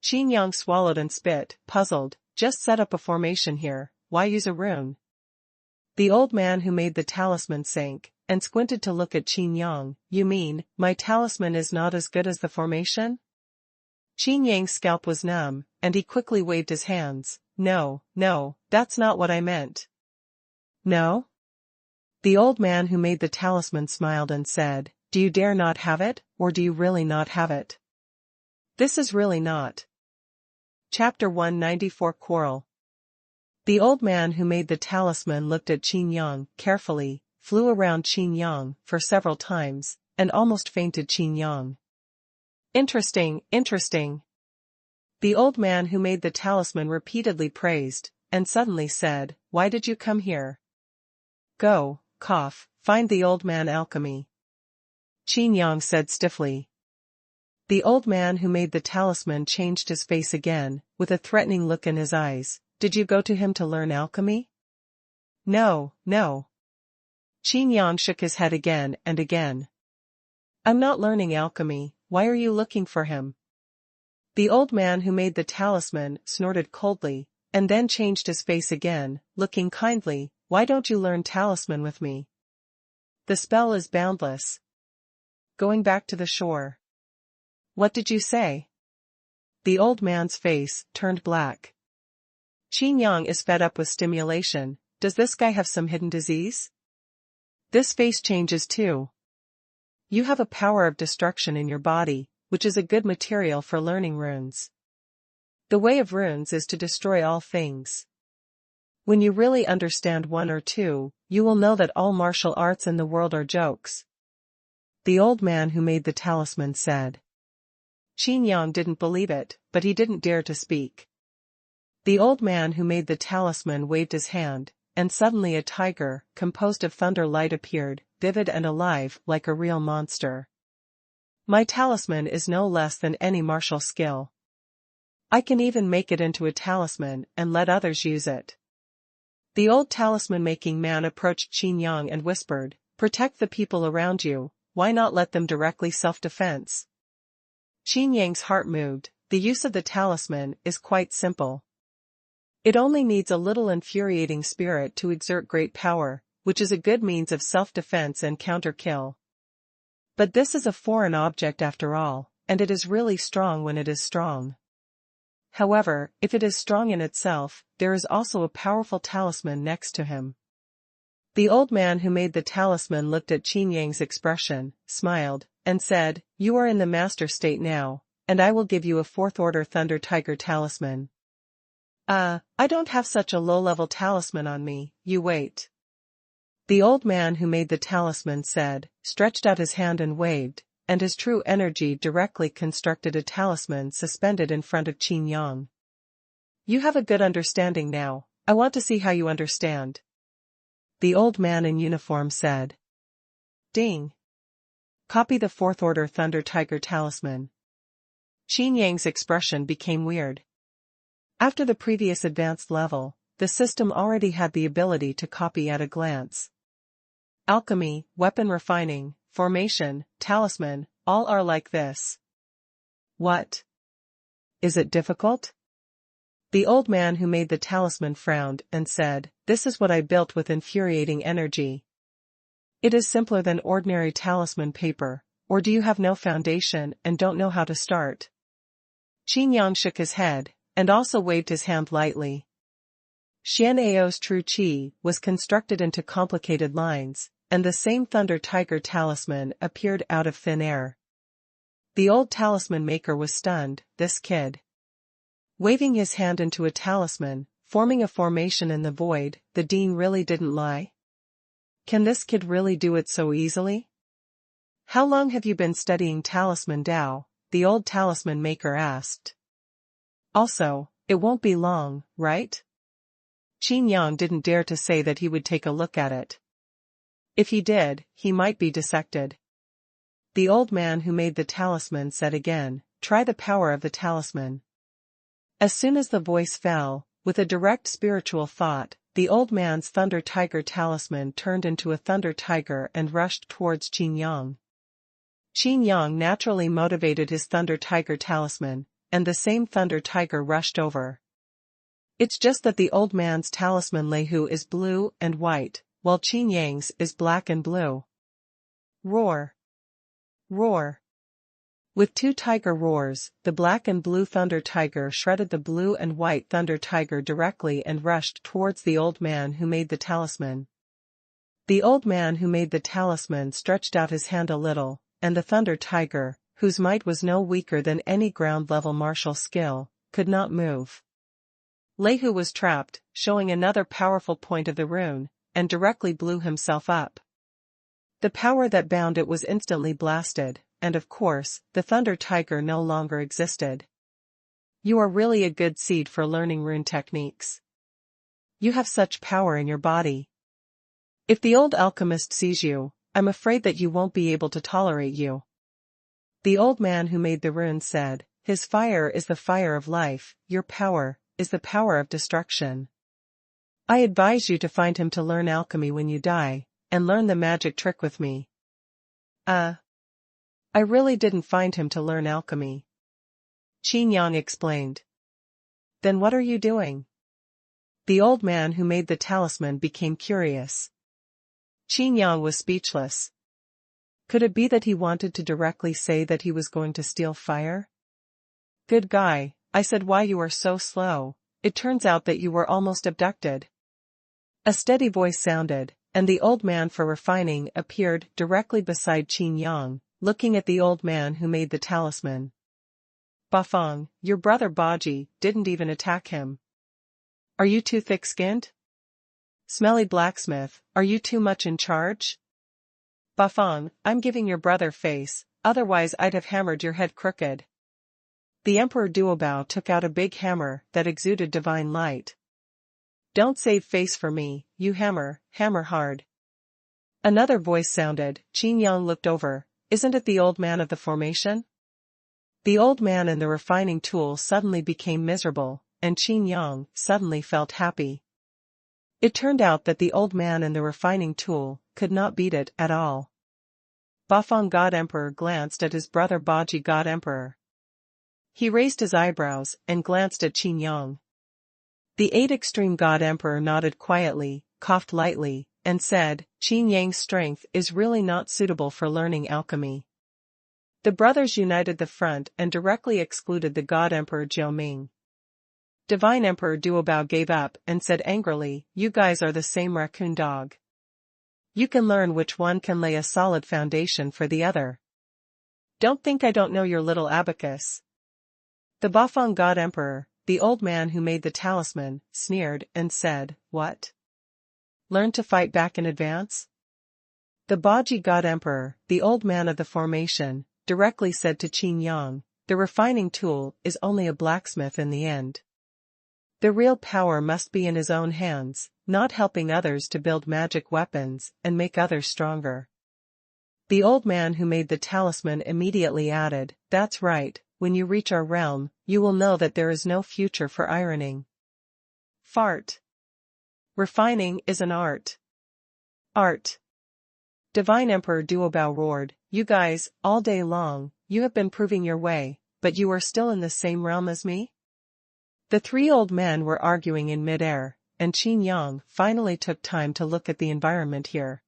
Qin Yang swallowed and spit, puzzled, just set up a formation here, why use a rune? The old man who made the talisman sank, and squinted to look at Qin Yang. You mean, my talisman is not as good as the formation? Qin Yang's scalp was numb, and he quickly waved his hands. No, that's not what I meant. No? The old man who made the talisman smiled and said, do you dare not have it, or do you really not have it? This is really not. Chapter 194 Quarrel. The old man who made the talisman looked at Qin Yang carefully, flew around Qin Yang for several times, and almost fainted Qin Yang. Interesting. The old man who made the talisman repeatedly praised, and suddenly said, why did you come here? Go, find the old man Alchemy. Qin Yang said stiffly. The old man who made the talisman changed his face again, with a threatening look in his eyes. Did you go to him to learn alchemy? No. Qin Yang shook his head again and again. I'm not learning alchemy, why are you looking for him? The old man who made the talisman snorted coldly, and then changed his face again, looking kindly. Why don't you learn talisman with me? The spell is boundless. Going back to the shore. What did you say? The old man's face turned black. Qin Yang is fed up with stimulation. Does this guy have some hidden disease? This face changes too. You have a power of destruction in your body, which is a good material for learning runes. The way of runes is to destroy all things. When you really understand one or two, you will know that all martial arts in the world are jokes. The old man who made the talisman said. Qin Yang didn't believe it, but he didn't dare to speak. The old man who made the talisman waved his hand, and suddenly a tiger, composed of thunder light appeared. vivid and alive like a real monster. My talisman is no less than any martial skill. I can even make it into a talisman and let others use it. The old talisman-making man approached Qin Yang and whispered, "Protect the people around you, why not let them directly self-defense?" Qin Yang's heart moved. The use of the talisman is quite simple. It only needs a little infuriating spirit to exert great power, which is a good means of self-defense and counter-kill. But this is a foreign object after all, and it is really strong when it is strong. However, if it is strong in itself, there is also a powerful talisman next to him. The old man who made the talisman looked at Qin Yang's expression, smiled, and said, "You are in the master state now, and I will give you a fourth-order Thunder Tiger talisman." I don't have such a low-level talisman on me, you wait." The old man who made the talisman said, stretched out his hand and waved, and his true energy directly constructed a talisman suspended in front of Qin Yang. "You have a good understanding now, I want to see how you understand." The old man in uniform said. "Ding. Copy the fourth-order Thunder Tiger talisman." Qin Yang's expression became weird. After the previous advanced level, the system already had the ability to copy at a glance. Alchemy, weapon refining, formation, talisman, all are like this. What? Is it difficult? The old man who made the talisman frowned and said, "This is what I built with infuriating energy." "It is simpler than ordinary talisman paper, or do you have no foundation and don't know how to start?" Qin Yang shook his head, and also waved his hand lightly. Xian Ao's true qi was constructed into complicated lines, and the same Thunder Tiger talisman appeared out of thin air. The old talisman maker was stunned. This kid. Waving his hand into a talisman, forming a formation in the void, the dean really didn't lie? Can this kid really do it so easily? "How long have you been studying talisman Dao?" the old talisman maker asked. "Also, it won't be long, right?" Qin Yang didn't dare to say that he would take a look at it. If he did, he might be dissected. The old man who made the talisman said again, "Try the power of the talisman." As soon as the voice fell, with a direct spiritual thought, the old man's Thunder Tiger talisman turned into a Thunder Tiger and rushed towards Qin Yang. Qin Yang naturally motivated his Thunder Tiger talisman, and the same Thunder Tiger rushed over. It's just that the old man's talisman Leihu is blue and white, while Qin Yang's is black and blue. Roar! Roar! With two tiger roars, the black and blue Thunder Tiger shredded the blue and white Thunder Tiger directly and rushed towards the old man who made the talisman. The old man who made the talisman stretched out his hand a little, and the Thunder Tiger, whose might was no weaker than any ground-level martial skill, could not move. Leihu was trapped, showing another powerful point of the rune, and directly blew himself up. The power that bound it was instantly blasted, and of course, the Thunder Tiger no longer existed. You are really a good seed for learning rune techniques. You have such power in your body. If the old alchemist sees you, I'm afraid that you won't be able to tolerate you. The old man who made the rune said, "His fire is the fire of life, your power is the power of destruction. I advise you to find him to learn alchemy when you die, and learn the magic trick with me." I really didn't find him to learn alchemy. Qin Yang explained. "Then what are you doing?" The old man who made the talisman became curious. Qin Yang was speechless. Could it be that he wanted to directly say that he was going to steal fire? "Good guy, I said why you are so slow, it turns out that you were almost abducted." A steady voice sounded, and the old man for refining appeared directly beside Qin Yang, looking at the old man who made the talisman. "Bafeng, your brother Baji didn't even attack him. Are you too thick-skinned? Smelly blacksmith, are you too much in charge? Bafeng, I'm giving your brother face, otherwise I'd have hammered your head crooked." The Emperor Duobao took out a big hammer that exuded divine light. "Don't save face for me, you hammer hard." Another voice sounded. Qin Yang looked over. Isn't it the old man of the formation? The old man and the refining tool suddenly became miserable, and Qin Yang suddenly felt happy. It turned out that the old man and the refining tool could not beat it at all. Bafang God Emperor glanced at his brother Baji God Emperor. He raised his eyebrows and glanced at Qin Yang. The 8 Extreme God Emperor nodded quietly, coughed lightly, and said, Qin Yang's strength is really not suitable for learning alchemy. The brothers united the front and directly excluded the God Emperor Jiuming. Divine Emperor Duobao gave up and said angrily, you guys are the same raccoon dog. You can learn which one can lay a solid foundation for the other. Don't think I don't know your little abacus. The Bafang God Emperor, the old man who made the talisman, sneered and said, what? Learn to fight back in advance? The Baji God Emperor, the old man of the formation, directly said to Qin Yang, the refining tool is only a blacksmith in the end. The real power must be in his own hands, not helping others to build magic weapons and make others stronger. The old man who made the talisman immediately added, that's right, when you reach our realm, you will know that there is no future for ironing. Fart. Refining is an art. Art. Divine Emperor Duobao roared, you guys, all day long, you have been proving your way, but you are still in the same realm as me? The 3 old men were arguing in midair, and Qin Yang finally took time to look at the environment here.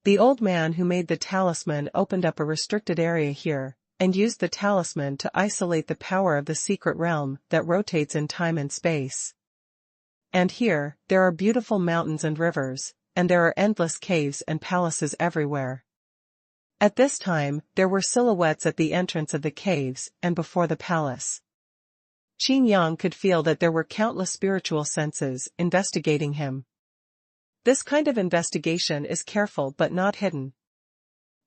The old man who made the talisman opened up a restricted area here, and used the talisman to isolate the power of the secret realm that rotates in time and space. And here, there are beautiful mountains and rivers, and there are endless caves and palaces everywhere. At this time, there were silhouettes at the entrance of the caves and before the palace. Qin Yang could feel that there were countless spiritual senses investigating him. This kind of investigation is careful but not hidden.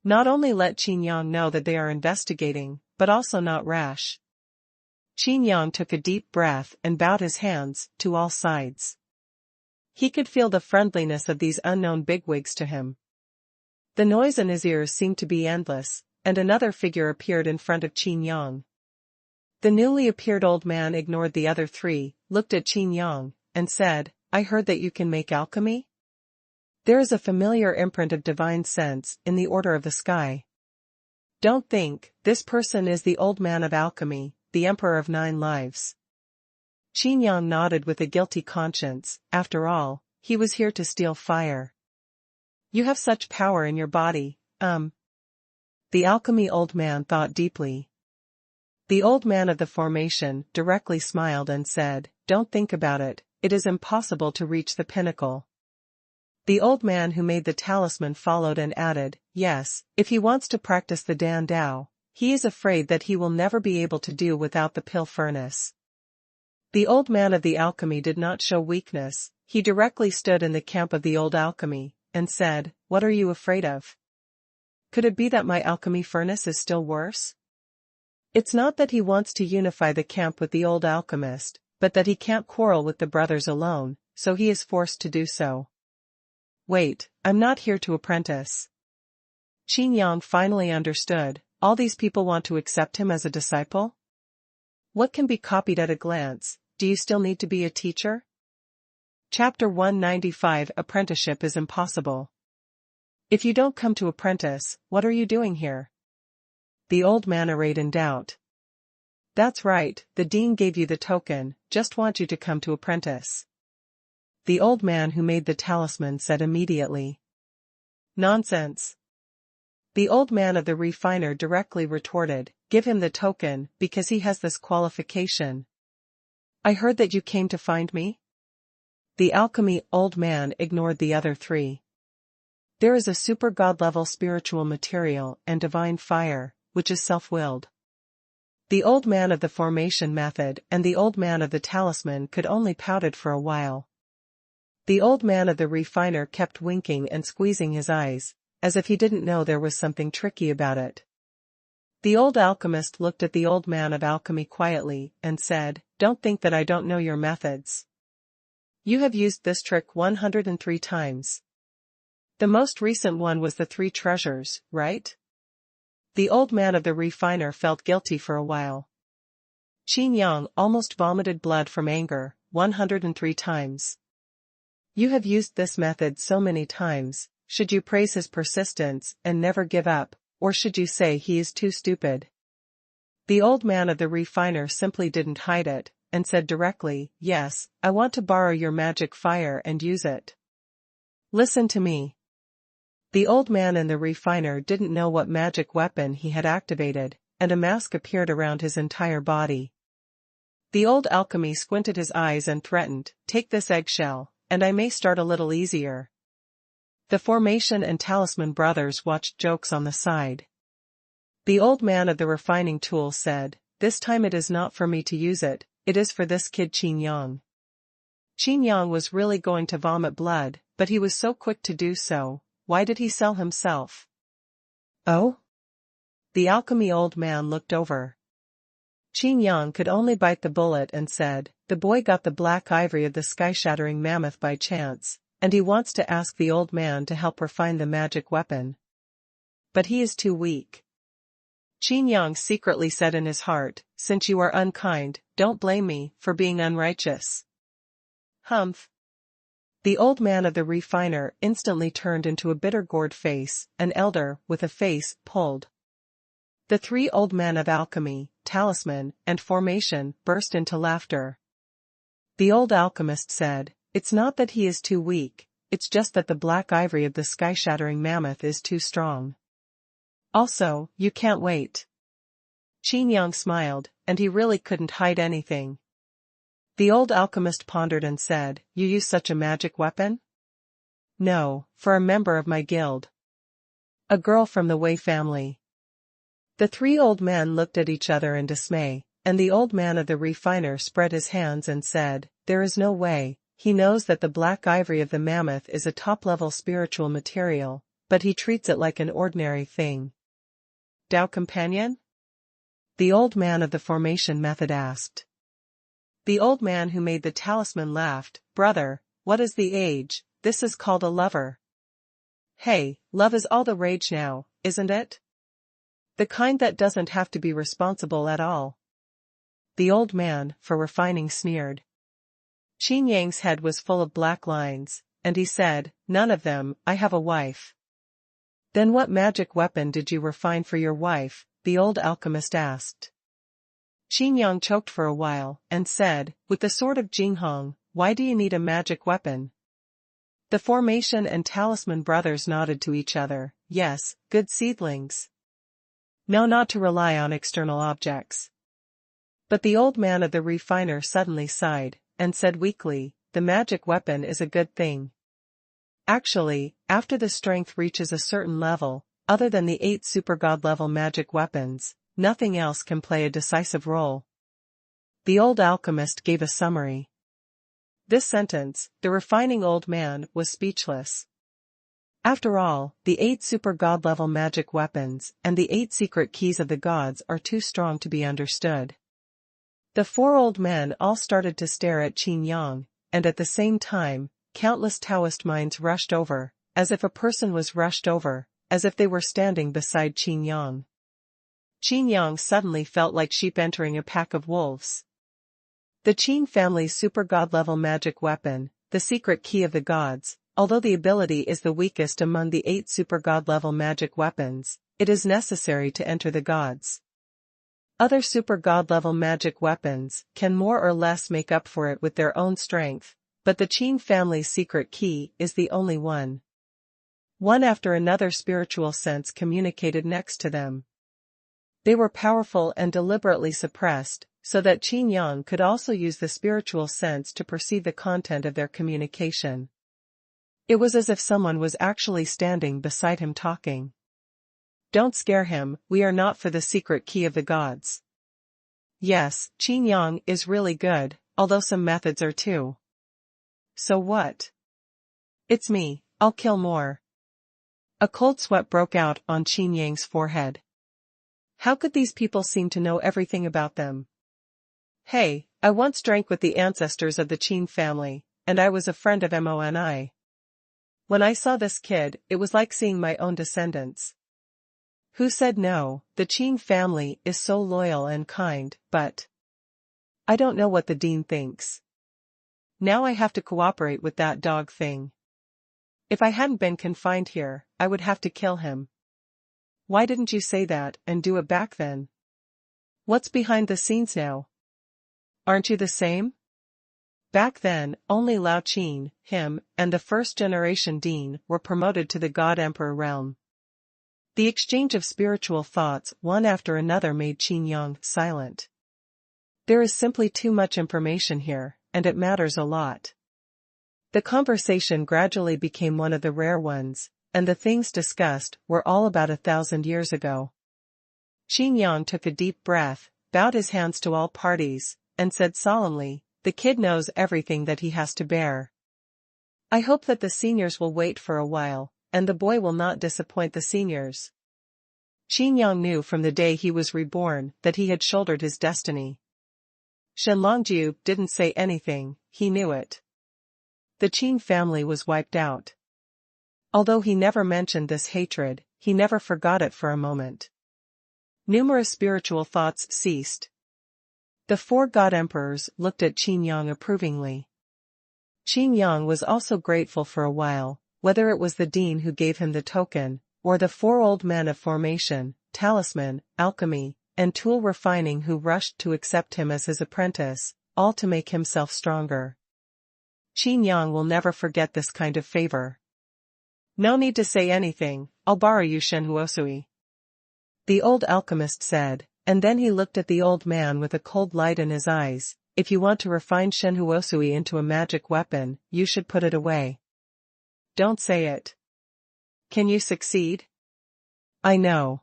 Not only let Qin Yang know that they are investigating, but also not rash. Qin Yang took a deep breath and bowed his hands to all sides. He could feel the friendliness of these unknown bigwigs to him. The noise in his ears seemed to be endless, and another figure appeared in front of Qin Yang. The newly appeared old man ignored the other 3, looked at Qin Yang, and said, I heard that you can make alchemy? There is a familiar imprint of divine sense in the order of the sky. Don't think, this person is the old man of alchemy, the Emperor of 9 lives. Qin Yang nodded with a guilty conscience, after all, he was here to steal fire. You have such power in your body, The alchemy old man thought deeply. The old man of the formation directly smiled and said, don't think about it, it is impossible to reach the pinnacle. The old man who made the talisman followed and added, yes, if he wants to practice the Dan Dao, he is afraid that he will never be able to do without the pill furnace. The old man of the alchemy did not show weakness, he directly stood in the camp of the old alchemy, and said, what are you afraid of? Could it be that my alchemy furnace is still worse? It's not that he wants to unify the camp with the old alchemist, but that he can't quarrel with the brothers alone, so he is forced to do so. Wait, I'm not here to apprentice. Qin Yang finally understood, all these people want to accept him as a disciple? What can be copied at a glance, do you still need to be a teacher? Chapter 195 Apprenticeship is impossible. If you don't come to apprentice, what are you doing here? The old man arrayed in doubt. That's right, the dean gave you the token, just want you to come to apprentice. The old man who made the talisman said immediately. Nonsense. The old man of the refiner directly retorted, give him the token, because he has this qualification. I heard that you came to find me? The alchemy old man ignored the other 3. There is a super god-level spiritual material and divine fire, which is self-willed. The old man of the formation method and the old man of the talisman could only pout it for a while. The old man of the refiner kept winking and squeezing his eyes, as if he didn't know there was something tricky about it. The old alchemist looked at the old man of alchemy quietly, and said, don't think that I don't know your methods. You have used this trick 103 times. The most recent one was the 3 treasures, right? The old man of the refiner felt guilty for a while. Qin Yang almost vomited blood from anger, 103 times. You have used this method so many times, should you praise his persistence and never give up, or should you say he is too stupid? The old man of the refiner simply didn't hide it, and said directly, yes, I want to borrow your magic fire and use it. Listen to me. The old man in the refiner didn't know what magic weapon he had activated, and a mask appeared around his entire body. The old alchemy squinted his eyes and threatened, take this eggshell, and I may start a little easier. The Formation and Talisman brothers watched jokes on the side. The old man of the refining tool said, this time it is not for me to use it, it is for this kid Qin Yang. Qin Yang was really going to vomit blood, but he was so quick to do so. Why did he sell himself? Oh? The alchemy old man looked over. Qin Yang could only bite the bullet and said, the boy got the black ivory of the sky-shattering mammoth by chance, and he wants to ask the old man to help refine the magic weapon. But he is too weak. Qin Yang secretly said in his heart, since you are unkind, don't blame me for being unrighteous. Humph. The old man of the refiner instantly turned into a bitter-gourd face, an elder with a face pulled. The 3 old men of alchemy, talisman, and formation burst into laughter. The old alchemist said, it's not that he is too weak, it's just that the black ivory of the sky-shattering mammoth is too strong. Also, you can't wait. Qin Yang smiled, and he really couldn't hide anything. The old alchemist pondered and said, you use such a magic weapon? No, for a member of my guild. A girl from the Wei family. The 3 old men looked at each other in dismay, and the old man of the refiner spread his hands and said, there is no way, he knows that the black ivory of the mammoth is a top-level spiritual material, but he treats it like an ordinary thing. Dao companion? The old man of the formation method asked. The old man who made the talisman laughed, brother, what is the age, this is called a lover. Hey, love is all the rage now, isn't it? The kind that doesn't have to be responsible at all. The old man, for refining, sneered. Qin Yang's head was full of black lines, and he said, none of them, I have a wife. Then what magic weapon did you refine for your wife? The old alchemist asked. Qin Yang choked for a while, and said, with the sword of Jinghong, why do you need a magic weapon? The Formation and Talisman brothers nodded to each other, yes, good seedlings. No, not to rely on external objects. But the old man of the refiner suddenly sighed, and said weakly, the magic weapon is a good thing. Actually, after the strength reaches a certain level, other than the 8 super-god level magic weapons, nothing else can play a decisive role. The old alchemist gave a summary. This sentence, the refining old man was speechless. After all, the 8 super god level magic weapons and the 8 secret keys of the gods are too strong to be understood. The 4 old men all started to stare at Qin Yang, and at the same time, countless Taoist minds rushed over, as if a person was rushed over, as if they were standing beside Qin Yang. Qin Yang suddenly felt like sheep entering a pack of wolves. The Qin family's super god-level magic weapon, the secret key of the gods, although the ability is the weakest among the 8 super god-level magic weapons, it is necessary to enter the gods. Other super god-level magic weapons can more or less make up for it with their own strength, but the Qin family's secret key is the only one. One after another spiritual sense communicated next to them. They were powerful and deliberately suppressed, so that Qin Yang could also use the spiritual sense to perceive the content of their communication. It was as if someone was actually standing beside him talking. Don't scare him, we are not for the secret key of the gods. Yes, Qin Yang is really good, although some methods are too. So what? It's me, I'll kill more. A cold sweat broke out on Qin Yang's forehead. How could these people seem to know everything about them? Hey, I once drank with the ancestors of the Qin family, and I was a friend of Moni. When I saw this kid, it was like seeing my own descendants. Who said no? The Qin family is so loyal and kind, but I don't know what the dean thinks. Now I have to cooperate with that dog thing. If I hadn't been confined here, I would have to kill him. Why didn't you say that and do it back then? What's behind the scenes now? Aren't you the same? Back then, only Lao Qin, him, and the first-generation dean were promoted to the God-Emperor realm. The exchange of spiritual thoughts one after another made Qin Yang silent. There is simply too much information here, and it matters a lot. The conversation gradually became one of the rare ones, and the things discussed were all about 1,000 years ago. Qin Yang took a deep breath, bowed his hands to all parties, and said solemnly, "The kid knows everything that he has to bear. I hope that the seniors will wait for a while, and the boy will not disappoint the seniors." Qin Yang knew from the day he was reborn that he had shouldered his destiny. Shen Longjiu didn't say anything, he knew it. The Qin family was wiped out. Although he never mentioned this hatred, he never forgot it for a moment. Numerous spiritual thoughts ceased. The four god emperors looked at Qin Yang approvingly. Qin Yang was also grateful for a while, whether it was the dean who gave him the token, or the four old men of formation, talisman, alchemy, and tool refining who rushed to accept him as his apprentice, all to make himself stronger. Qin Yang will never forget this kind of favor. "No need to say anything, I'll borrow you Xuanhuan," the old alchemist said, and then he looked at the old man with a cold light in his eyes. "If you want to refine Xuanhuan into a magic weapon, you should put it away. Don't say it. Can you succeed?" "I know."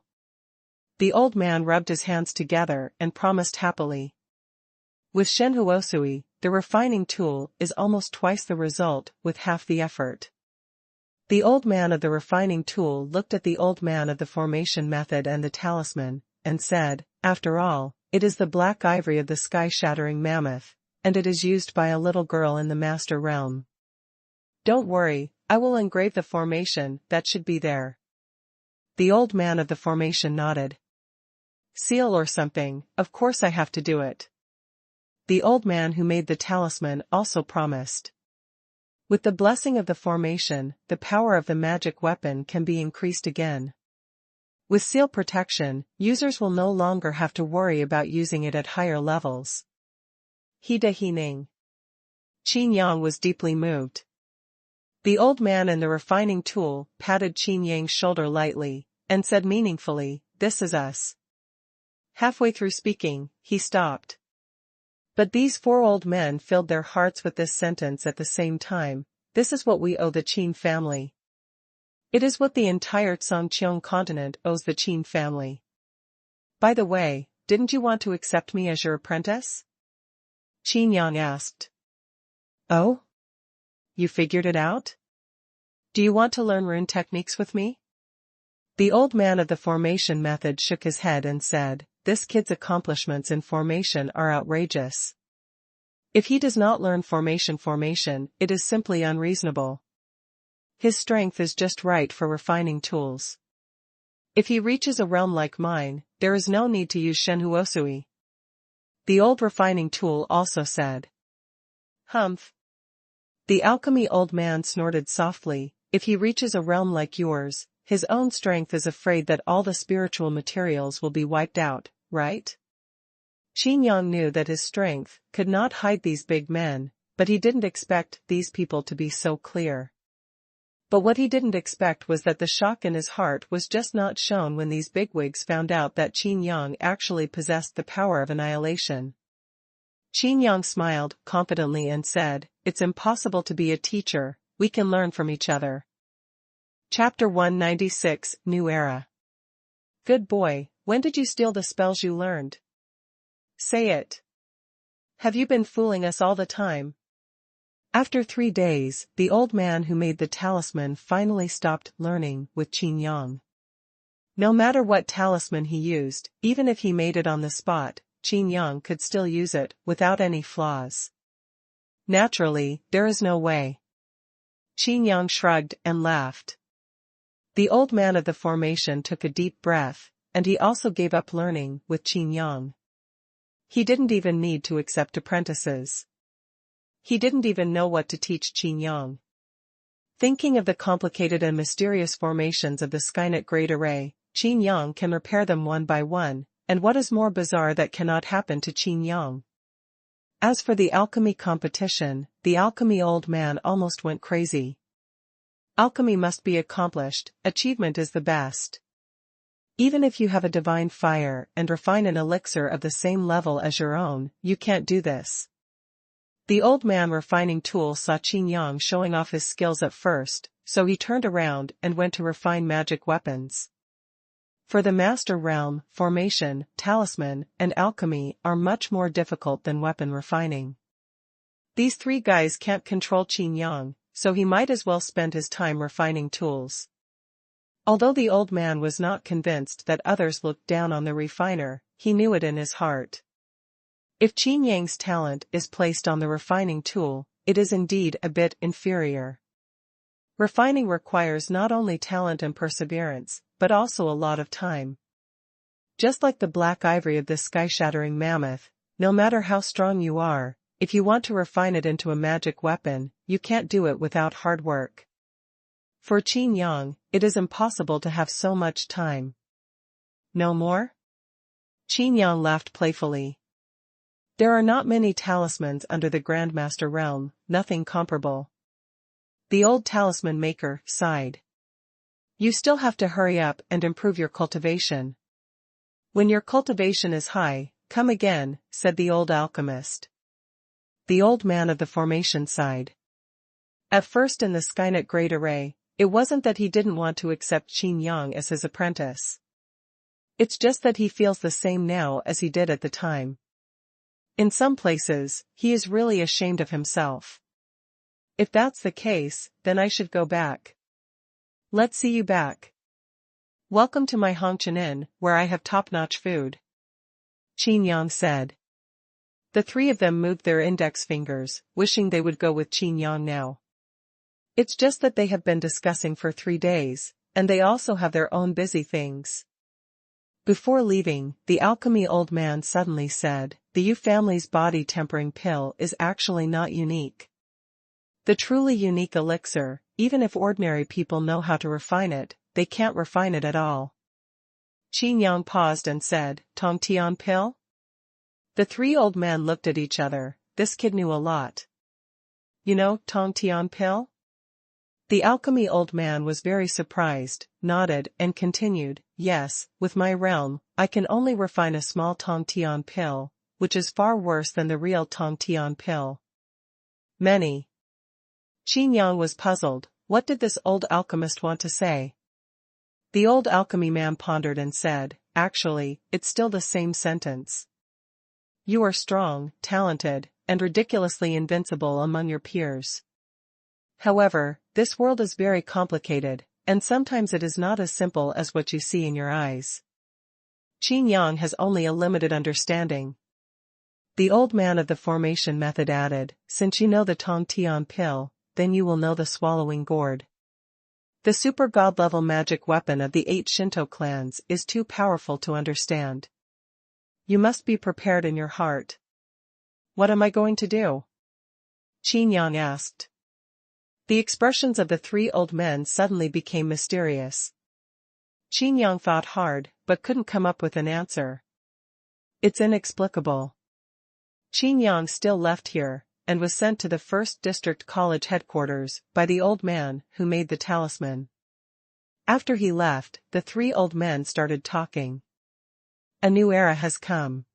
The old man rubbed his hands together and promised happily. With Xuanhuan, the refining tool is almost twice the result with half the effort. The old man of the refining tool looked at the old man of the formation method and the talisman, and said, "After all, it is the black ivory of the sky-shattering mammoth, and it is used by a little girl in the master realm. Don't worry, I will engrave the formation that should be there." The old man of the formation nodded. "Seal or something, of course I have to do it." The old man who made the talisman also promised. With the blessing of the formation, the power of the magic weapon can be increased again. With seal protection, users will no longer have to worry about using it at higher levels. Ning. Qin Yang was deeply moved. The old man and the refining tool patted Qin Yang's shoulder lightly, and said meaningfully, "This is us." Halfway through speaking, he stopped. But these four old men filled their hearts with this sentence at the same time: "This is what we owe the Qin family. It is what the entire Zhongqiang continent owes the Qin family." "By the way, didn't you want to accept me as your apprentice?" Qin Yang asked. "Oh? You figured it out? Do you want to learn rune techniques with me?" The old man of the formation method shook his head and said, "This kid's accomplishments in formation are outrageous. If he does not learn formation, it is simply unreasonable. His strength is just right for refining tools. If he reaches a realm like mine, there is no need to use Xuanhuan." The old refining tool also said. "Humph." The alchemy old man snorted softly. "If he reaches a realm like yours, his own strength is afraid that all the spiritual materials will be wiped out, right?" Qin Yang knew that his strength could not hide these big men, but he didn't expect these people to be so clear. But what he didn't expect was that the shock in his heart was just not shown when these bigwigs found out that Qin Yang actually possessed the power of annihilation. Qin Yang smiled confidently and said, "It's impossible to be a teacher, we can learn from each other." Chapter 196, New Era. "Good boy, when did you steal the spells you learned? Say it. Have you been fooling us all the time?" After 3 days, the old man who made the talisman finally stopped learning with Qin Yang. No matter what talisman he used, even if he made it on the spot, Qin Yang could still use it without any flaws. Naturally, there is no way. Qin Yang shrugged and laughed. The old man of the formation took a deep breath, and he also gave up learning with Qin Yang. He didn't even need to accept apprentices. He didn't even know what to teach Qin Yang. Thinking of the complicated and mysterious formations of the Skynet Great Array, Qin Yang can repair them one by one, and what is more bizarre that cannot happen to Qin Yang. As for the alchemy competition, the alchemy old man almost went crazy. Alchemy must be accomplished, achievement is the best. Even if you have a divine fire and refine an elixir of the same level as your own, you can't do this. The old man refining tool saw Qin Yang showing off his skills at first, so he turned around and went to refine magic weapons. For the master realm, formation, talisman, and alchemy are much more difficult than weapon refining. These three guys can't control Qin Yang, so he might as well spend his time refining tools. Although the old man was not convinced that others looked down on the refiner, he knew it in his heart. If Qin Yang's talent is placed on the refining tool, it is indeed a bit inferior. Refining requires not only talent and perseverance, but also a lot of time. Just like the black ivory of this sky-shattering mammoth, no matter how strong you are, if you want to refine it into a magic weapon, you can't do it without hard work. For Qin Yang, it is impossible to have so much time. No more? Qin Yang laughed playfully. There are not many talismans under the Grandmaster realm, nothing comparable. The old talisman maker sighed. You still have to hurry up and improve your cultivation. When your cultivation is high, come again, said the old alchemist. The old man of the formation sighed. At first in the Skynet Great Array, it wasn't that he didn't want to accept Qin Yang as his apprentice. It's just that he feels the same now as he did at the time. In some places, he is really ashamed of himself. If that's the case, then I should go back. Let's see you back. Welcome to my Hongqian Inn, where I have top-notch food. Qin Yang said. The three of them moved their index fingers, wishing they would go with Qin Yang now. It's just that they have been discussing for 3 days, and they also have their own busy things. Before leaving, the alchemy old man suddenly said, the Yu family's body-tempering pill is actually not unique. The truly unique elixir, even if ordinary people know how to refine it, they can't refine it at all. Qin Yang paused and said, Tong Tian pill? The three old men looked at each other. This kid knew a lot. You know, Tong Tian pill? The alchemy old man was very surprised, nodded, and continued, yes, with my realm, I can only refine a small Tong Tian pill, which is far worse than the real Tong Tian pill. Many. Qin Yang was puzzled. What did this old alchemist want to say? The old alchemy man pondered and said, actually, it's still the same sentence. You are strong, talented, and ridiculously invincible among your peers. However, this world is very complicated, and sometimes it is not as simple as what you see in your eyes. Qin Yang has only a limited understanding. The old man of the formation method added, since you know the Tong Tian pill, then you will know the swallowing gourd. The super god-level magic weapon of the 8 Shinto clans is too powerful to understand. You must be prepared in your heart. What am I going to do? Qin Yang asked. The expressions of the three old men suddenly became mysterious. Qin Yang thought hard, but couldn't come up with an answer. It's inexplicable. Qin Yang still left here, and was sent to the 1st District College headquarters by the old man who made the talisman. After he left, the three old men started talking. A new era has come.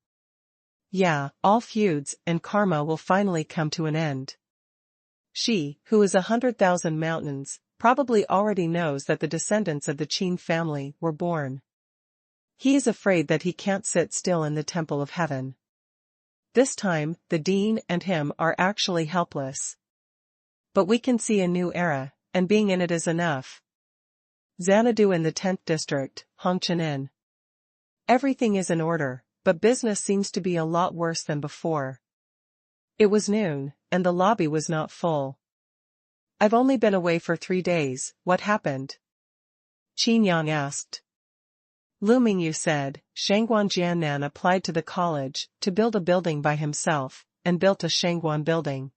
Yeah, all feuds and karma will finally come to an end. She, who is 100,000 mountains, probably already knows that the descendants of the Qin family were born. He is afraid that he can't sit still in the temple of heaven. This time, the dean and him are actually helpless. But we can see a new era, and being in it is enough. Xanadu in the 10th district, Hongqian Inn. Everything is in order, but business seems to be a lot worse than before. It was noon, and the lobby was not full. I've only been away for 3 days, what happened? Qin Yang asked. Lu Mingyu said, Shangguan Jiannan applied to the college to build a building by himself, and built a Shangguan building.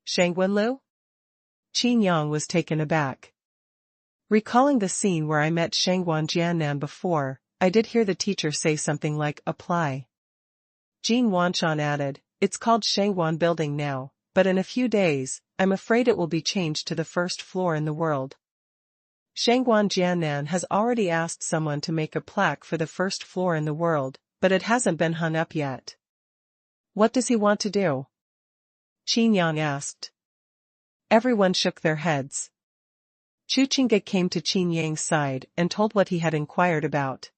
Shangguan Lu? Qin Yang was taken aback. Recalling the scene where I met Shangguan Jiannan before, I did hear the teacher say something like apply. Jin Wanshan added, it's called Shangguan building now, but in a few days, I'm afraid it will be changed to the first floor in the world. Shangguan Jiannan has already asked someone to make a plaque for the first floor in the world, but it hasn't been hung up yet. What does he want to do? Qin Yang asked. Everyone shook their heads. Chu Qingge came to Qin Yang's side and told what he had inquired about.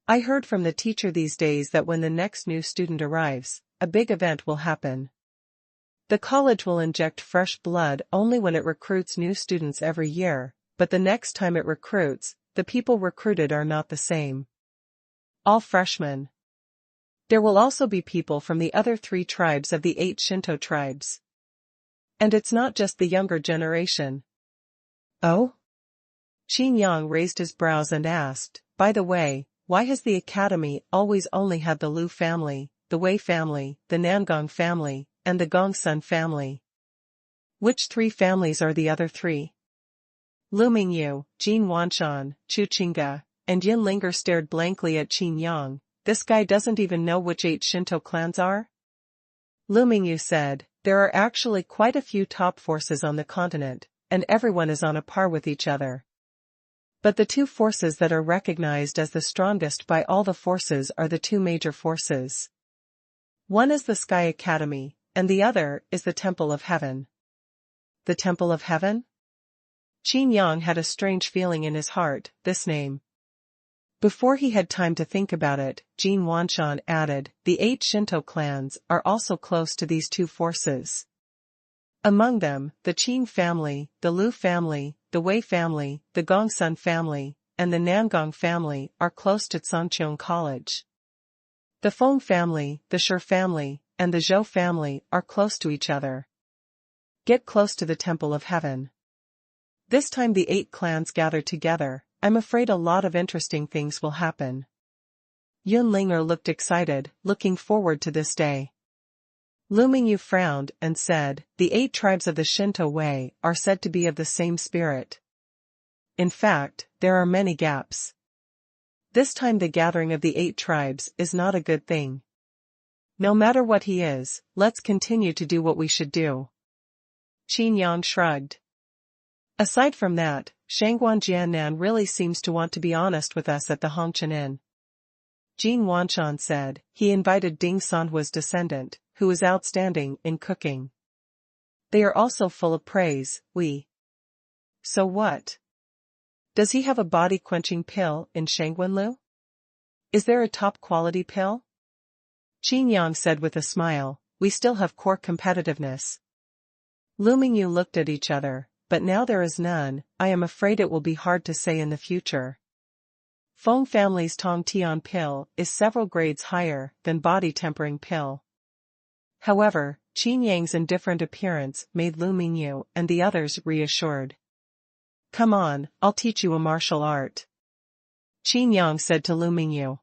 I heard from the teacher these days that when the next new student arrives, a big event will happen. The college will inject fresh blood only when it recruits new students every year, but the next time it recruits, the people recruited are not the same. All freshmen. There will also be people from the other 3 tribes of the 8 Shinto tribes. And it's not just the younger generation. Oh? Qin Yang raised his brows and asked, by the way, why has the academy always only had the Lu family, the Wei family, the Nangong family, and the Gongsun family? Which 3 families are the other 3? Lu Mingyu, Jin Wanshan, Chu Qingge, and Yin Ling stared blankly at Qin Yang. This guy doesn't even know which 8 Shinto clans are? Lu Mingyu said, there are actually quite a few top forces on the continent, and everyone is on a par with each other. But the 2 forces that are recognized as the strongest by all the forces are the 2 major forces. One is the Sky Academy, and the other is the Temple of Heaven. The Temple of Heaven? Qin Yang had a strange feeling in his heart, this name. Before he had time to think about it, Jin Wanshan added, the 8 Shinto clans are also close to these 2 forces. Among them, the Qin family, the Lu family, the Wei family, the Gongsun family, and the Nangong family are close to Songqiong College. The Feng family, the Shi family, and the Zhou family are close to each other. Get close to the Temple of Heaven. This time the 8 clans gather together, I'm afraid a lot of interesting things will happen. Yin Ling looked excited, looking forward to this day. Lu Mingyu frowned and said, the 8 tribes of the Shinto way are said to be of the same spirit. In fact, there are many gaps. This time the gathering of the 8 tribes is not a good thing. No matter what he is, let's continue to do what we should do. Qin Yang shrugged. Aside from that, Shangguan Jiannan really seems to want to be honest with us at the Hongqian Inn. Jin Wanshan said, he invited Ding Sanhua's descendant, who is outstanding in cooking. They are also full of praise, So what? Does he have a body-quenching pill in Shangguanlu? Is there a top-quality pill? Qin Yang said with a smile, we still have core competitiveness. Lu Mingyu looked at each other, but now there is none. I am afraid it will be hard to say in the future. Feng family's Tong Tian pill is several grades higher than body-tempering pill. However, Qin Yang's indifferent appearance made Lu Mingyu and the others reassured. Come on, I'll teach you a martial art. Qin Yang said to Lu Mingyu.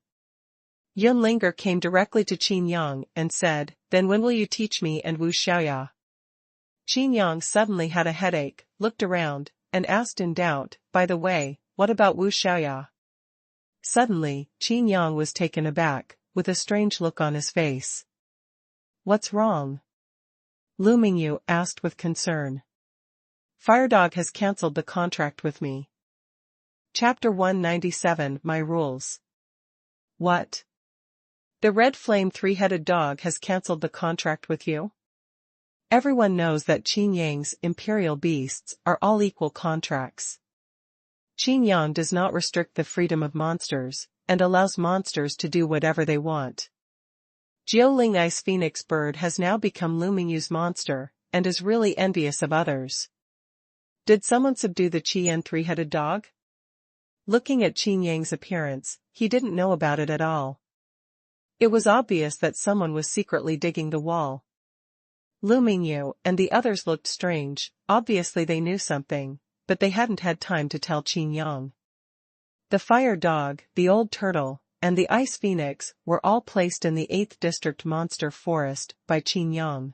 Yin Ling came directly to Qin Yang and said, then when will you teach me and Wu Xiaoya? Qin Yang suddenly had a headache, looked around, and asked in doubt, by the way, what about Wu Xiaoya? Suddenly, Qin Yang was taken aback, with a strange look on his face. What's wrong? Lu Mingyu asked with concern. Firedog has cancelled the contract with me. Chapter 197 My Rules. What? The red flame 3-headed dog has cancelled the contract with you? Everyone knows that Qin Yang's imperial beasts are all equal contracts. Qin Yang does not restrict the freedom of monsters, and allows monsters to do whatever they want. Jiuling Ice Phoenix Bird has now become Lu Mingyu's monster, and is really envious of others. Did someone subdue the Qian 3-headed dog? Looking at Qin Yang's appearance, he didn't know about it at all. It was obvious that someone was secretly digging the wall. Lu Mingyu and the others looked strange. Obviously they knew something, but they hadn't had time to tell Qin Yang. The fire dog, the old turtle, and the ice phoenix were all placed in the 8th District Monster Forest by Qin Yang.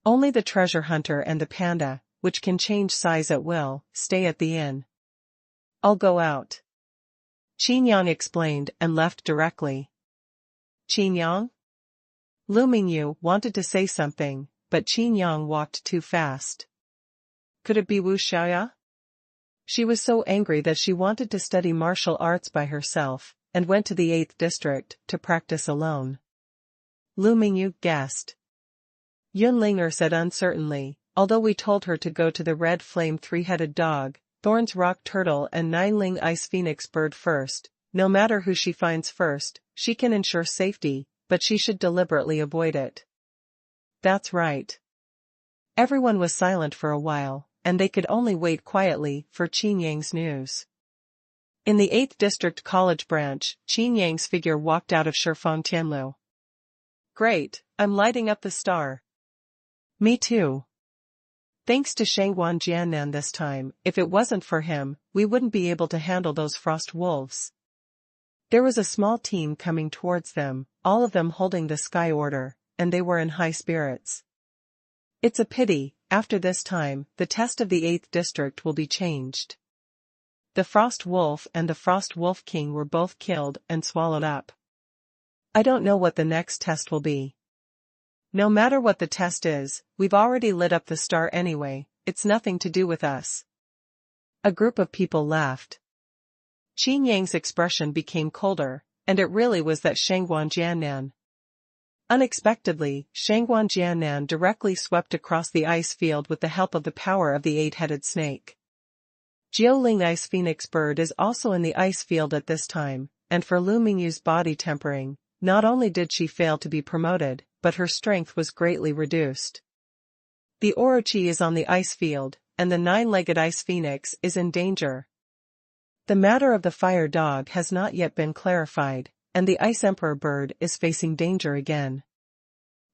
Only the treasure hunter and the panda, which can change size at will, stay at the inn. I'll go out. Qin Yang explained and left directly. Qin Yang? Lu Mingyu wanted to say something, but Qin Yang walked too fast. Could it be Wu Xiaoya? She was so angry that she wanted to study martial arts by herself, and went to the 8th district to practice alone. Lu Mingyu guessed. Yun Linger said uncertainly, although we told her to go to the red flame three-headed dog, Thorns Rock Turtle and Nineling Ice Phoenix Bird first, no matter who she finds first, she can ensure safety, but she should deliberately avoid it. That's right. Everyone was silent for a while, and they could only wait quietly for Qin Yang's news. In the 8th District College branch, Qin Yang's figure walked out of Shifeng Tianlu. Great, I'm lighting up the star. Me too. Thanks to Xuanhuan Jiannan this time, if it wasn't for him, we wouldn't be able to handle those frost wolves. There was a small team coming towards them, all of them holding the Sky Order, and they were in high spirits. It's a pity, after this time, the test of the 8th district will be changed. The Frost Wolf and the Frost Wolf King were both killed and swallowed up. I don't know what the next test will be. No matter what the test is, we've already lit up the star anyway, it's nothing to do with us. A group of people laughed. Qin Yang's expression became colder, and it really was that Xuanhuan Jiannan. Unexpectedly, Xuanhuan Jiannan directly swept across the ice field with the help of the power of the 8-headed snake. Jiuling Ice Phoenix Bird is also in the ice field at this time, and for Lu Mingyu's body tempering, not only did she fail to be promoted, but her strength was greatly reduced. The Orochi is on the ice field, and the 9-legged Ice Phoenix is in danger. The matter of the fire dog has not yet been clarified, and the Ice Emperor Bird is facing danger again.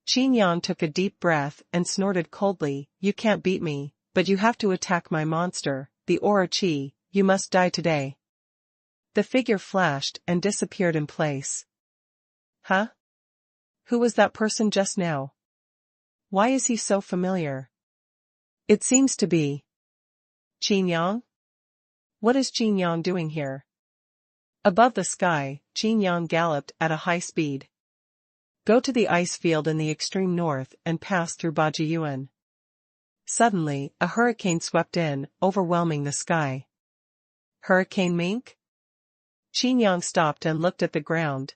Qin Yang took a deep breath and snorted coldly, "You can't beat me, but you have to attack my monster, the Orochi, you must die today." The figure flashed and disappeared in place. Huh? Who was that person just now? Why is he so familiar? It seems to be Qin Yang? What is Qin Yang doing here? Above the sky, Qin Yang galloped at a high speed. Go to the ice field in the extreme north and pass through Bajiyuan. Suddenly, a hurricane swept in, overwhelming the sky. Hurricane Mink? Qin Yang stopped and looked at the ground.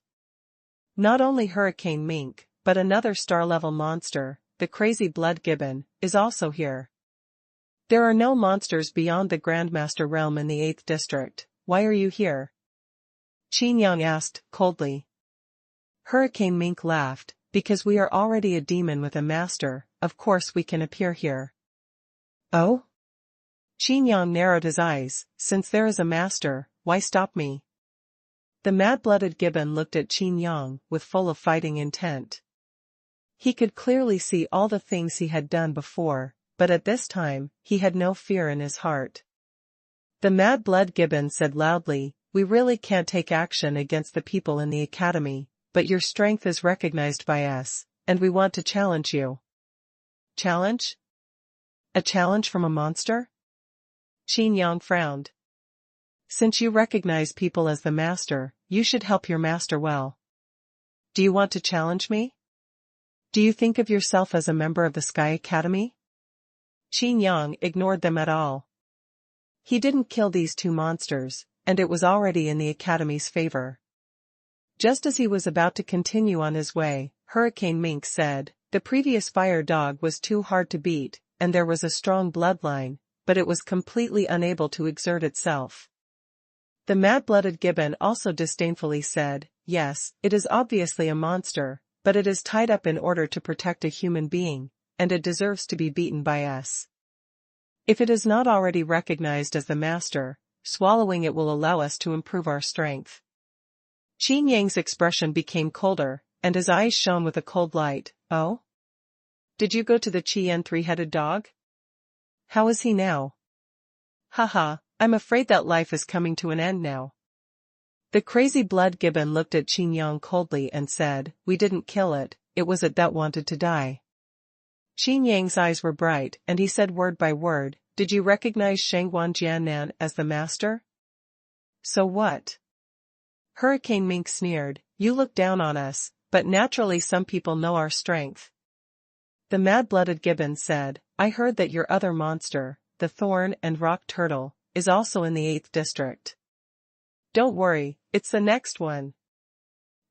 Not only Hurricane Mink, but another star-level monster, the crazy blood gibbon, is also here. There are no monsters beyond the Grandmaster realm in the 8th district. Why are you here? Qin Yang asked, coldly. Hurricane Mink laughed, because we are already a demon with a master, of course we can appear here. Oh? Qin Yang narrowed his eyes, since there is a master, why stop me? The mad-blooded gibbon looked at Qin Yang with full of fighting intent. He could clearly see all the things he had done before, but at this time, he had no fear in his heart. The mad-blood gibbon said loudly, "We really can't take action against the people in the academy, but your strength is recognized by us, and we want to challenge you." Challenge? A challenge from a monster? Qin Yang frowned. Since you recognize people as the master, you should help your master well. Do you want to challenge me? Do you think of yourself as a member of the Sky Academy? Qin Yang ignored them at all. He didn't kill these two monsters, and it was already in the Academy's favor. Just as he was about to continue on his way, Hurricane Mink said, "The previous fire dog was too hard to beat, and there was a strong bloodline, but it was completely unable to exert itself." The mad-blooded gibbon also disdainfully said, "Yes, it is obviously a monster, but it is tied up in order to protect a human being, and it deserves to be beaten by us. If it is not already recognized as the master, swallowing it will allow us to improve our strength." Qin Yang's expression became colder, and his eyes shone with a cold light. "Oh? Did you go to the Qin three-headed dog? How is he now? Haha, I'm afraid that life is coming to an end now. The crazy blood gibbon looked at Qin Yang coldly and said, we didn't kill it, it was it that wanted to die. Qin Yang's eyes were bright, and he said word by word, did you recognize Xuanhuan Jiannan as the master? So what? Hurricane Mink sneered, you look down on us, but naturally some people know our strength. The mad-blooded gibbon said, I heard that your other monster, the thorn and rock turtle, is also in the 8th district. Don't worry, it's the next one.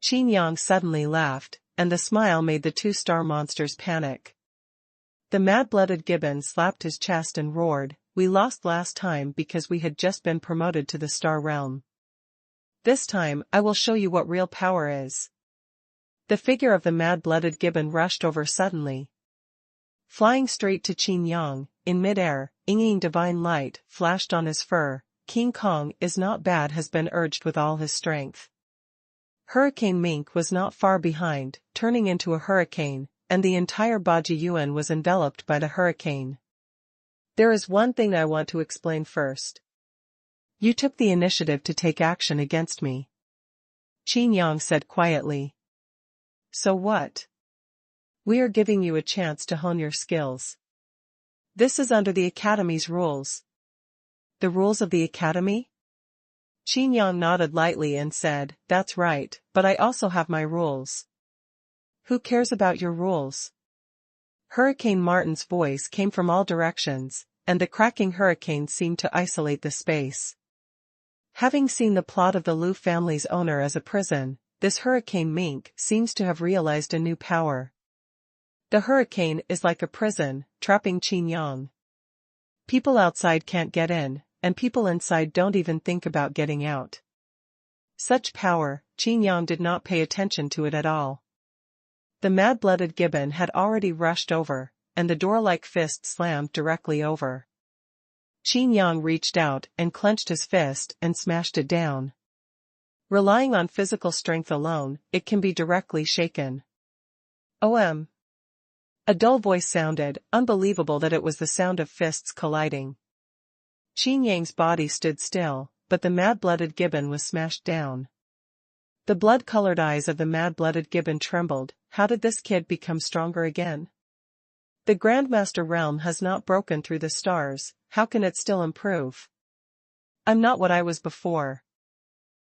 Qin Yang suddenly laughed, and the smile made the 2-star monsters panic. The mad-blooded gibbon slapped his chest and roared, we lost last time because we had just been promoted to the star realm. This time, I will show you what real power is. The figure of the mad-blooded gibbon rushed over suddenly. Flying straight to Qin Yang, in midair, Ying divine light flashed on his fur. King Kong is not bad has been urged with all his strength. Hurricane Mink was not far behind, turning into a hurricane, and the entire Baji Yuan was enveloped by the hurricane. There is one thing I want to explain first. You took the initiative to take action against me. Qin Yang said quietly. So what? We are giving you a chance to hone your skills. This is under the Academy's rules. The rules of the Academy? Qin Yang nodded lightly and said, that's right, but I also have my rules. Who cares about your rules? Hurricane Martin's voice came from all directions, and the cracking hurricane seemed to isolate the space. Having seen the plot of the Liu family's owner as a prison, this Hurricane Mink seems to have realized a new power. The hurricane is like a prison, trapping Qin Yang. People outside can't get in, and people inside don't even think about getting out. Such power, Qin Yang did not pay attention to it at all. The mad-blooded gibbon had already rushed over, and the door-like fist slammed directly over. Qin Yang reached out and clenched his fist and smashed it down. Relying on physical strength alone, it can be directly shaken. OM. A dull voice sounded, unbelievable that it was the sound of fists colliding. Qin Yang's body stood still, but the mad-blooded gibbon was smashed down. The blood-colored eyes of the mad-blooded gibbon trembled. How did this kid become stronger again? The Grandmaster realm has not broken through the stars, how can it still improve? I'm not what I was before.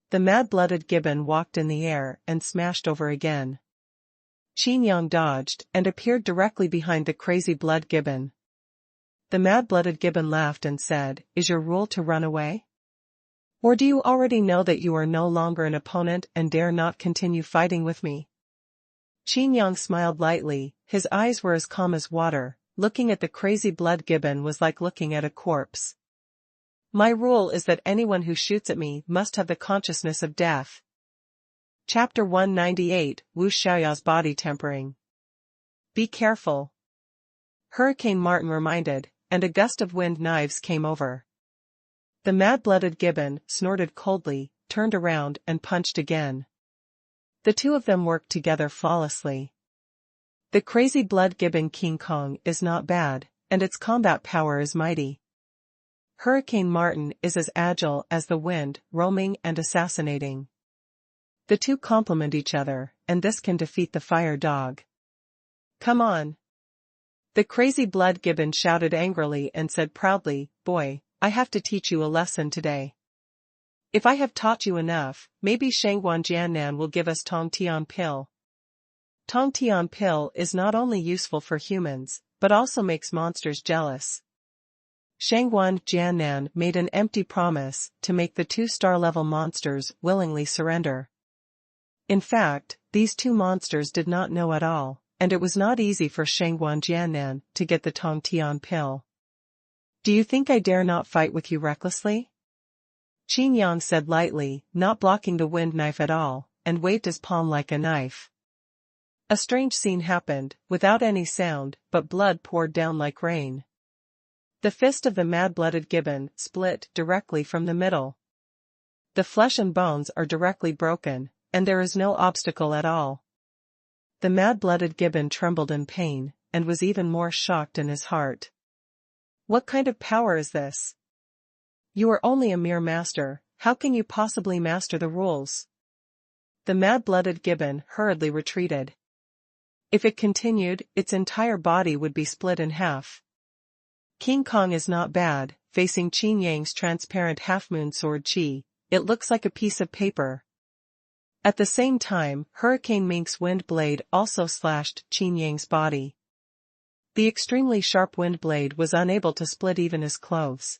The mad-blooded gibbon walked in the air and smashed over again. Qin Yang dodged and appeared directly behind the crazy blood gibbon. The mad-blooded gibbon laughed and said, is your rule to run away? Or do you already know that you are no longer an opponent and dare not continue fighting with me? Qin Yang smiled lightly, his eyes were as calm as water, looking at the crazy blood gibbon was like looking at a corpse. My rule is that anyone who shoots at me must have the consciousness of death. Chapter 198, Wu Xiaoya's Body Tempering. Be careful. Hurricane Martin reminded, and a gust of wind knives came over. The mad-blooded gibbon snorted coldly, turned around and punched again. The two of them worked together flawlessly. The crazy blood gibbon King Kong is not bad, and its combat power is mighty. Hurricane Martin is as agile as the wind, roaming and assassinating. The two complement each other, and this can defeat the fire dog. Come on. The crazy blood gibbon shouted angrily and said proudly, boy, I have to teach you a lesson today. If I have taught you enough, maybe Xuanhuan Jiannan will give us Tong Tian Pill. Tong Tian Pill is not only useful for humans, but also makes monsters jealous. Xuanhuan Jiannan made an empty promise to make the 2-star level monsters willingly surrender. In fact, these two monsters did not know at all, and it was not easy for Xuanhuan Jiannan to get the Tong Tian Pill. Do you think I dare not fight with you recklessly? Qin Yang said lightly, not blocking the wind knife at all, and waved his palm like a knife. A strange scene happened, without any sound, but blood poured down like rain. The fist of the mad-blooded gibbon split directly from the middle. The flesh and bones are directly broken, and there is no obstacle at all. The mad-blooded gibbon trembled in pain, and was even more shocked in his heart. What kind of power is this? You are only a mere master, how can you possibly master the rules? The mad-blooded gibbon hurriedly retreated. If it continued, its entire body would be split in half. King Kong is not bad, facing Qin Yang's transparent half-moon sword Qi, it looks like a piece of paper. At the same time, Hurricane Mink's wind blade also slashed Qin Yang's body. The extremely sharp wind blade was unable to split even his clothes.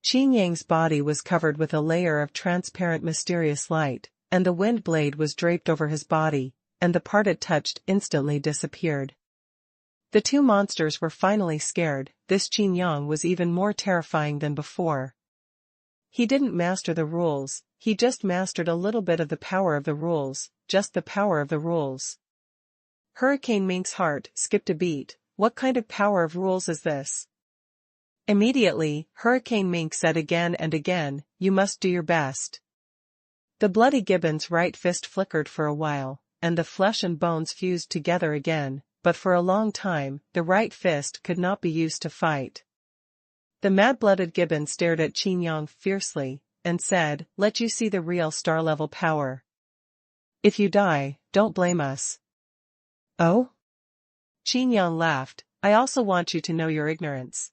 Qin Yang's body was covered with a layer of transparent mysterious light, and the wind blade was draped over his body, and the part it touched instantly disappeared. The two monsters were finally scared. This Qin Yang was even more terrifying than before. He didn't master the rules, he just mastered a little bit of the power of the rules, just the power of the rules. Hurricane Mink's heart skipped a beat. What kind of power of rules is this? Immediately, Hurricane Mink said again and again, you must do your best. The bloody gibbon's right fist flickered for a while, and the flesh and bones fused together again, but for a long time, the right fist could not be used to fight. The mad-blooded gibbon stared at Qin Yang fiercely, and said, let you see the real star-level power. If you die, don't blame us. Oh? Qin Yang laughed, I also want you to know your ignorance.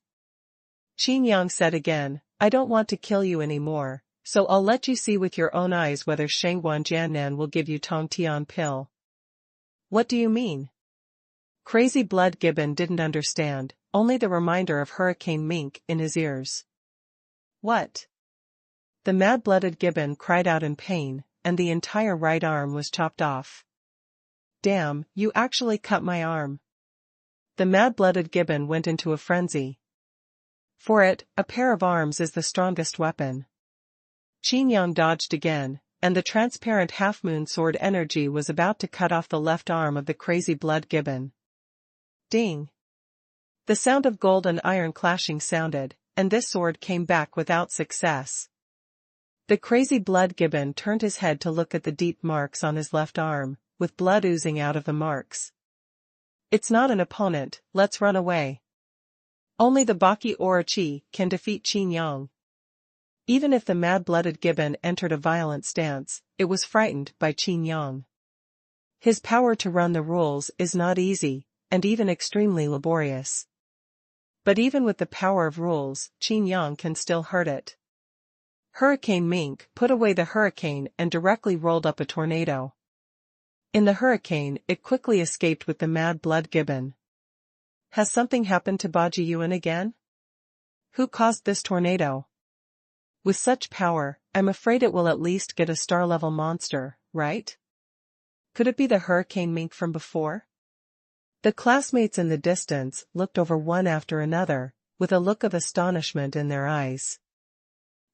Qin Yang said again, I don't want to kill you anymore, so I'll let you see with your own eyes whether Shangguan Jiannan will give you Tong Tian pill. What do you mean? Crazy Blood Gibbon didn't understand, only the reminder of Hurricane Mink in his ears. What? The mad-blooded gibbon cried out in pain, and the entire right arm was chopped off. Damn, you actually cut my arm. The mad-blooded gibbon went into a frenzy. For it, a pair of arms is the strongest weapon. Qin Yang dodged again, and the transparent half-moon sword energy was about to cut off the left arm of the crazy blood gibbon. Ding! The sound of gold and iron clashing sounded, and this sword came back without success. The crazy blood gibbon turned his head to look at the deep marks on his left arm, with blood oozing out of the marks. It's not an opponent, let's run away. Only the Baki Orochi can defeat Qin Yang. Even if the mad-blooded gibbon entered a violent stance, it was frightened by Qin Yang. His power to run the rules is not easy, and even extremely laborious. But even with the power of rules, Qin Yang can still hurt it. Hurricane Mink put away the hurricane and directly rolled up a tornado. In the hurricane, it quickly escaped with the mad-blood gibbon. Has something happened to Baji Yuan again? Who caused this tornado? With such power, I'm afraid it will at least get a star-level monster, right? Could it be the Hurricane Mink from before? The classmates in the distance looked over one after another, with a look of astonishment in their eyes.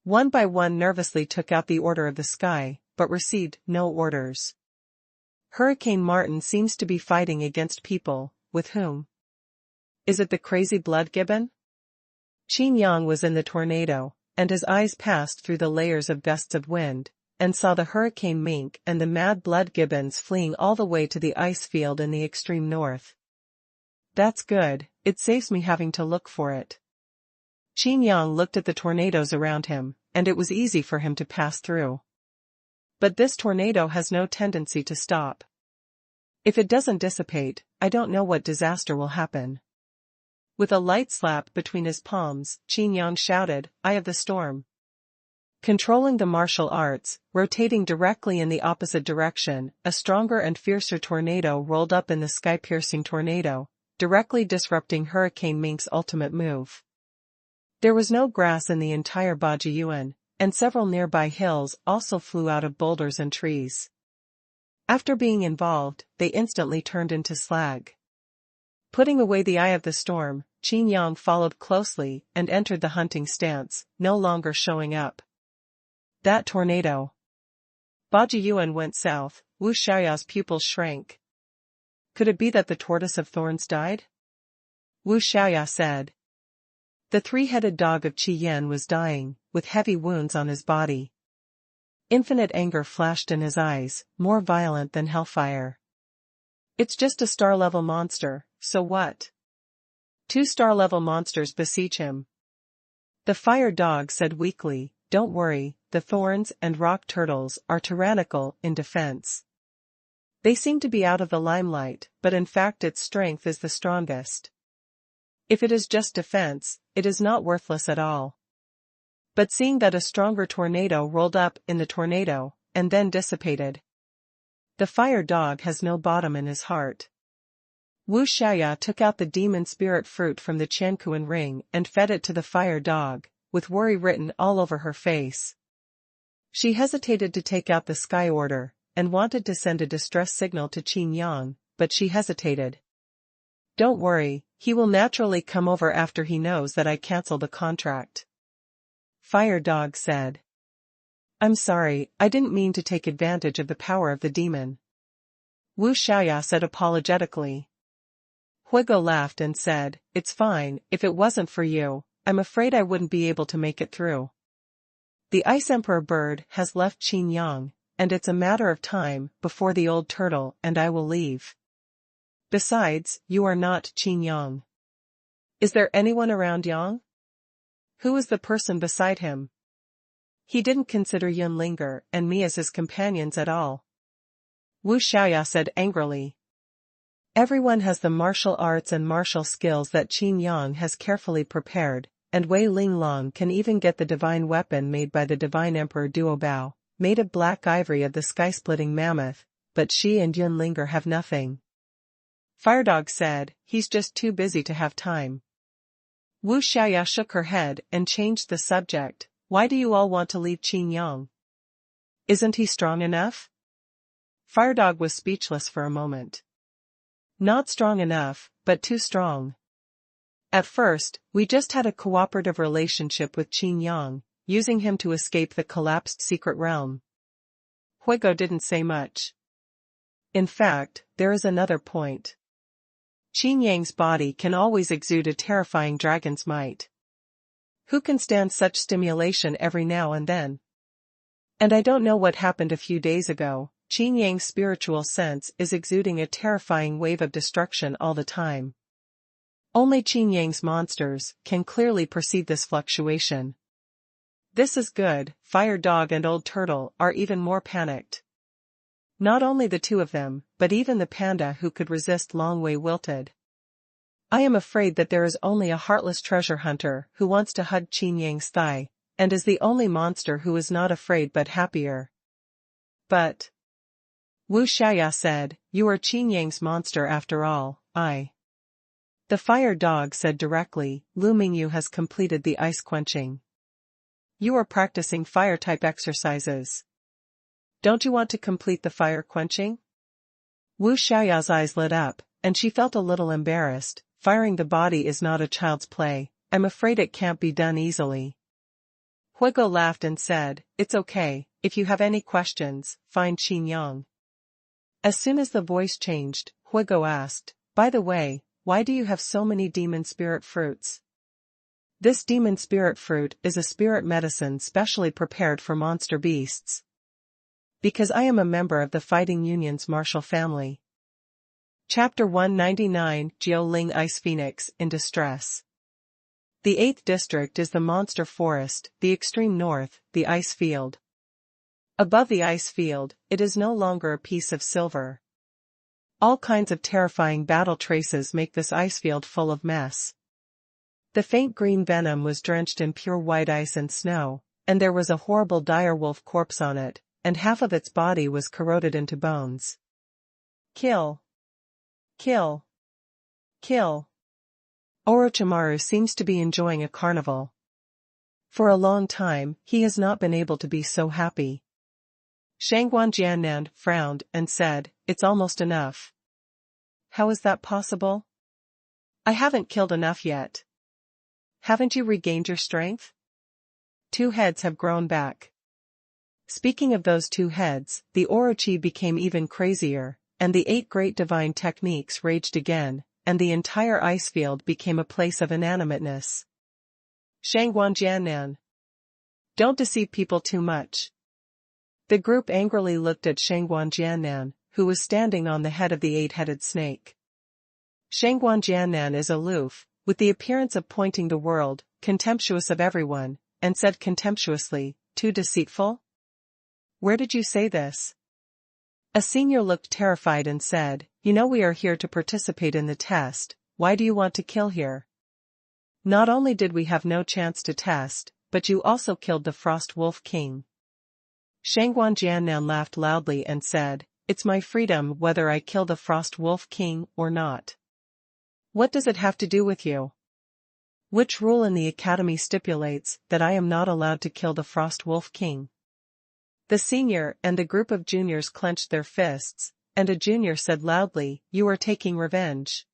One by one nervously took out the Order of the Sky, but received no orders. Hurricane Martin seems to be fighting against people, with whom? Is it the crazy blood gibbon? Qin Yang was in the tornado, and his eyes passed through the layers of gusts of wind, and saw the Hurricane Mink and the mad blood gibbons fleeing all the way to the ice field in the extreme north. That's good, it saves me having to look for it. Qin Yang looked at the tornadoes around him, and it was easy for him to pass through. But this tornado has no tendency to stop. If it doesn't dissipate, I don't know what disaster will happen. With a light slap between his palms, Qin Yang shouted, Eye of the Storm. Controlling the martial arts, rotating directly in the opposite direction, a stronger and fiercer tornado rolled up in the sky-piercing tornado, directly disrupting Hurricane Mink's ultimate move. There was no grass in the entire Baji Yuan, and several nearby hills also flew out of boulders and trees. After being involved, they instantly turned into slag. Putting away the Eye of the Storm, Qin Yang followed closely and entered the hunting stance, no longer showing up. That tornado. Baji Yuan went south, Wu Xiaoya's pupils shrank. Could it be that the Tortoise of Thorns died? Wu Xiaoya said. The three-headed dog of Qi Yan was dying, with heavy wounds on his body. Infinite anger flashed in his eyes, more violent than hellfire. It's just a star-level monster, so what? 2-star level monsters besiege him. The fire dog said weakly, don't worry, the thorns and rock turtles are tyrannical in defense. They seem to be out of the limelight, but in fact its strength is the strongest. If it is just defense, it is not worthless at all. But seeing that a stronger tornado rolled up in the tornado, and then dissipated. The fire dog has no bottom in his heart. Wu Xiaoya took out the demon spirit fruit from the Qianquan ring and fed it to the fire dog, with worry written all over her face. She hesitated to take out the sky order, and wanted to send a distress signal to Qin Yang, but she hesitated. Don't worry, he will naturally come over after he knows that I cancel the contract. Fire dog said. I'm sorry, I didn't mean to take advantage of the power of the demon. Wu Xiaoya said apologetically. Huigo laughed and said, it's fine, if it wasn't for you, I'm afraid I wouldn't be able to make it through. The Ice Emperor bird has left Qin Yang, and it's a matter of time before the old turtle and I will leave. Besides, you are not Qin Yang. Is there anyone around Yang? Who is the person beside him? He didn't consider Yin Linger and me as his companions at all. Wu Xiaoya said angrily. Everyone has the martial arts and martial skills that Qin Yang has carefully prepared, and Wei Linglong can even get the divine weapon made by the divine emperor Duobao, made of black ivory of the sky-splitting mammoth, but she and Yin Linger have nothing. Firedog said, he's just too busy to have time. Wu Xiaoya shook her head and changed the subject. Why do you all want to leave Qin Yang? Isn't he strong enough? Firedog was speechless for a moment. Not strong enough, but too strong. At first, we just had a cooperative relationship with Qin Yang, using him to escape the collapsed secret realm. Huigo didn't say much. In fact, there is another point. Qin Yang's body can always exude a terrifying dragon's might. Who can stand such stimulation every now and then? And I don't know what happened a few days ago, Qin Yang's spiritual sense is exuding a terrifying wave of destruction all the time. Only Qin Yang's monsters can clearly perceive this fluctuation. This is good, Fire Dog and Old Turtle are even more panicked. Not only the two of them, but even the panda who could resist Long Wei wilted. I am afraid that there is only a heartless treasure hunter who wants to hug Qin Yang's thigh, and is the only monster who is not afraid but happier. But, Wu Xiaoya said, you are Qin Yang's monster after all, The fire dog said directly, Lu Mingyu has completed the ice quenching. You are practicing fire-type exercises. Don't you want to complete the fire quenching? Wu Xiaoya's eyes lit up, and she felt a little embarrassed. Firing the body is not a child's play, I'm afraid it can't be done easily. Huigo laughed and said, it's okay, if you have any questions, find Qin Yang. As soon as the voice changed, Huigo asked, by the way, why do you have so many demon spirit fruits? This demon spirit fruit is a spirit medicine specially prepared for monster beasts. Because I am a member of the Fighting Union's martial family. Chapter 199, Jiuling Ice Phoenix in Distress. The 8th district is the Monster Forest, the extreme north, the ice field. Above the ice field, it is no longer a piece of silver. All kinds of terrifying battle traces make this ice field full of mess. The faint green venom was drenched in pure white ice and snow, and there was a horrible direwolf corpse on it, and half of its body was corroded into bones. Kill. Kill. Kill. Orochimaru seems to be enjoying a carnival. For a long time, he has not been able to be so happy. Xuanhuan Jiannan frowned and said, it's almost enough. How is that possible? I haven't killed enough yet. Haven't you regained your strength? 2 heads have grown back. Speaking of those 2 heads, the Orochi became even crazier, and the 8 great divine techniques raged again, and the entire ice field became a place of inanimateness. Xuanhuan Jiannan. Don't deceive people too much. The group angrily looked at Xuanhuan Jiannan, who was standing on the head of the 8-headed snake. Xuanhuan Jiannan is aloof, with the appearance of pointing the world, contemptuous of everyone, and said contemptuously, "Too deceitful? Where did you say this?" A senior looked terrified and said, "You know we are here to participate in the test, why do you want to kill here? Not only did we have no chance to test, but you also killed the Frost Wolf King." Xuanhuan Jiannan laughed loudly and said, "It's my freedom whether I kill the Frost Wolf King or not. What does it have to do with you? Which rule in the academy stipulates that I am not allowed to kill the Frost Wolf King?" The senior and the group of juniors clenched their fists, and a junior said loudly, "You are taking revenge.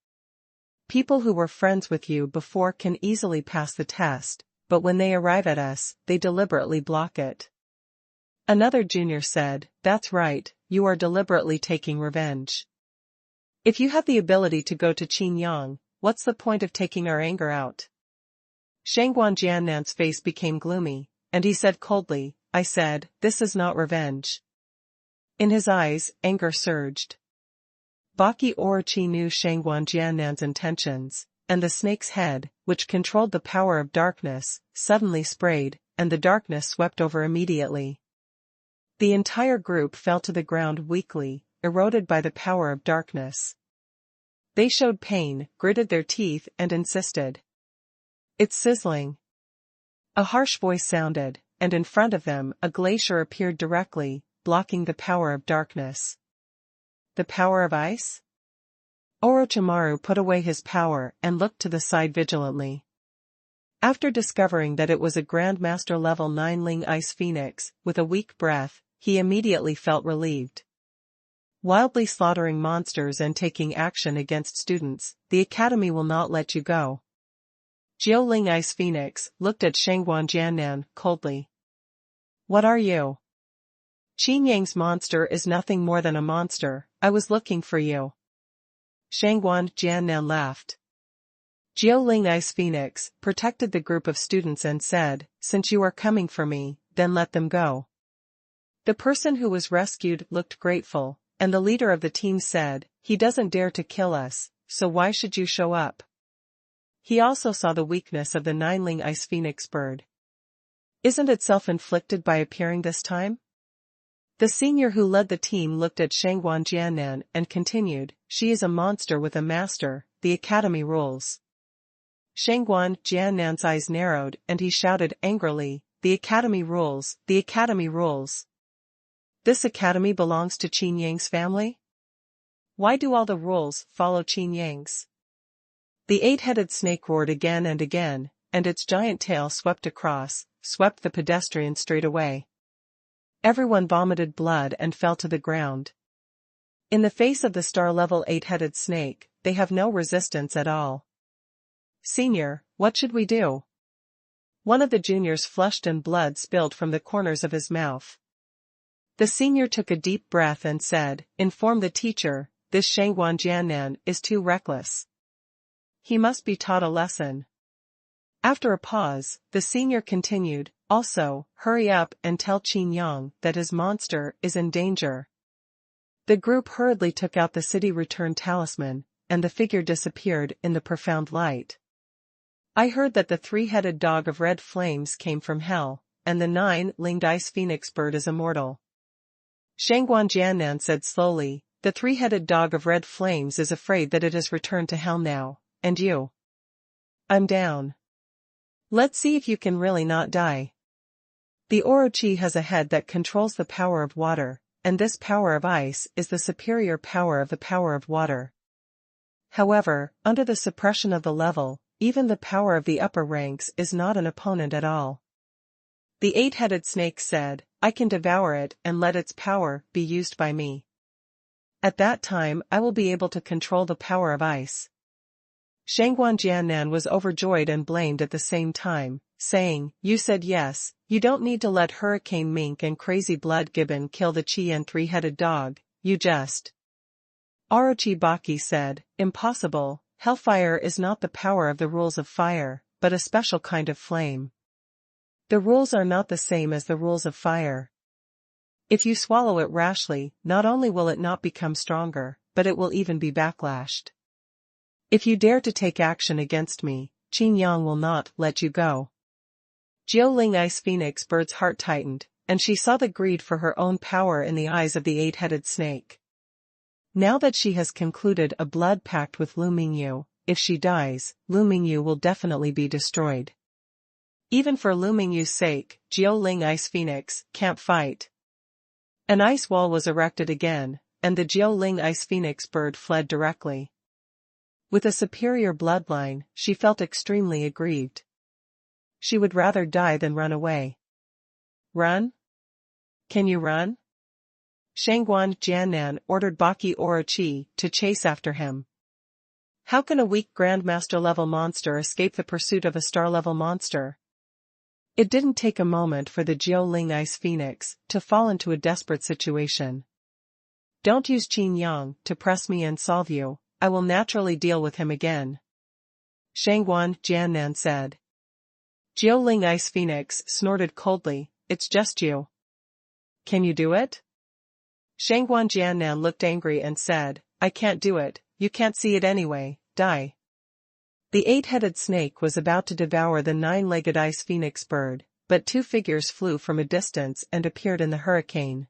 People who were friends with you before can easily pass the test, but when they arrive at us, they deliberately block it." Another junior said, "That's right, you are deliberately taking revenge. If you have the ability to go to Qin Yang, what's the point of taking our anger out?" Xuanhuan Jiannan's face became gloomy, and he said coldly, "I said, this is not revenge." In his eyes, anger surged. Baki Orochi knew Xuanhuan Jiannan's intentions, and the snake's head, which controlled the power of darkness, suddenly sprayed, and the darkness swept over immediately. The entire group fell to the ground weakly, eroded by the power of darkness. They showed pain, gritted their teeth and insisted, "It's sizzling." A harsh voice sounded, and in front of them a glacier appeared directly, blocking the power of darkness. The power of ice? Orochimaru put away his power and looked to the side vigilantly. After discovering that it was a Grandmaster level 9 Ling Ice Phoenix, with a weak breath, he immediately felt relieved. Wildly slaughtering monsters and taking action against students, the academy will not let you go. Jiao Ling Ice Phoenix looked at Xuanhuan Jiannan coldly. "What are you?" "Qin Yang's monster is nothing more than a monster, I was looking for you." Xuanhuan Jiannan laughed. Jiao Ling Ice Phoenix protected the group of students and said, "Since you are coming for me, then let them go." The person who was rescued looked grateful, and the leader of the team said, "He doesn't dare to kill us, so why should you show up?" He also saw the weakness of the 9 Ling Ice Phoenix bird. "Isn't it self-inflicted by appearing this time?" The senior who led the team looked at Xuanhuan Jiannan and continued, "She is a monster with a master, the academy rules." Xuanhuan Jiannan's eyes narrowed and he shouted angrily, "The academy rules, the academy rules. This academy belongs to Qin Yang's family? Why do all the rules follow Qin Yang's?" The 8-headed snake roared again, and its giant tail swept the pedestrian straight away. Everyone vomited blood and fell to the ground. In the face of the star-level 8-headed snake, they have no resistance at all. "Senior, what should we do?" One of the juniors flushed and blood spilled from the corners of his mouth. The senior took a deep breath and said, "Inform the teacher, this Xuanhuan Jiannan is too reckless. He must be taught a lesson." After a pause, the senior continued, "Also, hurry up and tell Qin Yang that his monster is in danger." The group hurriedly took out the city return talisman, and the figure disappeared in the profound light. "I heard that the 3-headed dog of red flames came from hell, and the 9-linged ice phoenix bird is immortal." Xuanhuan Jiannan said slowly, "The 3-headed dog of red flames is afraid that it has returned to hell now, and you?" "I'm down. Let's see if you can really not die." The Orochi has a head that controls the power of water, and this power of ice is the superior power of the power of water. However, under the suppression of the level, even the power of the upper ranks is not an opponent at all. The 8-headed snake said, "I can devour it and let its power be used by me. At that time I will be able to control the power of ice." Xuanhuan Jiannan was overjoyed and blamed at the same time, saying, "You said yes, you don't need to let Hurricane Mink and Crazy Blood Gibbon kill the Qi 3-headed dog, you just." Orochi Baki said, "Impossible, hellfire is not the power of the rules of fire, but a special kind of flame. The rules are not the same as the rules of fire. If you swallow it rashly, not only will it not become stronger, but it will even be backlashed. If you dare to take action against me, Qin Yang will not let you go. Ling Ice Phoenix Bird's heart tightened, and she saw the greed for her own power in the eyes of the eight-headed snake. Now that she has concluded a blood pact with Lu Mingyu, if she dies, Lu Mingyu will definitely be destroyed. Even for Lu Mingyu's sake, Ling Ice Phoenix can't fight. An ice wall was erected again, and the Ling Ice Phoenix Bird fled directly. With a superior bloodline, she felt extremely aggrieved. She would rather die than run away. Run? Can you run? Xuanhuan Jiannan ordered Baki Orochi to chase after him. How can a weak Grandmaster-level monster escape the pursuit of a star-level monster? It didn't take a moment for the Ling Ice Phoenix to fall into a desperate situation. Don't use Qin Yang to press me and solve you, I will naturally deal with him again. Xuanhuan Jiannan said. Ling Ice Phoenix snorted coldly, it's just you. Can you do it? Xuanhuan Jiannan looked angry and said, I can't do it, you can't see it anyway, die. The eight-headed snake was about to devour the nine-legged ice phoenix bird, but two figures flew from a distance and appeared in the hurricane.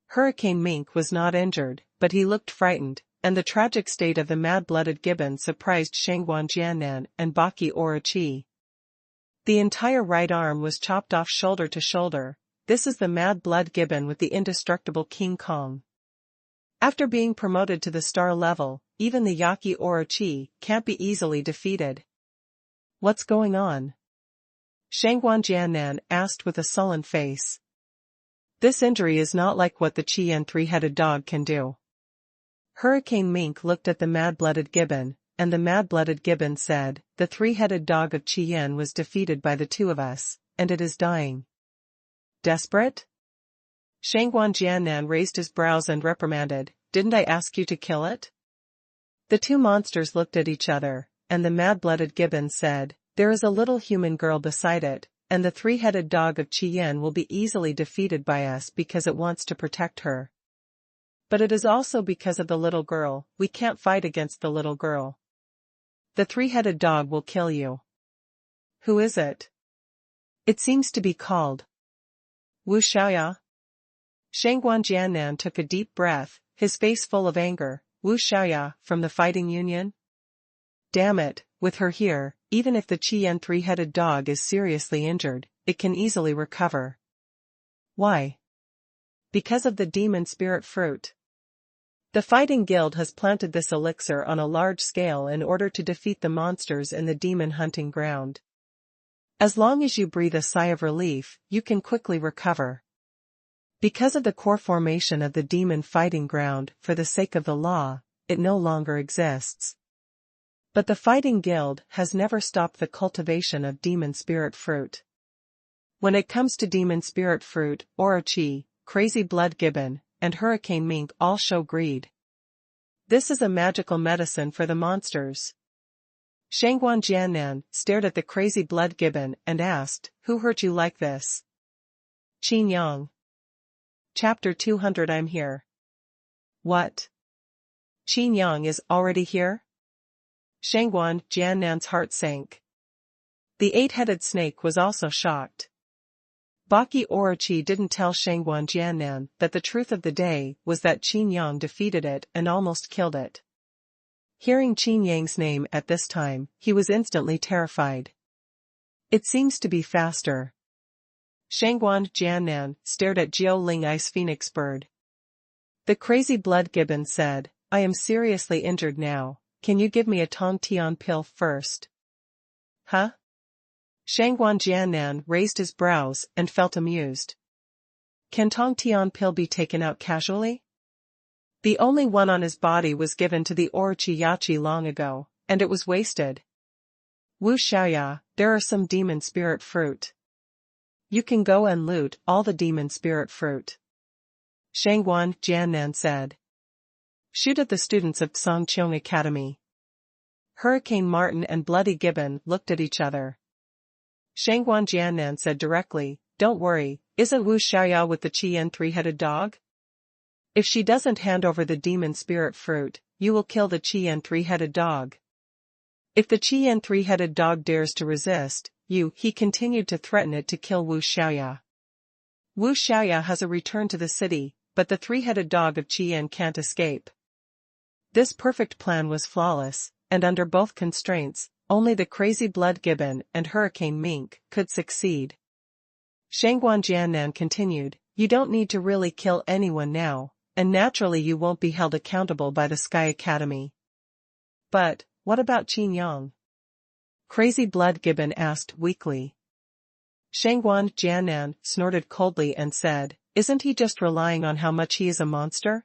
Hurricane Mink was not injured, but he looked frightened, and the tragic state of the mad-blooded gibbon surprised Xuanhuan Jiannan and Baki Orochi. The entire right arm was chopped off shoulder to shoulder. This is the mad-blood gibbon with the indestructible King Kong. After being promoted to the star level, even the Yaki Orochi can't be easily defeated. What's going on? Xuanhuan Jiannan asked with a sullen face. This injury is not like what the Qian three-headed dog can do. Hurricane Mink looked at the mad-blooded gibbon, and the mad-blooded gibbon said, the three-headed dog of Qian was defeated by the two of us, and it is dying. Desperate? Xuanhuan Jiannan raised his brows and reprimanded, didn't I ask you to kill it? The two monsters looked at each other, and the mad-blooded gibbon said, there is a little human girl beside it, and the three-headed dog of Qian will be easily defeated by us because it wants to protect her. But it is also because of the little girl, we can't fight against the little girl. The three-headed dog will kill you. Who is it? It seems to be called Wu Xiaoya. Xuanhuan Jiannan took a deep breath, his face full of anger. Wu Xiaoya, from the fighting union? Damn it, with her here, even if the Qian three-headed dog is seriously injured, it can easily recover. Why? Because of the demon spirit fruit. The fighting guild has planted this elixir on a large scale in order to defeat the monsters in the demon hunting ground. As long as you breathe a sigh of relief, you can quickly recover. Because of the core formation of the demon fighting ground, for the sake of the law, it no longer exists. But the fighting guild has never stopped the cultivation of demon spirit fruit. When it comes to demon spirit fruit, Orochi, Crazy Blood Gibbon, and Hurricane Mink all show greed. This is a magical medicine for the monsters. Xuanhuan Jiannan stared at the Crazy Blood Gibbon and asked, who hurt you like this? Qin Yang. Chapter 200 I'm here. What? Qin Yang is already here? Xuanhuan Jiannan's heart sank. The eight-headed snake was also shocked. Baki Orochi didn't tell Xuanhuan Jiannan that the truth of the day was that Qin Yang defeated it and almost killed it. Hearing Qin Yang's name at this time, he was instantly terrified. It seems to be faster. Xuanhuan Jiannan stared at Ling Ice Phoenix Bird. The Crazy Blood Gibbon said, I am seriously injured now, can you give me a Tong Tian pill first? Huh? Xuanhuan Jiannan raised his brows and felt amused. Can Tong Tian pill be taken out casually? The only one on his body was given to the Orochi Yachi long ago, and it was wasted. Wu Xiaoya, there are some demon spirit fruit. You can go and loot all the demon spirit fruit. Xuanhuan Jiannan said. Shoot at the students of Songqiong Academy. Hurricane Martin and Bloody Gibbon looked at each other. Xuanhuan Jiannan said directly, don't worry, isn't Wu Xiaoya with the Qian three-headed dog? If she doesn't hand over the demon spirit fruit, you will kill the Qian three-headed dog. If the Qian three-headed dog dares to resist, he continued to threaten it to kill Wu Xiaoya. Wu Xiaoya has a return to the city, but the three-headed dog of Qian can't escape. This perfect plan was flawless, and under both constraints, only the crazy blood gibbon and hurricane mink could succeed. Xuanhuan Jiannan continued, you don't need to really kill anyone now, and naturally you won't be held accountable by the Sky Academy. But, what about Qin Yang? Crazy blood gibbon asked weakly. Xuanhuan Jiannan snorted coldly and said, isn't he just relying on how much he is a monster?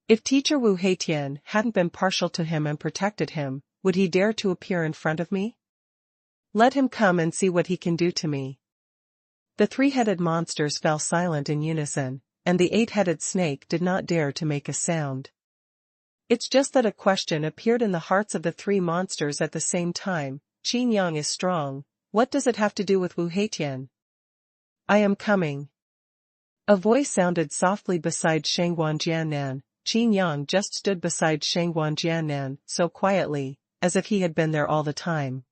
If teacher Wu Heitian hadn't been partial to him and protected him, would he dare to appear in front of me? Let him come and see what he can do to me. The three-headed monsters fell silent in unison, and the eight-headed snake did not dare to make a sound. It's just that a question appeared in the hearts of the three monsters at the same time. Qin Yang is strong, what does it have to do with Wu Heitian? I am coming. A voice sounded softly beside Xuanhuan Jiannan. Qin Yang just stood beside Xuanhuan Jiannan, so quietly, as if he had been there all the time.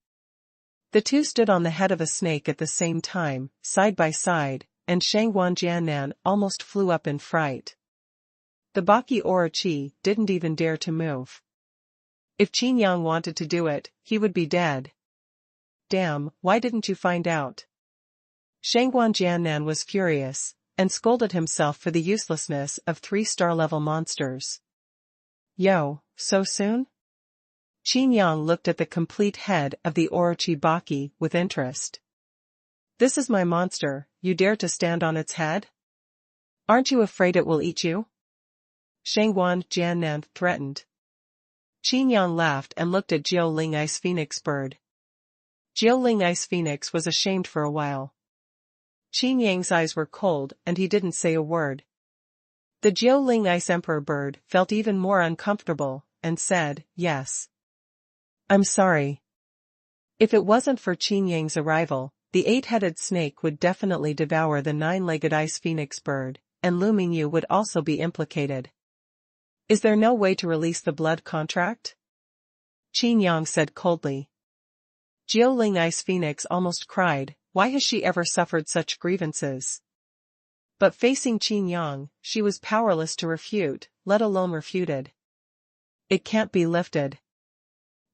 The two stood on the head of a snake at the same time, side by side, and Xuanhuan Jiannan almost flew up in fright. The Baki Orochi didn't even dare to move. If Qin Yang wanted to do it, he would be dead. Damn, why didn't you find out? Xuanhuan Jiannan was furious, and scolded himself for the uselessness of 3-star level monsters. Yo, so soon? Qin Yang looked at the complete head of the Orochi Baki with interest. This is my monster, you dare to stand on its head? Aren't you afraid it will eat you? Xuanhuan Jiannan threatened. Qin Yang laughed and looked at Jiu Ling Ice Phoenix Bird. Jiu Ling Ice Phoenix was ashamed for a while. Qin Yang's eyes were cold and he didn't say a word. The Jiu Ling Ice Emperor Bird felt even more uncomfortable, and said, yes. I'm sorry. If it wasn't for Qin Yang's arrival, the 8-headed snake would definitely devour the 9-legged Ice Phoenix Bird, and Lu Mingyu would also be implicated. Is there no way to release the blood contract? Qin Yang said coldly. Jiu Ling Ice Phoenix almost cried, why has she ever suffered such grievances? But facing Qin Yang, she was powerless to refute, let alone refuted. It can't be lifted.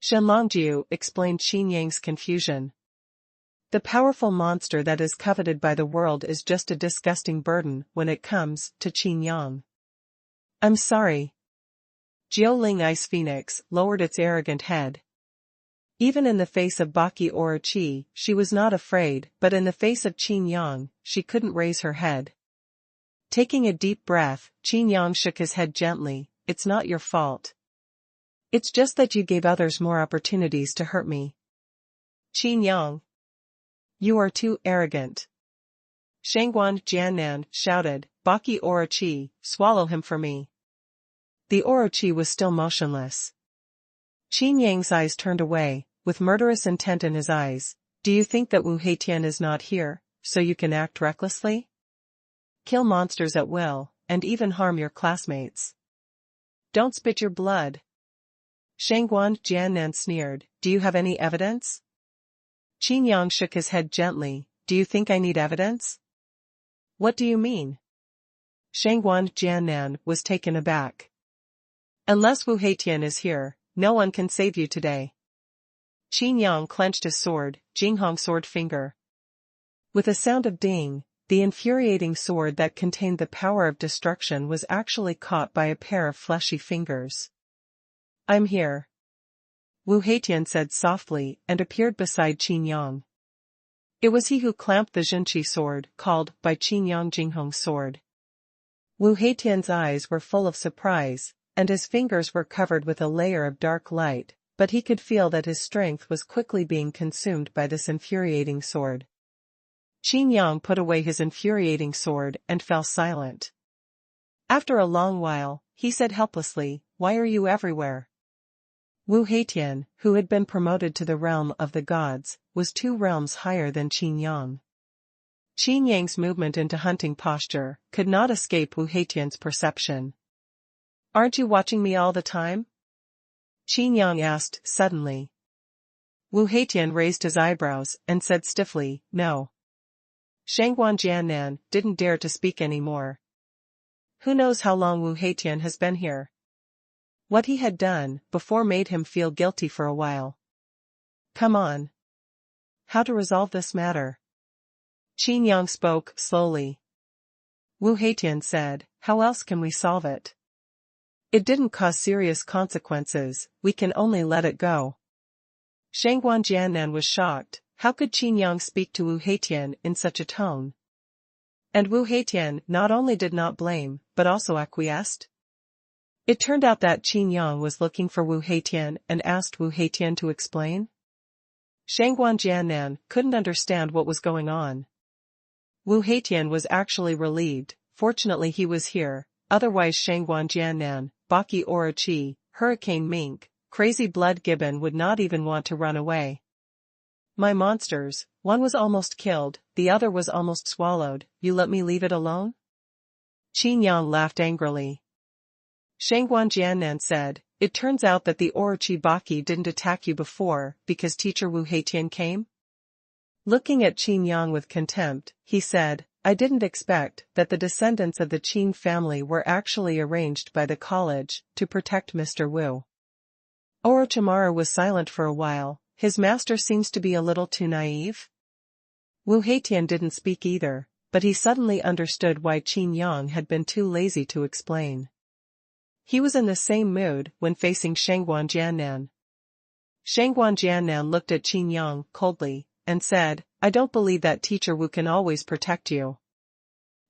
Shenlongjiu explained Qin Yang's confusion. The powerful monster that is coveted by the world is just a disgusting burden when it comes to Qin Yang. I'm sorry. Jiu Ling Ice Phoenix lowered its arrogant head. Even in the face of Baki Orochi, she was not afraid, but in the face of Qin Yang, she couldn't raise her head. Taking a deep breath, Qin Yang shook his head gently, it's not your fault. It's just that you gave others more opportunities to hurt me. Qin Yang. You are too arrogant. Xuanhuan Jiannan shouted, Baki Orochi, swallow him for me. The Orochi was still motionless. Qin Yang's eyes turned away, with murderous intent in his eyes. Do you think that Wu Heitian is not here, so you can act recklessly? Kill monsters at will, and even harm your classmates. Don't spit your blood. Xuanhuan Jiannan sneered, do you have any evidence? Qin Yang shook his head gently, do you think I need evidence? What do you mean? Xuanhuan Jiannan was taken aback. Unless Wu Heitian is here, no one can save you today. Qin Yang clenched his sword, Jinghong sword finger. With a sound of ding, the infuriating sword that contained the power of destruction was actually caught by a pair of fleshy fingers. I'm here. Wu Heitian said softly and appeared beside Qin Yang. It was he who clamped the Zhenqi sword, called by Qin Yang Jinghong sword. Wu Heitian's eyes were full of surprise, and his fingers were covered with a layer of dark light, but he could feel that his strength was quickly being consumed by this infuriating sword. Qin Yang put away his infuriating sword and fell silent. After a long while, he said helplessly, why are you everywhere? Wu Heitian, who had been promoted to the realm of the gods, was 2 realms higher than Qin Yang. Qin Yang's movement into hunting posture could not escape Wu Heitian's perception. Aren't you watching me all the time? Qin Yang asked suddenly. Wu Heitian raised his eyebrows and said stiffly, no. Xuanhuan Jiannan didn't dare to speak anymore. Who knows how long Wu Heitian has been here? What he had done before made him feel guilty for a while. Come on. How to resolve this matter? Qin Yang spoke slowly. Wu Heitian said, how else can we solve it? It didn't cause serious consequences, we can only let it go. Xuanhuan Jiannan was shocked. How could Qin Yang speak to Wu Heitian in such a tone? And Wu Heitian not only did not blame, but also acquiesced? It turned out that Qin Yang was looking for Wu Heitian and asked Wu Heitian to explain. Xuanhuan Jiannan couldn't understand what was going on. Wu Heitian was actually relieved. Fortunately he was here, otherwise Xuanhuan Jiannan, Baki Orochi, Hurricane Mink, Crazy Blood Gibbon would not even want to run away. My monsters, one was almost killed, the other was almost swallowed, you let me leave it alone? Qin Yang laughed angrily. Xuanhuan Jiannan said, it turns out that the Orochi Baki didn't attack you before, because teacher Wu Heitian came? Looking at Qin Yang with contempt, he said, I didn't expect that the descendants of the Qin family were actually arranged by the college to protect Mr. Wu. Orochimaru was silent for a while. His master seems to be a little too naive. Wu Heitian didn't speak either, but he suddenly understood why Qin Yang had been too lazy to explain. He was in the same mood when facing Xuanhuan Jiannan. Xuanhuan Jiannan looked at Qin Yang coldly, and said, I don't believe that teacher Wu can always protect you.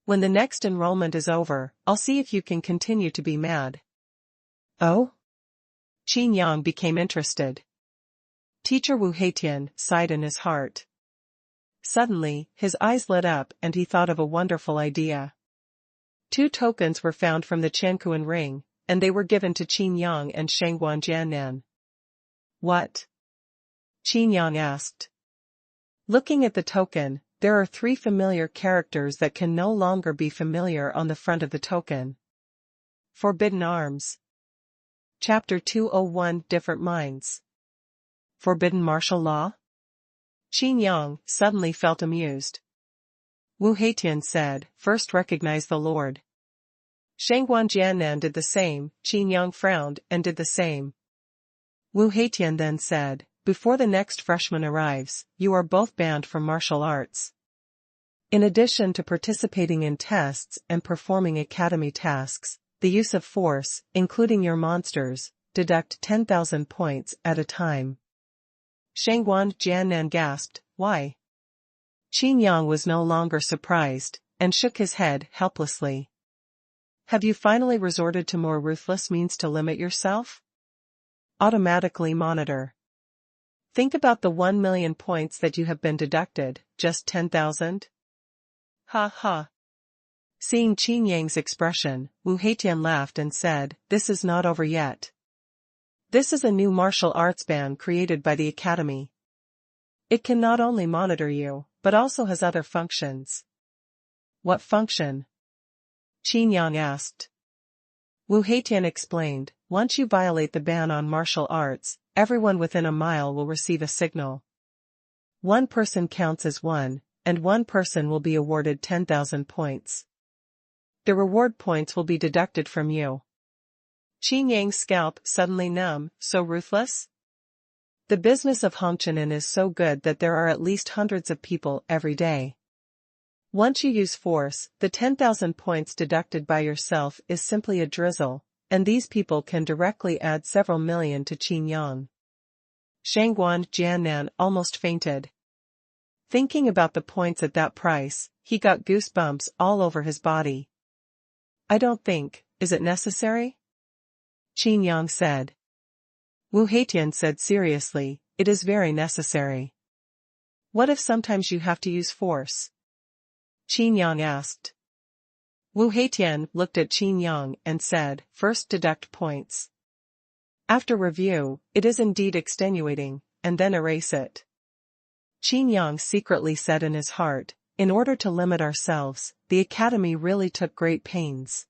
When the next enrollment is over, I'll see if you can continue to be mad. Oh? Qin Yang became interested. Teacher Wu Heitian sighed in his heart. Suddenly, his eyes lit up and he thought of a wonderful idea. 2 tokens were found from the Qianquan ring, and they were given to Qin Yang and Xuanhuan Jiannan. What? Qin Yang asked. Looking at the token, there are 3 familiar characters that can no longer be familiar on the front of the token. Forbidden Arms. Chapter 201 Different Minds. Forbidden martial law? Qin Yang suddenly felt amused. Wu Heitian said, first recognize the Lord. Xuanhuan Jiannan did the same, Qin Yang frowned and did the same. Wu Heitian then said, before the next freshman arrives, you are both banned from martial arts. In addition to participating in tests and performing academy tasks, the use of force, including your monsters, deduct 10,000 points at a time. Xuanhuan Jiannan gasped, why? Qin Yang was no longer surprised, and shook his head helplessly. Have you finally resorted to more ruthless means to limit yourself? Automatically monitor. Think about the 1 million points that you have been deducted, just 10,000? Ha ha. Seeing Qin Yang's expression, Wu Heitian laughed and said, this is not over yet. This is a new martial arts ban created by the Academy. It can not only monitor you, but also has other functions. What function? Qin Yang asked. Wu Heitian explained, once you violate the ban on martial arts, everyone within a mile will receive a signal. 1 person counts as 1, and 1 person will be awarded 10,000 points. The reward points will be deducted from you. Qin Yang's scalp suddenly numb, so ruthless? The business of Hongqianin is so good that there are at least hundreds of people every day. Once you use force, the 10,000 points deducted by yourself is simply a drizzle, and these people can directly add several million to Qin Yang. Xuanhuan Jiannan almost fainted. Thinking about the points at that price, he got goosebumps all over his body. I don't think, is it necessary? Qin Yang said. Wu Heitian said seriously, it is very necessary. What if sometimes you have to use force? Qin Yang asked. Wu Heitian looked at Qin Yang and said, first deduct points. After review, it is indeed extenuating, and then erase it. Qin Yang secretly said in his heart, in order to limit ourselves, the Academy really took great pains.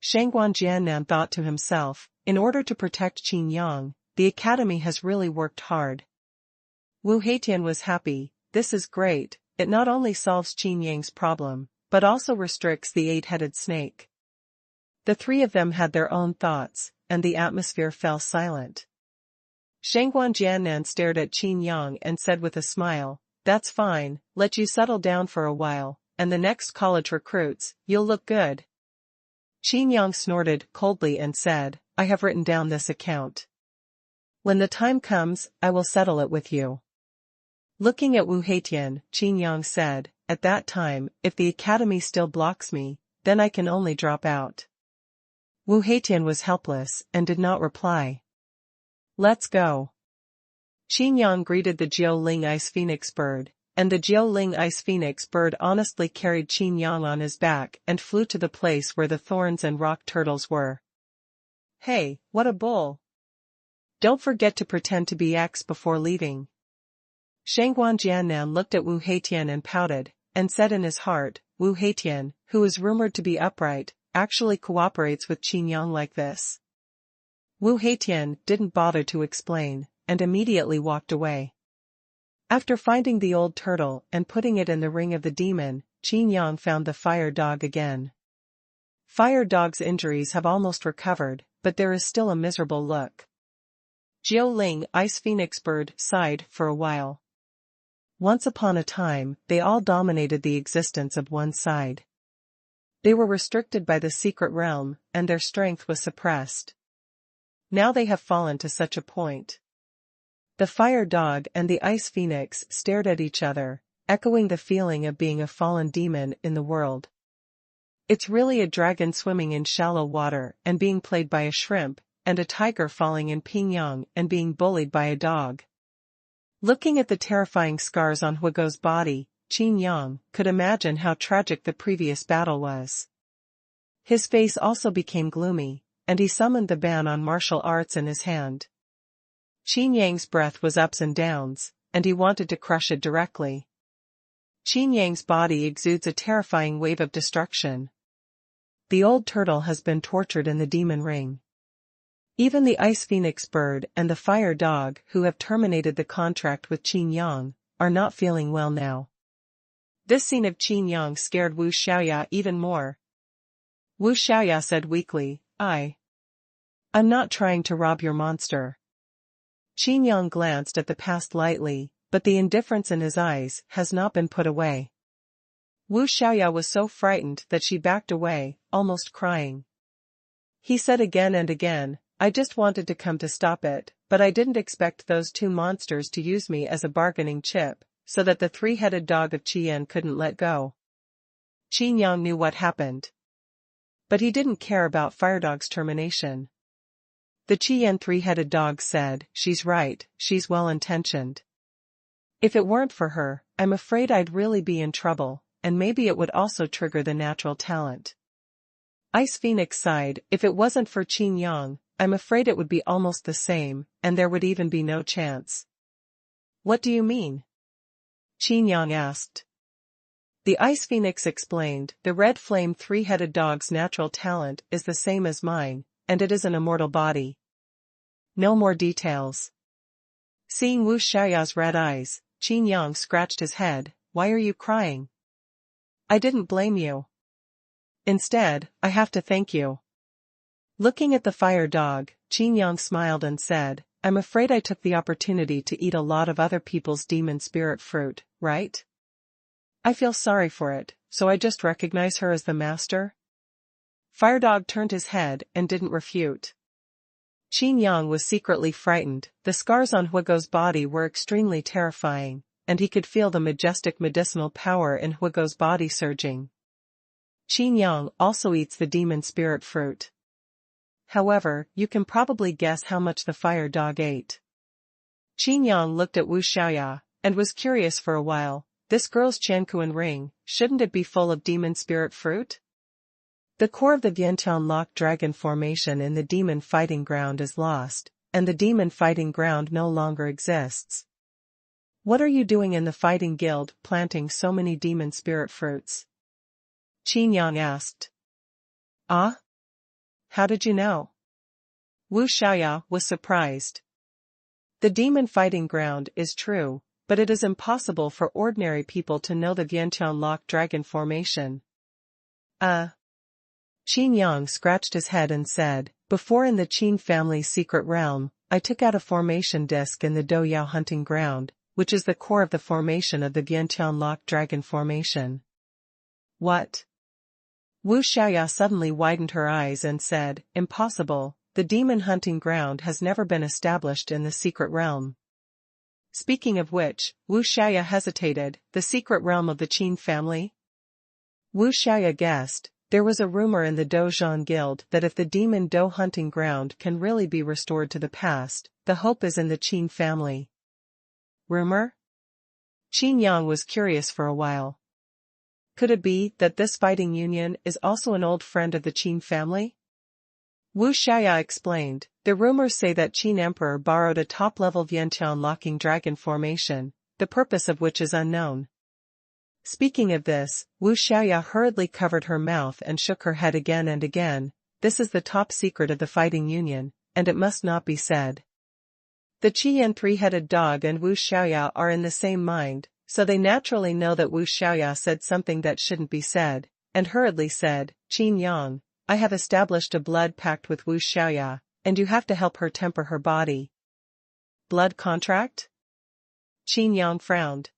Xuanhuan Jiannan thought to himself, in order to protect Qin Yang, the Academy has really worked hard. Wu Heitian was happy. This is great, it not only solves Qin Yang's problem, but also restricts the eight-headed snake. The three of them had their own thoughts, and the atmosphere fell silent. Xuanhuan Jiannan stared at Qin Yang and said with a smile, "That's fine, let you settle down for a while, and the next college recruits, you'll look good." Qin Yang snorted coldly and said, "I have written down this account. When the time comes, I will settle it with you." Looking at Wu Heitian, Qin Yang said, "At that time, if the academy still blocks me, then I can only drop out." Wu Heitian was helpless and did not reply. "Let's go." Qin Yang greeted the Jiu-Ling Ice Phoenix bird, and the Jiu-Ling Ice Phoenix bird honestly carried Qin Yang on his back and flew to the place where the thorns and rock turtles were. "Hey, what a bull! Don't forget to pretend to be X before leaving." Xuanhuan Jiannan looked at Wu Heitian and pouted, and said in his heart, "Wu Heitian, who is rumored to be upright, actually cooperates with Qin Yang like this." Wu Heitian didn't bother to explain, and immediately walked away. After finding the old turtle and putting it in the ring of the demon, Qin Yang found the fire dog again. Fire dog's injuries have almost recovered, but there is still a miserable look. Jiu-Ling Ice Phoenix bird sighed for a while. Once upon a time, they all dominated the existence of one side. They were restricted by the secret realm, and their strength was suppressed. Now they have fallen to such a point. The fire dog and the ice phoenix stared at each other, echoing the feeling of being a fallen demon in the world. It's really a dragon swimming in shallow water and being played by a shrimp, and a tiger falling in Pyongyang and being bullied by a dog. Looking at the terrifying scars on Huigo's body, Qin Yang could imagine how tragic the previous battle was. His face also became gloomy, and he summoned the ban on martial arts in his hand. Qin Yang's breath was ups and downs, and he wanted to crush it directly. Qin Yang's body exudes a terrifying wave of destruction. The old turtle has been tortured in the demon ring. Even the ice phoenix bird and the fire dog who have terminated the contract with Qin Yang are not feeling well now. This scene of Qin Yang scared Wu Xiaoya even more. Wu Xiaoya said weakly, I'm not trying to rob your monster." Qin Yang glanced at the past lightly, but the indifference in his eyes has not been put away. Wu Xiaoya was so frightened that she backed away, almost crying. He said again and again, "I just wanted to come to stop it, but I didn't expect those two monsters to use me as a bargaining chip, so that the three-headed dog of Qian couldn't let go." Qin Yang knew what happened. But he didn't care about Firedog's termination. The Qian three-headed dog said, "She's right, she's well-intentioned. If it weren't for her, I'm afraid I'd really be in trouble, and maybe it would also trigger the natural talent." Ice Phoenix sighed, "If it wasn't for Qin Yang, I'm afraid it would be almost the same, and there would even be no chance." "What do you mean?" Qin Yang asked. The Ice Phoenix explained, "The red flame three-headed dog's natural talent is the same as mine, and it is an immortal body." No more details. Seeing Wu Xiaoya's red eyes, Qin Yang scratched his head, "Why are you crying?" "I didn't blame you. Instead, I have to thank you." Looking at the fire dog, Qin Yang smiled and said, "I'm afraid I took the opportunity to eat a lot of other people's demon spirit fruit, right? I feel sorry for it, so I just recognize her as the master?" Firedog turned his head and didn't refute. Qin Yang was secretly frightened. The scars on Huigo's body were extremely terrifying, and he could feel the majestic medicinal power in Huigo's body surging. Qin Yang also eats the demon spirit fruit. However, you can probably guess how much the fire dog ate. Qin Yang looked at Wu Xiaoya, and was curious for a while. This girl's Chankuan ring, shouldn't it be full of demon spirit fruit? The core of the Vientian Lock Dragon formation in the demon fighting ground is lost, and the demon fighting ground no longer exists. What are you doing in the fighting guild, planting so many demon spirit fruits? Qin Yang asked. Ah? How did you know? Wu Xiaoya was surprised. The demon fighting ground is true, but it is impossible for ordinary people to know the Vientiane lock dragon formation. Qin Yang scratched his head and said, before in the Qin family's secret realm, I took out a formation disc in the Douyao hunting ground, which is the core of the formation of the Vientiane lock dragon formation. What? Wu Xiaoya suddenly widened her eyes and said, impossible, the demon hunting ground has never been established in the secret realm. Speaking of which, Wu Xiaoya hesitated, the secret realm of the Qin family? Wu Xiaoya guessed, there was a rumor in the Dozhan Guild that if the demon Do hunting ground can really be restored to the past, the hope is in the Qin family. Rumor? Qin Yang was curious for a while. Could it be that this fighting union is also an old friend of the Qin family? Wu Xiaoya explained, the rumors say that Qin Emperor borrowed a top-level Vientiane locking dragon formation, the purpose of which is unknown. Speaking of this, Wu Xiaoya hurriedly covered her mouth and shook her head again and again, this is the top secret of the fighting union, and it must not be said. The Qian three-headed dog and Wu Xiaoya are in the same mind, so they naturally know that Wu Xiaoya said something that shouldn't be said, and hurriedly said, Qin Yang, I have established a blood pact with Wu Xiaoya, and you have to help her temper her body. Blood contract? Qin Yang frowned.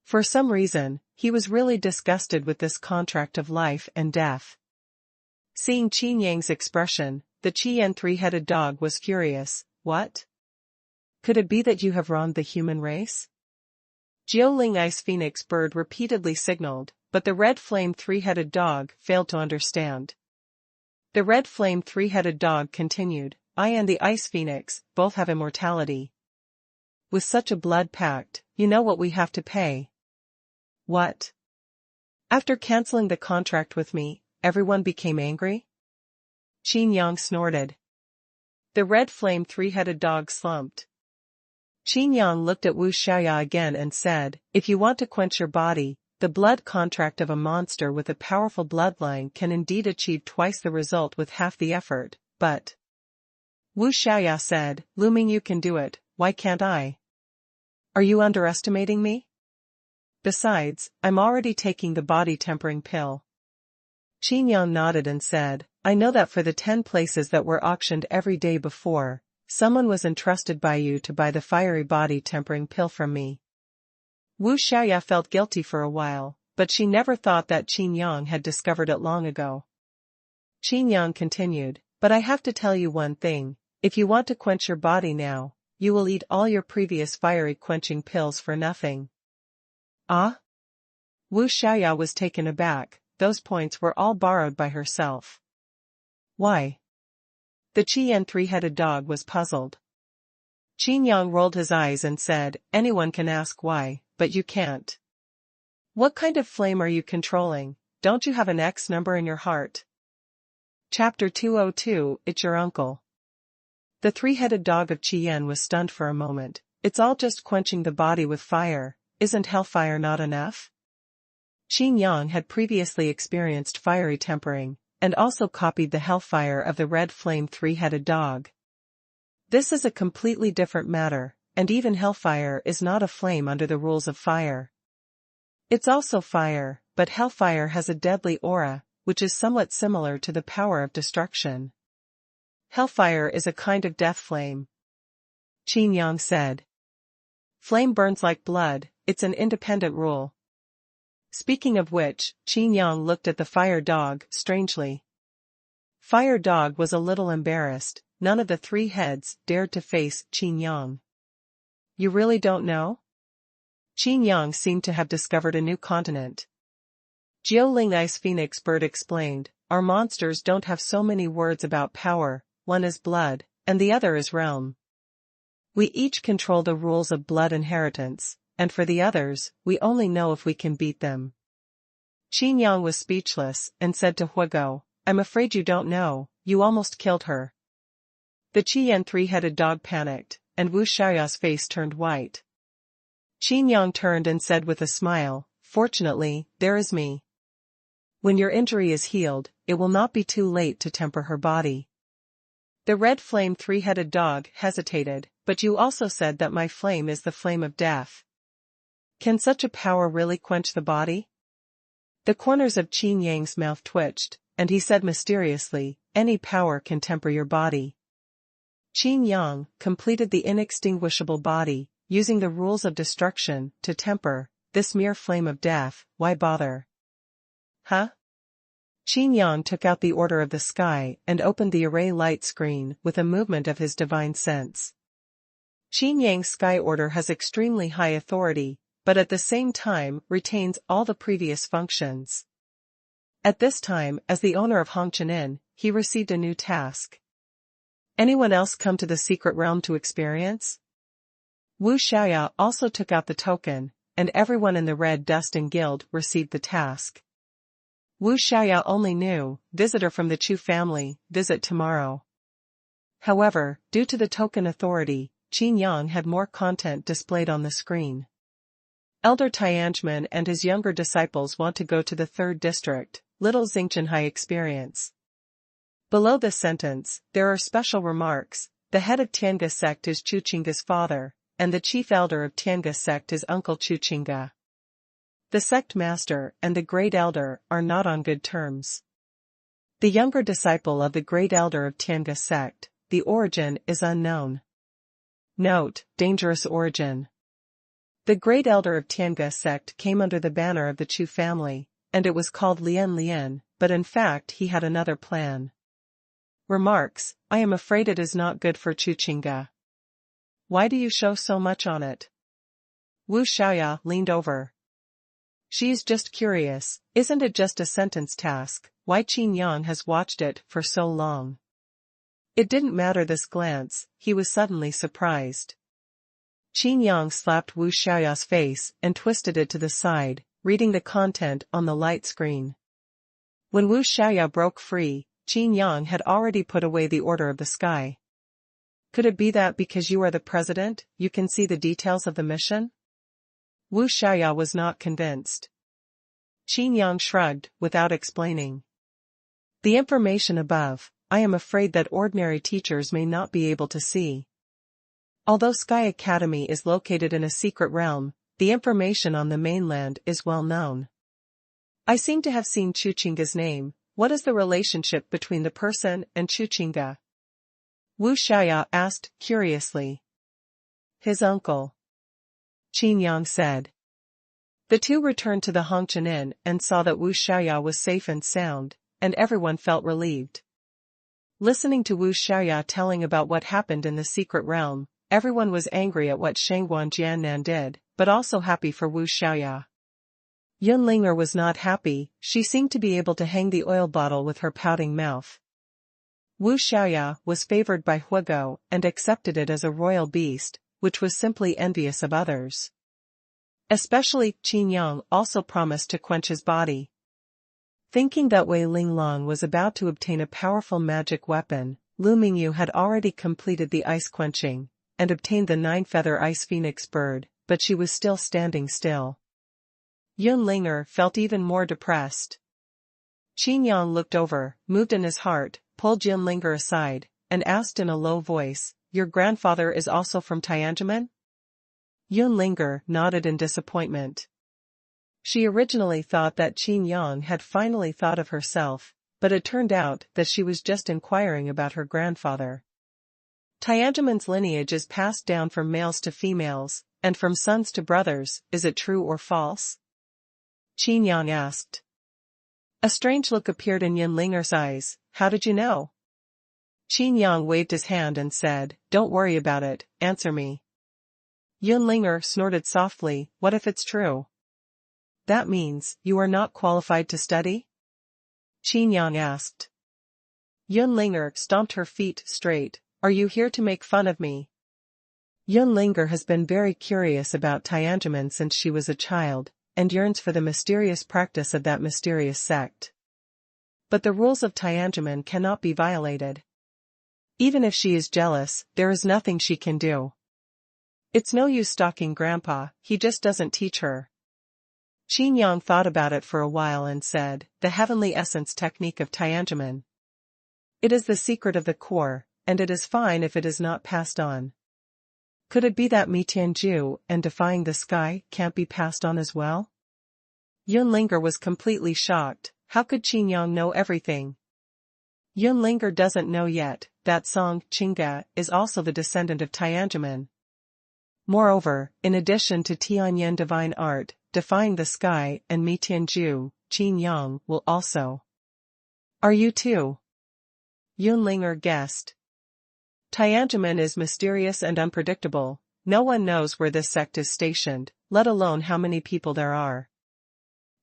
For some reason, he was really disgusted with this contract of life and death. Seeing Qin Yang's expression, the Qian three-headed dog was furious, what? Could it be that you have wronged the human race? Jiuling Ice Phoenix Bird repeatedly signaled, but the red flame three-headed dog failed to understand. The red flame three-headed dog continued, I and the Ice Phoenix both have immortality. With such a blood pact, you know what we have to pay. What? After canceling the contract with me, everyone became angry? Qin Yang snorted. The red flame three-headed dog slumped. Qin Yang looked at Wu Xiaoya again and said, if you want to quench your body, the blood contract of a monster with a powerful bloodline can indeed achieve twice the result with half the effort, but... Wu Xiaoya said, Lu Ming, you can do it, why can't I? Are you underestimating me? Besides, I'm already taking the body-tempering pill. Qin Yang nodded and said, I know that for the 10 places that were auctioned every day before, someone was entrusted by you to buy the fiery body-tempering pill from me. Wu Xiaoya felt guilty for a while, but she never thought that Qin Yang had discovered it long ago. Qin Yang continued, but I have to tell you one thing, if you want to quench your body now, you will eat all your previous fiery quenching pills for nothing. Ah? Wu Xiaoya was taken aback, those points were all borrowed by herself. Why? The Qian three-headed dog was puzzled. Qin Yang rolled his eyes and said, anyone can ask why, but you can't. What kind of flame are you controlling? Don't you have an X number in your heart? Chapter 202, It's Your Uncle. The three-headed dog of Qian was stunned for a moment. It's all just quenching the body with fire, isn't hellfire not enough? Qin Yang had previously experienced fiery tempering, and also copied the hellfire of the red flame three-headed dog. This is a completely different matter, and even hellfire is not a flame under the rules of fire. It's also fire, but hellfire has a deadly aura, which is somewhat similar to the power of destruction. Hellfire is a kind of death flame. Qin Yang said. Flame burns like blood, it's an independent rule. Speaking of which, Qin Yang looked at the fire dog, strangely. Fire dog was a little embarrassed, none of the three heads dared to face Qin Yang. You really don't know? Qin Yang seemed to have discovered a new continent. Jiuling Ice Phoenix Bird explained, our monsters don't have so many words about power, one is blood, and the other is realm. We each control the rules of blood inheritance, and for the others, we only know if we can beat them. Qin Yang was speechless, and said to Hugo, I'm afraid you don't know, you almost killed her. The Qian three-headed dog panicked, and Wu Xiaoya's face turned white. Qin Yang turned and said with a smile, fortunately, there is me. When your injury is healed, it will not be too late to temper her body. The red flame three-headed dog hesitated, but you also said that my flame is the flame of death. Can such a power really quench the body? The corners of Qin Yang's mouth twitched, and he said mysteriously, any power can temper your body. Qin Yang completed the inextinguishable body, using the rules of destruction to temper this mere flame of death. Why bother? Huh? Qin Yang took out the Order of the Sky and opened the array light screen with a movement of his divine sense. Qin Yang's Sky Order has extremely high authority, but at the same time retains all the previous functions. At this time, as the owner of Hongqianin, he received a new task. Anyone else come to the secret realm to experience? Wu Xiaoya also took out the token, and everyone in the Red Dusting Guild received the task. Wu Xiaoya only knew, visitor from the Chu family, visit tomorrow. However, due to the token authority, Qin Yang had more content displayed on the screen. Elder Tianjin and his younger disciples want to go to the 3rd district, Little Xingqianhai experience. Below this sentence, there are special remarks. The head of Tiange sect is Chuqingga's father, and the chief elder of Tiange sect is Uncle Chuqingga. The sect master and the great elder are not on good terms. The younger disciple of the great elder of Tiange sect, the origin is unknown. Note, dangerous origin. The great elder of Tiange sect came under the banner of the Chu family, and it was called Lian Lian, but in fact he had another plan. Remarks, I am afraid it is not good for Chuqingga. Why do you show so much on it? Wu Xiaoya leaned over. She is just curious, isn't it just a sentence task, why Qin Yang has watched it for so long? It didn't matter this glance, he was suddenly surprised. Qin Yang slapped Wu Xiaoya's face and twisted it to the side, reading the content on the light screen. When Wu Xiaoya broke free, Qin Yang had already put away the Order of the Sky. Could it be that because you are the president, you can see the details of the mission? Wu Xiaoya was not convinced. Qin Yang shrugged, without explaining. The information above, I am afraid that ordinary teachers may not be able to see. Although Sky Academy is located in a secret realm, the information on the mainland is well known. I seem to have seen Chuqingga's name. What is the relationship between the person and Chuqingga? Wu Xiaoya asked, curiously. His uncle. Qin Yang said. The two returned to the Hongqianin and saw that Wu Xiaoya was safe and sound, and everyone felt relieved. Listening to Wu Xiaoya telling about what happened in the secret realm, everyone was angry at what Xuanhuan Jiannan did, but also happy for Wu Xiaoya. Yin Ling was not happy, she seemed to be able to hang the oil bottle with her pouting mouth. Wu Xiaoya was favored by Hugo and accepted it as a royal beast, which was simply envious of others. Especially, Qin Yang also promised to quench his body. Thinking that Wei Linglong was about to obtain a powerful magic weapon, Lu Mingyu had already completed the ice quenching, and obtained the 9-feather ice phoenix bird, but she was still standing still. Yin Ling felt even more depressed. Qin Yang looked over, moved in his heart, pulled Yin Ling aside, and asked in a low voice, your grandfather is also from Tianjin? Yin Ling nodded in disappointment. She originally thought that Qin Yang had finally thought of herself, but it turned out that she was just inquiring about her grandfather. Tianjin's lineage is passed down from males to females, and from sons to brothers, is it true or false? Qin Yang asked. A strange look appeared in Yin Ling's eyes. How did you know? Qin Yang waved his hand and said, don't worry about it, answer me. Yin Ling snorted softly, what if it's true? That means, you are not qualified to study? Qin Yang asked. Yin Ling stomped her feet straight, are you here to make fun of me? Yin Ling has been very curious about Tianjin since she was a child, and yearns for the mysterious practice of that mysterious sect. But the rules of Tianjin cannot be violated. Even if she is jealous, there is nothing she can do. It's no use stalking Grandpa, he just doesn't teach her. Qin Yang thought about it for a while and said, the heavenly essence technique of Tianjin. It is the secret of the core, and it is fine if it is not passed on. Could it be that Tianju and defying the sky can't be passed on as well? Yin Ling was completely shocked. How could Qin Yang know everything? Yin Ling doesn't know yet that Song Qinga is also the descendant of Tianjin. Moreover, in addition to Tianyan divine art, defying the sky and Tianju, Qin Yang will also. Are you too? Yin Ling guessed. Tianjin is mysterious and unpredictable. No one knows where this sect is stationed, let alone how many people there are.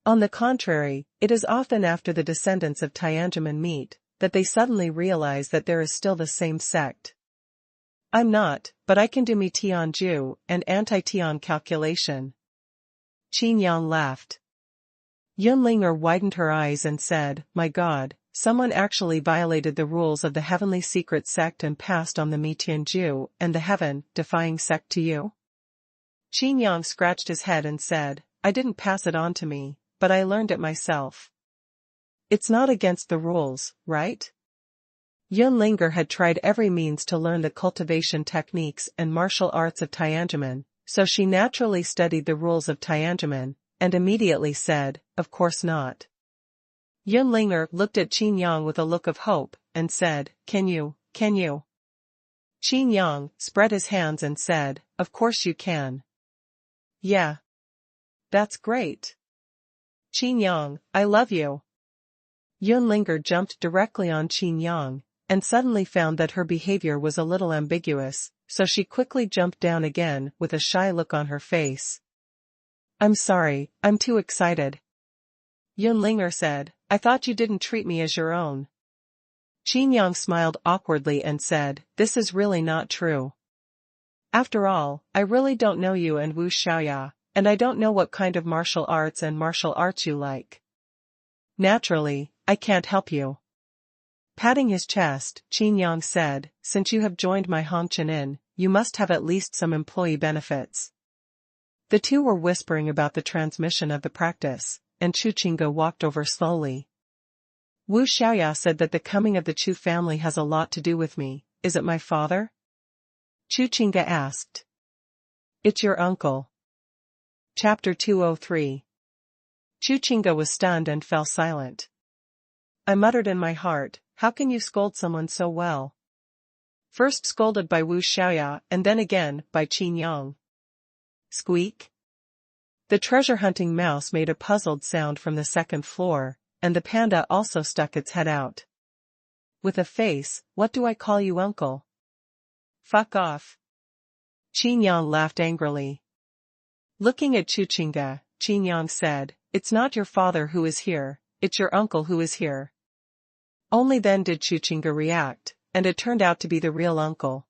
On the contrary, it is often after the descendants of Tianjin meet, that they suddenly realize that there is still the same sect. I'm not, but I can do Tianju and anti-Tian calculation. Qin Yang laughed. Yin Ling widened her eyes and said, my God, someone actually violated the rules of the heavenly secret sect and passed on the Tianju and the heaven-defying sect to you? Qin Yang scratched his head and said, I didn't pass it on to me, but I learned it myself. It's not against the rules, right? Yin Ling had tried every means to learn the cultivation techniques and martial arts of Tianjin, so she naturally studied the rules of Tianjin, and immediately said, of course not. Yin Ling looked at Qin Yang with a look of hope, and said, Can you? Qin Yang spread his hands and said, of course you can. Yeah. That's great. Qin Yang, I love you. Yin Ling jumped directly on Qin Yang, and suddenly found that her behavior was a little ambiguous, so she quickly jumped down again with a shy look on her face. I'm sorry, I'm too excited. Yin Ling said, I thought you didn't treat me as your own. Qin Yang smiled awkwardly and said, this is really not true. After all, I really don't know you and Wu Xiaoya, and I don't know what kind of martial arts you like. Naturally, I can't help you. Patting his chest, Qin Yang said, since you have joined my Hongqian, you must have at least some employee benefits. The two were whispering about the transmission of the practice, and Chu Qingge walked over slowly. Wu Xiaoya said that the coming of the Chu family has a lot to do with me. Is it my father? Chu Qingge asked. It's your uncle. Chapter 203. Chu Qingge was stunned and fell silent. I muttered in my heart, how can you scold someone so well? First scolded by Wu Xiaoya and then again by Qin Yang. Squeak. The treasure-hunting mouse made a puzzled sound from the second floor, and the panda also stuck its head out. With a face, what do I call you, uncle? Fuck off. Qin Yang laughed angrily. Looking at Chu Qingge, Qin Yang said, it's not your father who is here, it's your uncle who is here. Only then did Chu Qingge react, and it turned out to be the real uncle.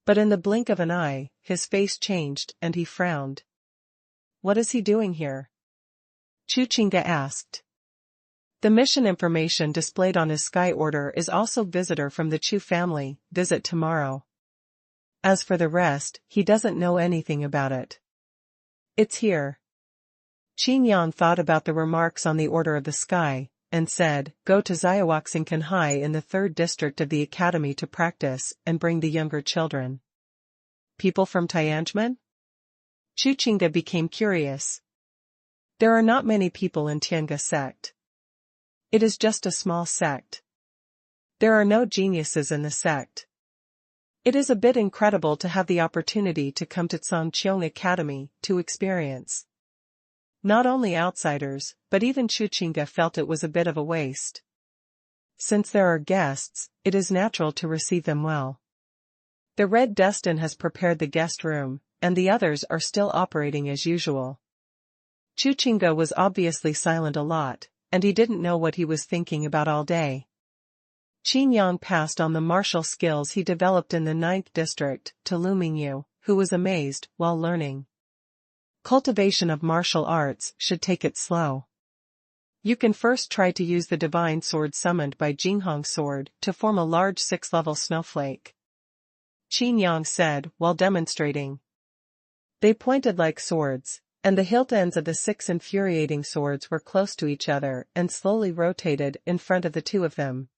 But in the blink of an eye, his face changed and he frowned. What is he doing here? Chu Qingge asked. The mission information displayed on his sky order is also visitor from the Chu family, visit tomorrow. As for the rest, he doesn't know anything about it. It's here. Qin Yang thought about the remarks on the order of the sky, and said, go to Xiaowaxingkan High in the 3rd district of the academy to practice and bring the younger children. People from Tianjin? Chu Qingge became curious. There are not many people in Tianga sect. It is just a small sect. There are no geniuses in the sect. It is a bit incredible to have the opportunity to come to Zhangqiang Academy to experience. Not only outsiders, but even Chu Qingge felt it was a bit of a waste. Since there are guests, it is natural to receive them well. The Red Dustin has prepared the guest room, and the others are still operating as usual. Chu Qingge was obviously silent a lot, and he didn't know what he was thinking about all day. Qin Yang passed on the martial skills he developed in the 9th district to Lu Mingyu, who was amazed while learning. Cultivation of martial arts should take it slow. You can first try to use the divine sword summoned by Jinghong's sword to form a large 6-level snowflake. Qin Yang said while demonstrating. They pointed like swords, and the hilt ends of the 6 infuriating swords were close to each other and slowly rotated in front of the two of them.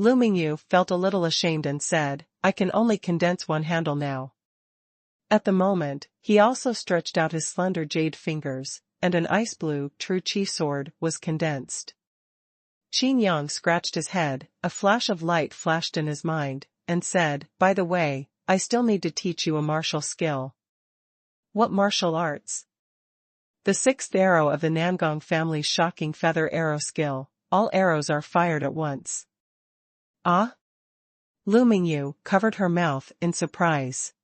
Lu Mingyu felt a little ashamed and said, I can only condense one handle now. At the moment, he also stretched out his slender jade fingers, and an ice blue, true chi sword was condensed. Qin Yang scratched his head, a flash of light flashed in his mind, and said, by the way, I still need to teach you a martial skill. What martial arts? The sixth arrow of the Nangong family's shocking feather arrow skill, all arrows are fired at once. Ah? Lu Mingyu covered her mouth in surprise.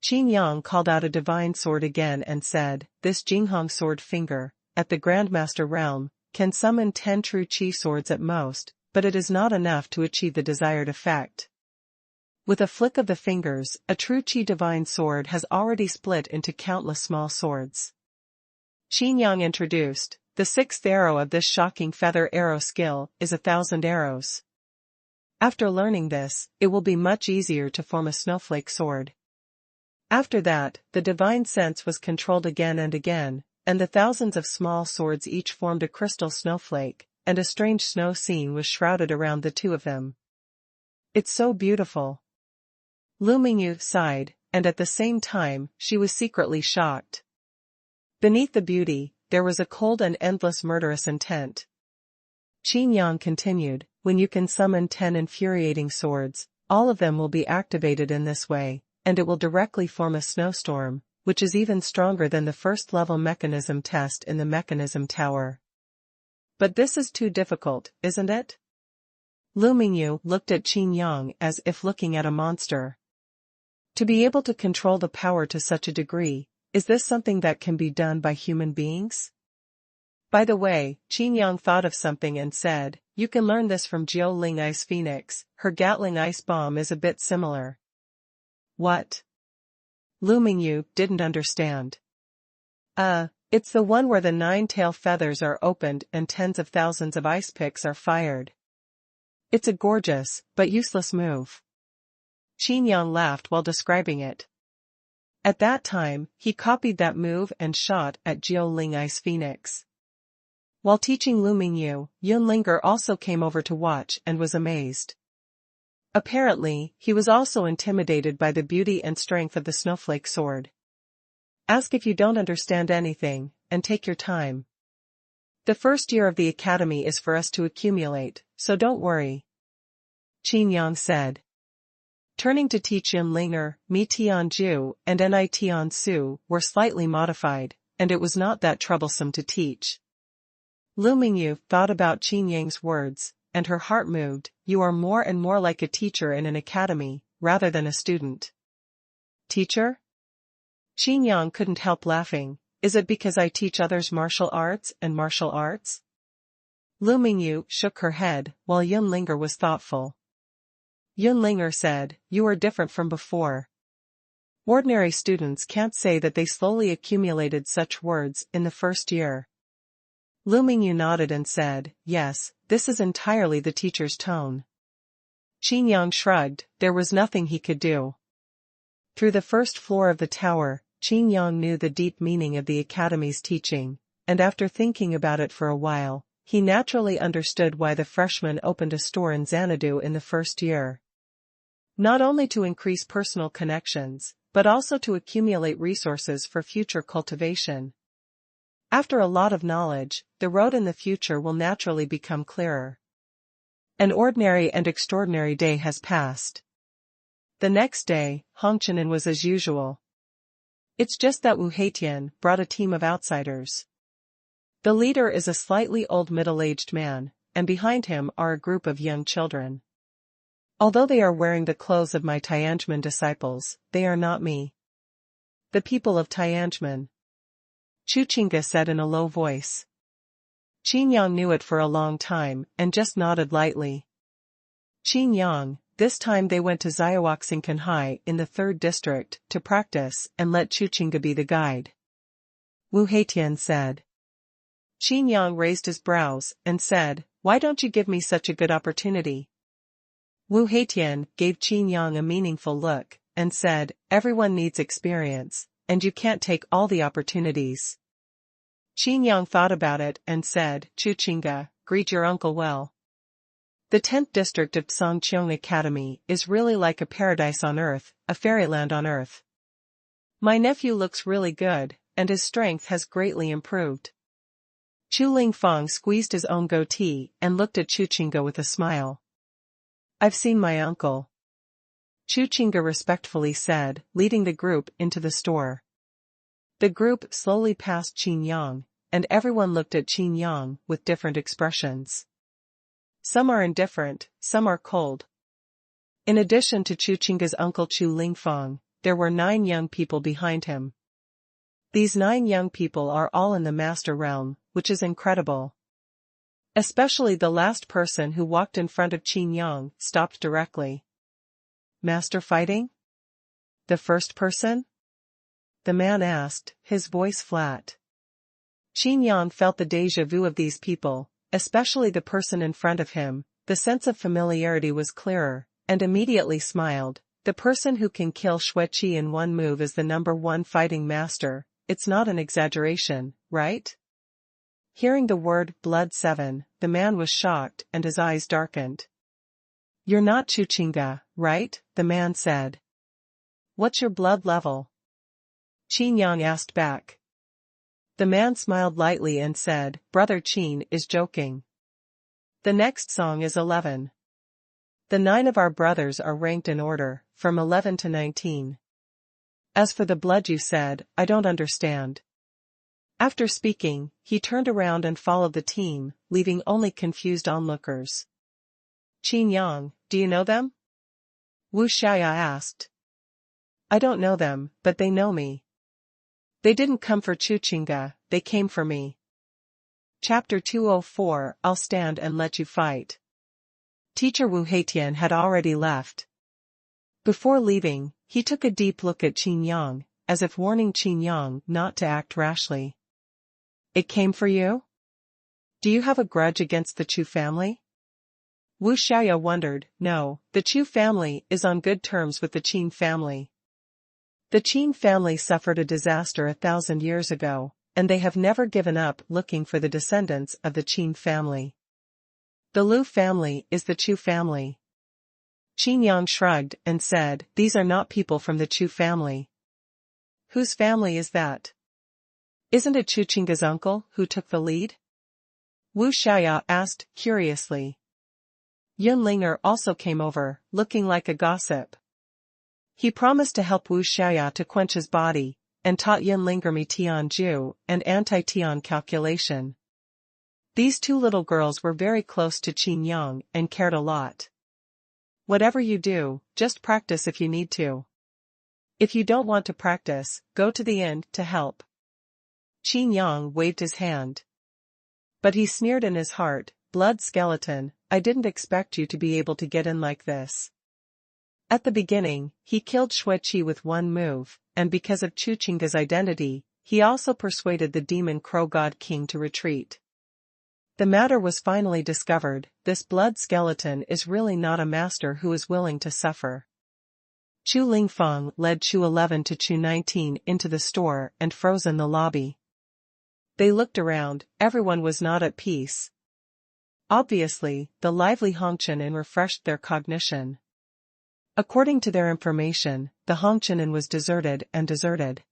Qin Yang called out a divine sword again and said, this Jinghong sword finger, at the Grandmaster realm, can summon 10 true chi swords at most, but it is not enough to achieve the desired effect. With a flick of the fingers, a true chi divine sword has already split into countless small swords. Qin Yang introduced, the sixth arrow of this shocking feather arrow skill is 1,000 arrows. After learning this, it will be much easier to form a snowflake sword. After that, the divine sense was controlled again, and the thousands of small swords each formed a crystal snowflake, and a strange snow scene was shrouded around the two of them. It's so beautiful. Lu Mingyu sighed, and at the same time, she was secretly shocked. Beneath the beauty, there was a cold and endless murderous intent. Qin Yang continued, when you can summon 10 infuriating swords, all of them will be activated in this way, and it will directly form a snowstorm, which is even stronger than the first-level mechanism test in the mechanism tower. But this is too difficult, isn't it? Lu Mingyu looked at Qin Yang as if looking at a monster. To be able to control the power to such a degree, is this something that can be done by human beings? By the way, Qin Yang thought of something and said, you can learn this from Jiao Ling Ice Phoenix, her Gatling Ice Bomb is a bit similar. What? Lu Mingyu didn't understand. It's the one where the 9 tail feathers are opened and tens of thousands of ice picks are fired. It's a gorgeous, but useless move. Qin Yang laughed while describing it. At that time, he copied that move and shot at Jiao Ling Ice Phoenix. While teaching Lu Mingyu, Yin Ling also came over to watch and was amazed. Apparently, he was also intimidated by the beauty and strength of the snowflake sword. Ask if you don't understand anything, and take your time. The first year of the academy is for us to accumulate, so don't worry. Qin Yang said. Turning to teach Yin Linger, Mi Tianju and Ni Tiansu were slightly modified, and it was not that troublesome to teach. Lu Mingyu thought about Qin Yang's words, and her heart moved. You are more and more like a teacher in an academy, rather than a student. Teacher? Qin Yang couldn't help laughing. Is it because I teach others martial arts and martial arts? Lu Mingyu shook her head, while Yin Linger was thoughtful. Yin Linger said, you are different from before. Ordinary students can't say that they slowly accumulated such words in the first year. Lu Mingyu nodded and said, yes, this is entirely the teacher's tone. Qin Yang shrugged, there was nothing he could do. Through the first floor of the tower, Qin Yang knew the deep meaning of the academy's teaching, and after thinking about it for a while, he naturally understood why the freshmen opened a store in Xanadu in the first year. Not only to increase personal connections, but also to accumulate resources for future cultivation. After a lot of knowledge, the road in the future will naturally become clearer. An ordinary and extraordinary day has passed. The next day, Hongqianan was as usual. It's just that Wu Heitian brought a team of outsiders. The leader is a slightly old middle-aged man, and behind him are a group of young children. Although they are wearing the clothes of my Tianjin disciples, they are not me. The people of Tianjin. Chuchinga said in a low voice. Qin Yang knew it for a long time, and just nodded lightly. Qin Yang, this time they went to Xiaoxingkan High in the 3rd district to practice and let Chuchinga be the guide. Wu Heitian said. Qin Yang raised his brows and said, why don't you give me such a good opportunity? Wu Heitian gave Qin Yang a meaningful look, and said, everyone needs experience, and you can't take all the opportunities. Qin Yang thought about it and said, Chuchinga, greet your uncle well. The 10th district of Songqiong Academy is really like a paradise on earth, a fairyland on earth. My nephew looks really good, and his strength has greatly improved. Yin Ling Feng squeezed his own goatee and looked at Chuchinga with a smile. I've seen my uncle. Chuchinga respectfully said, leading the group into the store. The group slowly passed Qin Yang, and everyone looked at Qin Yang with different expressions. Some are indifferent, some are cold. In addition to Chuchinga's uncle Yin Ling Feng, there were 9 young people behind him. These 9 young people are all in the master realm, which is incredible. Especially the last person who walked in front of Qin Yang stopped directly. Master fighting? The first person? The man asked, his voice flat. Qin Yang felt the déjà vu of these people, especially the person in front of him. The sense of familiarity was clearer, and immediately smiled. The person who can kill Xueqi in one move is the #1 fighting master. It's not an exaggeration, right? Hearing the word blood 7, the man was shocked and his eyes darkened. You're not Chuchinga, right? The man said. What's your blood level? Qin Yang asked back. The man smiled lightly and said, Brother Qin is joking. The next song is 11. The 9 of our brothers are ranked in order, from 11 to 19. As for the blood you said, I don't understand. After speaking, he turned around and followed the team, leaving only confused onlookers. Qin Yang, do you know them? Wu Xiaoya asked. I don't know them, but they know me. They didn't come for Chuchinga, they came for me. Chapter 204, I'll stand and let you fight. Teacher Wu Heitian had already left. Before leaving, he took a deep look at Qin Yang, as if warning Qin Yang not to act rashly. It came for you? Do you have a grudge against the Chu family? Wu Xiaoya wondered. No, the Chu family is on good terms with the Qin family. The Qin family suffered a disaster 1,000 years ago, and they have never given up looking for the descendants of the Qin family. The Lu family is the Chu family. Qin Yang shrugged and said, these are not people from the Chu family. Whose family is that? Isn't it Chuchinga's uncle who took the lead? Wu Xiaoya asked, curiously. Yun Linger also came over, looking like a gossip. He promised to help Wu Xiaoya to quench his body, and taught Yin Linger Tianju and anti-Tian calculation. These 2 little girls were very close to Qin Yang and cared a lot. Whatever you do, just practice if you need to. If you don't want to practice, go to the end to help. Qin Yang waved his hand. But he sneered in his heart, blood skeleton, I didn't expect you to be able to get in like this. At the beginning, he killed Xueqi with one move, and because of Chuchinga's identity, he also persuaded the demon crow god king to retreat. The matter was finally discovered, this blood skeleton is really not a master who is willing to suffer. Yin Ling Feng led Chu 11 to Chu 19 into the store and froze in the lobby. They looked around, everyone was not at peace. Obviously, the lively Hongqian refreshed their cognition. According to their information, the Hongqian was deserted.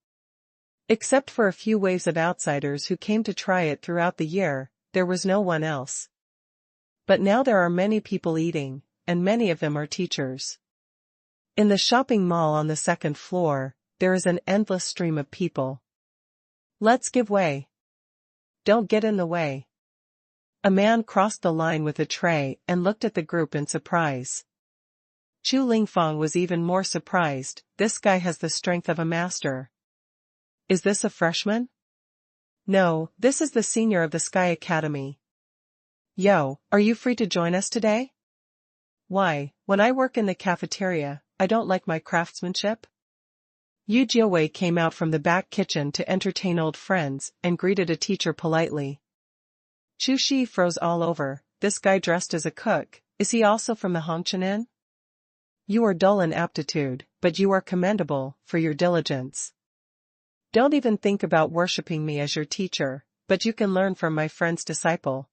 Except for a few waves of outsiders who came to try it throughout the year, there was no one else. But now there are many people eating, and many of them are teachers. In the shopping mall on the 2nd floor, there is an endless stream of people. Let's give way. Don't get in the way. A man crossed the line with a tray and looked at the group in surprise. Yin Ling Feng was even more surprised, this guy has the strength of a master. Is this a freshman? No, this is the senior of the Sky Academy. Yo, are you free to join us today? Why, when I work in the cafeteria, I don't like my craftsmanship? Yu Jiawei came out from the back kitchen to entertain old friends and greeted a teacher politely. Chu Shi froze all over, this guy dressed as a cook, is he also from the Hongqian? You are dull in aptitude, but you are commendable for your diligence. Don't even think about worshipping me as your teacher, but you can learn from my friend's disciple.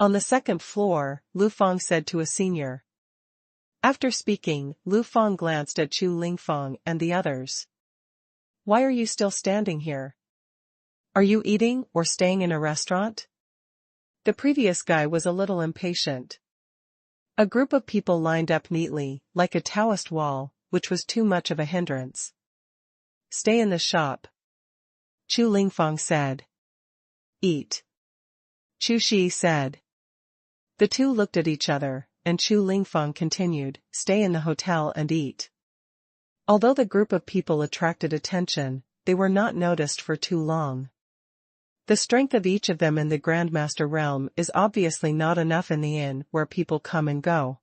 On the second floor, Lu Feng said to a senior. After speaking, Lu Feng glanced at Yin Ling Feng and the others. Why are you still standing here? Are you eating or staying in a restaurant? The previous guy was a little impatient. A group of people lined up neatly, like a Taoist wall, which was too much of a hindrance. Stay in the shop. Yin Ling Feng said. Eat. Chu Shi said. The two looked at each other, and Yin Ling Feng continued, stay in the hotel and eat. Although the group of people attracted attention, they were not noticed for too long. The strength of each of them in the Grandmaster realm is obviously not enough in the inn where people come and go.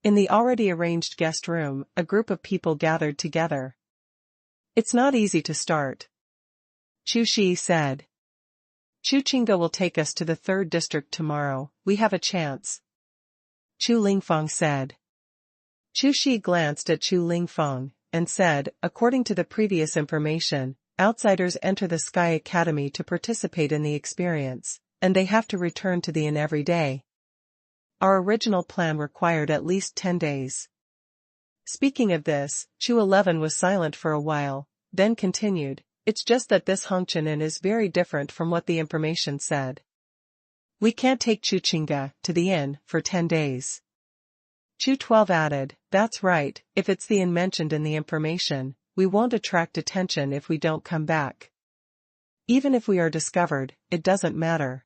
In the already arranged guest room, a group of people gathered together. It's not easy to start. Chu Shi said. Chu Qingga will take us to the 3rd district tomorrow, we have a chance. Yin Ling Feng said. Chu Shi glanced at Yin Ling Feng, and said, according to the previous information, outsiders enter the Sky Academy to participate in the experience, and they have to return to the inn every day. Our original plan required at least 10 days. Speaking of this, Chu 11 was silent for a while, then continued, it's just that this Hongqian Inn is very different from what the information said. We can't take Chu Qingga to the inn for 10 days. Chu 12 added, that's right, if it's the inn mentioned in the information, we won't attract attention if we don't come back. Even if we are discovered, it doesn't matter.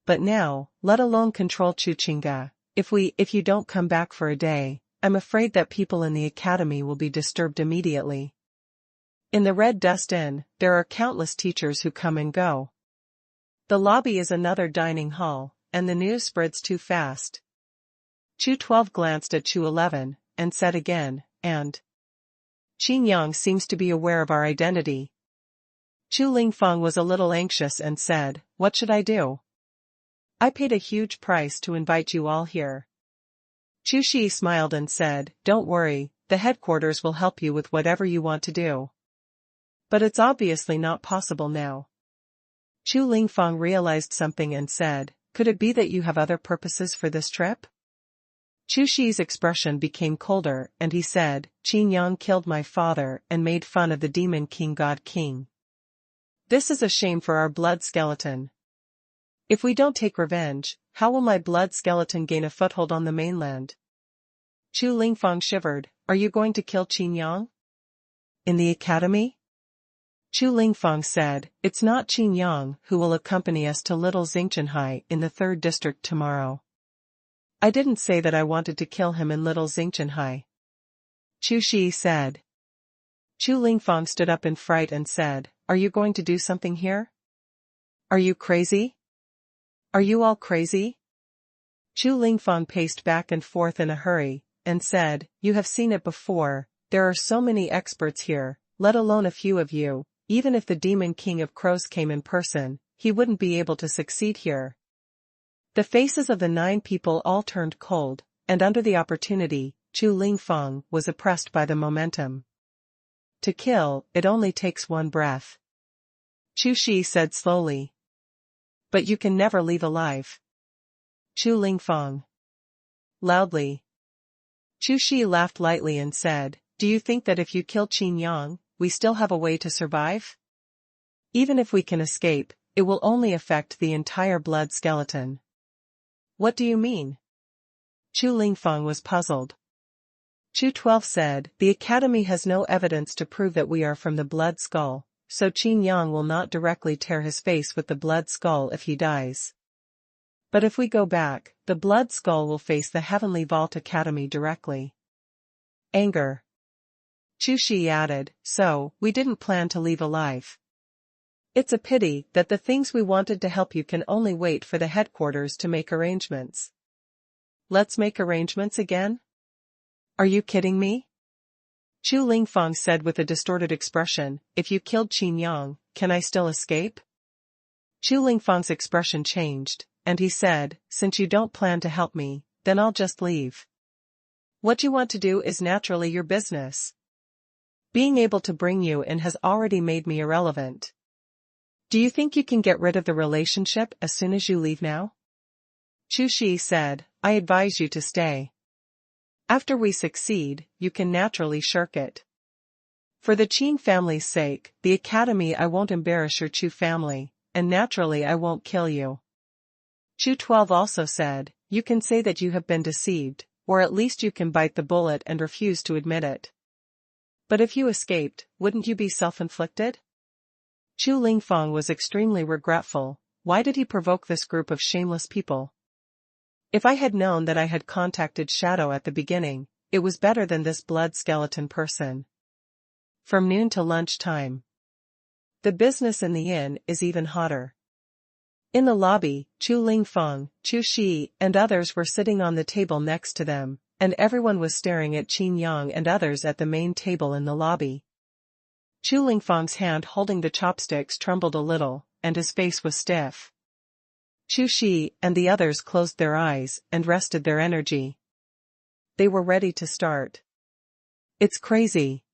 But now, let alone control Chu Qingga, if you don't come back for a day, I'm afraid that people in the academy will be disturbed immediately. In the Red Dust Inn, there are countless teachers who come and go. The lobby is another dining hall, and the news spreads too fast. Chu 12 glanced at Chu 11, and said again, and Qin Yang seems to be aware of our identity. Yin Ling Feng was a little anxious and said, what should I do? I paid a huge price to invite you all here. Chu Shi smiled and said, don't worry, the headquarters will help you with whatever you want to do. But it's obviously not possible now. Yin Ling Feng realized something and said, could it be that you have other purposes for this trip? Chu Shi's expression became colder, and he said, Qin Yang killed my father and made fun of the demon king god king. This is a shame for our blood skeleton. If we don't take revenge, how will my blood skeleton gain a foothold on the mainland? Yin Ling Feng shivered, are you going to kill Qin Yang? In the academy? Yin Ling Feng said, it's not Qin Yang who will accompany us to Little Xingqianhai in the 3rd district tomorrow. I didn't say that I wanted to kill him in Little Xingqianhai. Chu Shi said. Yin Ling Feng stood up in fright and said, are you going to do something here? Are you crazy? Are you all crazy? Yin Ling Feng paced back and forth in a hurry, and said, you have seen it before, there are so many experts here, let alone a few of you, even if the demon king of crows came in person, he wouldn't be able to succeed here. The faces of the 9 people all turned cold, and under the opportunity, Yin Ling Feng was oppressed by the momentum. To kill, it only takes one breath. Chu Shi said slowly. But you can never leave alive. Yin Ling Feng. Loudly. Chu Shi laughed lightly and said, do you think that if you kill Qin Yang, we still have a way to survive? Even if we can escape, it will only affect the entire blood skeleton. What do you mean? Yin Ling Feng was puzzled. Chu 12 said, the academy has no evidence to prove that we are from the blood skull, so Qin Yang will not directly tear his face with the blood skull if he dies. But if we go back, the blood skull will face the Heavenly Vault Academy directly. Anger. Chu Shi added, so, we didn't plan to leave alive. It's a pity that the things we wanted to help you can only wait for the headquarters to make arrangements. Let's make arrangements again? Are you kidding me? Yin Ling Feng said with a distorted expression, if you killed Qin Yang, can I still escape? Yin Ling Feng's expression changed, and he said, since you don't plan to help me, then I'll just leave. What you want to do is naturally your business. Being able to bring you in has already made me irrelevant. Do you think you can get rid of the relationship as soon as you leave now? Chu Shi said, I advise you to stay. After we succeed, you can naturally shirk it. For the Qin family's sake, the academy I won't embarrass your Chu family, and naturally I won't kill you. Chu 12 also said, you can say that you have been deceived, or at least you can bite the bullet and refuse to admit it. But if you escaped, wouldn't you be self-inflicted? Chu Ling Feng was extremely regretful. Why did he provoke this group of shameless people? If I had known that I had contacted Shadow at the beginning, it was better than this blood skeleton person. From noon to lunchtime. The business in the inn is even hotter. In the lobby, Chu Ling Feng, Chu Shi, and others were sitting on the table next to them, and everyone was staring at Qin Yang and others at the main table in the lobby. Chu Ling Feng's hand holding the chopsticks trembled a little, and his face was stiff. Chu Shi and the others closed their eyes and rested their energy. They were ready to start. It's crazy.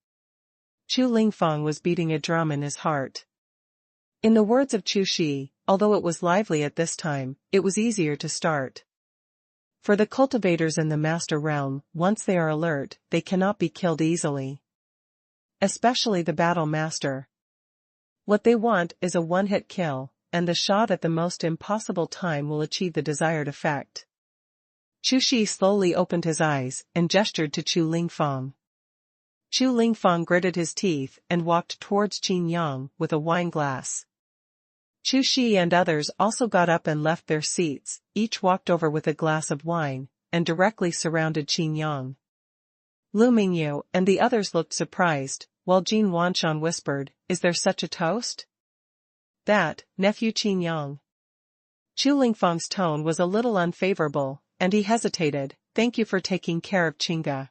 Chu Ling Feng was beating a drum in his heart. In the words of Chu Shi, although it was lively at this time, it was easier to start. For the cultivators in the master realm, once they are alert, they cannot be killed easily. Especially the battle master. What they want is a one-hit kill, and the shot at the most impossible time will achieve the desired effect. Chu Shi slowly opened his eyes and gestured to Chu Ling Feng. Chu Ling Feng gritted his teeth and walked towards Qin Yang with a wine glass. Chu Shi and others also got up and left their seats, each walked over with a glass of wine, and directly surrounded Qin Yang. Lu Mingyu and the others looked surprised, while Jin Wanshan whispered, is there such a toast? That, nephew Qin Yang. Chu Ling Feng's tone was a little unfavorable, and he hesitated, thank you for taking care of Qinga.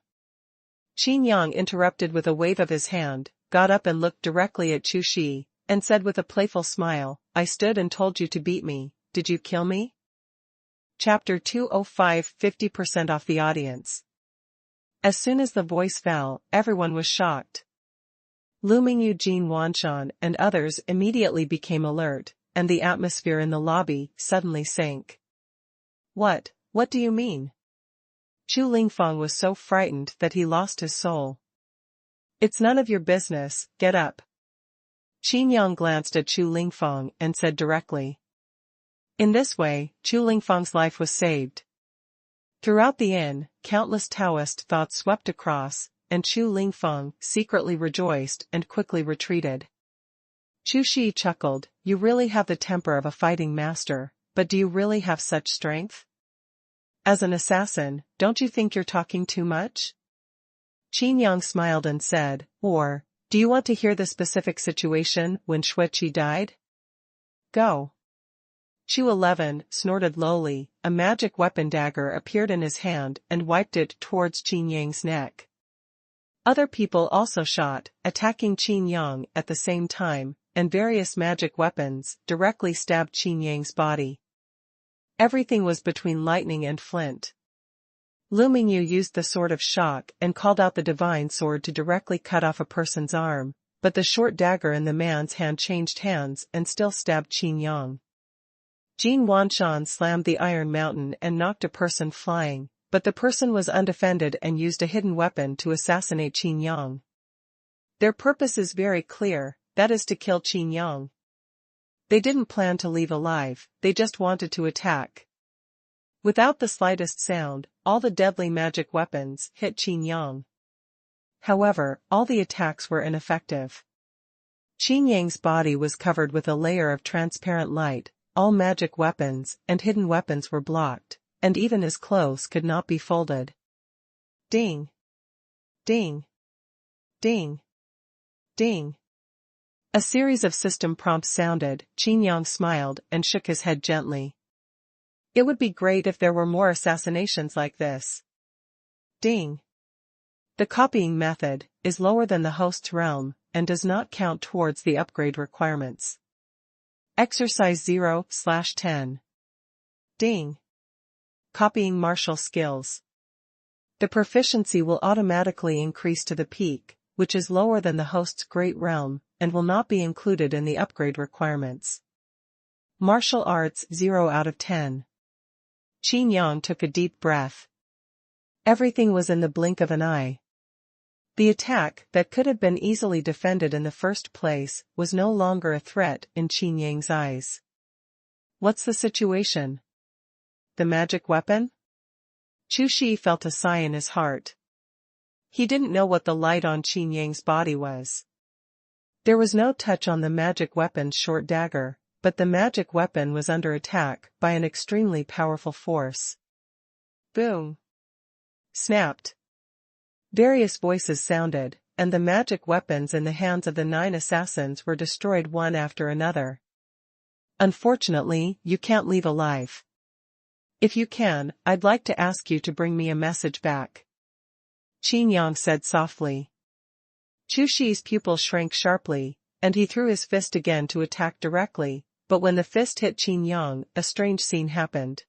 Qin Yang interrupted with a wave of his hand, got up and looked directly at Chu Shi, and said with a playful smile, I stood and told you to beat me, did you kill me? Chapter 205 50% off the audience. As soon as the voice fell, everyone was shocked. Lu Mingyu, Jin Wanshan and others immediately became alert, and the atmosphere in the lobby suddenly sank. What do you mean? Chu Ling Feng was so frightened that he lost his soul. It's none of your business, get up. Qin Yang glanced at Chu Ling Feng and said directly. In this way, Chu Ling Feng's life was saved. Throughout the inn, countless Taoist thoughts swept across, and Chu Ling Feng secretly rejoiced and quickly retreated. Chu Shi chuckled, you really have the temper of a fighting master, but do you really have such strength? As an assassin, don't you think you're talking too much? Qin Yang smiled and said, or, do you want to hear the specific situation when Xueqi died? Go. Chu 11 snorted lowly, a magic weapon dagger appeared in his hand and wiped it towards Qin Yang's neck. Other people also shot, attacking Qin Yang at the same time, and various magic weapons directly stabbed Qin Yang's body. Everything was between lightning and flint. Lu Mingyu used the sword of shock and called out the divine sword to directly cut off a person's arm, but the short dagger in the man's hand changed hands and still stabbed Qin Yang. Jin Wanshan slammed the iron mountain and knocked a person flying, but the person was undefended and used a hidden weapon to assassinate Qin Yang. Their purpose is very clear, that is to kill Qin Yang. They didn't plan to leave alive, they just wanted to attack. Without the slightest sound, all the deadly magic weapons hit Qin Yang. However, all the attacks were ineffective. Qin Yang's body was covered with a layer of transparent light, all magic weapons and hidden weapons were blocked, and even his clothes could not be folded. Ding! Ding! Ding! Ding! A series of system prompts sounded. Qin Yang smiled and shook his head gently. It would be great if there were more assassinations like this. Ding. The copying method is lower than the host's realm and does not count towards the upgrade requirements. Exercise 0/10. Ding. Copying martial skills. The proficiency will automatically increase to the peak, which is lower than the host's great realm, and will not be included in the upgrade requirements. Martial arts 0 out of 10. Qin Yang took a deep breath. Everything was in the blink of an eye. The attack that could have been easily defended in the first place was no longer a threat in Qin Yang's eyes. What's the situation? The magic weapon? Chu Shi felt a sigh in his heart. He didn't know what the light on Qin Yang's body was. There was no touch on the magic weapon's short dagger, but the magic weapon was under attack by an extremely powerful force. Boom! Snapped. Various voices sounded, and the magic weapons in the hands of the 9 assassins were destroyed one after another. Unfortunately, you can't leave alive. If you can, I'd like to ask you to bring me a message back. Qin Yang said softly. Chu Shi's pupil shrank sharply, and he threw his fist again to attack directly, but when the fist hit Qin Yang, a strange scene happened.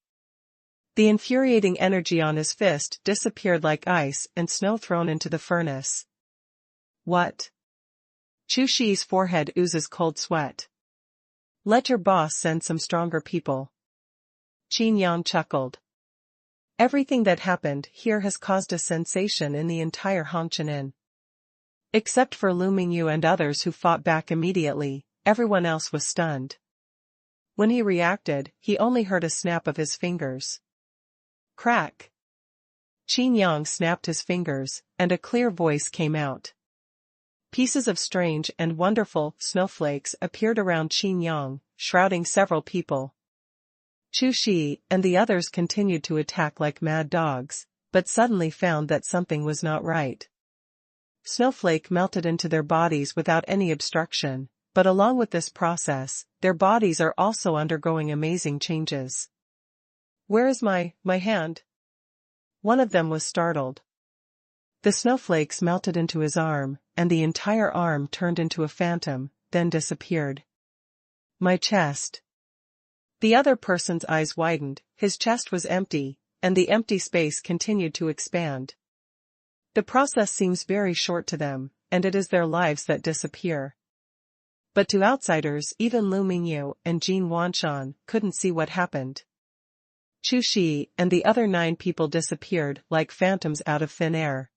The infuriating energy on his fist disappeared like ice and snow thrown into the furnace. What? Chu Shi's forehead oozes cold sweat. Let your boss send some stronger people. Qin Yang chuckled. Everything that happened here has caused a sensation in the entire Hongqian. Except for Lu Mingyu and others who fought back immediately, everyone else was stunned. When he reacted, he only heard a snap of his fingers. Crack! Qin Yang snapped his fingers, and a clear voice came out. Pieces of strange and wonderful snowflakes appeared around Qin Yang, shrouding several people. Chu Shi and the others continued to attack like mad dogs, but suddenly found that something was not right. Snowflake melted into their bodies without any obstruction, but along with this process, their bodies are also undergoing amazing changes. Where is my hand? One of them was startled. The snowflakes melted into his arm, and the entire arm turned into a phantom, then disappeared. My chest. The other person's eyes widened, his chest was empty, and the empty space continued to expand. The process seems very short to them, and it is their lives that disappear. But to outsiders, even Lu Mingyu and Jin Wanshan couldn't see what happened. Chu Shi and the other 9 people disappeared like phantoms out of thin air.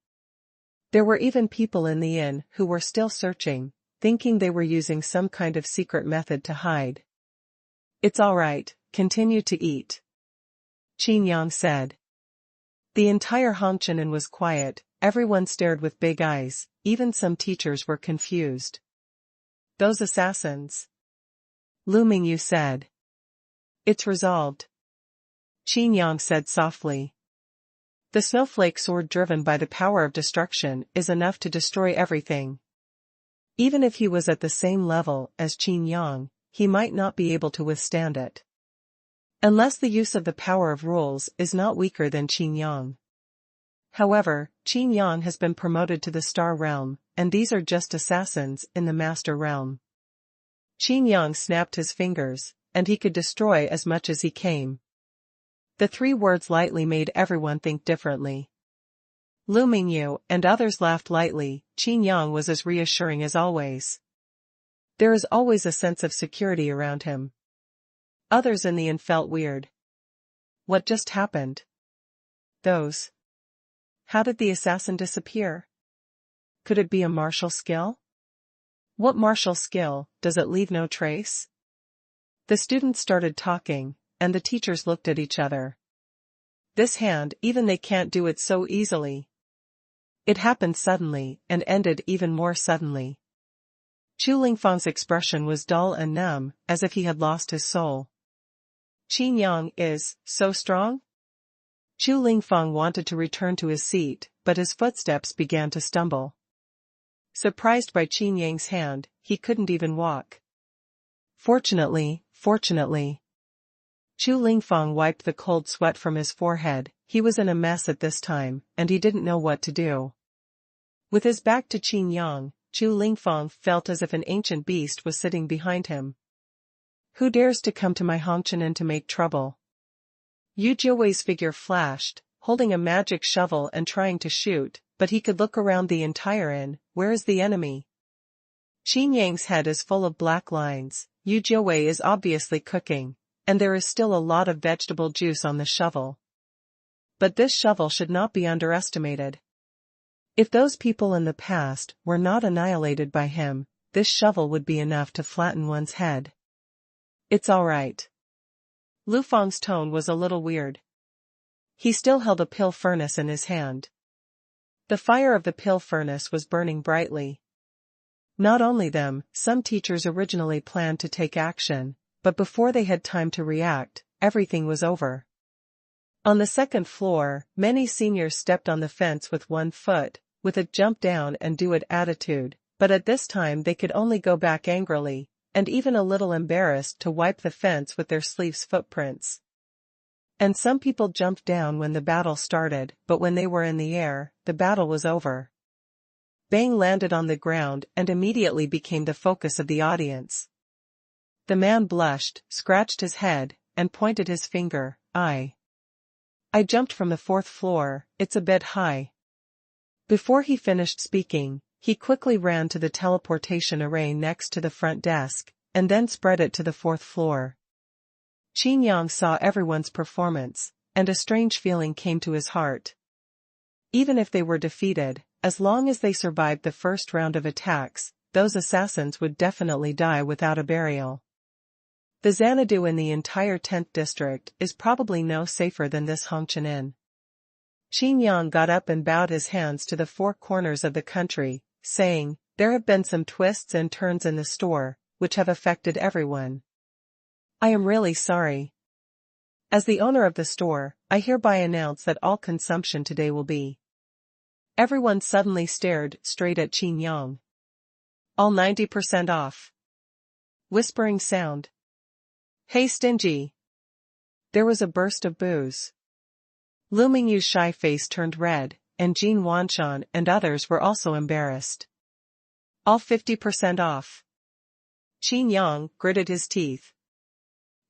There were even people in the inn who were still searching, thinking they were using some kind of secret method to hide. It's all right, continue to eat. Qin Yang said. The entire Hongqian was quiet, everyone stared with big eyes, even some teachers were confused. Those assassins. Lu Mingyu said. It's resolved. Qin Yang said softly. The snowflake sword driven by the power of destruction is enough to destroy everything. Even if he was at the same level as Qin Yang, he might not be able to withstand it. Unless the use of the power of rules is not weaker than Qin Yang. However, Qin Yang has been promoted to the Star Realm, and these are just assassins in the Master Realm. Qin Yang snapped his fingers, and he could destroy as much as he came. The 3 words lightly made everyone think differently. Lu Mingyu and others laughed lightly. Qin Yang was as reassuring as always. There is always a sense of security around him. Others in the inn felt weird. What just happened? Those. How did the assassin disappear? Could it be a martial skill? What martial skill, does it leave no trace? The students started talking, and the teachers looked at each other. This hand, even they can't do it so easily. It happened suddenly, and ended even more suddenly. Chu Lingfeng's expression was dull and numb, as if he had lost his soul. Qin Yang is so strong? Chu Lingfeng wanted to return to his seat, but his footsteps began to stumble. Surprised by Qin Yang's hand, he couldn't even walk. Fortunately. Chu Lingfeng wiped the cold sweat from his forehead. He was in a mess at this time, and he didn't know what to do. With his back to Qin Yang, Chu Lingfeng felt as if an ancient beast was sitting behind him. Who dares to come to my Hongqian to make trouble? Yu Jiawei's figure flashed, holding a magic shovel and trying to shoot, but he could look around the entire inn. Where is the enemy? Qin Yang's head is full of black lines. Yu Jiawei is obviously cooking, and there is still a lot of vegetable juice on the shovel. But this shovel should not be underestimated. If those people in the past were not annihilated by him, this shovel would be enough to flatten one's head. It's all right. Lu Feng's tone was a little weird. He still held a pill furnace in his hand. The fire of the pill furnace was burning brightly. Not only them, some teachers originally planned to take action, but before they had time to react, everything was over. On the second floor, many seniors stepped on the fence with one foot, with a jump down and do it attitude, but at this time they could only go back angrily, and even a little embarrassed to wipe the fence with their sleeves' footprints. And some people jumped down when the battle started, but when they were in the air, the battle was over. Bang landed on the ground and immediately became the focus of the audience. The man blushed, scratched his head, and pointed his finger. I jumped from the fourth floor, it's a bit high. Before he finished speaking, he quickly ran to the teleportation array next to the front desk, and then spread it to the fourth floor. Qin Yang saw everyone's performance, and a strange feeling came to his heart. Even if they were defeated, as long as they survived the first round of attacks, those assassins would definitely die without a burial. The Xanadu in the entire 10th district is probably no safer than this Hongqian Inn. Qin Yang got up and bowed his hands to the four corners of the country, saying, "There have been some twists and turns in the store, which have affected everyone. I am really sorry. As the owner of the store, I hereby announce that all consumption today will be." Everyone suddenly stared straight at Qin Yang. "All 90% off." Whispering sound. "Hey stingy." There was a burst of boos. Lu Mingyu's shy face turned red, and Jin Wanshan and others were also embarrassed. "All 50% off." Qin Yang gritted his teeth.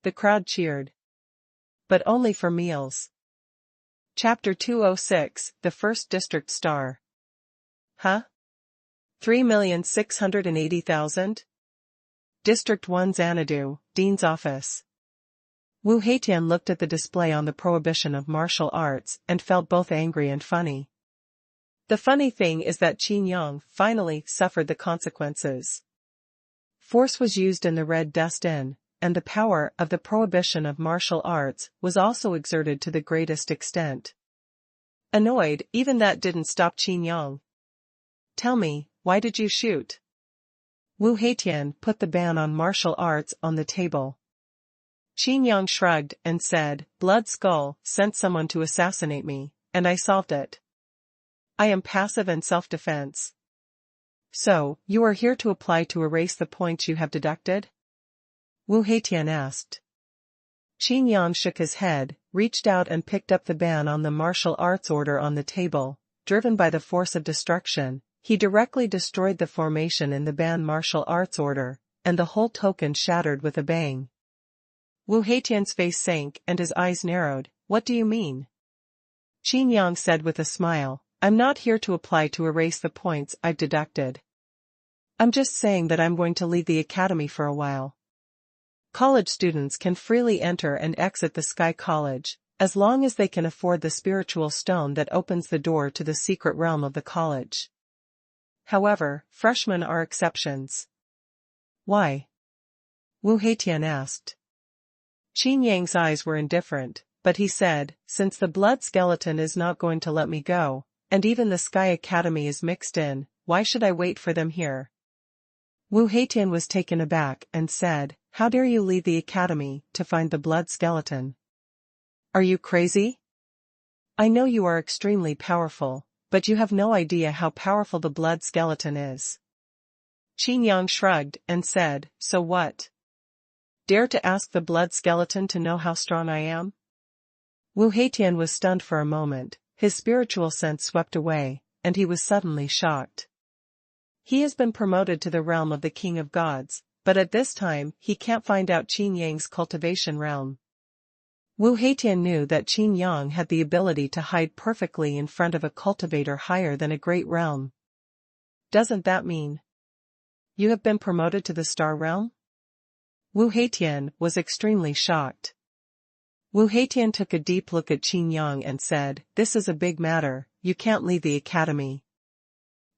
The crowd cheered. But only for meals. Chapter 206, The First District Star. Huh? 3,680,000? District 1 Xanadu, Dean's Office. Wu Heitian looked at the display on the prohibition of martial arts and felt both angry and funny. The funny thing is that Qin Yang finally suffered the consequences. Force was used in the Red Dust Inn, and the power of the prohibition of martial arts was also exerted to the greatest extent. Annoyed, even that didn't stop Qin Yang. "Tell me, why did you shoot?" Wu Heitian put the ban on martial arts on the table. Qin Yang shrugged and said, "Blood Skull sent someone to assassinate me, and I solved it. I am passive and self-defense." "So, you are here to apply to erase the points you have deducted?" Wu Heitian asked. Qin Yang shook his head, reached out and picked up the ban on the martial arts order on the table. Driven by the force of destruction, he directly destroyed the formation in the banned martial arts order, and the whole token shattered with a bang. Wu Heitian's face sank and his eyes narrowed. "What do you mean?" Qin Yang said with a smile, "I'm not here to apply to erase the points I've deducted. I'm just saying that I'm going to leave the academy for a while. College students can freely enter and exit the Sky College, as long as they can afford the spiritual stone that opens the door to the secret realm of the college. However, freshmen are exceptions." "Why?" Wu Heitian asked. Qin Yang's eyes were indifferent, but he said, "Since the blood skeleton is not going to let me go, and even the Sky Academy is mixed in, why should I wait for them here?" Wu Heitian was taken aback and said, "How dare you leave the academy to find the blood skeleton? Are you crazy? I know you are extremely powerful, but you have no idea how powerful the blood skeleton is." Qin Yang shrugged and said, "So what? Dare to ask the blood skeleton to know how strong I am?" Wu Heitian was stunned for a moment, his spiritual sense swept away, and he was suddenly shocked. He has been promoted to the realm of the King of Gods, but at this time he can't find out Qin Yang's cultivation realm. Wu Heitian knew that Qin Yang had the ability to hide perfectly in front of a cultivator higher than a great realm. "Doesn't that mean you have been promoted to the star realm?" Wu Heitian was extremely shocked. Wu Heitian took a deep look at Qin Yang and said, "This is a big matter, you can't leave the academy."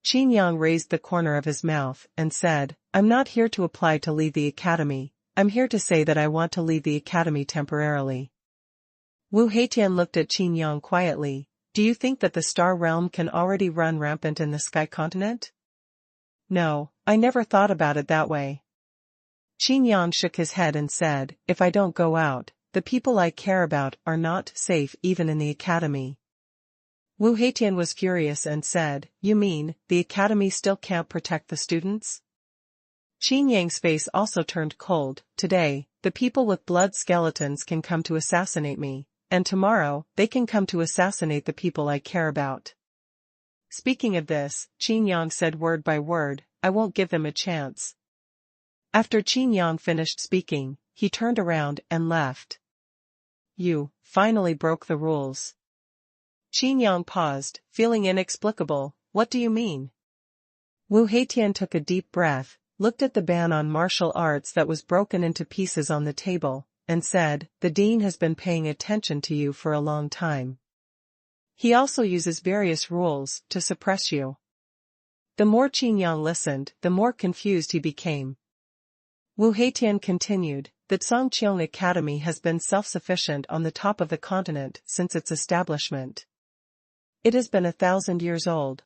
Qin Yang raised the corner of his mouth and said, "I'm not here to apply to leave the academy, I'm here to say that I want to leave the academy temporarily." Wu Heitian looked at Qin Yang quietly. "Do you think that the star realm can already run rampant in the sky continent?" "No, I never thought about it that way." Qin Yang shook his head and said, "If I don't go out, the people I care about are not safe even in the academy." Wu Heitian was furious and said, "You mean, the academy still can't protect the students?" Qin Yang's face also turned cold. "Today, the people with blood skeletons can come to assassinate me, and tomorrow, they can come to assassinate the people I care about. Speaking of this, Qin Yang said word by word, I won't give them a chance." After Qin Yang finished speaking, he turned around and left. "You finally broke the rules." Qin Yang paused, feeling inexplicable. "What do you mean?" Wu Heitian took a deep breath, looked at the ban on martial arts that was broken into pieces on the table, and said, "The dean has been paying attention to you for a long time. He also uses various rules to suppress you." The more Qin Yang listened, the more confused he became. Wu Heitian continued, "The Zhongqiang Academy has been self-sufficient on the top of the continent since its establishment. It has been 1,000 years old.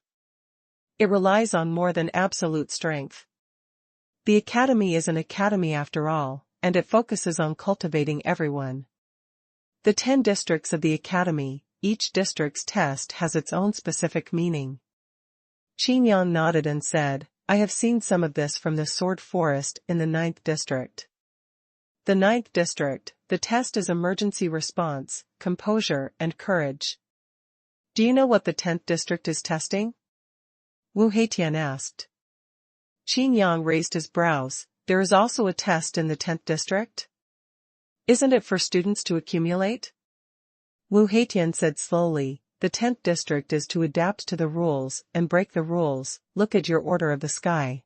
It relies on more than absolute strength. The academy is an academy after all, and it focuses on cultivating everyone. The 10 districts of the academy, each district's test has its own specific meaning." Qin Yang nodded and said, "I have seen some of this from the Sword Forest in the 9th district. The 9th district, the test is emergency response, composure, and courage." "Do you know what the 10th district is testing?" Wu Heitian asked. Qin Yang raised his brows. "There is also a test in the 10th district? Isn't it for students to accumulate?" Wu Heitian said slowly, "The 10th district is to adapt to the rules and break the rules. Look at your Order of the Sky."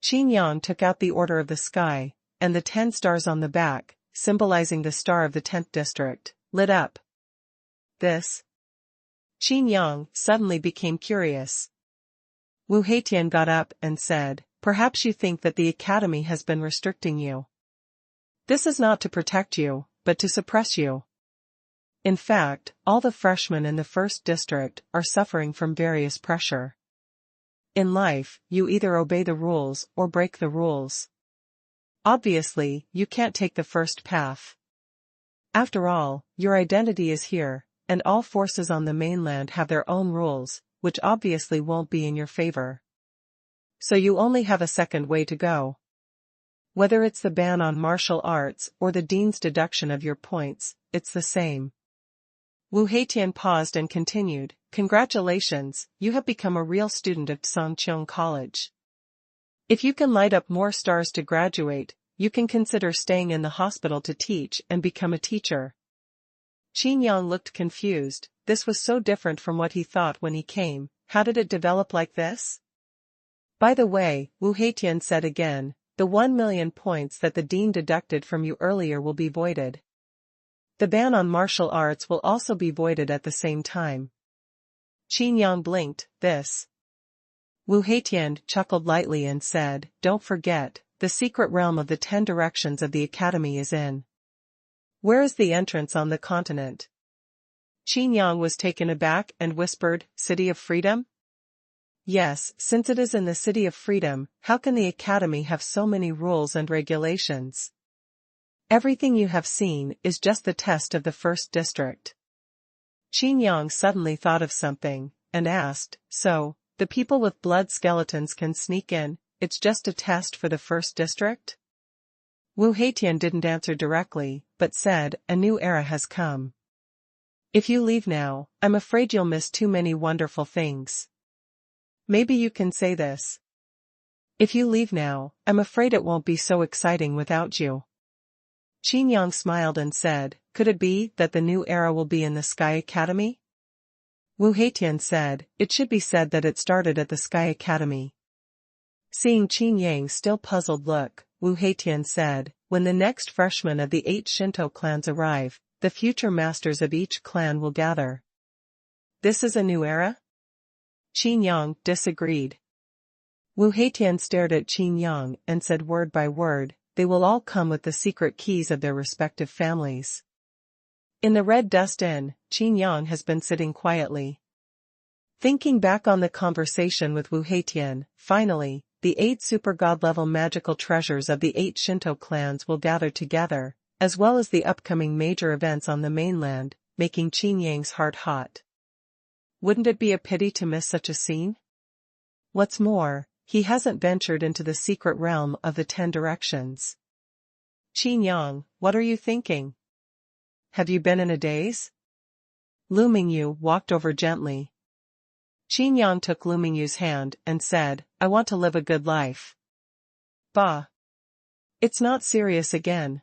Qin Yang took out the Order of the Sky, and the 10 stars on the back, symbolizing the star of the 10th district, lit up. "This?" Qin Yang suddenly became curious. Wu Heitian got up and said, "Perhaps you think that the academy has been restricting you. This is not to protect you, but to suppress you. In fact, all the freshmen in the 1st district are suffering from various pressure. In life, you either obey the rules or break the rules. Obviously, you can't take the first path. After all, your identity is here, and all forces on the mainland have their own rules, which obviously won't be in your favor. So you only have a second way to go. Whether it's the ban on martial arts or the dean's deduction of your points, it's the same." Wu Heitian paused and continued, "Congratulations, you have become a real student of Zhongqiang College. If you can light up more stars to graduate, you can consider staying in the hospital to teach and become a teacher." Qin Yang looked confused. This was so different from what he thought when he came. How did it develop like this? "By the way," Wu Heitian said again, "the 1 million points that the dean deducted from you earlier will be voided. The ban on martial arts will also be voided at the same time." Qin Yang blinked. "This?" Wu Heitian chuckled lightly and said, "Don't forget, the secret realm of the 10 directions of the academy is in. Where is the entrance on the continent?" Qin Yang was taken aback and whispered, "City of Freedom?" "Yes, since it is in the City of Freedom, how can the academy have so many rules and regulations? Everything you have seen is just the test of the 1st district." Qin Yang suddenly thought of something, and asked, "So, the people with blood skeletons can sneak in, it's just a test for the 1st district?" Wu Heitian didn't answer directly, but said, "A new era has come. If you leave now, I'm afraid you'll miss too many wonderful things. Maybe you can say this. If you leave now, I'm afraid it won't be so exciting without you." Qin Yang smiled and said, "Could it be that the new era will be in the Sky Academy?" Wu Heitian said, "It should be said that it started at the Sky Academy." Seeing Qin Yang's still puzzled look, Wu Heitian said, when the next freshmen of the 8 Shinto clans arrive, the future masters of each clan will gather. This is a new era? Qin Yang disagreed. Wu Heitian stared at Qin Yang and said word by word, they will all come with the secret keys of their respective families. In the Red Dust Inn, Qin Yang has been sitting quietly. Thinking back on the conversation with Wu Heitian, finally, the 8 super god-level magical treasures of the 8 Shinto clans will gather together, as well as the upcoming major events on the mainland, making Qin Yang's heart hot. Wouldn't it be a pity to miss such a scene? What's more, he hasn't ventured into the secret realm of the 10 directions. Qin Yang, what are you thinking? Have you been in a daze? Lu Mingyu walked over gently. Qin Yang took Lu Mingyu's hand and said, I want to live a good life. Bah. It's not serious again.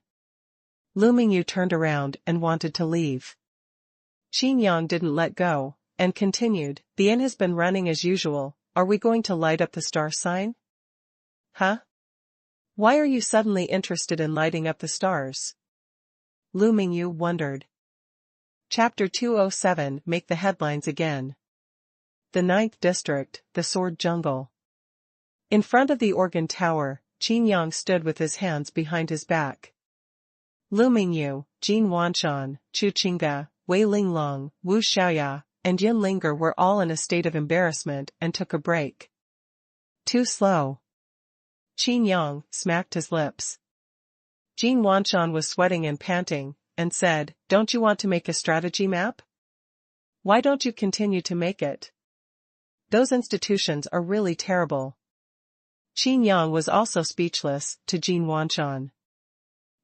Lu Mingyu turned around and wanted to leave. Qin Yang didn't let go, and continued, the inn has been running as usual, are we going to light up the star sign? Huh? Why are you suddenly interested in lighting up the stars? Lu Mingyu wondered. Chapter 207 Make the headlines again. The 9th District, the Sword Jungle. In front of the organ tower, Qin Yang stood with his hands behind his back. Lu Mingyu, Jin Wanshan, Chu Qingge, Wei Linglong, Wu Xiaoya, and Yin Linger were all in a state of embarrassment and took a break. Too slow. Qin Yang smacked his lips. Jin Wanshan was sweating and panting, and said, don't you want to make a strategy map? Why don't you continue to make it? Those institutions are really terrible. Qin Yang was also speechless to Jin Wanshan.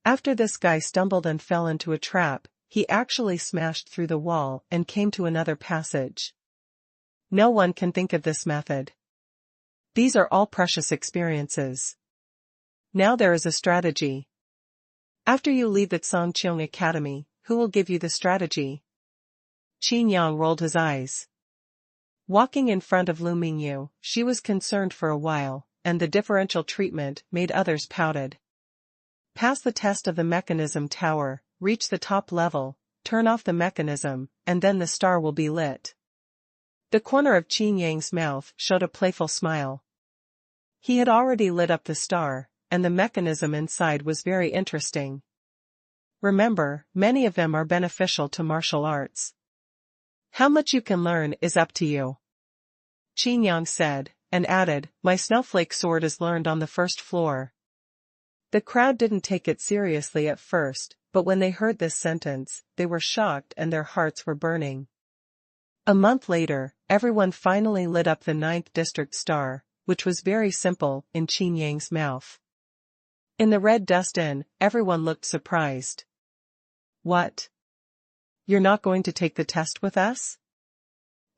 After this guy stumbled and fell into a trap, he actually smashed through the wall and came to another passage. No one can think of this method. These are all precious experiences. Now there is a strategy. After you leave the Songqiong Academy, who will give you the strategy? Qin Yang rolled his eyes. Walking in front of Lu Mingyu, she was concerned for a while, and the differential treatment made others pouted. Pass the test of the mechanism tower, reach the top level, turn off the mechanism, and then the star will be lit. The corner of Qin Yang's mouth showed a playful smile. He had already lit up the star, and the mechanism inside was very interesting. Remember, many of them are beneficial to martial arts. How much you can learn is up to you. Qin Yang said, and added, my snowflake sword is learned on the first floor. The crowd didn't take it seriously at first, but when they heard this sentence, they were shocked and their hearts were burning. A month later, everyone finally lit up the 9th District star, which was very simple in Qin Yang's mouth. In the Red Dust Inn, everyone looked surprised. What? You're not going to take the test with us?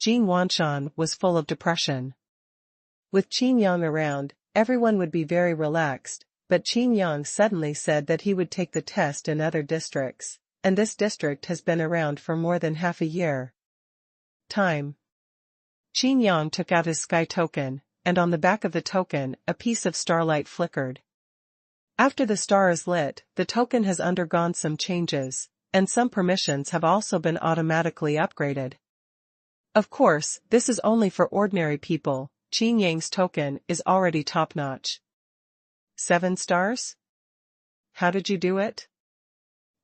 Jin Wanshan was full of depression. With Qin Yang around, everyone would be very relaxed, but Qin Yang suddenly said that he would take the test in other districts, and this district has been around for more than half a year. Time. Qin Yang took out his sky token, and on the back of the token, a piece of starlight flickered. After the star is lit, the token has undergone some changes, and some permissions have also been automatically upgraded. Of course, this is only for ordinary people. Qin Yang's token is already top-notch. 7 stars? How did you do it?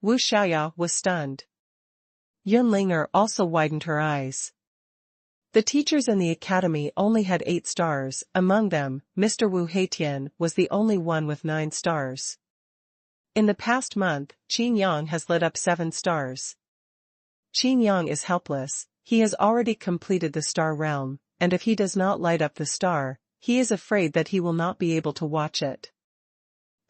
Wu Xiaoya was stunned. Yin Linger also widened her eyes. The teachers in the academy only had 8 stars, among them, Mr. Wu Heitian was the only one with 9 stars. In the past month, Qin Yang has lit up 7 stars. Qin Yang is helpless, he has already completed the star realm, and if he does not light up the star, he is afraid that he will not be able to watch it.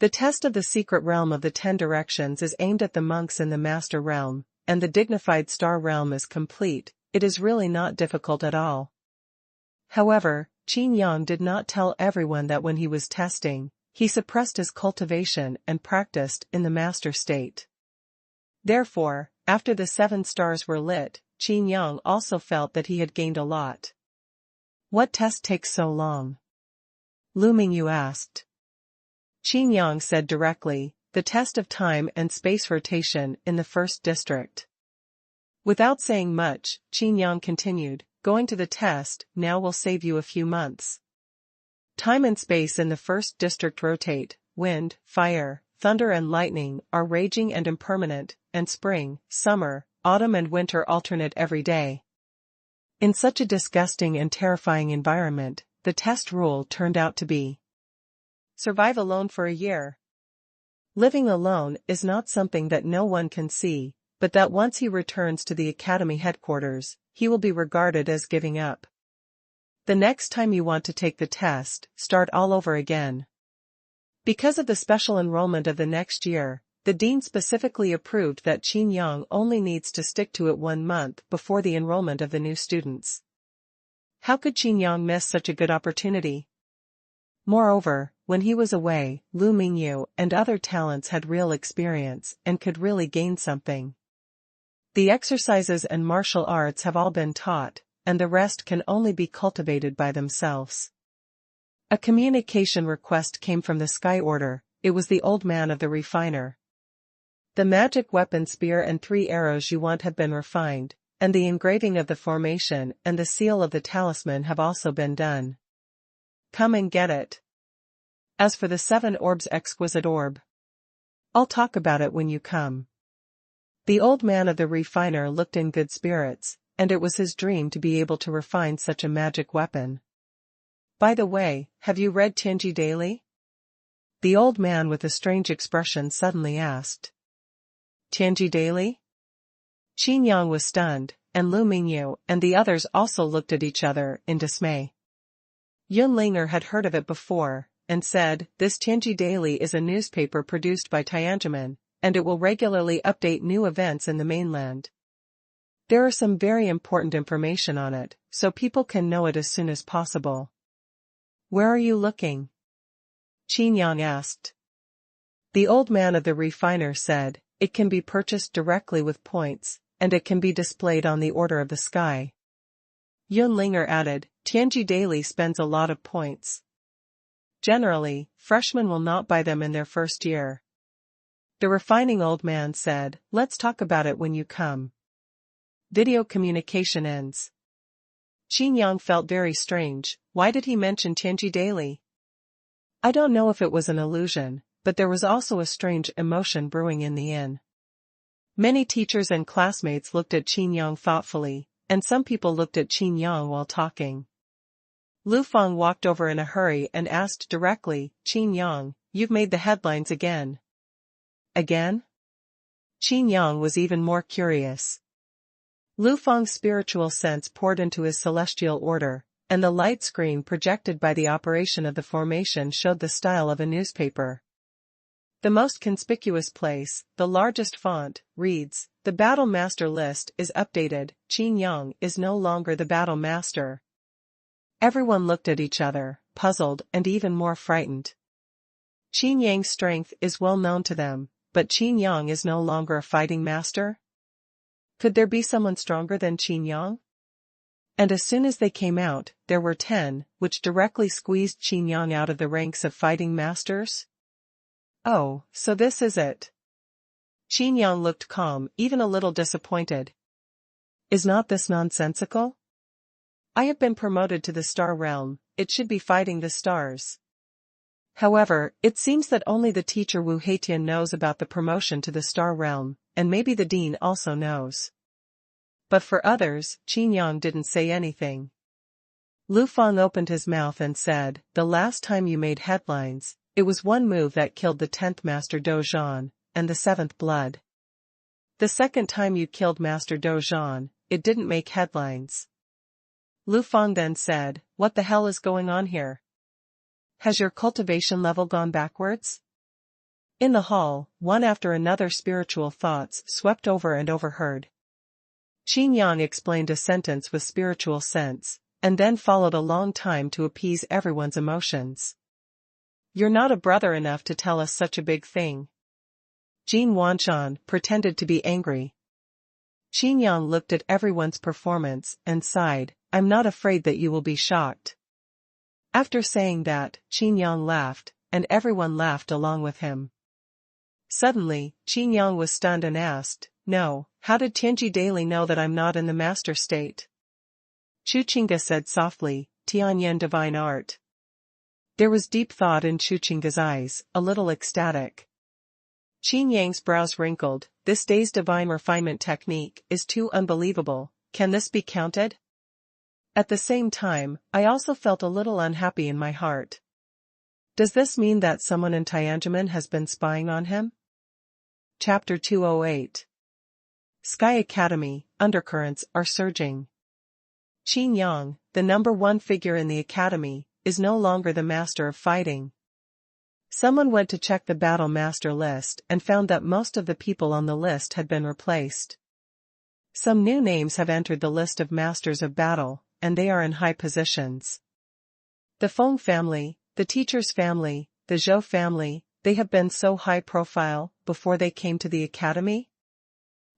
The test of the secret realm of the 10 directions is aimed at the monks in the master realm, and the dignified star realm is complete. It is really not difficult at all. However, Qin Yang did not tell everyone that when he was testing, he suppressed his cultivation and practiced in the master state. Therefore, after the 7 stars were lit, Qin Yang also felt that he had gained a lot. What test takes so long? Lu Mingyu asked. Qin Yang said directly, the test of time and space rotation in the first district. Without saying much, Qin Yang continued, going to the test now will save you a few months. Time and space in the first district rotate, wind, fire, thunder and lightning are raging and impermanent, and spring, summer, autumn and winter alternate every day. In such a disgusting and terrifying environment, the test rule turned out to be: survive alone for a year. Living alone is not something that no one can see, but that once he returns to the academy headquarters, he will be regarded as giving up. The next time you want to take the test, start all over again. Because of the special enrollment of the next year, the dean specifically approved that Qin Yang only needs to stick to it 1 month before the enrollment of the new students. How could Qin Yang miss such a good opportunity? Moreover, when he was away, Lu Mingyu and other talents had real experience and could really gain something. The exercises and martial arts have all been taught, and the rest can only be cultivated by themselves. A communication request came from the Sky Order. It was the old man of the refiner. The magic weapon spear and 3 arrows you want have been refined, and the engraving of the formation and the seal of the talisman have also been done. Come and get it. As for the 7 orbs exquisite orb, I'll talk about it when you come. The old man of the refiner looked in good spirits, and it was his dream to be able to refine such a magic weapon. By the way, have you read Tianji daily? The old man with a strange expression suddenly asked. Tianji daily? Qin Yang was stunned, and Lu Mingyu and the others also looked at each other in dismay. Yin Ling had heard of it before, and said, this Tianji Daily is a newspaper produced by Tianjin, and it will regularly update new events in the mainland. There are some very important information on it, so people can know it as soon as possible. Where are you looking? Qin Yang asked. The old man of the refiner said, it can be purchased directly with points, and it can be displayed on the Order of the Sky. Yin Ling added, Tianji Daily spends a lot of points. Generally, freshmen will not buy them in their first year. The refining old man said, let's talk about it when you come. Video communication ends. Qin Yang felt very strange. Why did he mention Tianji Daily? I don't know if it was an illusion, but there was also a strange emotion brewing in the inn. Many teachers and classmates looked at Qin Yang thoughtfully, and some people looked at Qin Yang while talking. Lu Feng walked over in a hurry and asked directly, Qin Yang, you've made the headlines again. Again? Qin Yang was even more curious. Lu Feng's spiritual sense poured into his celestial order, and the light screen projected by the operation of the formation showed the style of a newspaper. The most conspicuous place, the largest font, reads, the Battle Master list is updated, Qin Yang is no longer the Battle Master. Everyone looked at each other, puzzled and even more frightened. Qin Yang's strength is well known to them, but Qin Yang is no longer a fighting master? Could there be someone stronger than Qin Yang? And as soon as they came out, there were 10, which directly squeezed Qin Yang out of the ranks of fighting masters? Oh, so this is it. Qin Yang looked calm, even a little disappointed. Is not this nonsensical? I have been promoted to the star realm, it should be fighting the stars. However, it seems that only the teacher Wu Heitian knows about the promotion to the star realm, and maybe the dean also knows. But for others, Qin Yang didn't say anything. Lu Feng opened his mouth and said, the last time you made headlines, it was one move that killed the 10th Master Dozhan, and the 7th blood. The second time you killed Master Dozhan, it didn't make headlines. Lu Feng then said, what the hell is going on here? Has your cultivation level gone backwards? In the hall, one after another spiritual thoughts swept over and overheard. Qin Yang explained a sentence with spiritual sense, and then followed a long time to appease everyone's emotions. You're not a brother enough to tell us such a big thing. Jin Wanshan pretended to be angry. Qin Yang looked at everyone's performance and sighed, I'm not afraid that you will be shocked. After saying that, Qin Yang laughed, and everyone laughed along with him. Suddenly, Qin Yang was stunned and asked, "No, how did Tianji Daily know that I'm not in the master state?" Chu Chinga said softly, "Tianyan divine art." There was deep thought in Chu Chinga's eyes, a little ecstatic. Qin Yang's brows wrinkled. "This day's divine refinement technique is too unbelievable. Can this be counted?" At the same time, I also felt a little unhappy in my heart. Does this mean that someone in Tianjin has been spying on him? Chapter 208. Sky Academy, undercurrents are surging. Qin Yang, the number one figure in the academy, is no longer the master of fighting. Someone went to check the battle master list and found that most of the people on the list had been replaced. Some new names have entered the list of masters of battle, and they are in high positions. The Feng family, the teacher's family, the Zhou family, they have been so high profile before they came to the academy?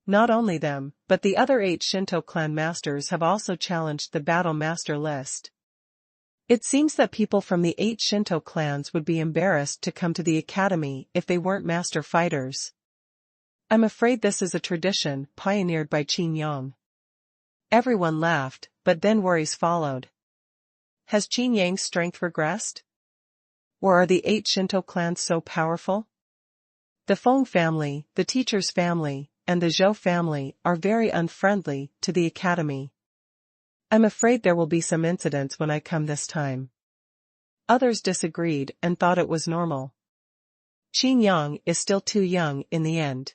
Not only them, but the other 8 Shinto clan masters have also challenged the battle master list. It seems that people from the 8 Shinto clans would be embarrassed to come to the academy if they weren't master fighters. I'm afraid this is a tradition pioneered by Qin Yang. Everyone laughed, but then worries followed. Has Qin Yang's strength regressed? Or are the 8 Shinto clans so powerful? The Feng family, the teacher's family, and the Zhou family are very unfriendly to the academy. I'm afraid there will be some incidents when I come this time. Others disagreed and thought it was normal. Qin Yang is still too young in the end.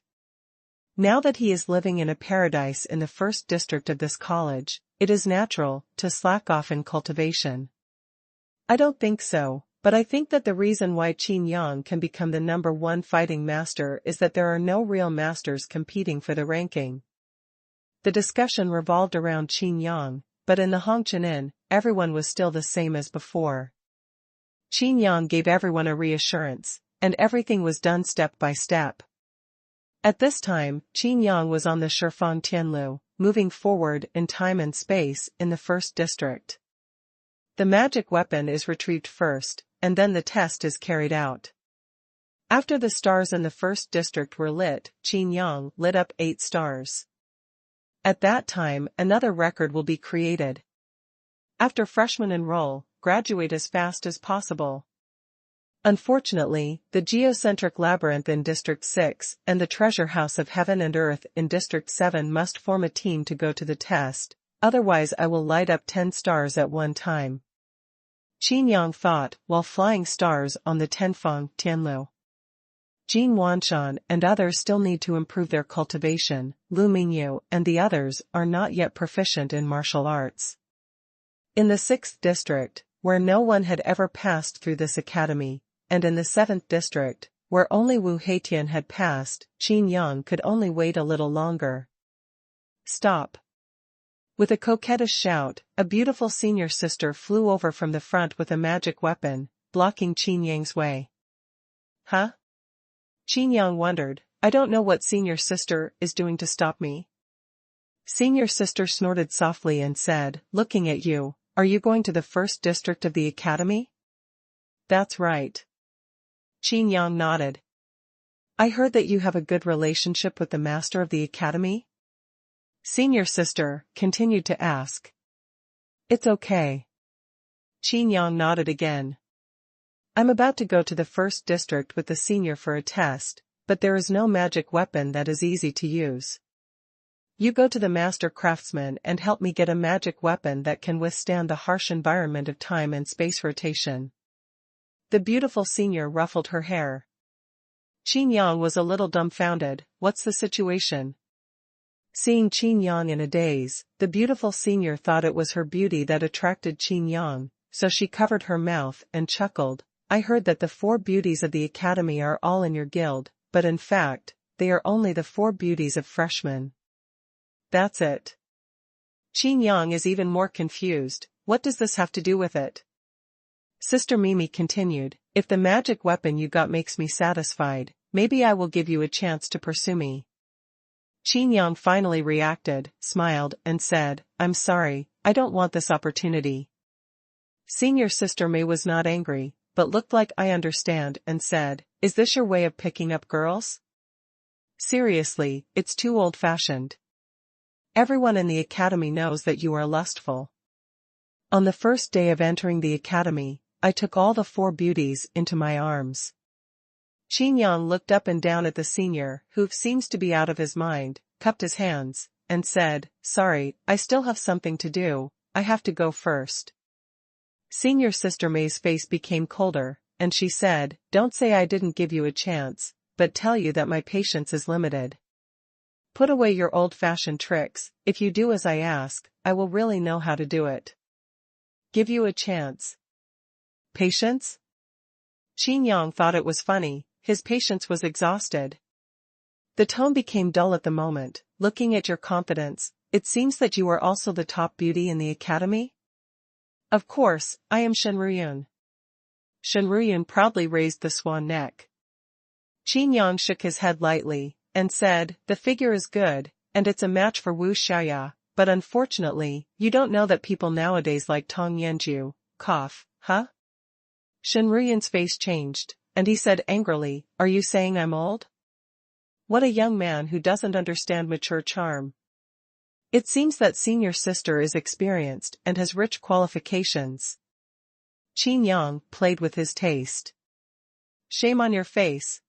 Now that he is living in a paradise in the first district of this college, it is natural to slack off in cultivation. I don't think so, but I think that the reason why Qin Yang can become the number one fighting master is that there are no real masters competing for the ranking. The discussion revolved around Qin Yang, but in the Hongqian Inn, everyone was still the same as before. Qin Yang gave everyone a reassurance, and everything was done step by step. At this time, Qin Yang was on the Shifang Tianlu, moving forward in time and space in the first district. The magic weapon is retrieved first, and then the test is carried out. After the stars in the first district were lit, Qin Yang lit up 8 stars. At that time, another record will be created. After freshmen enroll, graduate as fast as possible. Unfortunately, the geocentric labyrinth in District 6 and the treasure house of heaven and earth in District 7 must form a team to go to the test, otherwise I will light up 10 stars at one time. Qin Yang thought, while flying stars on the Tenfang Tianlu. Jin Wanshan and others still need to improve their cultivation. Lu Mingyu and the others are not yet proficient in martial arts. In the 6th district, where no one had ever passed through this academy, and in the 7th district, where only Wu Heitian had passed, Qin Yang could only wait a little longer. Stop! With a coquettish shout, a beautiful senior sister flew over from the front with a magic weapon, blocking Qin Yang's way. Huh? Qin Yang wondered, I don't know what senior sister is doing to stop me. Senior sister snorted softly and said, looking at you, are you going to the 1st district of the academy? That's right. Qin Yang nodded. I heard that you have a good relationship with the master of the academy? Senior sister continued to ask. It's okay. Qin Yang nodded again. I'm about to go to the 1st district with the senior for a test, but there is no magic weapon that is easy to use. You go to the master craftsman and help me get a magic weapon that can withstand the harsh environment of time and space rotation. The beautiful senior ruffled her hair. Qin Yang was a little dumbfounded. What's the situation? Seeing Qin Yang in a daze, the beautiful senior thought it was her beauty that attracted Qin Yang, so she covered her mouth and chuckled. I heard that the 4 beauties of the academy are all in your guild, but in fact, they are only the 4 beauties of freshmen. That's it. Qin Yang is even more confused. What does this have to do with it? Sister Mimi continued, if the magic weapon you got makes me satisfied, maybe I will give you a chance to pursue me. Qin Yang finally reacted, smiled, and said, I'm sorry, I don't want this opportunity. Senior Sister Mei was not angry, but looked like I understand and said, is this your way of picking up girls? Seriously, it's too old-fashioned. Everyone in the academy knows that you are lustful. On the first day of entering the academy, I took all the 4 beauties into my arms. Qin Yang looked up and down at the senior, who seems to be out of his mind, cupped his hands, and said, "Sorry, I still have something to do, I have to go first." Senior Sister May's face became colder, and she said, "Don't say I didn't give you a chance, but tell you that my patience is limited. Put away your old-fashioned tricks. If you do as I ask, I will really know how to do it." Give you a chance. Patience? Qin Yang thought it was funny, his patience was exhausted. The tone became dull at the moment. Looking at your confidence, it seems that you are also the top beauty in the academy? Of course, I am Xuanhuan. Xuanhuan proudly raised the swan neck. Qin Yang shook his head lightly, and said, "The figure is good, and it's a match for Wu Xiaoya, but unfortunately, you don't know that people nowadays like Tong Yanju, cough, huh?" Xuanhuan's face changed, and he said angrily, "Are you saying I'm old? What a young man who doesn't understand mature charm. It seems that senior sister is experienced and has rich qualifications." Qin Yang played with his taste. "Shame on your face."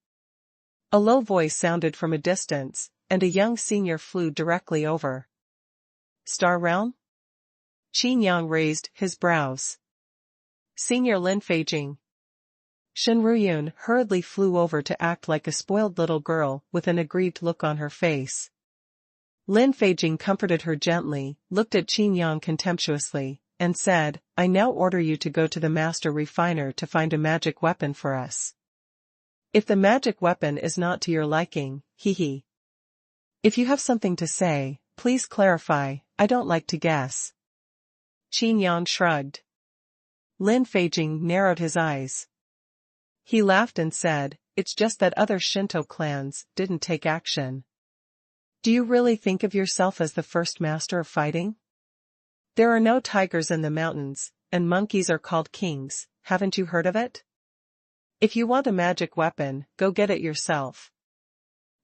A low voice sounded from a distance, and a young senior flew directly over. Star Realm? Qin Yang raised his brows. Senior Lin Feijing. Xuanhuan hurriedly flew over to act like a spoiled little girl with an aggrieved look on her face. Lin Feijing comforted her gently, looked at Qin Yang contemptuously, and said, "I now order you to go to the master refiner to find a magic weapon for us. If the magic weapon is not to your liking, hee. If you have something to say, please clarify, I don't like to guess." Qin Yang shrugged. Lin Feijing narrowed his eyes. He laughed and said, "It's just that other Shinto clans didn't take action. Do you really think of yourself as the first master of fighting? There are no tigers in the mountains, and monkeys are called kings, haven't you heard of it? If you want a magic weapon, go get it yourself.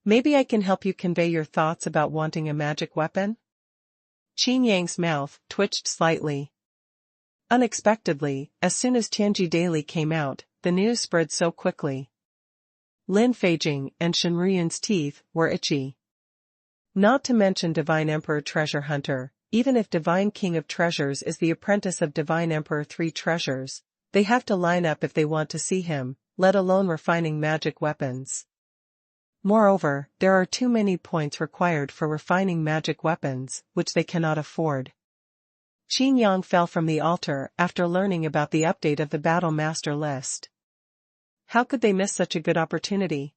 Maybe I can help you convey your thoughts about wanting a magic weapon?" Qin Yang's mouth twitched slightly. Unexpectedly, as soon as Tianji Daily came out, the news spread so quickly. Lin Feijing and Xuanhuan's teeth were itchy. Not to mention Divine Emperor Treasure Hunter, even if Divine King of Treasures is the apprentice of Divine Emperor Three Treasures, they have to line up if they want to see him, let alone refining magic weapons. Moreover, there are too many points required for refining magic weapons, which they cannot afford. Qin Yang fell from the altar after learning about the update of the Battle Master list. How could they miss such a good opportunity?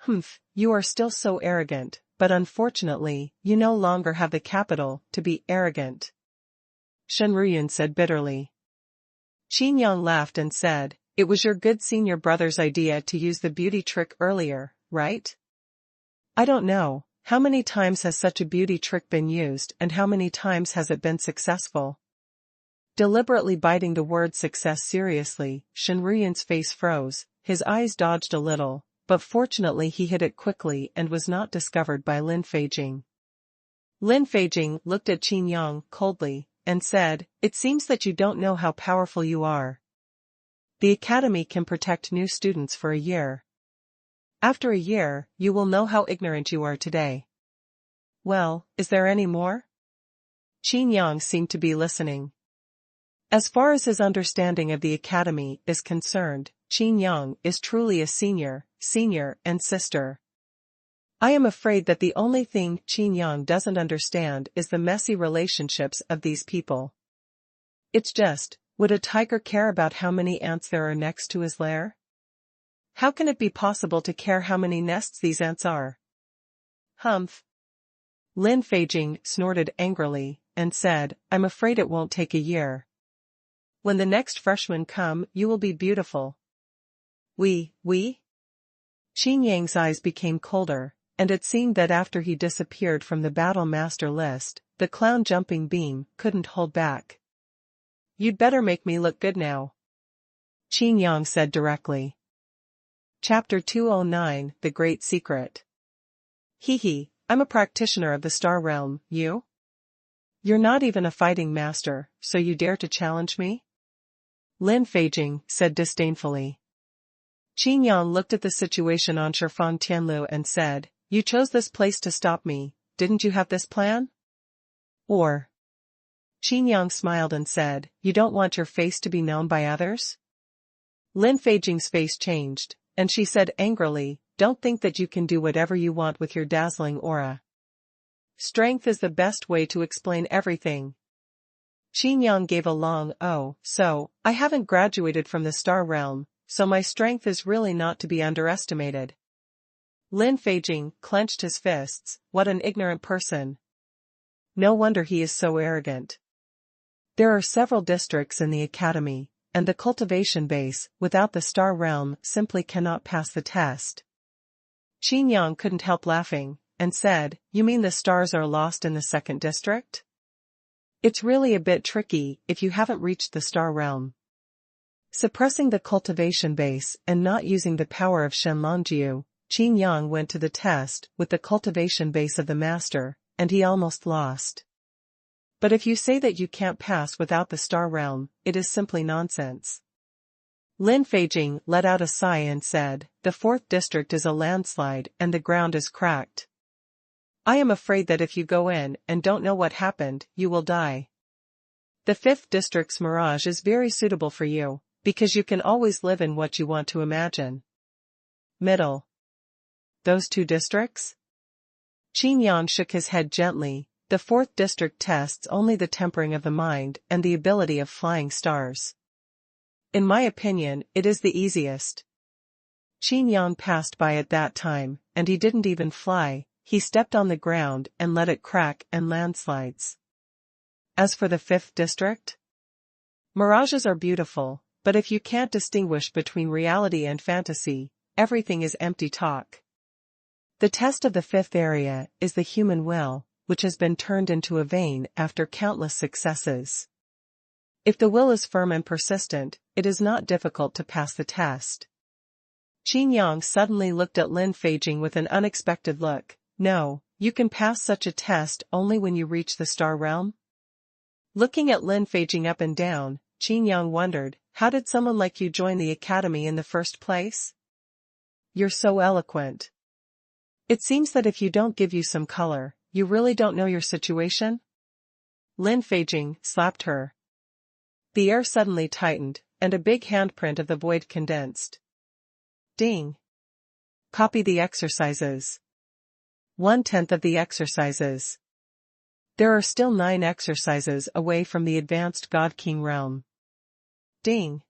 "Humph, you are still so arrogant, but unfortunately, you no longer have the capital to be arrogant," Xuanhuan said bitterly. Qin Yang laughed and said, "It was your good senior brother's idea to use the beauty trick earlier, right? I don't know, how many times has such a beauty trick been used and how many times has it been successful?" Deliberately biting the word success seriously, Xuanhuan's face froze, his eyes dodged a little, but fortunately he hit it quickly and was not discovered by Lin Feijing. Lin Feijing looked at Qin Yang coldly, and said, "It seems that you don't know how powerful you are. The academy can protect new students for a year. After a year, you will know how ignorant you are today. Well, is there any more?" Qin Yang seemed to be listening. As far as his understanding of the academy is concerned, Qin Yang is truly a senior, and sister. I am afraid that the only thing Qin Yang doesn't understand is the messy relationships of these people. It's just, would a tiger care about how many ants there are next to his lair? How can it be possible to care how many nests these ants are? Humph. Lin Feijing snorted angrily, and said, "I'm afraid it won't take a year. When the next freshmen come, you will be beautiful." We? Qin Yang's eyes became colder, and it seemed that after he disappeared from the Battle Master list, the clown jumping beam couldn't hold back. "You'd better make me look good now," Qin Yang said directly. Chapter 209, The Great Secret. Hee, I'm a practitioner of the Star Realm, you? You're not even a fighting master, so you dare to challenge me? Lin Feijing said disdainfully. Qin Yang looked at the situation on Shifang Tianlu and said, you chose this place to stop me, didn't you have this plan? Or? Qin Yang smiled and said, you don't want your face to be known by others? Lin Feijing's face changed, and she said angrily, don't think that you can do whatever you want with your dazzling aura. Strength is the best way to explain everything. Qin Yang gave a long oh, so, I haven't graduated from the Star Realm, so my strength is really not to be underestimated. Lin Feijing clenched his fists, what an ignorant person. No wonder he is so arrogant. There are several districts in the academy, and the cultivation base, without the Star Realm, simply cannot pass the test. Qin Yang couldn't help laughing, and said, you mean the stars are lost in the second district? It's really a bit tricky if you haven't reached the Star Realm. Suppressing the cultivation base and not using the power of Shenlongjiu, Qin Yang went to the test with the cultivation base of the master, and he almost lost. But if you say that you can't pass without the Star Realm, it is simply nonsense. Lin Feijing let out a sigh and said, the fourth district is a landslide and the ground is cracked. I am afraid that if you go in and don't know what happened, you will die. The fifth district's mirage is very suitable for you, because you can always live in what you want to imagine. Middle. Those two districts? Qin Yang shook his head gently. The fourth district tests only the tempering of the mind and the ability of flying stars. In my opinion, it is the easiest. Qin Yang passed by at that time, and he didn't even fly, he stepped on the ground and let it crack and landslides. As for the fifth district? Mirages are beautiful, but if you can't distinguish between reality and fantasy, everything is empty talk. The test of the fifth area is the human will, which has been turned into a vein after countless successes. If the will is firm and persistent, it is not difficult to pass the test. Qin Yang suddenly looked at Lin Feijing with an unexpected look. No, you can pass such a test only when you reach the Star Realm? Looking at Lin Feijing up and down, Qin Yang wondered, how did someone like you join the academy in the first place? You're so eloquent. It seems that if you don't give you some color, you really don't know your situation? Lin Feijing slapped her. The air suddenly tightened, and a big handprint of the void condensed. Ding. Copy the exercises. 1/10 of the exercises. There are still 9 exercises away from the advanced God King realm. Ding.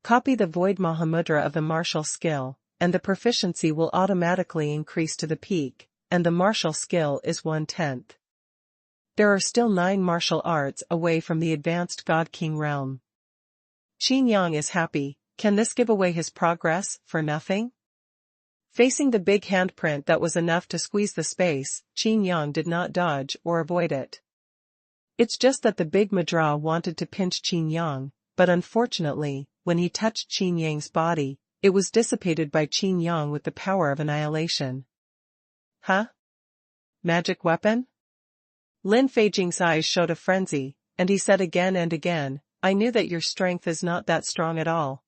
Copy the void Mahamudra of the martial skill, and the proficiency will automatically increase to the peak, and the martial skill is 1/10. There are still 9 martial arts away from the advanced God King realm. Qin Yang is happy. Can this give away his progress for nothing? Facing the big handprint that was enough to squeeze the space, Qin Yang did not dodge or avoid it. It's just that the big Madra wanted to pinch Qin Yang, but unfortunately, when he touched Qin Yang's body, it was dissipated by Qin Yang with the power of annihilation. Huh? Magic weapon? Lin Feijing's eyes showed a frenzy, and he said again and again, I knew that your strength is not that strong at all.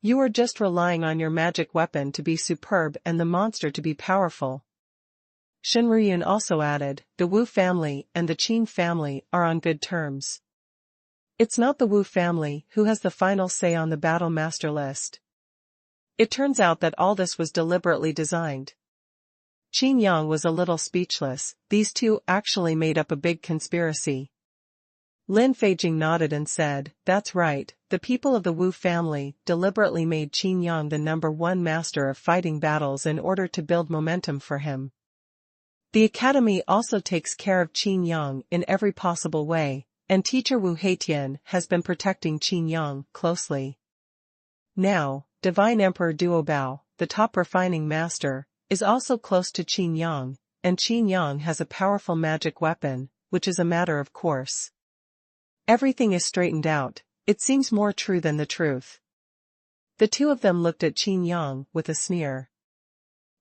You are just relying on your magic weapon to be superb and the monster to be powerful. Xuanhuan also added, the Wu family and the Qin family are on good terms. It's not the Wu family who has the final say on the battle master list. It turns out that all this was deliberately designed. Qin Yang was a little speechless. These two actually made up a big conspiracy. Lin Feijing nodded and said, that's right, the people of the Wu family deliberately made Qin Yang the #1 master of fighting battles in order to build momentum for him. The academy also takes care of Qin Yang in every possible way, and teacher Wu Heitian has been protecting Qin Yang closely. Now, Divine Emperor Duobao, the top refining master, is also close to Qin Yang, and Qin Yang has a powerful magic weapon, which is a matter of course. Everything is straightened out. It seems more true than the truth. The two of them looked at Qin Yang with a sneer.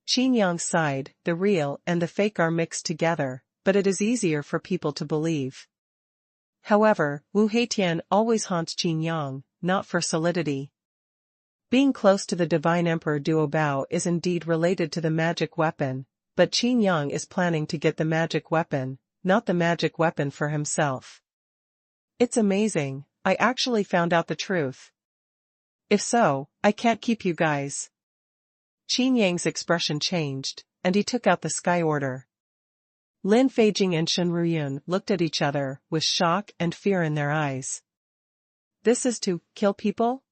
Qin Yang sighed, the real and the fake are mixed together, but it is easier for people to believe. However, Wu Heitian always haunts Qin Yang, not for solidity. Being close to the Divine Emperor Duo Bao is indeed related to the magic weapon, but Qin Yang is planning to get the magic weapon, not the magic weapon for himself. It's amazing, I actually found out the truth. If so, I can't keep you guys. Qin Yang's expression changed, and he took out the Sky Order. Lin Feijing and Xuanhuan looked at each other with shock and fear in their eyes. This is to kill people?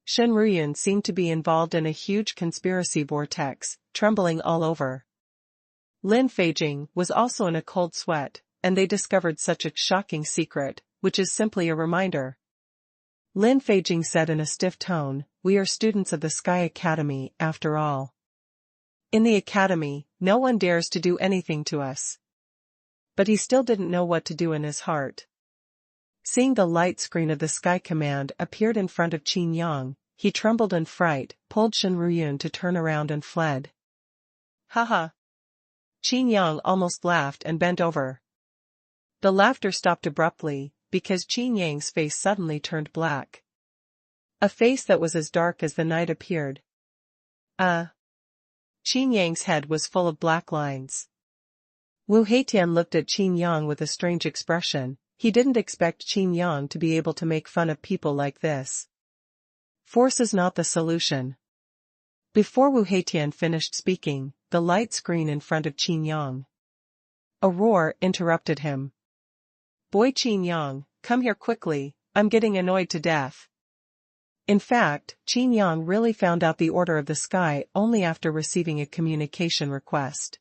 Xuanhuan seemed to be involved in a huge conspiracy vortex, trembling all over. Lin Feijing was also in a cold sweat, and they discovered such a shocking secret, which is simply a reminder. Lin Feijing said in a stiff tone, "We are students of the Sky Academy, after all. In the academy, no one dares to do anything to us." But he still didn't know what to do in his heart. Seeing the light screen of the Sky Command appeared in front of Qin Yang, he trembled in fright, pulled Xuanhuan to turn around and fled. Haha. Qin Yang almost laughed and bent over. The laughter stopped abruptly, because Qin Yang's face suddenly turned black. A face that was as dark as the night appeared. Qin Yang's head was full of black lines. Wu Heitian looked at Qin Yang with a strange expression. He didn't expect Qin Yang to be able to make fun of people like this. Force is not the solution. Before Wu Heitian finished speaking, the light screen in front of Qin Yang. A roar interrupted him. Boy Qin Yang, come here quickly, I'm getting annoyed to death. In fact, Qin Yang really found out the order of the sky only after receiving a communication request.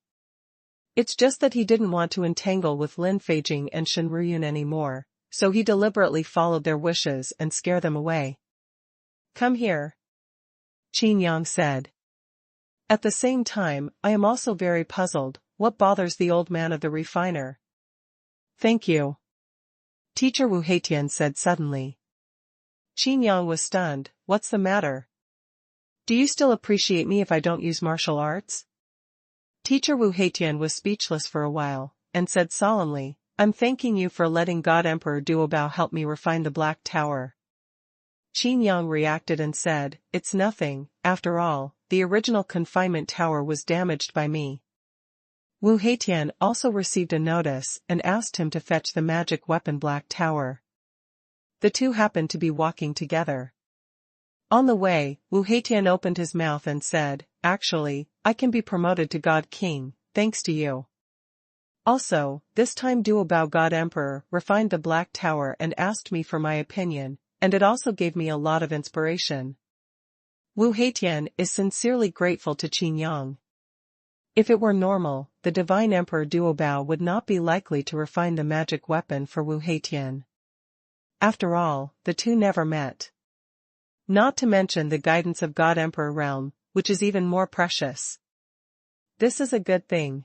It's just that he didn't want to entangle with Lin Feijing and Xuanhuan anymore, so he deliberately followed their wishes and scared them away. Come here, Qin Yang said. At the same time, I am also very puzzled, what bothers the old man of the refiner? Thank you, Teacher Wu Heitian said suddenly. Qin Yang was stunned. What's the matter? Do you still appreciate me if I don't use martial arts? Teacher Wu Heitian was speechless for a while, and said solemnly, I'm thanking you for letting God Emperor Duo Bao help me refine the Black Tower. Qin Yang reacted and said, it's nothing, after all, the original confinement tower was damaged by me. Wu Heitian also received a notice and asked him to fetch the magic weapon Black Tower. The two happened to be walking together. On the way, Wu Heitian opened his mouth and said, actually, I can be promoted to God King, thanks to you. Also, this time Duo Bao God Emperor refined the Black Tower and asked me for my opinion, and it also gave me a lot of inspiration. Wu Heitian is sincerely grateful to Qin Yang. If it were normal, the Divine Emperor Duo Bao would not be likely to refine the magic weapon for Wu Heitian. After all, the two never met. Not to mention the guidance of God Emperor realm, which is even more precious. This is a good thing.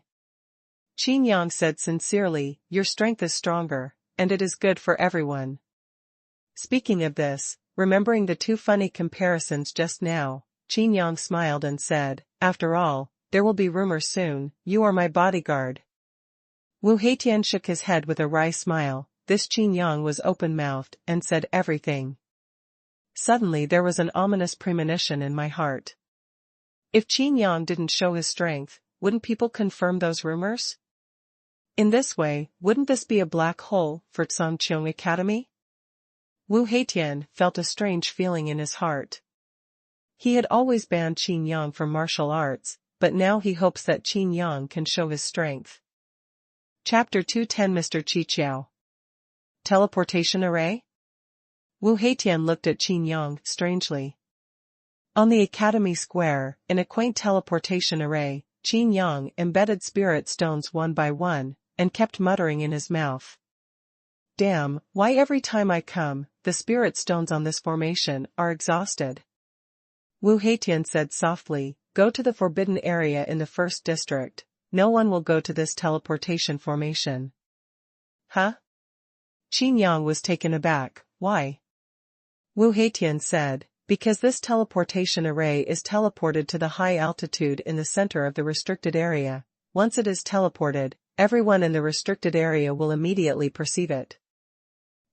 Qin Yang said sincerely, your strength is stronger, and it is good for everyone. Speaking of this, remembering the two funny comparisons just now, Qin Yang smiled and said, after all, there will be rumors soon, you are my bodyguard. Wu Heitian shook his head with a wry smile. This Qin Yang was open-mouthed and said everything. Suddenly there was an ominous premonition in my heart. If Qin Yang didn't show his strength, wouldn't people confirm those rumors? In this way, wouldn't this be a black hole for Xuanhuan Academy? Wu Heitian felt a strange feeling in his heart. He had always banned Qin Yang from martial arts, but now he hopes that Qin Yang can show his strength. Chapter 210 Mr. Qiqiao. Teleportation Array? Wu Heitian looked at Qin Yang strangely. On the Academy Square, in a quaint teleportation array, Qin Yang embedded spirit stones one by one, and kept muttering in his mouth. Damn, why every time I come, the spirit stones on this formation are exhausted. Wu Heitian said softly, go to the forbidden area in the first district, no one will go to this teleportation formation. Huh? Qin Yang was taken aback, why? Wu Heitian said, Because this teleportation array is teleported to the high altitude in the center of the restricted area, once it is teleported, everyone in the restricted area will immediately perceive it.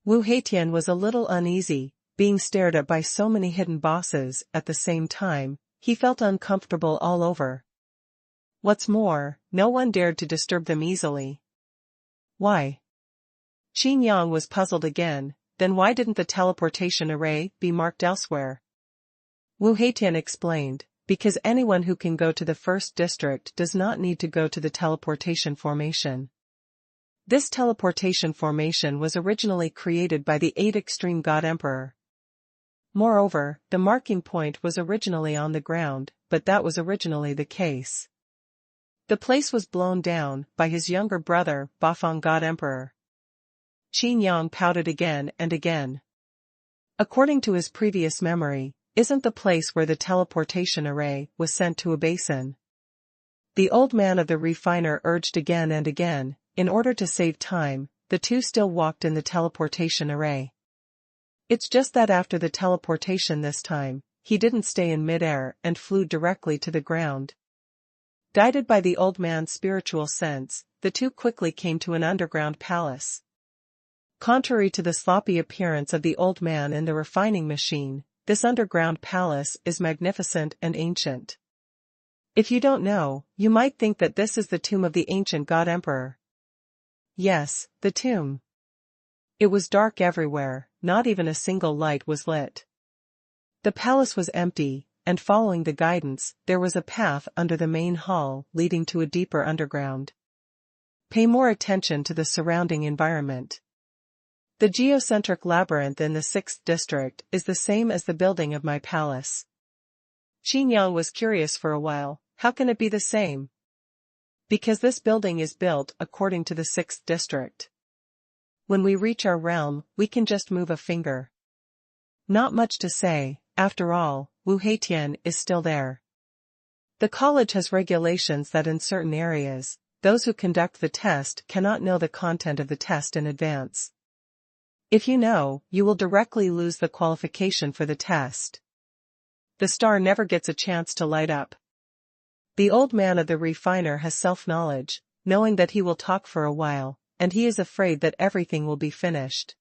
Wu Heitian was a little uneasy, being stared at by so many hidden bosses at the same time. He felt uncomfortable all over. What's more, no one dared to disturb them easily. Why? Qin Yang was puzzled again. Then why didn't the teleportation array be marked elsewhere? Wu Heitian explained, because anyone who can go to the first district does not need to go to the teleportation formation. This teleportation formation was originally created by the 8 Extreme God Emperor. Moreover, the marking point was originally on the ground, but that was originally the case. The place was blown down by his younger brother, Bafang God Emperor. Qin Yang pouted again and again. According to his previous memory, isn't the place where the teleportation array was sent to a basin? The old man of the refiner urged again and again. In order to save time, the two still walked in the teleportation array. It's just that after the teleportation this time, he didn't stay in midair and flew directly to the ground. Guided by the old man's spiritual sense, the two quickly came to an underground palace. Contrary to the sloppy appearance of the old man in the refining machine, this underground palace is magnificent and ancient. If you don't know, you might think that this is the tomb of the ancient God Emperor. Yes, the tomb. It was dark everywhere, not even a single light was lit. The palace was empty, and following the guidance, there was a path under the main hall leading to a deeper underground. Pay more attention to the surrounding environment. The geocentric labyrinth in the 6th district is the same as the building of my palace. Qin Yang was curious for a while. How can it be the same? Because this building is built according to the 6th district. When we reach our realm, we can just move a finger. Not much to say, after all, Wu Heitian is still there. The college has regulations that in certain areas, those who conduct the test cannot know the content of the test in advance. If you know, you will directly lose the qualification for the test. The star never gets a chance to light up. The old man of the refiner has self-knowledge, knowing that he will talk for a while, and he is afraid that everything will be finished.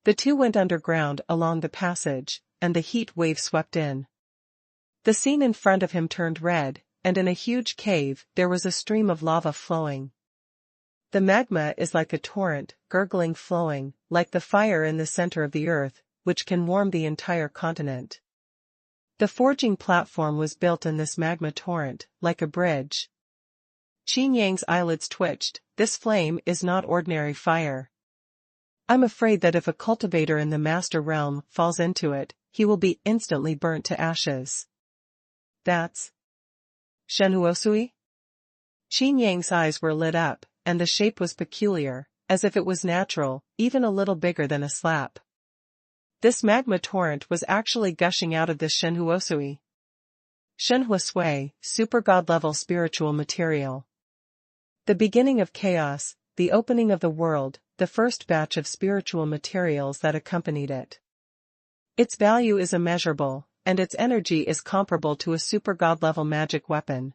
The two went underground along the passage, and the heat wave swept in. The scene in front of him turned red, and in a huge cave there was a stream of lava flowing. The magma is like a torrent, gurgling flowing, like the fire in the center of the earth, which can warm the entire continent. The forging platform was built in this magma torrent, like a bridge. Qin Yang's eyelids twitched. This flame is not ordinary fire. I'm afraid that if a cultivator in the master realm falls into it, he will be instantly burnt to ashes. That's Xuanhuan? Qin Yang's eyes were lit up, and the shape was peculiar, as if it was natural, even a little bigger than a slap. This magma torrent was actually gushing out of this Xuanhuan. Xuanhuan, super god-level spiritual material. The beginning of chaos, the opening of the world, the first batch of spiritual materials that accompanied it. Its value is immeasurable, and its energy is comparable to a super god-level magic weapon.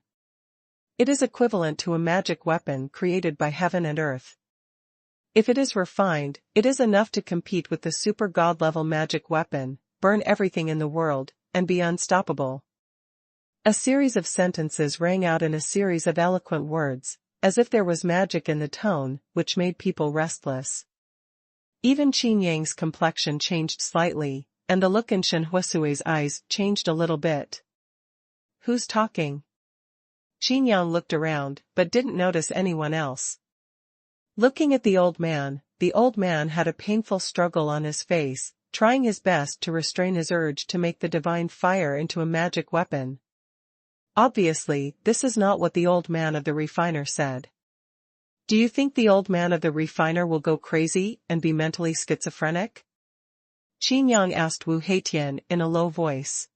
It is equivalent to a magic weapon created by heaven and earth. If it is refined, it is enough to compete with the super god-level magic weapon, burn everything in the world, and be unstoppable. A series of sentences rang out in a series of eloquent words, as if there was magic in the tone, which made people restless. Even Qin Yang's complexion changed slightly, and the look in Xuanhuan's eyes changed a little bit. Who's talking? Qin Yang looked around, but didn't notice anyone else. Looking at the old man had a painful struggle on his face, trying his best to restrain his urge to make the divine fire into a magic weapon. Obviously, this is not what the old man of the refiner said. Do you think the old man of the refiner will go crazy and be mentally schizophrenic? Qin Yang asked Wu Heitian in a low voice.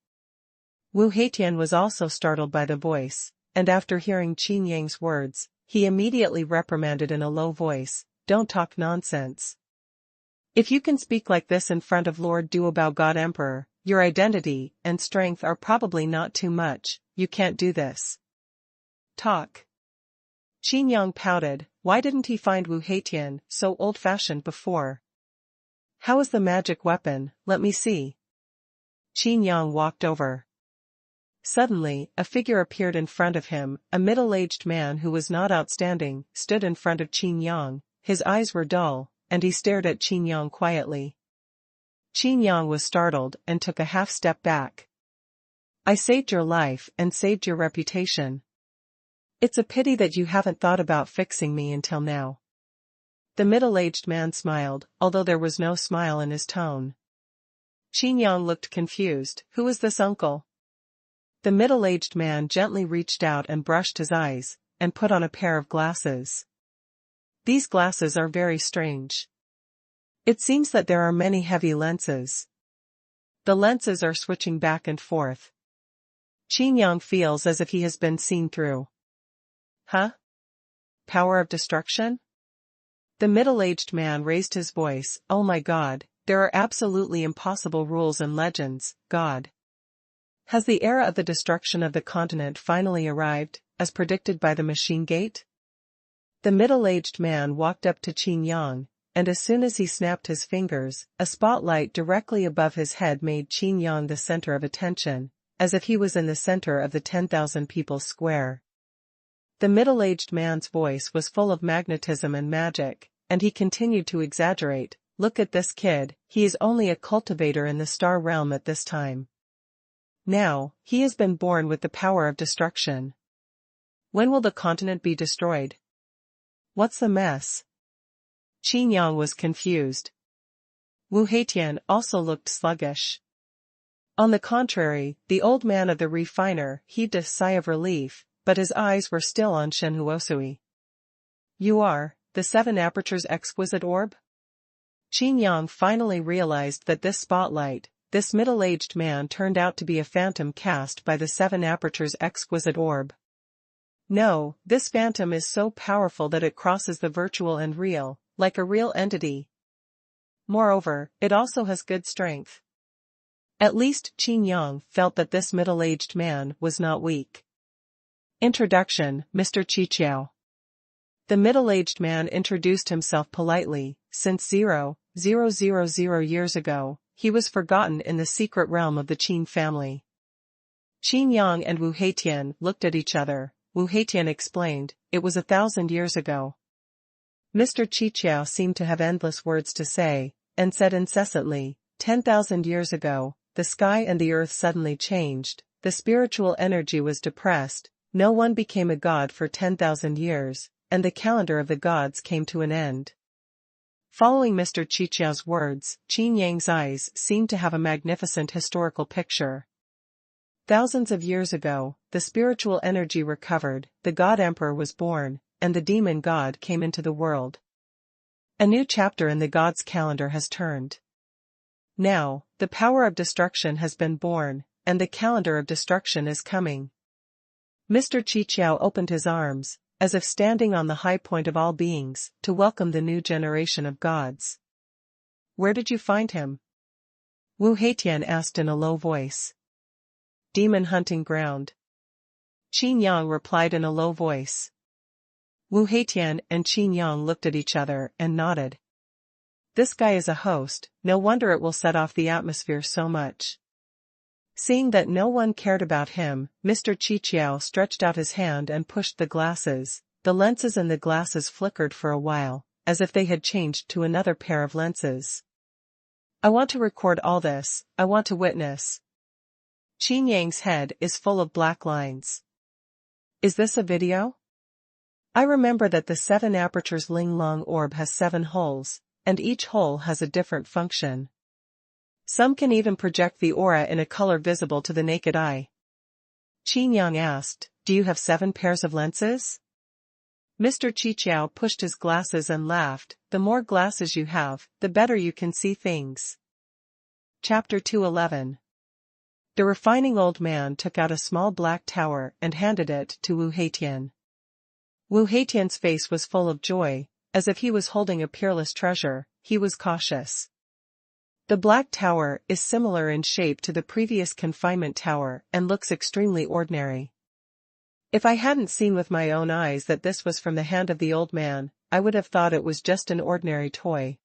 Wu Heitian was also startled by the voice, and after hearing Qin Yang's words, he immediately reprimanded in a low voice, "Don't talk nonsense. If you can speak like this in front of Lord Duobao God Emperor, your identity and strength are probably not too much, you can't do this. Talk. Qin Yang pouted, why didn't he find Wu Heitian so old-fashioned before? How is the magic weapon, let me see. Qin Yang walked over. Suddenly, a figure appeared in front of him, a middle-aged man who was not outstanding, stood in front of Qin Yang, his eyes were dull, and he stared at Qin Yang quietly. Qin Yang was startled and took a half step back. I saved your life and saved your reputation. It's a pity that you haven't thought about fixing me until now. The middle-aged man smiled, although there was no smile in his tone. Qin Yang looked confused, who is this uncle? The middle-aged man gently reached out and brushed his eyes, and put on a pair of glasses. These glasses are very strange. It seems that there are many heavy lenses. The lenses are switching back and forth. Qin Yang feels as if he has been seen through. Huh? Power of destruction? The middle-aged man raised his voice, oh my God, there are absolutely impossible rules and legends, God. Has the era of the destruction of the continent finally arrived, as predicted by the machine gate? The middle-aged man walked up to Qin Yang, and as soon as he snapped his fingers, a spotlight directly above his head made Qin Yang the center of attention, as if he was in the center of the 10,000 people square. The middle-aged man's voice was full of magnetism and magic, and he continued to exaggerate, look at this kid, he is only a cultivator in the star realm at this time. Now, he has been born with the power of destruction. When will the continent be destroyed? What's the mess? Qin Yang was confused. Wu Heitian also looked sluggish. On the contrary, the old man of the refiner heaved a sigh of relief, but his eyes were still on Xuanhuan. You are, the seven apertures exquisite orb? Qin Yang finally realized that this spotlight, this middle-aged man turned out to be a phantom cast by the seven apertures exquisite orb. No, this phantom is so powerful that it crosses the virtual and real, like a real entity. Moreover, it also has good strength. At least Qin Yang felt that this middle-aged man was not weak. Introduction, Mr. Qiqiao. The middle-aged man introduced himself politely, since 0,000 years ago, he was forgotten in the secret realm of the Qin family. Qin Yang and Wu Heitian looked at each other. Wu Heitian explained, it was 1,000 years ago. Mr. Qiqiao seemed to have endless words to say, and said incessantly, 10,000 years ago, the sky and the earth suddenly changed, the spiritual energy was depressed, no one became a god for 10,000 years, and the calendar of the gods came to an end. Following Mr. Qiqiao's words, Qin Yang's eyes seemed to have a magnificent historical picture. Thousands of years ago, the spiritual energy recovered, the god emperor was born, and the demon god came into the world. A new chapter in the gods' calendar has turned. Now, the power of destruction has been born, and the calendar of destruction is coming. Mr. Qiqiao opened his arms, as if standing on the high point of all beings, to welcome the new generation of gods. Where did you find him? Wu Heitian asked in a low voice. Demon hunting ground. Qin Yang replied in a low voice. Wu Heitian and Qin Yang looked at each other and nodded. This guy is a host, no wonder it will set off the atmosphere so much. Seeing that no one cared about him, Mr. Qiqiao stretched out his hand and pushed the glasses. The lenses in the glasses flickered for a while, as if they had changed to another pair of lenses. I want to record all this, I want to witness. Qin Yang's head is full of black lines. Is this a video? I remember that the 7 apertures Ling Long orb has 7 holes, and each hole has a different function. Some can even project the aura in a color visible to the naked eye. Qin Yang asked, do you have 7 pairs of lenses? Mr. Qiqiao pushed his glasses and laughed, the more glasses you have, the better you can see things. Chapter 211. The refining old man took out a small black tower and handed it to Wu Heitian. Wu Heitian's face was full of joy, as if he was holding a peerless treasure. He was cautious. The Black Tower is similar in shape to the previous confinement tower and looks extremely ordinary. If I hadn't seen with my own eyes that this was from the hand of the old man, I would have thought it was just an ordinary toy.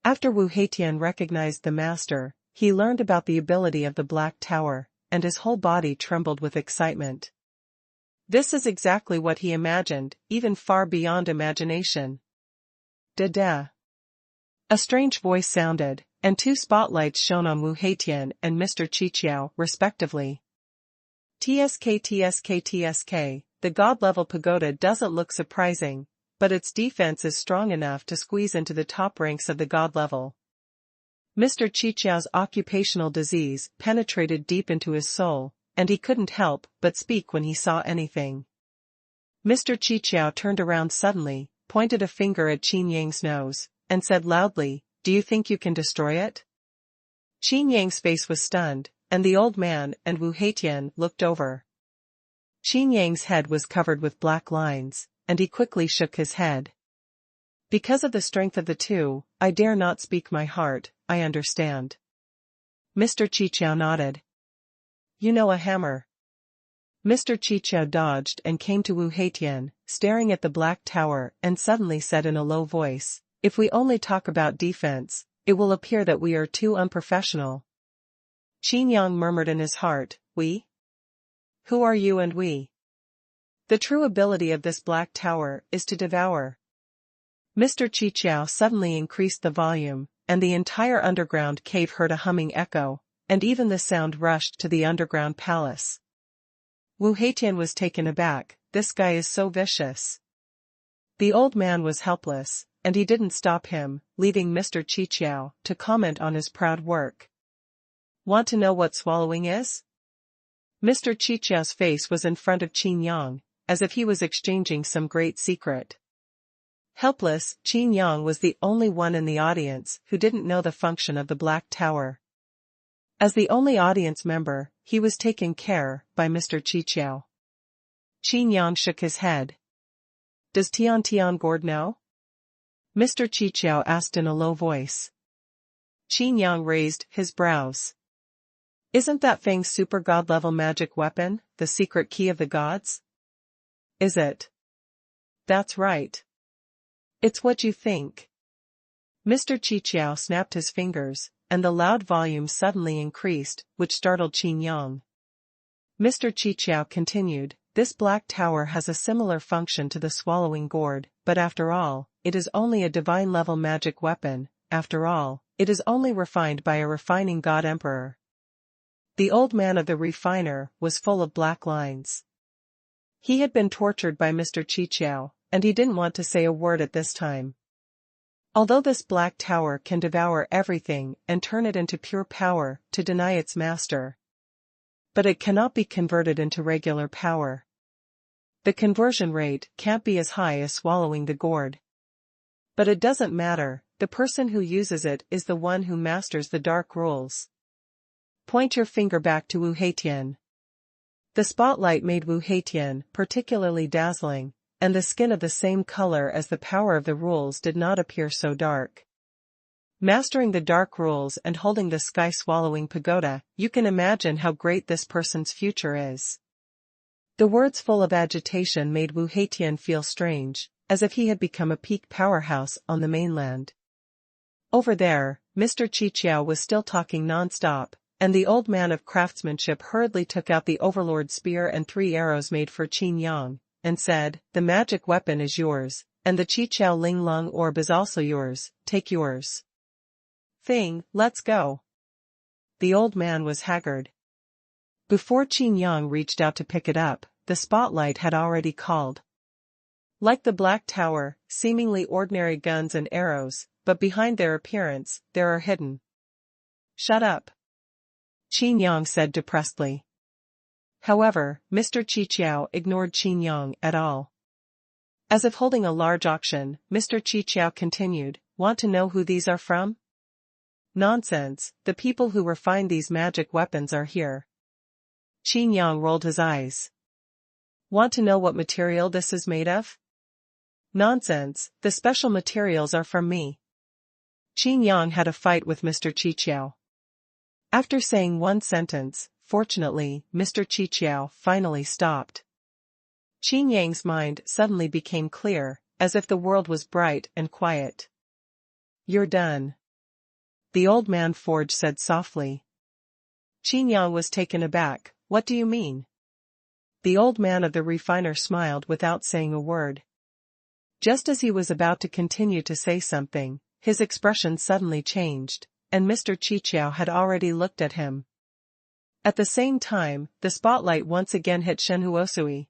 After Wu Heitian recognized the master, he learned about the ability of the Black Tower, and his whole body trembled with excitement. This is exactly what he imagined, even far beyond imagination. Da-da. A strange voice sounded, and two spotlights shone on Wu Heitian and Mr. Qiqiao, respectively. TSK, the god-level pagoda doesn't look surprising, but its defense is strong enough to squeeze into the top ranks of the god level. Mr. Qiqiao's occupational disease penetrated deep into his soul, and he couldn't help but speak when he saw anything. Mr. Qiqiao turned around suddenly, pointed a finger at Qin Yang's nose, and said loudly, "Do you think you can destroy it?" Qin Yang's face was stunned, and the old man and Wu Heitian looked over. Qin Yang's head was covered with black lines, and he quickly shook his head. "Because of the strength of the two, I dare not speak my heart, I understand." Mr. Qiqiao nodded. "You know a hammer." Mr. Qiqiao dodged and came to Wu Heitian, staring at the Black Tower, and suddenly said in a low voice, "If we only talk about defense, it will appear that we are too unprofessional." Qin Yang murmured in his heart, "We? Who are you and we?" The true ability of this Black Tower is to devour. Mr. Qiqiao suddenly increased the volume, and the entire underground cave heard a humming echo, and even the sound rushed to the underground palace. Wu Heitian was taken aback. This guy is so vicious. The old man was helpless, and he didn't stop him, leaving Mr. Qiqiao to comment on his proud work. "Want to know what swallowing is?" Mr. Qiqiao's face was in front of Qin Yang, as if he was exchanging some great secret. Helpless, Qin Yang was the only one in the audience who didn't know the function of the Black Tower. As the only audience member, he was taken care by Mr. Qiqiao. Qin Yang shook his head. "Does Tian Gord know?" Mr. Qiqiao asked in a low voice. Qin Yang raised his brows. "Isn't that Feng's super god-level magic weapon the secret key of the gods?" "Is it?" "That's right. It's what you think." Mr. Qiqiao snapped his fingers, and the loud volume suddenly increased, which startled Qin Yang. Mr. Qiqiao continued, "This Black Tower has a similar function to the swallowing gourd, but after all, it is only a divine-level magic weapon. After all, it is only refined by a refining god-emperor." The old man of the refiner was full of black lines. He had been tortured by Mr. Qiqiao, and he didn't want to say a word at this time. Although this Black Tower can devour everything and turn it into pure power to deny its master, but it cannot be converted into regular power. The conversion rate can't be as high as swallowing the gourd. But it doesn't matter, the person who uses it is the one who masters the dark rules. Point your finger back to Wu Heitian. The spotlight made Wu Heitian particularly dazzling, and the skin of the same color as the power of the rules did not appear so dark. Mastering the dark rules and holding the sky-swallowing pagoda, you can imagine how great this person's future is. The words full of agitation made Wu Heitian feel strange, as if he had become a peak powerhouse on the mainland. Over there, Mr. Qiqiao was still talking non-stop, and the old man of craftsmanship hurriedly took out the Overlord spear and 3 arrows made for Qin Yang, and said, "The magic weapon is yours, and the Qiqiao Ling Lung orb is also yours, take yours." "Thing, let's go." The old man was haggard. Before Qin Yang reached out to pick it up, the spotlight had already called. Like the Black Tower, seemingly ordinary guns and arrows, but behind their appearance, there are hidden. "Shut up," Qin Yang said depressedly. However, Mr. Qiqiao ignored Qin Yang at all. As if holding a large auction, Mr. Qiqiao continued, "Want to know who these are from?" "Nonsense, the people who refine these magic weapons are here." Qin Yang rolled his eyes. "Want to know what material this is made of?" "Nonsense, the special materials are from me." Qin Yang had a fight with Mr. Qiqiao. After saying one sentence, fortunately, Mr. Qiqiao finally stopped. Qin Yang's mind suddenly became clear, as if the world was bright and quiet. "You're done," the old man forge said softly. Qin Yang was taken aback. "What do you mean?" The old man of the refiner smiled without saying a word. Just as he was about to continue to say something, his expression suddenly changed, and Mr. Qiqiao had already looked at him. At the same time, the spotlight once again hit Shenhuosui.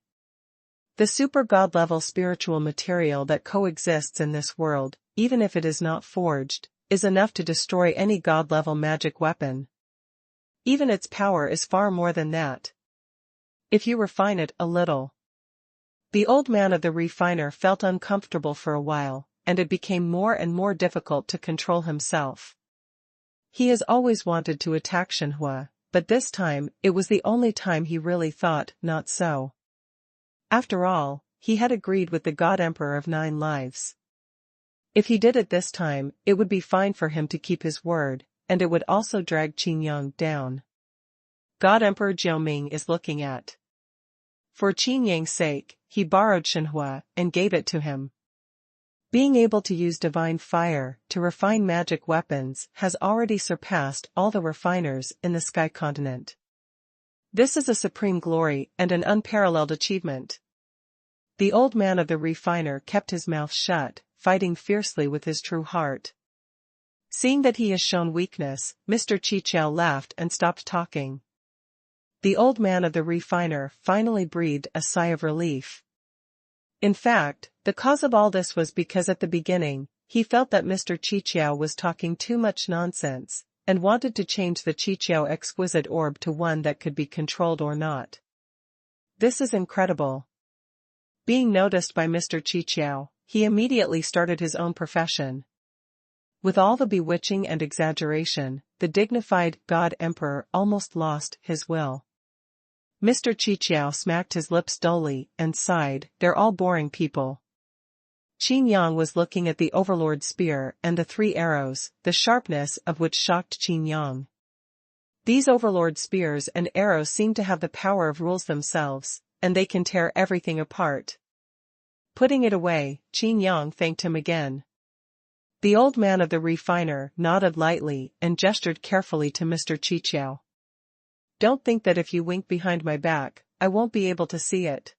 The super god-level spiritual material that coexists in this world, even if it is not forged, is enough to destroy any god-level magic weapon. Even its power is far more than that, if you refine it a little. The old man of the refiner felt uncomfortable for a while, and it became more and more difficult to control himself. He has always wanted to attack Xuanhuan, but this time, it was the only time he really thought not so. After all, he had agreed with the God Emperor of 9 lives. If he did it this time, it would be fine for him to keep his word, and it would also drag Qin Yang down. God Emperor Jiuming is looking at. For Qin Yang's sake, he borrowed Xuanhuan and gave it to him. Being able to use divine fire to refine magic weapons has already surpassed all the refiners in the Sky Continent. This is a supreme glory and an unparalleled achievement. The old man of the refiner kept his mouth shut, fighting fiercely with his true heart. Seeing that he has shown weakness, Mr. Qiqiao laughed and stopped talking. The old man of the refiner finally breathed a sigh of relief. In fact, the cause of all this was because at the beginning, he felt that Mr. Qiqiao was talking too much nonsense, and wanted to change the Qiqiao exquisite orb to one that could be controlled or not. This is incredible. Being noticed by Mr. Qiqiao, he immediately started his own profession. With all the bewitching and exaggeration, the dignified God Emperor almost lost his will. Mr. Qiqiao smacked his lips dully and sighed, "They're all boring people." Qin Yang was looking at the Overlord spear and the 3 arrows, the sharpness of which shocked Qin Yang. These Overlord spears and arrows seem to have the power of rules themselves, and they can tear everything apart. Putting it away, Qin Yang thanked him again. The old man of the refiner nodded lightly and gestured carefully to Mr. Qiqiao. "Don't think that if you wink behind my back, I won't be able to see it."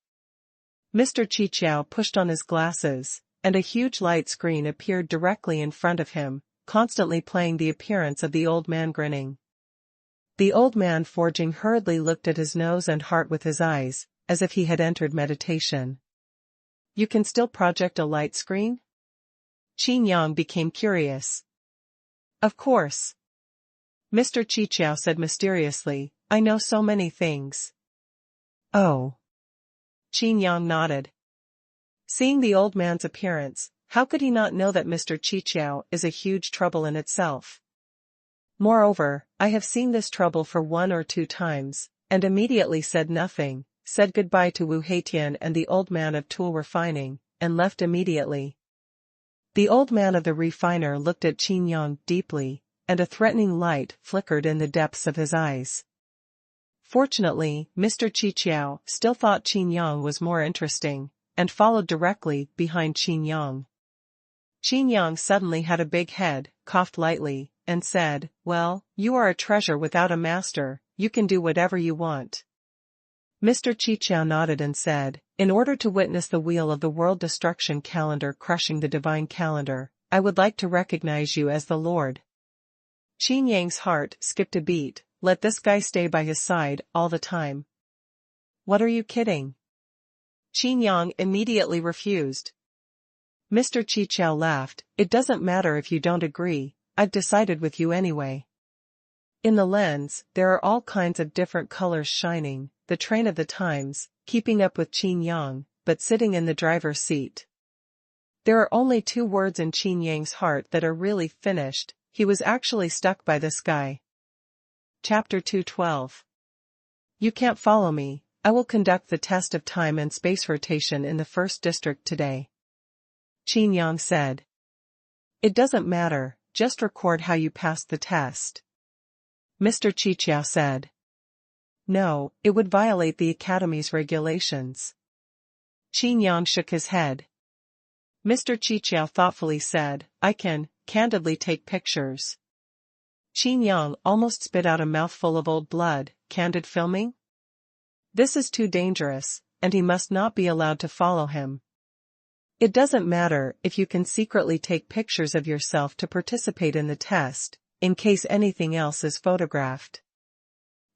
Mr. Qiqiao pushed on his glasses, and a huge light screen appeared directly in front of him, constantly playing the appearance of the old man grinning. The old man forging hurriedly looked at his nose and heart with his eyes, as if he had entered meditation. "You can still project a light screen?" Qin Yang became curious. "Of course," Mr. Qiqiao said mysteriously, "I know so many things." "Oh." Qin Yang nodded. Seeing the old man's appearance, how could he not know that Mr. Qiqiao is a huge trouble in itself? "Moreover, I have seen this trouble for 1 or 2 times, and immediately said nothing, said goodbye to Wu Heitian and the old man of tool refining, and left immediately." The old man of the refiner looked at Qin Yang deeply, and a threatening light flickered in the depths of his eyes. Fortunately, Mr. Qiqiao still thought Qin Yang was more interesting, and followed directly behind Qin Yang. Qin Yang suddenly had a big head, coughed lightly, and said, "Well, you are a treasure without a master, you can do whatever you want." Mr. Qiqiao nodded and said, "In order to witness the wheel of the world destruction calendar crushing the divine calendar, I would like to recognize you as the Lord." Qin Yang's heart skipped a beat. Let this guy stay by his side all the time. "What are you kidding?" Qin Yang immediately refused. Mr. Qiqiao laughed, "It doesn't matter if you don't agree, I've decided with you anyway." In the lens, there are all kinds of different colors shining, the train of the times, keeping up with Qin Yang, but sitting in the driver's seat. There are only 2 words in Qin Yang's heart that are really finished, he was actually stuck by the sky. Chapter 212. You can't follow me, I will conduct the test of time and space rotation in the 1st district today. Qin Yang said. It doesn't matter, just record how you passed the test. Mr. Qiqiao said. No, it would violate the Academy's regulations. Qin Yang shook his head. Mr. Qiqiao thoughtfully said, I can, candidly take pictures. Qin Yang almost spit out a mouthful of old blood. Candid filming? This is too dangerous, and he must not be allowed to follow him. It doesn't matter if you can secretly take pictures of yourself to participate in the test, in case anything else is photographed.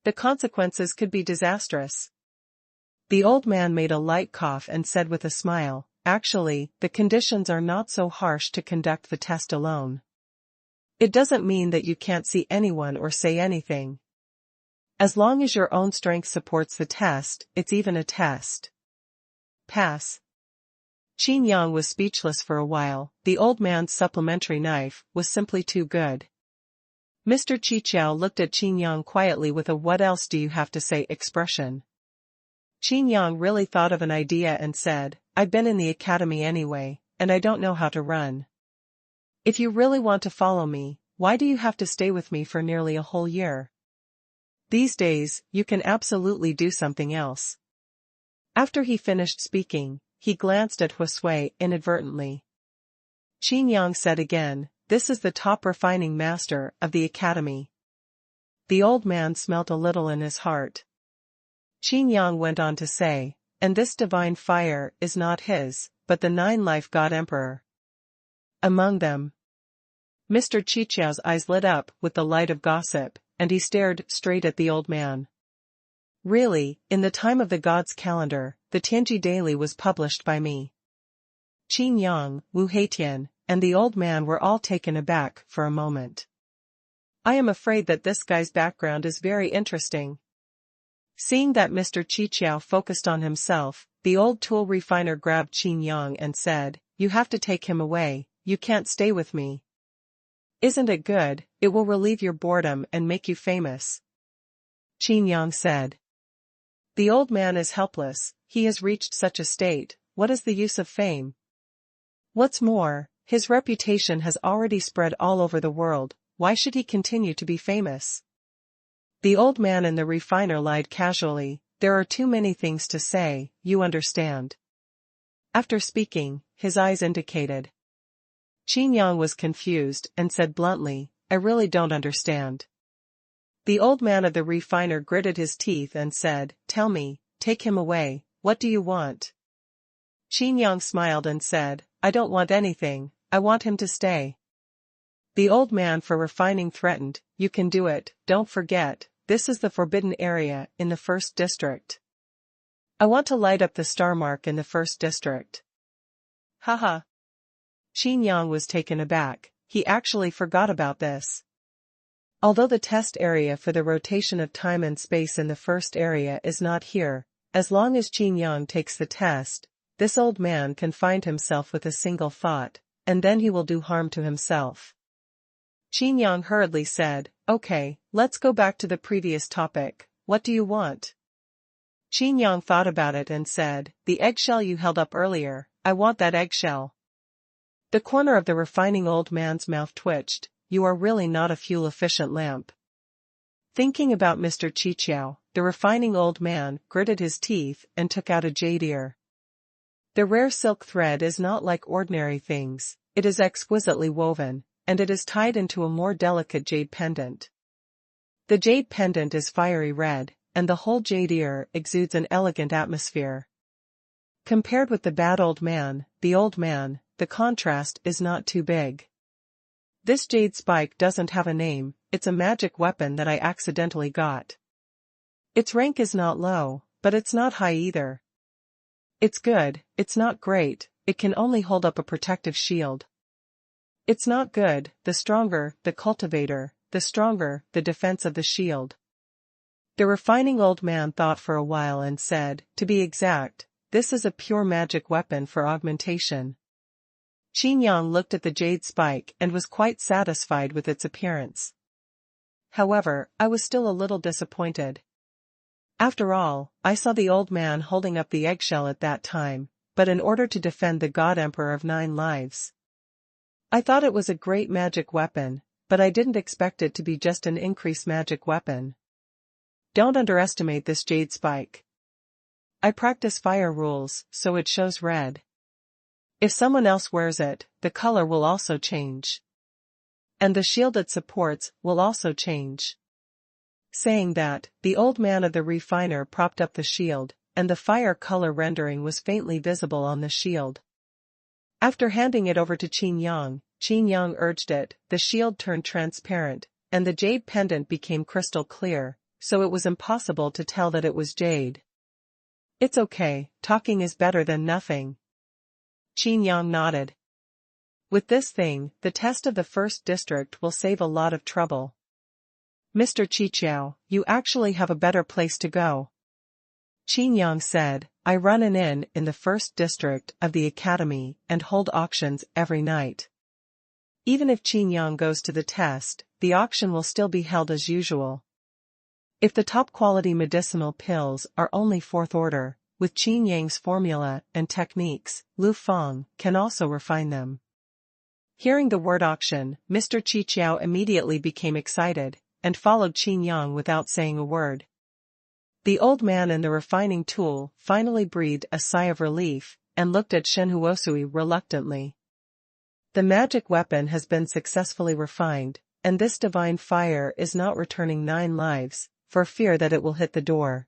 The consequences could be disastrous. The old man made a light cough and said with a smile, actually, the conditions are not so harsh to conduct the test alone. It doesn't mean that you can't see anyone or say anything. As long as your own strength supports the test, it's even a test. Pass. Qin Yang was speechless for a while. The old man's supplementary knife was simply too good. Mr. Qiqiao looked at Qin Yang quietly with a what else do you have to say expression. Qin Yang really thought of an idea and said, I've been in the academy anyway, and I don't know how to run. If you really want to follow me, why do you have to stay with me for nearly a whole year? These days, you can absolutely do something else. After he finished speaking, he glanced at Husui inadvertently. Qin Yang said again, this is the top refining master of the academy. The old man smelt a little in his heart. Qin Yang went on to say, and this divine fire is not his, but the nine-life god emperor. Among them. Mr. Qiqiao's eyes lit up with the light of gossip, and he stared straight at the old man. Really, in the time of the god's calendar, the Tianji Daily was published by me. Qin Yang, Wu Heitian, and the old man were all taken aback for a moment. I am afraid that this guy's background is very interesting. Seeing that Mr. Qiqiao focused on himself, the old tool refiner grabbed Qin Yang and said, you have to take him away, you can't stay with me. Isn't it good? It will relieve your boredom and make you famous. Qin Yang said. The old man is helpless, he has reached such a state, what is the use of fame? What's more, his reputation has already spread all over the world, why should he continue to be famous? The old man in the refiner lied casually, there are too many things to say, you understand. After speaking, his eyes indicated. Qin Yang was confused and said bluntly, I really don't understand. The old man of the refiner gritted his teeth and said, tell me, take him away, what do you want? Qin Yang smiled and said, I don't want anything, I want him to stay. The old man for refining threatened, you can do it, don't forget, this is the forbidden area in the first district. I want to light up the star mark in the first district. Haha. Qin Yang was taken aback, he actually forgot about this. Although the test area for the rotation of time and space in the first area is not here, as long as Qin Yang takes the test, this old man can find himself with a single thought, and then he will do harm to himself. Qin Yang hurriedly said, okay, let's go back to the previous topic, what do you want? Qin Yang thought about it and said, the eggshell you held up earlier, I want that eggshell. The corner of the refining old man's mouth twitched, you are really not a fuel-efficient lamp. Thinking about Mr. Qiqiao, the refining old man gritted his teeth and took out a jade ear. The rare silk thread is not like ordinary things, it is exquisitely woven, and it is tied into a more delicate jade pendant. The jade pendant is fiery red, and the whole jade ear exudes an elegant atmosphere. Compared with the bad old man, the contrast is not too big. This jade spike doesn't have a name, it's a magic weapon that I accidentally got. Its rank is not low, but it's not high either. It's good, it's not great, it can only hold up a protective shield. It's not good, the stronger the cultivator, the stronger the defense of the shield. The refining old man thought for a while and said, to be exact, this is a pure magic weapon for augmentation. Qin Yang looked at the jade spike and was quite satisfied with its appearance. However, I was still a little disappointed. After all, I saw the old man holding up the eggshell at that time, but in order to defend the God Emperor of 9 lives. I thought it was a great magic weapon, but I didn't expect it to be just an increased magic weapon. Don't underestimate this jade spike. I practice fire rules, so it shows red. If someone else wears it, the color will also change. And the shield it supports will also change. Saying that, the old man of the refiner propped up the shield, and the fire color rendering was faintly visible on the shield. After handing it over to Qin Yang urged it, the shield turned transparent, and the jade pendant became crystal clear, so it was impossible to tell that it was jade. It's okay, talking is better than nothing. Qin Yang nodded. With this thing, the test of the first district will save a lot of trouble. Mr. Qiqiao, you actually have a better place to go. Qin Yang said, I run an inn in the first district of the academy and hold auctions every night. Even if Qin Yang goes to the test, the auction will still be held as usual. If the top-quality medicinal pills are only fourth order, with Qin Yang's formula and techniques, Lu Feng can also refine them. Hearing the word auction, Mr. Qiqiao immediately became excited, and followed Qin Yang without saying a word. The old man and the refining tool finally breathed a sigh of relief, and looked at Shenhuosui reluctantly. The magic weapon has been successfully refined, and this divine fire is not returning 9 lives, for fear that it will hit the door.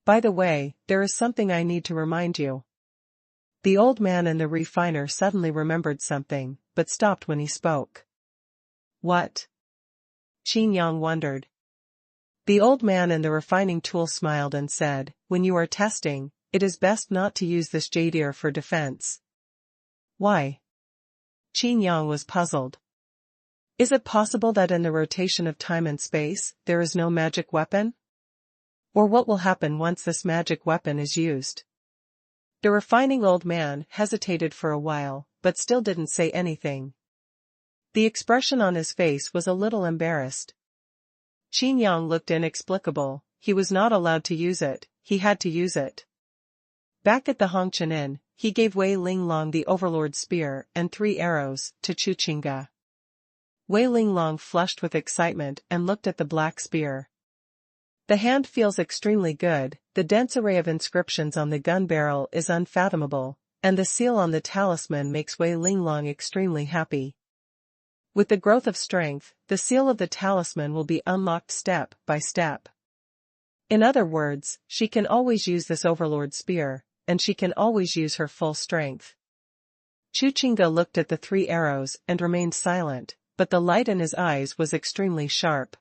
By the way, there is something I need to remind you. The old man and the refiner suddenly remembered something, but stopped when he spoke. What? Qin Yang wondered. The old man and the refining tool smiled and said, when you are testing, it is best not to use this jade ear for defense. Why? Qin Yang was puzzled. Is it possible that in the rotation of time and space, there is no magic weapon? Or what will happen once this magic weapon is used? The refining old man hesitated for a while, but still didn't say anything. The expression on his face was a little embarrassed. Qin Yang looked inexplicable. He was not allowed to use it, he had to use it. Back at the Hongqian Inn, he gave Wei Linglong the Overlord Spear and 3 arrows to Chuqinga. Wei Linglong flushed with excitement and looked at the black spear. The hand feels extremely good, the dense array of inscriptions on the gun barrel is unfathomable, and the seal on the talisman makes Wei Linglong extremely happy. With the growth of strength, the seal of the talisman will be unlocked step by step. In other words, she can always use this Overlord Spear, and she can always use her full strength. Chuqinga looked at the 3 arrows and remained silent, but the light in his eyes was extremely sharp.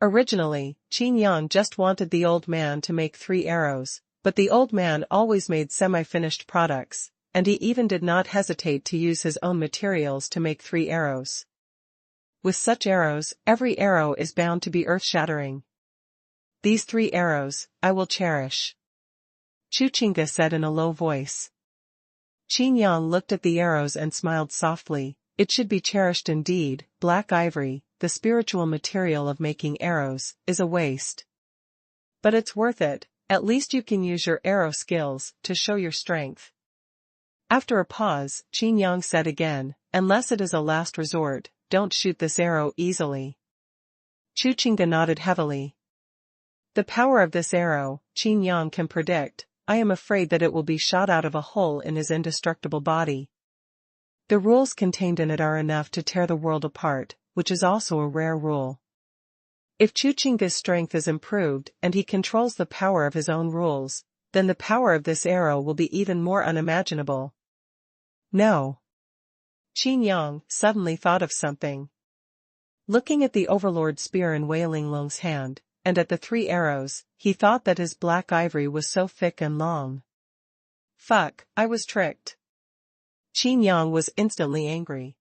Originally, Qin Yang just wanted the old man to make 3 arrows, but the old man always made semi-finished products, and he even did not hesitate to use his own materials to make 3 arrows. With such arrows, every arrow is bound to be earth-shattering. These 3 arrows, I will cherish. Chuqinga said in a low voice. Qin Yang looked at the arrows and smiled softly. It should be cherished indeed. Black ivory, the spiritual material of making arrows, is a waste. But it's worth it, at least you can use your arrow skills to show your strength. After a pause, Qin Yang said again, unless it is a last resort, don't shoot this arrow easily. Chuqinga nodded heavily. The power of this arrow, Qin Yang can predict. I am afraid that it will be shot out of a hole in his indestructible body. The rules contained in it are enough to tear the world apart, which is also a rare rule. If Chuqinga's strength is improved and he controls the power of his own rules, then the power of this arrow will be even more unimaginable. No. Qin Yang suddenly thought of something. Looking at the Overlord Spear in Wei Linglong's hand, and at the 3 arrows, he thought that his black ivory was so thick and long. Fuck, I was tricked. Qin Yang was instantly angry.